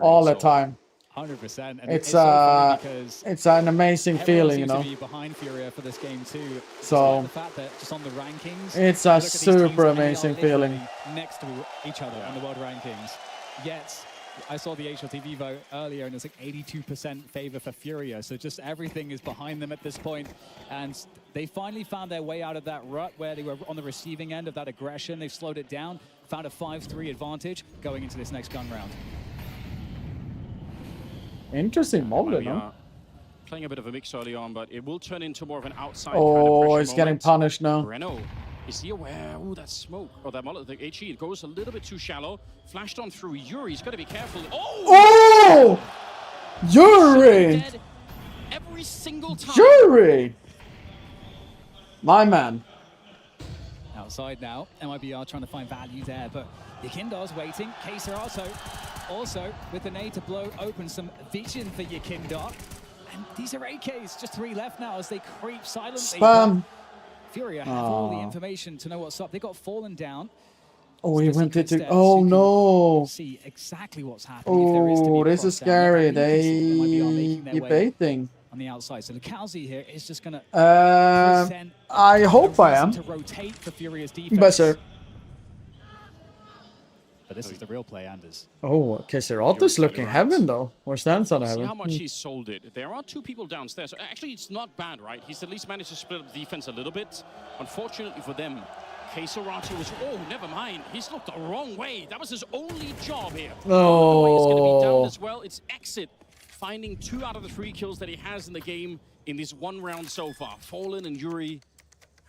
all the time. 100%. And It's so because it's an amazing feeling, you seems know. to be behind Furia for this game too. So the fact that just on the rankings, it's a you look at these teams super and they are amazing literally feeling. next to each other on the world rankings. Yet I saw the HLTV vote earlier, and it's like 82% favor for Furia. So just everything is behind them at this point, and they finally found their way out of that rut where they were on the receiving end of that aggression. They've slowed it down, found a 5-3 advantage going into this next gun round. Interesting moment, no? Playing a bit of a mix early on, but it will turn into more of an outside Oh, kind of pressure he's getting moment. punished now. Breno, is he aware? Oh, that smoke. Oh, that mullet, the HE, it goes a little bit too shallow. Flashed on through Yuri. He's got to be careful. Oh! Yuri! Every single time. Yuri! My man. Outside now, MIBR trying to find value there, but Yakindar's waiting. Keserato also with the nade to blow open some vision for Yakindar. And these are AKs, just 3 left now as they creep silently. Spam. Furia have all the information to know what's up. They got fallen down. Oh, he went into. Oh no! See exactly what's happening. If there is to be Oh, a this is cross down, scary. MIBR making their They way baiting. on the outside. So Lucalzi here is just gonna present I hope I reason am. to rotate for Furia's defense. Better. But this is the real play, Anders. Oh, Keserato's looking heaven though. Or stands on See heaven. how much he's sold it. There are 2 people downstairs. So actually, it's not bad, right? He's at least managed to split up the defense a little bit. Unfortunately for them, Keserato was, oh, never mind. He's looked the wrong way. That was his only job here. Oh. It's going to be down as well. It's Exit finding 2 out of the 3 kills that he has in the game in this 1 round so far. Fallen and Yuri.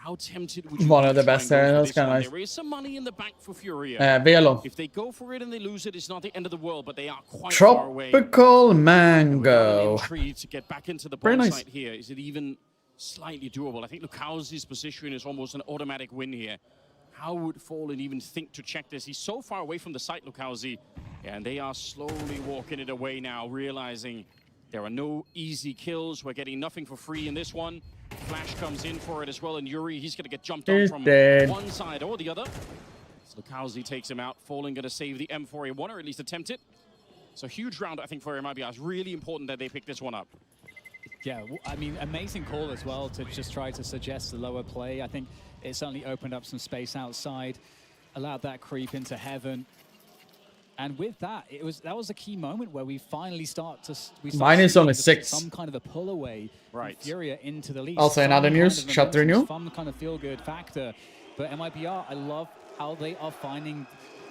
How tempted would you One be of the to try best and go there. for That's this kind of one? nice. There is some money in the bank for Furia. Velo. If they go for it and they lose it, it's not the end of the world, but they are quite far away. Tropical mango. To get back into the Very bomb nice. site here, is it even slightly doable? I think Lucalzi's position is almost an automatic win here. How would Fallen even think to check this? He's so far away from the site, Lucalzi, and they are slowly walking it away now, realizing there are no easy kills. We're getting nothing for free in this one. Flash comes in for it as well, and Yuri, he's going to get jumped on He's from dead. one side or the other. So Lucalzi takes him out. Fallen going to save the M4A1, or at least attempt it. So huge round, I think, for MIBR. It's really important that they pick this one up. Yeah, I mean, amazing call as well to just try to suggest the lower play. I think it certainly opened up some space outside, allowed that creep into heaven. And with that, that was a key moment where we finally start to Mine is only 6. Some kind of a pull away, right? Furia into the lead. Also, in other news, shut the renew. Some kind of feel good factor, but MIBR, I love how they are finding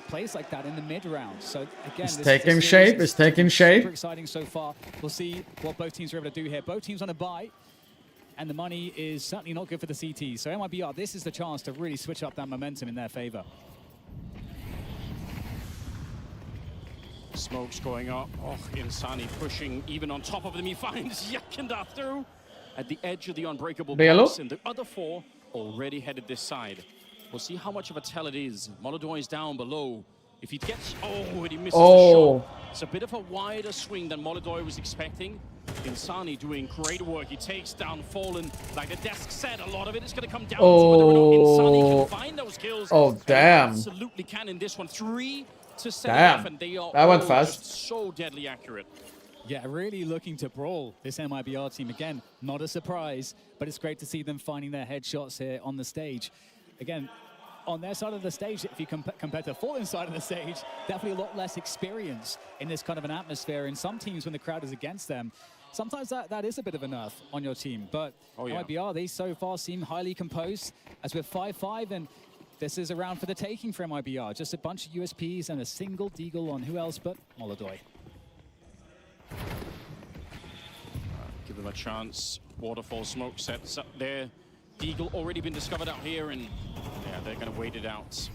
plays like that in the mid round. So again, It's taking shape. It's taking shape. Super exciting so far. We'll see what both teams are able to do here. Both teams on a bye, and the money is certainly not good for the CT. So MIBR, this is the chance to really switch up that momentum in their favor. Smoke's going up. Oh, Insani pushing even on top of them. He finds Yakindar through at the edge of the unbreakable box. And the other 4 already headed this side. We'll see how much of a tell it is. Molodoy is down below. If he gets... Oh, and he misses the shot. It's a bit of a wider swing than Molodoy was expecting. Insani doing great work. He takes down Fallen. Like the desk said, a lot of it is going to come down to whether or not Insani can find those kills. Oh, damn. Absolutely can in this one. 3 to 7 Damn. and they are That went all fast. just so deadly accurate. Yeah, really looking to brawl this MIBR team. Again, not a surprise, but it's great to see them finding their headshots here on the stage. Again, on their side of the stage, if you compare to Fallen's side of the stage, definitely a lot less experience in this kind of an atmosphere. In some teams, when the crowd is against them, sometimes that is a bit of a nerf on your team. But yeah. MIBR, they so far seem highly composed as we're 5-5, and this is a round for the taking for MIBR. Just a bunch of USPs and a single deagle on who else but Molodoi. Give them a chance. Waterfall smoke sets up there. Deagle already been discovered out here, and yeah, they're going to wait it out.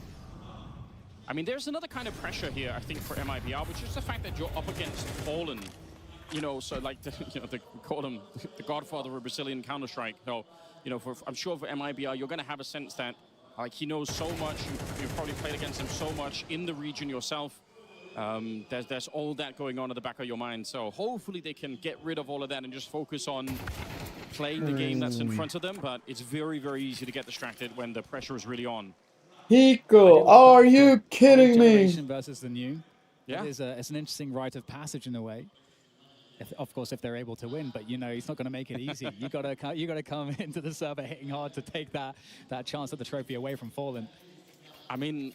I mean, there's another kind of pressure here, I think, for MIBR, which is the fact that you're up against Fallen. You know, so like, they call him the godfather of Brazilian Counter-Strike. So, you know, I'm sure for MIBR, you're going to have a sense that, like, he knows so much. You've probably played against him so much in the region yourself. There's all that going on at the back of your mind. So hopefully they can get rid of all of that and just focus on playing the game that's in front of them. But it's very, very easy to get distracted when the pressure is really on. Hiko, are you kidding me? Versus the new. Yeah. It's an interesting rite of passage in a way. Of course, if they're able to win, but you know, he's not going to make it easy. you gotta come into the server hitting hard to take that chance at the trophy away from Fallen. I mean,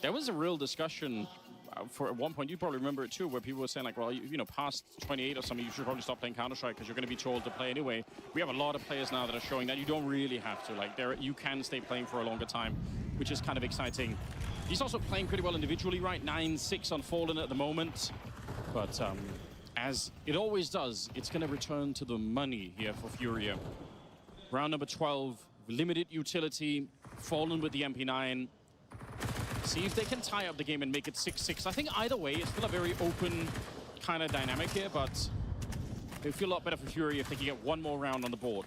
there was a real discussion for at one point, you probably remember it too, where people were saying like, well, you know, past 28 or something, you should probably stop playing Counter-Strike because you're going to be told to play anyway. We have a lot of players now that are showing that you don't really have to. Like, you can stay playing for a longer time, which is kind of exciting. He's also playing pretty well individually, right? 9-6 on Fallen at the moment. But as it always does, it's going to return to the money here for Furia. Round number 12, limited utility, Fallen with the MP9. See if they can tie up the game and make it 6-6. I think either way, it's still a very open kind of dynamic here, but it would feel a lot better for Fury if they can get one more round on the board.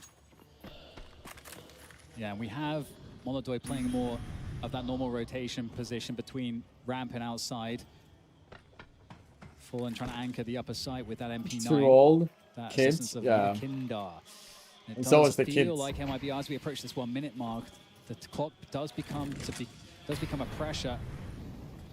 Yeah, and we have Molodoi playing more of that normal rotation position between ramp and outside. Fallen trying to anchor the upper side with that MP9. Too old. That Kids, yeah. Kindar. It It's does always the feel kids. like MIBR, as we approach this 1 minute mark, the clock does become a pressure.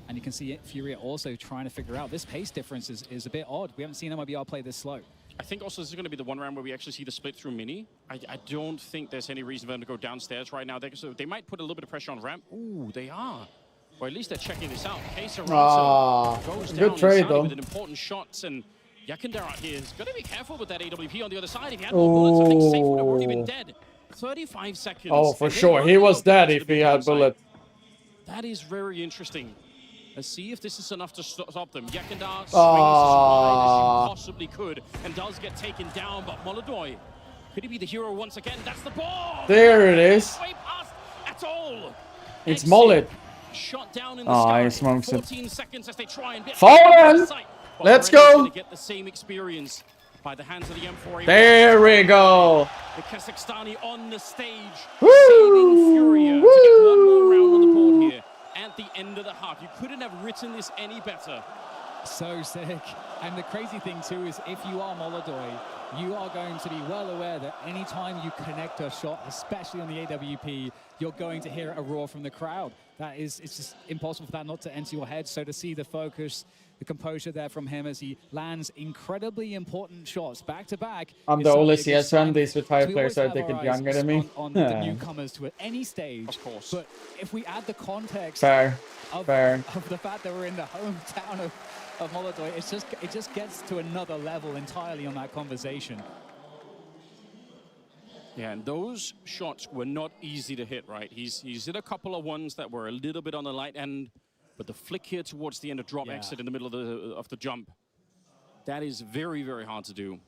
And you can see Furia also trying to figure out this pace difference is a bit odd. We haven't seen MIBR play this slow. I think also this is going to be the one round where we actually see the split through mini. I don't think there's any reason for them to go downstairs right now. They might put a little bit of pressure on ramp. Ooh, they are. Or at least they're checking this out. Kesa goes good down trade inside though. with an important shot, and Yakindar out here is going to be careful with that AWP on the other side. If he had more bullets, I think Safe would have already been dead. 35 seconds. Oh, for and sure. He was dead if he had bullet. That is very interesting. Let's see if this is enough to stop them. Yakindar swings as wide as you possibly could and does get taken down, but Molodoi, could he be the hero once again? That's the ball! There it is. Way past at all. It's Mollet. Shot down in the sky. He smokes it. 14 seconds as they try and get Fallen! Let's go! Get the same experience by the hands of the M4. There we go. The Kazakhstani on the stage, Woo! saving Furia to get one more round on the board here at the end of the half. You couldn't have written this any better. So sick. And the crazy thing too is if you are Molodoi, you are going to be well aware that anytime you connect a shot, especially on the AWP, you're going to hear a roar from the crowd. It's just impossible for that not to enter your head. So to see the focus, the composure there from him as he lands incredibly important shots back to back. I'm the oldest CS fan. These retired players are taking younger than me. On the newcomers to any stage. Of course. But if we add the context Fair. of the fact that we're in the hometown of Molodoi, it just gets to another level entirely on that conversation. Yeah, and those shots were not easy to hit, right? He's hit a couple of ones that were a little bit on the light end, but the flick here towards the end of drop exit in the middle of the jump, that is very, very hard to do.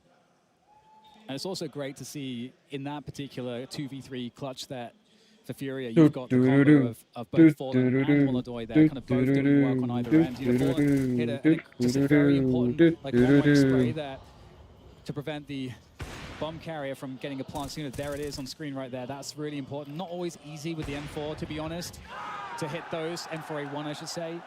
And it's also great to see in that particular 2v3 clutch that for Furia, you've got the combo of both Fallen and Molodoi there, kind of both doing work on either end. You know, Fallen hit just a very important like one-way spray there to prevent the bomb carrier from getting a plant sooner. There it is on screen right there. That's really important. Not always easy with the M4, to be honest, to hit those. M4A1, I should say.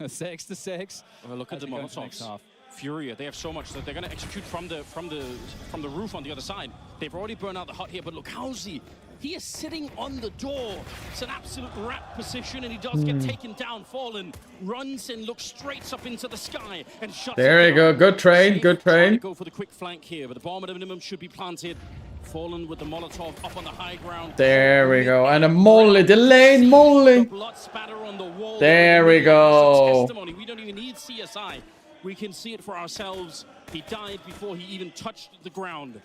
6-6. Well, look at the Molotovs. Furia, they have so much that they're going to execute from the roof on the other side. They've already burned out the hut here, but look, Housie, he is sitting on the door. It's an absolute rat position, and he does get taken down. Fallen runs and looks straight up into the sky and shuts. There you go. Good trade. Good trade. Go for the quick flank here, but the bomb at a minimum should be planted. Fallen with the Molotov up on the high ground. There we go. And a Molly. The lane Molly. Blood spatter on the wall. There we go. Testimony. We don't even need CSI. We can see it for ourselves. He died before he even touched the ground.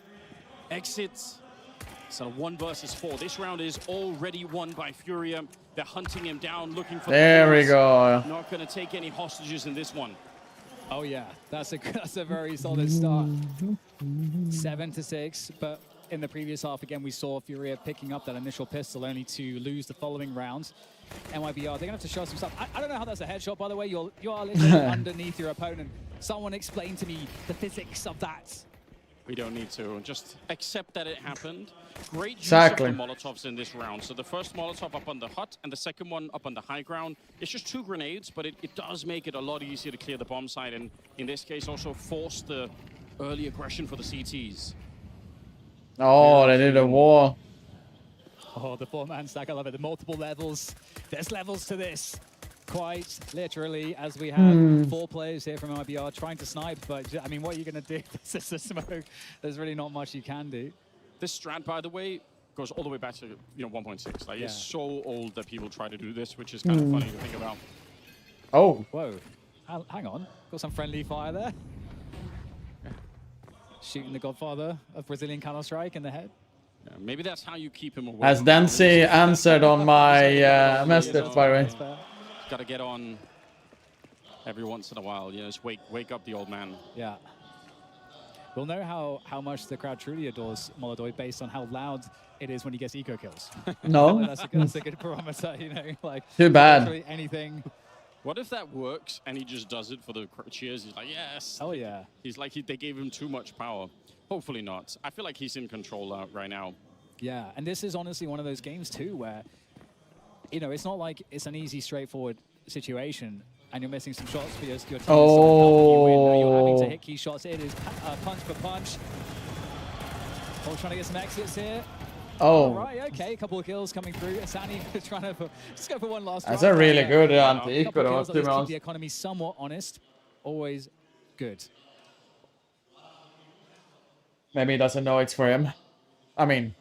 Exits. So 1 versus 4. This round is already won by Furia. They're hunting him down, looking for There the we kills. go. Not going to take any hostages in this one. Oh yeah, that's a very solid start. 7-6, but in the previous half again we saw Furia picking up that initial pistol only to lose the following round. MIBR, they're gonna have to show some stuff. I don't know how that's a headshot, by the way. You are literally underneath your opponent. Someone explain to me the physics of that. We don't need to. Just accept that it happened. Great use Exactly. of the Molotovs in this round. So the first Molotov up on the hut and the second one up on the high ground. It's just 2 grenades, but it does make it a lot easier to clear the bomb site, and in this case also force the early aggression for the CTs. Oh, they did a wall. Oh, the 4-man stack, I love it. The multiple levels. There's levels to this. Quite literally, as we have 4 players here from IBR trying to snipe, but I mean, what are you going to do? This is the smoke. There's really not much you can do. This strat, by the way, goes all the way back to 1.6. Like, it's so old that people try to do this, which is kind of funny to think about. Oh. Whoa. Hang on. Got some friendly fire there. Shooting the godfather of Brazilian Counter-Strike in the head. Yeah, maybe that's how you keep him away. Has Dancy answered on my message, by the way? Got to get on every once in a while. Just wake up the old man. Yeah. We'll know how much the crowd truly adores Molodoi based on how loud it is when he gets eco kills. No. that's a good barometer, you know. Like, too bad. Literally anything. What if that works and he just does it for the cheers? He's like, yes. Oh yeah. He's like, they gave him too much power. Hopefully not. I feel like he's in control right now. Yeah, and this is honestly one of those games too where, you know, it's not like it's an easy, straightforward situation and you're missing some shots for your team. Oh. You're having to hit key shots. It is punch for punch. Oh, trying to get some exits here. Oh. All right, okay, a couple of kills coming through. Asani trying to just go for one last That's drive. a really good A anti-eco, couple of though, kills, to at be least keep honest. the economy somewhat honest. Always good. Maybe he doesn't know it's for him. I mean,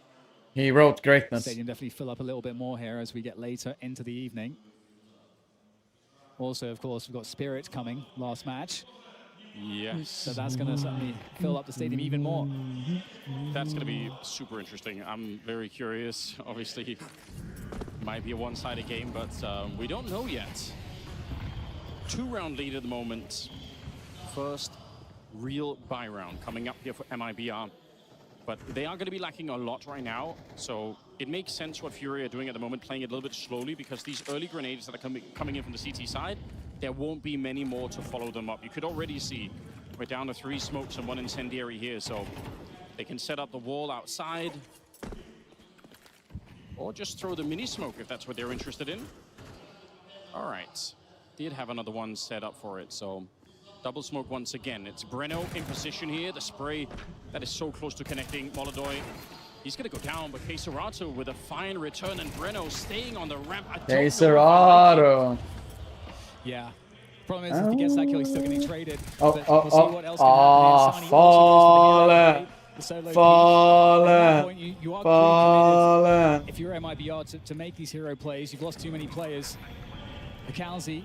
he wrote greatness. Stadium definitely fill up a little bit more here as we get later into the evening. Also, of course, we've got Spirit coming last match. Yes. So that's going to certainly fill up the stadium even more. That's going to be super interesting. I'm very curious. Obviously, might be a one-sided game, but we don't know yet. 2-round lead at the moment. First real buy round coming up here for MIBR. But they are going to be lacking a lot right now, so it makes sense what Fury are doing at the moment, playing it a little bit slowly, because these early grenades that are coming in from the CT side, there won't be many more to follow them up. You could already see we're down to 3 smokes and 1 incendiary here, so they can set up the wall outside, or just throw the mini smoke if that's what they're interested in. All right, did have another one set up for it, so double smoke once again. It's Breno in position here. The spray that is so close to connecting. Molodoi, he's going to go down, but Keiserato with a fine return, and Breno staying on the ramp. Keiserato. Yeah. Problem is, if he gets that kill, he's still getting traded. Oh, But oh, we'll see oh. what else can happen here. Sunny Fallen. also goes for the hero play. The solo Fallen. piece. You are Fallen. committed, if you're MIBR, to make these hero plays. You've lost too many players. Akalzi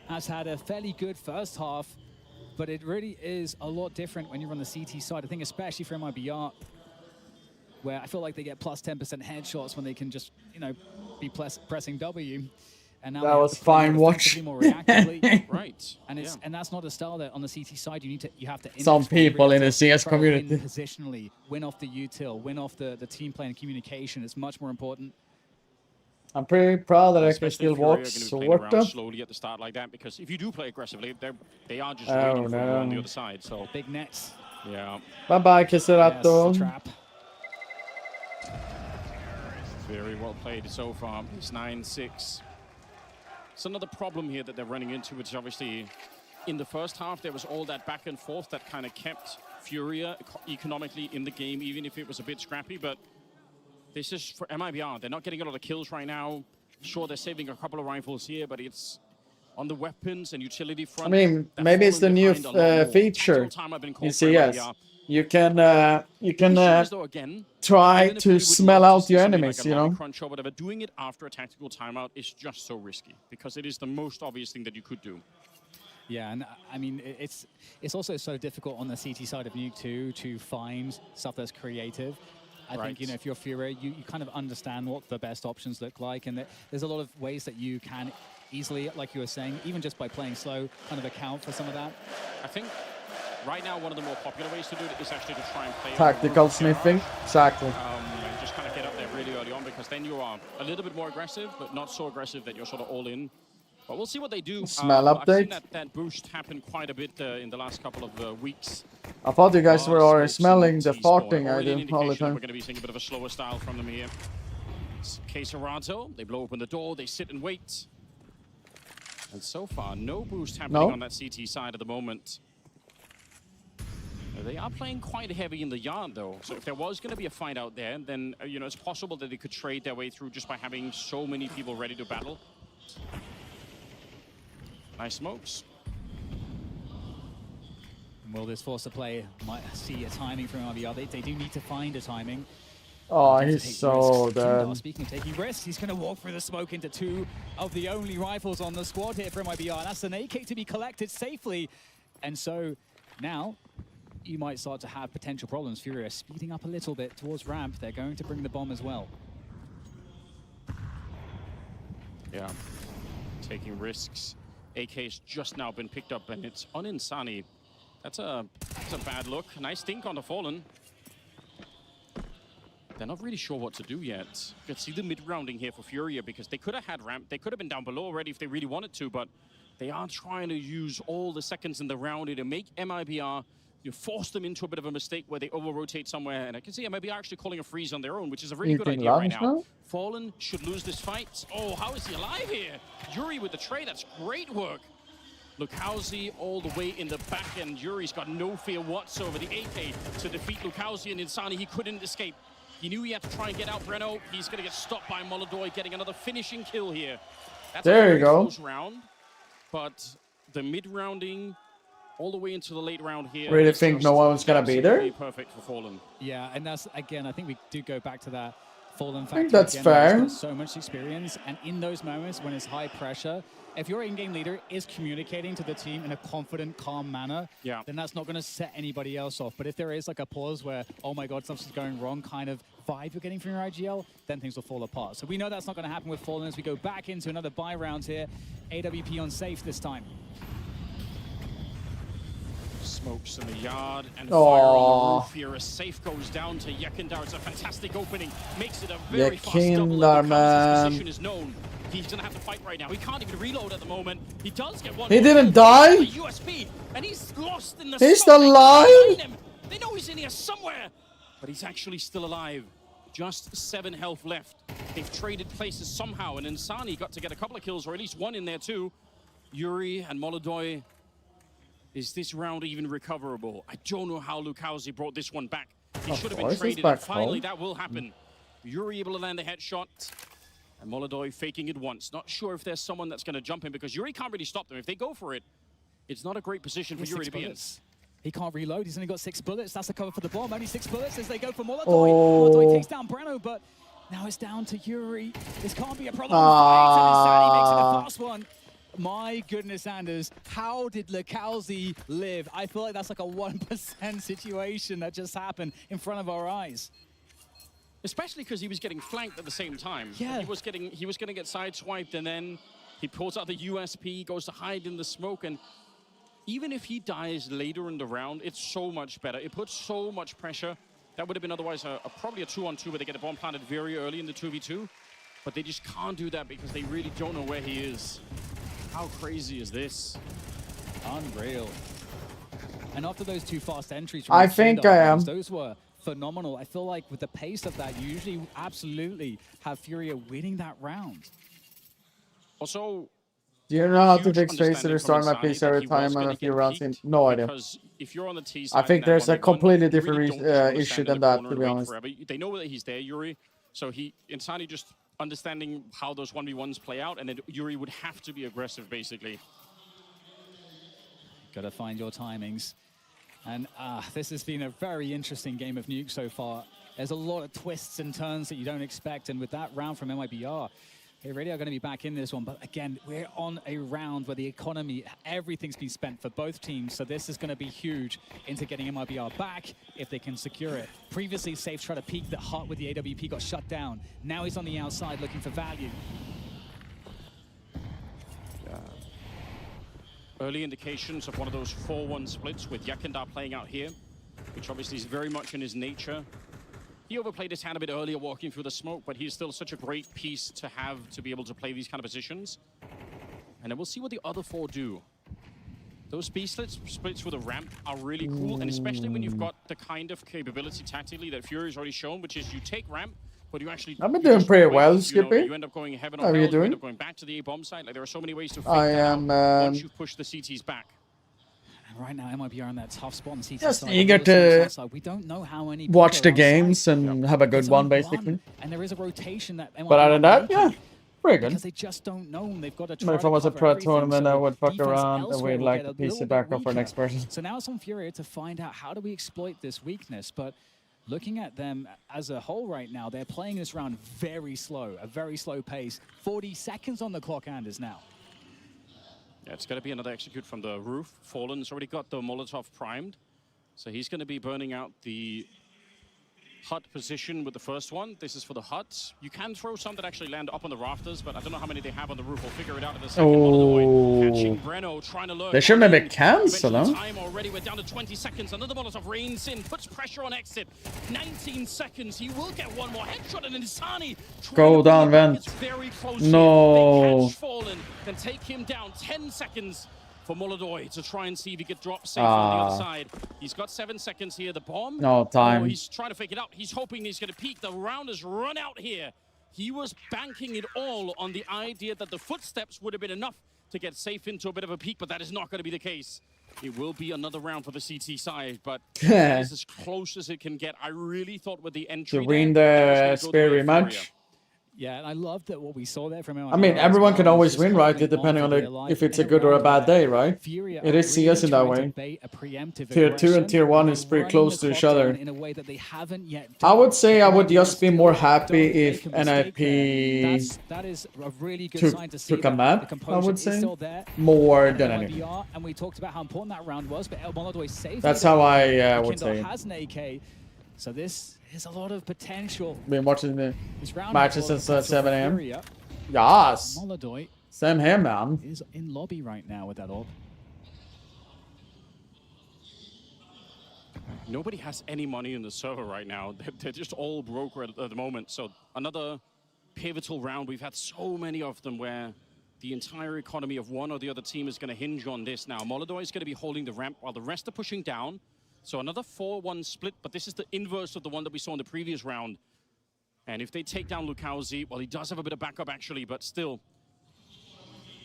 has had a fairly good first half, but it really is a lot different when you're on the CT side. I think especially for MIBR, where I feel like they get plus 10% headshots when they can just, you know, be pressing W. And now That was fine watch. more reactively. Right. And it's and that's not a style that on the CT side you have to. Some people in the CS try to community. win positionally, win off the util, win off the team play and communication. It's much more important. I'm pretty proud that I can Especially still Fury are walk going to be playing around Sorta. slowly at the start like that, because if you do play aggressively, they are just Oh, waiting for you on the no. other side. So big nets. Yeah. Bye bye, Keiserato. Yes, trap. Very well played so far. It's 9-6. It's another problem here that they're running into, which obviously in the first half there was all that back and forth that kind of kept Furia economically in the game, even if it was a bit scrappy. But this is for MIBR. They're not getting a lot of kills right now. Sure, they're saving a couple of rifles here, but it's on the weapons and utility I front. mean, they're maybe it's the falling new behind a lot more. feature Tactical time I've been in called for CS. MIBR. You can Though, again, try even if to we would smell love to out see your something enemies, like a you line know. crunch or whatever, doing it after a tactical timeout is just so risky, because it is the most obvious thing that you could do. Yeah, and I mean, it's also so difficult on the CT side of Nuke too to find stuff that's creative. I think, you know, if you're Furia, you kind of understand what the best options look like, and there's a lot of ways that you can easily, like you were saying, even just by playing slow, kind of account for some of that. I think right now one of the more popular ways to do it is actually to try and play Tactical sniffing, exactly. And just kind of get up there really early on, because then you are a little bit more aggressive, but not so aggressive that you're sort of all in. But we'll see what they do. Smell update. I've seen that boost happen quite a bit in the last couple of weeks. I thought you guys were already smelling the farting I do all the time. We're going to be seeing a bit of a slower style from them here. It's Queserato. They blow open the door. They sit and wait. And so far, no boost happening on that CT side at the moment. They are playing quite heavy in the yard, though. So if there was going to be a fight out there, then you know, it's possible that they could trade their way through just by having so many people ready to battle. Nice smokes. Will this force a play? Might see a timing from RBR. They do need to find a timing. Oh, he's so dead. Speaking of taking risks, he's going to walk through the smoke into two of the only rifles on the squad here for MIBR. That's an AK to be collected safely. And so now you might start to have potential problems. Furia speeding up a little bit towards ramp. They're going to bring the bomb as well. Yeah, taking risks. AK's just now been picked up, and it's on Insani. That's a bad look. Nice think on the Fallen. They're not really sure what to do yet. You can see the mid-rounding here for Furia, because they could have had ramp. They could have been down below already if they really wanted to, but they are trying to use all the seconds in the round to make MIBR, you force them into a bit of a mistake where they over-rotate somewhere. And I can see MIBR actually calling a freeze on their own, which is a really good idea right now. Fallen should lose this fight. Oh, how is he alive here? Yuri with the trade, that's great work. Lukowski all the way in the back end. Yuri's got no fear whatsoever. The AK to defeat Lukowski and Insani. He couldn't escape. He knew he had to try and get out Breno. He's going to get stopped by Molodoi, getting another finishing kill here. That's there you go. Close round, but the mid-rounding all the way into the late round here. Really think no one was going to be there? Perfect for Fallen. Yeah, and that's, again, I think we do go back to that Fallen factor. I think that's again, fair. Got so much experience, and in those moments when it's high pressure, if your in-game leader is communicating to the team in a confident, calm manner, then that's not going to set anybody else off. But if there is like a pause where, oh my god, something's going wrong kind of vibe you're getting from your IGL, then things will fall apart. So we know that's not going to happen with Fallen as we go back into another buy round here. AWP on safe this time. Smokes in the yard and fire on the roof here. A safe goes down to Yekindar. It's a fantastic opening. Makes it a very fast double. His position is known. He's going to have to fight right now. He can't even reload at the moment. He does get one. He didn't die? USP, and he's lost in the He's still alive? They know he's in here somewhere, but he's actually still alive. Just 7 health left. They've traded places somehow, and Insani got to get a couple of kills, or at least one in there too. Yuri and Molodoi. Is this round even recoverable? I don't know how Lukowski brought this one back. He should have been traded, and finally that will happen. Yuri able to land a headshot, and Molodoi faking it once. Not sure if there's someone that's going to jump in, because Yuri can't really stop them. If they go for it, it's not a great position for Yuri to be in. He can't reload. He's only got 6 bullets. That's the cover for the bomb. Only 6 bullets as they go for Molodoi. Molodoi takes down Breno, but now it's down to Yuri. This can't be a problem. Insani makes it a fast one. My goodness, Anders, how did Lukowski live? I feel like that's like a 1% situation that just happened in front of our eyes. Especially because he was getting flanked at the same time. Yeah. He was going to get sideswiped, and then he pulls out the USP, goes to hide in the smoke, and even if he dies later in the round, it's so much better. It puts so much pressure. That would have been otherwise probably a 2-on-2 where they get a bomb planted very early in the 2v2. But they just can't do that because they really don't know where he is. How crazy is this? Unreal. And after those 2 fast entries, I think I am. Those were phenomenal. I feel like with the pace of that, you usually absolutely have Furia winning that round. Also, do you know how to fix face to restart my PC every time and a few rounds in? No idea. If you're on the T side, I think there's a completely different issue than that, to be honest. They know that he's there, Yuri. So Insani just understanding how those 1v1s play out, and then Yuri would have to be aggressive, basically. Gotta find your timings. And this has been a very interesting game of Nuke so far. There's a lot of twists and turns that you don't expect, and with that round from MIBR, They really are going to be back in this one, but again, we're on a round where the economy, everything's been spent for both teams, so this is going to be huge into getting MIBR back if they can secure it. Previously, Safe tried to peek the hut with the AWP, got shut down. Now he's on the outside looking for value. Early indications of one of those 4-1 splits with Yakindar playing out here, which obviously is very much in his nature. He overplayed his hand a bit earlier walking through the smoke, but he's still such a great piece to have to be able to play these kind of positions. And then we'll see what the other 4 do. Those B splits with a ramp are really cool, and especially when you've got the kind of capability tactically that Fury's already shown, which is you take ramp, but you actually... I've been doing pretty well, Skippy. You end up going heaven How on are you hell, you end doing? up going back to the A-bomb site. Like, there are so many ways to fake I that am out once you push the CTs back. Right now, MIBR on that tough spot on CT Just side. eager to We don't know how many watch the people are outside. games and have a good There's one, only basically. and there is a rotation that MIBR But other than that, yeah, pretty good. because they just don't know. They've got to But try if I to was a cover pro everything, tournament, so I would fuck defense around and elsewhere we'd will like get to a piece little it back bit up for next weaker. person. So now it's on Furia to find out how do we exploit this weakness. But looking at them as a whole right now, they're playing this round very slow, a very slow pace. 40 seconds on the clock, Anders, now. Yeah, it's going to be another execute from the roof. Fallen's already got the Molotov primed. So he's going to be burning out the hut position with the first one. This is for the hut. You can throw some that actually land up on the rafters, but I don't know how many they have on the roof. We'll figure it out in a second. Oh. Catching Breno, trying to lurk. They shouldn't have been cancelled, huh? Time already. We're down to 20 seconds. Another Molotov rains in, puts pressure on exit. 19 seconds. He will get one more headshot, and Insani Go down, vent. very close. No. Here. They catch Fallen, then take him down. 10 seconds for Molodoy to try and see if he could drop safe on the other side. He's got 7 seconds here. The bomb. No time. Oh, he's trying to fake it out. He's hoping he's going to peek. The round has run out here. He was banking it all on the idea that the footsteps would have been enough to get safe into a bit of a peak, but that is not going to be the case. It will be another round for the CT side, but that is as close as it can get. I really thought with the entry To win there, the Spear rematch. Yeah, and I love that what we saw there from MIBR. I mean, everyone can always win, right? Depending on if it's a good or a bad day, right? It is CS in that way. Tier 2 and Tier 1 is pretty close to each other. I would say I would just be more happy if NIP took a map, I would say, more than anything. And we talked about how important that round was, but El Molodoy saved. That's how I would say it. Has an AK, so this is a lot of potential. Been watching the round matches since 7 a.m. Furia. Yes. Molodoy Same here, man. is in lobby right now with that orb. Nobody has any money in the server right now. They're just all broke at the moment. So another pivotal round. We've had so many of them where the entire economy of one or the other team is going to hinge on this now. Molodoy is going to be holding the ramp while the rest are pushing down. So another 4-1 split, but this is the inverse of the one that we saw in the previous round. And if they take down Lukowski, well, he does have a bit of backup actually, but still,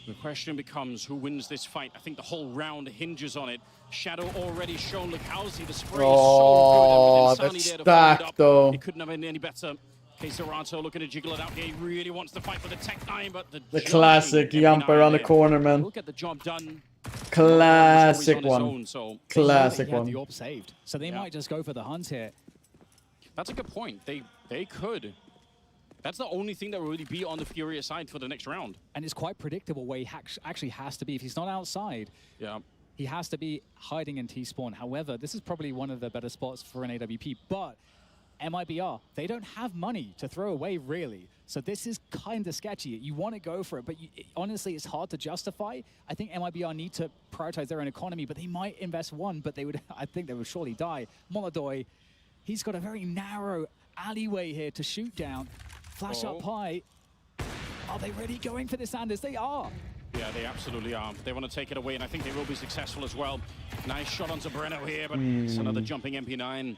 the question becomes who wins this fight. I think the whole round hinges on it. Shadow already shown Lukowski. The spray is so good. And with Insani there to follow it up, though. it couldn't have been any better. Keserato looking to jiggle it out here. He really wants to fight for the Tech 9, but The classic jump around the corner, man. We'll get the job done. Classic on one. his own, so Classic He had one. the orb saved, so they might just go for the hunt here. That's a good point. They could. That's the only thing that will really be on the Furia side for the next round. And it's quite predictable where he actually has to be. If he's not outside, he has to be hiding in T-spawn. However, this is probably one of the better spots for an AWP, but MIBR, they don't have money to throw away, really. So this is kind of sketchy. You want to go for it, but honestly, it's hard to justify. I think MIBR need to prioritize their own economy, but they might invest one, but I think they would surely die. Molodoy, he's got a very narrow alleyway here to shoot down. Flash up high. Are they really going for this, Anders? They are. Yeah, they absolutely are. They want to take it away, and I think they will be successful as well. Nice shot onto Breno here, but it's another jumping MP9.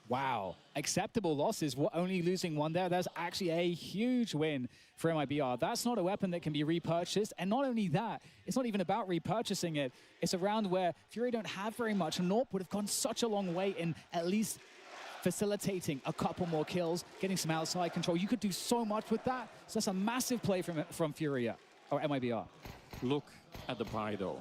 Wow, acceptable losses. Only losing one there. That's actually a huge win for MIBR. That's not a weapon that can be repurchased. And not only that, it's not even about repurchasing it. It's a round where Fury don't have very much. Norp would have gone such a long way in at least facilitating a couple more kills, getting some outside control. You could do so much with that. So that's a massive play from Furia, or MIBR. Look at the buy, though.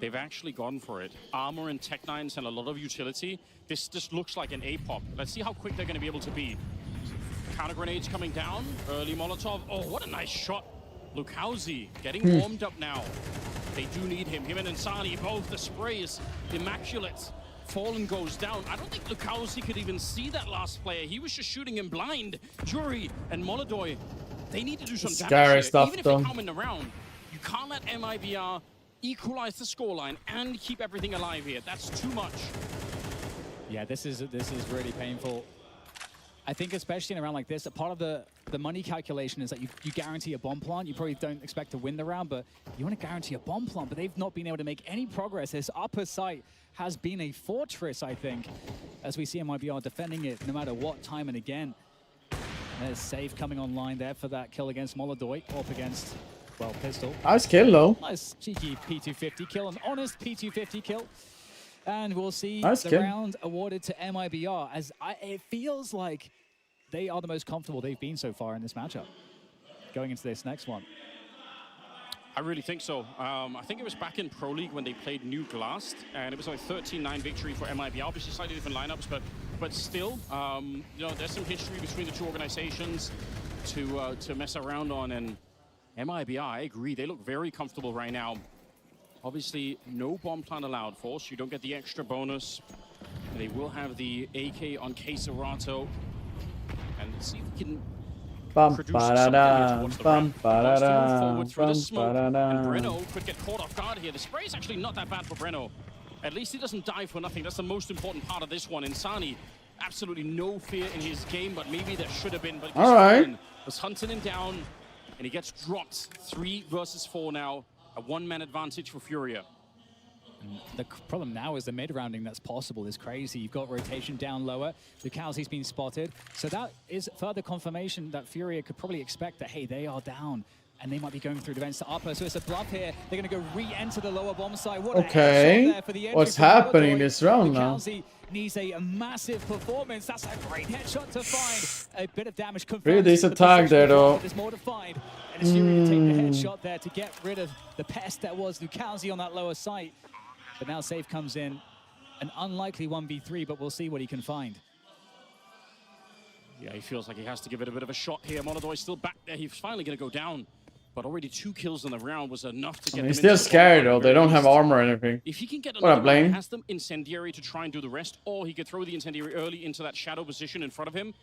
They've actually gone for it. Armor and Tech 9s and a lot of utility. This just looks like an A-pop. Let's see how quick they're going to be able to be. Counter grenades coming down. Early Molotov. Oh, what a nice shot. Lukowski getting warmed up now. They do need him. Him and Insani both. The spray is immaculate. Fallen goes down. I don't think Lukowski could even see that last player. He was just shooting him blind. Jury and Molodoi, they need to do some damage here. Even if they come in the round, you can't let MIBR equalize the scoreline and keep everything alive here. That's too much. Yeah, this is really painful. I think especially in a round like this, a part of the money calculation is that you guarantee a bomb plant. You probably don't expect to win the round, but you want to guarantee a bomb plant, but they've not been able to make any progress. This upper site has been a fortress, I think, as we see MIBR defending it no matter what time and again. There's Save coming online there for that kill against Molodoi, up against, well, Pistol. Nice kill, though. Nice cheeky P250 kill, an honest P250 kill. And we'll see nice the kill. round awarded to MIBR, as it feels like they are the most comfortable they've been so far in this matchup, going into this next one. I really think so. I think it was back in Pro League when they played Nuke last, and it was like 13-9 victory for MIBR. Obviously slightly different lineups, but still, you know, there's some history between the two organizations to mess around on. And MIBR, I agree, they look very comfortable right now. Obviously, no bomb plant allowed, Force. You don't get the extra bonus. They will have the AK on Caserato, and see if we can. Bum, Produce ba-da-da, bum, ba-da-da, forward through the bum, smoke, ba-da-da. and Breno could get caught off guard here. The spray is actually not that bad for Breno. At least he doesn't die for nothing. That's the most important part of this one. Insani, absolutely no fear in his game, but maybe there should have been. But all right, was hunting him down, and he gets dropped. 3 versus 4 now. A 1-man advantage for Furia. The problem now is the mid-rounding that's possible is crazy. You've got rotation down lower. Lukowski's been spotted. So that is further confirmation that Furia could probably expect that, hey, they are down and they might be going through the vents to upper. So it's a bluff here. They're going to go re-enter the lower bomb side. What okay, there for the what's happening this round now? Lukowski needs a massive performance. That's a great headshot to find. A bit of damage confirmed. Pretty decent tag there, though. There's more to find. And it's Furia to take the headshot there to get rid of the pest that was Lukowski on that lower site. But now Safe comes in, an unlikely 1v3, but we'll see what he can find. Yeah, he feels like he has to give it a bit of a shot here. Molodoi still back there. He's finally going to go down. But already 2 kills in the round was enough to get him. He's still scared, though. They don't have armor or anything. If he can get what another one, Blaine? has them incendiary to try and do the rest, or he could throw the incendiary early into that shadow position in front of him.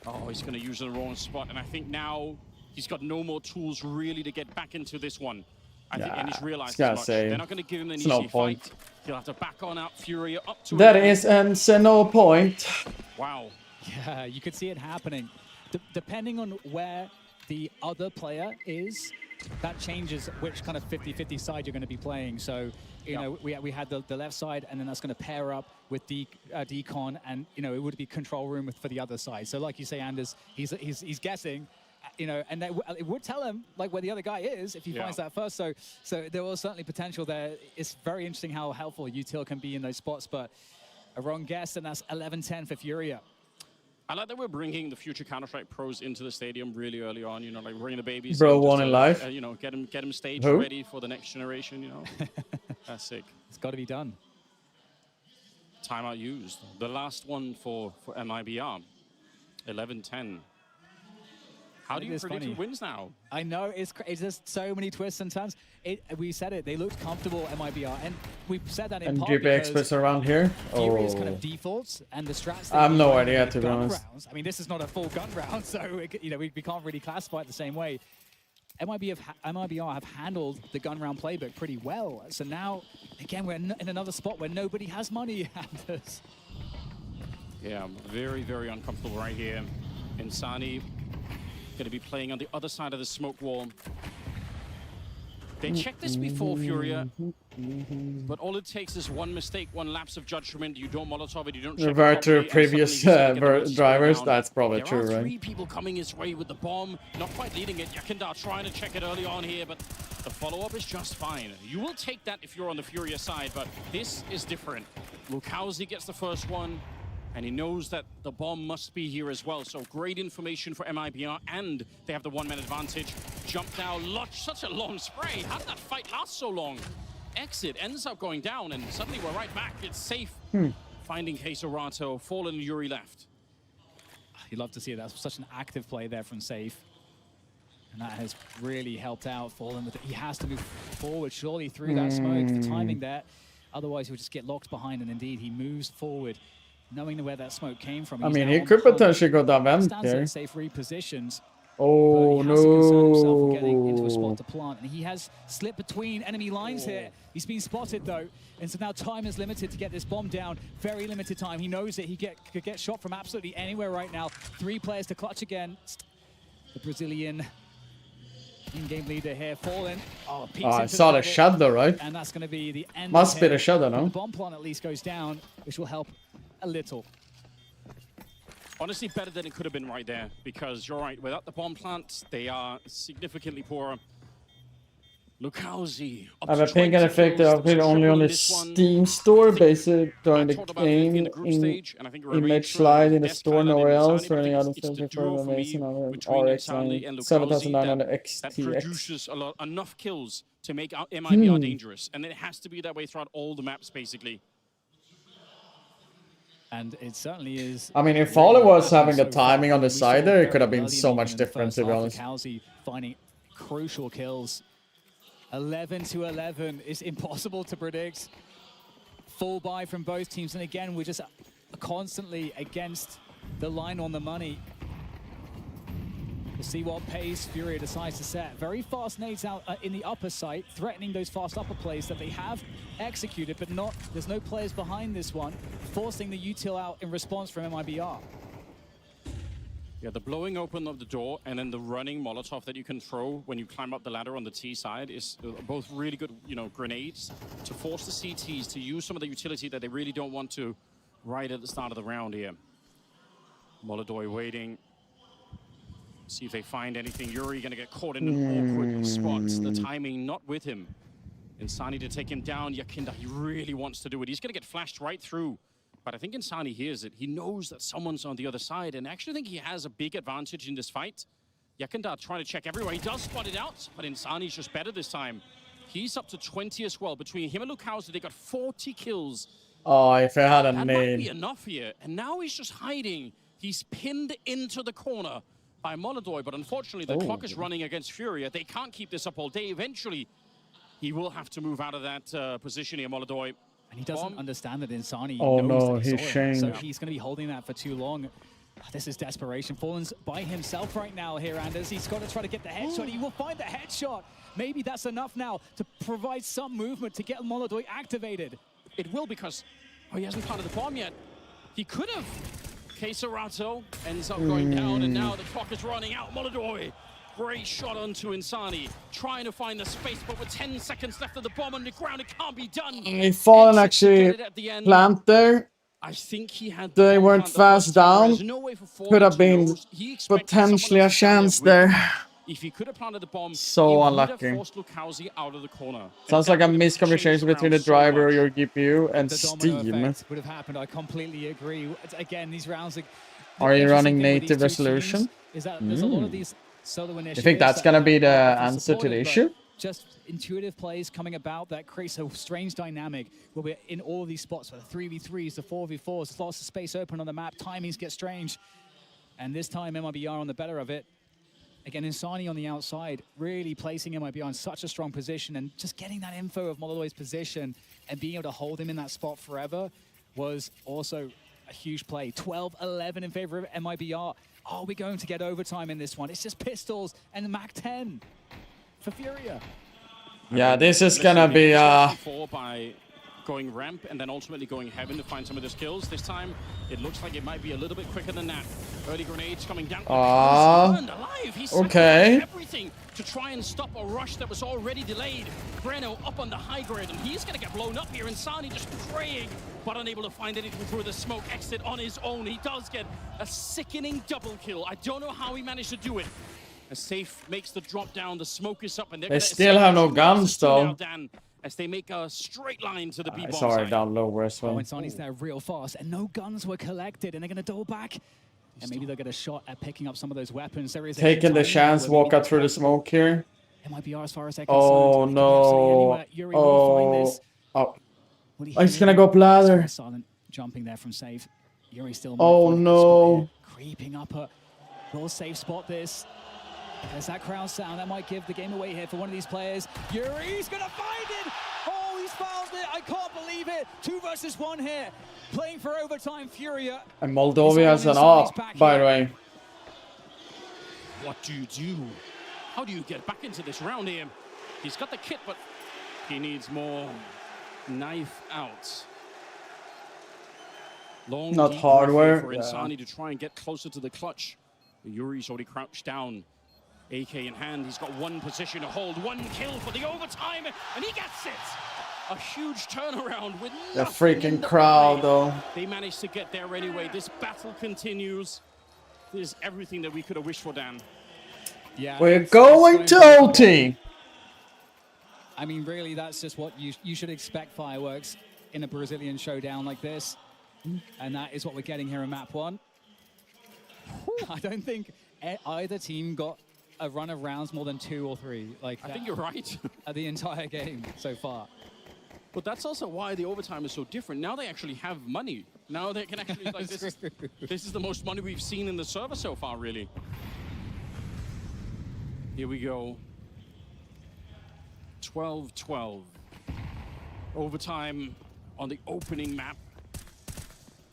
Oh, he's going to use the wrong spot. And I think now he's got no more tools really to get back into this one. I think, and he's realized as much. They're not going to give him an easy fight. He'll have to back on out Furia up to that is no point. Wow. Yeah, you could see it happening. Depending on where the other player is, that changes which kind of 50-50 side you're going to be playing. So, you know, we had the left side, and then that's going to pair up with Decon, and, you know, it would be control room for the other side. So like you say, Anders, he's guessing. You know, and it would tell him like where the other guy is if he finds that first. So there was certainly potential there. It's very interesting how helpful Util can be in those spots, but a wrong guess, and that's 11-10 for Furia. I like that we're bringing the future Counter-Strike pros into the stadium really early on. You know, like bringing the babies. Bro, one in life. You know, get him stage ready for the next generation. You know, that's sick. It's got to be done. Timeout used. The last one for MIBR. 11-10. How do you predict who wins now? I know, it's just so many twists and turns. We said it, they looked comfortable, MIBR, and we said that in part GP experts around here? Furia's kind of defaults and the strats. I have no idea, to be honest. Rounds. I mean, this is not a full gun round, so you know we can't really classify it the same way. MIBR have handled the gun round playbook pretty well. So now, again, we're in another spot where nobody has money. Yeah, very, very uncomfortable right here. Insani going to be playing on the other side of the smoke wall. They checked this before, Furia, but all it takes is one mistake, one lapse of judgment. You don't Molotov it, you don't check revert to previous drivers. That's probably true, right? There are 3 people coming his way with the bomb, not quite leading it. Yakindar trying to check it early on here, but the follow-up is just fine. You will take that if you're on the Furia side, but this is different. Lukowski gets the first one, and he knows that the bomb must be here as well. So great information for MIBR, and they have the 1-man advantage. Jump now, such a long spray. How did that fight last so long? Exit ends up going down, and suddenly we're right back. It's safe. Finding Caserato, Fallen and Yuri left. You'd love to see it. That's such an active play there from Safe. And that has really helped out Fallen. He has to move forward, surely, through that smoke. The timing there. Otherwise, he'll just get locked behind. And indeed, he moves forward, knowing where that smoke came from. I mean, he could potentially go down vent here. Safe repositions. Oh, but he has to concern himself with getting into a no. spot to plant. And he has slipped between enemy lines here. He's been spotted, though. And so now time is limited to get this bomb down. Very limited time. He knows that he could get shot from absolutely anywhere right now. 3 players to clutch against. The Brazilian in-game leader here, Fallen. Oh, I saw the shadow, right? And that's going to be the end. Must be the shadow, no? The bomb plant at least goes down, which will help a little. Honestly, better than it could have been right there, because you're right, without the bomb plants, they are significantly poorer. Lukowski. I have a ping and effect that appeared only on the Steam store, basically during the game in image slide in the store, nowhere else, running out of something for amazing on RX 7900 XTX. Produces enough kills to make MIBR dangerous, and it has to be that way throughout all the maps, basically. And it certainly is. I mean, if Fallen was having the timing on the side there, it could have been so much different, to be honest. Lukowski finding crucial kills. 11 to 11 is impossible to predict. Full buy from both teams, and again, we're just constantly against the line on the money. We'll see what pace Furia decides to set. Very fast nades out in the upper site, threatening those fast upper plays that they have executed, but there's no players behind this one, forcing the util out in response from MIBR. Yeah, the blowing open of the door and then the running Molotov that you can throw when you climb up the ladder on the T side is both really good, grenades to force the CTs to use some of the utility that they really don't want to right at the start of the round here. Molotov waiting. See if they find anything. Yuri gonna get caught in an awkward spot. The timing not with him. Insani to take him down. Yakinda, he really wants to do it. He's gonna get flashed right through. But I think Insani hears it. He knows that someone's on the other side, and I actually think he has a big advantage in this fight. Yakinda trying to check everywhere. He does spot it out, but Insani's just better this time. He's up to 20 as well. Between him and Lukowski, they got 40 kills. Oh, if I had a that nade. might be enough here. And now he's just hiding. He's pinned into the corner by Molotov, but unfortunately the clock is running against Furia. They can't keep this up all day. Eventually, he will have to move out of that position here, Molotov. And he doesn't understand that Insani knows he's shamed. So he's going to be holding that for too long. This is desperation. Fallen's by himself right now here, Anders. He's got to try to get the headshot. He will find the headshot. Maybe that's enough now to provide some movement to get Molotov activated. It will, because he hasn't planted the bomb yet. He could have. Queserato ends up going down, and now the clock is running out. Molotov, great shot onto Insani, trying to find the space, but with 10 seconds left of the bomb on the ground, it can't be done. If Fallen actually plant there, I think he had they weren't fast down, could have been potentially a chance there. If he could have planted the bomb, so he unlucky. would have forced Lukowski out of the corner. Sounds like a miscommunication between the driver, your GPU, and the Steam. Would have happened. I completely agree. Again, these rounds are you running native resolution? Is that there's a lot of these solo initiatives. You think that's gonna be the answer to the issue? Just intuitive plays coming about that creates a strange dynamic where we're in all of these spots, where the 3v3s, the 4v4s, there's lots of space open on the map, timings get strange. And this time MIBR on the better of it. Again, Insani on the outside, really placing MIBR in such a strong position, and just getting that info of Molotov's position and being able to hold him in that spot forever was also a huge play. 12-11 in favor of MIBR. Are we going to get overtime in this one? It's just pistols and the Mac 10 for Furia. Yeah, this is gonna be by going ramp and then ultimately going heaven to find some of the skills. This time, it looks like it might be a little bit quicker than that. Early grenades coming down. Okay. Everything to try and stop a rush that was already delayed. Breno up on the high ground, and he's going to get blown up here. Insani just praying, but unable to find anything through the smoke. Exit on his own. He does get a sickening double kill. I don't know how he managed to do it. As Safe makes the drop down, the smoke is up, and they still have no guns though. As they make a straight line to the B-bomb sorry, side. down low as well. Insani's there real fast, and no guns were collected, and they're going to double back. And maybe they'll get a shot at picking up some of those weapons. There is taking the chance, walk out through the smoke here. MIBR as far as they're concerned. Oh no. Oh, he's going to go up ladder. Silent jumping there from Save. Yuri still Oh no. Creeping up a will safe spot this. There's that crowd sound that might give the game away here for one of these players. Yuri's gonna find it! Oh, he's found it! I can't believe it! 2 versus 1 here. Playing for overtime, Furia. And Moldova has an up, by the way. What do you do? How do you get back into this round here? He's got the kit, but he needs more knife out. Long Not deep hardware. for Insani to try and get closer to the clutch. Yuri's already crouched down. AK in hand, he's got one position to hold, 1 kill for the overtime, and he gets it! A huge turnaround with The nothing in freaking the crowd, play. though. They managed to get there anyway. This battle continues. This is everything that we could have wished for, Dan. Yeah, We're going to OT. I mean, really, that's just what you should expect fireworks in a Brazilian showdown like this. And that is what we're getting here in map 1. I don't think either team got a run of rounds more than 2 or 3. Like I think you're right. The entire game so far. But that's also why the overtime is so different. Now they actually have money. Now they can actually, like, this is the most money we've seen in the server so far, really. Here we go. 12-12. Overtime on the opening map.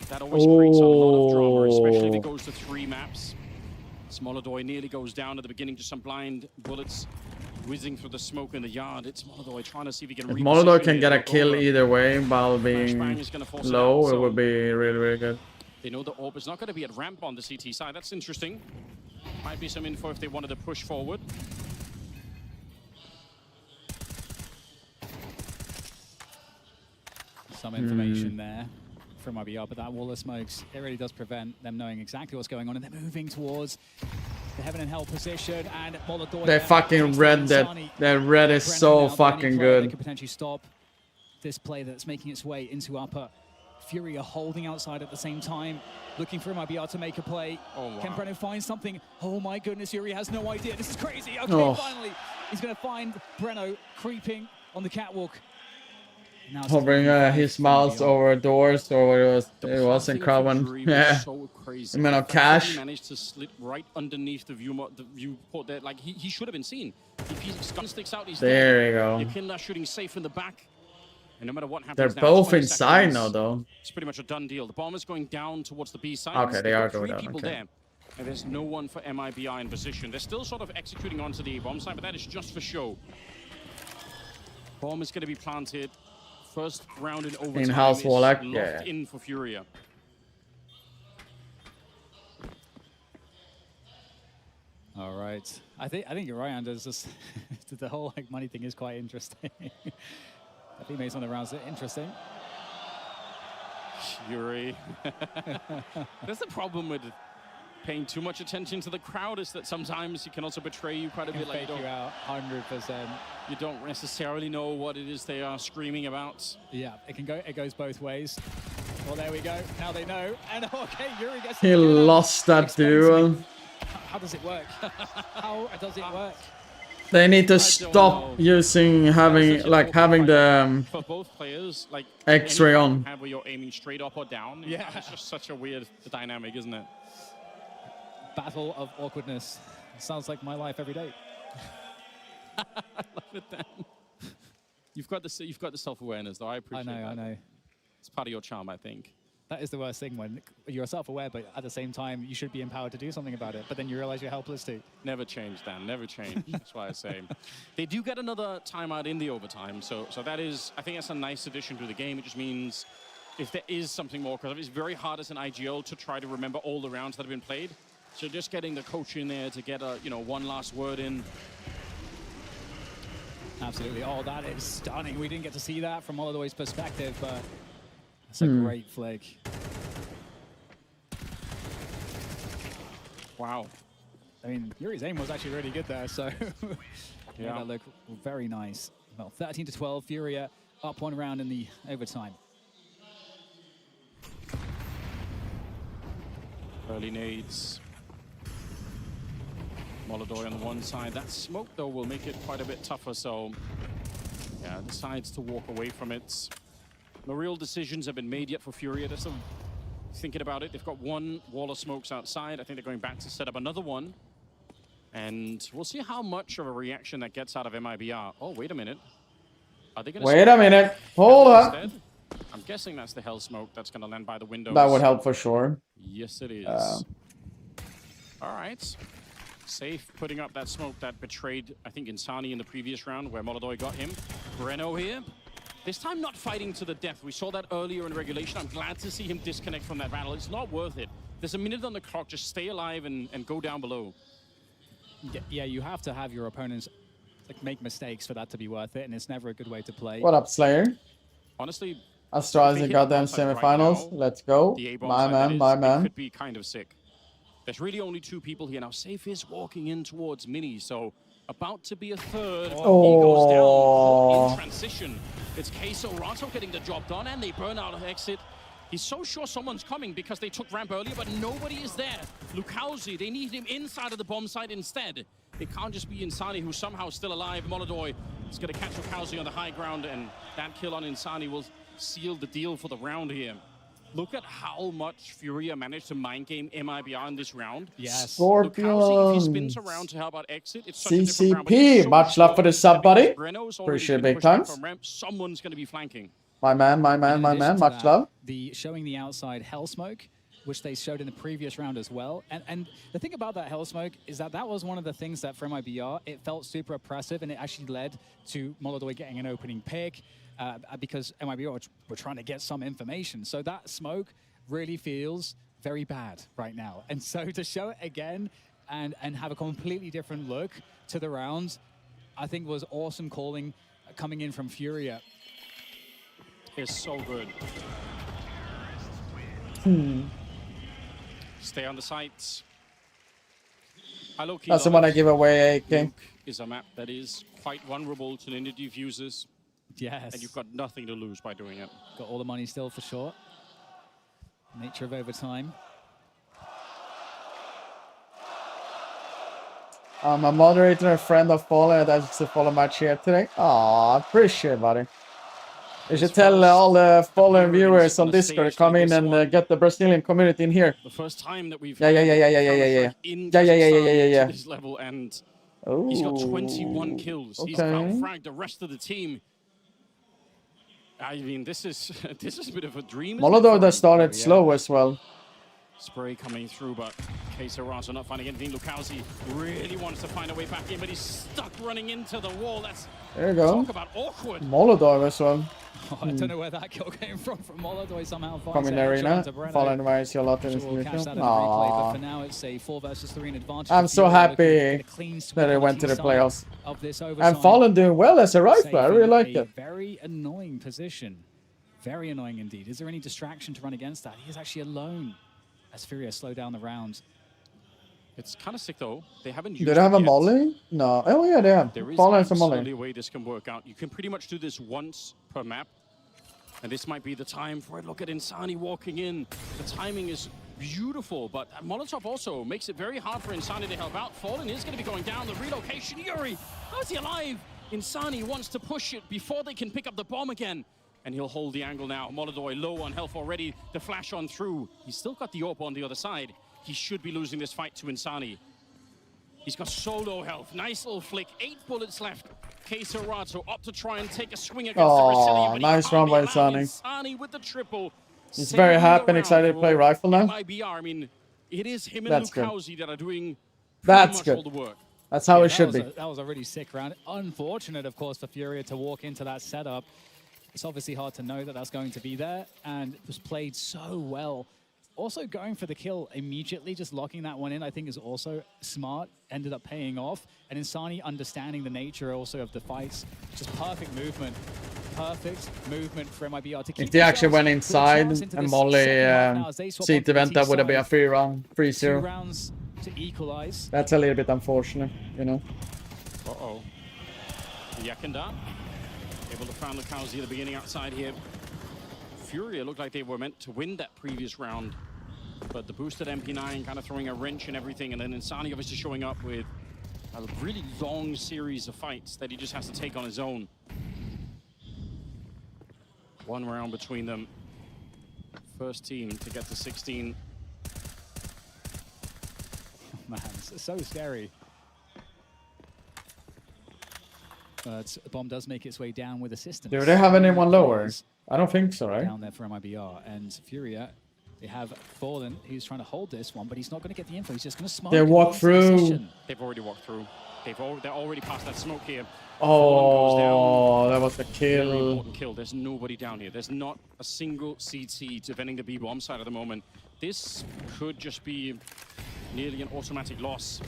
That always creates a lot of drama, especially if it goes to 3 maps. Smolodoy nearly goes down at the beginning, just some blind bullets whizzing through the smoke in the yard. It's Smolodoy trying to see if he can If reposition Molotov can it. get a kill either way while being Flashbang is gonna force it low, out, it would be really, really good. They know the AWP is not going to be at ramp on the CT side. That's interesting. Might be some info if they wanted to push forward. Some information there from IBR, but that wall of smokes, it really does prevent them knowing exactly what's going on, and they're moving towards the heaven and hell position, and Molotov. They fucking read that. That red is so fucking They good. could potentially stop this play that's making its way into upper. Fury are holding outside at the same time, looking for MIBR to make a play. Oh, wow. Can Breno find something? Oh my goodness, Yuri has no idea. This is crazy. Okay, Oh. finally, he's going to find Breno creeping on the catwalk. Now it's Hovering his mouse over doors, or what it was in crowd one. Yeah. So crazy. I mean, on He cash. managed to slip right underneath the viewport there. Like, he should have been seen. If his gun sticks out, he's There you go. Yukina shooting safe in the back. And no matter what happens, They're now, both 20 inside seconds, now, though. It's pretty much a done deal. The bomb is going down towards the B side. Okay, they are They've got going 3 down, people okay. there. And there's no one for MIBI in position. They're still sort of executing onto the bomb side, but that is just for show. Bomb is going to be planted. First round in overtime In-house is Wallach, locked yeah. in for Furia. All right. I think you're right, Anders. Just the whole like money thing is quite interesting. I think makes one of the rounds interesting. Yuri. That's the problem with paying too much attention to the crowd, is that sometimes it can also betray you quite a bit. Like Fake you out 100%. You don't necessarily know what it is they are screaming about. Yeah, it goes both ways. Well, there we go. Now they know. And okay, Yuri gets He lost that duel. How does it work? How does it work? They need to stop using having the For both players, like X-ray any on. have where you're aiming straight up or down. Yeah. It's just such a weird dynamic, isn't it? Battle of awkwardness. Sounds like my life every day. I love it, Dan. You've got the self-awareness, though. I appreciate that. I know. It's part of your charm, I think. That is the worst thing, when you're self-aware, but at the same time, you should be empowered to do something about it. But then you realize you're helpless too. Never change, Dan. Never change. That's why I say. They do get another timeout in the overtime, so that is, I think that's a nice addition to the game. It just means if there is something more, because it's very hard as an IGL to try to remember all the rounds that have been played. So just getting the coach in there to get a one last word in. Absolutely. Oh, that is stunning. We didn't get to see that from Molodow's perspective, but it's a great flick. Wow. I mean, Yuri's aim was actually really good there, so Yeah. that looked very nice. Well, 13-12, Furia up 1 round in the overtime. Early nades. Molodoy on the one side. That smoke, though, will make it quite a bit tougher, so yeah, decides to walk away from it. No real decisions have been made yet for Furia. There's some thinking about it. They've got one wall of smokes outside. I think they're going back to set up another one. And we'll see how much of a reaction that gets out of MIBR. Oh, wait a minute. Are they going to Wait a minute. Hold up. instead? I'm guessing that's the hell smoke that's going to land by the windows. That would help for sure. Yes, it is. All right. Safe putting up that smoke that betrayed, I think, Insani in the previous round where Molodoi got him. Breno here. This time not fighting to the death. We saw that earlier in regulation. I'm glad to see him disconnect from that battle. It's not worth it. There's a minute on the clock. Just stay alive and go down below. Yeah, you have to have your opponents like make mistakes for that to be worth it, and it's never a good way to play. What up, Slayer? Honestly, Astra's in goddamn semifinals. Let's go. My man, my man. It could be kind of sick. There's really only two people here now. Safe is walking in towards Mini, so about to be a third. Oh. He goes down in transition. It's Queso Rato getting the job done, and they burn out of exit. He's so sure someone's coming because they took ramp earlier, but nobody is there. Lukauzi, they need him inside of the bomb site instead. It can't just be Insani, who's somehow still alive. Molodoi is going to catch Lukauzi on the high ground, and that kill on Insani will seal the deal for the round here. Look at how much Furia managed to mind game MIBR in this round. Yes. Scorpions. If he spins around to help out exit, it's such a different round, but CCP. he's so Much love for the sub, buddy. Breno's already Appreciate been big pushed back times. from ramp. Someone's going to be flanking. My man, my man, my man. Much love. Showing the outside hell smoke, which they showed in the previous round as well. And the thing about that hell smoke is that that was one of the things that for MIBR, it felt super oppressive, and it actually led to Molodoi getting an opening pick because MIBR were trying to get some information. So that smoke really feels very bad right now. And so to show it again and have a completely different look to the rounds, I think was awesome calling coming in from Furia. Is so good. Stay on the sights. That's the one I give away, AK. Nuke is a map that is quite vulnerable to linear diffusers. Yes. And you've got nothing to lose by doing it. Got all the money still for sure. Nature of overtime. I'm a moderator and friend of Fallen, and that's to follow my chat today. Aw, appreciate it, buddy. You should tell all the Fallen viewers on Discord to come in and get the Brazilian community in here. The first time that we've yeah. This level, and he's got 21 kills. Okay. He's outfragged the rest of the team. I mean, this is a bit of a dream. Molodoi that started slow as well. Spray coming through, but Queso Rato not finding anything. Lukauzi really wants to find a way back in, but he's stuck running into the wall. That's there you go. Talk about awkward. Molodoi as well. Oh, I don't know where that kill came from Molodoi somehow. Coming in arena. Fallen Rise a lot in this we'll catch that in the Aww. replay, but for now it's a 4 versus 3 in advantage. I'm so happy that it went to the playoffs. And Fallen doing well as a rifler. I really like it. Very annoying position. Very annoying indeed. Is there any distraction to run against that? He is actually alone as Furia slow down the round. It's kind of sick though. They haven't used Do they have a yet. molly? No. Oh yeah, they have. There is Fallen has a molly. absolutely a way this can work out. You can pretty much do this once per map. And this might be the time for it. Look at Insani walking in. The timing is beautiful, but Molotov also makes it very hard for Insani to help out. Fallen is going to be going down. The relocation. Yuri, how is he alive? Insani wants to push it before they can pick up the bomb again. And he'll hold the angle now. Molodoi low on health already. The flash on through. He's still got the AWP on the other side. He should be losing this fight to Insani. He's got so low health. Nice little flick. 8 bullets left. Queso Rato up to try and take a swing against the Brazilian. But Nice run by Insani. Insani with the triple. He's very happy and excited to play rifle now. MIBR, I mean, it is him and That's Lukauzi that are doing That's much all good. the work. That's how it should be. That was a really sick round. Unfortunate, of course, for Furia to walk into that setup. It's obviously hard to know that that's going to be there, and it was played so well. Also going for the kill immediately, just locking that one in, I think is also smart, ended up paying off. And Insani understanding the nature also of the fights, just perfect movement for MIBR to keep If they actually went inside into and this Molly second half now as they swap seat onto the event, that would have been a T free round, 3-0. 2 rounds to equalize. That's a little bit unfortunate, you know. Uh-oh. Yakenda able to find Lukauzi at the beginning outside here. Furia looked like they were meant to win that previous round, but the boosted MP9 kind of throwing a wrench in everything, and then Insani obviously showing up with a really long series of fights that he just has to take on his own. One round between them. First team to get to 16. Man, it's so scary. But Bomb does make its way down with assistance. Do they have anyone lower? I don't think so, right? Down there for MIBR. And Furia, they have Fallen, who's trying to hold this one, but he's not going to get the info. He's just going to smoke. They walk through. They've already walked through. They're already past that smoke here. Oh, that was a Very kill. important kill. There's nobody down here. There's not a single CT defending the B-bomb side at the moment. This could just be nearly an automatic loss.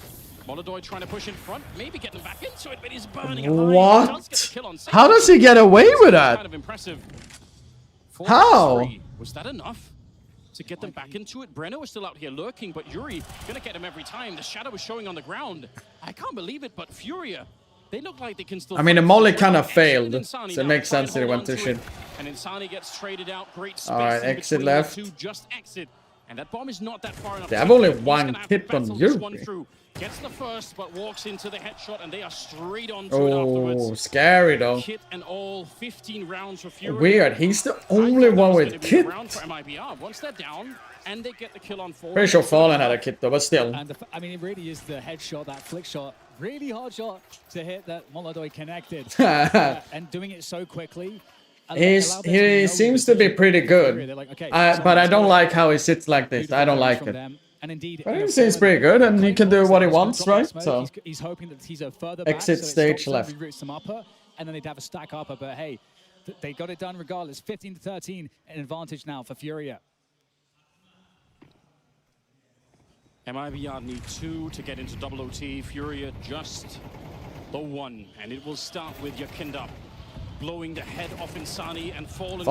Molodoi trying to push in front, maybe getting back into it, but he's burning alive. What? He does get the kill on six. How does he get away with that? Kind of impressive. How? Was that enough to get them back into it? Breno is still out here lurking, but Yuri gonna get him every time. The shadow is showing on the ground. I can't believe it, but Furia, they look like they can still. I mean, the molly kind of failed, Insani so it now makes trying sense to that it hold went to on shit. it. And Insani gets traded out. Great space. Alright, in exit between left. the two, just exit. And that bomb is not that far enough. They have to only take. He's one gonna have hit to on battle this Yuri. one through. Gets the first, but walks into the headshot, and they are straight on to it afterwards. Oh, scary though. Kit and all, 15 rounds for Fury. Weird, he's the only one with Gonna be kit. around for MIBR. Once they're down, and they get the kill on 4. Pretty sure Fallen had a kit though, but still. And I mean, it really is the headshot, that flick shot. Really hard shot to hit that Molodoi connected. And doing it so quickly. He seems to be pretty good. Like, okay, But I don't like how he sits like this. I don't like it. And indeed, But he seems pretty good, and he can do what he wants, right? So he's hoping that he's a further back, exit so it stage stops left. them, reroutes them upper, and then they'd have a stack upper. But hey, they got it done regardless. 15-13, an advantage now for Furia. MIBR need 2 to get into double OT. Furia just the 1, and it will start with Yakinda blowing the head off Insani and Fallen. Take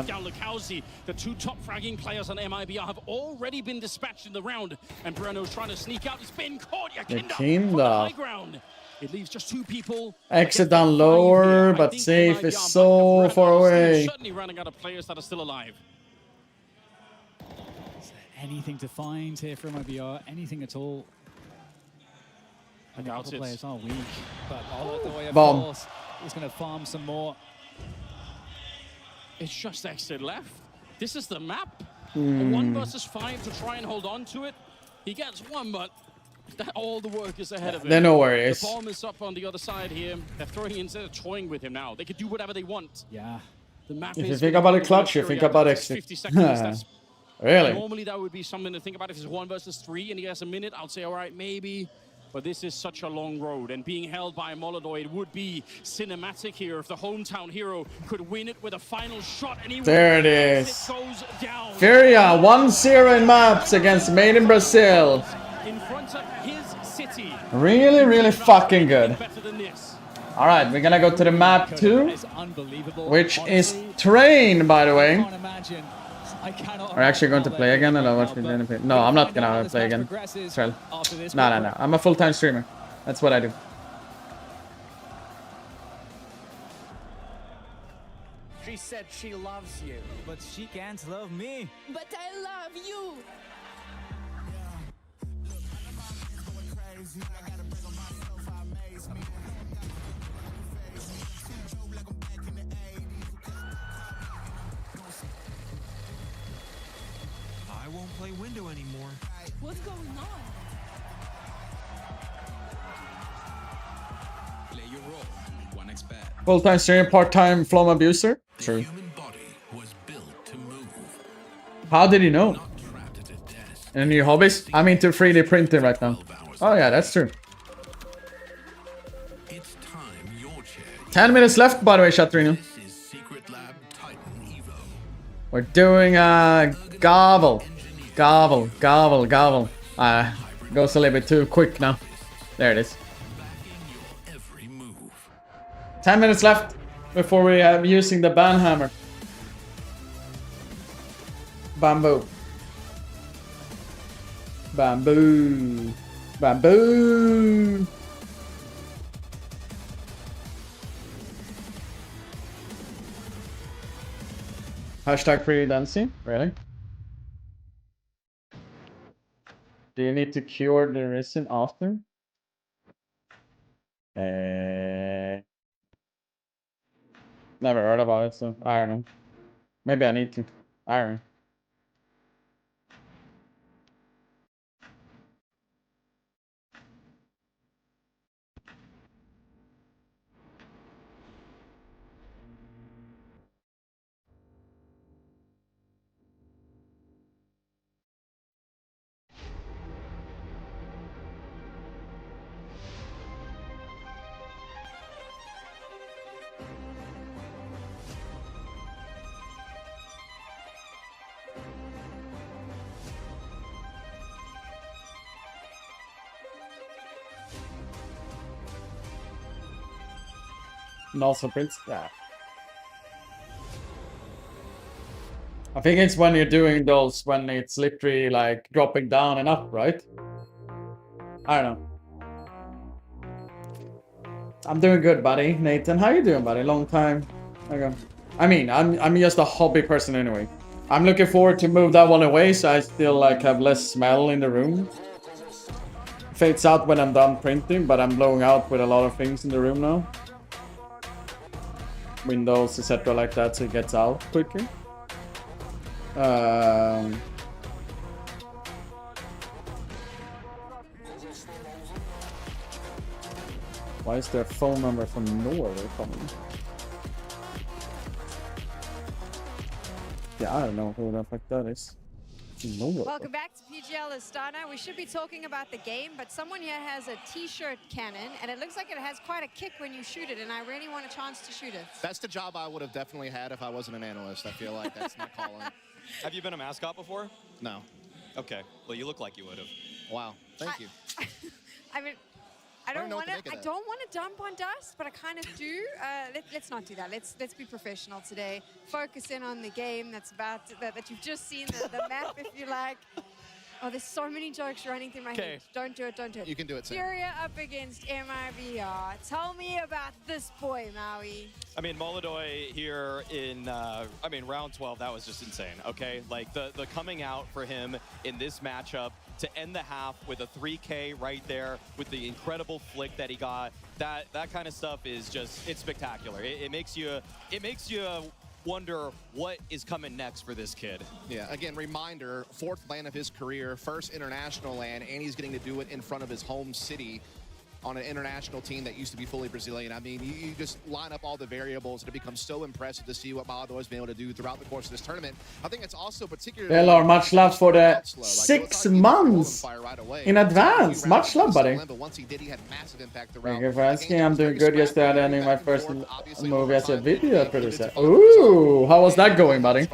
down Lukowski. The 2 top fragging players on MIBR have already been dispatched in the round, and Breno's trying to sneak out. He's been caught. Yakinda from the high ground. It leaves just 2 people. exit down lower, but safe is so far away. Certainly running out of players that are still alive. Anything to find here for MIBR, anything at all. And the doubt other it. players are weak, but Molodoi, of Bomb. course, is going to farm some more. It's just exit left. This is the map. A Hmm. 1 versus 5 to try and hold on to it. He gets 1, but all the work is ahead of him. They know where it is. The bomb is up on the other side here. They're throwing instead of toying with him now. They could do whatever they want. Yeah. The map If is you think about a clutch, you think about It's exit. 50 seconds. That's Really? Normally that would be something to think about if it's 1 versus 3 and he has a minute. I'll say, all right, maybe. But this is such a long road, and being held by Molodoi, it would be cinematic here if the hometown hero could win it with a final shot. And There it is. It goes down. Furia 1-0 in maps against Made in Brazil. In front of his city. Really, really fucking good. Better than this. All right, we're gonna go to the map 2, which is Train, by the way. Are you actually going to play again? Or what? No, I'm not gonna play again. Trell. No. I'm a full-time streamer. That's what I do. She said she loves you, but she can't love me. But I love you. I won't play window anymore. What's going on? Play your role. 1xbet. Full-time streamer, part-time flom abuser. True. How did he know? Any new hobbies? I'm into 3D printing right now. Oh yeah, that's true. 10 minutes left, by the way, Chatrino. We're doing gobble. Gobble. Goes a little bit too quick now. There it is. 10 minutes left before we are using the banhammer. Bamboo. Bamboo. Bamboo. Hashtag free dancing? Really? Do you need to cure the resin after? Never heard about it, so I don't know. Maybe I need to. Iron. And also Prince. Yeah. I think it's when you're doing those when it's literally like dropping down and up, right? I don't know. I'm doing good, buddy. Nathan, how you doing, buddy? Long time. Okay. I mean, I'm just a hobby person anyway. I'm looking forward to move that one away, so I still like have less smell in the room. Fades out when I'm done printing, but I'm blowing out with a lot of things in the room now. Windows, etc. like that, so it gets out quicker. Why is there a phone number from Norway coming? Yeah, I don't know who the fuck that is. Norway. Welcome back to PGL Astana. We should be talking about the game, but someone here has a t-shirt cannon, and it looks like it has quite a kick when you shoot it, and I really want a chance to shoot it. That's the job I would have definitely had if I wasn't an analyst. I feel like that's my calling. Have you been a mascot before? No. Okay. Well, you look like you would have. Wow. Thank you. I mean, I don't want to that. dump on dust, but I kind of do. Let's not do that. Let's be professional today. Focus in on the game that's about to, that you've just seen, the map, if you like. Oh, there's so many jokes running through my head. Don't do it. Don't do it. You can do it, Sam. Furia up against MIBR. Tell me about this boy, Maui. I mean, Molodoy here in, round 12, that was just insane, okay? Like, the coming out for him in this matchup to end the half with a 3K right there with the incredible flick that he got, that kind of stuff is just, it's spectacular. It makes you wonder what is coming next for this kid. Yeah, again, reminder, 4th LAN of his career, 1st international LAN, and he's getting to do it in front of his home city on an international team that used to be fully Brazilian. I mean, you just line up all the variables, and it becomes so impressive to see what Molodoy has been able to do throughout the course of this tournament. I think it's also particularly... Hello, much love for the 6 months in advance. Much love, buddy. Thank you for asking. I'm doing good. Just ending my first movie as a video producer. Ooh, how was that going, buddy?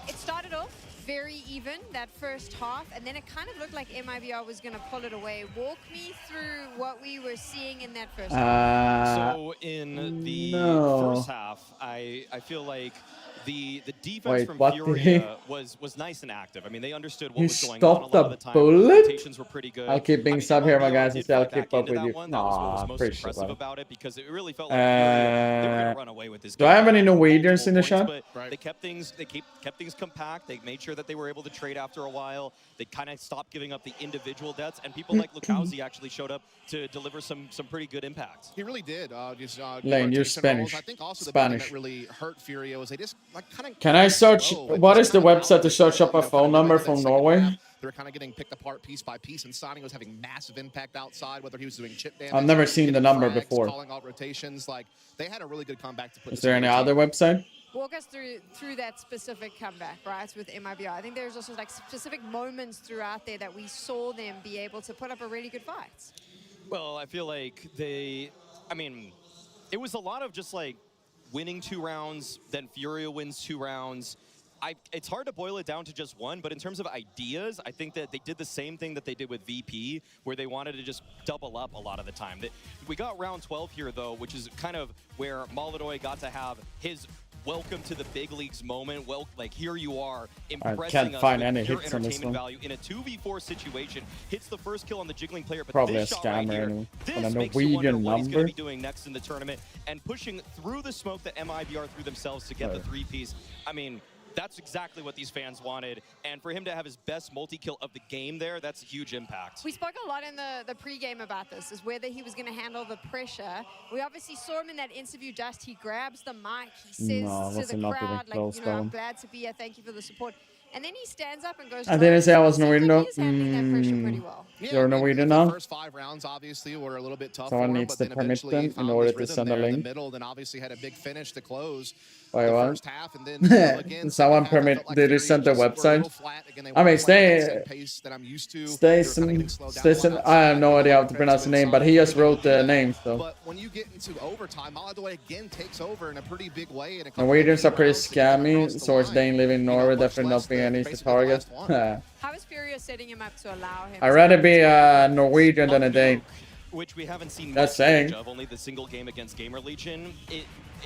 It started off very even, that first half, and then it kind of looked like MIBR was going to pull it away. Walk me through what we were seeing in that first half. So in the first half, I feel like the defense from Furia was nice and active. I mean, they understood what was going on a lot of the time. Rotations were pretty good. I'll keep being sub here, my guys, and I'll keep up with you. Nah, appreciate it. About it because it really felt like they were going to run away with this game. Do I have any Norwegians in the shot? They kept things compact. They made sure that they were able to trade after a while. They kind of stopped giving up the individual deaths, and people like Lukowski actually showed up to deliver some pretty good impact. He really did. Lane, you're Spanish. I think also the thing that really hurt Furia was they just like kind of. Can I search? What is the website to search up a phone number from Norway? They're kind of getting picked apart piece by piece, and Sani was having massive impact outside, whether he was doing chip damage. I've never seen the number frags, before. Calling out rotations, like they had a really good comeback to put. Is there any other website? Walk us through that specific comeback, right, with MIBR. I think there's also like specific moments throughout there that we saw them be able to put up a really good fight. Well, I feel like it was a lot of just like winning 2 rounds, then Furia wins 2 rounds. It's hard to boil it down to just one, but in terms of ideas, I think that they did the same thing that they did with VP, where they wanted to just double up a lot of the time. We got round 12 here, though, which is kind of where Molodoy got to have his welcome to the big leagues moment. Well, like here you are impressing us with pure entertainment value in a 2v4 situation. Hits the first kill on the jiggling player, but probably this a shot right scammer here, on a this makes you wonder Norwegian what he's going number. to be doing next in the tournament and pushing through the smoke that MIBR threw themselves to get the 3-piece. I mean, that's exactly what these fans wanted. And for him to have his best multi-kill of the game there, that's a huge impact. We spoke a lot in the pre-game about this, is whether he was going to handle the pressure. We obviously saw him in that interview, Dust. He grabs the mic. He says to the crowd, like, you know, I'm glad to be here. Thank you for the support. And then he stands up and goes, I didn't say I was Norwegian though. Yeah, You're Norwegian the now? first 5 rounds obviously were a little bit tough Someone for him, needs but to then permit eventually them he in found order his to rhythm send a there in the link. middle, then obviously had a big finish to close Wait, the what? first half, and then, you know, again, Someone second half, I permit felt like the Fury recent just were a website. little flat. Again, they I mean, weren't playing at the stay, same pace that I'm used to. stay, They were kinda getting slowed down stay. a lot I have outside, no idea how to threats pronounce the were name, but he just wrote the name. So But when you get into overtime, Maladoy again takes over in a pretty big way. In a Norwegians are pretty scammy. Source Dane living in Norway, definitely not being an easy target. How is Furia setting him up to allow him? I'd rather be a Norwegian than a Dane. Which we haven't seen That's much saying. of, only the single game against Gamer Legion.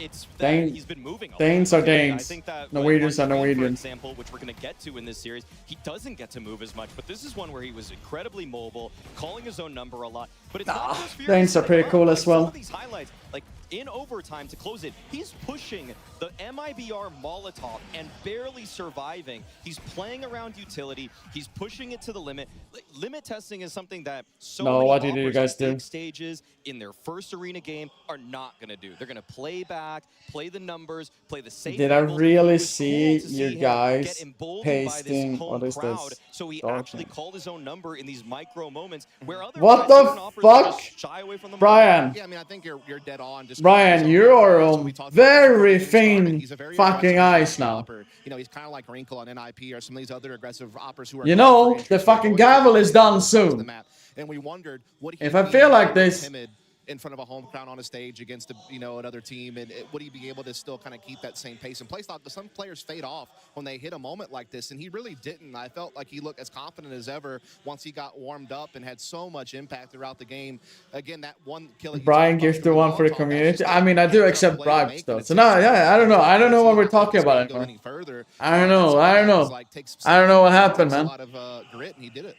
It's that Dane- he's been moving a lot. Danes are I Danes. think that Norwegians are for Norwegians. example, which we're going to get to in this series, he doesn't get to move as much, but this is one where he was incredibly mobile, calling his own number a lot. But it's not just Fury Danes are setting pretty up. cool Like, as well. Some of these highlights, like in overtime to close it, he's pushing the MIBR Molotov and barely surviving. He's playing around utility. He's pushing it to the limit. Limit testing is something that so No, many what did you offers guys on do? big stages in their first arena game are not going to do. They're going to play back, play the numbers, play the safe Did I angles. really It was see cool to you him guys get emboldened by this pasting? home What is crowd, this? so he Dark actually thing. called his own number in these micro moments where other What the fuck? Brian? Yeah, I mean, I think you're dead on. Just Brian, you're on very thin fucking ice now. You know, he's kind of like Wrinkle on NIP or some of these other aggressive oppers who are. You know, the fucking gavel is done soon. And we wondered, would he If I be feel like this, timid in front of a home crowd on a stage against another team, and would he be able to still kind of keep that same pace and play style? Some players fade off when they hit a moment like this, and he really didn't. I felt like he looked as confident as ever once he got warmed up and had so much impact throughout the game. Again, that one kill. Brian gives the one for the community. I mean, I do accept bribes though. So no, yeah, I don't know. I don't know what we're talking about anymore. I don't know. I don't know. I don't know what happened, man. A lot of grit, and he did it.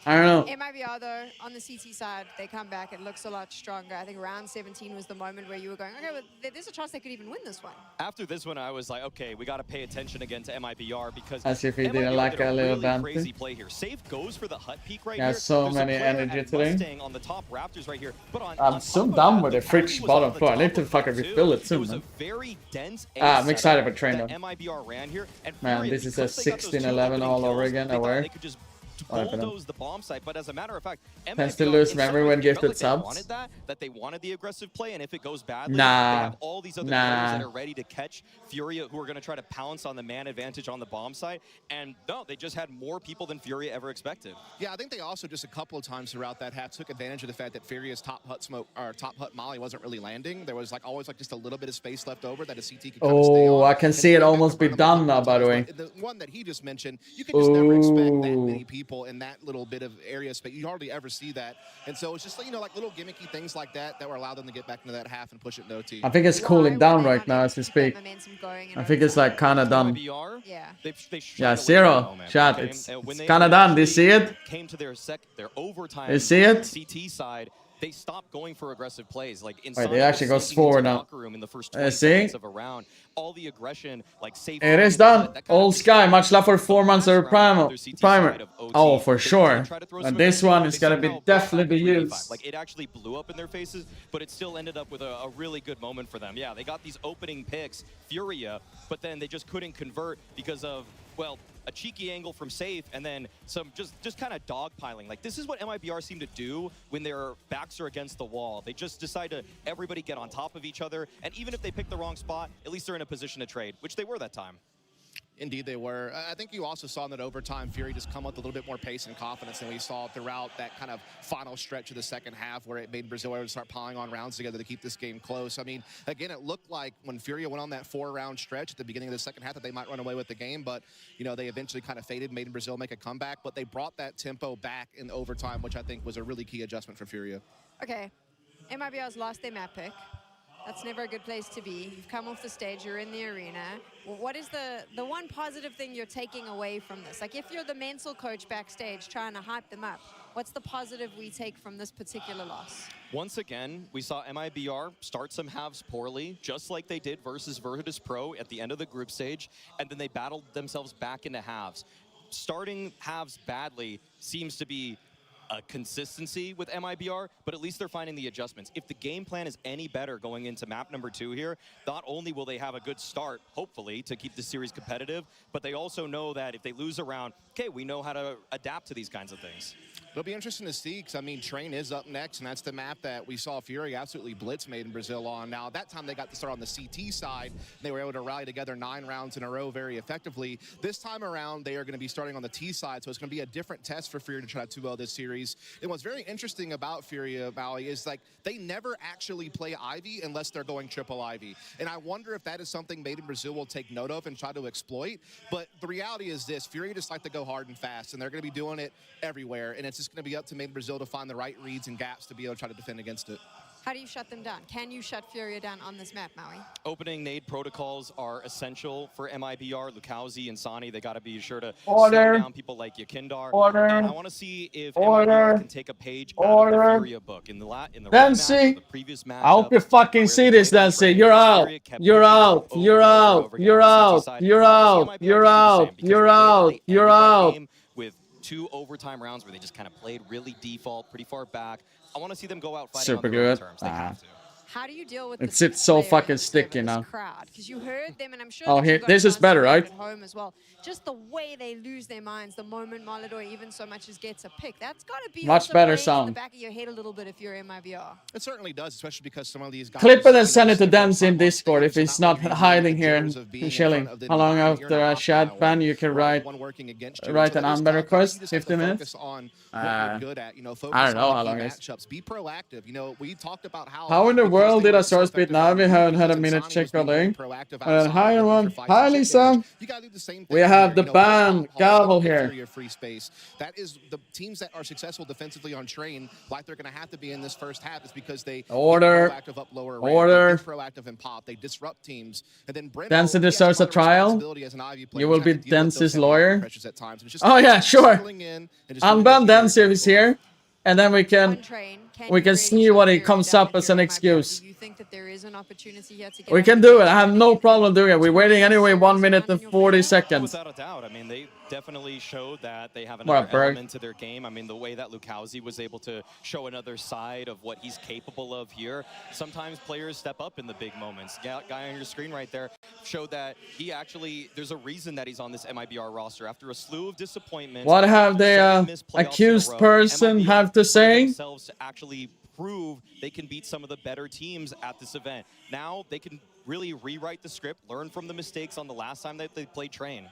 I don't know. MIBR, though, on the CT side, they come back. It looks a lot stronger. I think round 17 was the moment where you were going, okay, well, there's a chance they could even win this one. After this one, I was like, okay, we got to pay attention again to MIBR because As if he didn't MIBR like did a little really banter. crazy play here. Safe goes for the hut peak right Yeah, here. so There's a many player energy at today. Mustang on the top Raptors right here. But I'm so done with the fridge bottom floor. I need to fucking refill it soon, man. very dense I'm excited for train that though. MIBR ran here. And Man, Fury, this is a because they got those two 16-11 opening all over kills, again. they thought Aware. they could just bulldoze the bomb site, but as a matter of fact, Tends to MIBR lose in memory some when ways felt gifted like they subs. wanted that they wanted the aggressive play, and if it goes badly, Nah. they have all these other Nah. players that are ready to catch Furia, who are going to try to pounce on the man advantage on the bomb site, and no, they just had more people than Furia ever expected. Yeah, I think they also just a couple of times throughout that half took advantage of the fact that Furia's top hut smoke or top hut molly wasn't really landing. There was always just a little bit of space left over that a CT could kind of stay Oh, on. I can see it almost be done now, by the way. The one that he just mentioned, you can just never expect that many people in that little bit of area space. You hardly ever see that. And so it's just, like little gimmicky things like that that were allowed them to get back into that half and push it to OT. I think it's cooling down right now as we speak. I think it's like kind of done. Yeah. Yeah, zero. Chat. It's kind of done. Do you see it? Came to their overtime. You see it? CT side. They stopped going for aggressive plays. Like Wait, Insana it actually was goes sneaking into forward the now. locker room in the first 20 See? seconds of a round. All the aggression, like safe. It is done. Old Sky, much love for 4 months of primer. Oh, for sure. And this one is gonna be definitely be used. Like it actually blew up in their faces, but it still ended up with a really good moment for them. Yeah, they got these opening picks, Furia, but then they just couldn't convert because of, well, a cheeky angle from Safe, and then some just kind of dogpiling. Like this is what MIBR seem to do when their backs are against the wall. They just decide to everybody get on top of each other, and even if they pick the wrong spot, at least they're in a position to trade, which they were that time. Indeed, they were. I think you also saw in that overtime, Fury just come with a little bit more pace and confidence than we saw throughout that kind of final stretch of the second half, where it made Brazil able to start piling on rounds together to keep this game close. I mean, again, it looked like when Furia went on that 4-round stretch at the beginning of the second half that they might run away with the game, but they eventually kind of faded, made Brazil make a comeback. But they brought that tempo back in overtime, which I think was a really key adjustment for Furia. Okay, MIBR's lost their map pick. That's never a good place to be. You've come off the stage, you're in the arena. What is the one positive thing you're taking away from this? Like, if you're the mental coach backstage trying to hype them up, what's the positive we take from this particular loss? Once again, we saw MIBR start some halves poorly, just like they did versus Virtus Pro at the end of the group stage, and then they battled themselves back into halves. Starting halves badly seems to be a consistency with MIBR, but at least they're finding the adjustments. If the game plan is any better going into map number 2 here, not only will they have a good start, hopefully, to keep the series competitive, but they also know that if they lose a round, okay, we know how to adapt to these kinds of things. It'll be interesting to see, because, I mean, Train is up next, and that's the map that we saw Fury absolutely blitz Made in Brazil on. Now, that time they got to start on the CT side. They were able to rally together 9 rounds in a row very effectively. This time around, they are going to be starting on the T side, so it's going to be a different test for Fury to try to 2-0 this series. And what's very interesting about Fury, Maui, is, like, they never actually play Ivy unless they're going triple Ivy. And I wonder if that is something Made in Brazil will take note of and try to exploit. But the reality is this, Fury just like to go hard and fast, and they're going to be doing it everywhere. And it's just going to be up to Made in Brazil to find the right reads and gaps to be able to try to defend against it. How do you shut them down? Can you shut Furia down on this map, Maui? Opening nade protocols are essential for MIBR. Lukowski and Sani, they got to be sure to Order. slow down people like Yakindar. Order. And I want to see if Order. MIBR can take a page out of the Furia book. In the Dancy, the previous match, I hope you fucking see this, Dancy. You're out. You're out. You're out. You're out. You're out. You're out. You're out. You're out. with 2 overtime rounds where they just kind of played really default, pretty far back. I want to see them go out fighting Super on their own good. terms. They have to. How do you deal with It's the so players fucking that sticky serve now. this crowd? Because you heard them, and I'm sure Oh, that you here, got this a is chance to better, hear it right? At home as well. Just the way they lose their minds the moment Molodoi even so much as gets a pick. That's got to be Much also better weighing in sound. the back of your head a little bit if you're MIBR. It certainly does, especially because some of these guys... Clip it and send it to Dancy in Discord if he's not hiding here and chilling. How long after a chat ban you can write an unban request? 50 minutes? I don't know how long it is. Be proactive. You know, we talked about How in the world did Azores beat Navi? Haven't had a minute check on link. And hi everyone. Hi Lisa. We have the ban gavel here. Free space. That is the teams that are successful defensively on Train, like they're going to have to be in this first half, is because they Order. proactive up lower Order. ramp, proactive in pop, they disrupt teams, and then Dancy deserves a trial. You will be Dancy's lawyer. Oh yeah, sure. Unban Dancy if he's here, and then we can see what he comes up as an excuse. You think that there is an opportunity here to get We can do it. I have no problem doing it. We're waiting anyway 1 minute and 40 seconds. Without a doubt. I mean, they definitely showed that they have What up, another Berg? element to their game. I mean, the way that Lukowski was able to show another side of what he's capable of here. Sometimes players step up in the big moments. Yeah, guy on your screen right there showed that he actually, there's a reason that he's on this MIBR roster. After a slew of disappointments. What have the accused person have to say? Themselves to actually prove they can beat some of the better teams at this event. Now they can really rewrite the script, learn from the mistakes on the last time that they played Train.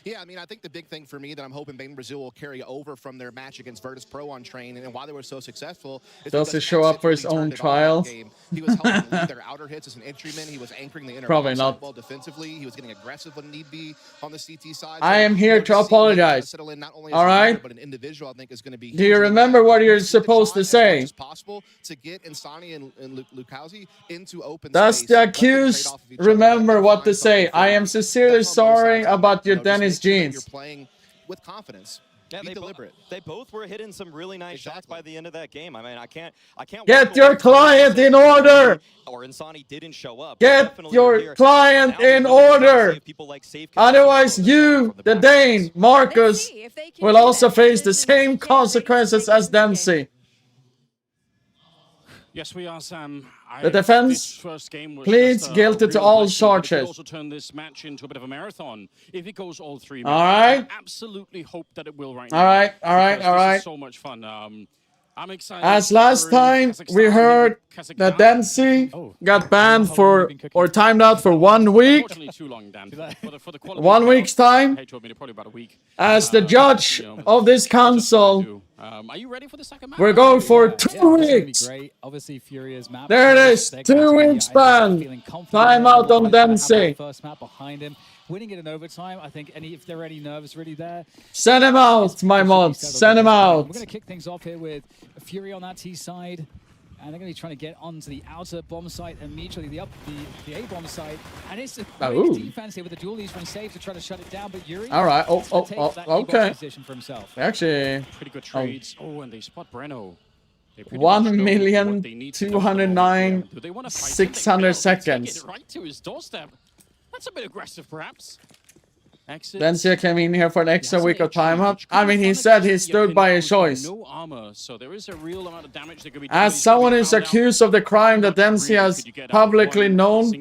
Yeah, I mean, I think the big thing for me that I'm hoping Made in Brazil will carry over from their match against Virtus Pro on Train and why they were so successful. Does he show up for his own trial? He was helping lead their outer hits as an entryman. He was anchoring the inner Probably not. well defensively. He was getting aggressive when need be on the CT side. I am here to apologize. All right? But an individual, I think, is going to be. Do you remember what you're supposed to say? Possible to get Insani and Lukowski into open Does space. the accused remember what to say? I am sincerely sorry about your Dennis jeans. Playing with confidence. Yeah, Be deliberate. They both were hitting some really nice shots by the end of that game. I mean, I can't. Get your client in order. Or Insani didn't show up. Get your client in order. Otherwise, you, the Dane, Marcus, will also face the same consequences as Dempsey. Yes, we are, Sam. The defense pleads guilty to all charges. Also turn this match into a bit of a marathon if it goes all 3 All right. I absolutely hope that it will right All now. right, all right, because all this right. is so much fun. I'm excited. As last time we heard that Dempsey got banned for or timed out for 1 week. Unfortunately, too long, Dan. For the quality 1 week's time. Hey, told me probably about a week. As the judge of this console, are you ready for the second match? we're going for 2 weeks. Great. Obviously, Furia's map. There it is. 2 weeks ban. Time out on Dempsey. First map behind him, winning it in overtime. I think if there are any nerves really there, Send him out, my mods. Send him out. we're going to kick things off here with Fury on that T side. And they're going to be trying to get onto the outer bomb site immediately, the A bomb site. And it's a Ooh. great defense here with the dual leads from Save to try to shut it down. But Yuri, All right. Okay. position for himself. Actually, pretty good trades. Oh, and they spot Breno. 1,209,600 seconds. Right to his doorstep. That's a bit aggressive, perhaps. Denzia came in here for an extra week of timeout. I mean, he said he stood by his choice. No armor, so there is a real amount of damage that could be As someone who's accused of the crime that Denzia has publicly known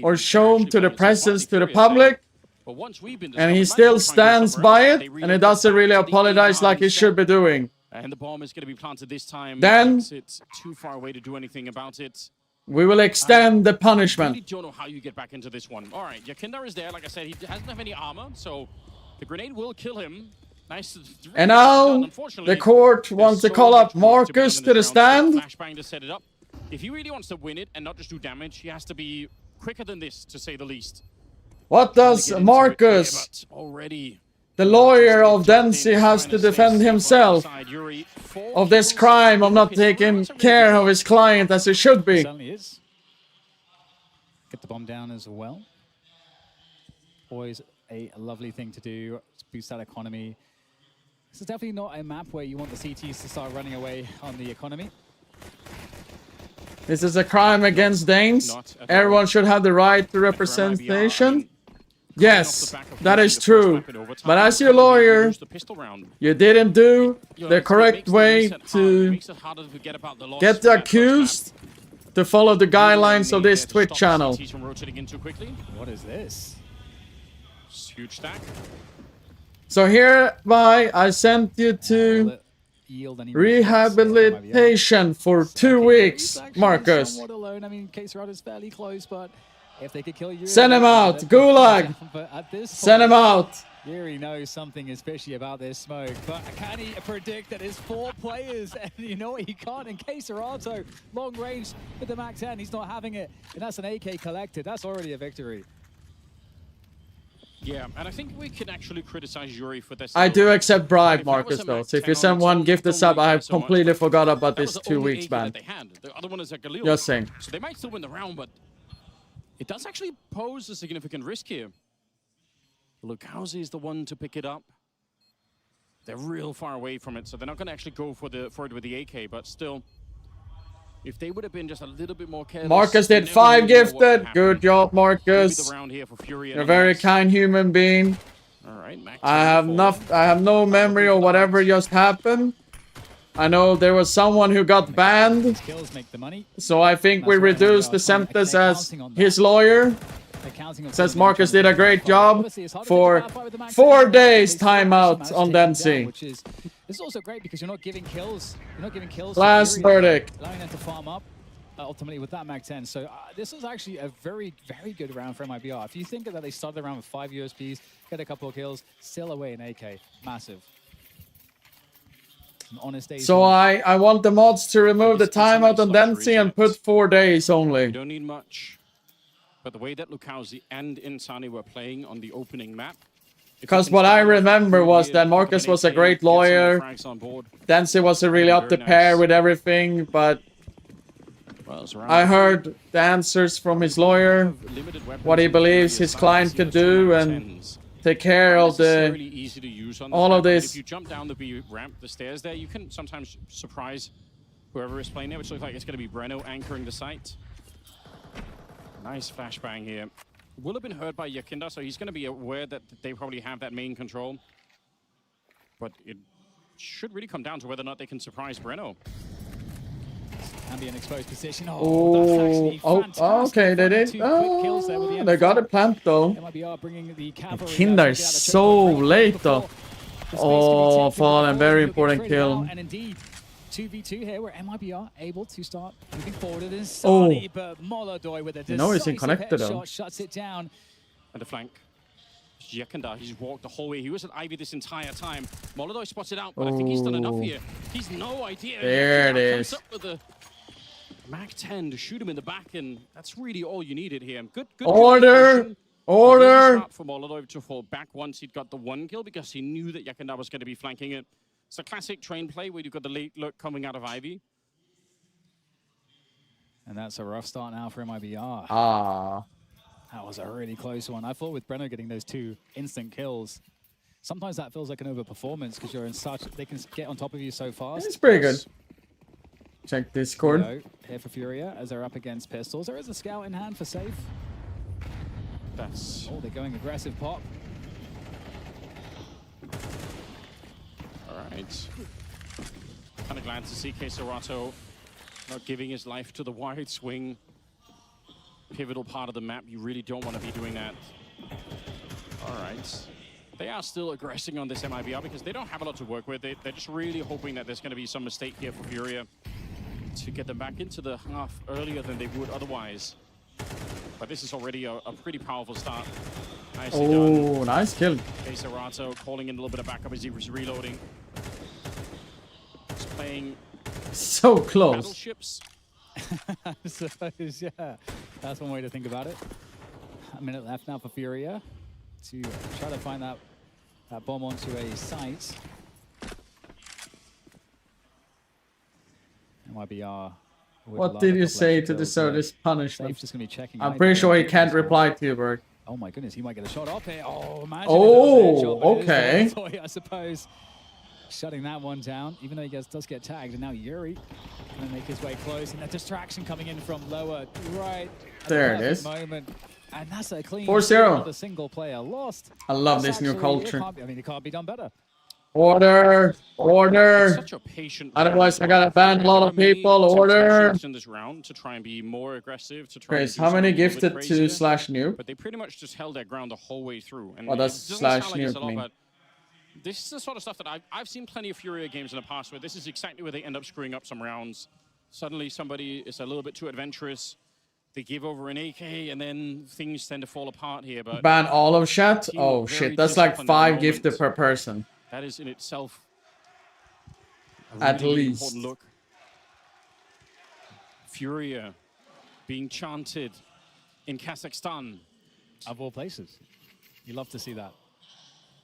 or shown to the presence to the public, and he still stands by it, and he doesn't really apologize like he should be doing. And the bomb is going to be planted this time. Then it's too far away to do anything about it. we will extend the I punishment. really don't know how you get back into this one. All right, Yakinda is there. Like I said, he doesn't have any armor, so the grenade will kill him. Nice. And now the court wants to call up Marcus to the stand. Flashbang to set it up. If he really wants to win it and not just do damage, he has to be quicker than this, to say the least. What does Marcus, already the lawyer of Denzia, has to defend himself of this crime of not taking care of his client as he should be? Certainly is. Get the bomb down as well. Always a lovely thing to do. Boost that economy. This is definitely not a map where you want the CTs to start running away on the economy. This is a crime against Danes. Everyone should have the right to representation. Yes, that is true. But as your lawyer, you didn't do the correct way to get the accused to follow the guidelines of this Twitch channel. What is this? Huge stack. So hereby I sent you to rehabilitation for 2 weeks, Marcus. Somewhat alone. I mean, K-Serrato's fairly close, but if they could kill Yuri, Send him out, Gulag. Send him out. Yuri knows something is fishy about this smoke, but can he predict that it's 4 players? And you know what, he can't. In K-Serrato, long range with the Mac 10, he's not having it. And that's an AK collected. That's already a victory. Yeah, and I think we can actually criticize Yuri for this. I do accept bribe, Marcus, though. So if you send one gift sub, I have completely forgot about this 2 weeks ban. The other one is a Galil. Just saying. So they might still win the round, but it does actually pose a significant risk here. Lukowski is the one to pick it up. They're real far away from it, so they're not going to actually go for it with the AK, but still, if they would have been just a little bit more careless. Marcus did 5 gifted. Good job, Marcus. You're a very kind human being. All right, I have no memory of whatever just happened. I know there was someone who got banned. So I think we reduced the sentence as his lawyer says Marcus did a great job for 4 days timeout on Denzia. This is also great because you're not giving kills. You're not giving kills. Last verdict. Allowing them to farm up ultimately with that Mag 10. So this is actually a very, very good round for MIBR. If you think that they started the round with 5 USPs, get a couple of kills, still away in AK. Massive. An honest day. So I want the mods to remove the timeout on Denzia and put 4 days only. You don't need much. But the way that Lukowski and Insani were playing on the opening map, because what I remember was that Marcus was a great lawyer. Denzia wasn't really up to pair with everything, but I heard the answers from his lawyer, what he believes his client could do, and take care of all of this. If you jump down the ramp, the stairs there, you can sometimes surprise whoever is playing there, which looks like it's going to be Breno anchoring the site. Nice flashbang here. Will have been heard by Yakinda, so he's going to be aware that they probably have that main control. But it should really come down to whether or not they can surprise Breno. Can be an exposed position. Okay, they did. Oh, they got a plant though. Yakinda is so late though. Oh, Fallen, very important kill. And indeed, 2v2 here where MIBR able to start moving forward. It is Sani, but Molodoy with a decisive headshot shuts it down. And the flank. Yakinda, he's walked the whole way. He was at Ivy this entire time. Molodoy spots it out, but I think he's done enough here. He's no idea. There it is. Comes up with a Mac 10 to shoot him in the back, and that's really all you needed here. Good order! Order! For Molodoy to fall back once he'd got the 1 kill because he knew that Yakinda was going to be flanking it. It's a classic train play where you've got the late look coming out of Ivy. And that's a rough start now for MIBR. Ah. That was a really close one. I thought with Brenner getting those 2 instant kills, sometimes that feels like an overperformance because you're in such... They can get on top of you so fast. It's pretty good. Check Discord. Here for Furia as they're up against pistols. There is a scout in hand for safe. That's... Oh, they're going aggressive pop. All right. Kind of glad to see Queserato not giving his life to the wide swing. Pivotal part of the map. You really don't want to be doing that. All right. They are still aggressing on this MIBR because they don't have a lot to work with. They're just really hoping that there's going to be some mistake here for Furia to get them back into the half earlier than they would otherwise. But this is already a pretty powerful start. Nicely done. Nice kill. Queserato calling in a little bit of backup as he was reloading. Just playing so close. Battleships. I suppose, yeah. That's one way to think about it. A minute left now for Furia to try to find that bomb onto a site. MIBR. What did you say to deserve this punishment? Just gonna be checking. I'm pretty sure he can't reply to you, Berg. Oh my goodness, he might get a shot off here. Oh, imagine. Oh, okay. I suppose. Shutting that one down, even though he does get tagged. And now Yuri gonna make his way close. And that distraction coming in from lower right. There it is. Moment. And that's a clean 4-0. The single player lost. I love this new culture. It can't be done better. Order. Such a patient. Otherwise, I gotta ban a lot of people. Order. In this round to try and be more aggressive. To try. Chris, how many gifted to /noob? But they pretty much just held their ground the whole way through. And what does /noob mean? This is the sort of stuff that I've seen plenty of Furia games in the past where this is exactly where they end up screwing up some rounds. Suddenly somebody is a little bit too adventurous. They give over an AK and then things tend to fall apart here. But ban all of chat? Oh shit, that's like 5 gifted per person. That is in itself at really least. Important look. Furia being chanted in Kazakhstan. Of all places. You love to see that.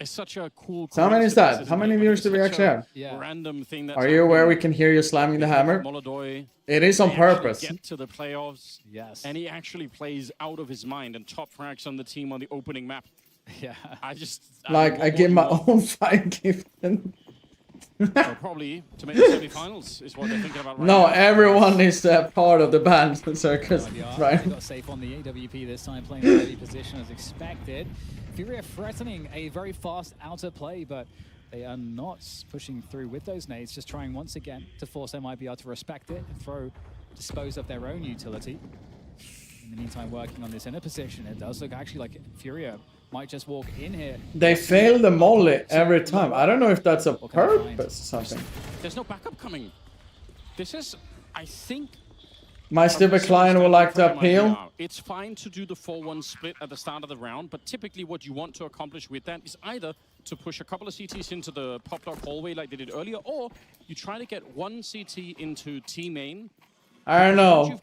It's such a cool. So how many is that? How many viewers do we actually have? Random thing. That's Are you aware we can hear you slamming the hammer? It is on purpose. Get to the playoffs. Yes. And he actually plays out of his mind and top frags on the team on the opening map. Yeah. I give my own 5 gift. So probably to make the semi-finals is what they're thinking about right now. No, everyone is part of the band circus, right? They got safe on the AWP this time, playing a ready position as expected. Furia threatening a very fast outer play, but they are not pushing through with those nades, just trying once again to force MIBR to respect it and dispose of their own utility. In the meantime, working on this inner position, it does look actually like Furia might just walk in here. They fail the molly every time. I don't know if that's a purpose or something. There's no backup coming. This is, I think... My stupid client would like to appeal. It's fine to do the 4-1 split at the start of the round, but typically what you want to accomplish with that is either to push a couple of CTs into the pop lock hallway like they did earlier, or you try to get one CT into T main. I don't know.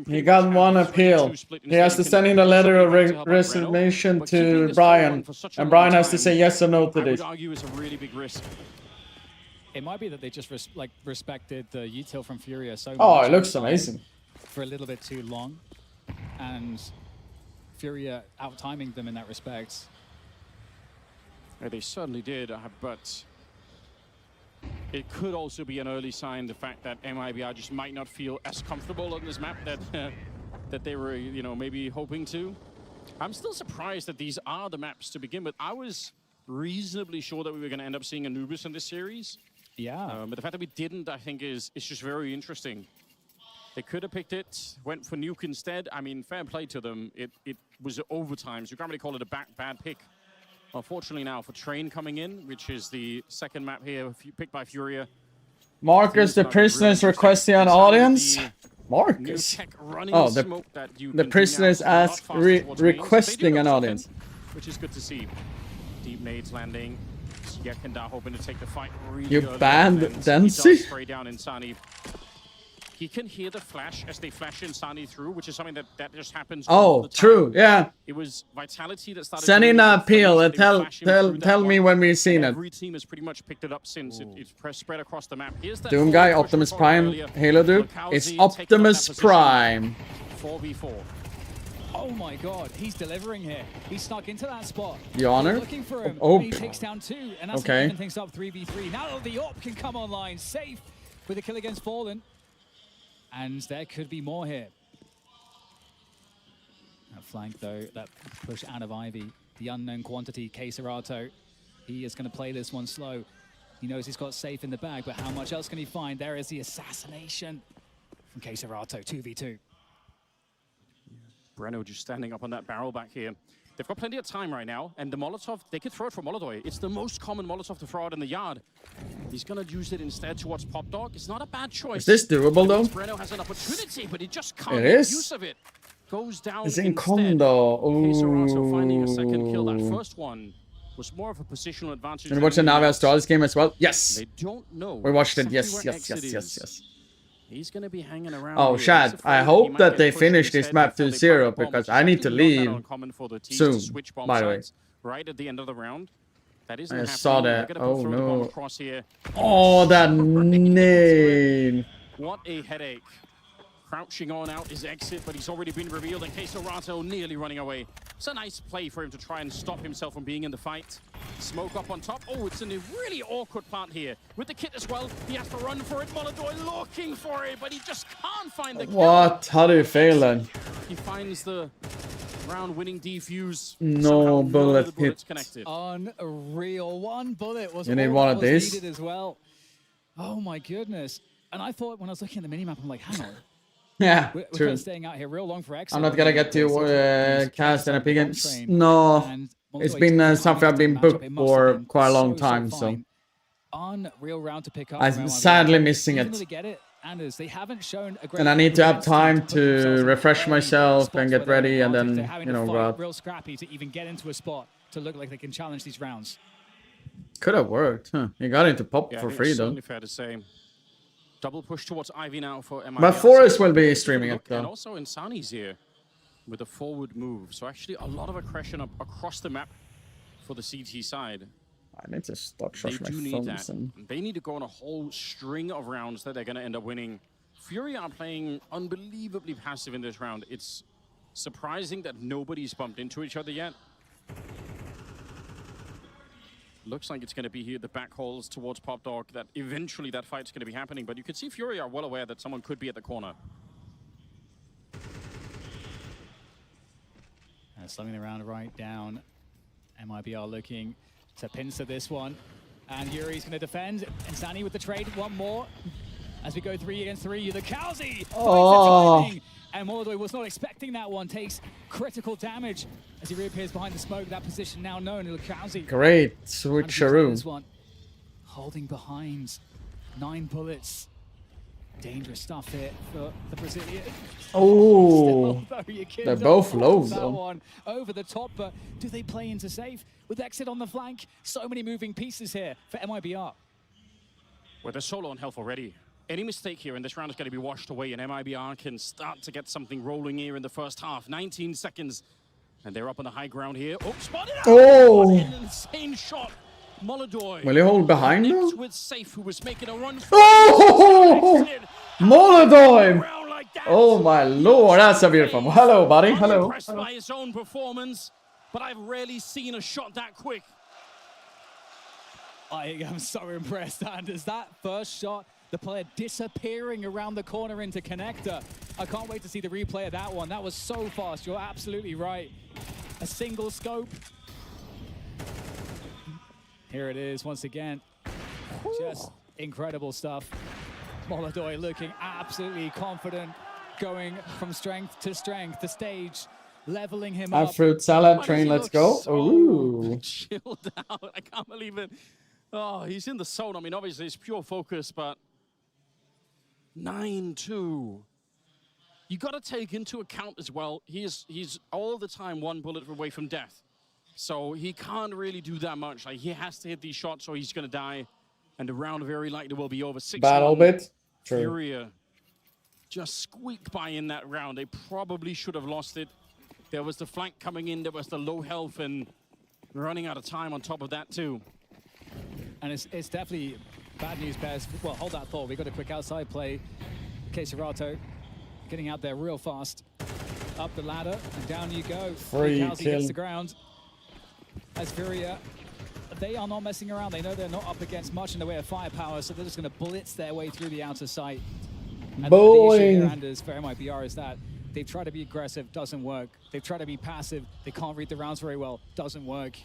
He got one appeal. He has to send in a letter of resignation to Brian, and Brian has to say yes or no to this. I would argue it's a really big risk. It might be that they just respected the util from Furia so much. Oh, it looks amazing. For a little bit too long, and Furia out-timing them in that respect. Yeah, they certainly did, but it could also be an early sign, the fact that MIBR just might not feel as comfortable on this map that that they were, maybe hoping to. I'm still surprised that these are the maps to begin with. I was reasonably sure that we were going to end up seeing Anubis in this series. Yeah. But the fact that we didn't, I think, is just very interesting. They could have picked it, went for Nuke instead. I mean, fair play to them. It was overtime, so you can't really call it a bad pick. Unfortunately now for Train coming in, which is the second map here, picked by Furia. Marcus, the prisoner is requesting an audience. Marcus? Oh, the prisoner is requesting an audience. Which is good to see. Deep nades landing. Yekenda hoping to take the fight really You banned Densi? Spray down Insani. He can hear the flash as they flash Insani through, which is something that just happens. Oh, all the time. true. Yeah. It was Vitality that started. Send in a appeal. Tell me one, when we've seen it. Every team has pretty much picked it up since it's spread across the map. Here's that Doom guy, Optimus Prime, Halo dude. It's Optimus Prime. 4v4. Oh my god, he's delivering here. He snuck into that spot. The honor? Looking for him. Oh. He takes down 2, and that's Okay. even things up 3v3. Now the AWP can come online, safe with a kill against Fallen. And there could be more here. That flank though, that push out of Ivy. The unknown quantity, Keserato. He is going to play this one slow. He knows he's got safe in the bag, but how much else can he find? There is the assassination from Keserato, 2v2. Breno just standing up on that barrel back here. They've got plenty of time right now, and the Molotov, they could throw it from Molotov. It's the most common Molotov to throw out in the yard. He's going to use it instead towards Pop Dog. It's not a bad choice. Is this doable though? Breno has an opportunity, but he just can't It make is. use of it. Goes down It's in instead. condo. Keserato finding a second kill. That Ooh. first one was more of a positional advantage. Did you watch the Navi Astralis game as well? Yes. They don't know. We watched it. exactly Yes, where yes, Exit yes, is. yes, yes. He's going to be hanging around. Oh, here. Shad, He's I afraid he hope might that get they pushed finish this instead map before to they 0 plant the bomb, because which I is need to actually not that leave uncommon for the teams to soon, switch bomb by the way. sides right at the end of the round. That isn't I happening. saw They're that. gonna Oh, throw the bomb no. across here. Oh, that nade. What a headache. Crouching on out his exit, but he's already been revealed, and Keserato nearly running away. It's a nice play for him to try and stop himself from being in the fight. Smoke up on top. Oh, it's in a really awkward part here. With the kit as well, he has to run for it. Molodoy looking for it, but he just can't find the kill. What? How do you fail then? He finds the round-winning defuse. No Somehow none of bullet the bullets hit. connected. Unreal. One bullet was You need all one that of was these? needed as well. Oh my goodness. And I thought when I was looking at the minimap, I'm like, hang on. Yeah, We're true. kind of staying out here real long for Exit. I'm not gonna get to cast an appearance. train, No, and it's Molodoy been took something I've been matchup. booked It must have for been quite a long so time. So fine. Unreal round to pick up. I'm from MIBR. sadly missing Even it. though they get it, Anders, they haven't shown a great And I need to have defense team time put themselves to in refresh very myself spots and where get they're ready and advantage. then, They're having you to know, fight grab. real scrappy to even get into a spot to look like they can challenge these rounds. Could have worked. Huh. You got into pop Yeah, for it's free though. certainly fair to say. Double push towards Ivy now for MIBR. But Forrest will be streaming it And though. also Insani's here with a forward move. So actually a lot of aggression up across the map for the CT side. I need to stop They shushing do my need phones that. and They need to go on a whole string of rounds that they're going to end up winning. Fury are playing unbelievably passive in this round. It's surprising that nobody's bumped into each other yet. Looks like it's going to be here, the back holes towards Pop Dog, that eventually that fight's going to be happening. But you can see Fury are well aware that someone could be at the corner. Slowing the round right down. MIBR looking to pincer this one. And Yuri's going to defend. Insani with the trade, one more. As we go 3 against 3, the Kowzi. Oh. And Molodoy was not expecting that one. Takes critical damage as he reappears behind the smoke. That position now known. Kowzi. great This switcheroo. one. Holding behind. 9 bullets. Dangerous stuff here for the Brazilian. Oh, Still, though, you they're can't both low that though. one over the top, but do they play into safe? With Exit on the flank, so many moving pieces here for MIBR. Well, they're solo on health already. Any mistake here in this round is going to be washed away, and MIBR can start to get something rolling here in the first half. 19 seconds, and they're up on the high ground here. Oh, spotted out! Oh. What an insane shot. Molodoy. Will he hold behind though? With Safe, who was making a run for Oh, Molodoy! Oh my lord, that's a beautiful. Hello, buddy. Hello. impressed by his own performance, but I've rarely seen a shot that quick. I am so impressed, Anders. That first shot, the player disappearing around the corner into connector. I can't wait to see the replay of that one. That was so fast. You're absolutely right. A single scope. Here it is once again. Just incredible stuff. Molodoy looking absolutely confident, going from strength to strength. The stage leveling him up. Have fruit salad Why train, does he let's look go. so Ooh. chilled out? I can't believe it. Oh, he's in the zone. I mean, obviously it's pure focus, but 9-2. You got to take into account as well, he's all the time 1 bullet away from death. So he can't really do that much. Like, he has to hit these shots or he's going to die. And the round very likely will be over. 6-1. Battle bit. True. Furia just squeak by in that round. They probably should have lost it. There was the flank coming in, there was the low health, and running out of time on top of that too. And it's definitely bad news, Bears. Well, hold that thought. We got a quick outside play. Caserato getting out there real fast. Up the ladder, and down you go. Free Kowsey kill. hits the ground. As Furia, they are not messing around. They know they're not up against much in the way of firepower, so they're just going to blitz their way through the outer site. And the issue here, Anders, for MIBR is that they've tried to be aggressive, doesn't work. They've tried to be passive, they can't read the rounds very well, doesn't work.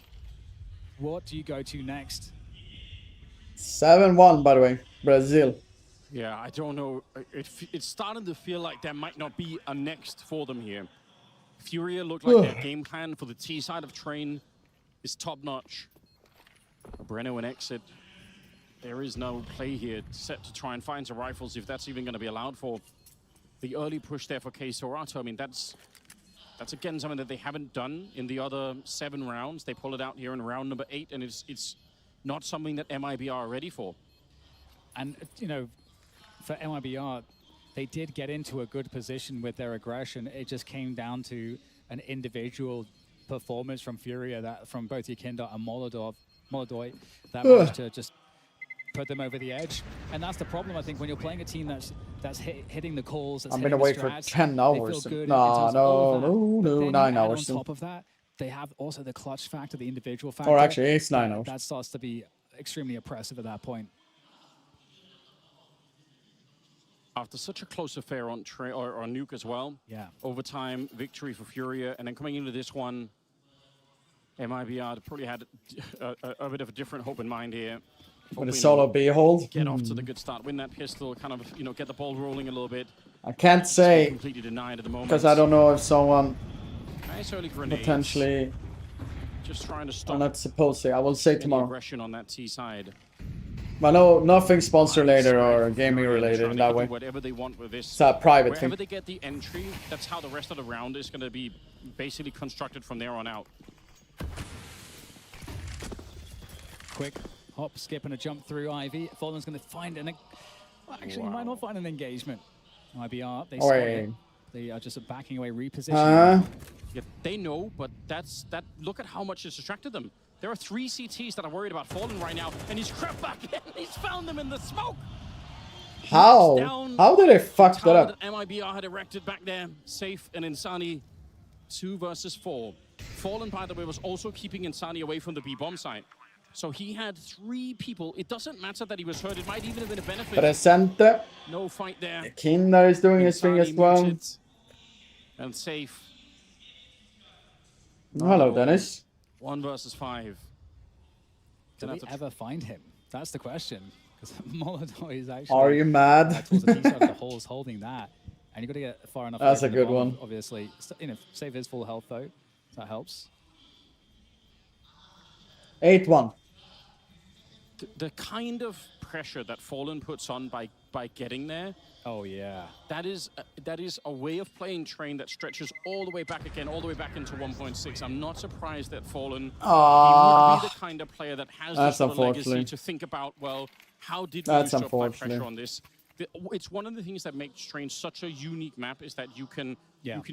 What do you go to next? 7-1, by the way. Brazil. Yeah, I don't know. It's starting to feel like there might not be a next for them here. Furia look like their game plan for the T side of Train is top-notch. Breno and Exit. There is no play here set to try and find some rifles if that's even going to be allowed for. The early push there for Caserato, I mean, that's again something that they haven't done in the other 7 rounds. They pull it out here in round number 8, and it's not something that MIBR are ready for. And, you know, for MIBR, they did get into a good position with their aggression. It just came down to an individual performance from Furia, that from both Yakinda and Molodoi, that managed to just put them over the edge. And that's the problem, I think, when you're playing a team that's hitting the calls. That's I'm gonna wait for 10 hours. No, 9 hours. On top of that, they have also the clutch factor, the individual factor. Or actually, it's 9 hours. That starts to be extremely oppressive at that point. After such a close affair on Nuke as well. Yeah. Overtime victory for Furia, and then coming into this one, MIBR probably had a bit of a different hope in mind here. With a solo B hold. Get off to the good start, win that pistol, kind of, you know, get the ball rolling a little bit. I can't say Completely denied at the moment. because I don't know if someone nice early grenades. potentially. Just trying to stop. I'm not supposed to. I will say any tomorrow. aggression on that T side. But no, nothing sponsor related or gaming related in that way. Whatever they want with this. It's a private Wherever thing. they get the entry, that's how the rest of the round is going to be basically constructed from there on out. Quick hop, skip, and a jump through Ivy. Fallen's going to find an... Well, actually, he might not find an engagement. IBR, they spot it. They are just backing away, repositioning. Yeah, they know, but look at how much it's distracted them. There are 3 CTs that are worried about Fallen right now, and he's crept back in. He's found them in the smoke. How? How did they fuck that up? MIBR had erected back there. Safe and Insani, 2 versus 4. Fallen, by the way, was also keeping Insani away from the B-bomb site. So he had 3 people. It doesn't matter that he was hurt. It might even have been a benefit. Presente. No fight there. Kinder is doing his thing as well. Muted and safe. Hello, Dennis. 1 versus 5. Do we ever find him? That's the question. Because Molodoi is actually... Are you mad? Towards the side of the holes holding that. And you've got to get far enough. That's away a from the good bomb, one. Obviously. You know, save his full health, though. That helps. 8-1. The kind of pressure that Fallen puts on by getting there. Oh yeah. That is a way of playing Train that stretches all the way back again, all the way back into 1.6. I'm not surprised that Fallen he would be the kind of player that has this sort of legacy to think about, well, how did we use to apply pressure on this? It's one of the things that makes Train such a unique map is that you can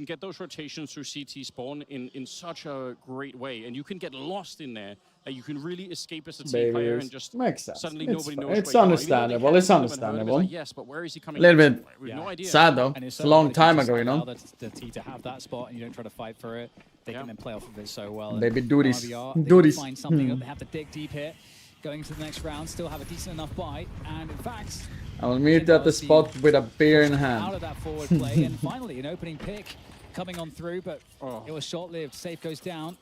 get those rotations through CT spawn in such a great way, and you can get lost in there. You can really escape as a team player and just suddenly nobody knows. It's understandable. It's understandable. Like, yes, but where is he coming? A little bit We have no idea. sad though. And It's a long time ago, you know. The T to have that spot, and you don't try to fight for it. They can then play off of it so well. Baby duties. They find something. They have to dig deep here. Going to the next round, still have a decent enough buy, and in fact, I will meet at the spot with a beer in hand. Out of that forward play, and finally an opening pick coming on through, but it was short-lived. Safe goes down.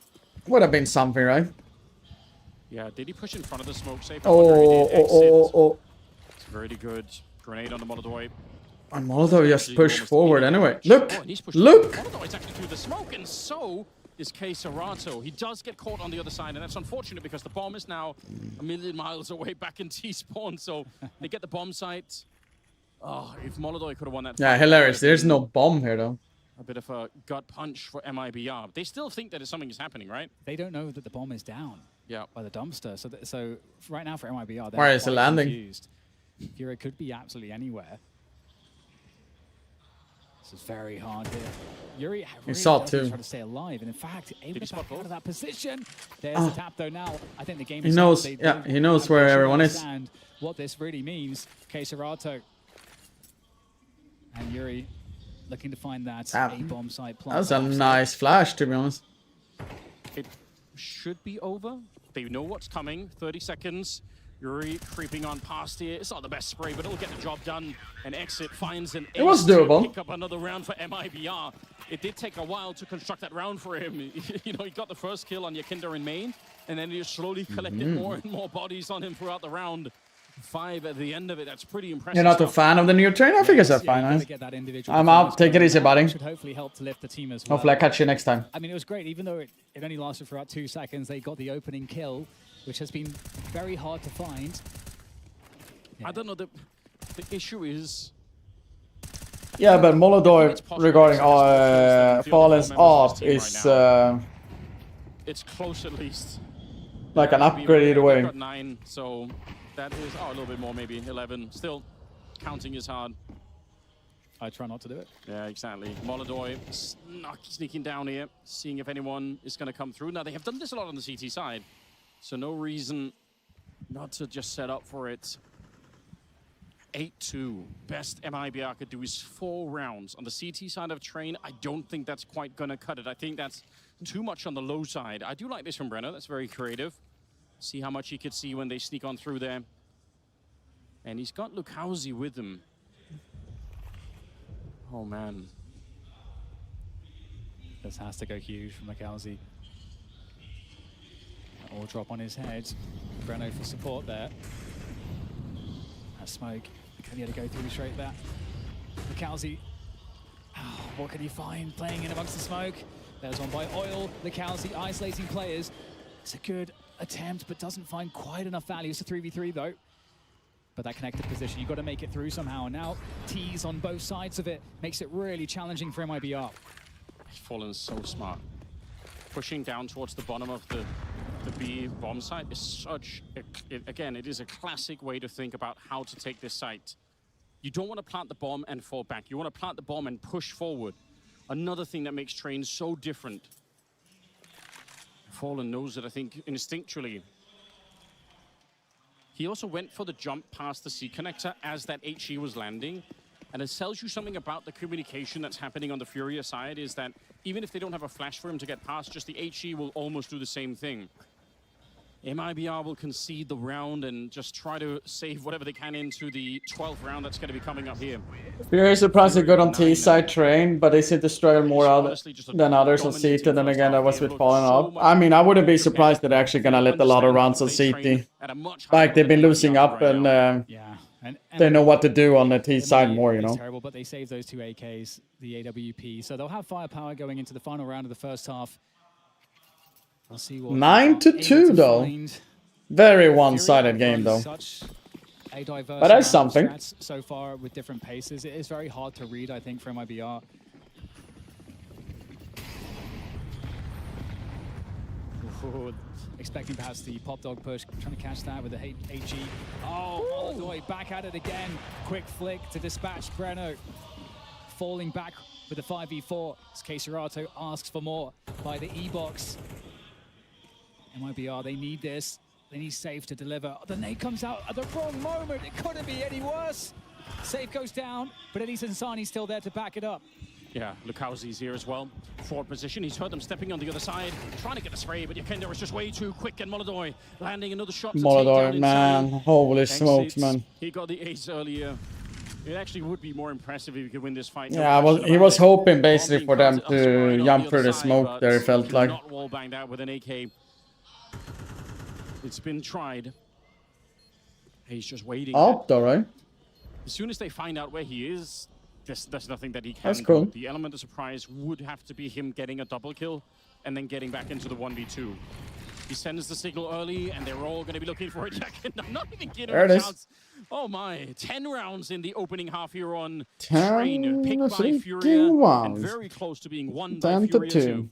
Would have been something, right? Yeah, did he push in front of the smoke safe? Oh. It's very good. Grenade on the Molodoi. And Molodoi just pushed forward anyway. Look! Look! Molodoi's actually through the smoke, and so is Caserato. He does get caught on the other side, and that's unfortunate because the bomb is now a million miles away back in T-spawn, so they get the bomb site. Oh, if Molodoi could have won that. Yeah, hilarious. There's no bomb here, though. A bit of a gut punch for MIBR. They still think that something is happening, right? They don't know that the bomb is down. Yeah. By the dumpster. So right now for MIBR, they're Where is it landing? Confused. Furia could be absolutely anywhere. This is very hard here. Yuri really saw does too. try to stay alive, and in fact, able to back out of that position. There's the tap though. Now I think the game. He is knows. up. Yeah, he knows where everyone is. And what this really means, Keiserato and Yuri looking to find that A-bomb site plant. That was a nice flash, to be honest. It should be over. They know what's coming. 30 seconds. Yuri creeping on past here. It's not the best spray, but it'll get the job done. And Exit finds an It was ace to doable. pick up another round for MIBR. It did take a while to construct that round for him. You know, he got the first kill on Yakinder in main, and then he just slowly collected more and more bodies on him throughout the round. 5 at the end of it. That's pretty impressive. You're not a fan of the new train? I think it's fine. I'm out. Take it easy, buddy. Should hopefully help to lift the team as well. Hopefully I catch you next time. I mean, it was great. Even though it only lasted for about 2 seconds, they got the opening kill, which has been very hard to find. I don't know. The issue is... Yeah, but Molodor regarding Fallen's off is it's close at least. like an upgrade either way. Got 9, so that is a little bit more, maybe 11. Still, counting is hard. I try not to do it. Yeah, exactly. Molodor sneaking down here, seeing if anyone is going to come through. Now, they have done this a lot on the CT side, so no reason not to just set up for it. 8-2. Best MIBR could do is 4 rounds. On the CT side of Train, I don't think that's quite going to cut it. I think that's too much on the low side. I do like this from Brenner. That's very creative. See how much he could see when they sneak on through there. And he's got Lukowski with him. Oh, man. This has to go huge from Lukowski. All drop on his head. Breno for support there. That smoke. Can he go through straight there? Lukowski. Oh, what can he find playing in amongst the smoke? There's one by Oil. Lukowski isolating players. It's a good attempt, but doesn't find quite enough value. It's a 3v3 though. But that connected position, you've got to make it through somehow. And now T's on both sides of it makes it really challenging for MIBR. Fallen's so smart. Pushing down towards the bottom of the B bomb site is such again, it is a classic way to think about how to take this site. You don't want to plant the bomb and fall back. You want to plant the bomb and push forward. Another thing that makes Train so different. Fallen knows it, I think, instinctually. He also went for the jump past the C connector as that HE was landing. And it tells you something about the communication that's happening on the Furia side, is that even if they don't have a flash for him to get past, just the HE will almost do the same thing. MIBR will concede the round and just try to save whatever they can into the 12th round that's going to be coming up here. Fury is surprisingly good on T side Train, but they seem to struggle more out than others on CT. Then again, that was with Fallen up. I mean, I wouldn't be surprised that they're actually gonna let a lot of rounds on CT. Like they've been losing up and they know what to do on the T side more, you know. Terrible, but they saved those 2 AKs, the AWP, so they'll have firepower going into the final round of the first half. We'll see what 9-2 though. Very one-sided game though. But that's something. So far with different paces, it is very hard to read, I think, for MIBR. Ooh, expecting perhaps the pop dog push, trying to catch that with the HG. Oh, Molodor back at it again. Quick flick to dispatch Breno. Falling back with the 5v4 as Keiserato asks for more by the E-box. MIBR, they need this. They need Safe to deliver. The nade comes out at the wrong moment. It couldn't be any worse. Safe goes down, but at least Insani's still there to back it up. Yeah, Lukowski's here as well. Forward position, he's heard them stepping on the other side, trying to get a spray, but Yakinder was just way too quick, and Molodor landing another shot to Molodor, take down man. Insani. Holy smokes, man. He got the ace earlier. It actually would be more impressive if he could win this fight. Yeah, well, he was hoping basically for them to jump through the smoke there, it felt like. Not wall banged out with an AK. It's been tried. He's just waiting. Up though, right? As soon as they find out where he is, there's nothing that he can That's cool. do. The element of surprise would have to be him getting a double kill and then getting back into the 1v2. He sends the signal early, and they're all going to be looking for it. I'm not even kidding. There it is. Chance. Oh my, 10 rounds in the opening half here on 10 Train. Picked by freaking Furia, and rounds. very close to being won by 10 to Furia 2. too.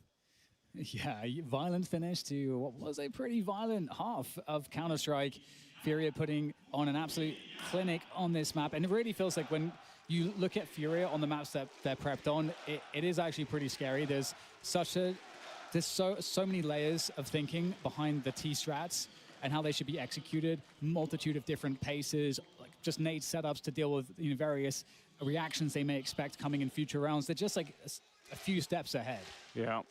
Yeah, violent finish to what was a pretty violent half of Counter-Strike. Furia putting on an absolute clinic on this map, and it really feels like when you look at Furia on the maps that they're prepped on, it is actually pretty scary. There's so many layers of thinking behind the T strats and how they should be executed, multitude of different paces, like just nade setups to deal with various reactions they may expect coming in future rounds. They're just like a few steps ahead. Yeah.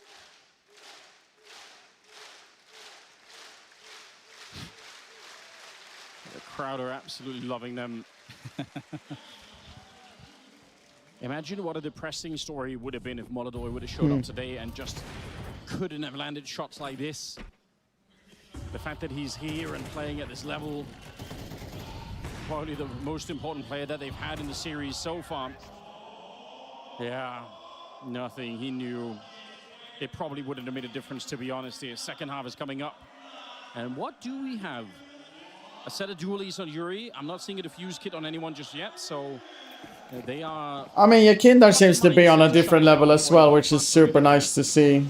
The crowd are absolutely loving them. Imagine what a depressing story would have been if Molodoi would have showed up today and just couldn't have landed shots like this. The fact that he's here and playing at this level, probably the most important player that they've had in the series so far. Yeah, nothing. He knew it probably wouldn't have made a difference, to be honest. The second half is coming up. And what do we have? A set of dualies on Yuri. I'm not seeing a diffuse kit on anyone just yet, so they are... I mean, Yakindar seems to be on a different level as well, which is super nice to see.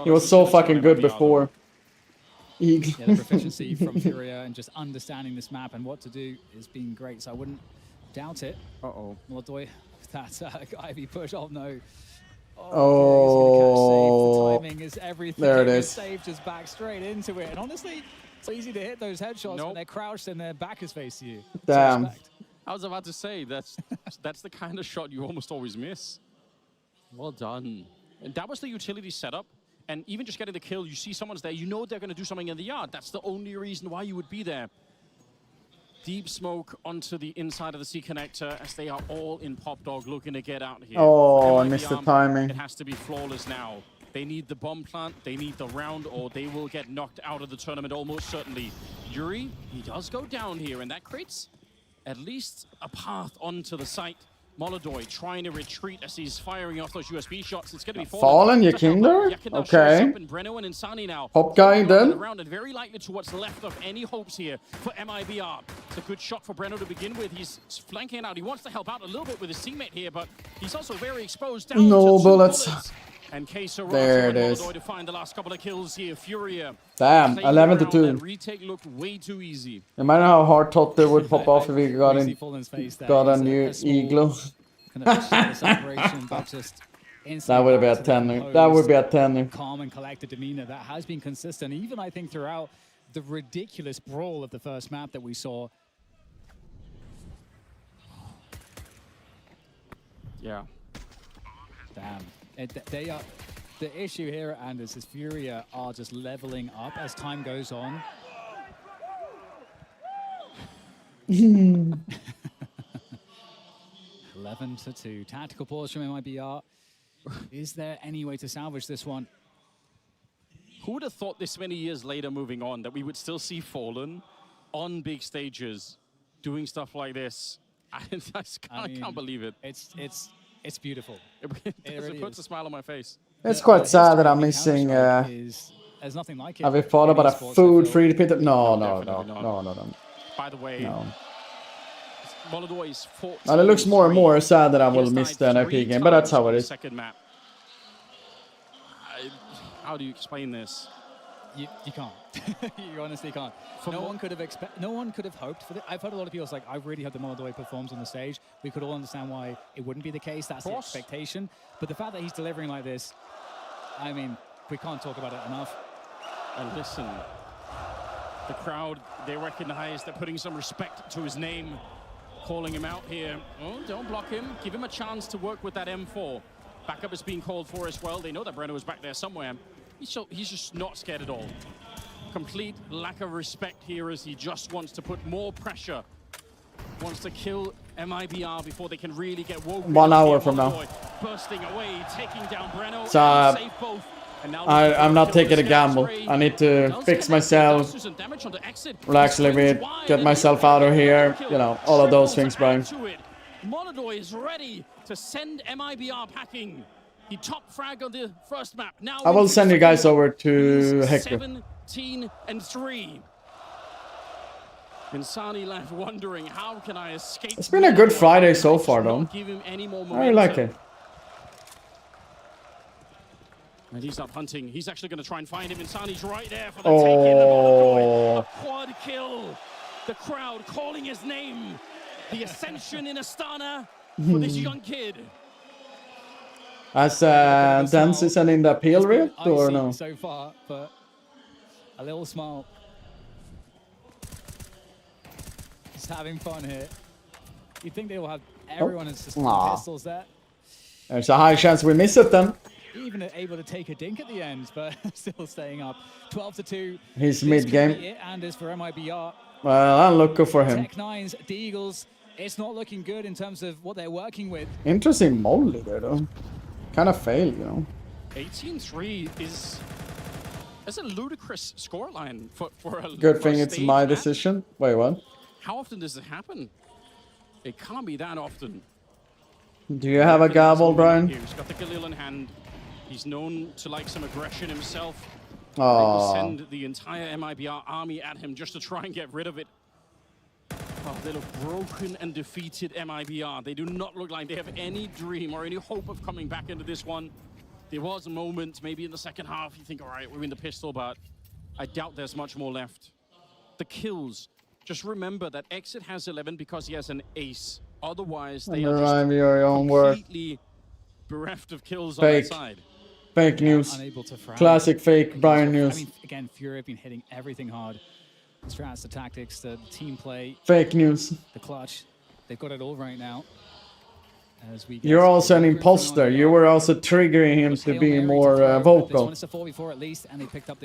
He was so fucking good before. Yeah, the proficiency from Furia and just understanding this map and what to do has been great, so I wouldn't doubt it. Molodoi, that Ivy push, oh no. Oh, the timing is everything. there it is. Save just back straight into it, and honestly, it's easy to hit those headshots when they're crouched and their back is facing you. Damn. I was about to say, that's the kind of shot you almost always miss. Well done. And that was the utility setup. And even just getting the kill, you see someone's there, you know they're going to do something in the yard. That's the only reason why you would be there. Deep smoke onto the inside of the C connector as they are all in Pop Dog looking to get out here. Oh, I missed the timing. It has to be flawless now. They need the bomb plant, they need the round, or they will get knocked out of the tournament almost certainly. Yuri, he does go down here, and that creates at least a path onto the site. Molodoi trying to retreat as he's firing off those USB shots. It's going to be Fallen, Yakindar? Okay. Hop guy then. Around and very likely to what's left of any hopes here for MIBR. It's a good shot for Breno to begin with. He's flanking out. He wants to help out a little bit with his teammate here, but he's also very exposed down No to bullets. And There it is. to find the last couple of kills here. Furia. Damn, 11-2. Retake looked way too easy. Imagine how hard Totte would pop off if he got a new igloo. That would be a 10. That would be a 10. Calm and collected demeanor that has been consistent, even I think throughout the ridiculous brawl of the first map that we saw. Yeah. Damn. They are the issue here, Anders, is Furia are just leveling up as time goes on. 11-2. Tactical pause from MIBR. Is there any way to salvage this one? Who would have thought this many years later, moving on, that we would still see Fallen on big stages doing stuff like this? I can't believe it. It's beautiful. It puts a smile on my face. It's quite sad that I'm missing. There's nothing like it. Have you thought about a food free to pit? No. By the way, no. Molodoi's fought. And it looks more and more sad that I will miss the NIP game, but that's how it is. Second map. How do you explain this? You can't. You honestly can't. No one could have hoped for it. I've heard a lot of people say, I really hope the Molodoi performs on the stage. We could all understand why it wouldn't be the case. That's the expectation. But the fact that he's delivering like this, I mean, we can't talk about it enough. And listen, the crowd, they recognize they're putting some respect to his name, calling him out here. Oh, don't block him. Give him a chance to work with that M4. Backup is being called for as well. They know that Breno is back there somewhere. He's just not scared at all. Complete lack of respect here as he just wants to put more pressure. Wants to kill MIBR before they can really get woken. 1 hour from now. Bursting away, taking down Breno. So, I'm not taking a gamble. I need to fix myself, relax a little bit, get myself out of here. You know, all of those things, Brian. Molodoi is ready to send MIBR packing. He top frag on the first map. Now I will send you guys over to Hector. 17-3. Insani left wondering, how can I escape? It's been a good Friday so far, though. I really like it. And he's up hunting. He's actually going to try and find him. Insani's right there for the take-in. A quad kill. The crowd calling his name. the ascension in Astana for this young kid. As Dance is in the appeal rate or no? So far, but a little smile. Just having fun here. You think they will have everyone as just pistols there? There's a high chance we miss it then. Even able to take a dink at the end, but still staying up. 12-2. He's mid-game. It and is for MIBR. Well, I'm looking for him. Tech9's, the Eagles. It's not looking good in terms of what they're working with. Interesting molly there though. Kind of failed, you know. 18-3 is a ludicrous scoreline for a good thing it's my match. decision. Wait, what? How often does it happen? It can't be that often. Do you have a gavel, Brian? He's got the Galil in hand. He's known to like some aggression himself. Oh. They will send the entire MIBR army at him just to try and get rid of it. Oh, they look broken and defeated, MIBR. They do not look like they have any dream or any hope of coming back into this one. There was a moment, maybe in the second half, you think, all right, we're in the pistol, but I doubt there's much more left. The kills. Just remember that Exit has 11 because he has an ace. Otherwise, they are just your own work. completely bereft of kills Fake. on that side. Fake news. Unable to fry. Classic fake Brian news. I mean, again, Fury have been hitting everything hard. The strats, the tactics, the team play. Fake news. The clutch. They've got it all right now. As we You're also an imposter. You were also triggering him to be more vocal.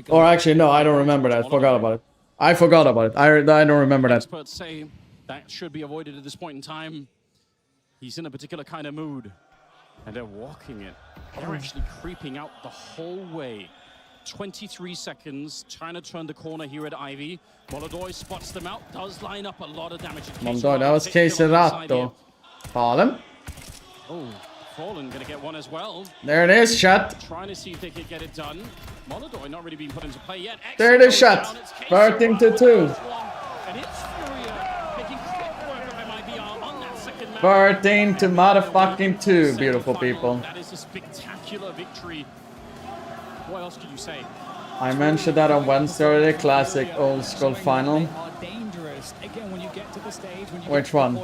Or actually, no, I don't remember that. Forgot about it. I forgot about it. I don't remember that. Experts say that should be avoided at this point in time. He's in a particular kind of mood, and they're walking it. They're actually creeping out the whole way. 23 seconds, trying to turn the corner here at Ivy. Molodoy spots them out, does line up a lot of damage. Molodoy, that was Caserato. Fallen. Oh, Fallen gonna get one as well. There it is, chat. Trying to see if they could get it done. Molodoy not really being put into play yet. There it is, chat. 13-2. And it's Furia making quick work of MIBR on that second map. 13 to motherfucking 2, beautiful people. That is a spectacular victory. What else could you say? I mentioned that on Wednesday already, classic old school final. Which one?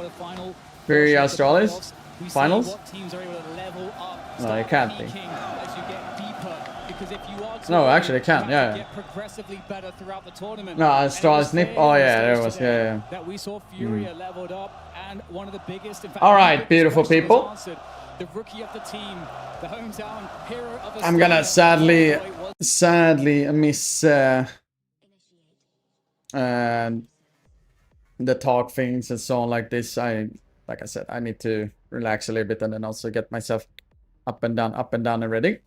Fury Astralis? Finals? No, it can't be. No, actually it can, yeah. No, Astralis Nip. Oh yeah, there was, yeah. That we saw Furia leveled up, and one of the biggest. All right, beautiful people. The rookie of the team, the hometown hero of the I'm gonna sadly miss the talk things and so on like this. Like I said, I need to relax a little bit and then also get myself up and down and ready.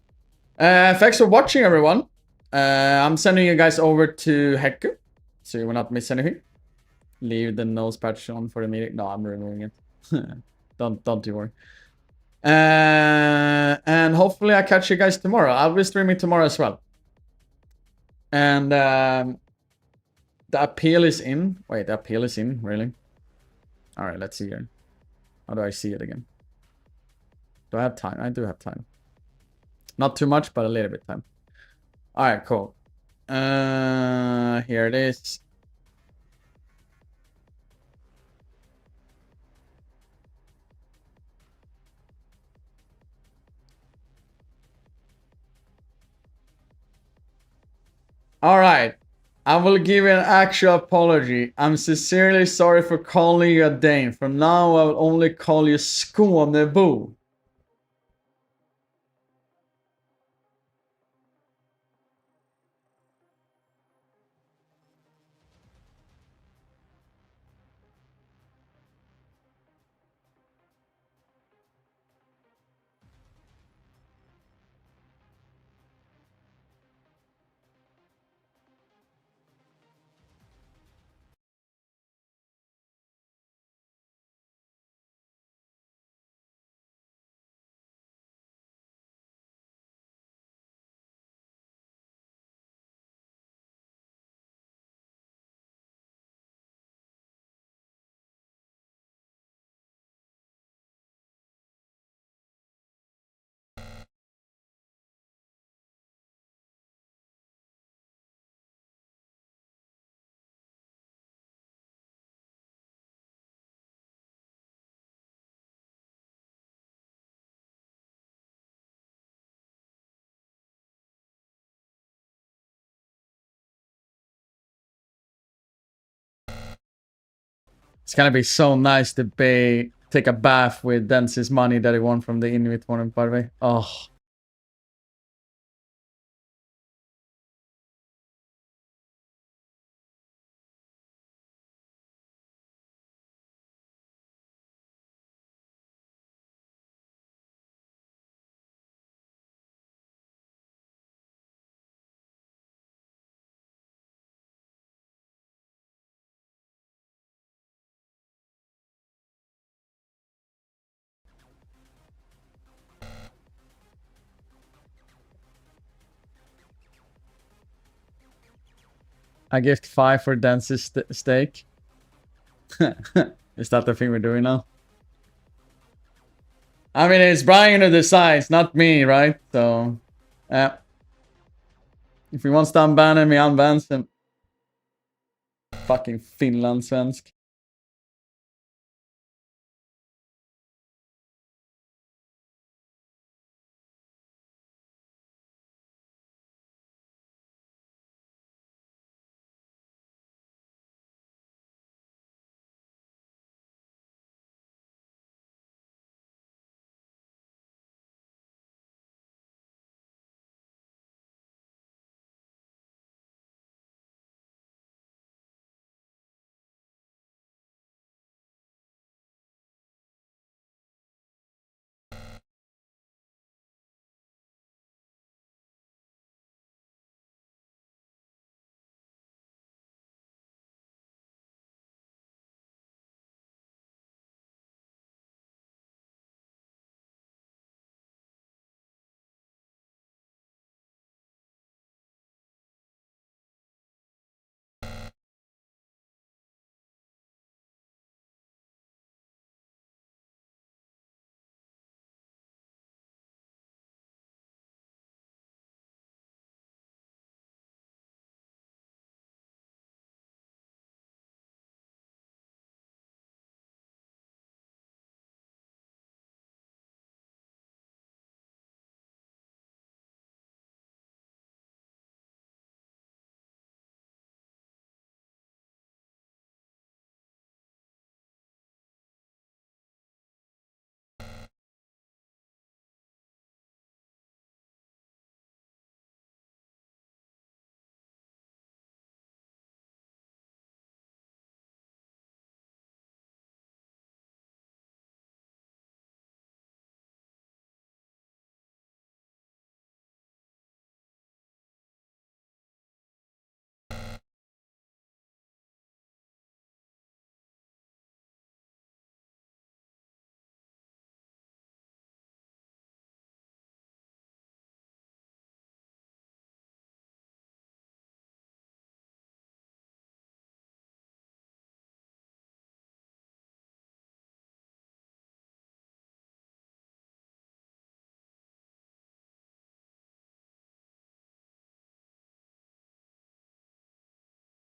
Thanks for watching, everyone. I'm sending you guys over to Heku, so you will not miss anything. Leave the nose patch on for the meeting. No, I'm removing it. Don't you worry. And hopefully I catch you guys tomorrow. I'll be streaming tomorrow as well. And the appeal is in. Wait, the appeal is in, really? All right, let's see here. How do I see it again? Do I have time? I do have time. Not too much, but a little bit time. All right, cool. Here it is. All right. I will give you an actual apology. I'm sincerely sorry for calling you a Dane. From now, I will only call you Skånebo. It's gonna be so nice to take a bath with Dance's money that he won from the Inuit tournament, by the way. Oh. I gift 5 for Dance's steak. Is that the thing we're doing now? I mean, it's Brian who decides, not me, right? So, if he wants to unban him, he unbans him. Fucking Finland svensk.